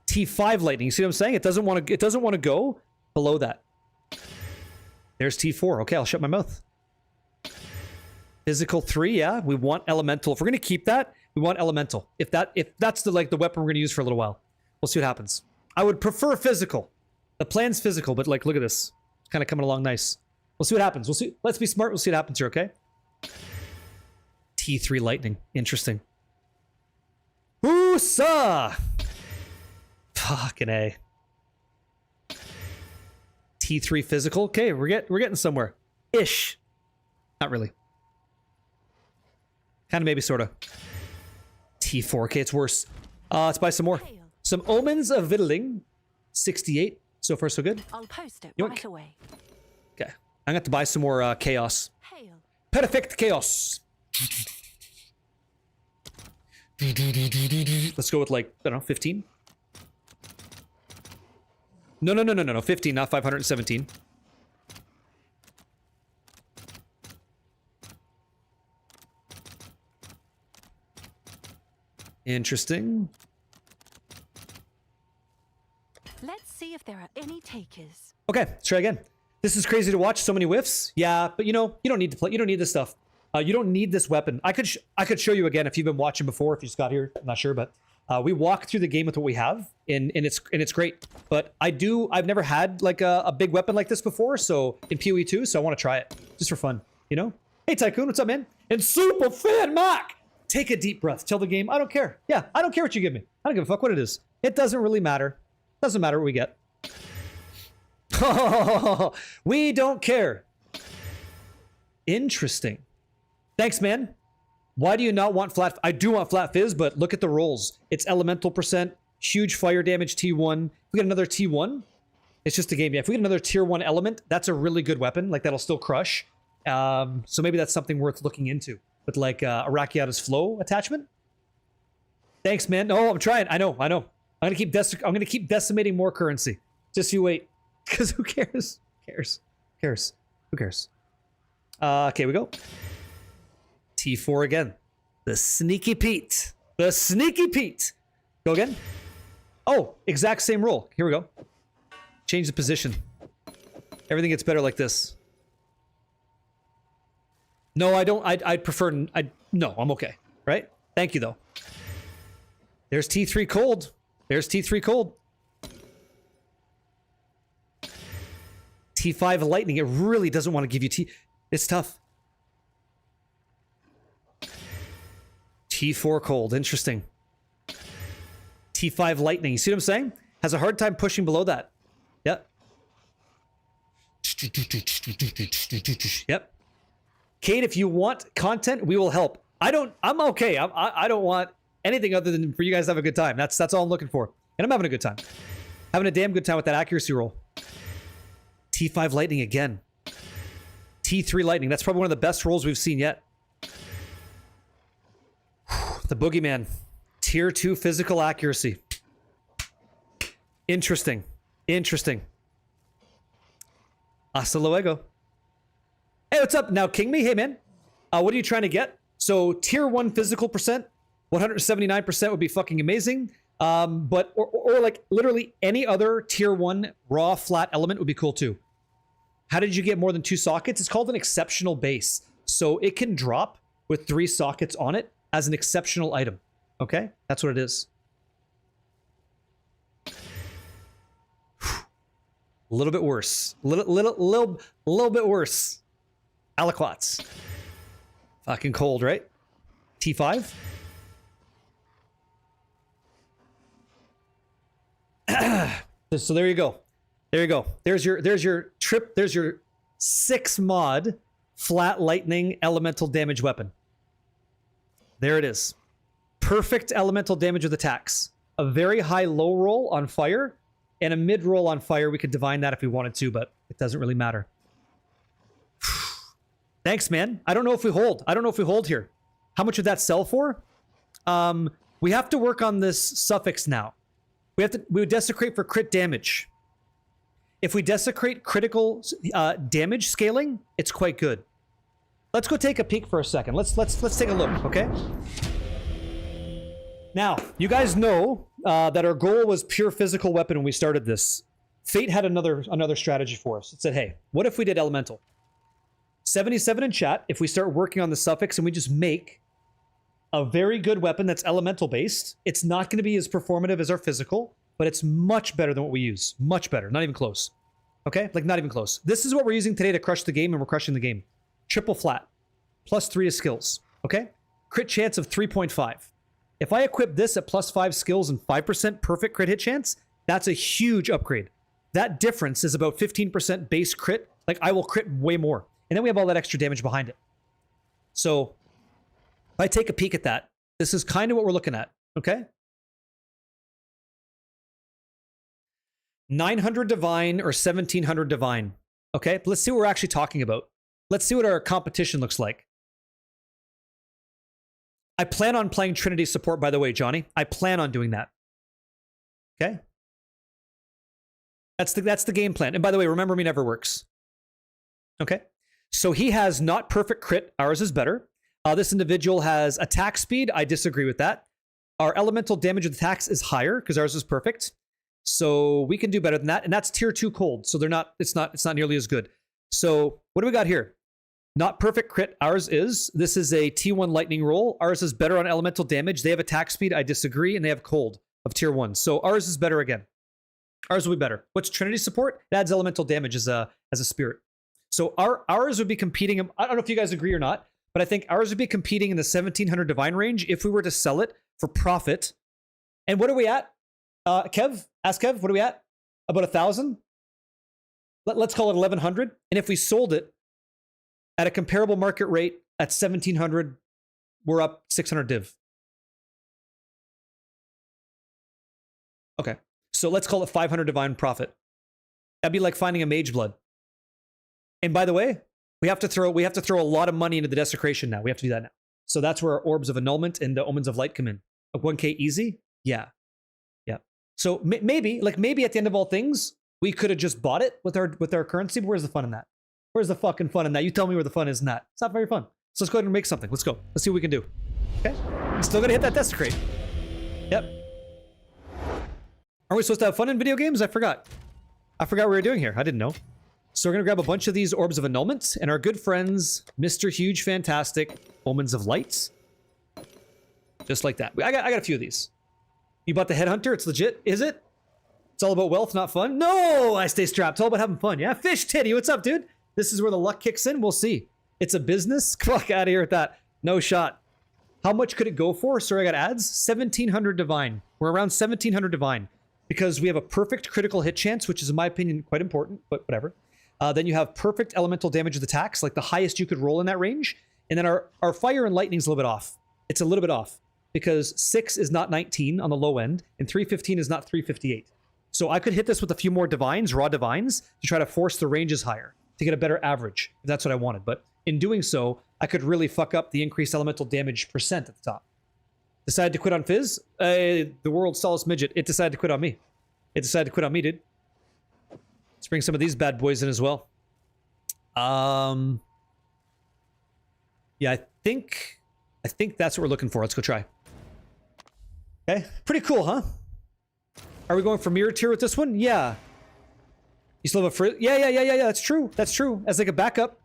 T5 lightning. You see what I'm saying? It doesn't want to go below that. There's T4. Okay, I'll shut my mouth. Physical 3, yeah. We want elemental. If we're gonna keep that, we want elemental. If that's the weapon we're gonna use for a little while. We'll see what happens. I would prefer physical. The plan's physical, but like, look at this. It's kind of coming along nice. We'll see what happens. We'll see. Let's be smart. We'll see what happens here, okay? T3 lightning. Interesting. Woosa! Fucking A. T3 physical. Okay, we're getting somewhere. Ish. Not really. Kind of, maybe, sort of. T4. Okay, it's worse. Let's buy some more. Some Omens of Vittling. 68. So far, so good. I'll post it Yoink. right away. Okay. I'm going to buy some more chaos. Hail. Perfect chaos. Let's go with, like, I don't know, 15? No. 15, not 517. Interesting. Let's see if there are any takers. Okay, let's try again. This is crazy to watch. So many whiffs. Yeah, but you know, you don't need to play. You don't need this stuff. You don't need this weapon. I could show you again if you've been watching before. If you just got here, I'm not sure, but we walk through the game with what we have, and it's great. But I've never had like a big weapon like this before. So in PoE 2, so I want to try it just for fun. You know? Hey Tycoon, what's up, man? And Super Fan Mac. Take a deep breath. Tell the game, I don't care. Yeah, I don't care what you give me. I don't give a fuck what it is. It doesn't really matter. Doesn't matter what we get. We don't care. Interesting. Thanks, man. Why do you not want flat? I do want flat fizz, but look at the rolls. It's elemental percent, huge fire damage T1. If we get another T1, it's just a game. Yeah, if we get another tier 1 element, that's a really good weapon. Like, that'll still crush. So maybe that's something worth looking into. With like Arakiata's flow attachment. Thanks, man. No, I'm trying. I know. I'm gonna keep decimating more currency. Just you wait. Because who cares? Who cares? Okay, we go. T4 again. The Sneaky Pete. Go again. Oh, exact same roll. Here we go. Change the position. Everything gets better like this. No, I don't. I'd prefer... no, I'm okay. Right? Thank you, though. There's T3 cold. There's T3 cold. T5 lightning. It really doesn't want to give you T... It's tough. T4 cold. Interesting. T5 lightning. You see what I'm saying? Has a hard time pushing below that. Yep. Yep. Kate, if you want content, we will help. I'm okay. I don't want anything other than for you guys to have a good time. That's all I'm looking for. And I'm having a good time. Having a damn good time with that accuracy roll. T5 lightning again. T3 lightning. That's probably one of the best rolls we've seen yet. The boogeyman. Tier 2 physical accuracy. Interesting. Interesting. Hasta luego. Hey, what's up? Now, King Me. Hey, man. What are you trying to get? So, tier 1 physical percent, 179% would be fucking amazing. But like literally any other tier 1 raw flat element would be cool too. How did you get more than 2 sockets? It's called an exceptional base. So it can drop with 3 sockets on it as an exceptional item. Okay? That's what it is. A little bit worse. Little bit worse. Aliquots. Fucking cold, right? T5. So there you go. There you go. There's your 6 mod flat lightning elemental damage weapon. There it is. Perfect elemental damage with attacks. A very high low roll on fire and a mid roll on fire. We could divine that if we wanted to, but it doesn't really matter. Thanks, man. I don't know if we hold. I don't know if we hold here. How much would that sell for? We have to work on this suffix now. We would desecrate for crit damage. If we desecrate critical damage scaling, it's quite good. Let's go take a peek for a second. Let's take a look, okay? Now, you guys know that our goal was pure physical weapon when we started this. Fate had another strategy for us. It said, hey, what if we did elemental? 77 in chat, if we start working on the suffix and we just make a very good weapon that's elemental based, it's not going to be as performative as our physical, but it's much better than what we use. Much better. Not even close. Okay? Like, not even close. This is what we're using today to crush the game, and we're crushing the game. Triple flat. +3 to skills. Okay? Crit chance of 3.5. If I equip this at +5 skills and 5% perfect crit hit chance, that's a huge upgrade. That difference is about 15% base crit. Like, I will crit way more. And then we have all that extra damage behind it. So, if I take a peek at that, this is kind of what we're looking at. Okay? 900 divine or 1700 divine. Okay? Let's see what we're actually talking about. Let's see what our competition looks like. I plan on playing Trinity support, by the way, Johnny. I plan on doing that. Okay? That's the game plan. And by the way, remember me never works. Okay? So he has not perfect crit. Ours is better. This individual has attack speed. I disagree with that. Our elemental damage with attacks is higher because ours is perfect. So we can do better than that. And that's tier 2 cold. So it's not nearly as good. So what do we got here? Not perfect crit. Ours is. This is a T1 lightning roll. Ours is better on elemental damage. They have attack speed. I disagree. And they have cold of tier 1. So ours is better again. Ours will be better. What's Trinity support? It adds elemental damage as a spirit. So ours would be competing. I don't know if you guys agree or not, but I think ours would be competing in the 1700 divine range if we were to sell it for profit. And what are we at? Kev, ask Kev, what are we at? About 1,000? Let's call it 1,100. And if we sold it at a comparable market rate at 1,700, we're up 600 div. Okay, so let's call it 500 divine profit. That'd be like finding a mage blood. And by the way, we have to throw a lot of money into the desecration now. We have to do that now. So that's where our orbs of annulment and the omens of light come in. 1K easy? Yeah. So maybe at the end of all things, we could have just bought it with our currency. But where's the fun in that? Where's the fucking fun in that? You tell me where the fun is in that. It's not very fun. So let's go ahead and make something. Let's go. Let's see what we can do. Okay. I'm still gonna hit that desecrate. Yep. Aren't we supposed to have fun in video games? I forgot what we were doing here. I didn't know. So we're going to grab a bunch of these Orbs of Annulment and our good friends, Mr. Huge Fantastic Omens of Lights. Just like that. I got a few of these. You bought the Headhunter? It's legit? Is it? It's all about wealth, not fun? No! I stay strapped. It's all about having fun, yeah? Fish Titty, what's up, dude? This is where the luck kicks in. We'll see. It's a business? Fuck out of here with that. No shot. How much could it go for? Sorry, I got ads. 1700 divine. We're around 1700 divine because we have a perfect critical hit chance, which is, in my opinion, quite important, but whatever. Then you have perfect elemental damage with attacks, like the highest you could roll in that range. And then our fire and lightning's a little bit off. It's a little bit off because 6 is not 19 on the low end and 315 is not 358. So I could hit this with a few more divines, raw divines, to try to force the ranges higher to get a better average, if that's what I wanted. But in doing so, I could really fuck up the increased elemental damage percent at the top. Decided to quit on Fizz? The world's tallest midget. It decided to quit on me. It decided to quit on me, dude. Let's bring some of these bad boys in as well. Yeah, I think that's what we're looking for. Let's go try. Okay, pretty cool, huh? Are we going for mirror tier with this one? Yeah. You still have a frizz? Yeah. That's true. That's true. As like a backup,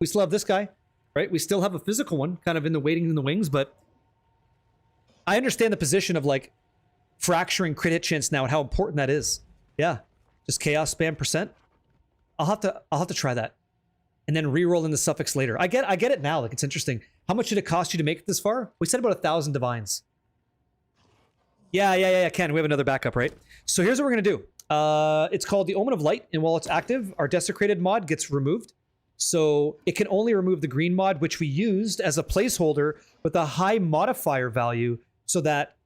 we still have this guy, right? We still have a physical one, kind of in the waiting in the wings, but I understand the position of like fracturing crit hit chance now and how important that is. Yeah, just chaos spam percent. I'll have to try that, and then re-roll in the suffix later. I get it now. Like it's interesting. How much did it cost you to make it this far? We said about 1,000 divines. Yeah, Ken, we have another backup, right? So here's what we're gonna do. It's called the Omen of Light, and while it's active, our Desecrated mod gets removed. So it can only remove the green mod, which we used as a placeholder with a high modifier value, so that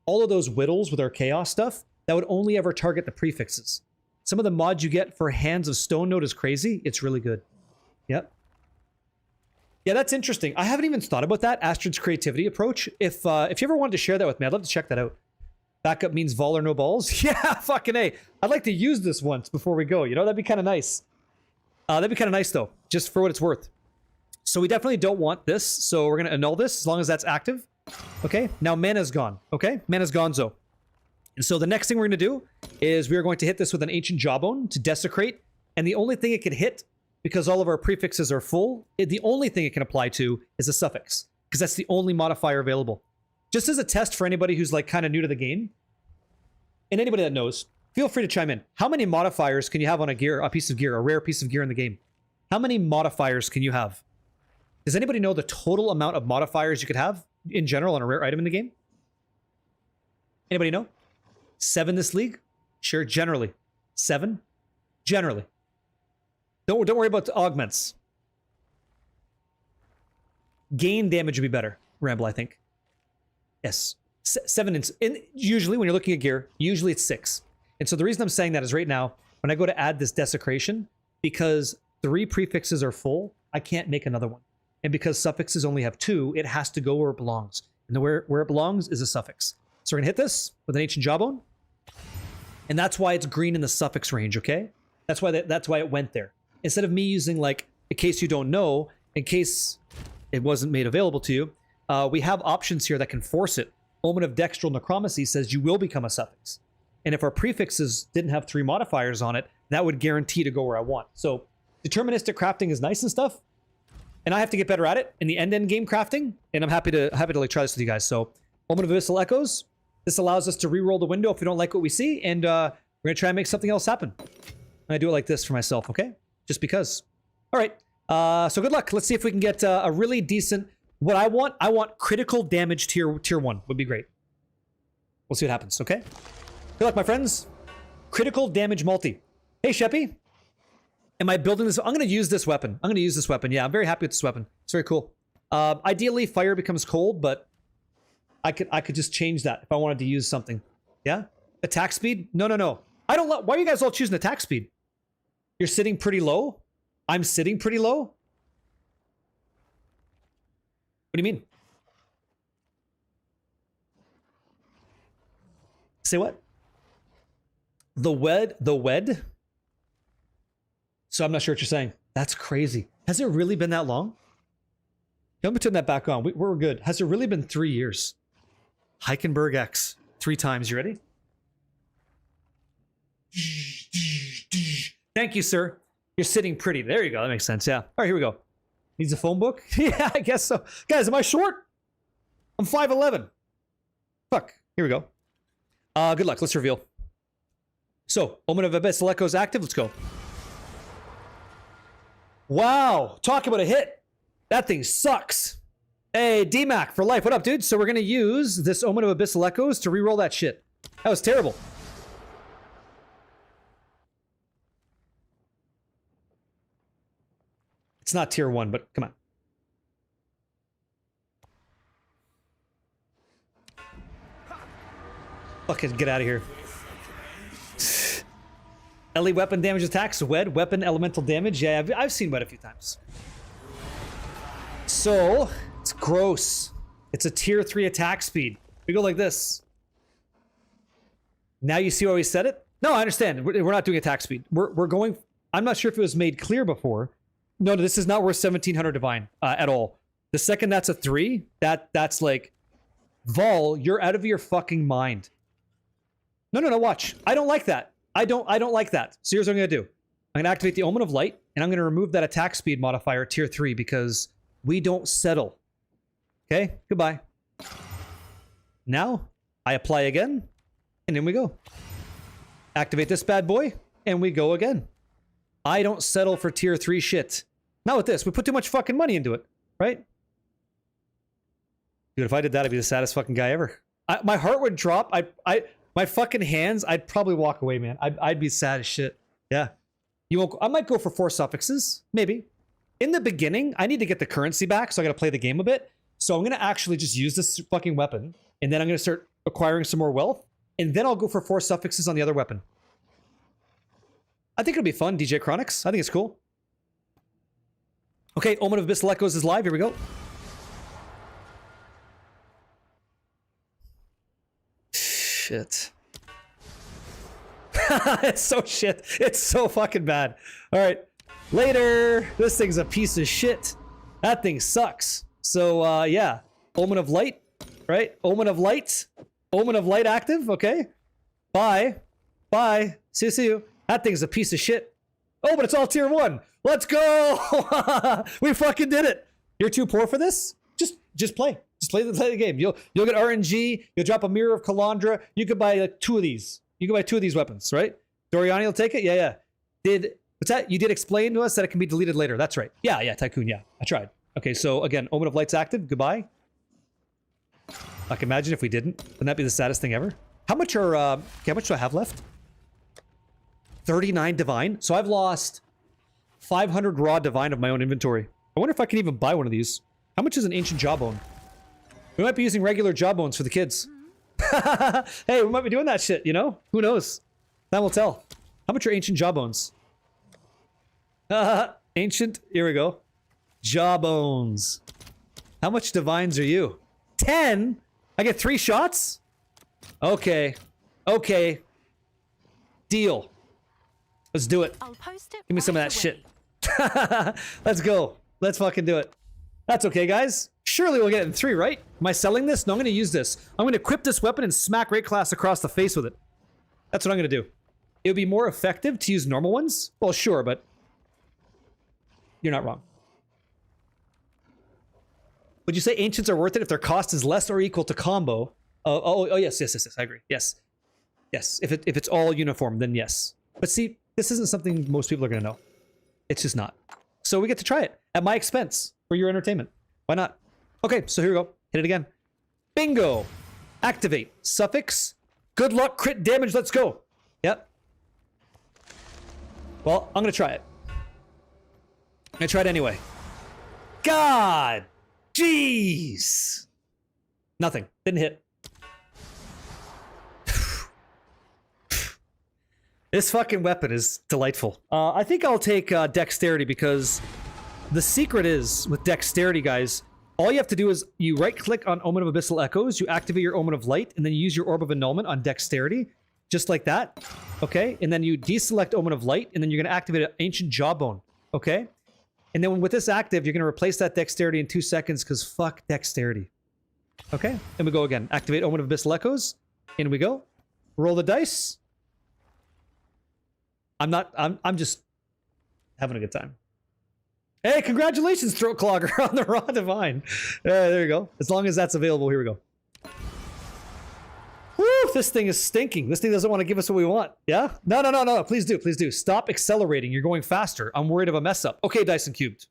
all of those whittles with our chaos stuff, that would only ever target the prefixes. Some of the mods you get for Hands of Stone Note is crazy. It's really good. Yep. Yeah, that's interesting. I haven't even thought about that, Astrid's creativity approach. If you ever wanted to share that with me, I'd love to check that out. Backup means vol or no balls? Yeah, fucking A. I'd like to use this once before we go. You know, that'd be kind of nice. That'd be kind of nice, though, just for what it's worth. So we definitely don't want this, so we're going to annul this as long as that's active. Okay, now mana's gone. Okay, mana's gonzo. And so the next thing we're going to do is we're going to hit this with an Ancient Jawbone to desecrate. And the only thing it can hit, because all of our prefixes are full, the only thing it can apply to is a suffix, because that's the only modifier available. Just as a test for anybody who's like kind of new to the game, and anybody that knows, feel free to chime in. How many modifiers can you have on a piece of gear, a rare piece of gear in the game? How many modifiers can you have? Does anybody know the total amount of modifiers you could have in general on a rare item in the game? Anybody know? 7 this league? Sure, generally. 7? Generally. Don't worry about the augments. Gain damage would be better, Ramble, I think. Yes. 7 and usually when you're looking at gear, usually it's 6. And so the reason I'm saying that is right now, when I go to add this desecration, because 3 prefixes are full, I can't make another one. And because suffixes only have 2, it has to go where it belongs. And where it belongs is a suffix. So we're gonna hit this with an Ancient Jawbone. And that's why it's green in the suffix range, okay? That's why it went there. Instead of me using, like, in case you don't know, in case it wasn't made available to you, we have options here that can force it. Omen of Dextral Necromancy says you will become a suffix. And if our prefixes didn't have 3 modifiers on it, that would guarantee to go where I want. So deterministic crafting is nice and stuff. And I have to get better at it in the end game crafting. And I'm happy to like try this with you guys. So Omen of Abyssal Echoes. This allows us to re-roll the window if we don't like what we see, and we're gonna try and make something else happen. And I do it like this for myself, okay? Just because. All right, so good luck. Let's see if we can get a really decent, what I want critical damage tier 1 would be great. We'll see what happens, okay? Good luck, my friends. Critical damage multi. Hey, Sheppy. Am I building this? I'm gonna use this weapon. Yeah, I'm very happy with this weapon. It's very cool. Ideally, fire becomes cold, but I could just change that if I wanted to use something. Yeah? Attack speed? No. I don't why are you guys all choosing attack speed? You're sitting pretty low? I'm sitting pretty low? What do you mean? Say what? The wed? So I'm not sure what you're saying. That's crazy. Has it really been that long? Let me turn that back on. We're good. Has it really been 3 years? Heikenberg X 3 times. You ready? Thank you, sir. You're sitting pretty. There you go. That makes sense. Yeah. All right, here we go. Needs a phone book? Yeah, I guess so. Guys, am I short? I'm 5'11". Fuck. Here we go. Good luck. Let's reveal. So, Omen of Abyssal Echoes active. Let's go. Wow. Talk about a hit. That thing sucks. Hey, DMAC for life. What up, dude? So we're going to use this Omen of Abyssal Echoes to reroll that shit. That was terrible. It's not tier 1, but come on. Fucking get out of here. LE weapon damage attacks, Wed, weapon elemental damage. Yeah, I've seen Wed a few times. So, it's gross. It's a tier 3 attack speed. We go like this. Now you see why we said it? No, I understand. We're not doing attack speed. We're going... I'm not sure if it was made clear before. No, this is not worth 1700 divine at all. The second that's a 3, that's like... Vol, you're out of your fucking mind. No, watch. I don't like that. I don't like that. So here's what I'm going to do. I'm going to activate the Omen of Light, and I'm going to remove that attack speed modifier, tier 3, because we don't settle. Okay? Goodbye. Now, I apply again, and in we go. Activate this bad boy, and we go again. I don't settle for tier 3 shit. Not with this. We put too much fucking money into it, right? Dude, if I did that, I'd be the saddest fucking guy ever. My heart would drop. My fucking hands, I'd probably walk away, man. I'd be sad as shit. Yeah. You won't. I might go for 4 suffixes. Maybe. In the beginning, I need to get the currency back, so I gotta play the game a bit. So I'm gonna actually just use this fucking weapon, and then I'm gonna start acquiring some more wealth, and then I'll go for 4 suffixes on the other weapon. I think it'll be fun, DJ Chronix. I think it's cool. Okay, Omen of Abyssal Echoes is live. Here we go. Shit. It's so shit. It's so fucking bad. All right. Later. This thing's a piece of shit. That thing sucks. So, yeah. Omen of Light. Right? Omen of Light. Omen of Light active. Okay. Bye. Bye. See you. That thing's a piece of shit. Oh, but it's all tier 1. Let's go. We fucking did it. You're too poor for this? Just play. Just play the game. You'll get RNG. You'll drop a Mirror of Kalandra. You could buy like 2 of these. You can buy 2 of these weapons, right? Doriani will take it? Yeah. What's that? You did explain to us that it can be deleted later. That's right. Yeah, Tycoon, yeah. I tried. Okay, so again, Omen of Light's active. Goodbye. I can imagine if we didn't. Wouldn't that be the saddest thing ever? How much are, okay, how much do I have left? 39 divine. So I've lost 500 raw divine of my own inventory. I wonder if I can even buy one of these. How much is an ancient jawbone? We might be using regular jawbones for the kids. Hey, we might be doing that shit, you know? Who knows? Time will tell. How much are ancient jawbones? Ancient, here we go. Jawbones. How much divines are you? 10? I get 3 shots? Okay. Deal. Let's do it. I'll post it. Give me some of that shit. Let's go. Let's fucking do it. That's okay, guys. Surely we'll get it in 3, right? Am I selling this? No, I'm going to use this. I'm going to equip this weapon and smack Rate Class across the face with it. That's what I'm going to do. It would be more effective to use normal ones? Well, sure, but you're not wrong. Would you say Ancients are worth it if their cost is less or equal to combo? Oh, yes, I agree. Yes. If it's all uniform, then yes. But see, this isn't something most people are going to know. It's just not. So we get to try it at my expense for your entertainment. Why not? Okay, so here we go. Hit it again. Bingo. Activate. Suffix. Good luck. Crit damage. Let's go. Yep. Well, I'm going to try it. I'm going to try it anyway. God. Jeez. Nothing. Didn't hit. This fucking weapon is delightful. I think I'll take dexterity because the secret is with dexterity, guys, all you have to do is you right-click on Omen of Abyssal Echoes, you activate your Omen of Light, and then you use your Orb of Annulment on dexterity, just like that, okay? And then you deselect Omen of Light, and then you're going to activate an Ancient Jawbone, okay? And then with this active, you're going to replace that dexterity in 2 seconds because fuck dexterity. Okay? And we go again. Activate Omen of Abyssal Echoes. In we go. Roll the dice. I'm just having a good time. Hey, congratulations, Throat Clogger, on the Raw Divine. There you go. As long as that's available, here we go. Woo, this thing is stinking. This thing doesn't want to give us what we want. Yeah? No. Please do. Please do. Stop accelerating. You're going faster. I'm worried of a mess up. Okay, Dyson Cubed.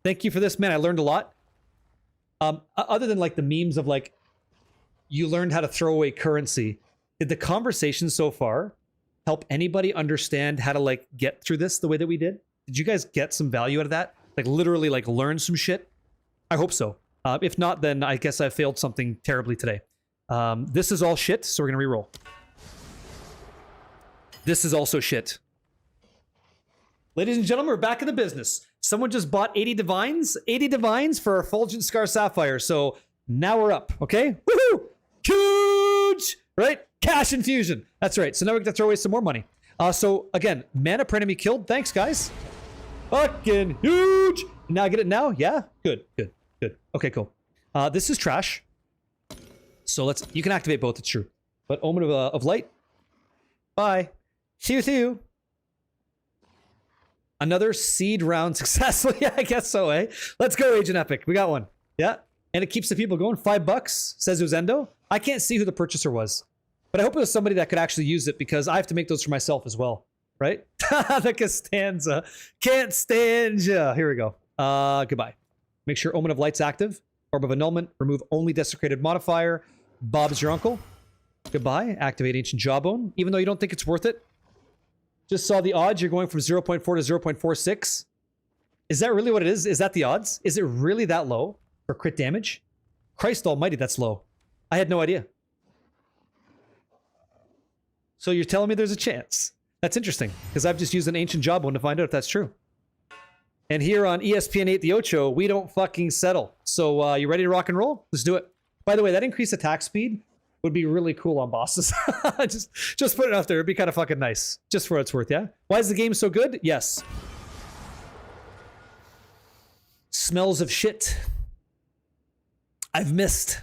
Thank you for this, man. I learned a lot. Other than like the memes of like, you learned how to throw away currency. Did the conversation so far help anybody understand how to like get through this the way that we did? Did you guys get some value out of that? Like literally like learn some shit? I hope so. If not, then I guess I failed something terribly today. This is all shit, so we're gonna reroll. This is also shit. Ladies and gentlemen, we're back in the business. Someone just bought 80 divines. 80 divines for Effulgent Scar Sapphire. So now we're up, okay? Woohoo! Huge! Right? Cash infusion. That's right. So now we get to throw away some more money. So again, mana per enemy killed. Thanks, guys. Fucking huge! Now I get it now? Yeah? Good. Okay, cool. This is trash. So you can activate both, it's true. But Omen of Light. Bye. See you. Another seed round successful. Yeah, I guess so, eh? Let's go, Agent Epic. We got one. Yeah. And it keeps the people going. $5, says it was Endo. I can't see who the purchaser was. But I hope it was somebody that could actually use it because I have to make those for myself as well. Right? The Costanza. Can't stand ya. Here we go. Goodbye. Make sure Omen of Light's active. Orb of Annulment. Remove only desecrated modifier. Bob's your uncle. Goodbye. Activate Ancient Jawbone. Even though you don't think it's worth it. Just saw the odds. You're going from 0.4 to 0.46. Is that really what it is? Is that the odds? Is it really that low for crit damage? Christ almighty, that's low. I had no idea. So you're telling me there's a chance. That's interesting, because I've just used an Ancient Jawbone to find out if that's true. And here on ESPN 8 The Ocho, we don't fucking settle. So you ready to rock and roll? Let's do it. By the way, that increased attack speed would be really cool on bosses. just put it out there. It'd be kind of fucking nice. Just for what it's worth, yeah? Why is the game so good? Yes. Smells of shit. I've missed.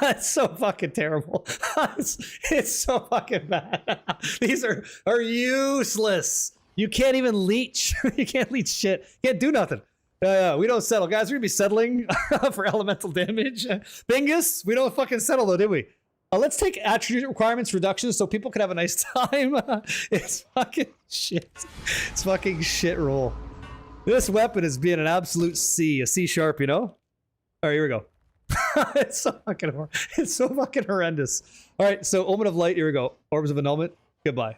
It's so fucking terrible. It's so fucking bad. These are useless. You can't even leech. You can't leech shit. You can't do nothing. We don't settle, guys. We're gonna be settling for elemental damage. Bingus, we don't fucking settle though, did we? Let's take attribute requirements reductions so people can have a nice time. It's fucking shit. It's fucking shit roll. This weapon is being an absolute C, a C sharp, you know? All right, here we go. It's so fucking horrendous. All right, so Omen of Light, here we go. Orbs of Annulment, goodbye.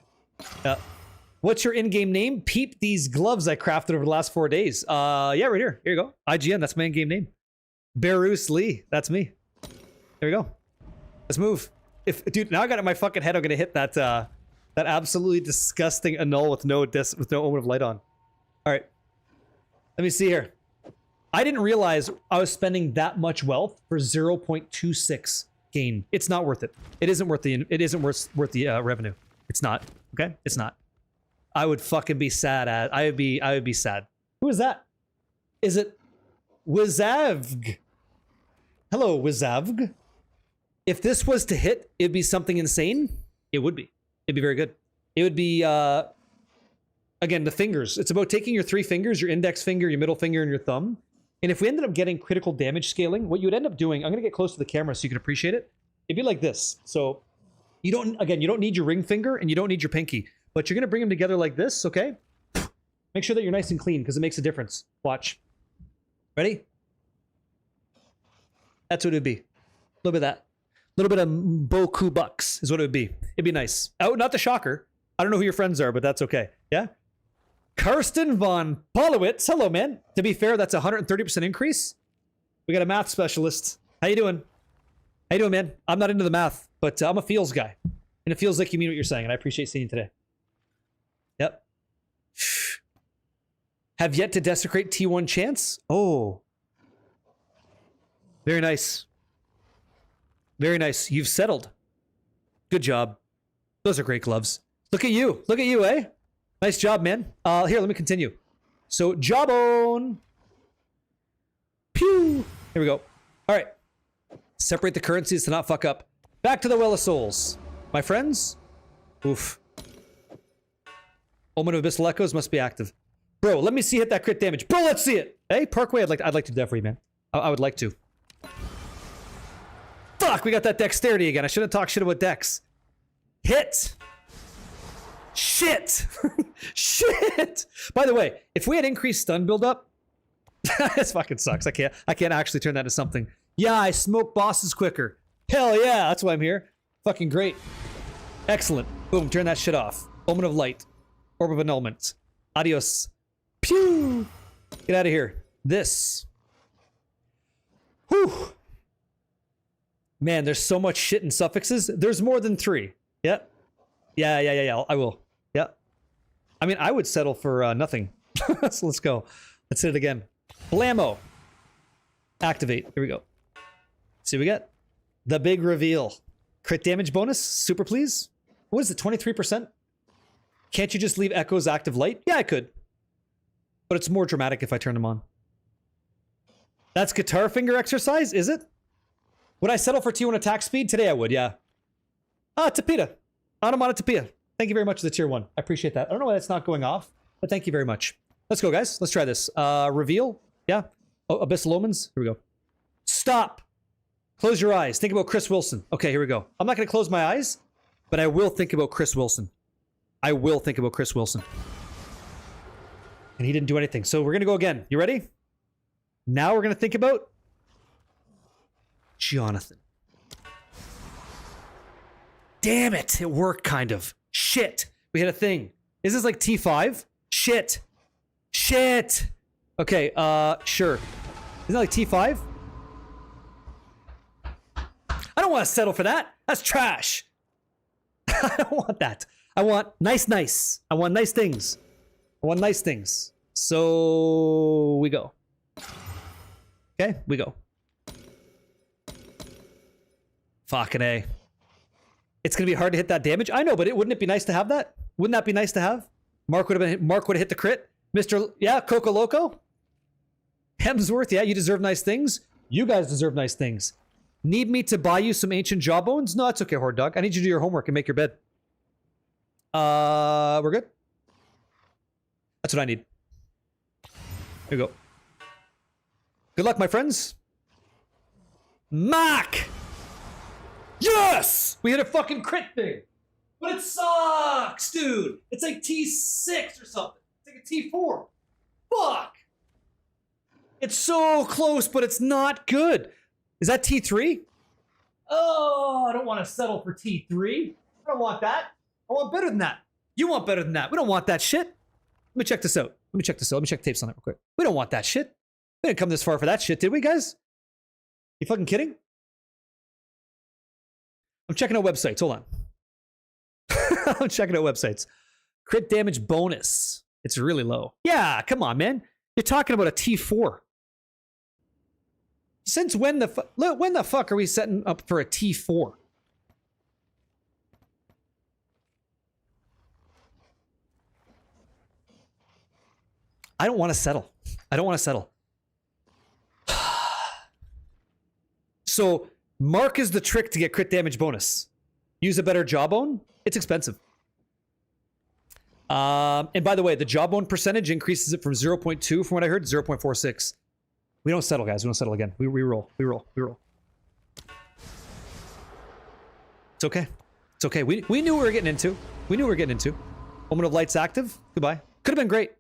What's your in-game name? Peep these gloves I crafted over the last 4 days. Yeah, right here. Here you go. IGN, that's my in-game name. Barus Lee, that's me. There we go. Let's move. Dude, now I got it in my fucking head. I'm gonna hit that that absolutely disgusting annul with no Omen of Light on. All right. Let me see here. I didn't realize I was spending that much wealth for 0.26 gain. It's not worth it. It isn't worth the revenue. It's not. Okay? It's not. I would fucking be sad at. I would be sad. Who is that? Is it Wizavg? Hello, Wizavg. If this was to hit, it'd be something insane. It would be. It'd be very good. It would be again, the fingers. It's about taking your 3 fingers, your index finger, your middle finger, and your thumb. And if we ended up getting critical damage scaling, what you would end up doing, I'm gonna get close to the camera so you can appreciate it. It'd be like this. So you don't need your ring finger and you don't need your pinky. But you're going to bring them together like this, okay? Make sure that you're nice and clean because it makes a difference. Watch. Ready? That's what it would be. A little bit of that. A little bit of Boku bucks is what it would be. It'd be nice. Oh, not the shocker. I don't know who your friends are, but that's okay. Yeah? Karsten von Polowitz. Hello, man. To be fair, that's a 130% increase. We got a math specialist. How you doing? How you doing, man? I'm not into the math, but I'm a feels guy. And it feels like you mean what you're saying, and I appreciate seeing you today. Yep. Have yet to desecrate T1 chance? Oh. Very nice. Very nice. You've settled. Good job. Those are great gloves. Look at you. Look at you, eh? Nice job, man. Here, let me continue. So, jawbone. Pew. Here we go. All right. Separate the currencies to not fuck up. Back to the Well of Souls. My friends, Oof. Omen of Abyssal Echoes must be active. Bro, let me see hit that crit damage. Bro, let's see it. Hey, Parkway, I'd like to do that for you, man. I would like to. Fuck, we got that dexterity again. I shouldn't talk shit about dex. Hit. Shit. Shit. By the way, if we had increased stun buildup, this fucking sucks. I can't actually turn that into something. Yeah, I smoke bosses quicker. Hell yeah, that's why I'm here. Fucking great. Excellent. Boom, turn that shit off. Omen of Light. Orb of Annulment. Adios. Pew! Get out of here. This. Whew. Man, there's so much shit in suffixes. There's more than 3. Yep. Yeah. I will. Yep. I mean, I would settle for nothing. So let's go. Let's hit it again. Blammo. Activate. Here we go. See what we got? The big reveal. Crit damage bonus. Super please. What is it? 23%? Can't you just leave Echoes active light? Yeah, I could. But it's more dramatic if I turn them on. That's guitar finger exercise, is it? Would I settle for T1 attack speed? Today I would, yeah. Ah, Tapita. Onomatopoeia. Thank you very much for the tier 1. I appreciate that. I don't know why that's not going off, but thank you very much. Let's go, guys. Let's try this. Reveal. Yeah. Oh, Abyssal Omens. Here we go. Stop. Close your eyes. Think about Chris Wilson. Okay, here we go. I'm not going to close my eyes, but I will think about Chris Wilson. I will think about Chris Wilson. And he didn't do anything. So we're going to go again. You ready? Now we're going to think about Jonathan. Damn it. It worked, kind of. Shit. We hit a thing. Is this like T5? Shit. Shit. Okay, sure. Isn't that like T5? I don't want to settle for that. That's trash. I don't want that. I want nice. I want nice things. I want nice things. So we go. Okay, we go. Fucking A. It's gonna be hard to hit that damage. I know, but wouldn't it be nice to have that? Wouldn't that be nice to have? Mark would have hit the crit. Mr. Yeah, Coco Loco. Hemsworth, yeah, you deserve nice things. You guys deserve nice things. Need me to buy you some ancient jawbones? No, it's okay, Horde Dog. I need you to do your homework and make your bed. We're good? That's what I need. Here we go. Good luck, my friends. Mac! Yes! We hit a fucking crit thing. But it sucks, dude. It's like T6 or something. It's like a T4. Fuck! It's so close, but it's not good. Is that T3? Oh, I don't want to settle for T3. I don't want that. I want better than that. You want better than that. We don't want that shit. Let me check this out. Let me check the tapes on that real quick. We don't want that shit. We didn't come this far for that shit, did we, guys? You fucking kidding? I'm checking out websites. Hold on. I'm checking out websites. Crit damage bonus. It's really low. Yeah, come on, man. You're talking about a T4. Since when the fuck are we setting up for a T4? I don't want to settle. I don't want to settle. So, Mark is the trick to get crit damage bonus. Use a better jawbone. It's expensive. And by the way, the jawbone percentage increases it from 0.2 from what I heard, 0.46. We don't settle, guys. We don't settle again. We roll. We roll. It's okay. It's okay. We knew we were getting into. Moment of Light's active. Goodbye. Could have been great.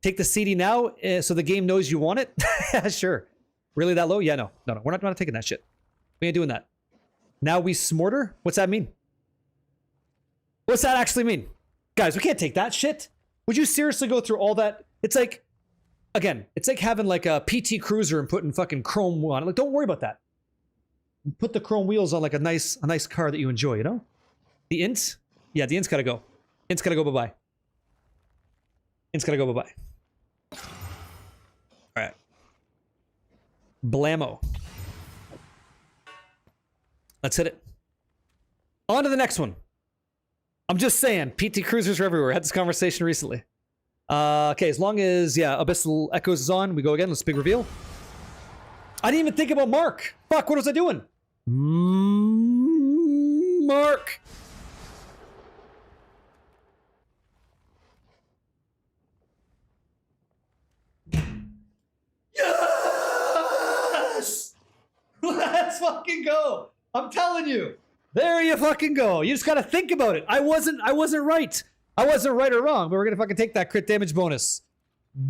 Take the CD now so the game knows you want it. Yeah, sure. Really that low? Yeah, no. We're not taking that shit. We ain't doing that. Now we smorter? What's that mean? What's that actually mean? Guys, we can't take that shit. Would you seriously go through all that? It's like, again, it's like having like a PT Cruiser and putting fucking chrome on it. Like, don't worry about that. Put the chrome wheels on like a nice car that you enjoy, you know? The int? Yeah, the int's gotta go. Int's gotta go bye-bye. Int's gotta go bye-bye. Alright. Blammo. Let's hit it. On to the next one. I'm just saying, PT Cruisers are everywhere. I had this conversation recently. Okay, as long as, yeah, Abyssal Echoes is on, we go again. Let's big reveal. I didn't even think about Mark. Fuck, what was I doing? Mark. Let's fucking go. I'm telling you. There you fucking go. You just gotta think about it. I wasn't right. I wasn't right or wrong, but we're gonna fucking take that crit damage bonus.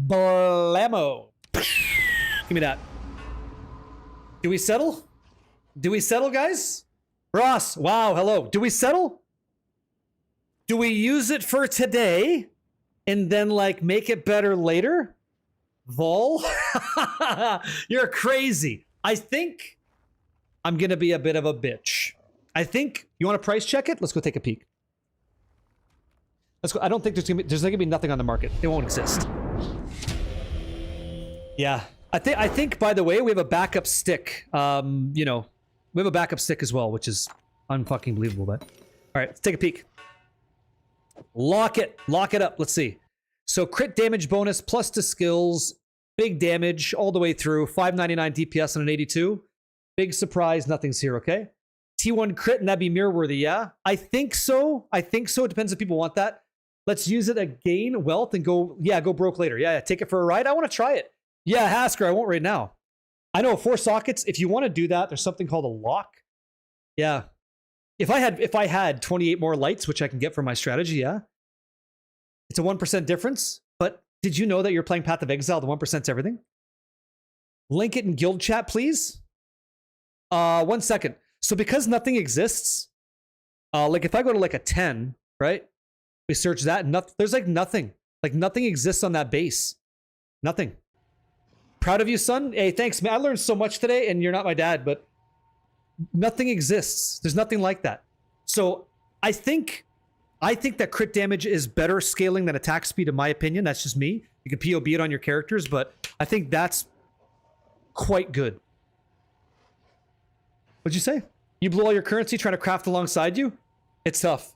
Blammo. Give me that. Do we settle? Do we settle, guys? Ross, wow, hello. Do we settle? Do we use it for today and then like make it better later? Vol? You're crazy. I think I'm gonna be a bit of a bitch. I think you want to price check it? Let's go take a peek. Let's go. I don't think there's gonna be nothing on the market. It won't exist. Yeah. I think by the way, we have a backup stick. You know, we have a backup stick as well, which is unfucking believable, but all right, let's take a peek. Lock it up. Let's see. So crit damage bonus plus to skills, big damage all the way through, 599 DPS on an 82. Big surprise, nothing's here, okay? T1 crit, and that'd be mirror worthy, yeah? I think so. It depends if people want that. Let's use it again, wealth, and go broke later. Yeah, take it for a ride. I want to try it. Yeah, Hasker, I won't right now. I know 4 sockets. If you want to do that, there's something called a lock. Yeah. If I had 28 more lights, which I can get from my strategy, yeah. It's a 1% difference. But did you know that you're playing Path of Exile? The 1%'s everything. Link it in guild chat, please. 1 second. So because nothing exists, like if I go to like a 10, right? We search that, there's like nothing. Like nothing exists on that base. Nothing. Proud of you, son. Hey, thanks, man. I learned so much today, and you're not my dad, but nothing exists. There's nothing like that. So I think that crit damage is better scaling than attack speed, in my opinion. That's just me. You can POB it on your characters, but I think that's quite good. What'd you say? You blew all your currency trying to craft alongside you? It's tough.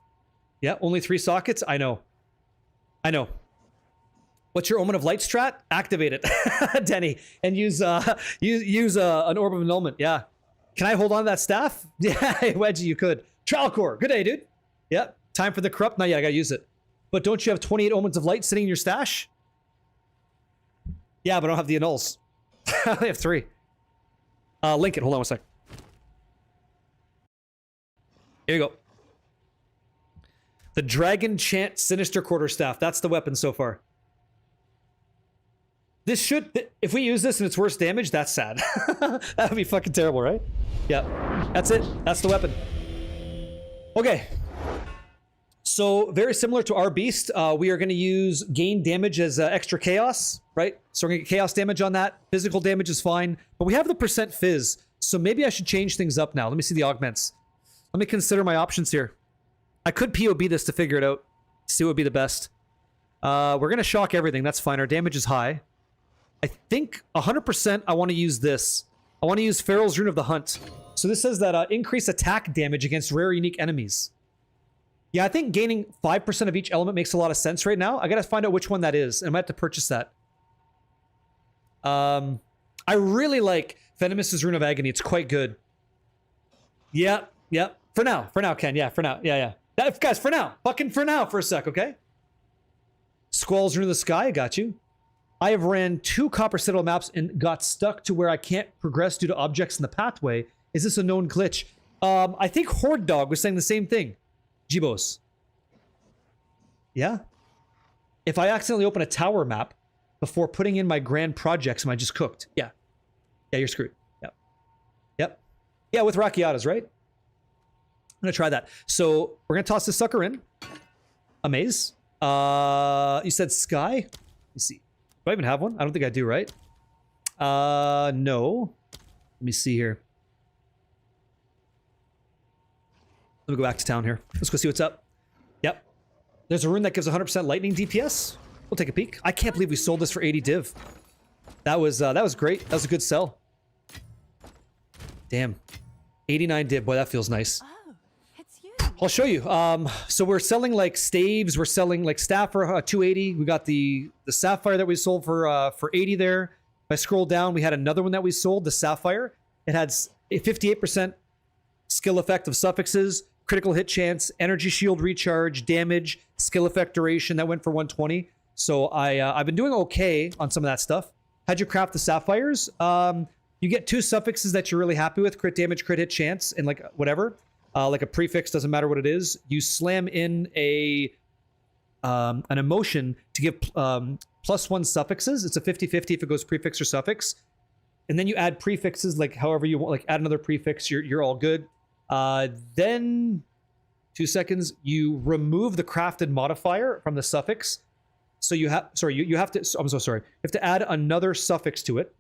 Yeah, only 3 sockets? I know. What's your Omen of Light strat? Activate it, Denny, and use an Orb of Annulment. Yeah. Can I hold on to that staff? Yeah, Wedgie, you could. Trial Core. Good day, dude. Yep. Time for the corrupt. Not yet. I gotta use it. But don't you have 28 Omens of Light sitting in your stash? Yeah, but I don't have the annuls. I only have 3. Link it. Hold on 1 sec. Here you go. The Dragon Chant Sinister Quarterstaff. That's the weapon so far. This should... If we use this and it's worse damage, that's sad. That would be fucking terrible, right? Yeah. That's it. That's the weapon. Okay. So, very similar to our beast, we are going to use gain damage as extra chaos, right? So we're going to get chaos damage on that. Physical damage is fine. But we have the percent fizz. So maybe I should change things up now. Let me see the augments. Let me consider my options here. I could POB this to figure it out. See what would be the best. We're going to shock everything. That's fine. Our damage is high. I think 100% I want to use this. I want to use Pharaoh's Rune of the Hunt. So this says that increase attack damage against rare unique enemies. Yeah, I think gaining 5% of each element makes a lot of sense right now. I got to find out which one that is, and I might have to purchase that. I really like Venomous' Rune of Agony. It's quite good. Yep. For now, Ken. Yeah, for now. Yeah. Guys, for now. Fucking for now for a sec, okay? Squall's Rune of the Sky, I got you. I have ran 2 Copper Citadel maps and got stuck to where I can't progress due to objects in the pathway. Is this a known glitch? I think Horde Dog was saying the same thing. Jibos. Yeah? If I accidentally open a tower map before putting in my grand projects, am I just cooked? Yeah. Yeah, you're screwed. Yep. Yeah, with Rakiatas, right? I'm gonna try that. So we're gonna toss this sucker in. Amaze. You said Sky? Let me see. Do I even have one? I don't think I do, right? No. Let me see here. Let me go back to town here. Let's go see what's up. Yep. There's a rune that gives 100% lightning DPS. We'll take a peek. I can't believe we sold this for 80 div. That was great. That was a good sell. Damn. 89 div. Boy, that feels nice. Oh, it's you. I'll show you. So we're selling like staves. We're selling like staff for 280. We got the sapphire that we sold for 80 there. If I scroll down, we had another one that we sold, the sapphire. It had a 58% skill effect of suffixes, critical hit chance, energy shield recharge, damage, skill effect duration. That went for 120. So I've been doing okay on some of that stuff. How'd you craft the sapphires? You get 2 suffixes that you're really happy with, crit damage, crit hit chance, and like whatever. Like a prefix, doesn't matter what it is. You slam in an emotion to give +1 suffixes. It's a 50-50 if it goes prefix or suffix. And then you add prefixes like however you want, like add another prefix, you're all good. Then 2 seconds, you remove the crafted modifier from the suffix. So you have, you have to, I'm so sorry. You have to add another suffix to it.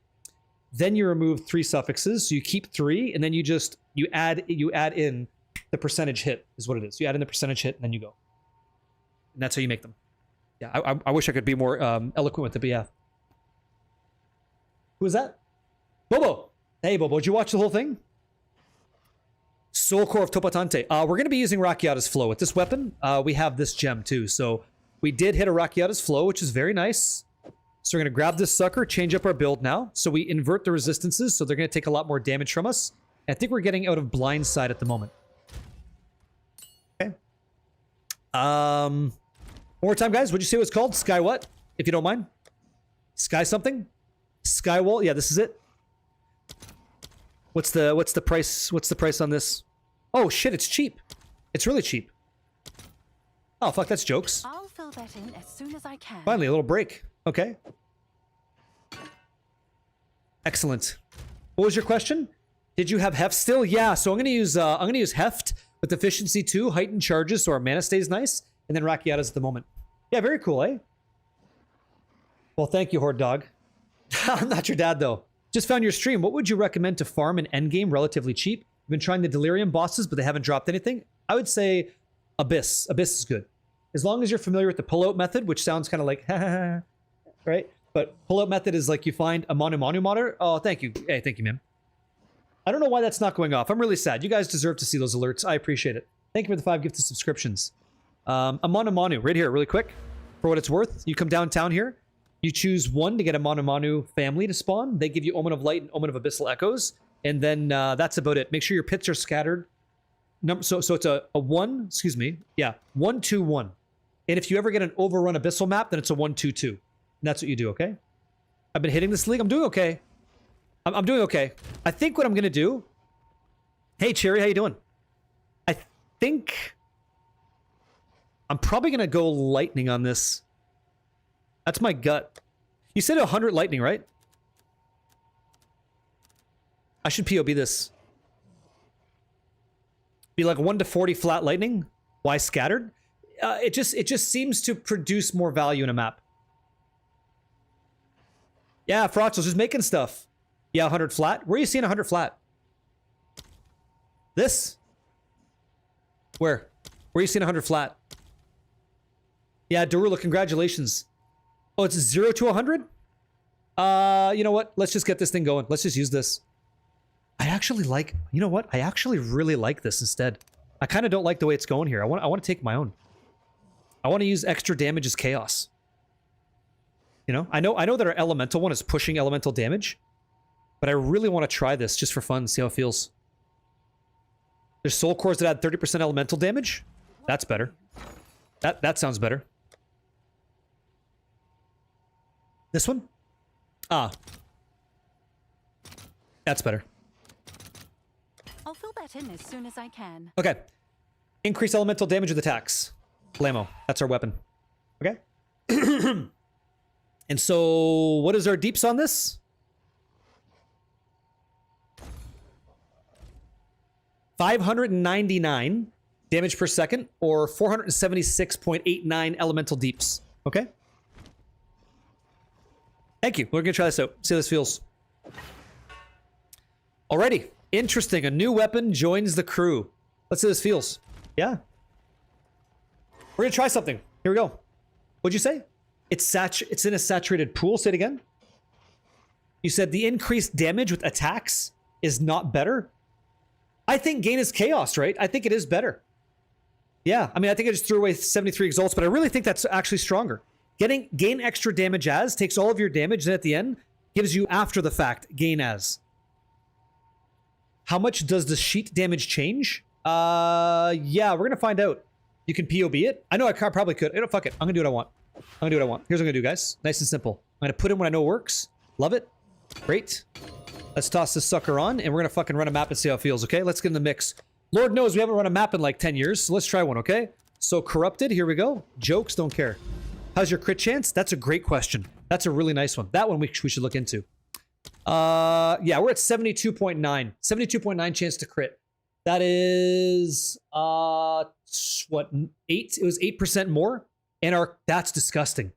Then you remove 3 suffixes. So you keep 3, and then you add in the percentage hit is what it is. You add in the percentage hit, and then you go. And that's how you make them. Yeah, I wish I could be more eloquent with it, but yeah. Who is that? Bobo! Hey, Bobo, did you watch the whole thing? Soul Core of Topatante. We're going to be using Rakiata's Flow. With this weapon, we have this gem too. So we did hit a Rakiata's Flow, which is very nice. So we're going to grab this sucker, change up our build now. So we invert the resistances, so they're going to take a lot more damage from us. I think we're getting out of blind side at the moment. Okay. One more time, guys. What'd you say it was called? Sky what? If you don't mind. Sky something? Skywall? Yeah, this is it. What's the price? What's the price on this? Oh shit, it's cheap. It's really cheap. Oh fuck, that's jokes. I'll fill that in as soon as I can. Finally, a little break. Okay. Excellent. What was your question? Did you have heft still? Yeah, so I'm gonna use heft with efficiency 2, heightened charges, so our mana stays nice, and then Rakiata's at the moment. Yeah, very cool, eh? Well, thank you, Horde Dog. I'm not your dad though. Just found your stream. What would you recommend to farm an endgame relatively cheap? I've been trying the Delirium bosses, but they haven't dropped anything. I would say Abyss. Abyss is good. As long as you're familiar with the pull-out method, which sounds kind of like, right? But pull-out method is like you find a Manu modder. Oh, thank you. Hey, thank you, man. I don't know why that's not going off. I'm really sad. You guys deserve to see those alerts. I appreciate it. Thank you for the 5 gifted subscriptions. A Manu right here, really quick. For what it's worth, you come downtown here. You choose 1 to get a Manu family to spawn. They give you Omen of Light and Omen of Abyssal Echoes. And then that's about it. Make sure your pits are scattered. So it's a 1, excuse me. Yeah, 1, 2, 1. And if you ever get an overrun Abyssal map, then it's a 1, 2, 2. And that's what you do, okay? I've been hitting this league. I'm doing okay. I'm doing okay. I think what I'm going to do... Hey, Cherry, how you doing? I think... I'm probably going to go lightning on this. That's my gut. You said 100 lightning, right? I should POB this. Be like 1 to 40 flat lightning. Why scattered? It just seems to produce more value in a map. Yeah, Frotzel's just making stuff. Yeah, 100 flat. Where are you seeing 100 flat? This? Where? Where are you seeing 100 flat? Yeah, Darula, congratulations. Oh, it's 0 to 100? You know what? Let's just get this thing going. Let's just use this. I actually like... You know what? I actually really like this instead. I kind of don't like the way it's going here. I want to take my own. I want to use extra damage as chaos. You know? I know that our elemental one is pushing elemental damage. But I really want to try this just for fun, see how it feels. There's soul cores that add 30% elemental damage. That's better. That sounds better. This one? Ah. That's better. I'll fill that in as soon as I can. Okay. Increase elemental damage with attacks. Blammo. That's our weapon. Okay? And so, what is our deeps on this? $599 damage per second, or 476.89 elemental deeps. Okay? Thank you. We're gonna try this out. See how this feels. Alrighty. Interesting. A new weapon joins the crew. Let's see how this feels. Yeah. We're gonna try something. Here we go. What'd you say? It's in a saturated pool. Say it again. You said the increased damage with attacks is not better. I think gain is chaos, right? I think it is better. Yeah, I mean, I think I just threw away 73 exalts, but I really think that's actually stronger. Gain extra damage as takes all of your damage, and at the end gives you after the fact gain as. How much does the sheet damage change? Yeah, we're gonna find out. You can POB it. I know I probably could. You know, fuck it. I'm gonna do what I want. I'm gonna do what I want. Here's what I'm gonna do, guys. Nice and simple. I'm gonna put in what I know works. Love it. Great. Let's toss this sucker on, and we're gonna fucking run a map and see how it feels, okay? Let's get in the mix. Lord knows we haven't run a map in like 10 years, so let's try one, okay? So Corrupted, here we go. Jokes, don't care. How's your crit chance? That's a great question. That's a really nice one. That one we should look into. Yeah, we're at 72.9. 72.9 chance to crit. That is, what, 8? It was 8% more? And that's disgusting.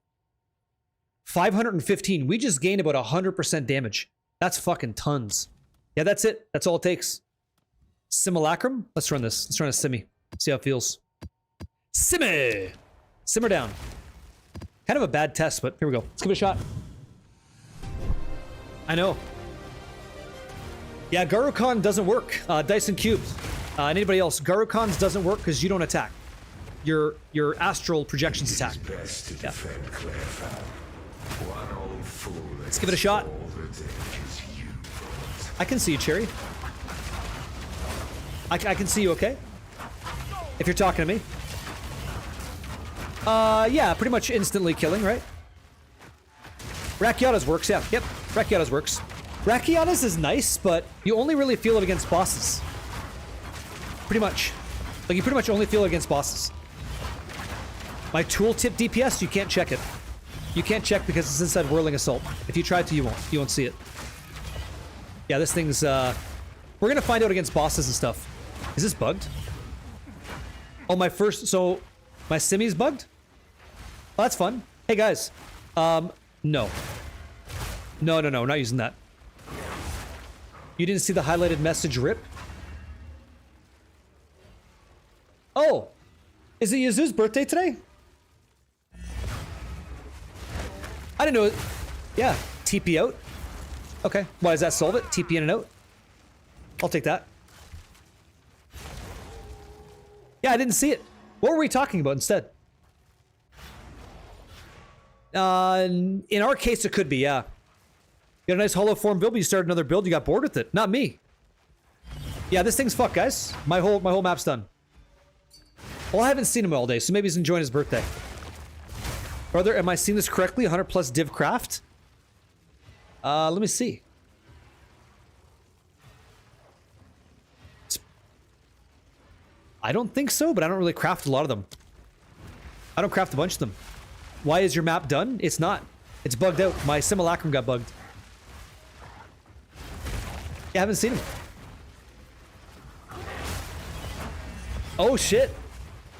515. We just gained about 100% damage. That's fucking tons. Yeah, that's it. That's all it takes. Simulacrum? Let's run this. Let's run a simi. See how it feels. Simmer! Simmer down. Kind of a bad test, but here we go. Let's give it a shot. I know. Yeah, Garukon doesn't work. Dyson Cubes. And anybody else, Garukon's doesn't work because you don't attack. Your astral projections attack. Yeah. Let's give it a shot. I can see you, Cherry. I can see you, okay? If you're talking to me. Yeah, pretty much instantly killing, right? Rakiata's works, yeah. Yep, Rakiata's works. Rakiata's is nice, but you only really feel it against bosses. Pretty much. Like, you pretty much only feel it against bosses. My tooltip DPS, you can't check it. You can't check because it's inside Whirling Assault. If you try to, you won't. You won't see it. Yeah, this thing's, we're gonna find out against bosses and stuff. Is this bugged? Oh, so, my simi's bugged? Oh, that's fun. Hey, guys. No. No, not using that. You didn't see the highlighted message rip? Oh! Is it Yuzu's birthday today? I didn't know it. Yeah, TP out. Okay, why does that solve it? TP in and out? I'll take that. Yeah, I didn't see it. What were we talking about instead? In our case, it could be, yeah. You got a nice hollow form build, but you started another build, you got bored with it. Not me. Yeah, this thing's fucked, guys. My whole map's done. Well, I haven't seen him all day, so maybe he's enjoying his birthday. Brother, am I seeing this correctly? 100 plus div craft? Let me see. I don't think so, but I don't really craft a lot of them. I don't craft a bunch of them. Why is your map done? It's not. It's bugged out. My simulacrum got bugged. Yeah, I haven't seen him. Oh, shit.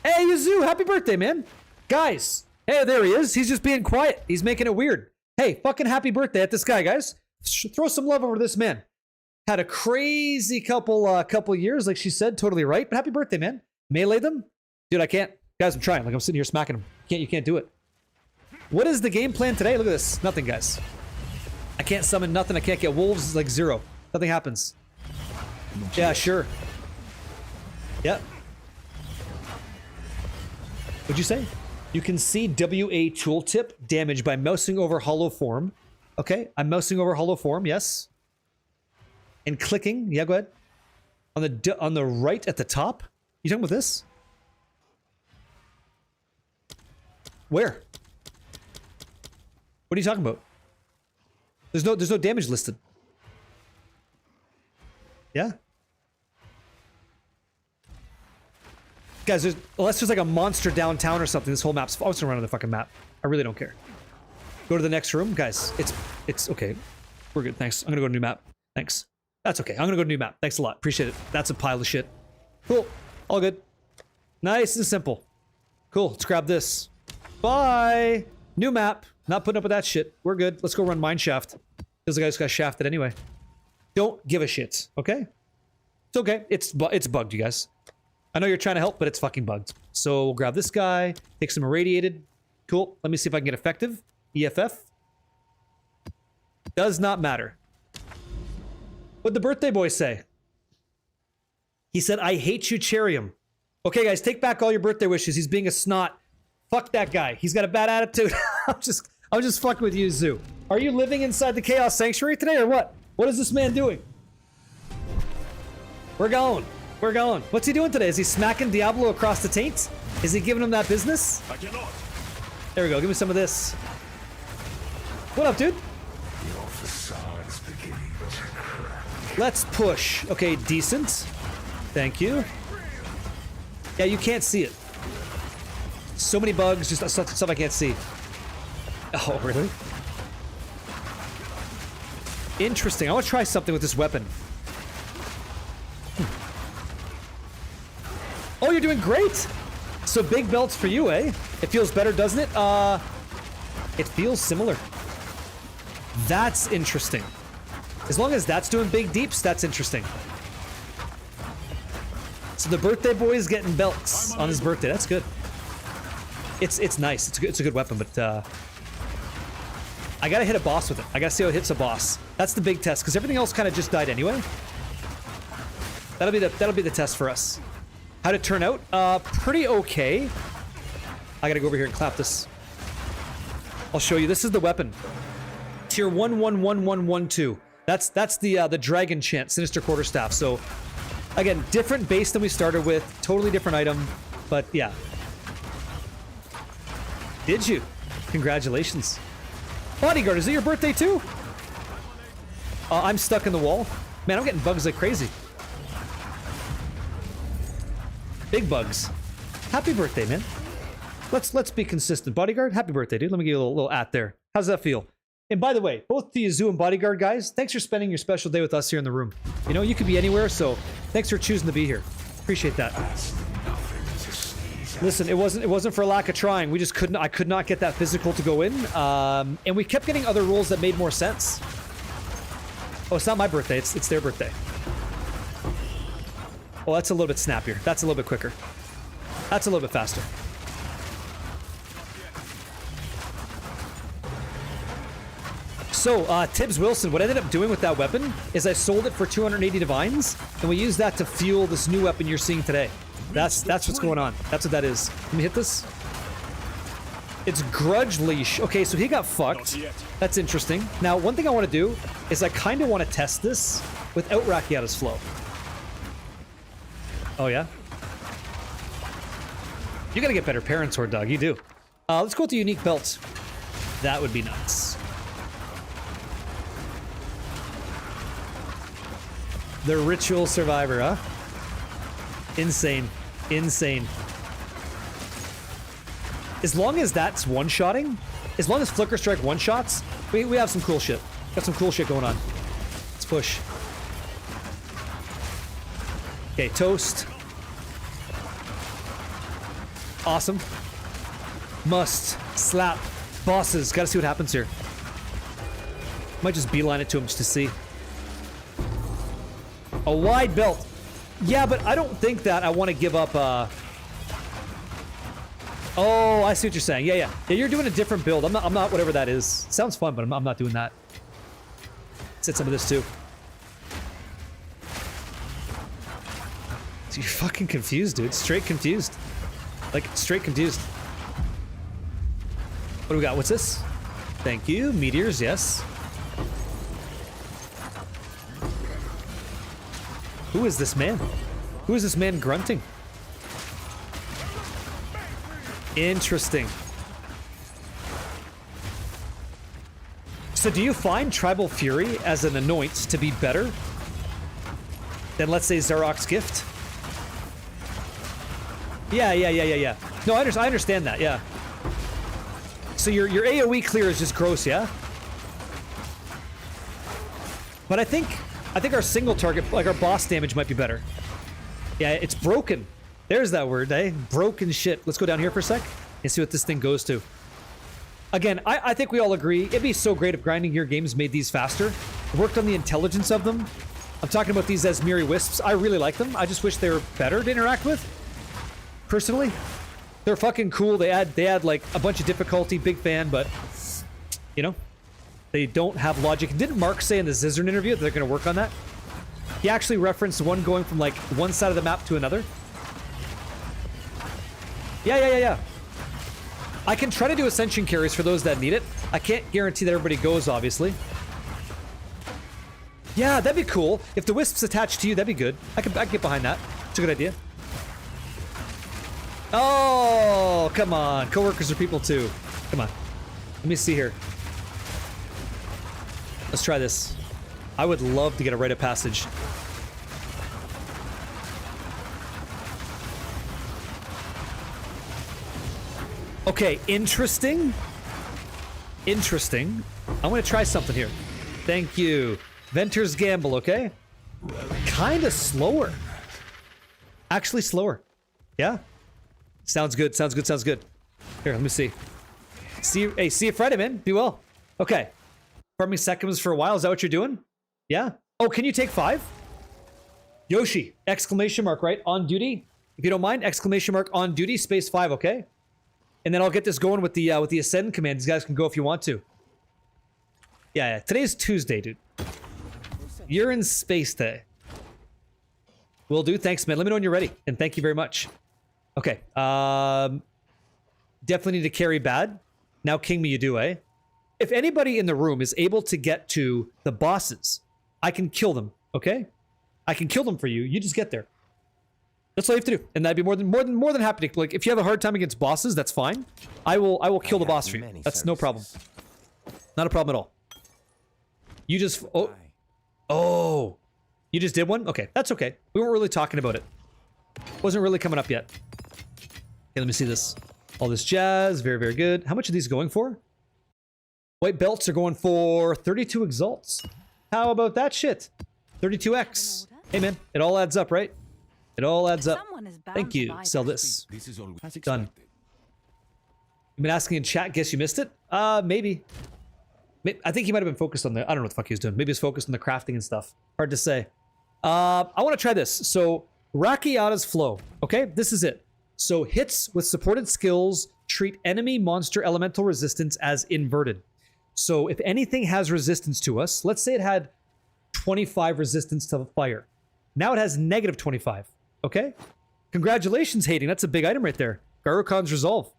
Hey, Yuzu, happy birthday, man. Guys. Hey, there he is. He's just being quiet. He's making it weird. Hey, fucking happy birthday at this guy, guys. Throw some love over to this man. Had a crazy couple years, like she said. Totally right. But happy birthday, man. Melee them? Dude, I can't. Guys, I'm trying. Like, I'm sitting here smacking him. You can't do it. What is the game plan today? Look at this. Nothing, guys. I can't summon nothing. I can't get wolves. It's like 0. Nothing happens. Yeah, sure. Yep. What'd you say? You can see WA tooltip damage by mousing over hollow form. Okay, I'm mousing over hollow form, yes. And clicking. Yeah, go ahead. On the right at the top. You talking about this? Where? What are you talking about? There's no damage listed. Yeah. Guys, unless there's like a monster downtown or something, this whole map's... I was gonna run on the fucking map. I really don't care. Go to the next room. Guys, it's okay. We're good, thanks. I'm gonna go to new map. Thanks. That's okay. I'm gonna go to new map. Thanks a lot. Appreciate it. That's a pile of shit. Cool. All good. Nice and simple. Cool. Let's grab this. Bye! New map. Not putting up with that shit. We're good. Let's go run Mineshaft. Feels like I just got shafted anyway. Don't give a shit, okay? It's okay. It's bugged, you guys. I know you're trying to help, but it's fucking bugged. So we'll grab this guy. Take some irradiated. Cool. Let me see if I can get effective. EFF. Does not matter. What'd the birthday boy say? He said, I hate you, Cherium. Okay, guys, take back all your birthday wishes. He's being a snot. Fuck that guy. He's got a bad attitude. I'm just fucking with you, Zoo. Are you living inside the Chaos Sanctuary today or what? What is this man doing? We're going. We're going. What's he doing today? Is he smacking Diablo across the taint? Is he giving him that business? I cannot. There we go. Give me some of this. What up, dude? Your facades Let's push. Okay, decent. Thank you. Yeah, you can't see it. So many bugs, just stuff I can't see. Oh, really? Interesting. I want to try something with this weapon. Oh, you're doing great! So big belts for you, eh? It feels better, doesn't it? It feels similar. That's interesting. As long as that's doing big deeps, that's interesting. So the birthday boy is getting belts on his birthday. That's good. It's nice. It's a good weapon, but I gotta hit a boss with it. I gotta see how it hits a boss. That's the big test, because everything else kind of just died anyway. That'll be the test for us. How'd it turn out? Pretty okay. I gotta go over here and clap this. I'll show you. This is the weapon. Tier 111112. That's the dragon chant, Sinister Quarterstaff. So again, different base than we started with, totally different item, but yeah. Did you? Congratulations. Bodyguard, is it your birthday too? I'm stuck in the wall. Man, I'm getting bugs like crazy. Big bugs. Happy birthday, man. Let's be consistent. Bodyguard, happy birthday, dude. Let me give you a little at there. How's that feel? And by the way, both the Zoo and Bodyguard guys, thanks for spending your special day with us here in the room. You know, you could be anywhere, so thanks for choosing to be here. Appreciate that. Listen, it wasn't for lack of trying. We just I could not get that physical to go in. And we kept getting other rules that made more sense. Oh, it's not my birthday, it's their birthday. Oh, that's a little bit snappier. That's a little bit quicker. That's a little bit faster. So, Tibbs Wilson, what I ended up doing with that weapon is I sold it for 280 divines, and we used that to fuel this new weapon you're seeing today. That's what's going on. That's what that is. Let me hit this. It's Grudge Leash. Okay, so he got fucked. That's interesting. Now, one thing I want to do is I kind of want to test this without Rakiata's flow. Oh, yeah? You gotta get better parents, Horde Dog. You do. Let's go with the unique belt. That would be nuts. The Ritual Survivor, huh? Insane. Insane. As long as that's one-shotting, as long as Flicker Strike one-shots, we have some cool shit. Got some cool shit going on. Let's push. Okay, toast. Awesome. Must slap bosses. Gotta see what happens here. Might just beeline it to him just to see. A wide belt. Yeah, but I don't think that I want to give up, Oh, I see what you're saying. Yeah, you're doing a different build. I'm not whatever that is. Sounds fun, but I'm not doing that. Let's hit some of this too. So you're fucking confused, dude. Straight confused. Like, straight confused. What do we got? What's this? Thank you. Meteors, yes. Who is this man? Who is this man grunting? Interesting. So do you find Tribal Fury as an anoint to be better than, let's say, Zarok's Gift? Yeah. No, I understand that, yeah. So your AoE clear is just gross, yeah? But I think our single target, like our boss damage, might be better. Yeah, it's broken. There's that word, eh? Broken shit. Let's go down here for a sec and see what this thing goes to. Again, I think we all agree it'd be so great if grinding gear games made these faster. Worked on the intelligence of them. I'm talking about these Asmiri Wisps. I really like them. I just wish they were better to interact with. Personally, they're fucking cool. They add like a bunch of difficulty. Big fan, but you know, they don't have logic. Didn't Mark say in the Zizzern interview that they're going to work on that? He actually referenced one going from like one side of the map to another. Yeah. I can try to do Ascension carries for those that need it. I can't guarantee that everybody goes, obviously. Yeah, that'd be cool. If the Wisp's attached to you, that'd be good. I could get behind that. It's a good idea. Oh, come on. Coworkers are people too. Come on. Let me see here. Let's try this. I would love to get a rite of passage. Okay, interesting. Interesting. I'm gonna try something here. Thank you. Venter's Gamble, okay? Kinda slower. Actually slower. Yeah? Sounds good, sounds good, sounds good. Here, let me see. See you Friday, man. Be well. Okay. Farming seconds for a while, is that what you're doing? Yeah? Oh, can you take 5? Yoshi, exclamation mark, right? On duty? If you don't mind, exclamation mark on duty, space 5, okay? And then I'll get this going with the ascend command. These guys can go if you want to. Yeah. Today's Tuesday, dude. You're in space day. Will do. Thanks, man. Let me know when you're ready. And thank you very much. Okay. Definitely need to carry bad. Now king me you do, eh? If anybody in the room is able to get to the bosses, I can kill them, okay? I can kill them for you. You just get there. That's all you have to do. And I'd be more than happy to, like, if you have a hard time against bosses, that's fine. I will kill the boss for you. That's no problem. Not a problem at all. You just Oh. You just did one? Okay, that's okay. We weren't really talking about it. Wasn't really coming up yet. Okay, let me see this. All this jazz, very, very good. How much are these going for? White belts are going for 32 exalts. How about that shit? 32x. Hey man, it all adds up, right? It all adds up. Thank you. Sell this. This is all as Done. expected. You've been asking in chat, guess you missed it? Maybe. I think he might have been focused on the, I don't know what the fuck he was doing. Maybe he's focused on the crafting and stuff. Hard to say. I want to try this. So, Rakiata's Flow. Okay, this is it. So, hits with supported skills treat enemy monster elemental resistance as inverted. So, if anything has resistance to us, let's say it had 25 resistance to fire. Now it has negative 25. Okay? Congratulations, Hating. That's a big item right there. Garukon's Resolve.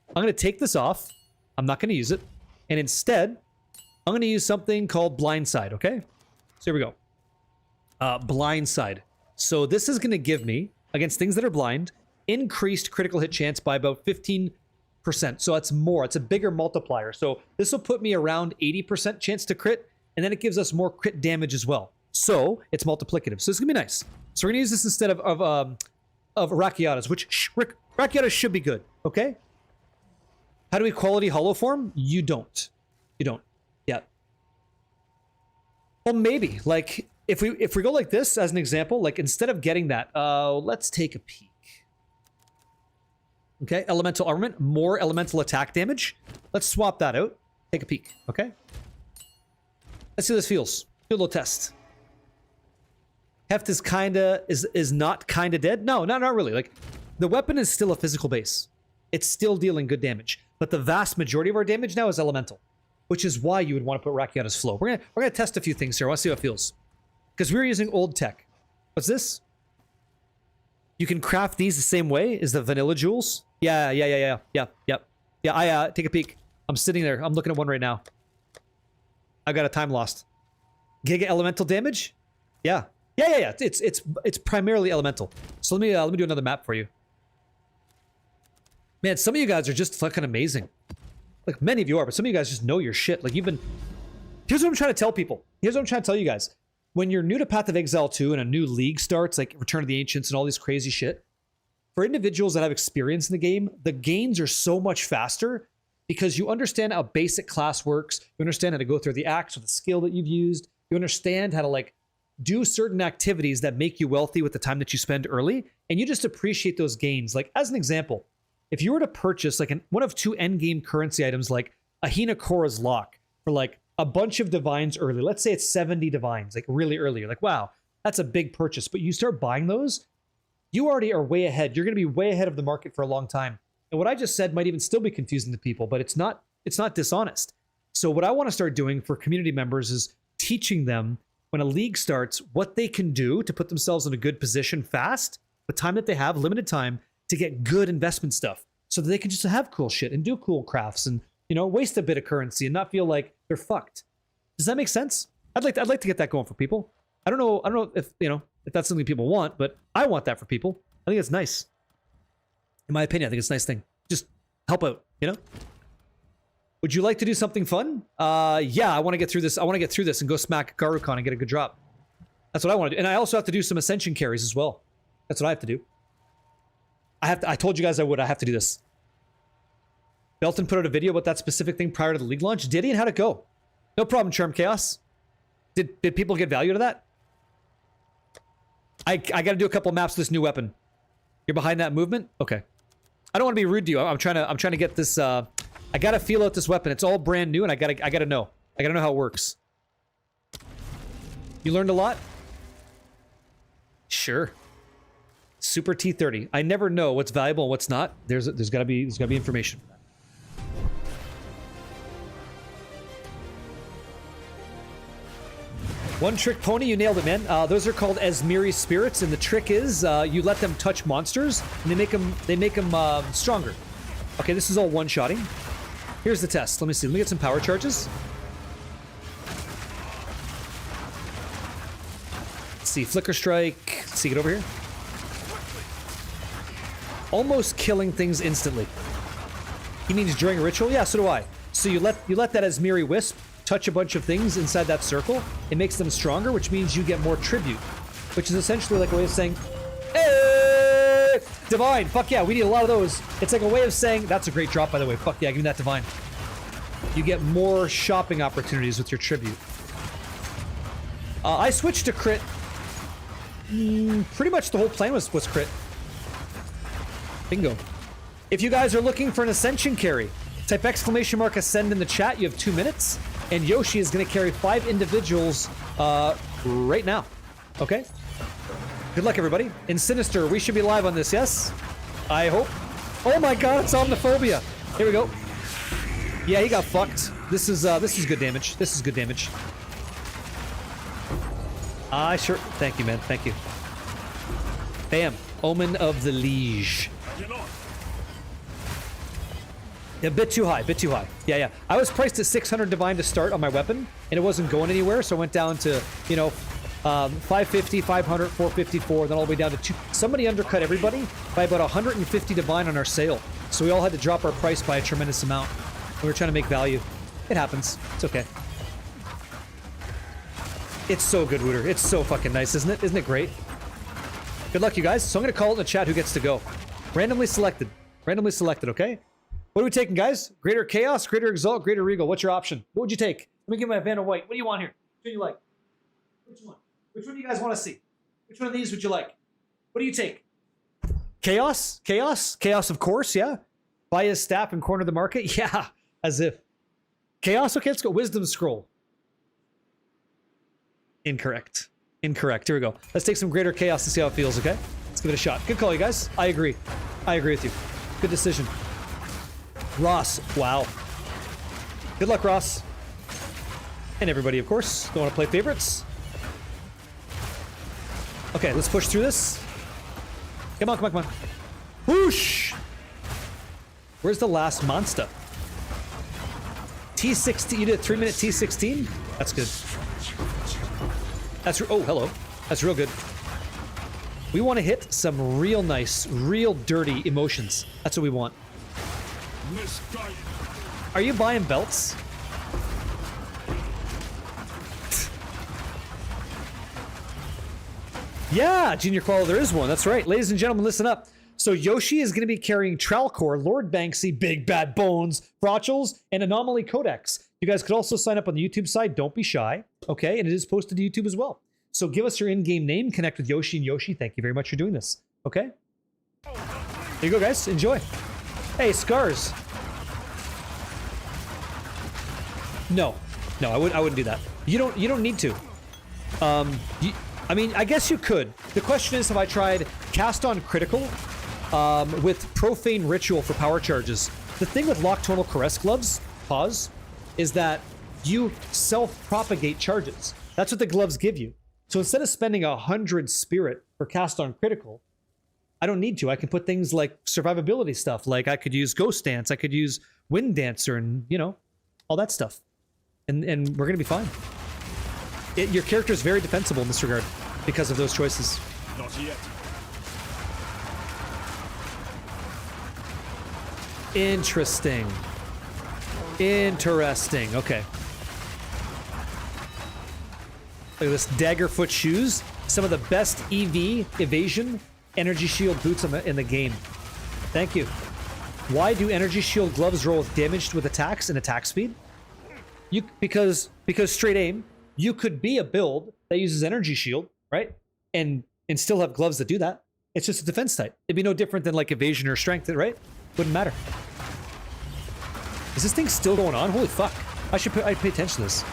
I'm going to take this off. I'm not going to use it. And instead, I'm going to use something called Blindside, okay? So here we go. Blindside. So this is going to give me, against things that are blind, increased critical hit chance by about 15%. So that's more. It's a bigger multiplier. So this will put me around 80% chance to crit, and then it gives us more crit damage as well. So it's multiplicative. So it's going to be nice. So we're going to use this instead of Rakiata's, which Rakiata should be good, okay? How do we quality hollow form? You don't. You don't. Yeah. Well, maybe. Like, if we go like this as an example, like instead of getting that, let's take a peek. Okay, elemental armament, more elemental attack damage. Let's swap that out. Take a peek, okay? Let's see how this feels. Do a little test. Heft is not kinda dead. No, not really. Like, the weapon is still a physical base. It's still dealing good damage, but the vast majority of our damage now is elemental, which is why you would want to put Rakiata's Flow. We're gonna test a few things here. I want to see how it feels, because we're using old tech. What's this? You can craft these the same way as the vanilla jewels. Yeah. I take a peek. I'm sitting there. I'm looking at one right now. I got a time lost. Giga elemental damage. Yeah. It's primarily elemental. So let me do another map for you. Man, some of you guys are just fucking amazing. Like, many of you are, but some of you guys just know your shit. Like, you've been... Here's what I'm trying to tell people. Here's what I'm trying to tell you guys. When you're new to Path of Exile 2 and a new league starts, like Return of the Ancients and all these crazy shit, for individuals that have experience in the game, the gains are so much faster because you understand how basic class works. You understand how to go through the acts with the skill that you've used. You understand how to, like, do certain activities that make you wealthy with the time that you spend early, and you just appreciate those gains. Like, as an example, if you were to purchase like one of 2 endgame currency items like a Hinakora's Lock for like a bunch of divines early, let's say it's 70 divines, like really early, you're like, wow, that's a big purchase. But you start buying those, you already are way ahead. You're going to be way ahead of the market for a long time. And what I just said might even still be confusing to people, but it's not dishonest. So what I want to start doing for community members is teaching them when a league starts what they can do to put themselves in a good position fast, the time that they have, limited time, to get good investment stuff so that they can just have cool shit and do cool crafts and, you know, waste a bit of currency and not feel like they're fucked. Does that make sense? I'd like to get that going for people. I don't know if, you know, if that's something people want, but I want that for people. I think it's nice. In my opinion, I think it's a nice thing. Just help out, you know? Would you like to do something fun? Yeah, I want to get through this. I want to get through this and go smack Garukon and get a good drop. That's what I want to do. And I also have to do some Ascension carries as well. That's what I have to do. I told you guys I would. I have to do this. Belton put out a video about that specific thing prior to the league launch. Did he? And how'd it go? No problem, Charm Chaos. Did people get value to that? I got to do a couple maps with this new weapon. You're behind that movement? Okay. I don't want to be rude to you. I'm trying to get this. I gotta feel out this weapon. It's all brand new, and I gotta know. I gotta know how it works. You learned a lot? Sure. Super T30. I never know what's valuable and what's not. There's gotta be information. One trick pony, you nailed it, man. Those are called Esmiri spirits, and the trick is you let them touch monsters, and they make them stronger. Okay, this is all one-shotting. Here's the test. Let me see. Let me get some power charges. Let's see. Flicker strike. Let's see. Get over here. Almost killing things instantly. He means during a ritual? Yeah, so do I. So you let that Esmiri wisp touch a bunch of things inside that circle. It makes them stronger, which means you get more tribute. Which is essentially like a way of saying, hey! Divine! Fuck yeah, we need a lot of those. It's like a way of saying, that's a great drop, by the way. Fuck yeah, give me that Divine. You get more shopping opportunities with your tribute. I switched to crit. Pretty much the whole plan was crit. Bingo. If you guys are looking for an Ascension carry, type !Ascend in the chat. You have 2 minutes. And Yoshi is going to carry 5 individuals right now. Okay? Good luck, everybody. In Sinister, we should be live on this, yes? I hope. Oh my god, it's Omniphobia. Here we go. Yeah, he got fucked. This is good damage. This is good damage. Sure. Thank you, man. Thank you. Bam. Omen of the Liege. A bit too high, bit too high. Yeah. I was priced at 600 Divine to start on my weapon, and it wasn't going anywhere, so I went down to, 550, 500, 454, then all the way down to 2. Somebody undercut everybody by about 150 Divine on our sale, so we all had to drop our price by a tremendous amount. And we were trying to make value. It happens. It's okay. It's so good, Wooter. It's so fucking nice, isn't it? Isn't it great? Good luck, you guys. So I'm going to call it in the chat who gets to go. Randomly selected. Randomly selected, okay? What are we taking, guys? Greater Chaos, Greater Exalt, Greater Regal. What's your option? What would you take? Let me get my Vanna White. What do you want here? Which one do you like? Which one? Which one do you guys want to see? Which one of these would you like? What do you take? Chaos? Chaos? Chaos, of course, yeah. Buy his staff and corner the market? Yeah, as if. Chaos? Okay, let's go. Wisdom Scroll. Incorrect. Incorrect. Here we go. Let's take some Greater Chaos to see how it feels, okay? Let's give it a shot. Good call, you guys. I agree. I agree with you. Good decision. Ross. Wow. Good luck, Ross. And everybody, of course. Don't want to play favorites. Okay, let's push through this. Come on, come on, come on. Whoosh! Where's the last monster? T16. You did a 3-minute T16? That's good. That's... Oh, hello. That's real good. We want to hit some real nice, real dirty emotions. That's what we want. Are you buying belts? Yeah, Junior Qual, there is one. That's right. Ladies and gentlemen, listen up. So Yoshi is going to be carrying Tralcor, Lord Banksy, Big Bad Bones, Frotchels, and Anomaly Codex. You guys could also sign up on the YouTube side. Don't be shy. Okay, and it is posted to YouTube as well. So give us your in-game name, connect with Yoshi and Yoshi. Thank you very much for doing this. Okay? There you go, guys. Enjoy. Hey, Scars. No, I wouldn't do that. You don't need to. I mean, I guess you could. The question is, have I tried Cast on Critical with Profane Ritual for power charges? The thing with Nocturnal Caress gloves, is that you self-propagate charges. That's what the gloves give you. So instead of spending 100 spirit for Cast on Critical, I don't need to. I can put things like survivability stuff. Like I could use Ghost Dance, I could use Wind Dancer, and all that stuff. And we're gonna be fine. Your character is very defensible in this regard because of those choices. Not yet. Interesting. Interesting. Okay. Look at this Daggerfoot shoes. Some of the best EV evasion energy shield boots in the game. Thank you. Why do energy shield gloves roll with damage with attacks and attack speed? Because straight aim. You could be a build that uses energy shield, right? And still have gloves that do that. It's just a defense type. It'd be no different than like evasion or strength, right? Wouldn't matter. Is this thing still going on? Holy fuck! I'd pay attention to this.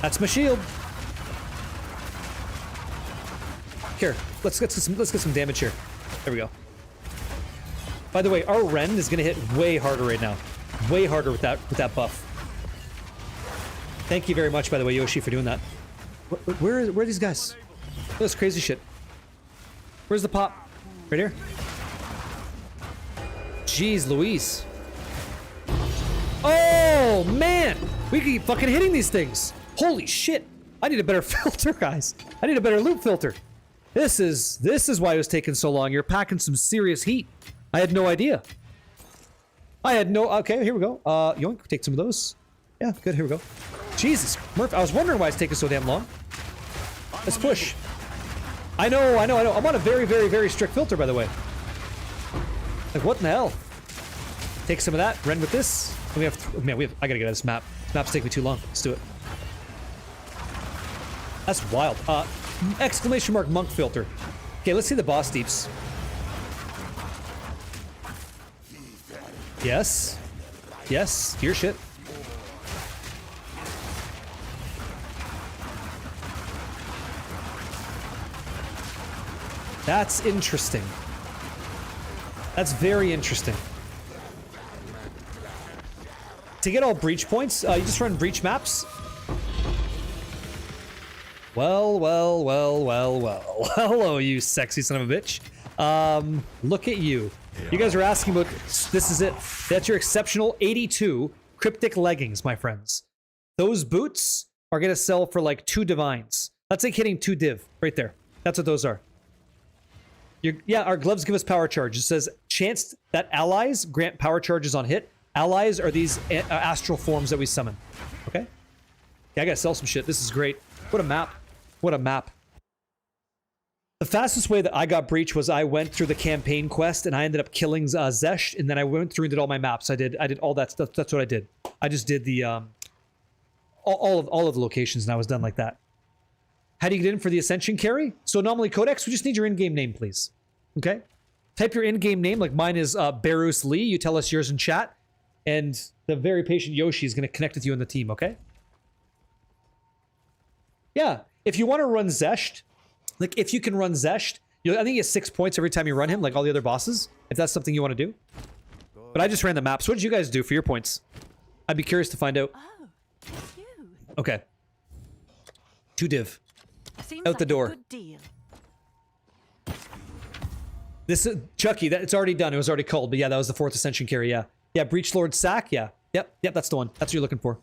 That's my shield. Here, let's get some damage here. There we go. By the way, our Ren is gonna hit way harder right now. Way harder with that buff. Thank you very much, by the way, Yoshi, for doing that. Where are these guys? Look at this crazy shit. Where's the pop? Right here? Jeez Louise. Oh, man! We keep fucking hitting these things. Holy shit. I need a better filter, guys. I need a better loop filter. This is why it was taking so long. You're packing some serious heat. I had no idea. Okay, here we go. Yoink, take some of those. Yeah, good, here we go. Jesus, Murph, I was wondering why it's taking so damn long. Let's push. I know. I'm on a very, very, very strict filter, by the way. Like, what in the hell? Take some of that, Ren with this. And I gotta get out of this map. This map's taking me too long. Let's do it. That's wild. Exclamation mark monk filter. Okay, let's see the boss deeps. Yes. Yes, your shit. That's interesting. That's very interesting. To get all breach points, you just run breach maps. Well. Hello, you sexy son of a bitch. Look at you. You guys are asking about... This is it. That's your exceptional 82 cryptic leggings, my friends. Those boots are going to sell for like 2 divines. That's like hitting 2 div. Right there. That's what those are. Yeah, our gloves give us power charge. It says, chance that allies grant power charges on hit. Allies are these astral forms that we summon. Okay? Yeah, I gotta sell some shit. This is great. What a map. What a map. The fastest way that I got breach was I went through the campaign quest and I ended up killing Zesh, and then I went through and did all my maps. I did all that stuff. That's what I did. I just did the all of the locations, and I was done like that. How do you get in for the Ascension carry? So anomaly codex, we just need your in-game name, please. Okay? Type your in-game name, like mine is Barus Lee. You tell us yours in chat, and the very patient Yoshi is going to connect with you in the team, okay? Yeah, if you want to run Zesht, like if you can run Zesht, I think you get 6 points every time you run him, like all the other bosses, if that's something you want to do. But I just ran the maps. What did you guys do for your points? I'd be curious to find out. Oh, it's you. Okay. 2 div. Seems Out the like a door. good deal. This is Chucky. It's already done. It was already called, but yeah, that was the 4th Ascension carry. Yeah, Breach Lord Sack. Yeah, yep, that's the one. That's what you're looking for.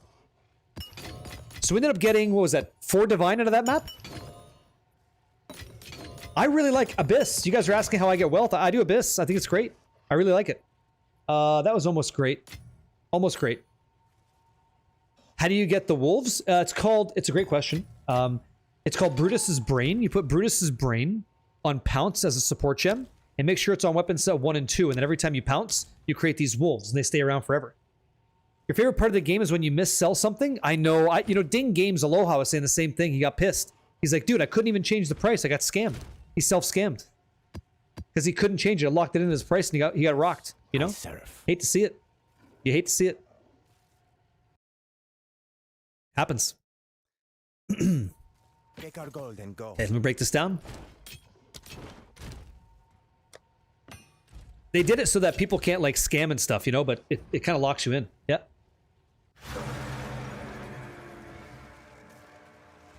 So we ended up getting, what was that? 4 divine out of that map. I really like Abyss. You guys are asking how I get wealth. I do Abyss. I think it's great. I really like it. That was almost great. Almost great. How do you get the wolves? It's a great question. It's called Brutus's Brain. You put Brutus's Brain on Pounce as a support gem, and make sure it's on weapon set 1 and 2, and then every time you pounce, you create these wolves, and they stay around forever. Your favorite part of the game is when you missell something? I know, Ding Games Aloha was saying the same thing. He got pissed. He's like, dude, I couldn't even change the price. I got scammed. He self-scammed. Because he couldn't change it. I locked it in his price, and he got rocked, you know? Hate to see it. You hate to see it. Happens. Take our gold and go. Okay, let me break this down. They did it so that people can't like scam and stuff, but it kind of locks you in. Yeah.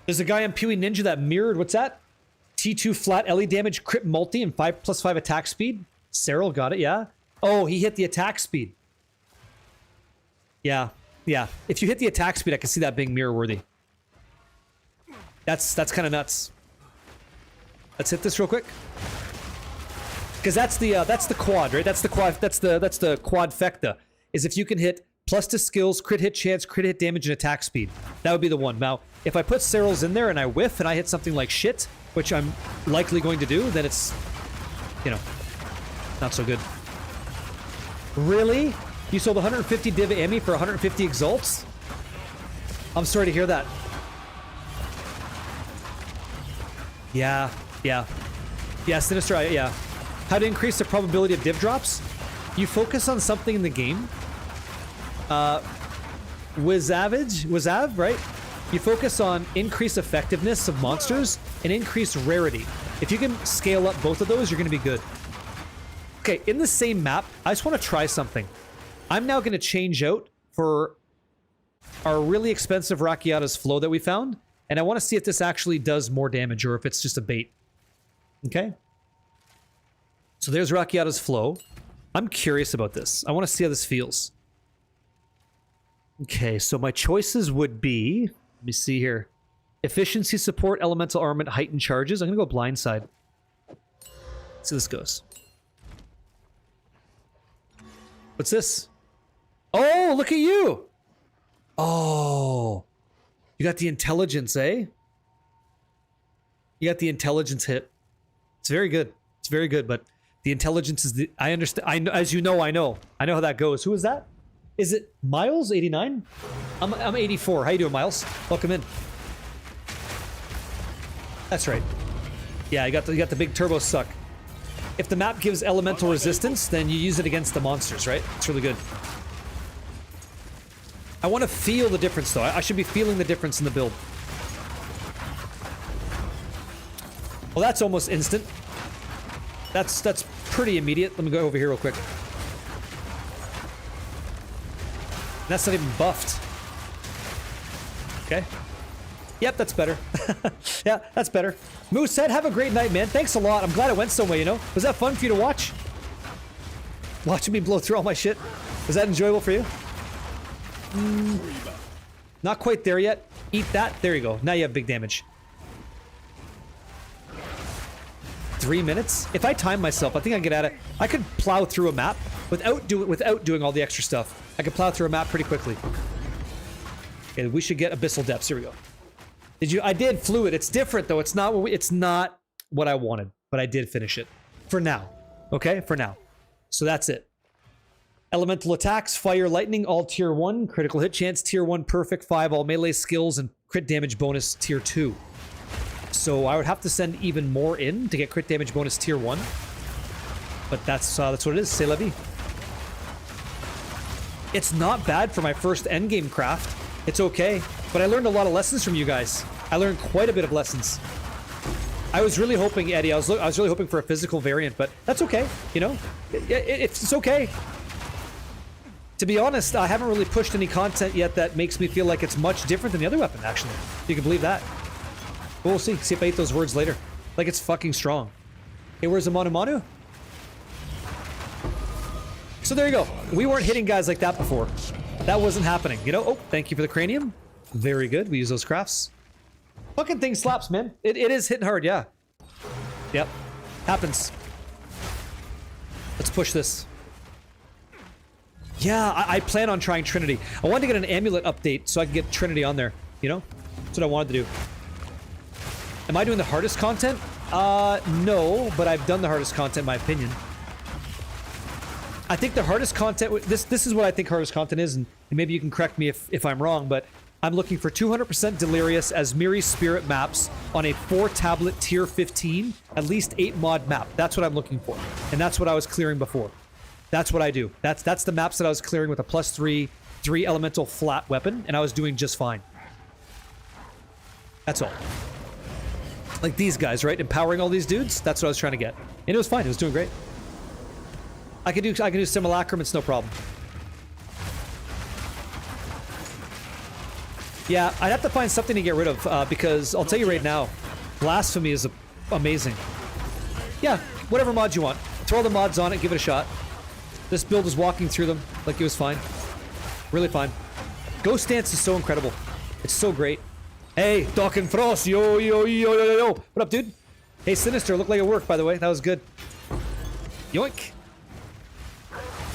There's a guy on Pewee Ninja that mirrored, what's that? T2 flat LE damage, crit multi, and 5+5 attack speed. Cyril got it, yeah. Oh, he hit the attack speed. Yeah. If you hit the attack speed, I can see that being mirror worthy. That's kind of nuts. Let's hit this real quick. Because that's the quad, right? That's the quadfecta. Is if you can hit plus to skills, crit hit chance, crit hit damage, and attack speed. That would be the one. Now, if I put Cyril's in there and I whiff and I hit something like shit, which I'm likely going to do, then it's, you know, not so good. Really? You sold 150 Div Emmy for 150 Exalts? I'm sorry to hear that. Yeah. Yeah, Sinister, yeah. How to increase the probability of div drops? You focus on something in the game. Wizav, right? You focus on increased effectiveness of monsters and increased rarity. If you can scale up both of those, you're going to be good. Okay, in the same map, I just want to try something. I'm now going to change out for our really expensive Rakiata's Flow that we found, and I want to see if this actually does more damage or if it's just a bait. Okay? So there's Rakiata's Flow. I'm curious about this. I want to see how this feels. Okay, so my choices would be... Let me see here. Efficiency support, elemental armament, heightened charges. I'm going to go blindside. Let's see how this goes. What's this? Oh, look at you! Oh. You got the intelligence, eh? You got the intelligence hit. It's very good. It's very good, but the intelligence is the... I understand. I know, as you know, I know how that goes. Who is that? Is it Miles, 89? I'm 84. How you doing, Miles? Welcome in. That's right. Yeah, you got the big turbo suck. If the map gives elemental resistance, then you use it against the monsters, right? It's really good. I want to feel the difference, though. I should be feeling the difference in the build. Well, that's almost instant. That's pretty immediate. Let me go over here real quick. That's not even buffed. Okay. Yep, that's better. Yeah, that's better. Moosehead, have a great night, man. Thanks a lot. I'm glad it went some way, you know? Was that fun for you to watch? Watching me blow through all my shit? Was that enjoyable for you? Not quite there yet. Eat that. There you go. Now you have big damage. 3 minutes? If I time myself, I think I can get at it. I could plow through a map without doing all the extra stuff. I could plow through a map pretty quickly. Okay, we should get abyssal depths. Here we go. I did fluid. It's different though. It's not what I wanted, but I did finish it. For now. Okay? For now. So that's it. Elemental attacks, fire, lightning, all tier 1. Critical hit chance, tier 1, perfect 5, all melee skills, and crit damage bonus, tier 2. So I would have to send even more in to get crit damage bonus tier 1. But that's what it is. C'est la vie. It's not bad for my first endgame craft. It's okay. But I learned a lot of lessons from you guys. I learned quite a bit of lessons. I was really hoping, Eddie, I was really hoping for a physical variant, but that's okay. You know? It's okay. To be honest, I haven't really pushed any content yet that makes me feel like it's much different than the other weapon, actually. You can believe that. But we'll see. See if I eat those words later. Like it's fucking strong. Hey, where's the Manu Manu? So there you go. We weren't hitting guys like that before. That wasn't happening. You know? Oh, thank you for the cranium. Very good. We use those crafts. Fucking thing slaps, man. It is hitting hard, yeah. Yep. Happens. Let's push this. Yeah, I plan on trying Trinity. I wanted to get an amulet update so I can get Trinity on there. You know? That's what I wanted to do. Am I doing the hardest content? No, but I've done the hardest content in my opinion. I think the hardest content... This is what I think hardest content is, and maybe you can correct me if I'm wrong, but I'm looking for 200% Delirious as Miri Spirit maps on a 4-tablet tier 15, at least 8 mod map. That's what I'm looking for. And that's what I was clearing before. That's what I do. That's the maps that I was clearing with a +3 elemental flat weapon, and I was doing just fine. That's all. Like these guys, right? Empowering all these dudes? That's what I was trying to get. And it was fine. It was doing great. I can do Simulacrum, it's no problem. Yeah, I'd have to find something to get rid of, because I'll tell you right now, Blasphemy is amazing. Yeah, whatever mods you want. Throw the mods on it, give it a shot. This build is walking through them like it was fine. Really fine. Ghost Dance is so incredible. It's so great. Hey, Doc and Frost, yo, yo, yo, yo, yo, yo. What up, dude? Hey, Sinister, looked like it worked, by the way. That was good. Yoink.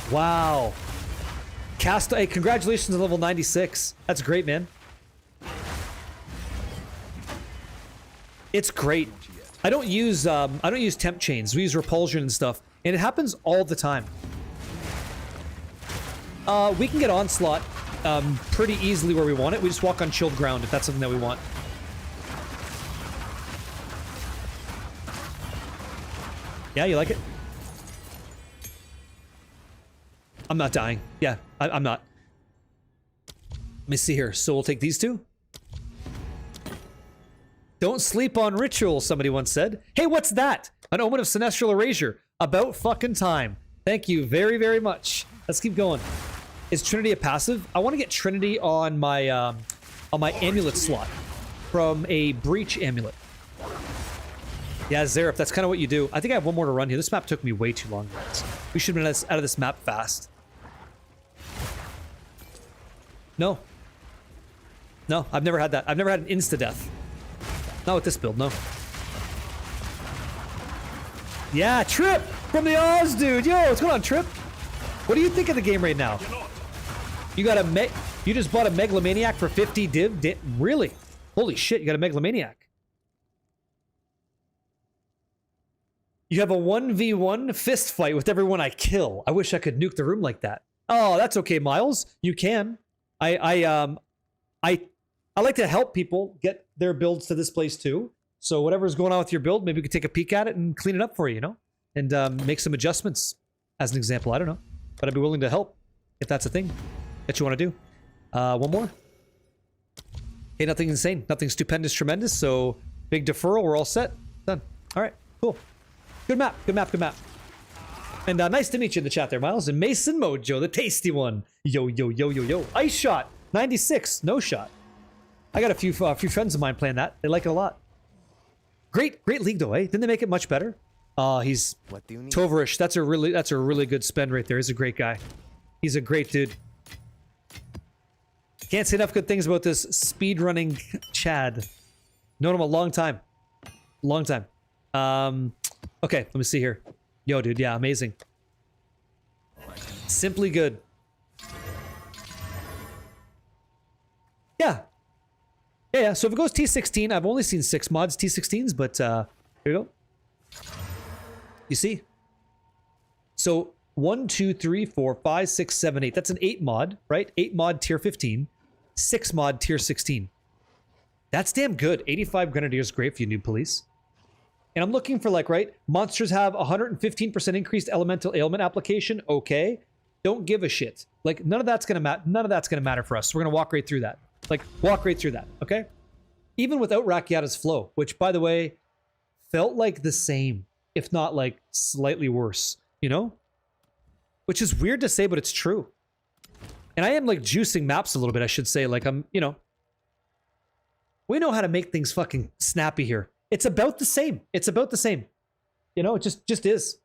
Wow. Cast, hey, congratulations on level 96. That's great, man. It's great. I don't use temp chains. We use repulsion and stuff, and it happens all the time. We can get onslaught pretty easily where we want it. We just walk on chilled ground if that's something that we want. Yeah, you like it? I'm not dying. Yeah, I'm not. Let me see here. So we'll take these two. Don't sleep on ritual, somebody once said. Hey, what's that? An omen of sinestral erasure. About fucking time. Thank you very, very much. Let's keep going. Is Trinity a passive? I want to get Trinity on my amulet slot from a breach amulet. Yeah, Zareth, that's kind of what you do. I think I have one more to run here. This map took me way too long. We should have been out of this map fast. No. No, I've never had that. I've never had an insta-death. Not with this build, no. Yeah, Trip from the Oz, dude. Yo, what's going on, Trip? What do you think of the game right now? You got a you just bought a Megalomaniac for 50 div? Really? Holy shit, you got a Megalomaniac. You have a 1v1 fist fight with everyone I kill. I wish I could nuke the room like that. Oh, that's okay, Miles. You can. I like to help people get their builds to this place too. So whatever's going on with your build, maybe we could take a peek at it and clean it up for you, you know? And make some adjustments as an example. I don't know. But I'd be willing to help if that's a thing that you want to do. One more. Hey, nothing insane. Nothing stupendous, tremendous. So big deferral. We're all set. Done. All right. Cool. Good map. Good map. Good map. And nice to meet you in the chat there, Miles. And Mason Mojo, the tasty one. Yo, yo, yo, yo, yo. Ice shot. 96. No shot. I got a few friends of mine playing that. They like it a lot. Great league though, eh? Didn't they make it much better? He's What do you need? Tovarish. That's a really good spend right there. He's a great guy. He's a great dude. Can't say enough good things about this speedrunning Chad. Known him a long time. Long time. Okay, let me see here. Yo, dude, yeah, amazing. Simply good. Yeah. Yeah, so if it goes T16, I've only seen 6 mods T16s, but here you go. You see? So 1, 2, 3, 4, 5, 6, 7, 8. That's an 8 mod, right? 8 mod tier 15, 6 mod tier 16. That's damn good. 85 Grenadiers, great for you, new police. And I'm looking for like, right? Monsters have 115% increased elemental ailment application. Okay. Don't give a shit. Like none of that's gonna matter for us. So we're gonna walk right through that. Like walk right through that. Okay. Even without Rakiata's flow, which by the way, felt like the same, if not like slightly worse, you know? Which is weird to say, but it's true. And I am like juicing maps a little bit, I should say. Like I'm, you know, we know how to make things fucking snappy here. It's about the same. It's about the same. You know, it just is.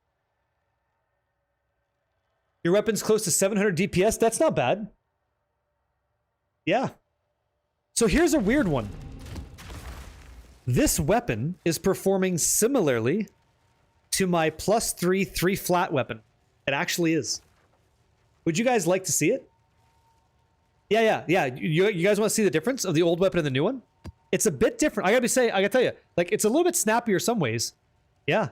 Your weapon's close to 700 DPS. That's not bad. Yeah. So here's a weird one. This weapon is performing similarly to my +3 3 flat weapon. It actually is. Would you guys like to see it? Yeah. You guys want to see the difference of the old weapon and the new one? It's a bit different. I gotta tell you, like it's a little bit snappier some ways. Yeah,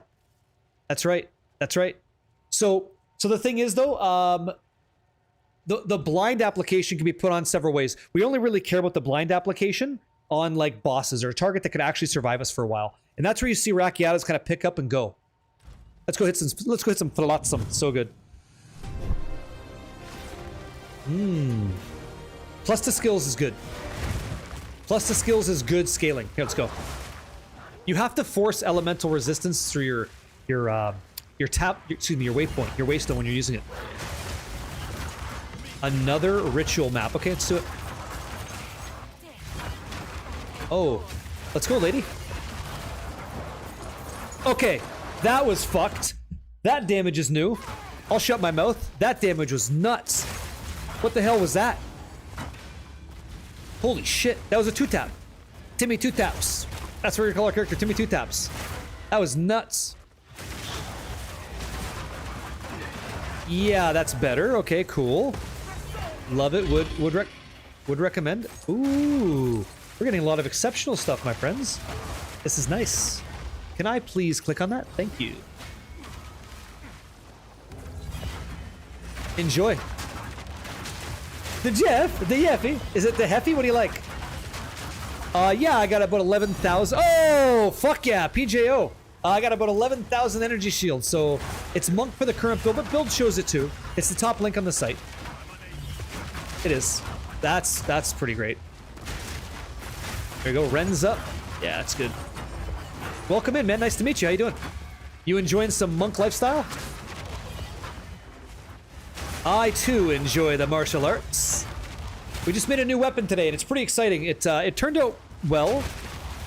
that's right. That's right. So the thing is though, the blind application can be put on several ways. We only really care about the blind application on like bosses or a target that could actually survive us for a while, and that's where you see Rakiata's kind of pick up and go. Let's go hit some Flotsam. So good. Plus the skills is good. Plus the skills is good scaling. Here, let's go. You have to force elemental resistance through your waypoint, your waystone when you're using it. Another ritual map. Okay, let's do it. Oh, let's go, lady. Okay, that was fucked. That damage is new. I'll shut my mouth. That damage was nuts. What the hell was that? Holy shit, that was a 2-tap. Timmy 2-taps. That's what you call our character, Timmy 2-taps. That was nuts. Yeah, that's better. Okay, cool. Love it. Would recommend. Ooh, we're getting a lot of exceptional stuff, my friends. This is nice. Can I please click on that? Thank you. Enjoy. The Yeffy. Is it the Heffy? What do you like? Yeah, I got about 11,000. Oh, fuck yeah, PJO. I got about 11,000 energy shields, so it's monk for the current build, but build shows it too. It's the top link on the site. It is. That's pretty great. There you go, Ren's up. Yeah, that's good. Welcome in, man. Nice to meet you. How you doing? You enjoying some monk lifestyle? I too enjoy the martial arts. We just made a new weapon today, and it's pretty exciting. It turned out well,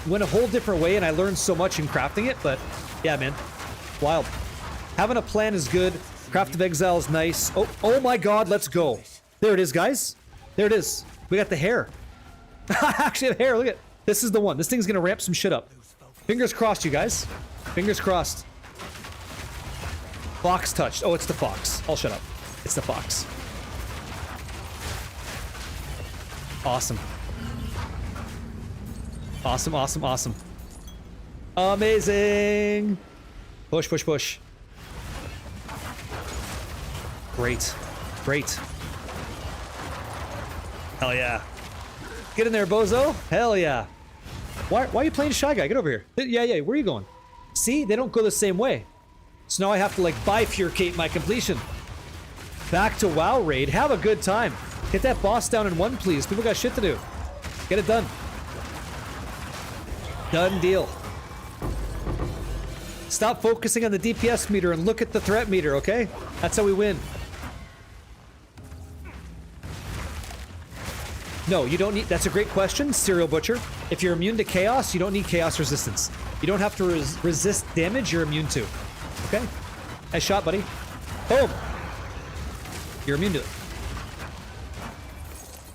went a whole different way, and I learned so much in crafting it. But yeah, man, wild. Having a plan is good. Craft of Exile is nice. Oh my God, let's go. There it is, guys. There it is. We got the hair. I actually have hair. Look at this. Is the one. This thing's gonna ramp some shit up. Fingers crossed, you guys. Fingers crossed. Fox touched. Oh, it's the fox. I'll shut up. It's the fox. Awesome. Awesome, awesome, awesome. Amazing. Push, push, push. Great. Great. Hell yeah. Get in there, bozo. Hell yeah. Why are you playing Shy Guy? Get over here. Yeah, where are you going? See? They don't go the same way. So now I have to, like, bifurcate my completion. Back to WoW Raid. Have a good time. Get that boss down in one, please. People got shit to do. Get it done. Done deal. Stop focusing on the DPS meter and look at the threat meter, okay? That's how we win. No, you don't need... That's a great question, Serial Butcher. If you're immune to chaos, you don't need chaos resistance. You don't have to resist damage you're immune to. Okay? Nice shot, buddy. Boom! You're immune to it.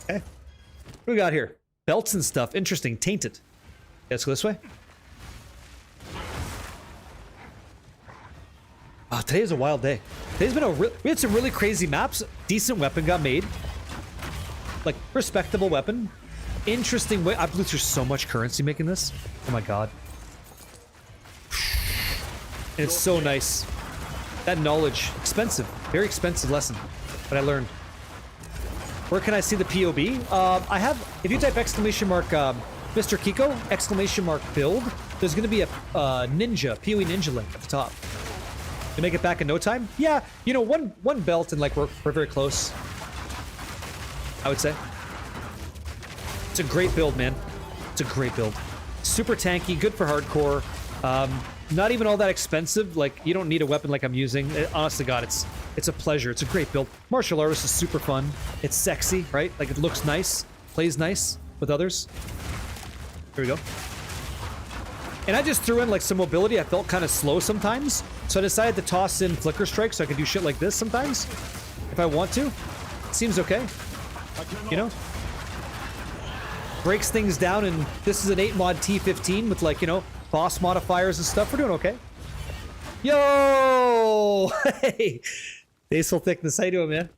Okay. What do we got here? Belts and stuff. Interesting. Tainted. Okay, let's go this way. Oh, today is a wild day. Today's been we had some really crazy maps. Decent weapon got made. Like, respectable weapon. Interesting way. I blew through so much currency making this. Oh my God. And it's so nice. That knowledge. Expensive. Very expensive lesson. But I learned. Where can I see the POB? I have, if you type exclamation mark Mr. Kiko, exclamation mark build, there's going to be a ninja, POE ninja link at the top. To make it back in no time? Yeah, you know, one belt and like we're very close. I would say. It's a great build, man. It's a great build. Super tanky, good for hardcore. Not even all that expensive. Like, you don't need a weapon like I'm using. Honest to God, it's a pleasure. It's a great build. Martial artist is super fun. It's sexy, right? Like, it looks nice, plays nice with others. Here we go. And I just threw in like some mobility. I felt kind of slow sometimes, so I decided to toss in Flicker Strike so I could do shit like this sometimes if I want to. It seems okay. You know? Breaks things down, and this is an 8 mod T15 with, like, you know, boss modifiers and stuff. We're doing okay. Yo! Hey! Basal Thickness, how you doing, man?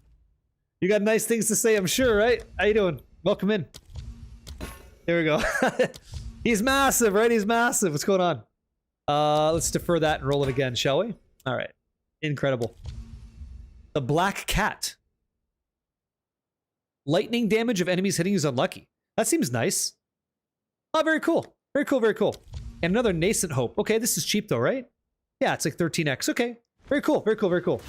You got nice things to say, I'm sure, right? How you doing? Welcome in. There we go. He's massive, right? He's massive. What's going on? Let's defer that and roll it again, shall we? All right. Incredible. The Black Cat. Lightning damage of enemies hitting is unlucky. That seems nice. Oh, very cool. Very cool, very cool. And another Nascent Hope. Okay, this is cheap though, right? Yeah, it's like 13x. Okay. Very cool, very cool, very cool.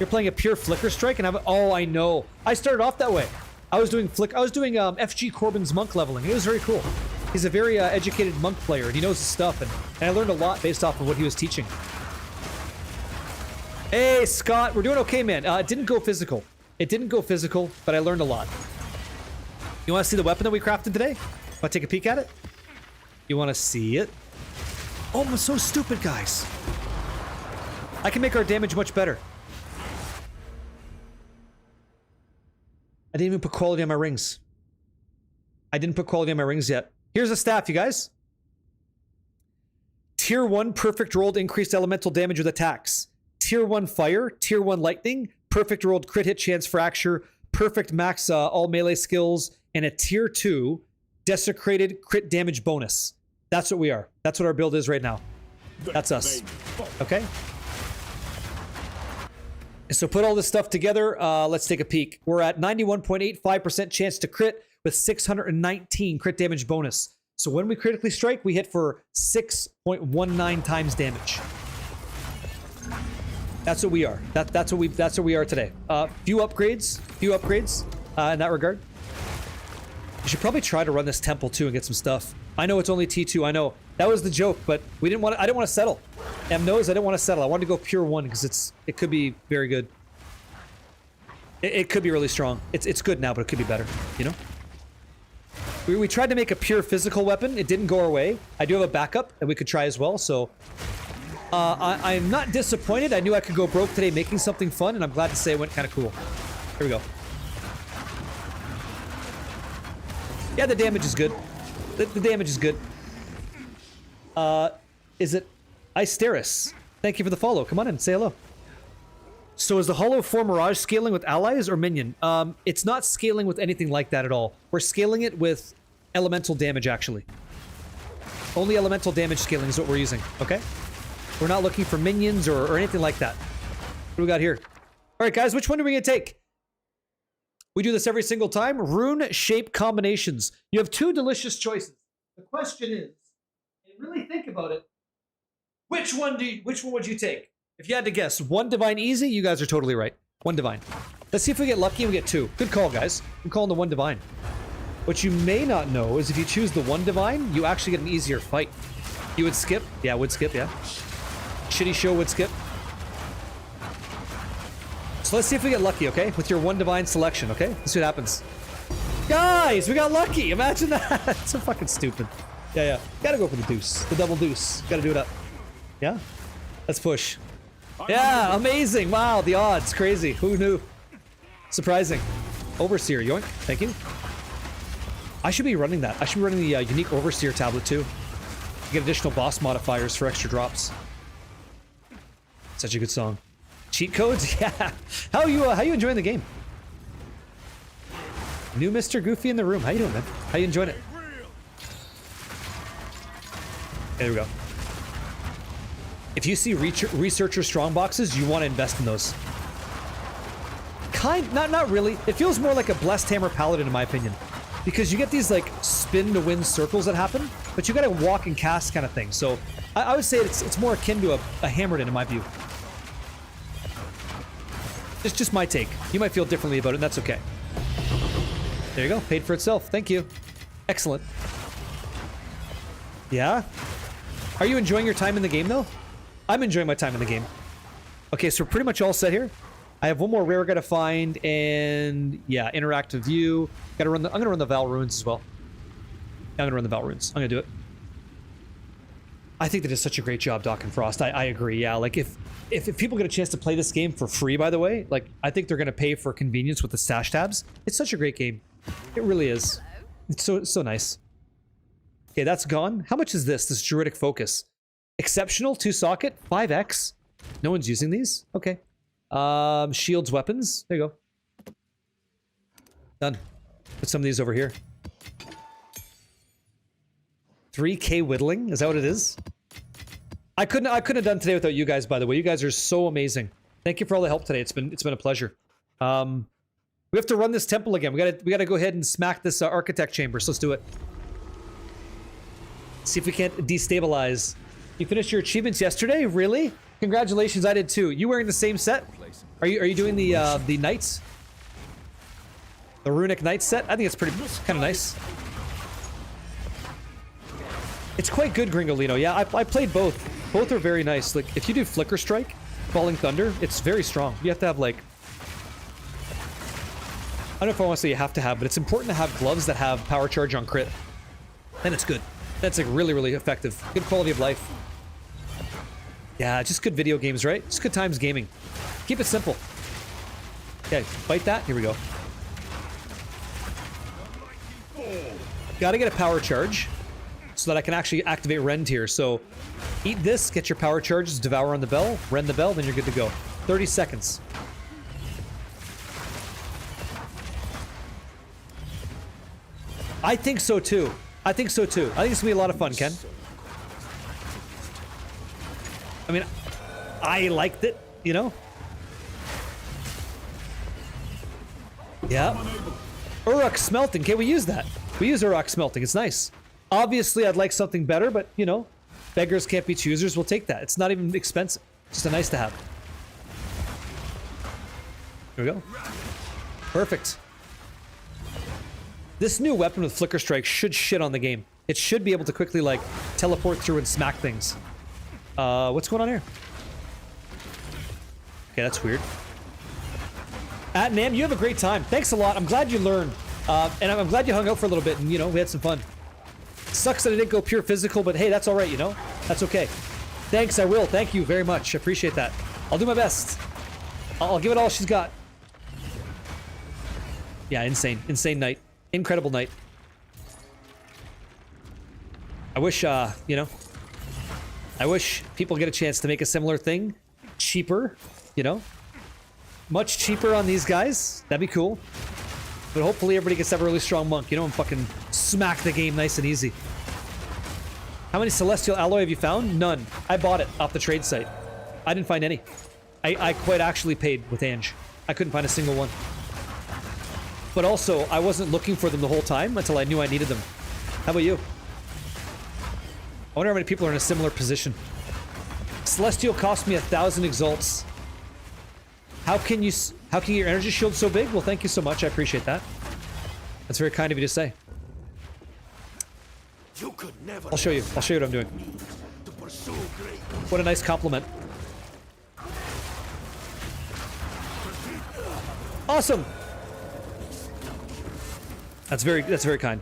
You're playing a pure Flicker Strike and oh, I know. I started off that way. I was doing FG Corbin's monk leveling. It was very cool. He's a very educated monk player and he knows his stuff, and I learned a lot based off of what he was teaching. Hey, Scott, we're doing okay, man. It didn't go physical. It didn't go physical, but I learned a lot. You want to see the weapon that we crafted today? Want to take a peek at it? You want to see it? Oh, I'm so stupid, guys. I can make our damage much better. I didn't even put quality on my rings. I didn't put quality on my rings yet. Here's a staff, you guys. Tier 1 perfect rolled increased elemental damage with attacks. Tier 1 fire, Tier 1 lightning, perfect rolled crit hit chance fracture, perfect max all melee skills, and a tier 2 desecrated crit damage bonus. That's what we are. That's what our build is right now. That's us. Okay? So put all this stuff together. Let's take a peek. We're at 91.85% chance to crit with 619 crit damage bonus. So when we critically strike, we hit for 6.19 times damage. That's what we are. That's what we are today. Few upgrades in that regard. You should probably try to run this temple too and get some stuff. I know it's only T2. I know that was the joke, but we didn't want. I didn't want to settle. M knows I didn't want to settle. I wanted to go pure 1 because it could be very good. It could be really strong. It's good now, but it could be better. You know. We tried to make a pure physical weapon. It didn't go our way. I do have a backup that we could try as well. So I'm not disappointed. I knew I could go broke today making something fun, and I'm glad to say it went kind of cool. Here we go. Yeah, the damage is good. The damage is good. Is it Isteris? Thank you for the follow. Come on in, say hello. So is the Hollow 4 Mirage scaling with allies or minion? It's not scaling with anything like that at all. We're scaling it with elemental damage, actually. Only elemental damage scaling is what we're using, okay? We're not looking for minions or anything like that. What do we got here? All right, guys, which one are we going to take? We do this every single time. Rune shape combinations. You have 2 delicious choices. The question is, and really think about it, which one would you take? If you had to guess, 1 divine easy, you guys are totally right. 1 divine. Let's see if we get lucky and we get 2. Good call, guys. I'm calling the 1 divine. What you may not know is if you choose the 1 divine, you actually get an easier fight. You would skip? Yeah, would skip, yeah. Shitty show would skip. So let's see if we get lucky, okay? With your 1 divine selection, okay? Let's see what happens. Guys, we got lucky! Imagine that! It's so fucking stupid. Yeah. Gotta go for the deuce. The double deuce. Gotta do it up. Yeah? Let's push. Yeah, amazing! Wow, the odds. Crazy. Who knew? Surprising. Overseer, yoink. Thank you. I should be running that. I should be running the unique Overseer tablet too. You get additional boss modifiers for extra drops. Such a good song. Cheat codes? Yeah. How you enjoying the game? New Mr. Goofy in the room. How you doing, man? How you enjoying it? There we go. If you see researcher strong boxes, you want to invest in those. Not really. It feels more like a Blessed Hammer Paladin in my opinion. Because you get these like spin to win circles that happen, but you gotta walk and cast kind of thing. So I would say it's more akin to a Hammerton in my view. It's just my take. You might feel differently about it, and that's okay. There you go. Paid for itself. Thank you. Excellent. Yeah? Are you enjoying your time in the game, though? I'm enjoying my time in the game. Okay, so we're pretty much all set here. I have one more rare I gotta find, and yeah, interactive view. I'm gonna run the Val Runes as well. I'm gonna run the Val Runes. I'm gonna do it. I think they did such a great job, Doc and Frost. I agree. Yeah, like if people get a chance to play this game for free, by the way, like I think they're gonna pay for convenience with the stash tabs. It's such a great game. It really is. It's so nice. Okay, that's gone. How much is this? This Druidic Focus. Exceptional, 2 socket, 5x. No one's using these? Okay. Shields, weapons. There you go. Done. Put some of these over here. 3K whittling? Is that what it is? I couldn't have done today without you guys, by the way. You guys are so amazing. Thank you for all the help today. It's been a pleasure. We have to run this temple again. We gotta go ahead and smack this architect chamber. So let's do it. See if we can't destabilize. You finished your achievements yesterday? Really? Congratulations, I did too. You wearing the same set? Are you doing the knights? The runic knight set? I think it's pretty kind of nice. It's quite good, Gringolino. Yeah, I played both. Both are very nice. Like if you do Flicker Strike, Falling Thunder, it's very strong. You have to have like, I don't know if I want to say you have to have, but it's important to have gloves that have power charge on crit. Then it's good. That's like really effective. Good quality of life. Yeah, just good video games, right? Just good times gaming. Keep it simple. Okay, bite that. Here we go. Gotta get a power charge so that I can actually activate Rend here. So eat this, get your power charges, devour on the bell, rend the bell, then you're good to go. 30 seconds. I think so too. I think so too. I think it's gonna be a lot of fun, Ken. I mean, I liked it, you know? Yeah. Uruk smelting. Can we use that? We use Uruk smelting. It's nice. Obviously, I'd like something better, but, you know, beggars can't be choosers. We'll take that. It's not even expensive. Just a nice to have. Here we go. Perfect. This new weapon with Flicker Strike should shit on the game. It should be able to quickly, like, teleport through and smack things. What's going on here? Okay, that's weird. Nam, you have a great time. Thanks a lot. I'm glad you learned. And I'm glad you hung out for a little bit and, you know, we had some fun. Sucks that I didn't go pure physical, but hey, that's all right, you know? That's okay. Thanks, I will. Thank you very much. I appreciate that. I'll do my best. I'll give it all she's got. Yeah, insane. Insane night. Incredible night. I wish, you know, I wish people get a chance to make a similar thing. Cheaper, you know? Much cheaper on these guys. That'd be cool. But hopefully everybody gets to have a really strong monk, you know, and fucking smack the game nice and easy. How many Celestial Alloy have you found? None. I bought it off the trade site. I didn't find any. I quite actually paid with Ange. I couldn't find a single one. But also, I wasn't looking for them the whole time until I knew I needed them. How about you? I wonder how many people are in a similar position. Celestial cost me 1,000 exalts. How can you get your energy shield so big? Well, thank you so much. I appreciate that. That's very kind of you to say. You could never I'll show you. I'll show you what I'm doing. to pursue great. What a nice compliment. Awesome. That's very kind.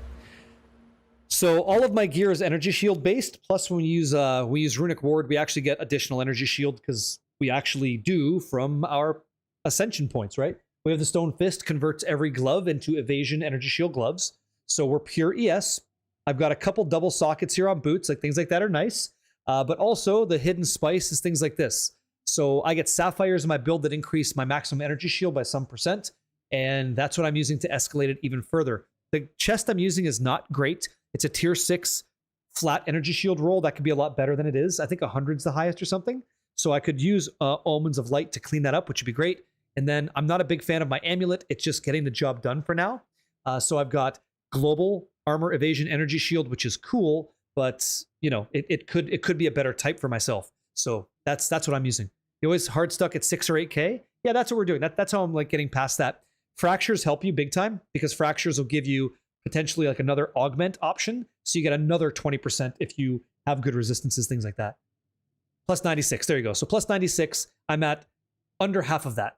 So all of my gear is energy shield based. Plus, when we use Runic Ward, we actually get additional energy shield because we actually do from our ascension points, right? We have the Stone Fist, converts every glove into evasion energy shield gloves. So we're pure ES. I've got a couple double sockets here on boots, like things like that are nice. But also the hidden spice is things like this. So I get sapphires in my build that increase my maximum energy shield by some %. And that's what I'm using to escalate it even further. The chest I'm using is not great. It's a tier 6 flat energy shield roll. That could be a lot better than it is. I think 100's the highest or something. So I could use Omens of Light to clean that up, which would be great. And then I'm not a big fan of my amulet. It's just getting the job done for now. So I've got Global Armor Evasion Energy Shield, which is cool, but you know, it could be a better type for myself. So that's what I'm using. You always hard stuck at 6 or 8K. Yeah, that's what we're doing. That's how I'm like getting past that. Fractures help you big time because fractures will give you potentially like another augment option. So you get another 20% if you have good resistances, things like that. Plus 96. There you go. So plus 96. I'm at under half of that.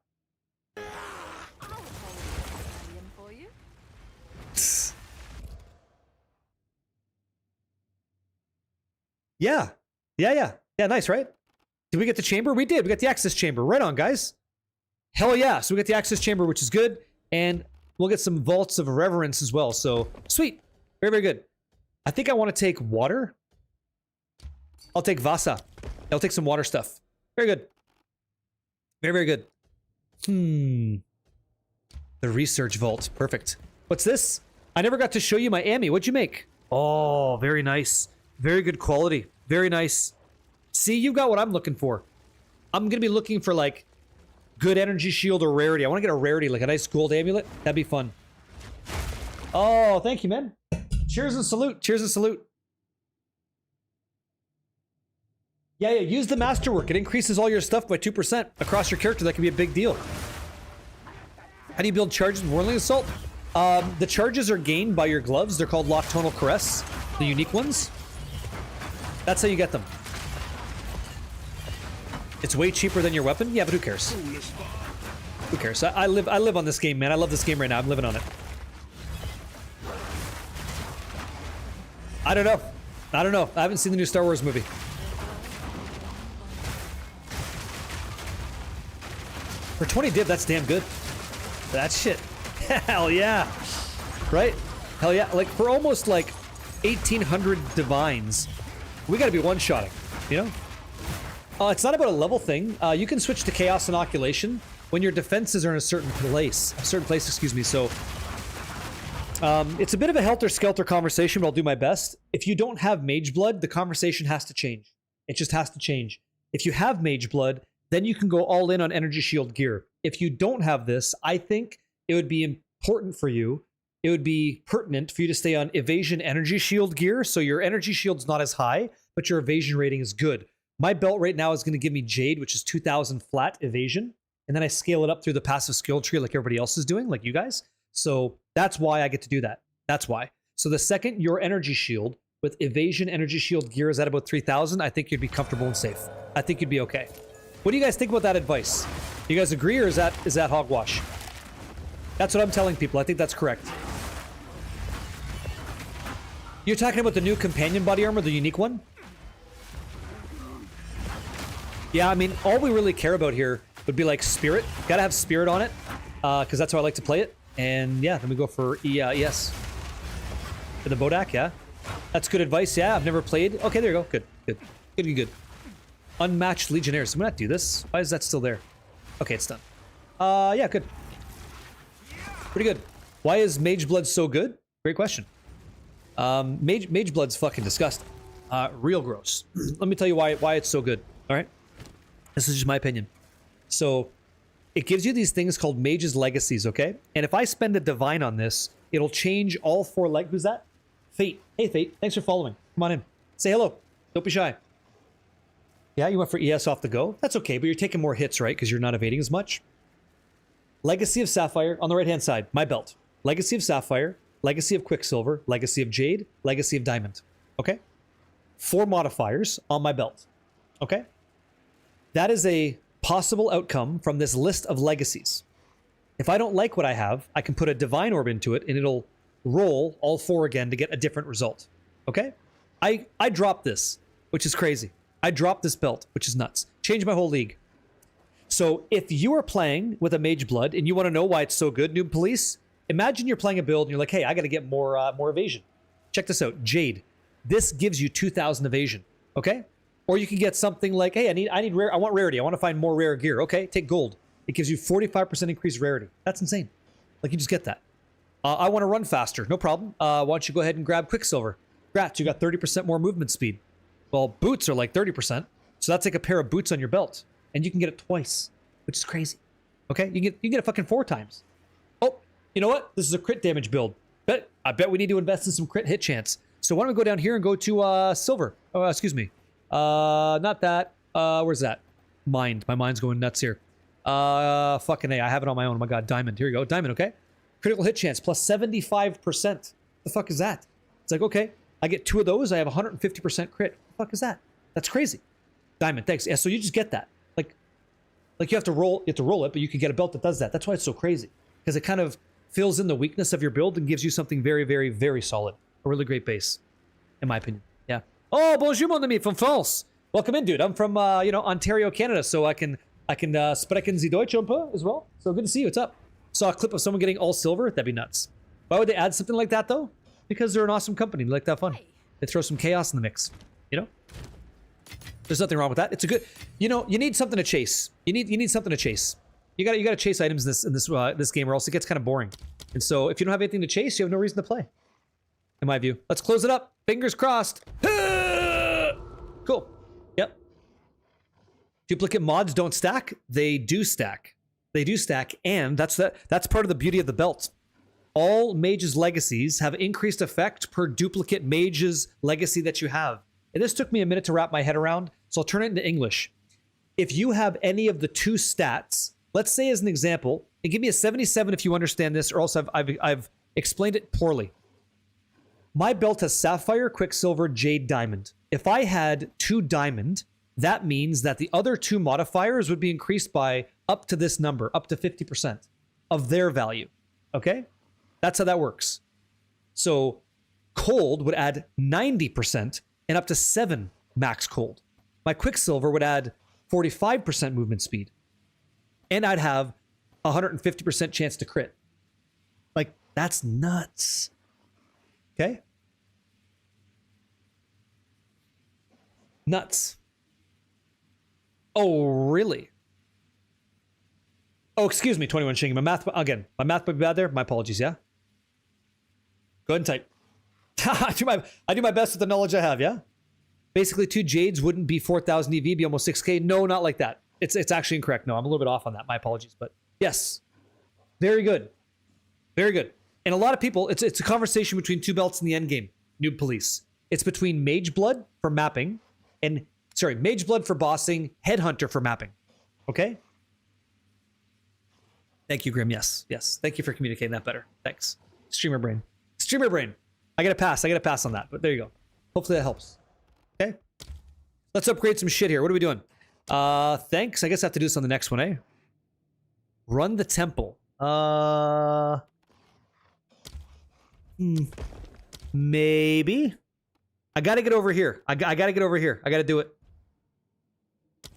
For you. Yeah. Yeah, nice, right? Did we get the chamber? We did. We got the access chamber. Right on, guys. Hell yeah. So we got the access chamber, which is good. And we'll get some vaults of reverence as well. So sweet. Very, very good. I think I want to take water. I'll take Vasa. I'll take some water stuff. Very good. Very, very good. The research vault. Perfect. What's this? I never got to show you my Ami. What'd you make? Oh, very nice. Very good quality. Very nice. See, you got what I'm looking for. I'm going to be looking for, like, good energy shield or rarity. I want to get a rarity, like a nice gold amulet. That'd be fun. Oh, thank you, man. Cheers and salute. Cheers and salute. Yeah, use the masterwork. It increases all your stuff by 2% across your character. That can be a big deal. How do you build charges with Whirling Assault? The charges are gained by your gloves. They're called Nocturnal Caress, the unique ones. That's how you get them. It's way cheaper than your weapon? Yeah, but who cares? Who cares? I live on this game, man. I love this game right now. I'm living on it. I don't know. I haven't seen the new Star Wars movie. For 20 div, that's damn good. That shit. Hell yeah. Right? Hell yeah. Like, for almost, like, 1,800 divines, we gotta be one-shotting, you know? It's not about a level thing. You can switch to Chaos Inoculation when your defenses are in a certain place. So It's a bit of a helter-skelter conversation, but I'll do my best. If you don't have Mage Blood, the conversation has to change. It just has to change. If you have Mage Blood, then you can go all in on Energy Shield gear. If you don't have this, I think it would be important for you. It would be pertinent for you to stay on Evasion Energy Shield gear, so your Energy Shield's not as high, but your Evasion rating is good. My belt right now is going to give me Jade, which is 2,000 flat Evasion, and then I scale it up through the passive skill tree like everybody else is doing, like you guys. So that's why I get to do that. That's why. So the second your Energy Shield with Evasion Energy Shield gear is at about 3,000, I think you'd be comfortable and safe. I think you'd be okay. What do you guys think about that advice? You guys agree, or is that hogwash? That's what I'm telling people. I think that's correct. You're talking about the new companion body armor, the unique one? Yeah, I mean, all we really care about here would be like spirit. Gotta have spirit on it, because that's how I like to play it. And yeah, then we go for ES. For the Bodak, yeah. That's good advice, yeah. I've never played. Okay, there you go. Good, good, good, good, good. Unmatched Legionnaires. I'm gonna not do this. Why is that still there? Okay, it's done. Yeah, good. Pretty good. Why is Mage Blood so good? Great question. Mage Blood's fucking disgusting. Real gross. Let me tell you why it's so good. All right? This is just my opinion. So, it gives you these things called Mage's Legacies, okay? And if I spend a Divine on this, it'll change all 4 leg... Who's that? Fate. Hey, Fate. Thanks for following. Come on in. Say hello. Don't be shy. Yeah, you went for ES off the go. That's okay, but you're taking more hits, right? Because you're not evading as much. Legacy of Sapphire on the right-hand side. My belt. Legacy of Sapphire. Legacy of Quicksilver. Legacy of Jade. Legacy of Diamond. Okay? 4 modifiers on my belt. Okay? That is a possible outcome from this list of legacies. If I don't like what I have, I can put a Divine Orb into it, and it'll roll all 4 again to get a different result. Okay? I dropped this, which is crazy. I dropped this belt, which is nuts. Changed my whole league. So if you are playing with a Mage Blood and you want to know why it's so good, Noob Police, imagine you're playing a build and you're like, hey, I got to get more evasion. Check this out. Jade. This gives you 2,000 evasion. Okay? Or you can get something like, hey, I want rarity. I want to find more rare gear. Okay, take gold. It gives you 45% increased rarity. That's insane. Like, you just get that. I want to run faster. No problem. Why don't you go ahead and grab Quicksilver? Grats, you got 30% more movement speed. Well, boots are like 30%. So that's like a pair of boots on your belt. And you can get it twice, which is crazy. Okay? You can get it fucking 4 times. Oh, you know what? This is a crit damage build. I bet we need to invest in some crit hit chance. So why don't we go down here and go to silver? Oh, excuse me. Not that. Where's that? Mind. My mind's going nuts here. Fucking A. I have it on my own. Oh my god, diamond. Here we go. Diamond, okay? Critical hit chance plus 75%. The fuck is that? It's like, okay, I get 2 of those. I have 150% crit. The fuck is that? That's crazy. Diamond, thanks. Yeah, so you just get that. Like you have to roll it, but you can get a belt that does that. That's why it's so crazy. Because it kind of fills in the weakness of your build and gives you something very, very, very solid. A really great base, in my opinion. Yeah. Oh, bonjour, mon ami, from France. Welcome in, dude. I'm from, Ontario, Canada, so I can sprechen Sie Deutsch un peu as well. So good to see you. What's up? Saw a clip of someone getting all silver. That'd be nuts. Why would they add something like that, though? Because they're an awesome company. They like to have fun. They throw some chaos in the mix. You know? There's nothing wrong with that. It's a good... You know, you need something to chase. You need something to chase. You gotta chase items in this game, or else it gets kind of boring. And so, if you don't have anything to chase, you have no reason to play. In my view. Let's close it up. Fingers crossed. Cool. Yep. Duplicate mods don't stack. They do stack. They do stack, and that's part of the beauty of the belt. All mages' legacies have increased effect per duplicate mage's legacy that you have. And this took me a minute to wrap my head around, so I'll turn it into English. If you have any of the 2 stats, let's say as an example, and give me a 77 if you understand this, or else I've explained it poorly. My belt has Sapphire, Quicksilver, Jade, Diamond. If I had 2 Diamond, that means that the other 2 modifiers would be increased by up to this number, up to 50% of their value. Okay? That's how that works. So Cold would add 90% and up to 7 max Cold. My Quicksilver would add 45% movement speed. And I'd have 150% chance to crit. Like, that's nuts. Okay? Nuts. Oh, really? Oh, excuse me, 21 Shingy. My math might be bad there. My apologies, yeah? Go ahead and type. I do my best with the knowledge I have, yeah? Basically, 2 Jades wouldn't be 4,000 EV, be almost 6K. No, not like that. It's actually incorrect. No, I'm a little bit off on that. My apologies. But yes, very good. Very good. And a lot of people, it's a conversation between 2 belts in the end game, Noob Police. It's between Mage Blood for mapping and, sorry, Mage Blood for bossing, Headhunter for mapping. Okay? Thank you, Grim. Yes, yes. Thank you for communicating that better. Thanks. Streamer brain. Streamer brain. I gotta pass on that, but there you go. Hopefully that helps. Okay? Let's upgrade some shit here. What are we doing? Thanks. I guess I have to do this on the next one, eh? Run the temple. Maybe. I gotta get over here. I gotta get over here. I gotta do it.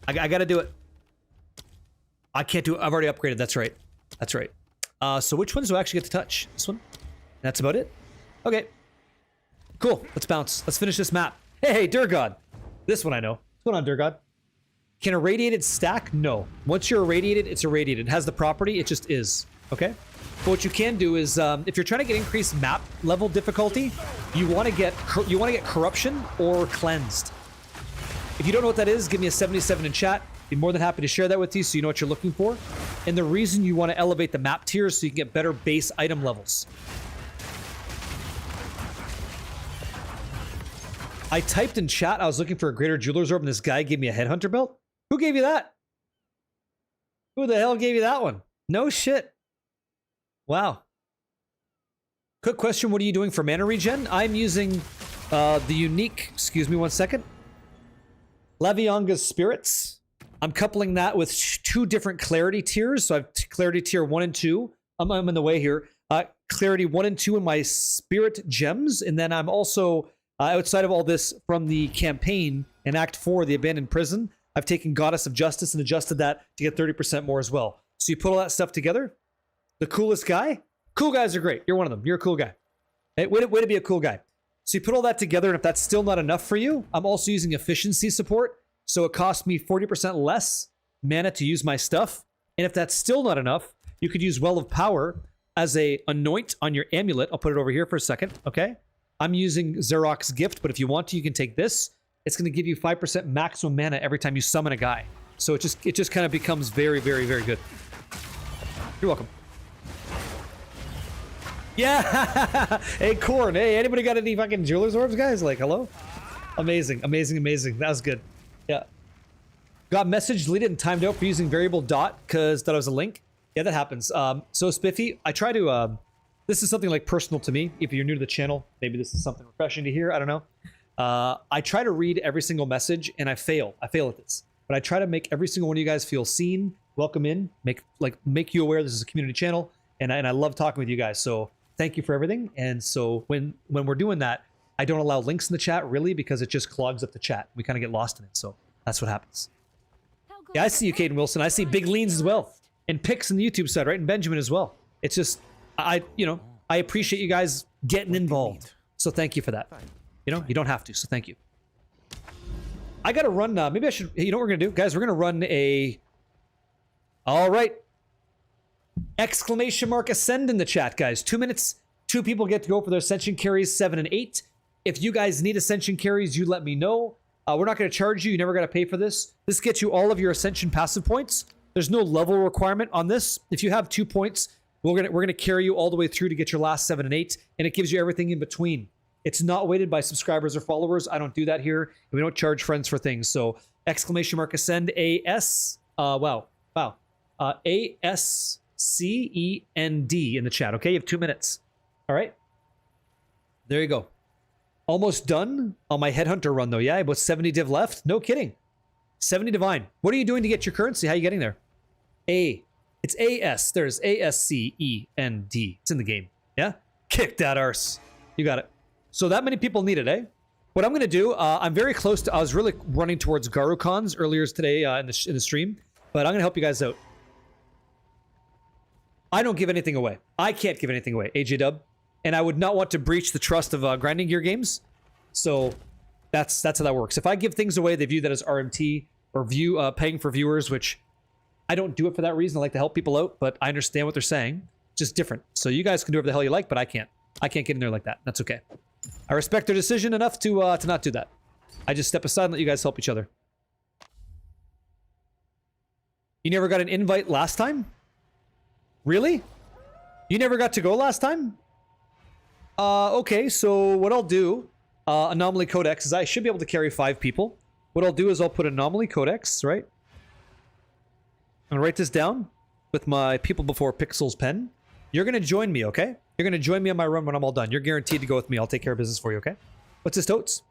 I gotta do it. I can't do it. I've already upgraded. That's right. That's right. So which ones do I actually get to touch? This one? That's about it? Okay. Cool. Let's bounce. Let's finish this map. Hey, Durgod. This one I know. What's going on, Durgod? Can irradiated stack? No. Once you're irradiated, it's irradiated. It has the property. It just is. Okay? But what you can do is, if you're trying to get increased map level difficulty, you want to get corruption or cleansed. If you don't know what that is, give me a 77 in chat. Be more than happy to share that with you so you know what you're looking for. And the reason you want to elevate the map tiers so you can get better base item levels. I typed in chat, I was looking for a greater jeweler's orb, and this guy gave me a headhunter belt. Who gave you that? Who the hell gave you that one? No shit. Wow. Quick question, what are you doing for mana regen? I'm using the unique, excuse me one second, Levianga's Spirits. I'm coupling that with 2 different clarity tiers. So I have clarity tier 1 and 2. I'm in the way here. Clarity 1 and 2 in my spirit gems. And then I'm also, outside of all this from the campaign in Act 4, the Abandoned Prison, I've taken Goddess of Justice and adjusted that to get 30% more as well. So you put all that stuff together. The coolest guy? Cool guys are great. You're one of them. You're a cool guy. Hey, way to be a cool guy. So you put all that together, and if that's still not enough for you, I'm also using efficiency support. So it costs me 40% less mana to use my stuff. And if that's still not enough, you could use Well of Power as a anoint on your amulet. I'll put it over here for a second, okay? I'm using Xeroc's Gift, but if you want to, you can take this. It's going to give you 5% maximum mana every time you summon a guy. So it just kind of becomes very, very, very good. You're welcome. Yeah! Hey, Corn. Hey, anybody got any fucking jeweler's orbs, guys? Like, hello? Amazing, amazing, amazing. That was good. Yeah. Got message deleted and timed out for using variable dot because that was a link. Yeah, that happens. So Spiffy, I try to, this is something like personal to me. If you're new to the channel, maybe this is something refreshing to hear. I don't know. I try to read every single message and I fail. I fail at this. But I try to make every single one of you guys feel seen, welcome in, make you aware this is a community channel. And I love talking with you guys. So thank you for everything. And so when we're doing that, I don't allow links in the chat really because it just clogs up the chat. We kind of get lost in it. So that's what happens. Yeah, I see you, Caden Wilson. I see Big Leans as well. And Pix in the YouTube side, right? And Benjamin as well. It's just, I appreciate you guys getting involved. So thank you for that. You know, you don't have to, so thank you. I gotta run, maybe I should, you know what we're gonna do? Guys, we're gonna run a, all right. Exclamation mark ascend in the chat, guys. 2 minutes, 2 people get to go for their ascension carries, 7 and 8. If you guys need ascension carries, you let me know. We're not going to charge you. You never got to pay for this. This gets you all of your ascension passive points. There's no level requirement on this. If you have 2 points, we're gonna carry you all the way through to get your last 7 and 8, and it gives you everything in between. It's not weighted by subscribers or followers. I don't do that here. And we don't charge friends for things. So exclamation mark ascend ASCEND in the chat. Okay, you have 2 minutes. All right. There you go. Almost done on my headhunter run though. Yeah, about 70 div left. No kidding. 70 divine. What are you doing to get your currency? How are you getting there? It's AS. There's ASCEND. It's in the game. Yeah? Kick that arse. You got it. So that many people need it, eh? What I'm going to do, I'm very close to, I was really running towards Garukons earlier today in the stream, but I'm going to help you guys out. I don't give anything away. I can't give anything away, AJ Dub. And I would not want to breach the trust of grinding gear games. So that's how that works. If I give things away, they view that as RMT or paying for viewers, which I don't do it for that reason. I like to help people out, but I understand what they're saying. Just different. So you guys can do whatever the hell you like, but I can't. I can't get in there like that. That's okay. I respect their decision enough to not do that. I just step aside and let you guys help each other. You never got an invite last time? Really? You never got to go last time? Okay, so what I'll do, Anomaly Codex, is I should be able to carry 5 people. What I'll do is I'll put Anomaly Codex, right? I'm gonna write this down with my People Before Pixels pen. You're gonna join me, okay? You're gonna join me on my run when I'm all done. You're guaranteed to go with me. I'll take care of business for you, okay? What's this, Totes?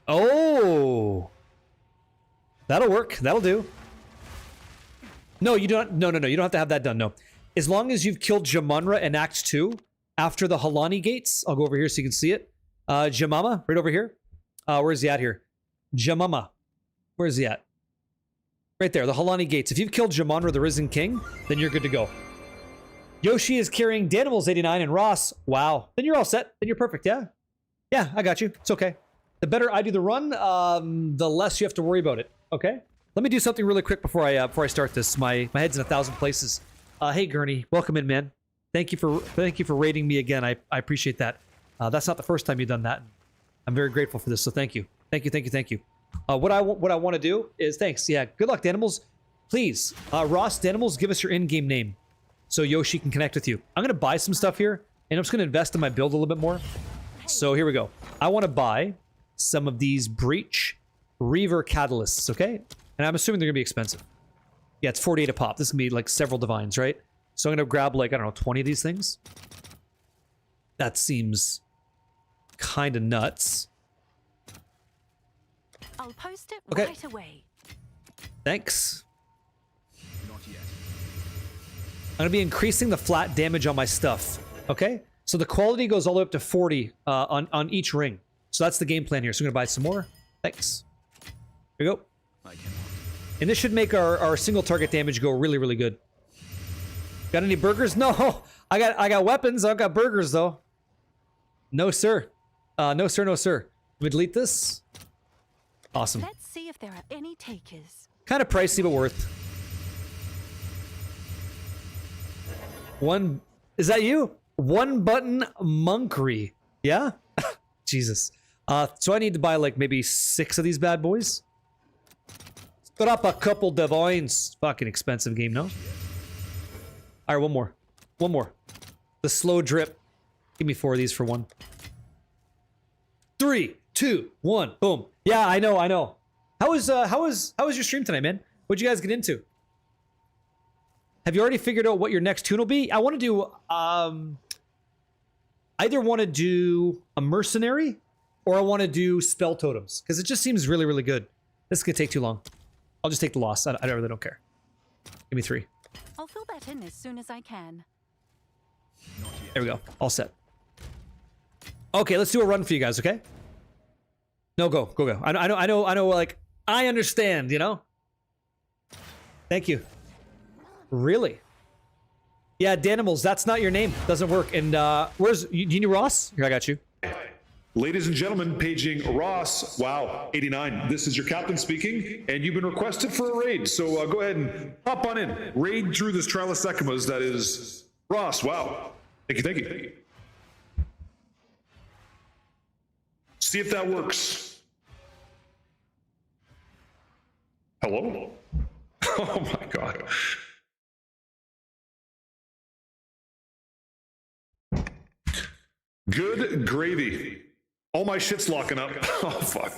Oh! That'll work. That'll do. No, you don't. No. You don't have to have that done. No. As long as you've killed Jamunra in Act 2, after the Halani gates, I'll go over here so you can see it. Jamama, right over here. Where's he at here? Jamama. Where's he at? Right there, the Halani gates. If you've killed Jamunra, the Risen King, then you're good to go. Yoshi is carrying Danimals 89 and Ross. Wow. Then you're all set. Then you're perfect, yeah? Yeah, I got you. It's okay. The better I do the run, the less you have to worry about it. Okay? Let me do something really quick before I start this. My head's in 1,000 places. Hey Gurney, welcome in, man. Thank you for raiding me again. I appreciate that. That's not the first time you've done that. I'm very grateful for this, so thank you. Thank you. What I want to do is thanks. Yeah, good luck, Danimals. Please, Ross, Danimals, give us your in-game name so Yoshi can connect with you. I'm gonna buy some stuff here, and I'm just gonna invest in my build a little bit more. So here we go. I want to buy some of these Breach Reaver Catalysts, okay? And I'm assuming they're gonna be expensive. Yeah, it's 48 a pop. This is gonna be like several divines, right? So I'm gonna grab like, I don't know, 20 of these things. That seems kind of nuts. I'll post it Okay. right away. Thanks. Not yet. I'm gonna be increasing the flat damage on my stuff. Okay? So the quality goes all the way up to 40 on each ring. So that's the game plan here. So I'm gonna buy some more. Thanks. Here we go. I cannot. And this should make our single target damage go really, really good. Got any burgers? No. I got weapons. I don't got burgers though. No sir. No sir. Let me delete this. Awesome. Let's see if there are any takers. Kind of pricey, but worth. Is that you? One button monkery. Yeah? Jesus. So I need to buy like maybe 6 of these bad boys. Put up a couple divines. Fucking expensive game, no? Alright, one more. The slow drip. Give me 4 of these for 1. 3, 2, 1, boom. Yeah, I know. How was your stream tonight, man? What'd you guys get into? Have you already figured out what your next tune will be? I want to do either want to do a mercenary or I want to do spell totems because it just seems really, really good. This is gonna take too long. I'll just take the loss. I really don't care. Give me 3. I'll fill that in as soon as I can. There we go. All set. Okay, let's do a run for you guys, okay? No, go. I know, like, I understand, you know? Thank you. Really? Yeah, Danimals, that's not your name. Doesn't work. And, do you need Ross? Here, I got you. Ladies and gentlemen, paging Ross, wow, 89. This is your captain speaking, and you've been requested for a raid. So go ahead and hop on in. Raid through this Trilosecmas, that is Ross, wow. Thank you. See if that works. Hello? Oh my God. Good gravy. All my shit's locking up. Oh, fuck.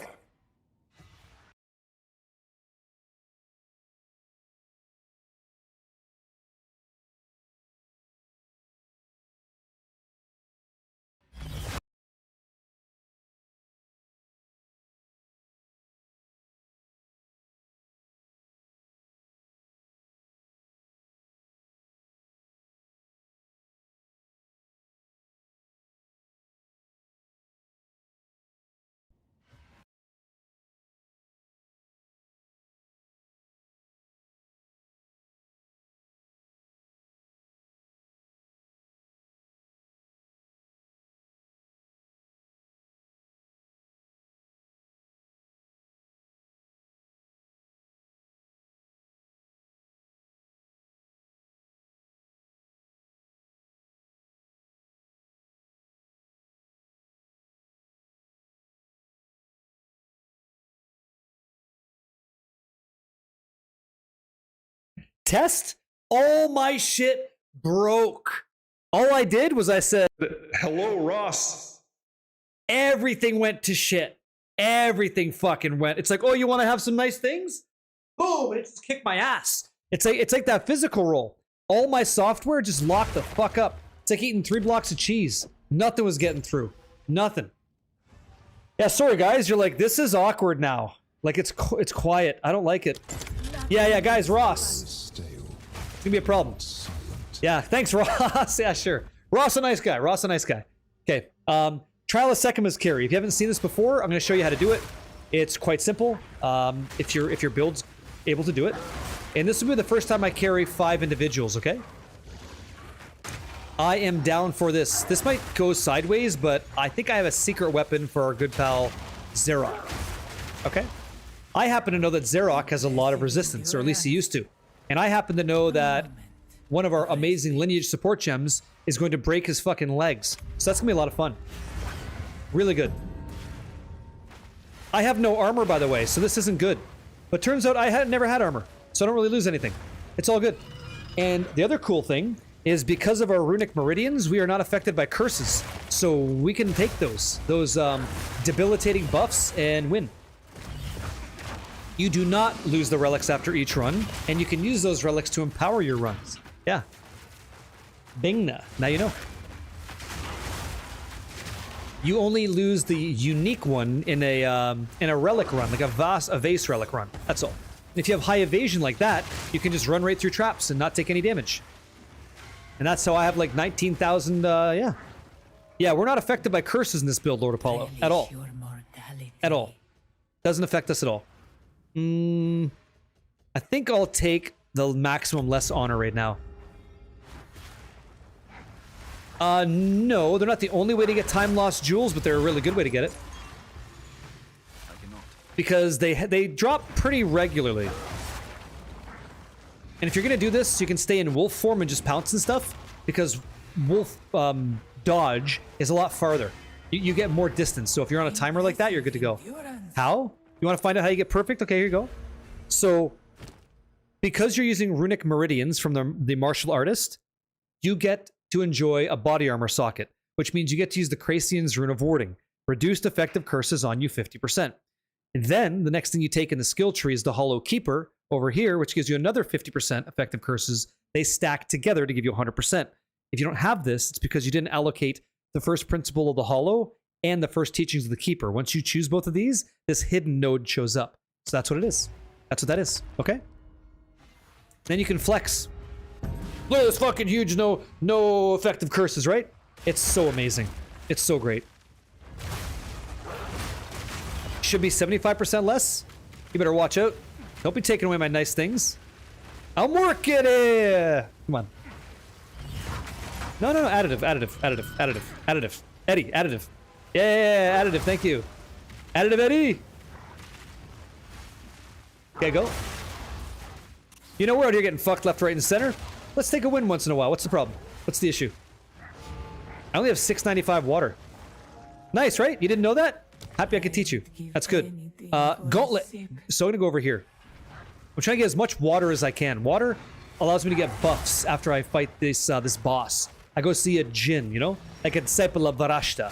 Test? All my shit broke. All I did was I said, Hello, Ross. everything went to shit. Everything fucking went. It's like, oh, you want to have some nice things? Boom! It just kicked my ass. It's like that physical roll. All my software just locked the fuck up. It's like eating 3 blocks of cheese. Nothing was getting through. Nothing. Yeah, sorry guys. You're like, this is awkward now. Like it's quiet. I don't like it. Yeah, guys. Ross. It's gonna be a problem. Yeah, thanks, Ross. Yeah, sure. Ross, a nice guy. Ross, a nice guy. Okay. Trial of Sekima's carry. If you haven't seen this before, I'm going to show you how to do it. It's quite simple. If your build's able to do it, and this will be the first time I carry 5 individuals. Okay. I am down for this. This might go sideways, but I think I have a secret weapon for our good pal Xerok. Okay. I happen to know that Xerok has a lot of resistance, or at least he used to, and I happen to know that one of our amazing lineage support gems is going to break his fucking legs. So that's gonna be a lot of fun. Really good. I have no armor, by the way, so this isn't good. But turns out I had never had armor, so I don't really lose anything. It's all good. And the other cool thing is because of our runic meridians, we are not affected by curses. So we can take those debilitating buffs and win. You do not lose the relics after each run, and you can use those relics to empower your runs. Yeah. Bingna. Now you know. You only lose the unique one in a relic run, like a vase relic run. That's all. If you have high evasion like that, you can just run right through traps and not take any damage. And that's how I have like 19,000, yeah. Yeah, we're not affected by curses in this build, Lord Apollo. At all. At all. Doesn't affect us at all. I think I'll take the maximum less honor right now. No, they're not the only way to get time lost jewels, but they're a really good way to get it. Because they drop pretty regularly. And if you're gonna do this, you can stay in wolf form and just pounce and stuff, because wolf dodge is a lot farther. You get more distance, so if you're on a timer like that, you're good to go. How? You want to find out how you get perfect? Okay, here you go. So, because you're using runic meridians from the martial artist, you get to enjoy a body armor socket, which means you get to use the Cracian's Rune of Warding. Reduced effective curses on you 50%. And then, the next thing you take in the skill tree is the Hollow Keeper over here, which gives you another 50% effective curses. They stack together to give you 100%. If you don't have this, it's because you didn't allocate the first principle of the Hollow and the first teachings of the Keeper. Once you choose both of these, this hidden node shows up. So that's what it is. That's what that is, okay? Then you can flex. Look at this fucking huge no effective curses, right? It's so amazing. It's so great. Should be 75% less. You better watch out. Don't be taking away my nice things. I'm working it. Come on. No. Additive. Eddie, additive. Yeah, additive. Thank you. Additive Eddie. Okay, go. You know we're out here getting fucked left, right, and center. Let's take a win once in a while. What's the problem? What's the issue? I only have 695 water. Nice, right? You didn't know that? Happy I could teach you. That's good. Gauntlet. So I'm gonna go over here. I'm trying to get as much water as I can. Water allows me to get buffs after I fight this boss. I go see a Jinn, you know? Like a Disciple of Varashta.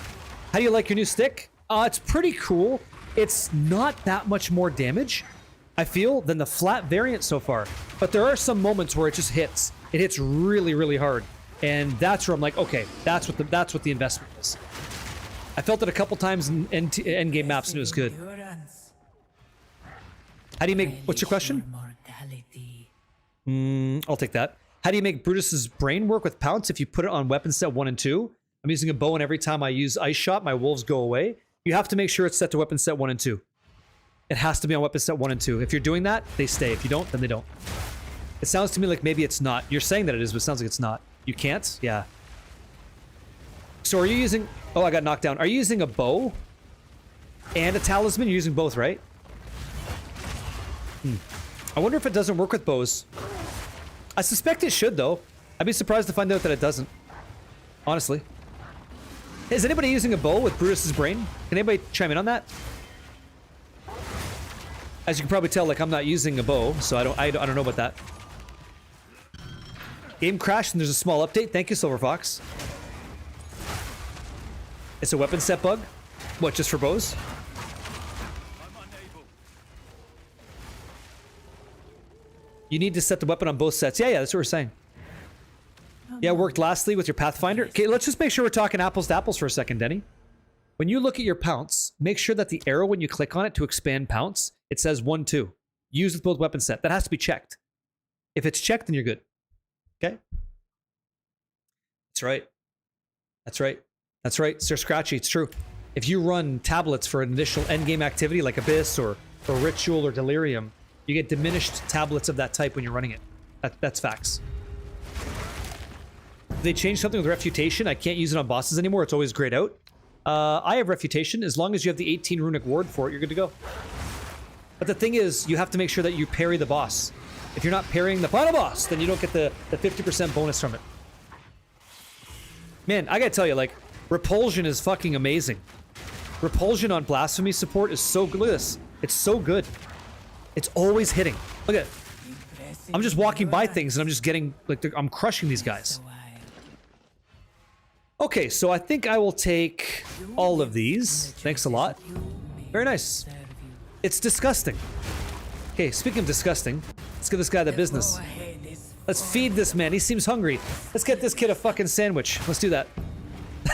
How do you like your new stick? It's pretty cool. It's not that much more damage, I feel, than the flat variant so far. But there are some moments where it just hits. It hits really, really hard. And that's where I'm like, okay, that's what the investment is. I felt it a couple times in endgame maps and it was good. How do you make... What's your question? I'll take that. How do you make Brutus's brain work with Pounce if you put it on weapon set 1 and 2? I'm using a bow and every time I use Ice Shot, my wolves go away. You have to make sure it's set to weapon set 1 and 2. It has to be on weapon set 1 and 2. If you're doing that, they stay. If you don't, then they don't. It sounds to me like maybe it's not. You're saying that it is, but it sounds like it's not. You can't? Yeah. So are you using... Oh, I got knocked down. Are you using a bow and a talisman? You're using both, right? I wonder if it doesn't work with bows. I suspect it should, though. I'd be surprised to find out that it doesn't. Honestly. Is anybody using a bow with Brutus's brain? Can anybody chime in on that? As you can probably tell, like, I'm not using a bow, so I don't know about that. Game crashed and there's a small update. Thank you, Silver Fox. It's a weapon set bug. What, just for bows? You need to set the weapon on both sets. Yeah, that's what we're saying. Yeah, it worked lastly with your Pathfinder. Okay, let's just make sure we're talking apples to apples for a second, Denny. When you look at your pounce, make sure that the arrow, when you click on it to expand pounce, it says 1, 2. Use with both weapon set. That has to be checked. If it's checked, then you're good. Okay? That's right. That's right. That's right, Sir Scratchy, it's true. If you run tablets for an initial endgame activity like Abyss or Ritual or Delirium, you get diminished tablets of that type when you're running it. That's facts. They changed something with Refutation. I can't use it on bosses anymore. It's always grayed out. I have Refutation. As long as you have the 18 runic ward for it, you're good to go. But the thing is, you have to make sure that you parry the boss. If you're not parrying the final boss, then you don't get the 50% bonus from it. Man, I gotta tell you, like, Repulsion is fucking amazing. Repulsion on Blasphemy support is so good. Look at this. It's so good. It's always hitting. Look at it. I'm just walking by things and I'm just getting, like, I'm crushing these guys. Okay, so I think I will take all of these. Thanks a lot. Very nice. It's disgusting. Okay, speaking of disgusting, let's give this guy the business. Let's feed this man. He seems hungry. Let's get this kid a fucking sandwich. Let's do that.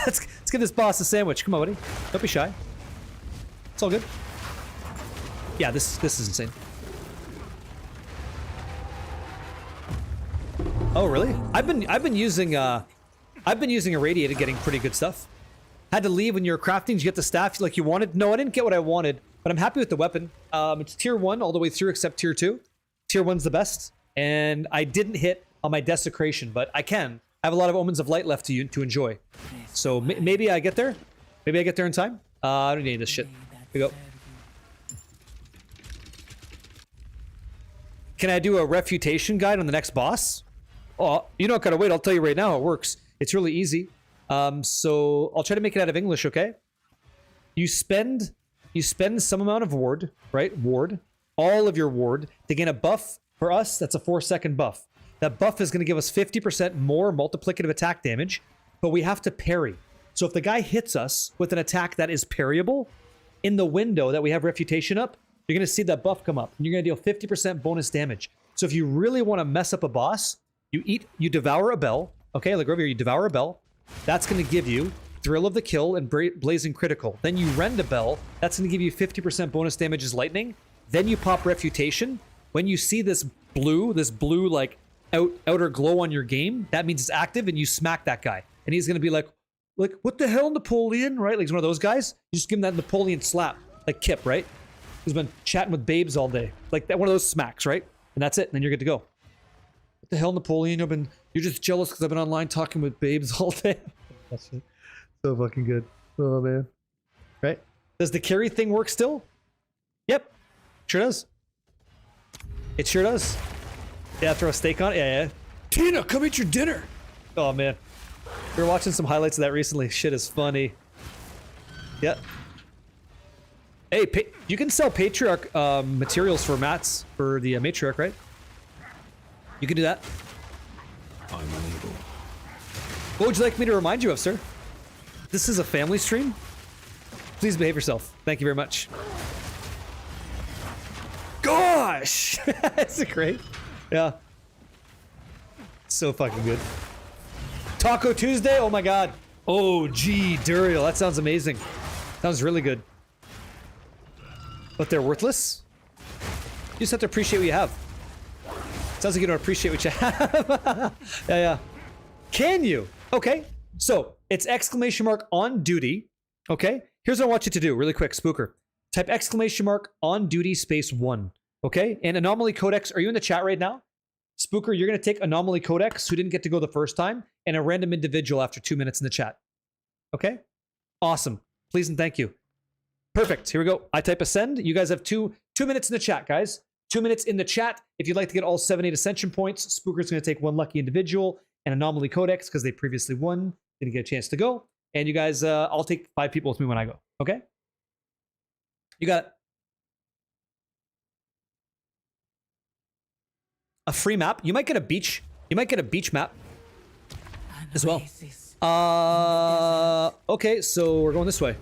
Let's give this boss a sandwich. Come on, buddy. Don't be shy. It's all good. Yeah, this is insane. Oh, really? I've been using Irradiated, getting pretty good stuff. Had to leave when you were crafting. Did you get the staff like you wanted? No, I didn't get what I wanted, but I'm happy with the weapon. It's tier 1 all the way through except tier 2. Tier 1's the best, and I didn't hit on my desecration, but I can. I have a lot of Omens of Light left to enjoy. So maybe I get there. Maybe I get there in time. I don't need this shit. Here we go. Can I do a refutation guide on the next boss? Oh, you don't gotta wait. I'll tell you right now how it works. It's really easy. So I'll try to make it out of English, okay? You spend some amount of ward, right? Ward. All of your ward to gain a buff. For us, that's a 4-second buff. That buff is going to give us 50% more multiplicative attack damage, but we have to parry. So if the guy hits us with an attack that is parryable, in the window that we have Refutation up, you're going to see that buff come up, and you're going to deal 50% bonus damage. So if you really want to mess up a boss, you devour a bell. Okay, like over here, you devour a bell. That's going to give you Thrill of the Kill and Blazing Critical. Then you rend a bell. That's going to give you 50% bonus damage as lightning. Then you pop Refutation. When you see this blue like outer glow on your game, that means it's active, and you smack that guy. And he's going to be like, what the hell, Napoleon, right? Like he's one of those guys. You just give him that Napoleon slap, like Kip, right? He's been chatting with babes all day. Like that, one of those smacks, right? And that's it, and then you're good to go. What the hell, Napoleon? You're just jealous because I've been online talking with babes all day. That's so fucking good. Oh, man. Right? Does the carry thing work still? Yep. Sure does. It sure does. Yeah, throw a steak on it? Yeah. Tina, come eat your dinner! Oh, man. We were watching some highlights of that recently. Shit is funny. Yeah. Hey, you can sell Patriarch materials for mats for the Matriarch, right? You can do that. I'm unable. What would you like me to remind you of, sir? This is a family stream. Please behave yourself. Thank you very much. Gosh! That's great. Yeah. So fucking good. Taco Tuesday? Oh my god. Oh, gee, Duriel. That sounds amazing. Sounds really good. But they're worthless? You just have to appreciate what you have. Sounds like you don't appreciate what you have. Yeah. Can you? Okay. So, it's exclamation mark on duty. Okay? Here's what I want you to do really quick, Spooker. Type exclamation mark on duty space 1. Okay? And Anomaly Codex, are you in the chat right now? Spooker, you're going to take Anomaly Codex, who didn't get to go the first time, and a random individual after 2 minutes in the chat. Okay? Awesome. Please and thank you. Perfect. Here we go. I type ascend. You guys have two minutes in the chat, guys. 2 minutes in the chat. If you'd like to get all 7-8 Ascension points, Spooker's going to take 1 lucky individual and Anomaly Codex because they previously won. Didn't get a chance to go. And you guys, I'll take 5 people with me when I go. Okay? You got it. A free map. You might get a beach You might get a beach map as well. Okay, so we're going this way.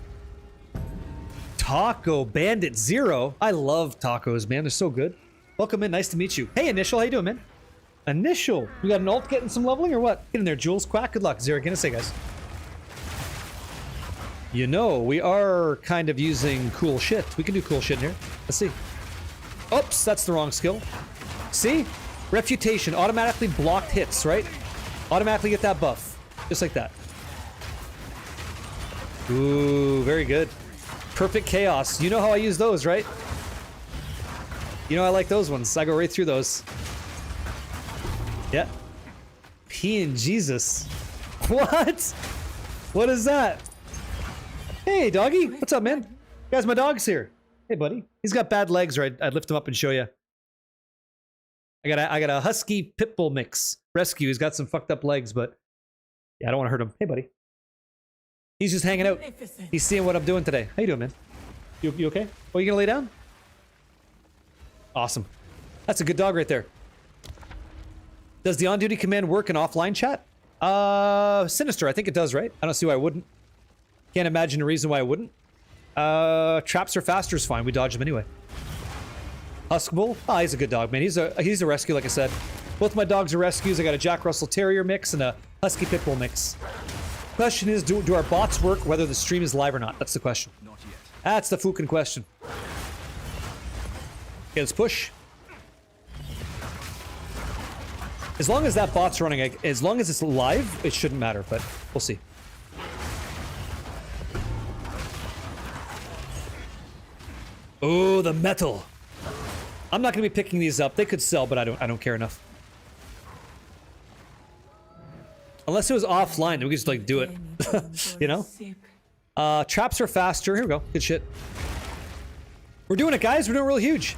Taco Bandit Zero. I love tacos, man. They're so good. Welcome in. Nice to meet you. Hey, Initial. How you doing, man? Initial. You got an ult getting some leveling or what? Get in there, Jules. Quack. Good luck. Zero. Gonna say, guys. You know, we are kind of using cool shit. We can do cool shit in here. Let's see. Oops, that's the wrong skill. See? Refutation. Automatically blocked hits, right? Automatically get that buff. Just like that. Ooh, very good. Perfect Chaos. You know how I use those, right? You know I like those ones. I go right through those. Yeah. P and Jesus. What? What is that? Hey, doggy. What's up, man? Guys, my dog's here. Hey, buddy. He's got bad legs, right? I'd lift him up and show you. I got a husky pit bull mix rescue. He's got some fucked up legs, but yeah, I don't want to hurt him. Hey, buddy. He's just hanging out. He's seeing what I'm doing today. How you doing, man? You okay? Oh, you gonna lay down? Awesome. That's a good dog right there. Does the on-duty command work in offline chat? Sinister, I think it does, right? I don't see why I wouldn't. Can't imagine a reason why I wouldn't. Traps are faster is fine. We dodge them anyway. Huskable. Ah, he's a good dog, man. He's a rescue, like I said. Both my dogs are rescues. I got a Jack Russell Terrier mix and a Husky Pit Bull mix. Question is, do our bots work whether the stream is live or not? That's the question. Not yet. That's the fucking question. Okay, let's push. As long as that bot's running, as long as it's live, it shouldn't matter, but we'll see. Oh, the metal. I'm not going to be picking these up. They could sell, but I don't care enough. Unless it was offline, then we could just like do it. You know? Traps are faster. Here we go. Good shit. We're doing it, guys. We're doing really huge.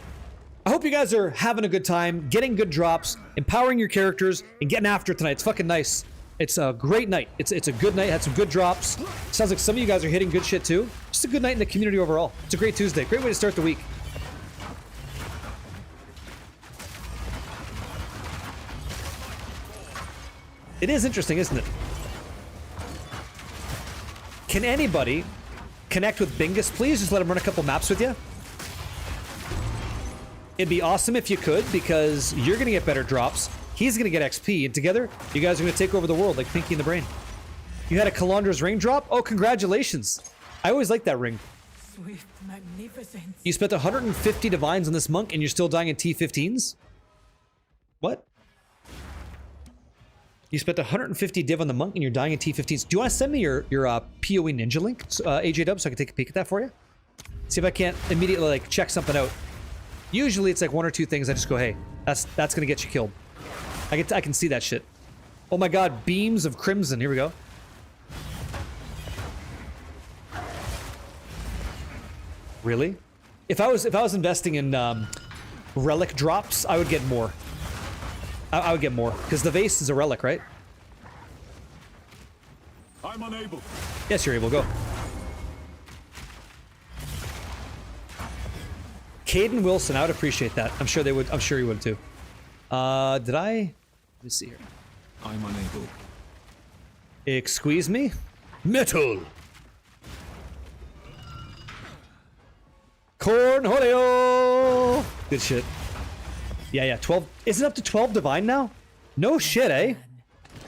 I hope you guys are having a good time, getting good drops, empowering your characters, and getting after it tonight. It's fucking nice. It's a great night. It's a good night. Had some good drops. Sounds like some of you guys are hitting good shit too. Just a good night in the community overall. It's a great Tuesday. Great way to start the week. It is interesting, isn't it? Can anybody connect with Bingus, please? Just let him run a couple maps with you. It'd be awesome if you could, because you're going to get better drops. He's going to get XP, and together, you guys are going to take over the world like Pinky in the Brain. You had a Calandra's ring drop? Oh, congratulations. I always liked that ring. Swift magnificence. You spent 150 divines on this monk, and you're still dying in T15s? What? You spent 150 div on the monk, and you're dying in T15s. Do you want to send me your PoE Ninja link, AJ Dub, so I can take a peek at that for you? See if I can't immediately, like, check something out. Usually it's like one or two things. I just go, hey, that's gonna get you killed. I can see that shit. Oh my god, beams of crimson. Here we go. Really? If I was investing in relic drops, I would get more. I would get more because the vase is a relic, right? I'm unable. Yes, you're able. Go. Caden Wilson, I would appreciate that. I'm sure they would. I'm sure you would too. Did I? Let me see here. I'm unable. Excuse me? Metal! Cornholio! Good shit. Yeah, 12. Is it up to 12 divine now? No shit, eh?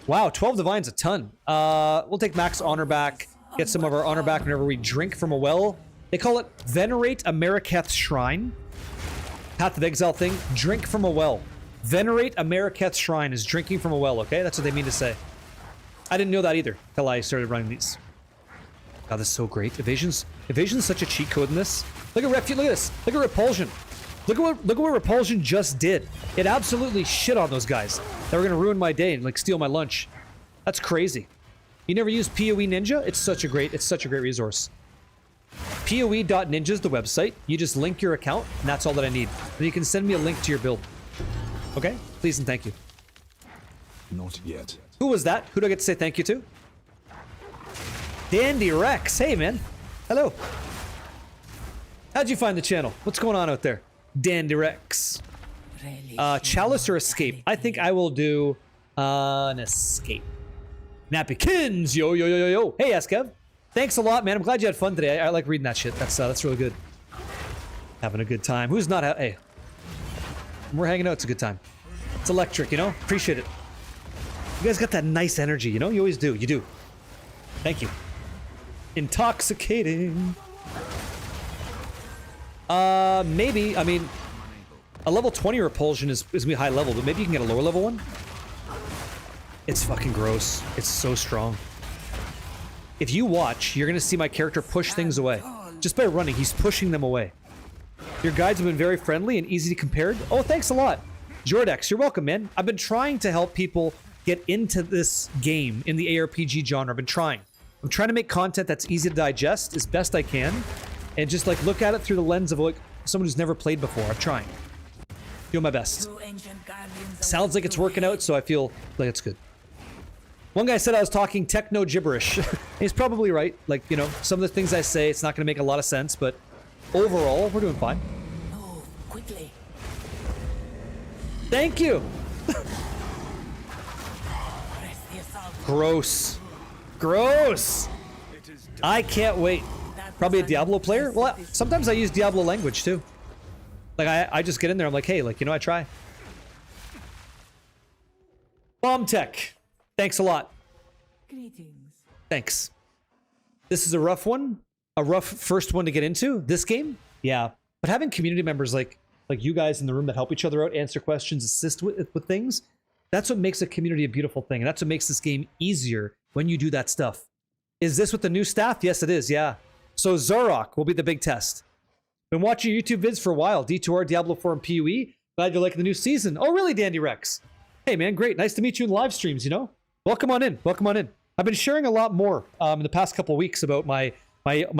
Wow, 12 divine's a ton. We'll take max honor back. Get some of our honor back whenever we drink from a well. They call it Venerate Ameriketh's Shrine. Path of Exile thing. Drink from a well. Venerate Ameriketh's Shrine is drinking from a well, okay? That's what they mean to say. I didn't know that either till I started running these. God, this is so great. Evasion's such a cheat code in this. Look at look at this. Look at Repulsion. Look at what Repulsion just did. It absolutely shit on those guys that were gonna ruin my day and like steal my lunch. That's crazy. You never used PoE Ninja? It's such a great resource. PoE.ninja is the website. You just link your account, and that's all that I need. Then you can send me a link to your build. Okay? Please and thank you. Not yet. Who was that? Who do I get to say thank you to? Dandy Rex. Hey, man. Hello. How'd you find the channel? What's going on out there? Dandy Rex. Chalice or Escape? I think I will do An escape. Napkins! Yo, yo, yo, yo, yo. Hey, Eskev. Thanks a lot, man. I'm glad you had fun today. I like reading that shit. That's really good. Having a good time. Who's not hey. We're hanging out. It's a good time. It's electric, you know? Appreciate it. You guys got that nice energy, you know? You always do. You do. Thank you. Intoxicating. Maybe. I mean, a level 20 repulsion is gonna be high level, but maybe you can get a lower level one. It's fucking gross. It's so strong. If you watch, you're gonna see my character push things away. Just by running, he's pushing them away. Your guides have been very friendly and easy to compare. Oh, thanks a lot. Jordex, you're welcome, man. I've been trying to help people get into this game in the ARPG genre. I've been trying. I'm trying to make content that's easy to digest as best I can. And just like look at it through the lens of like someone who's never played before. I'm trying. Doing my best. Sounds like it's working out, so I feel like it's good. One guy said I was talking techno gibberish. He's probably right. Like, you know, some of the things I say, it's not going to make a lot of sense, but overall, we're doing fine. Move quickly. Thank you. Press the assault. Gross. Gross. I can't wait. Probably a Diablo player? Well, sometimes I use Diablo language too. Like, I just get in there, I'm like, hey, like, you know, I try. Bomb Tech. Thanks a lot. Greetings. Thanks. This is a rough one. A rough first one to get into. This game? Yeah. But having community members like you guys in the room that help each other out, answer questions, assist with things, that's what makes a community a beautiful thing. And that's what makes this game easier when you do that stuff. Is this with the new staff? Yes, it is. Yeah. So Zorok will be the big test. Been watching your YouTube vids for a while. D2R, Diablo 4, and PoE. Glad you're liking the new season. Oh, really, Dandy Rex? Hey, man, great. Nice to meet you in live streams, you know? Welcome on in. Welcome on in. I've been sharing a lot more in the past couple of weeks about my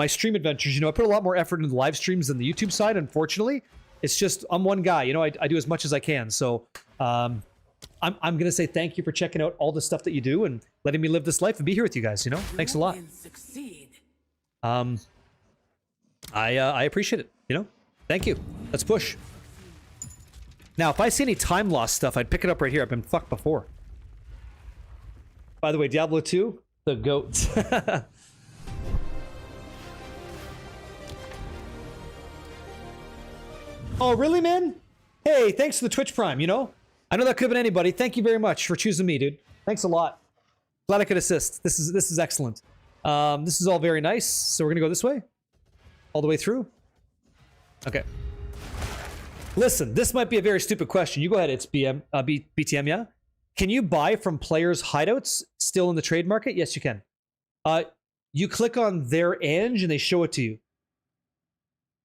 stream adventures. You know, I put a lot more effort into the live streams than the YouTube side, unfortunately. It's just, I'm one guy. You know, I do as much as I can. So I'm going to say thank you for checking out all the stuff that you do and letting me live this life and be here with you guys, you know? Thanks a lot. I appreciate it, you know? Thank you. Let's push. Now, if I see any time loss stuff, I'd pick it up right here. I've been fucked before. By the way, Diablo 2, the GOAT. Oh, really, man? Hey, thanks for the Twitch Prime, you know? I know that could have been anybody. Thank you very much for choosing me, dude. Thanks a lot. Glad I could assist. This is excellent. This is all very nice. So we're gonna go this way? All the way through? Okay. Listen, this might be a very stupid question. You go ahead, it's BTM, yeah? Can you buy from players' hideouts still in the trade market? Yes, you can. You click on their Eng and they show it to you.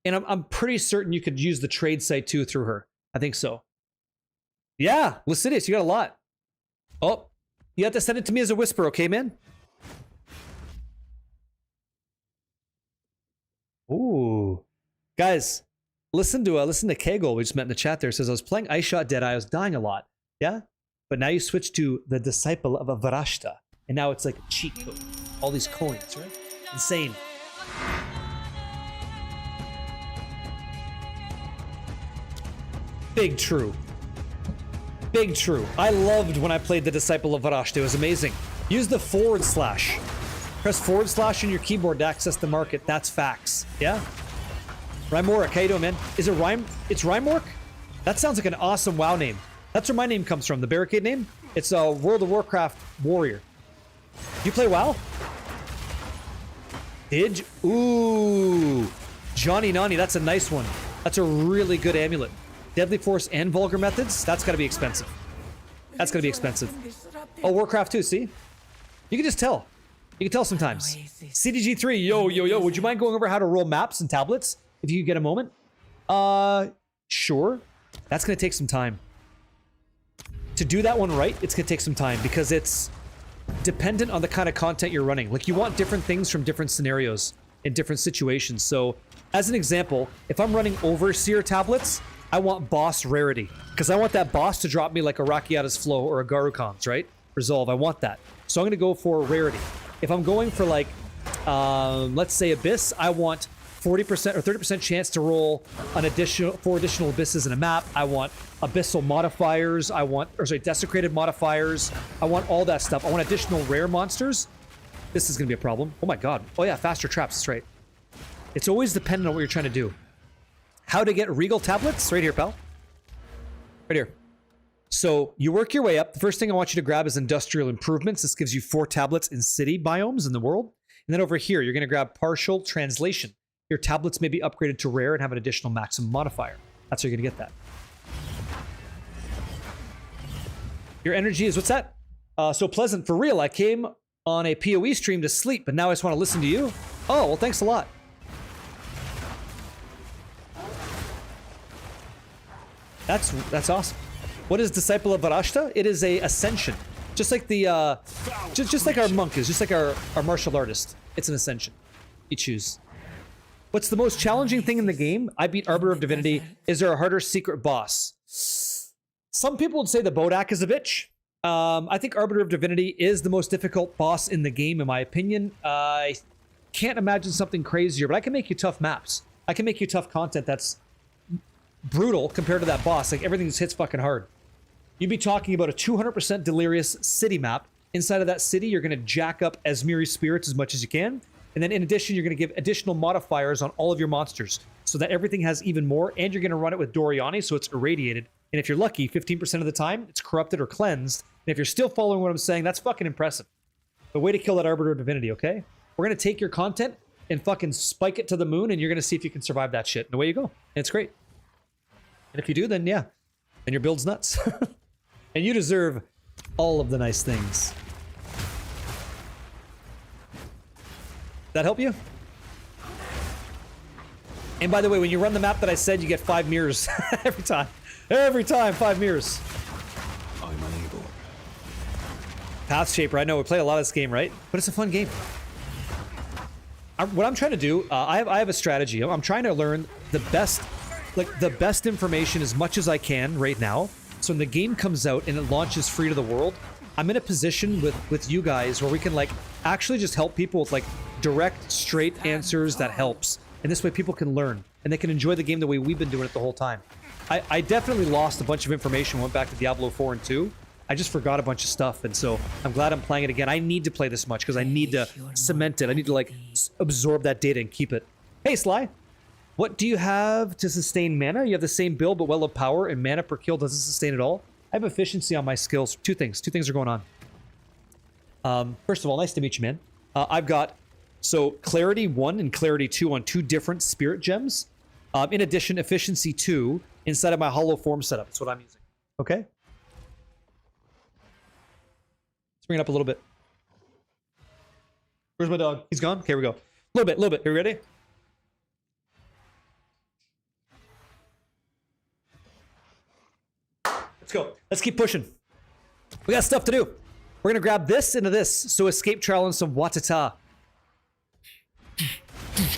And I'm pretty certain you could use the trade site too through her. I think so. Yeah, Lucidius, you got a lot. Oh, you have to send it to me as a whisper, okay, man? Ooh. Guys, listen to Kegel, we just met in the chat there. It says, I was playing Ice Shot Dead, I was dying a lot. Yeah? But now you switch to the Disciple of a Varashta. And now it's like a cheat code. All these coins, right? Insane. Big true. Big true. I loved when I played the Disciple of Varashta. It was amazing. Use the /. Press / on your keyboard to access the market. That's facts. Yeah? Rhymorik, how you doing, man? Is it Rhyme? It's Rhymorik? That sounds like an awesome WoW name. That's where my name comes from. The Barricade name? It's a World of Warcraft warrior. You play WoW? Did you? Ooh. Johnny Nani, that's a nice one. That's a really good amulet. Deadly Force and Vulgar Methods? That's gotta be expensive. That's gonna be expensive. Oh, Warcraft 2, see? You can just tell. You can tell sometimes. CDG3, yo, yo, yo. Would you mind going over how to roll maps and tablets? If you get a moment? Sure. That's gonna take some time. To do that one right, it's gonna take some time because it's dependent on the kind of content you're running. Like, you want different things from different scenarios in different situations. So, as an example, if I'm running Overseer tablets, I want boss rarity. Because I want that boss to drop me like a Rakiata's Flow or a Garukon's, right? Resolve, I want that. So I'm gonna go for rarity. If I'm going for like, let's say Abyss, I want 40% or 30% chance to roll an additional 4 additional abysses in a map. I want abyssal modifiers. I want, or sorry, desecrated modifiers. I want all that stuff. I want additional rare monsters. This is going to be a problem. Oh my god. Oh yeah, faster traps. That's right. It's always dependent on what you're trying to do. How to get regal tablets? Right here, pal. Right here. So you work your way up. The first thing I want you to grab is industrial improvements. This gives you 4 tablets in city biomes in the world. And then over here, you're going to grab partial translation. Your tablets may be upgraded to rare and have an additional maximum modifier. That's how you're going to get that. Your energy is, what's that? So pleasant. For real, I came on a PoE stream to sleep, but now I just want to listen to you. Oh, well, thanks a lot. That's awesome. What is Disciple of Varashta? It is a ascension. Just like the, just like our monk is, just like our martial artist. It's an ascension. You choose. What's the most challenging thing in the game? I beat Arbiter of Divinity. Is there a harder secret boss? Some people would say the Bodak is a bitch. I think Arbiter of Divinity is the most difficult boss in the game, in my opinion. I can't imagine something crazier, but I can make you tough maps. I can make you tough content that's brutal compared to that boss. Like, everything just hits fucking hard. You'd be talking about a 200% delirious city map. Inside of that city, you're going to jack up Asmiri spirits as much as you can. And then in addition, you're going to give additional modifiers on all of your monsters so that everything has even more. And you're going to run it with Doriani, so it's irradiated. And if you're lucky, 15% of the time, it's corrupted or cleansed. And if you're still following what I'm saying, that's fucking impressive. The way to kill that Arbiter of Divinity, okay? We're going to take your content and fucking spike it to the moon, and you're going to see if you can survive that shit. And away you go. And it's great. And if you do, then yeah. Then your build's nuts. And you deserve all of the nice things. That help you? And by the way, when you run the map that I said, you get 5 mirrors every time. Every time, 5 mirrors. I'm unable. Path Shaper, I know we play a lot of this game, right? But it's a fun game. What I'm trying to do, I have a strategy. I'm trying to learn the best information as much as I can right now. So when the game comes out and it launches free to the world, I'm in a position with you guys where we can like actually just help people with like direct, straight answers that helps. And this way people can learn and they can enjoy the game the way we've been doing it the whole time. I definitely lost a bunch of information, went back to Diablo 4 and 2. I just forgot a bunch of stuff, and so I'm glad I'm playing it again. I need to play this much because I need to cement it. I need to like absorb that data and keep it. Hey, Sly. What do you have to sustain mana? You have the same build, but well of power, and mana per kill doesn't sustain at all. I have efficiency on my skills. Two things are going on. First of all, nice to meet you, man. I've got, so Clarity 1 and Clarity 2 on 2 different Spirit Gems. In addition, Efficiency 2 inside of my Hollow Form setup. That's what I'm using. Okay? Let's bring it up a little bit. Where's my dog? He's gone? Okay, here we go. A little bit. Are you ready? Let's go. Let's keep pushing. We got stuff to do. We're going to grab this into this. So escape trial and some Watata.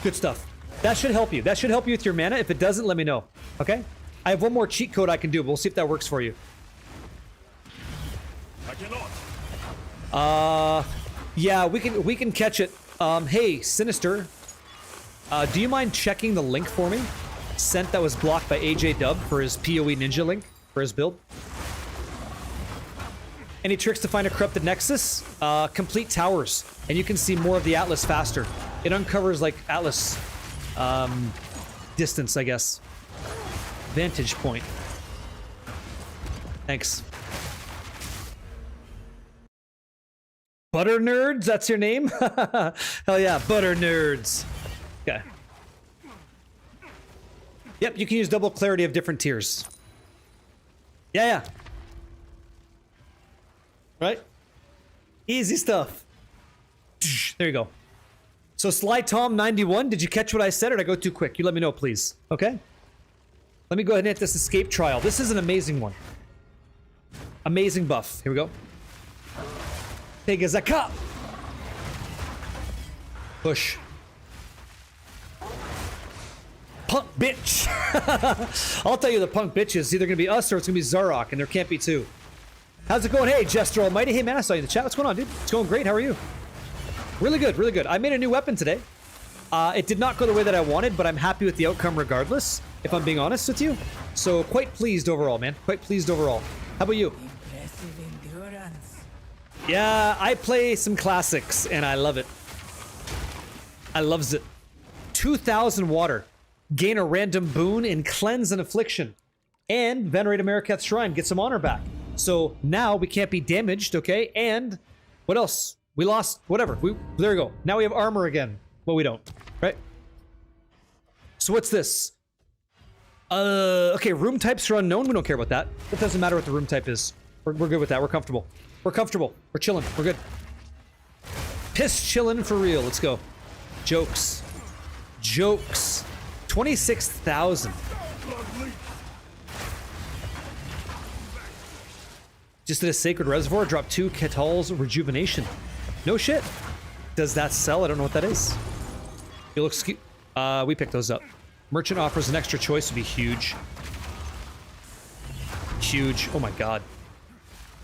Good stuff. That should help you. That should help you with your mana. If it doesn't, let me know. Okay? I have one more cheat code I can do, but we'll see if that works for you. I cannot. Yeah, we can catch it. Hey, Sinister. Do you mind checking the link for me? Sent that was blocked by AJ Dub for his PoE Ninja link for his build. Any tricks to find a corrupted Nexus? Complete towers, and you can see more of the Atlas faster. It uncovers like Atlas distance, I guess. Vantage point. Thanks. Butter Nerds, that's your name? Hell yeah, Butter Nerds. Okay. Yep, you can use double clarity of different tiers. Yeah. Right? Easy stuff. There you go. So Sly Tom 91, did you catch what I said or did I go too quick? You let me know, please. Okay? Let me go ahead and hit this escape trial. This is an amazing one. Amazing buff. Here we go. Big as a cup. Push. Punk bitch. I'll tell you the punk bitch is either going to be us or it's going to be Zarok, and there can't be two. How's it going? Hey, Jester Almighty. Hey, man, I saw you in the chat. What's going on, dude? It's going great. How are you? Really good, really good. I made a new weapon today. It did not go the way that I wanted, but I'm happy with the outcome regardless, if I'm being honest with you. So quite pleased overall, man. Quite pleased overall. How about you? Impressive endurance. Yeah, I play some classics, and I love it. I loves it. 2,000 water. Gain a random boon in Cleanse and Affliction. And Venerate Americath's Shrine. Get some honor back. So now we can't be damaged, okay? And what else? We lost, whatever. There we go. Now we have armor again. Well, we don't, right? So what's this? Okay, room types are unknown. We don't care about that. It doesn't matter what the room type is. We're good with that. We're comfortable. We're comfortable. We're chilling. We're good. Piss chilling for real. Let's go. Jokes. Jokes. 26,000. Just did a Sacred Reservoir. Drop 2 Ketal's Rejuvenation. No shit. Does that sell? I don't know what that is. It looks we picked those up. Merchant offers an extra choice would be huge. Huge. Oh my god.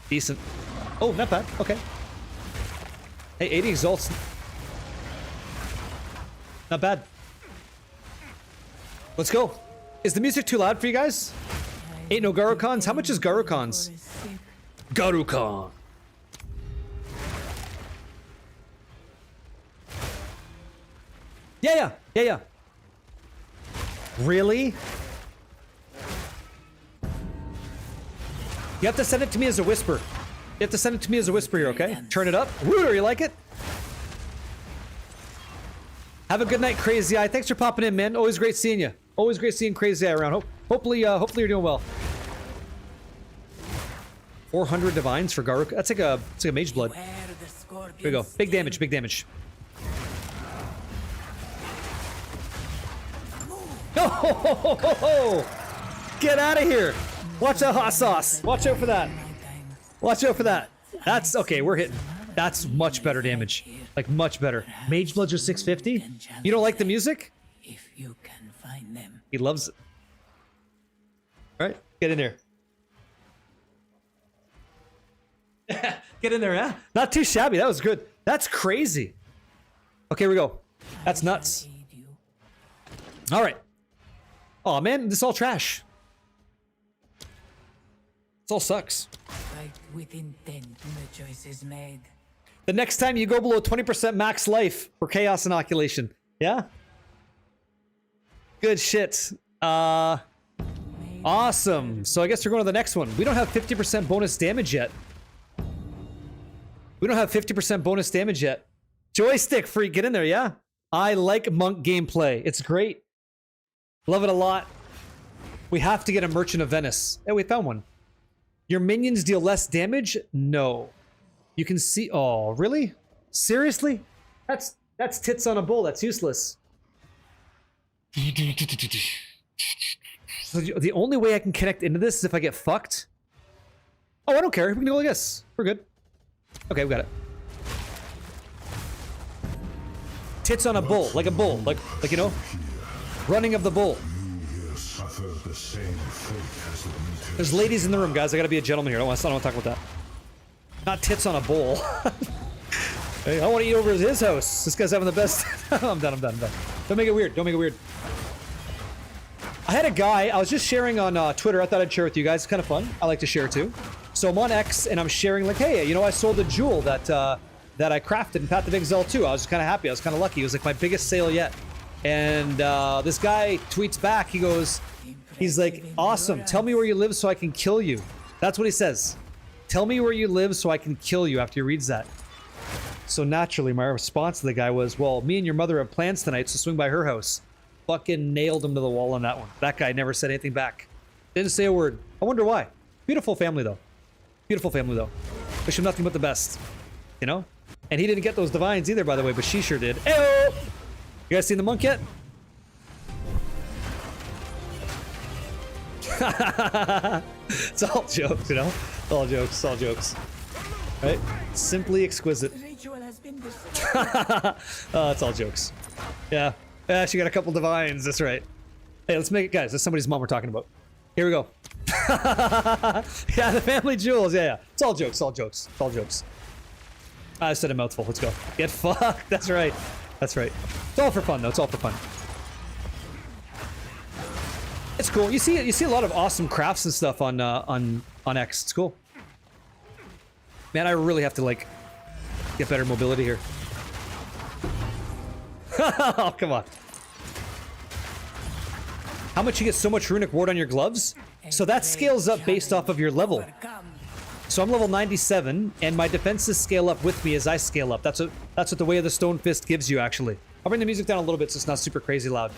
Decent. Oh, not bad. Okay. Hey, 80 exalts. Not bad. Let's go. Is the music too loud for you guys? Ain't no Garukons. How much is Garukons? Garukon. Yeah. Really? You have to send it to me as a whisper. You have to send it to me as a whisper here, okay? Turn it up. Woo, you like it? Have a good night, Crazy Eye. Thanks for popping in, man. Always great seeing you. Always great seeing Crazy Eye around. Hopefully you're doing well. 400 divines for Garuk. That's like a mage blood. Here we go. Big damage, big damage. Oh, get out of here. Watch that hot sauce. Watch out for that. Watch out for that. That's okay. We're hitting. That's much better damage. Like much better. Mage bloods are 650. You don't like the music? If you can find them. He loves it. All right, get in there. Get in there, huh? Not too shabby. That was good. That's crazy. Okay, here we go. That's nuts. All right. Oh man, this is all trash. This all sucks. Fight with intent, the choice is made. The next time you go below 20% max life for chaos inoculation. Yeah? Good shit. Awesome. So I guess we're going to the next one. We don't have 50% bonus damage yet. We don't have 50% bonus damage yet. Joystick freak, get in there, yeah? I like monk gameplay. It's great. Love it a lot. We have to get a Merchant of Venice. Oh, we found one. Your minions deal less damage? No. You can see... Oh, really? Seriously? That's tits on a bull. That's useless. So the only way I can connect into this is if I get fucked? Oh, I don't care. We can go like this. We're good. Okay, we got it. Tits on a bull. Like a bull. Like you know? Running of the bull. There's ladies in the room, guys. I gotta be a gentleman here. I don't want to talk about that. Not tits on a bull. Hey, I want to eat over at his house. This guy's having the best. I'm done. Don't make it weird. Don't make it weird. I had a guy. I was just sharing on Twitter. I thought I'd share with you guys. It's kind of fun. I like to share too. So I'm on X and I'm sharing like, hey, you know, I sold a jewel that that I crafted in Path of Exile 2. I was kind of happy. I was kind of lucky. It was like my biggest sale yet. And this guy tweets back. He goes, he's like, awesome. Tell me where you live so I can kill you. That's what he says. Tell me where you live so I can kill you after he reads that. So naturally, my response to the guy was, well, me and your mother have plans tonight, so swing by her house. Fucking nailed him to the wall on that one. That guy never said anything back. Didn't say a word. I wonder why. Beautiful family, though. Beautiful family, though. Wish him nothing but the best. You know? And he didn't get those divines either, by the way, but she sure did. Ayo! You guys seen the monk yet? It's all jokes, you know? It's all jokes. It's all jokes. Right? Simply exquisite. Ritual has been destroyed. It's all jokes. Yeah. Yeah, she got a couple divines. That's right. Hey, let's make it, guys. That's somebody's mom we're talking about. Here we go. Yeah, the family jewels. Yeah. It's all jokes. All jokes. It's all jokes. I said a mouthful. Let's go. Get fucked. That's right. That's right. It's all for fun, though. It's all for fun. It's cool. You see a lot of awesome crafts and stuff on X. It's cool. Man, I really have to like get better mobility here. Oh, come on. How much you get so much runic ward on your gloves? So that scales up based off of your level. So I'm level 97, and my defenses scale up with me as I scale up. That's what the Way of the Stone Fist gives you, actually. I'll bring the music down a little bit so it's not super crazy loud.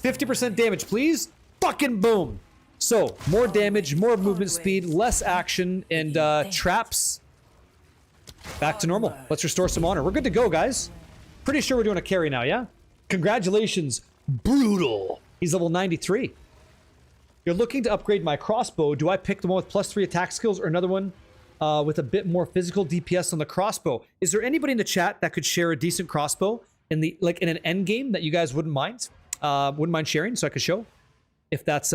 50% damage, please. Fucking boom. So, more damage, more movement speed, less action, and traps. Back to normal. Let's restore some honor. We're good to go, guys. Pretty sure we're doing a carry now, yeah? Congratulations, Brutal. He's level 93. You're looking to upgrade my crossbow. Do I pick the one with +3 attack skills or another one with a bit more physical DPS on the crossbow? Is there anybody in the chat that could share a decent crossbow in the in an end game that you guys wouldn't mind sharing so I could show if that's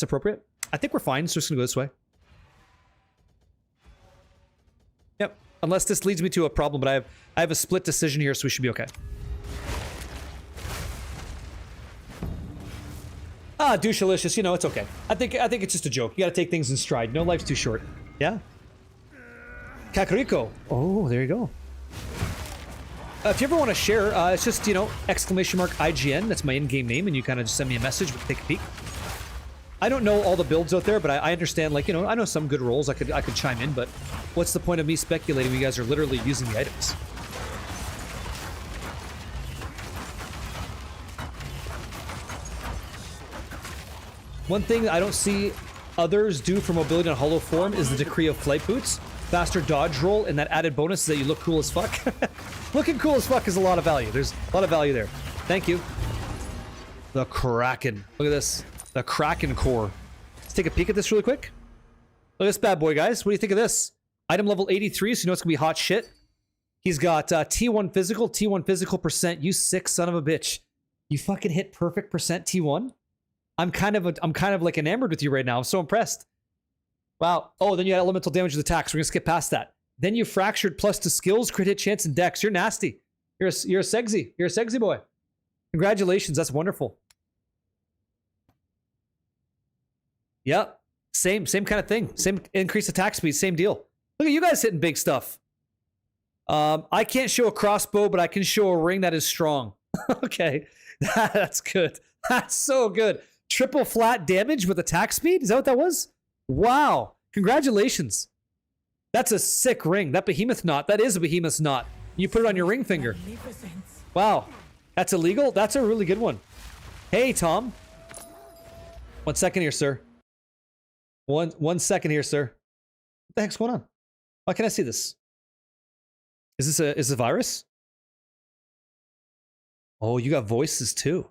appropriate? I think we're fine. So we're just gonna go this way. Yep. Unless this leads me to a problem, but I have a split decision here, so we should be okay. Ah, douchalicious, you know, it's okay. I think it's just a joke. You gotta take things in stride. No, life's too short. Yeah? Kakariko. Oh, there you go. If you ever want to share, it's just, you know, !IGN. That's my in-game name, and you kind of just send me a message, we can take a peek. I don't know all the builds out there, but I understand, like, you know, I know some good rolls I could chime in, but what's the point of me speculating when you guys are literally using the items? One thing that I don't see others do for mobility on hollow form is the decree of flight boots. Faster dodge roll, and that added bonus is that you look cool as fuck. Looking cool as fuck is a lot of value. There's a lot of value there. Thank you. The Kraken. Look at this. The Kraken core. Let's take a peek at this really quick. Look at this bad boy, guys. What do you think of this? Item level 83, so you know it's gonna be hot shit. He's got T1 physical percent. You sick son of a bitch. You fucking hit perfect percent T1. I'm kind of like enamored with you right now. I'm so impressed. Wow. Oh, then you had elemental damage with attacks. We're gonna skip past that. Then you fractured plus to skills, crit hit chance, and dex. You're nasty. You're a sexy. You're a sexy boy. Congratulations. That's wonderful. Yep. Same kind of thing. Same increased attack speed. Same deal. Look at you guys hitting big stuff. I can't show a crossbow, but I can show a ring that is strong. Okay. That's good. That's so good. Triple flat damage with attack speed? Is that what that was? Wow. Congratulations. That's a sick ring. That behemoth knot. That is a behemoth knot. You put it on your ring finger. Wow. That's illegal? That's a really good one. Hey, Tom. 1 second here, sir. One second here, sir. What the heck's going on? Why can't I see this? Is this a virus? Oh, you got voices too.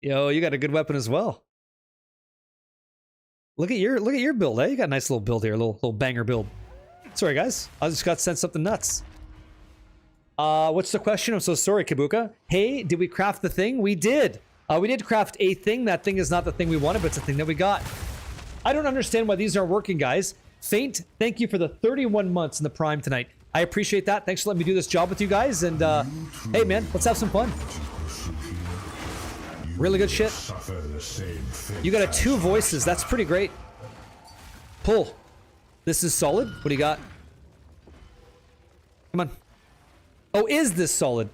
Yo, you got a good weapon as well. Look at your build, eh? You got a nice little build here, a little banger build. Sorry, guys. I just got sent something nuts. What's the question? I'm so sorry, Kibuka. Hey, did we craft the thing? We did. We did craft a thing. That thing is not the thing we wanted, but it's the thing that we got. I don't understand why these aren't working, guys. Faint, thank you for the 31 months in the Prime tonight. I appreciate that. Thanks for letting me do this job with you guys. And, hey, man, let's have some fun. Really good shit. You got 2 voices. That's pretty great. Pull. This is solid. What do you got? Come on. Oh, is this solid?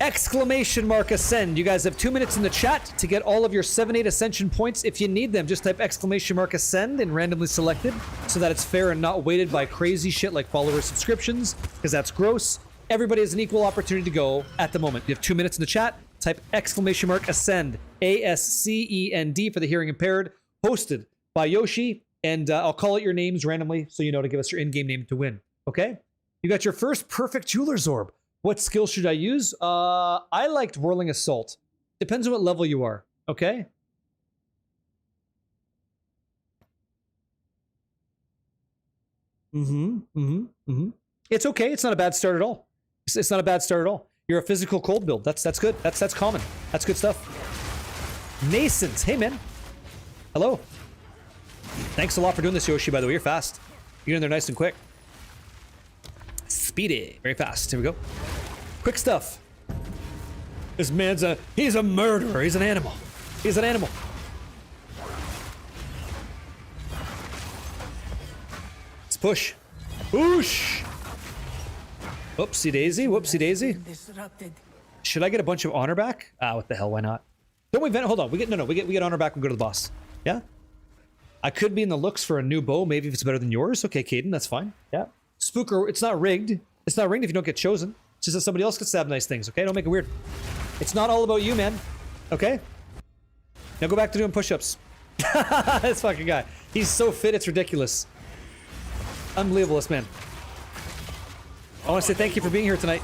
Exclamation mark ascend. You guys have 2 minutes in the chat to get all of your 7-8 ascension points. If you need them, just type exclamation mark ascend and randomly selected so that it's fair and not weighted by crazy shit like follower subscriptions, because that's gross. Everybody has an equal opportunity to go at the moment. You have 2 minutes in the chat. Type exclamation mark ascend. ASCEND for the hearing impaired. Hosted by Yoshi. And I'll call out your names randomly so you know to give us your in-game name to win. Okay? You got your first perfect jeweler's orb. What skill should I use? I liked Whirling Assault. Depends on what level you are. Okay? It's okay. It's not a bad start at all. It's not a bad start at all. You're a physical cold build. That's good. That's common. That's good stuff. Nascent. Hey, man. Hello. Thanks a lot for doing this, Yoshi, by the way. You're fast. Get in there nice and quick. Speedy. Very fast. Here we go. Quick stuff. This man's he's a murderer. He's an animal. He's an animal. Let's push. Whoosh. Whoopsie daisy. Whoopsie daisy. Disrupted. Should I get a bunch of honor back? Ah, what the hell? Why not? Don't we vent? Hold on. We get honor back when we go to the boss. Yeah. I could be in the looks for a new bow. Maybe if it's better than yours. Okay, Caden, that's fine. Yeah. Spooker, it's not rigged. It's not rigged if you don't get chosen. It's just that somebody else gets to have nice things. Okay, don't make it weird. It's not all about you, man. Okay. Now go back to doing push-ups. This fucking guy. He's so fit, it's ridiculous. Unbelievable, this man. I want to say thank you for being here tonight.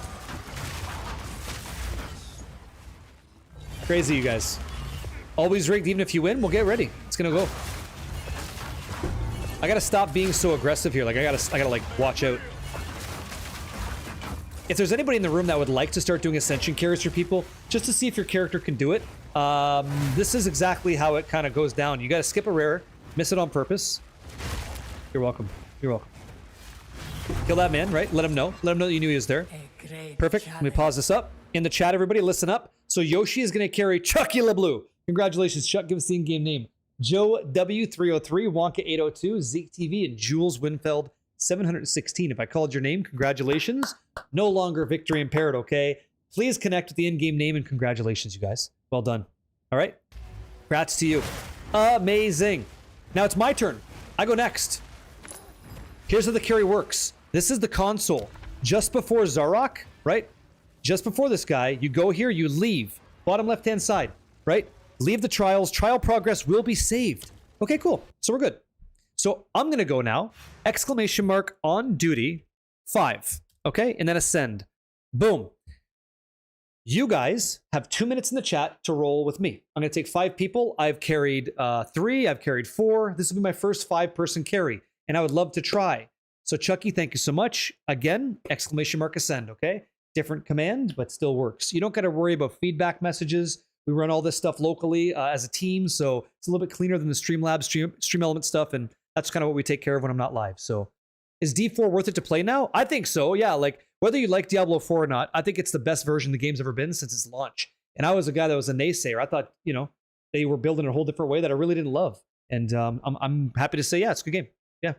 Crazy, you guys. Always rigged, even if you win. Well, get ready. It's gonna go. I gotta stop being so aggressive here. Like, I gotta like watch out. If there's anybody in the room that would like to start doing ascension carries for people, just to see if your character can do it, this is exactly how it kind of goes down. You gotta skip a rare, miss it on purpose. You're welcome. You're welcome. Kill that man, right? Let him know. Let him know that you knew he was there. A great Perfect. Let me pause this up. In the chat, everybody, listen up. So Yoshi is going to carry Chucky LeBlue. Congratulations, Chuck. Give us the in-game name. Joe W303, Wonka 802, Zeke TV, and Jules Winfeld 716. If I called your name, congratulations. No longer victory impaired, okay? Please connect with the in-game name and congratulations, you guys. Well done. All right? Congrats to you. Amazing. Now it's my turn. I go next. Here's how the carry works. This is the console. Just before Zarok, right? Just before this guy, you go here, you leave. Bottom left-hand side, right? Leave the trials. Trial progress will be saved. Okay, cool. So we're good. So I'm going to go now. Exclamation mark on duty 5. Okay? And then ascend. Boom. You guys have 2 minutes in the chat to roll with me. I'm going to take 5 people. I've carried 3. I've carried 4. This will be my first 5-person carry. And I would love to try. So Chucky, thank you so much. Again, exclamation mark ascend, okay? Different command, but still works. You don't got to worry about feedback messages. We run all this stuff locally as a team, so it's a little bit cleaner than the Streamlabs, Stream Element stuff, and that's kind of what we take care of when I'm not live. So is D4 worth it to play now? I think so, yeah. Like, whether you like Diablo 4 or not, I think it's the best version the game's ever been since its launch. And I was a guy that was a naysayer. I thought, you know, they were building a whole different way that I really didn't love. And I'm happy to say, yeah, it's a good game. Yeah.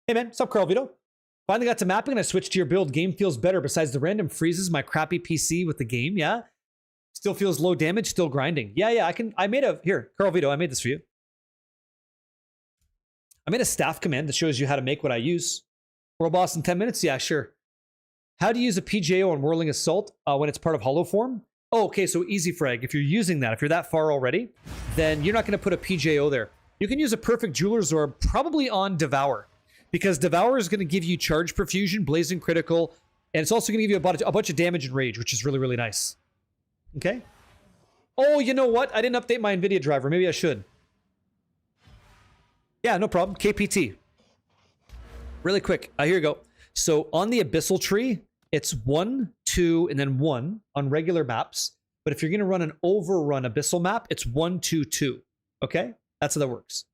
Hey, man, what's up, Carl Vito? Finally got to mapping and I switched to your build. Game feels better. Besides the random freezes, my crappy PC with the game, yeah? Still feels low damage, still grinding. Yeah, I made a, here, Carl Vito, I made this for you. I made a staff command that shows you how to make what I use. World boss in 10 minutes? Yeah, sure. How do you use a PJO on Whirling Assault when it's part of Hollow Form? Oh, okay, so easy frag. If you're using that, if you're that far already, then you're not going to put a PJO there. You can use a Perfect Jeweler's Orb probably on Devour, because Devour is going to give you Charge Perfusion, Blazing Critical, and it's also going to give you a bunch of damage and rage, which is really, really nice. Okay? Oh, you know what? I didn't update my NVIDIA driver. Maybe I should. Yeah, no problem. KPT. Really quick. Here you go. So on the Abyssal tree, it's 1, 2, and then 1 on regular maps. But if you're going to run an overrun Abyssal map, it's 1, 2, 2. Okay? That's how that works.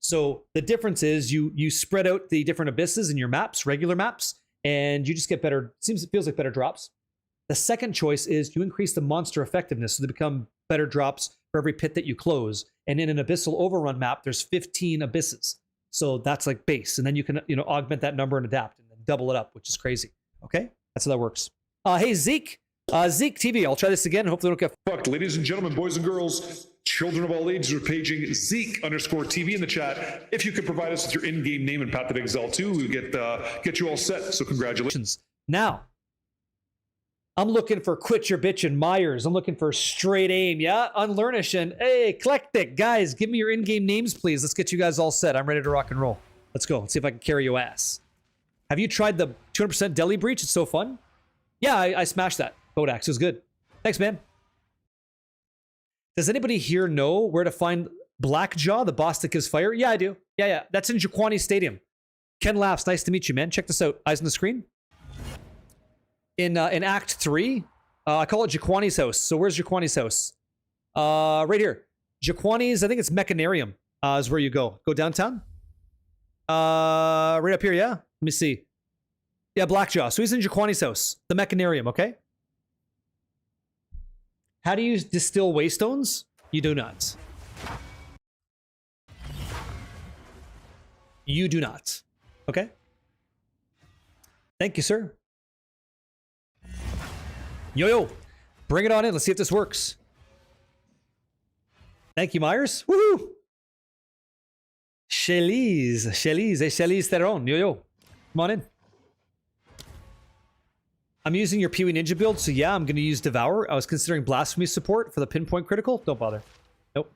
So the difference is you spread out the different abysses in your maps, regular maps, and you just get better, it feels like better drops. The second choice is you increase the monster effectiveness so they become better drops for every pit that you close. And in an Abyssal overrun map, there's 15 abysses. So that's like base. And then you can, augment that number and adapt and then double it up, which is crazy. Okay? That's how that works. Hey, Zeke. Zeke TV, I'll try this again. Hopefully I don't get fucked. Ladies and gentlemen, boys and girls, children of all ages, are paging Zeke_TV in the chat. If you could provide us with your in-game name and Path of Exile 2, we'll get you all set. So congratulations. Now, I'm looking for Quit Your Bitch and Myers. I'm looking for Straight Aim, yeah? Unlearnish and, hey, Eclectic. Guys, give me your in-game names, please. Let's get you guys all set. I'm ready to rock and roll. Let's go. Let's see if I can carry your ass. Have you tried the 200% Deli Breach? It's so fun. Yeah, I smashed that. Bodax, it was good. Thanks, man. Does anybody here know where to find Blackjaw, the boss that gives fire? Yeah, I do. Yeah. That's in Jaquani Stadium. Ken laughs. Nice to meet you, man. Check this out. Eyes on the screen. In Act 3, I call it Jaquani's house. So where's Jaquani's house? Right here. Jaquani's, I think it's Mechanarium is where you go. Go downtown. Right up here, yeah? Let me see. Yeah, Blackjaw. So he's in Jaquani's house. The Mechanarium, okay? How do you distill waystones? You do not. You do not. Okay? Thank you, sir. Yo. Bring it on in. Let's see if this works. Thank you, Myers. Woohoo! Chelize Theron. Yo. Come on in. I'm using your Pee-wee Ninja build, so yeah, I'm going to use Devour. I was considering Blasphemy support for the pinpoint critical. Don't bother. Nope.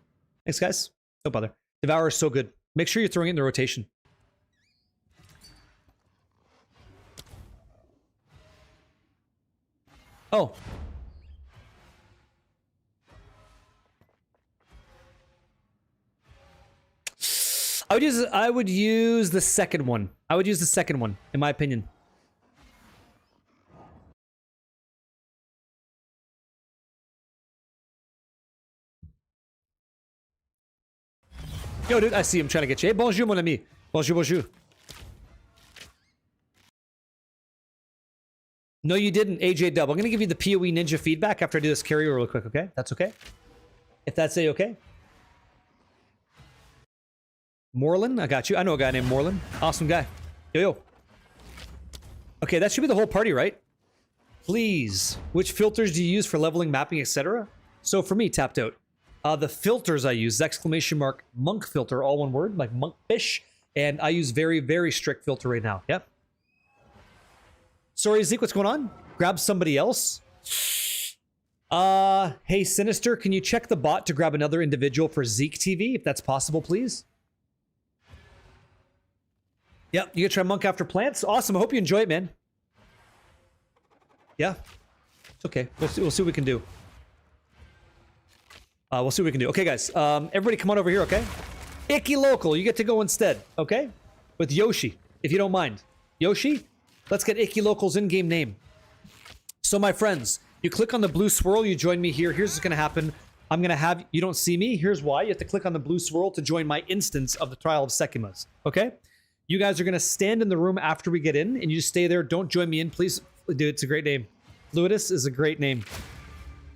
Thanks, guys. Don't bother. Devour is so good. Make sure you're throwing it in the rotation. Oh. I would use the second one. I would use the second one, in my opinion. Yo, dude, I see him trying to get you. Hey, bonjour, mon ami. Bonjour. No, you didn't, AJ Dub. I'm going to give you the PoE Ninja feedback after I do this carry real quick, okay? That's okay? If that's A-okay? Moreland, I got you. I know a guy named Moreland. Awesome guy. Yo. Okay, that should be the whole party, right? Please. Which filters do you use for leveling, mapping, etc.? So for me, tapped out. The filters I use, ! monk filter, all one word, like monkfish. And I use very, very strict filter right now. Yep. Sorry, Zeke, what's going on? Grab somebody else. Hey, Sinister, can you check the bot to grab another individual for Zeke TV, if that's possible, please? Yep, you can try Monk After Plants. Awesome, I hope you enjoy it, man. Yeah. It's okay. We'll see what we can do. We'll see what we can do. Okay, guys. Everybody come on over here, okay? Icky Local, you get to go instead, okay? With Yoshi, if you don't mind. Yoshi, let's get Icky Local's in-game name. So, my friends, you click on the blue swirl, you join me here. Here's what's going to happen. I'm going to have... You don't see me. Here's why. You have to click on the blue swirl to join my instance of the Trial of Sekimas, okay? You guys are going to stand in the room after we get in, and you just stay there. Don't join me in, please. Dude, it's a great name. Fluidus is a great name.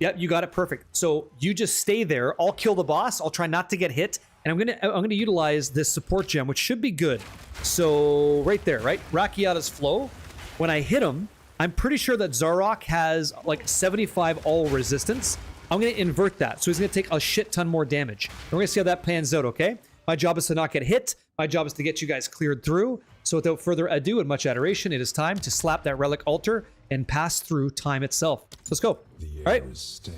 Yep, you got it perfect. So you just stay there. I'll kill the boss. I'll try not to get hit, and I'm gonna utilize this support gem, which should be good. So right there, right? Rakiata's flow. When I hit him, I'm pretty sure that Zarok has like 75 all resistance. I'm gonna invert that, so he's gonna take a shit ton more damage. We're gonna see how that pans out. Okay? My job is to not get hit. My job is to get you guys cleared through. So without further ado and much adoration, it is time to slap that relic altar and pass through time itself. Let's go. All right. Let's do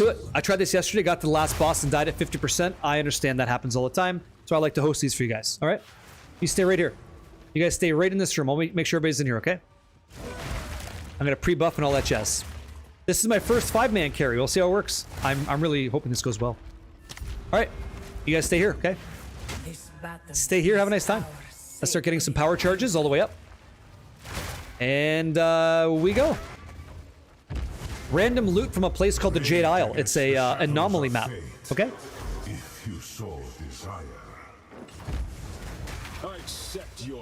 it. I tried this yesterday, got to the last boss and died at 50%. I understand that happens all the time. So I like to host these for you guys. All right. You stay right here. You guys stay right in this room. I'll make sure everybody's in here, okay? I'm going to pre-buff and all that jazz. This is my first 5-man carry. We'll see how it works. I'm really hoping this goes well. All right. You guys stay here, okay? Stay here. Have a nice time. Let's start getting some power charges all the way up. And we go. Random loot from a place called the Jade Isle. It's a anomaly map. Okay? If you so desire.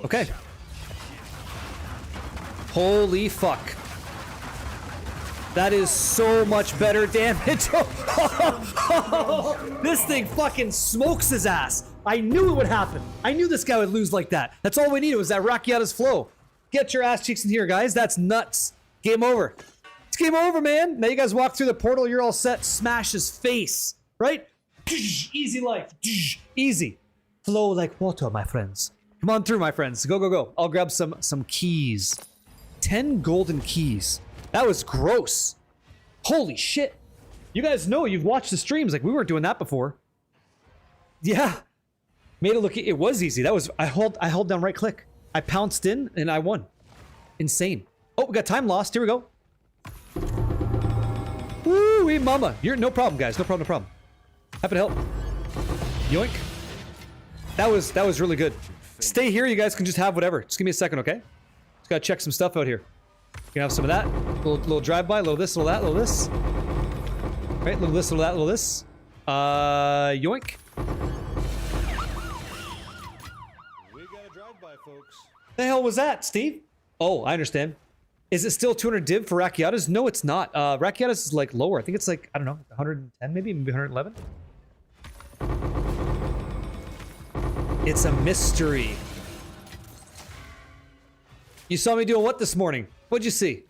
Okay. Holy fuck. That is so much better damage. This thing fucking smokes his ass. I knew it would happen. I knew this guy would lose like that. That's all we needed was that Rakiata's flow. Get your ass cheeks in here, guys. That's nuts. Game over. It's game over, man. Now you guys walk through the portal. You're all set. Smash his face. Right? Easy life. Easy. Flow like water, my friends. Come on through, my friends. Go, go, go. I'll grab some keys. 10 golden keys. That was gross. Holy shit. You guys know, you've watched the streams. Like, we weren't doing that before. Yeah. Made it look... It was easy. That was... I held down right click. I pounced in, and I won. Insane. Oh, we got time lost. Here we go. Woo-wee, mama. You're... No problem, guys. No problem, no problem. Happy to help. Yoink. That was really good. Stay here. You guys can just have whatever. Just give me a second, okay? Just gotta check some stuff out here. You can have some of that. Little drive-by. Little this, little that, little this. Right? Little this, little that, little this. Yoink. folks. The hell was that, Steve? Oh, I understand. Is it still 200 div for Rakiatas? No, it's not. Rakiatas is like lower. I think it's like, I don't know, 110 maybe 111. It's a mystery. You saw me doing what this morning? What'd you see?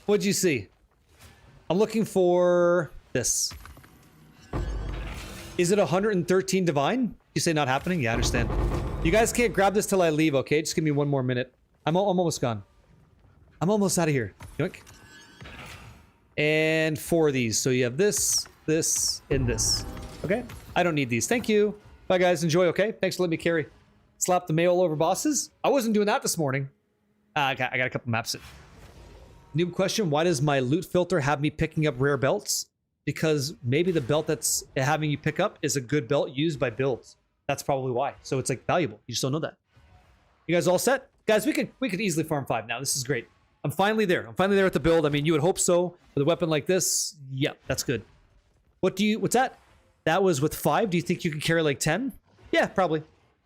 What'd you see? I'm looking for this. Is it 113 divine? You say not happening? Yeah, I understand. You guys can't grab this till I leave, okay? Just give me one more minute. I'm almost gone. I'm almost out of here. Yoink. And 4 of these. So you have this, this, and this. Okay? I don't need these. Thank you. Bye, guys. Enjoy, okay? Thanks for letting me carry. Slap the mail over bosses. I wasn't doing that this morning. I got a couple maps. New question. Why does my loot filter have me picking up rare belts? Because maybe the belt that's having you pick up is a good belt used by builds. That's probably why. So it's like valuable. You just don't know that. You guys all set? Guys, we could easily farm 5 now. This is great. I'm finally there. I'm finally there with the build. I mean, you would hope so. With a weapon like this, yeah, that's good. What's that? That was with 5. Do you think you can carry like 10? Yeah, probably.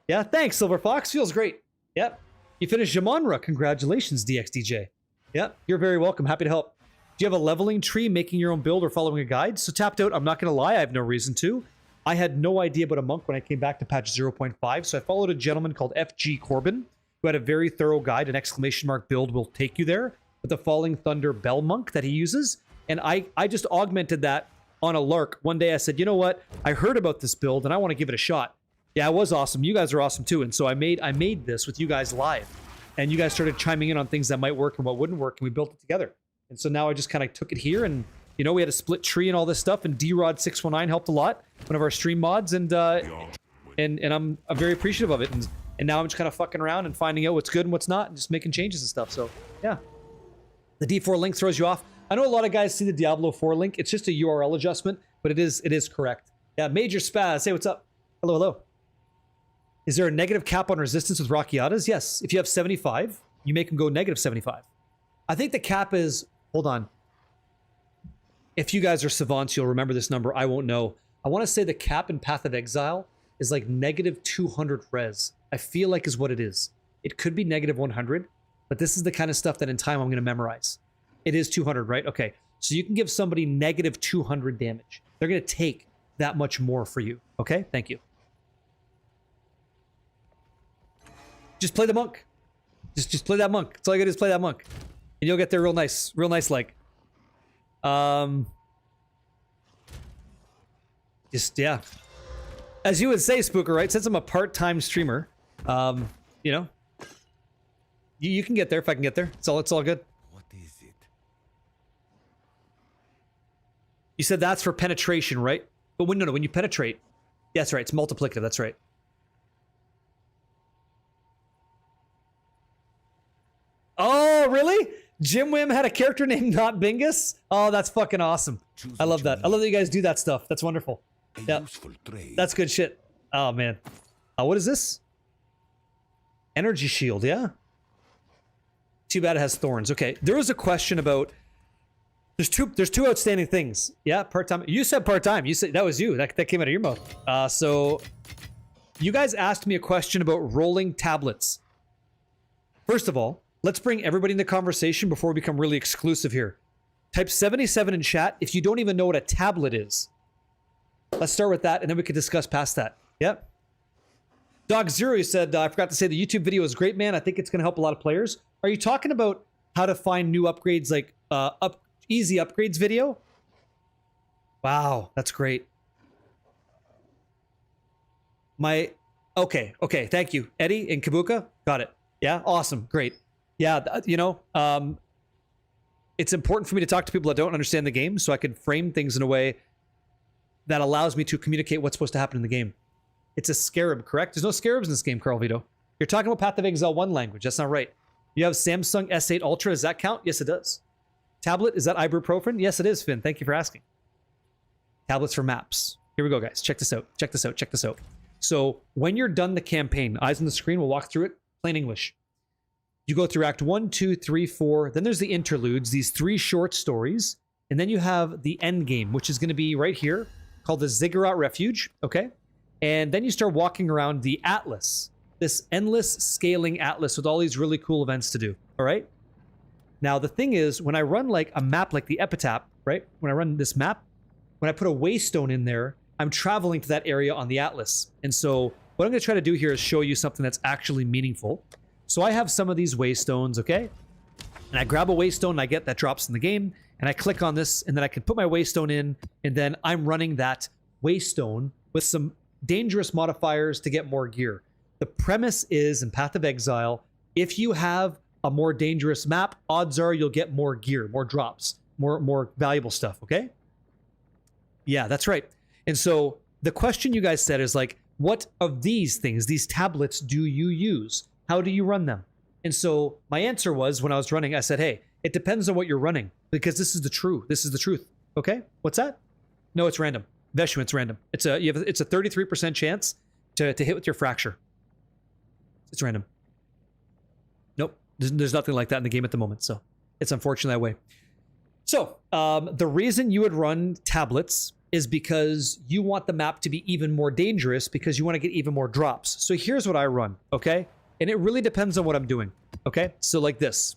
Yeah, thanks, Silver Fox. Feels great. Yep. You finished Jamonra. Congratulations, DXDJ. Yep, you're very welcome. Happy to help. Do you have a leveling tree, making your own build, or following a guide? So tapped out, I'm not going to lie, I have no reason to. I had no idea about a monk when I came back to patch 0.5, so I followed a gentleman called FG Corbin, who had a very thorough guide. An exclamation mark build will take you there, with the Falling Thunder Bell Monk that he uses. And I just augmented that on a lark. One day I said, you know what? I heard about this build, and I want to give it a shot. Yeah, it was awesome. You guys are awesome, too. And so I made this with you guys live. And you guys started chiming in on things that might work and what wouldn't work, and we built it together. And so now I just kind of took it here, and you know, we had a split tree and all this stuff, and D-Rod619 helped a lot, one of our stream mods, and I'm very appreciative of it. And now I'm just kind of fucking around and finding out what's good and what's not, and just making changes and stuff. So yeah, the D4 link throws you off. I know a lot of guys see the Diablo 4 link. It's just a URL adjustment, but it is correct. Yeah, Major Spaz, hey, what's up? Hello, hello. Is there a negative cap on resistance with Rakiatas? Yes. If you have 75, you make them go negative 75. I think the cap is, hold on. If you guys are savants, you'll remember this number. I won't know. I want to say the cap in Path of Exile is like negative 200 res. I feel like is what it is. It could be negative 100, but this is the kind of stuff that in time I'm going to memorize. It is 200, right? Okay. So you can give somebody negative 200 damage. They're going to take that much more for you. Okay? Thank you. Just play the monk. Just play that monk. That's all you gotta do is play that monk. And you'll get there real nice like. Just, yeah. As you would say, Spooker, right? Since I'm a part-time streamer, you know, you can get there if I can get there. It's all good. What is it? You said that's for penetration, right? But when you penetrate, yeah, that's right. It's multiplicative. That's right. Oh, really? Jim Wim had a character named Not Bingus? Oh, that's fucking awesome. I love that. I love that you guys do that stuff. That's wonderful. Yeah, that's good shit. Oh, man. What is this? Energy shield, yeah? Too bad it has thorns. Okay, there was a question about... There's two outstanding things. Yeah, part-time. You said part-time. You said that was you. That came out of your mouth. So you guys asked me a question about rolling tablets. First of all, let's bring everybody in the conversation before we become really exclusive here. Type 77 in chat if you don't even know what a tablet is. Let's start with that, and then we can discuss past that. Yep. Dog Zero, you said, I forgot to say the YouTube video is great, man. I think it's going to help a lot of players. Are you talking about how to find new upgrades, like easy upgrades video? Wow, that's great. Okay, thank you. Eddie in Kabuka? Got it. Yeah, awesome, great. Yeah, you know, it's important for me to talk to people that don't understand the game so I can frame things in a way that allows me to communicate what's supposed to happen in the game. It's a scarab, correct? There's no scarabs in this game, Carl Vito. You're talking about Path of Exile 1 language. That's not right. You have Samsung S8 Ultra. Does that count? Yes, it does. Tablet, is that ibuprofen? Yes, it is, Finn. Thank you for asking. Tablets for maps. Here we go, guys. Check this out. Check this out. Check this out. So when you're done the campaign, eyes on the screen, we'll walk through it. Plain English. You go through Act 1, 2, 3, 4. Then there's the interludes, these 3 short stories. And then you have the end game, which is going to be right here, called the Ziggurat Refuge. Okay? And then you start walking around the Atlas. this endless scaling atlas with all these really cool events to do, all right? Now, the thing is, when I run like a map like the Epitaph, right? When I run this map, when I put a waystone in there, I'm traveling to that area on the atlas. And so what I'm going to try to do here is show you something that's actually meaningful. So I have some of these waystones, okay? And I grab a waystone and I get that drops in the game, and I click on this, and then I can put my waystone in, and then I'm running that waystone with some dangerous modifiers to get more gear. The premise is, in Path of Exile, if you have a more dangerous map, odds are you'll get more gear, more drops, more valuable stuff, okay? Yeah, that's right. And so the question you guys said is like, what of these things, these tablets, do you use? How do you run them? And so my answer was, when I was running, I said, hey, it depends on what you're running, because this is the truth, okay? What's that? No, it's random. Veshu, it's random. It's a 33% chance to hit with your fracture. It's random. Nope, there's nothing like that in the game at the moment, so it's unfortunately that way. So the reason you would run tablets is because you want the map to be even more dangerous, because you want to get even more drops. So here's what I run, okay? And it really depends on what I'm doing, okay? So like this.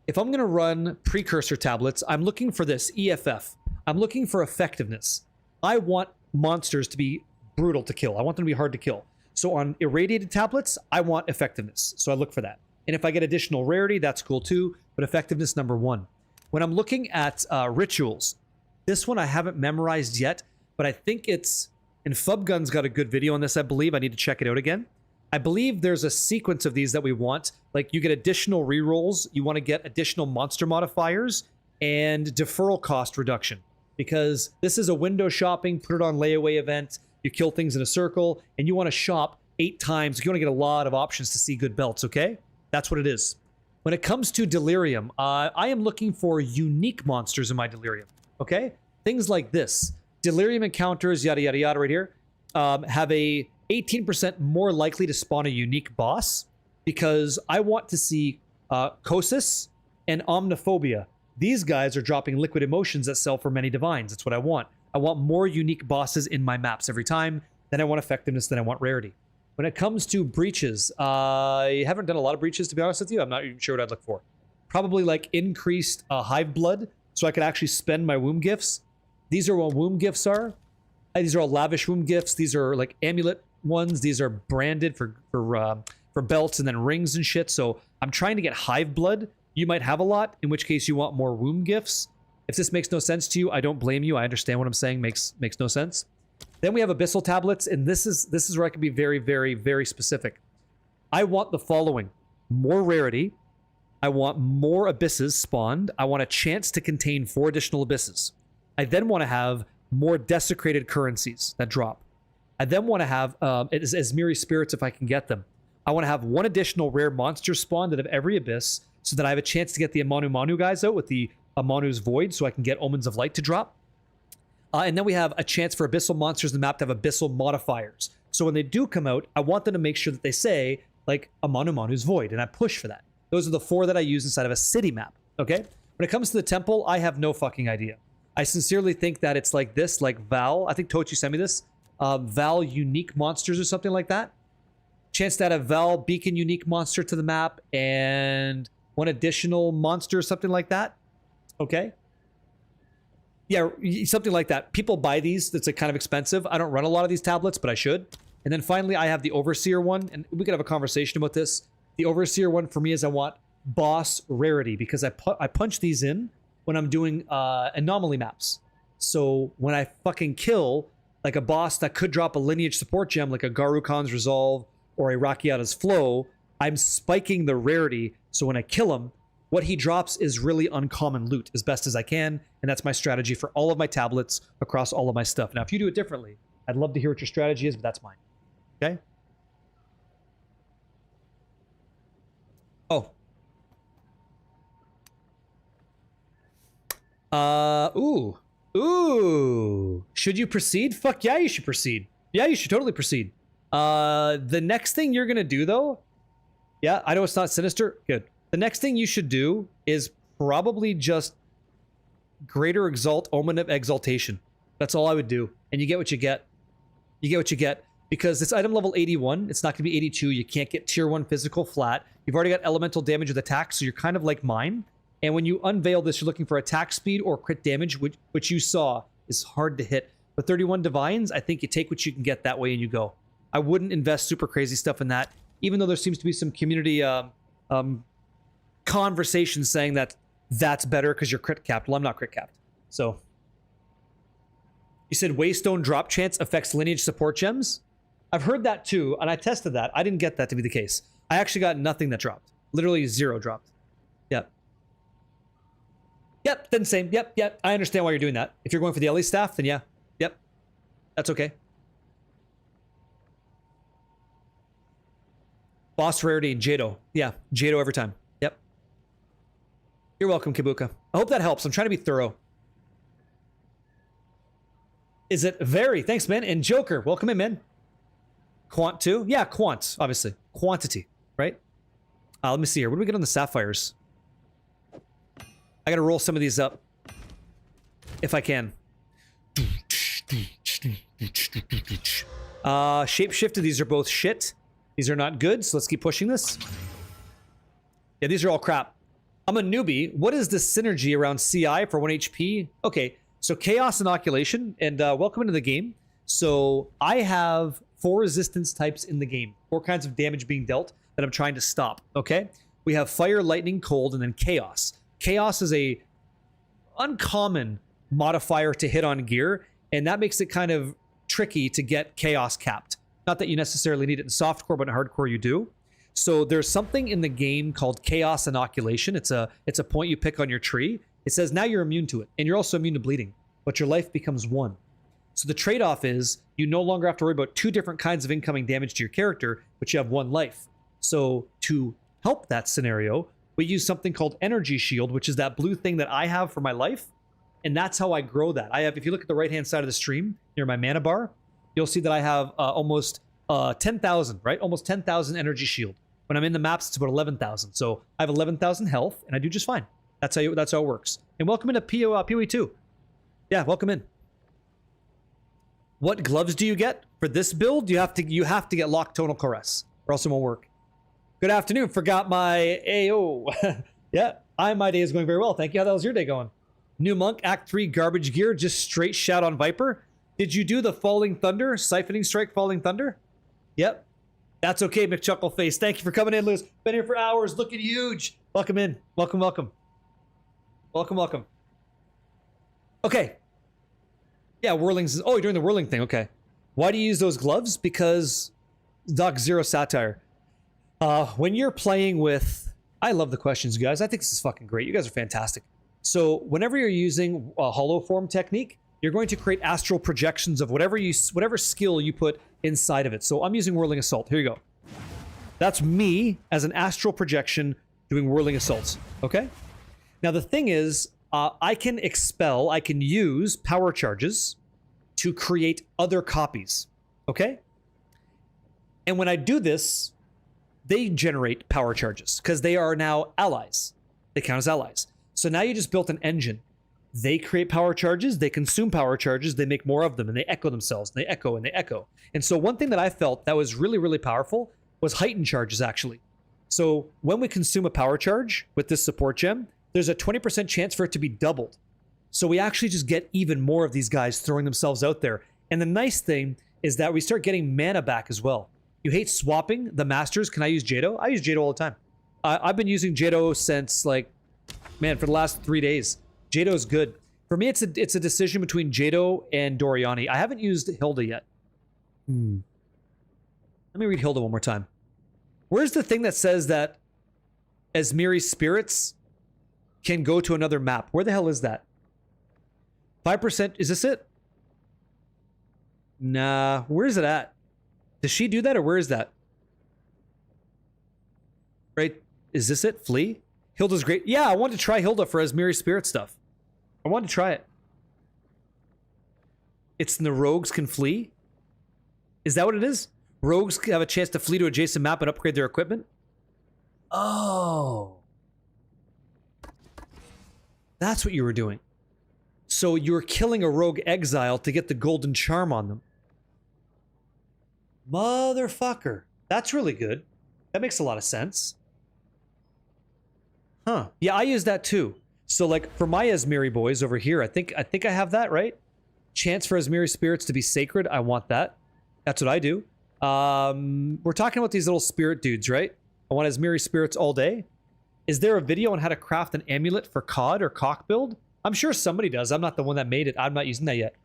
If I'm going to run precursor tablets, I'm looking for this, EFF. I'm looking for effectiveness. I want monsters to be brutal to kill. I want them to be hard to kill. So on irradiated tablets, I want effectiveness. So I look for that. And if I get additional rarity, that's cool too, but effectiveness #1. When I'm looking at rituals, this one I haven't memorized yet, but I think it's, and Fubgun's got a good video on this, I believe. I need to check it out again. I believe there's a sequence of these that we want. Like, you get additional rerolls, you want to get additional monster modifiers, and deferral cost reduction. Because this is a window shopping, put it on layaway event, you kill things in a circle, and you want to shop 8 times. You want to get a lot of options to see good belts, okay? That's what it is. When it comes to Delirium, I am looking for unique monsters in my Delirium, okay? Things like this. Delirium encounters, yada, yada, yada, right here, have a 18% more likely to spawn a unique boss, because I want to see Kosis and Omniphobia. These guys are dropping liquid emotions that sell for many divines. That's what I want. I want more unique bosses in my maps every time. Then I want effectiveness, then I want rarity. When it comes to breaches, I haven't done a lot of breaches, to be honest with you. I'm not even sure what I'd look for. Probably like increased hive blood, so I could actually spend my womb gifts. These are what womb gifts are. These are all lavish womb gifts. These are like amulet ones. These are branded for belts and then rings and shit. So I'm trying to get hive blood. You might have a lot, in which case you want more womb gifts. If this makes no sense to you, I don't blame you. I understand what I'm saying makes no sense. Then we have abyssal tablets, and this is where I can be very, very, very specific. I want the following: more rarity. I want more abysses spawned. I want a chance to contain 4 additional abysses. I then want to have more desecrated currencies that drop. I then want to have Asmiri spirits if I can get them. I want to have 1 additional rare monster spawned out of every abyss, so that I have a chance to get the Amanu Manu guys out with the Amanu's Void, so I can get Omens of Light to drop. And then we have a chance for abyssal monsters in the map to have abyssal modifiers. So when they do come out, I want them to make sure that they say, like, Amanu Manu's Void, and I push for that. Those are the 4 that I use inside of a city map, okay? When it comes to the temple, I have no fucking idea. I sincerely think that it's like this, like Val. I think Tochi sent me this. Val unique monsters or something like that. Chance to add a Val beacon unique monster to the map and 1 additional monster or something like that. Okay. Yeah, something like that. People buy these. That's like kind of expensive. I don't run a lot of these tablets, but I should. And then finally, I have the Overseer one, and we could have a conversation about this. The Overseer one for me is I want boss rarity, because I punch these in when I'm doing anomaly maps. So when I fucking kill like a boss that could drop a lineage support gem, like a Garukan's Resolve or a Rakiata's Flow, I'm spiking the rarity. So when I kill him, what he drops is really uncommon loot as best as I can. And that's my strategy for all of my tablets across all of my stuff. Now, if you do it differently, I'd love to hear what your strategy is, but that's mine. Okay? Oh. Ooh. Should you proceed? Fuck yeah, you should proceed. Yeah, you should totally proceed. The next thing you're gonna do, though... Yeah, I know it's not sinister. Good. The next thing you should do is probably just Greater Exalt Omen of Exaltation. That's all I would do. And you get what you get. You get what you get. because it's item level 81. It's not going to be 82. You can't get tier 1 physical flat. You've already got elemental damage with attack, so you're kind of like mine. And when you unveil this, you're looking for attack speed or crit damage, which you saw is hard to hit. But 31 divines, I think you take what you can get that way and you go. I wouldn't invest super crazy stuff in that, even though there seems to be some community conversations saying that that's better because you're crit capped. Well, I'm not crit capped. So you said Waystone drop chance affects lineage support gems? I've heard that too, and I tested that. I didn't get that to be the case. I actually got nothing that dropped. Literally 0 dropped. Yep. Yep, then same. Yep. I understand why you're doing that. If you're going for the Ellie staff, then yeah. Yep. That's okay. Boss rarity and Jado. Yeah, Jado every time. Yep. You're welcome, Kibuka. I hope that helps. I'm trying to be thorough. Is it very? Thanks, man. And Joker, welcome in, man. Quant 2? Yeah, quant, obviously. Quantity, right? Let me see here. What do we get on the sapphires? I gotta roll some of these up. If I can. Shapeshifted, these are both shit. These are not good, so let's keep pushing this. Yeah, these are all crap. I'm a newbie. What is the synergy around CI for 1 HP? Okay, so Chaos Inoculation, and welcome into the game. So I have 4 resistance types in the game. 4 kinds of damage being dealt that I'm trying to stop, okay? We have Fire, Lightning, Cold, and then Chaos. Chaos is a uncommon modifier to hit on gear, and that makes it kind of tricky to get Chaos capped. Not that you necessarily need it in softcore, but in hardcore you do. So there's something in the game called Chaos Inoculation. It's a point you pick on your tree. It says now you're immune to it, and you're also immune to bleeding, but your life becomes 1. So the trade-off is you no longer have to worry about 2 different kinds of incoming damage to your character, but you have 1 life. So to help that scenario, we use something called Energy Shield, which is that blue thing that I have for my life, and that's how I grow that. I have, if you look at the right-hand side of the stream, near my mana bar, you'll see that I have almost 10,000, right? Almost 10,000 Energy Shield. When I'm in the maps, it's about 11,000. So I have 11,000 health, and I do just fine. That's how it works. And welcome into PoE2. Yeah, welcome in. What gloves do you get for this build? You have to get Lock Tonal Caress, or else it won't work. Good afternoon. Forgot my AO. Yeah, my day is going very well. Thank you. How the hell's your day going? New Monk, Act 3, garbage gear, just straight shout on Viper. Did you do the Falling Thunder, Siphoning Strike, Falling Thunder? Yep. That's okay, McChuckleface. Thank you for coming in, Liz. Been here for hours, looking huge. Welcome in. Welcome. Welcome. Okay. Yeah, Whirlings. Oh, you're doing the Whirling thing. Okay. Why do you use those gloves? Because Doc Zero Satire. When you're playing with... I love the questions, you guys. I think this is fucking great. You guys are fantastic. So whenever you're using a hollow form technique, you're going to create astral projections of whatever skill you put inside of it. So I'm using Whirling Assault. Here you go. That's me as an astral projection doing Whirling Assaults. Okay? Now the thing is, I can use power charges to create other copies. Okay? And when I do this, they generate power charges because they are now allies. They count as allies. So now you just built an engine. They create power charges, they consume power charges, they make more of them, and they echo themselves, and they echo, and they echo. And so one thing that I felt that was really, really powerful was heightened charges, actually. So when we consume a power charge with this support gem, there's a 20% chance for it to be doubled. So we actually just get even more of these guys throwing themselves out there. And the nice thing is that we start getting mana back as well. You hate swapping the masters. Can I use Jado? I use Jado all the time. I've been using Jado since, like, man, for the last 3 days. Jado is good. For me, it's a decision between Jado and Doriani. I haven't used Hilda yet. Let me read Hilda one more time. Where's the thing that says that Asmiri's spirits can go to another map? Where the hell is that? 5%, is this it? Nah, where is it at? Does she do that, or where is that? Right, is this it? Flee? Hilda's great. Yeah, I wanted to try Hilda for Asmiri's spirit stuff. I wanted to try it. It's in the rogues can flee? Is that what it is? Rogues have a chance to flee to adjacent map and upgrade their equipment? Oh. That's what you were doing. So you were killing a rogue exile to get the golden charm on them. Motherfucker. That's really good. That makes a lot of sense. Huh. Yeah, I use that too. So like for my Asmiri boys over here, I think I have that, right? Chance for Asmiri spirits to be sacred. I want that. That's what I do. We're talking about these little spirit dudes, right? I want Asmiri spirits all day. Is there a video on how to craft an amulet for COD or cock build? I'm sure somebody does. I'm not the one that made it. I'm not using that yet.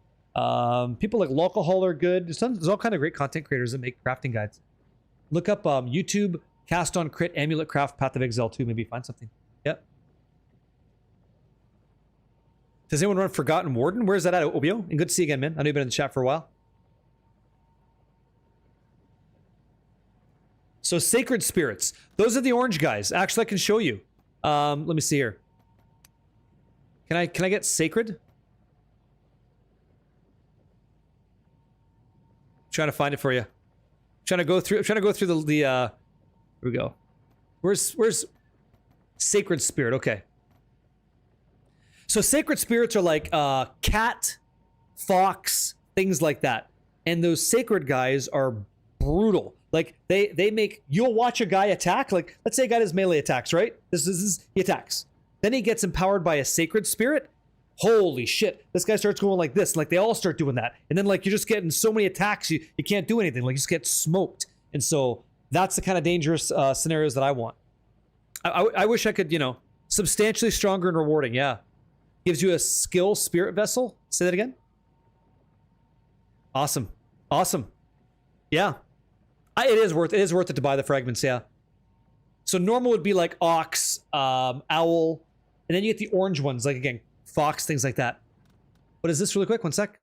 People like Localhaul are good. There's all kind of great content creators that make crafting guides. Look up YouTube, Cast on Crit, Amulet Craft, Path of Exile 2. Maybe find something. Yep. Does anyone run Forgotten Warden? Where's that at, Obio? And good to see you again, man. I know you've been in the chat for a while. So Sacred Spirits. Those are the orange guys. Actually, I can show you. Let me see here. Can I get Sacred? Trying to find it for you. Trying to go through the here we go. Where's Sacred Spirit? Okay. So Sacred Spirits are like cat, fox, things like that. And those sacred guys are brutal. Like they make, you'll watch a guy attack, like let's say a guy does melee attacks, right? This is he attacks. Then he gets empowered by a sacred spirit. Holy shit. This guy starts going like this. Like they all start doing that. And then like you're just getting so many attacks, you can't do anything. Like you just get smoked. And so that's the kind of dangerous scenarios that I want. I wish I could, you know, substantially stronger and rewarding. Yeah. Gives you a skill spirit vessel. Say that again. Awesome. Awesome. Yeah. It is worth it to buy the fragments. Yeah. So normal would be like ox, owl, and then you get the orange ones, like again, fox, things like that. What is this really quick? One sec.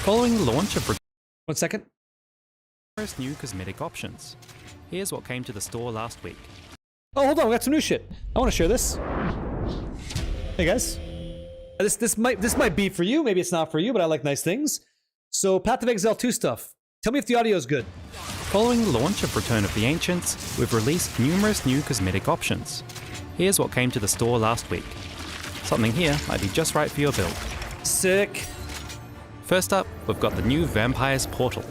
Following the launch of 1 second. new cosmetic options. Here's what came to the store last week. Oh, hold on. We got some new shit. I want to share this. Hey guys. This might be for you. Maybe it's not for you, but I like nice things. So Path of Exile 2 stuff. Tell me if the audio is good. Following the launch of Return of the Ancients, we've released numerous new cosmetic options. Here's what came to the store last week. Something here might be just right for your build. Sick. First up, we've got the new Vampire's Portal.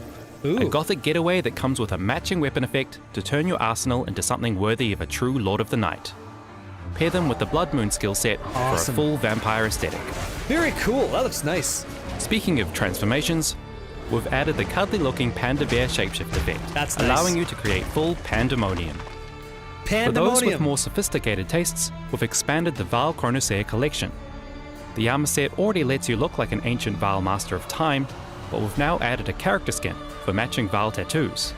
Ooh. A gothic getaway that comes with a matching weapon effect to turn your arsenal into something worthy of a true Lord of the Night. Pair them with the Blood Moon skill set Awesome. for a full vampire aesthetic. Very cool. That looks nice. Speaking of transformations, we've added the cuddly-looking Panda Bear shapeshift effect, That's nice. allowing you to create full pandemonium. For those with Pandemonium. more sophisticated tastes, we've expanded the Vaal Chronosair collection. The armor set already lets you look like an ancient Vaal Master of Time, but we've now added a character skin for matching Vaal tattoos,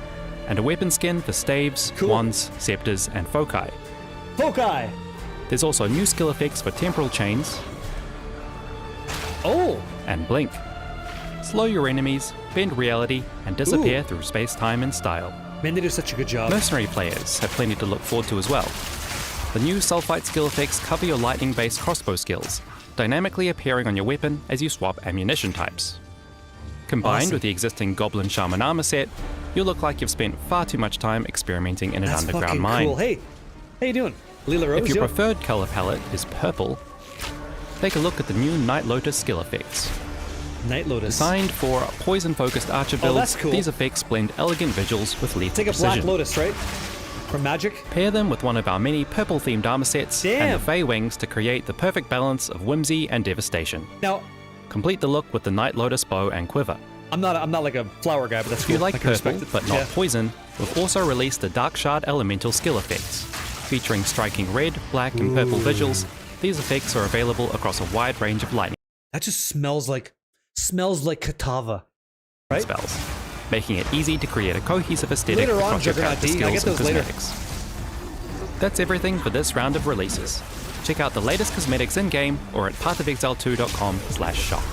and a weapon skin for staves, Cool. wands, scepters, and foci. Foci. There's also new skill effects for temporal chains Oh. and blink. Slow your enemies, bend reality, and disappear through space-time and style. Man, they do such a good job. Mercenary players have plenty to look forward to as well. The new Sulfite skill effects cover your lightning-based crossbow skills, dynamically appearing on your weapon as you swap ammunition types. Combined Awesome. with the existing Goblin Shaman armor set, you'll look like you've spent far too much time experimenting in an That's underground fucking mine. cool. Hey, how you doing? Leela Rose, If your yo? preferred color palette is purple, take a look at the new Night Lotus skill effects. Night Lotus. Designed for poison-focused archer builds, that's cool. these effects blend elegant visuals with lethal Take a precision. Black Lotus, right? From Magic. Pair them with one of our many purple-themed armor sets and Damn. the Fey Wings to create the perfect balance of whimsy and devastation. Now, Complete the look with the Night Lotus bow and quiver. I'm not like a flower guy, but that's If cool. you like I can purple, respect it. but not Yeah. poison, we've also released the Dark Shard Elemental skill effects. Featuring striking red, black, and purple visuals, these effects are available across a wide range of lightning That just smells like Katava, right? spells, making it easy to create a cohesive aesthetic Later on, across your Juggernaut character D, I skills get and those later. cosmetics. That's everything for this round of releases. Check out the latest cosmetics in-game or at pathofexile2.com/shop.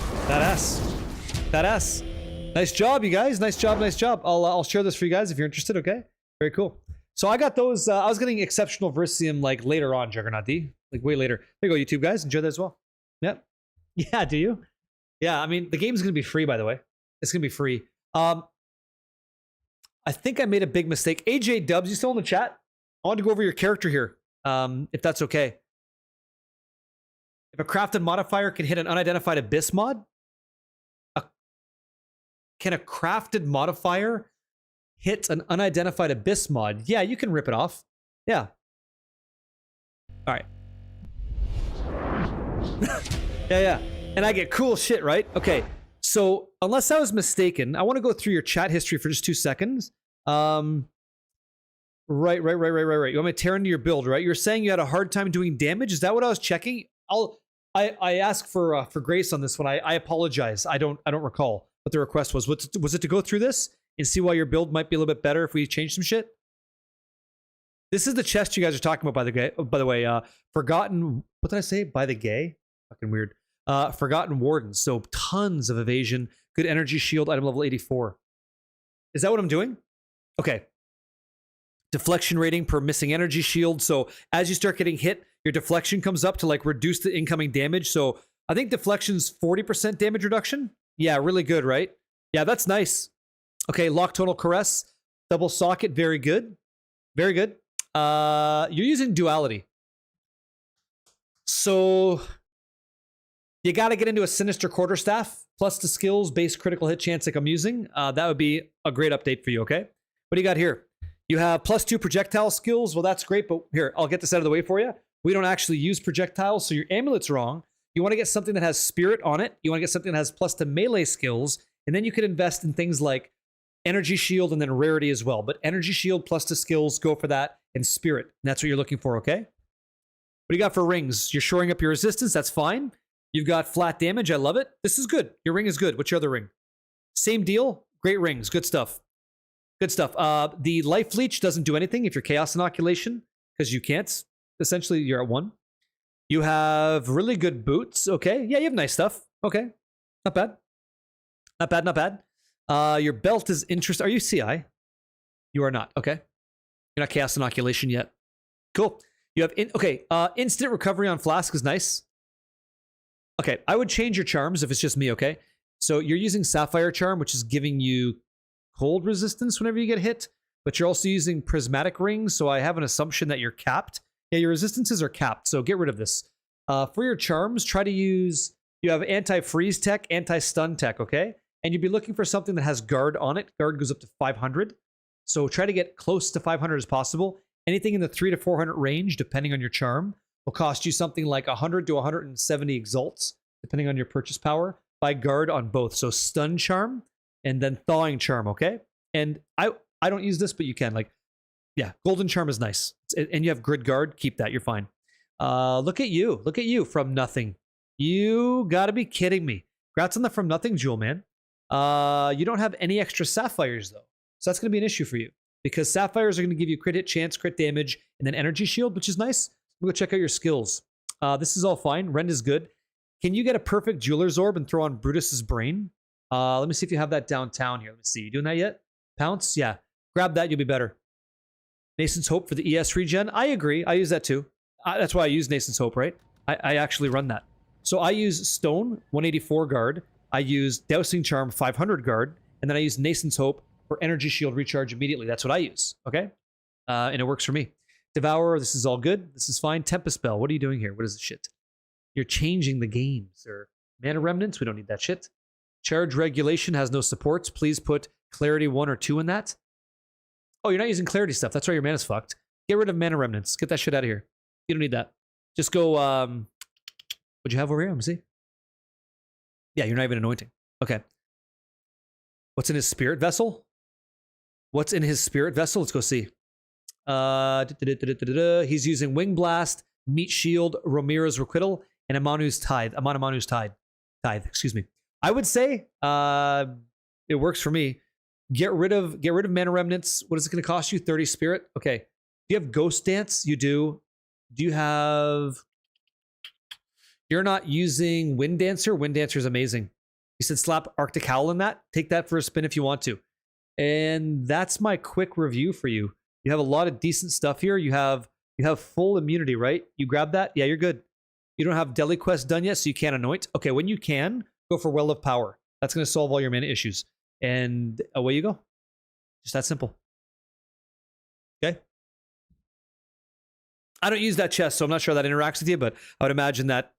Badass. Nice job, you guys. Nice job. I'll share this for you guys if you're interested. Okay. Very cool. So I got those. I was getting Exceptional Versium like later on, Juggernaut D, like way later. There you go, YouTube guys. Enjoy that as well. Yep. Yeah. Do you? Yeah. I mean, the game's gonna be free, by the way. It's gonna be free. I think I made a big mistake. AJ Dubs, you still in the chat? I want to go over your character here, if that's okay. If a crafted modifier can hit an unidentified abyss mod, Can a crafted modifier hit an unidentified abyss mod? Yeah, you can rip it off. Yeah. All right. Yeah. And I get cool shit, right? Okay. So unless I was mistaken, I want to go through your chat history for just 2 seconds. Right. You want me to tear into your build, right? You're saying you had a hard time doing damage. Is that what I was checking? I ask for grace on this one. I apologize. I don't recall what the request was. Was it to go through this and see why your build might be a little bit better if we change some shit? This is the chest you guys are talking about, by the way. Forgotten. What did I say? By the gay? Fucking weird. Forgotten Wardens. So tons of evasion. Good energy shield. Item level 84. Is that what I'm doing? Okay. Deflection rating per missing energy shield. So as you start getting hit, your deflection comes up to like reduce the incoming damage. So I think deflection's 40% damage reduction. Yeah, really good, right? Yeah, that's nice. Okay, lock tonal caress. Double socket. Very good. Very good. You're using duality. So you got to get into a sinister quarterstaff plus the skills base critical hit chance like I'm using. That would be a great update for you. Okay, what do you got here? You have +2 projectile skills. Well, that's great, but here, I'll get this out of the way for you. We don't actually use projectiles, so your amulet's wrong. You want to get something that has spirit on it. You want to get something that has +2 melee skills, and then you could invest in things like energy shield and then rarity as well. But energy shield +2 skills, go for that, and spirit. And that's what you're looking for, okay? What do you got for rings? You're shoring up your resistance. That's fine. You've got flat damage. I love it. This is good. Your ring is good. What's your other ring? Same deal. Great rings. Good stuff. Good stuff. The life leech doesn't do anything if you're chaos inoculation, because you can't. Essentially, you're at 1. You have really good boots. Okay. Yeah, you have nice stuff. Okay. Not bad. Not bad. Not bad. Your belt is interesting. Are you CI? You are not. Okay. You're not chaos inoculation yet. Cool. You have instant recovery on flask is nice. Okay, I would change your charms if it's just me, okay? So you're using Sapphire Charm, which is giving you cold resistance whenever you get hit, but you're also using Prismatic Rings, so I have an assumption that you're capped. Yeah, your resistances are capped, so get rid of this. For your charms, try to use... You have anti-freeze tech, anti-stun tech, okay? And you'd be looking for something that has guard on it. Guard goes up to 500. So try to get close to 500 as possible. Anything in the 300 to 400 range, depending on your charm, will cost you something like 100 to 170 exalts, depending on your purchase power, by guard on both. So stun charm and then thawing charm, okay? And I don't use this, but you can. Like, yeah, golden charm is nice. And you have grid guard, keep that, you're fine. Look at you from nothing. You gotta be kidding me. Congrats on the from nothing jewel, man. You don't have any extra sapphires though. So that's gonna be an issue for you. Because sapphires are gonna give you crit hit chance, crit damage, and then energy shield, which is nice. We'll go check out your skills. This is all fine. Rend is good. Can you get a perfect jeweler's orb and throw on Brutus's brain? Let me see if you have that downtown here. Let me see. You doing that yet? Pounce? Yeah. Grab that. You'll be better. Nason's Hope for the ES regen. I agree. I use that too. That's why I use Nason's Hope, right? I actually run that. So I use Stone, 184 guard. I use Dousing Charm, 500 guard. And then I use Nason's Hope for energy shield recharge immediately. That's what I use. Okay? And it works for me. Devourer, this is all good. This is fine. Tempest Spell, what are you doing here? What is this shit? You're changing the game, sir. Mana Remnants, we don't need that shit. Charge Regulation has no supports. Please put Clarity 1 or 2 in that. Oh, you're not using Clarity stuff. That's why your mana's fucked. Get rid of Mana Remnants. Get that shit out of here. You don't need that. Just go, what'd you have over here? Let me see. Yeah, you're not even anointing. Okay. What's in his Spirit Vessel? What's in his Spirit Vessel? Let's go see. He's using Wing Blast, Meat Shield, Ramira's Requital, and Amanu's Tithe. Amanu's Tithe. Excuse me. I would say it works for me. Get rid of Mana Remnants. What is it going to cost you? 30 Spirit. Okay. Do you have Ghost Dance? You do. Do you have? You're not using Wind Dancer. Wind Dancer is amazing. You said slap Arctic Howl in that. Take that for a spin if you want to. And that's my quick review for you. You have a lot of decent stuff here. You have full immunity, right? You grab that? Yeah, you're good. You don't have Deli Quest done yet, so you can't anoint. Okay, when you can, go for Well of Power. That's going to solve all your mana issues. And away you go. Just that simple. Okay? I don't use that chest, so I'm not sure how that interacts with you, but I would imagine that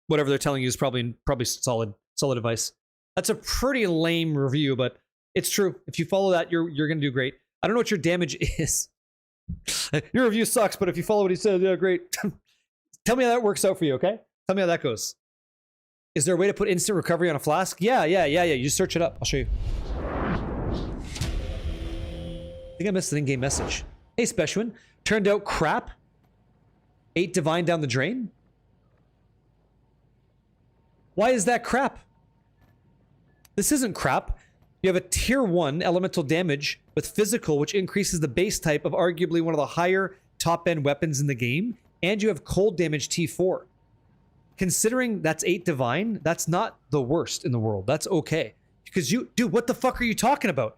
whatever they're telling you is probably solid advice. That's a pretty lame review, but It's true. If you follow that, you're gonna do great. I don't know what your damage is. Your review sucks, but if you follow what he said, yeah, great. Tell me how that works out for you, okay? Tell me how that goes. Is there a way to put instant recovery on a flask? Yeah. You just search it up. I'll show you. I think I missed an in-game message. Hey, Specimen. Turned out crap. 8 divine down the drain. Why is that crap? This isn't crap. You have a tier 1 elemental damage with physical, which increases the base type of arguably one of the higher top-end weapons in the game, and you have cold damage T4. Considering that's 8 divine, that's not the worst in the world. That's okay. Because you... Dude, what the fuck are you talking about?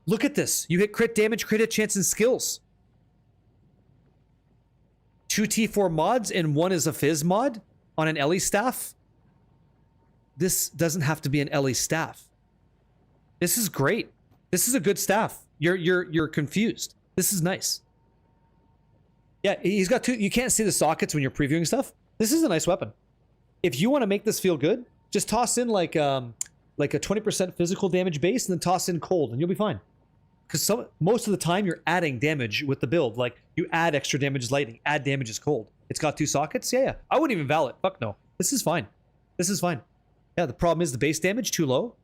Look at this. You hit crit damage, crit hit chance, and skills. 2 T4 mods, and 1 is a Fizz mod on an Ellie staff. This doesn't have to be an Ellie staff. This is great. This is a good staff. You're confused. This is nice. Yeah, he's got 2. You can't see the sockets when you're previewing stuff. This is a nice weapon. If you want to make this feel good, just toss in like a 20% physical damage base and then toss in cold and you'll be fine. Because most of the time you're adding damage with the build. Like you add extra damage as lightning, add damage as cold. It's got 2 sockets. Yeah. I wouldn't even val it. Fuck no. This is fine. This is fine. Yeah, the problem is the base damage too low.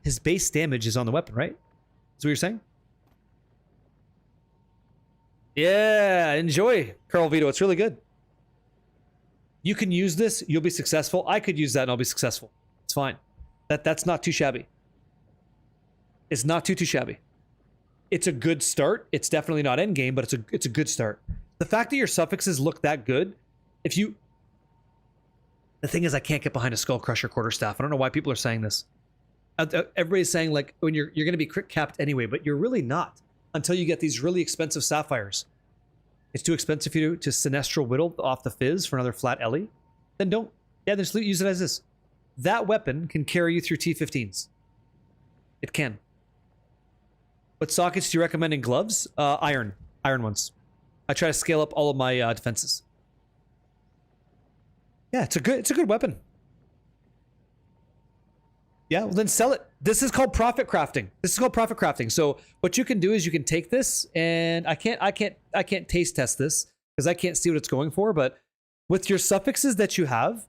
His base damage is on the weapon, right? That's what you're saying? Yeah, enjoy, Carl Vito. It's really good. You can use this. You'll be successful. I could use that and I'll be successful. It's fine. That's not too shabby. It's not too shabby. It's a good start. It's definitely not endgame, but it's a good start. The fact that your suffixes look that good, if you... The thing is, I can't get behind a Skull Crusher quarterstaff. I don't know why people are saying this. Everybody's saying like when you're going to be crit capped anyway, but you're really not until you get these really expensive sapphires. It's too expensive for you to Sinestral Whittle off the Fizz for another flat Ellie. Then don't. Yeah, just use it as this. That weapon can carry you through T15s. It can. What sockets do you recommend in gloves? Iron ones. I try to scale up all of my defenses. Yeah, it's a good weapon. Yeah, well then sell it. This is called profit crafting. So what you can do is you can take this, and I can't taste test this because I can't see what it's going for, but with your suffixes that you have,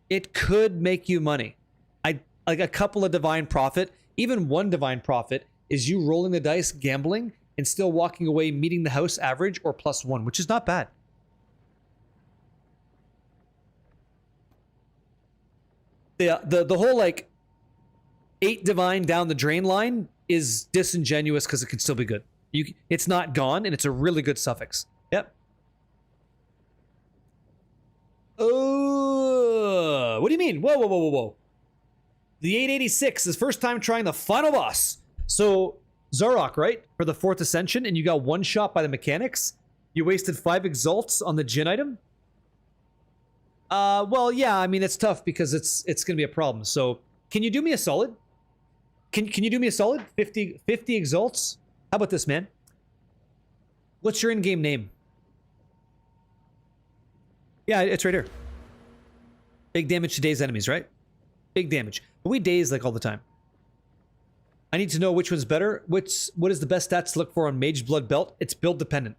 it could make you money. Like a couple of divine profit, even 1 divine profit is you rolling the dice, gambling, and still walking away meeting the house average or +1, which is not bad. The whole like 8 divine down the drain line is disingenuous because it can still be good. It's not gone, and it's a really good suffix. Yep. Oh, what do you mean? Whoa. The 886 is first time trying the final boss. So Zarok, right? For the 4th Ascension, and you got 1 shot by the mechanics. You wasted 5 exalts on the Jin item. Well, yeah, I mean, it's tough because it's going to be a problem. So, can you do me a solid? Can you do me a solid? 50 exalts? How about this, man? What's your in-game name? Yeah, it's right here. Big damage to daze enemies, right? Big damage. But we daze like all the time. I need to know which one's better. What is the best stats to look for on Mage Blood Belt? It's build dependent.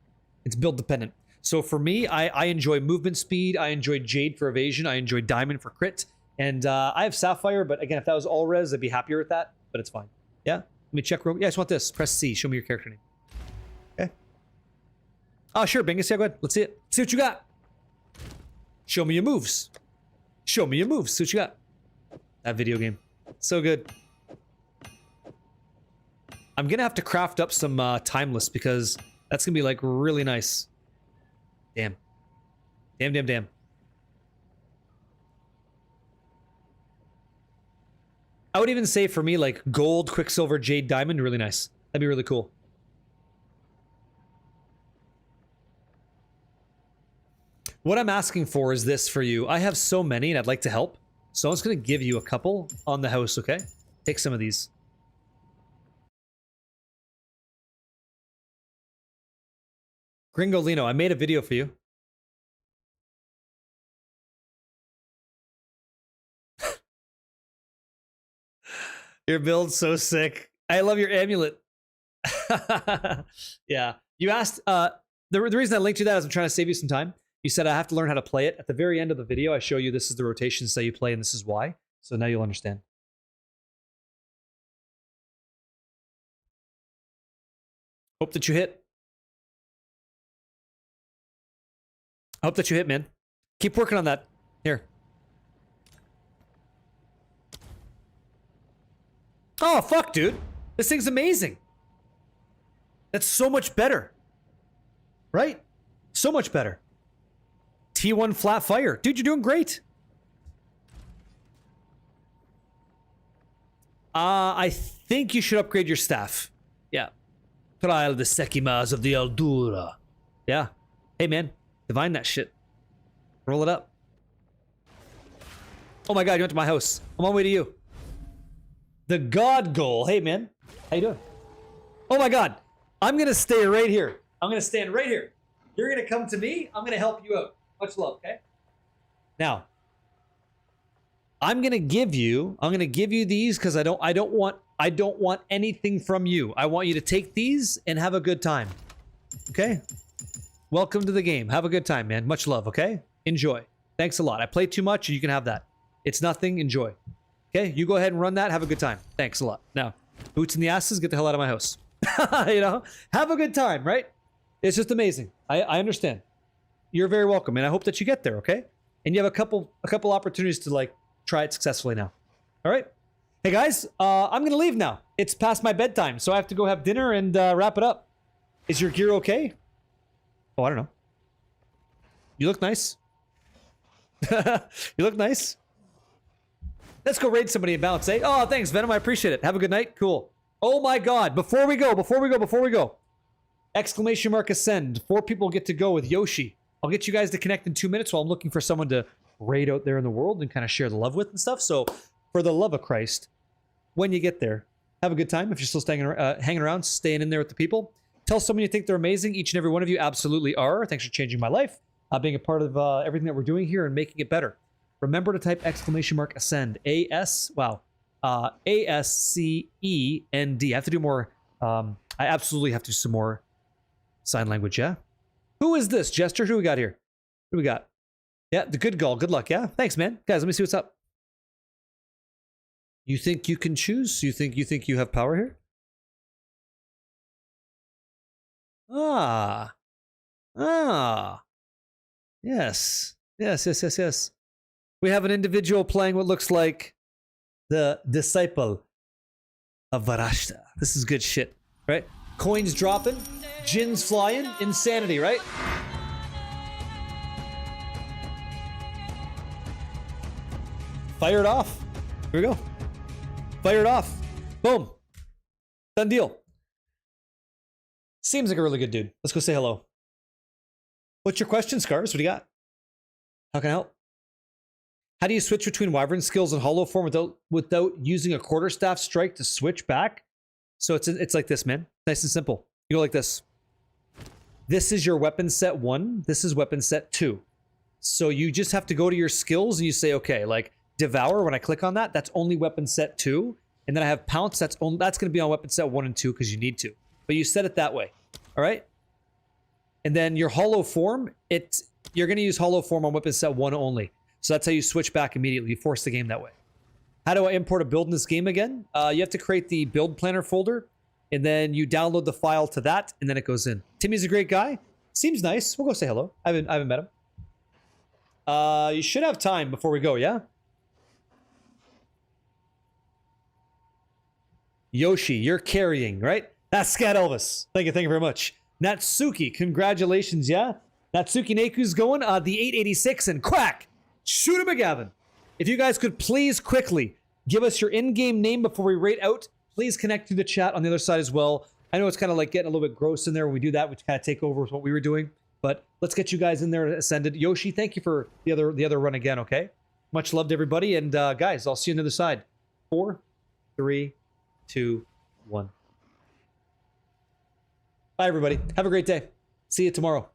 So for me, I enjoy movement speed. I enjoy Jade for evasion. I enjoy Diamond for crit. And I have Sapphire, but again, if that was all res, I'd be happier with that. But it's fine. Yeah? Let me check real... Yeah, I just want this. Press C. Show me your character name. Okay. Oh, sure, Bingus. Yeah, go ahead. Let's see it. See what you got. Show me your moves. See what you got. That video game. So good. I'm gonna have to craft up some Timeless because that's gonna be like really nice. Damn. I would even say for me, like gold, quicksilver, jade, diamond, really nice. That'd be really cool. What I'm asking for is this for you. I have so many and I'd like to help. So I'm just gonna give you a couple on the house, okay? Take some of these. Gringolino, I made a video for you. Your build's so sick. I love your amulet. Yeah. You asked, the reason I linked you that is I'm trying to save you some time. You said I have to learn how to play it. At the very end of the video, I show you this is the rotations that you play and this is why. So now you'll understand. Hope that you hit. I hope that you hit, man. Keep working on that. Here. Oh, fuck, dude. This thing's amazing. That's so much better. Right? So much better. T1 flat fire. Dude, you're doing great. I think you should upgrade your staff. Yeah. Trial the Sekimas of the Eldura. Yeah. Hey, man. Divine that shit. Roll it up. Oh my god, you went to my house. I'm on my way to you. The God Goal. Hey, man. How you doing? Oh my god. I'm gonna stay right here. I'm gonna stand right here. You're gonna come to me. I'm gonna help you out. Much love, okay? Now, I'm gonna give you these because I don't want anything from you. I want you to take these and have a good time. Okay? Welcome to the game. Have a good time, man. Much love, okay? Enjoy. Thanks a lot. I played too much, and you can have that. It's nothing. Enjoy. Okay? You go ahead and run that. Have a good time. Thanks a lot. Now, boots in the asses, get the hell out of my house. You know? Have a good time, right? It's just amazing. I understand. You're very welcome, and I hope that you get there, okay? And you have a couple opportunities to, like, try it successfully now. All right? Hey, guys, I'm gonna leave now. It's past my bedtime, so I have to go have dinner and wrap it up. Is your gear okay? Oh, I don't know. You look nice. You look nice. Let's go raid somebody and bounce, eh? Oh, thanks, Venom. I appreciate it. Have a good night. Cool. Oh my god. Before we go. Exclamation mark ascend. 4 people get to go with Yoshi. I'll get you guys to connect in 2 minutes while I'm looking for someone to raid out there in the world and kind of share the love with and stuff. So, for the love of Christ, when you get there, have a good time. If you're still hanging around, staying in there with the people. Tell someone you think they're amazing. Each and every one of you absolutely are. Thanks for changing my life. Being a part of everything that we're doing here and making it better. Remember to type exclamation mark ascend. A-S-C-E-N-D. I have to do more. I absolutely have to do some more sign language, yeah? Who is this, Jester? Who we got here? Who we got? Yeah, the good gull. Good luck, yeah? Thanks, man. Guys, let me see what's up. You think you can choose? You think you have power here? Ah. Yes. We have an individual playing what looks like the disciple of Varashta. This is good shit, right? Coins dropping, gins flying, insanity, right? Fire it off. Here we go. Fire it off. Boom. Done deal. Seems like a really good dude. Let's go say hello. What's your question, Scars? What do you got? How can I help? How do you switch between Wyvern skills and Hollow Form without using a quarterstaff strike to switch back? So it's like this, man. Nice and simple. You go like this. This is your weapon set 1. This is weapon set 2. So you just have to go to your skills and you say, okay, like Devour, when I click on that, that's only weapon set 2. And then I have Pounce, that's going to be on weapon set 1 and 2 because you need to. But you set it that way. All right? And then your Hollow Form, you're going to use Hollow Form on weapon set 1 only. So that's how you switch back immediately. You force the game that way. How do I import a build in this game again? You have to create the build planner folder, and then you download the file to that, and then it goes in. Timmy's a great guy. Seems nice. We'll go say hello. I haven't met him. You should have time before we go, yeah? Yoshi, you're carrying, right? That's Scat Elvis. Thank you very much. Natsuki, congratulations, yeah? Natsuki Neku's going, the 886, and quack! Shoot him, McGavin. If you guys could please quickly give us your in-game name before we rate out, please connect to the chat on the other side as well. I know it's kind of like getting a little bit gross in there when we do that, which kind of take over with what we were doing, but let's get you guys in there and ascended. Yoshi, thank you for the other run again, okay? Much love to everybody, and guys, I'll see you on the other side. 4, 3, 2, 1. Bye, everybody. Have a great day. See you tomorrow.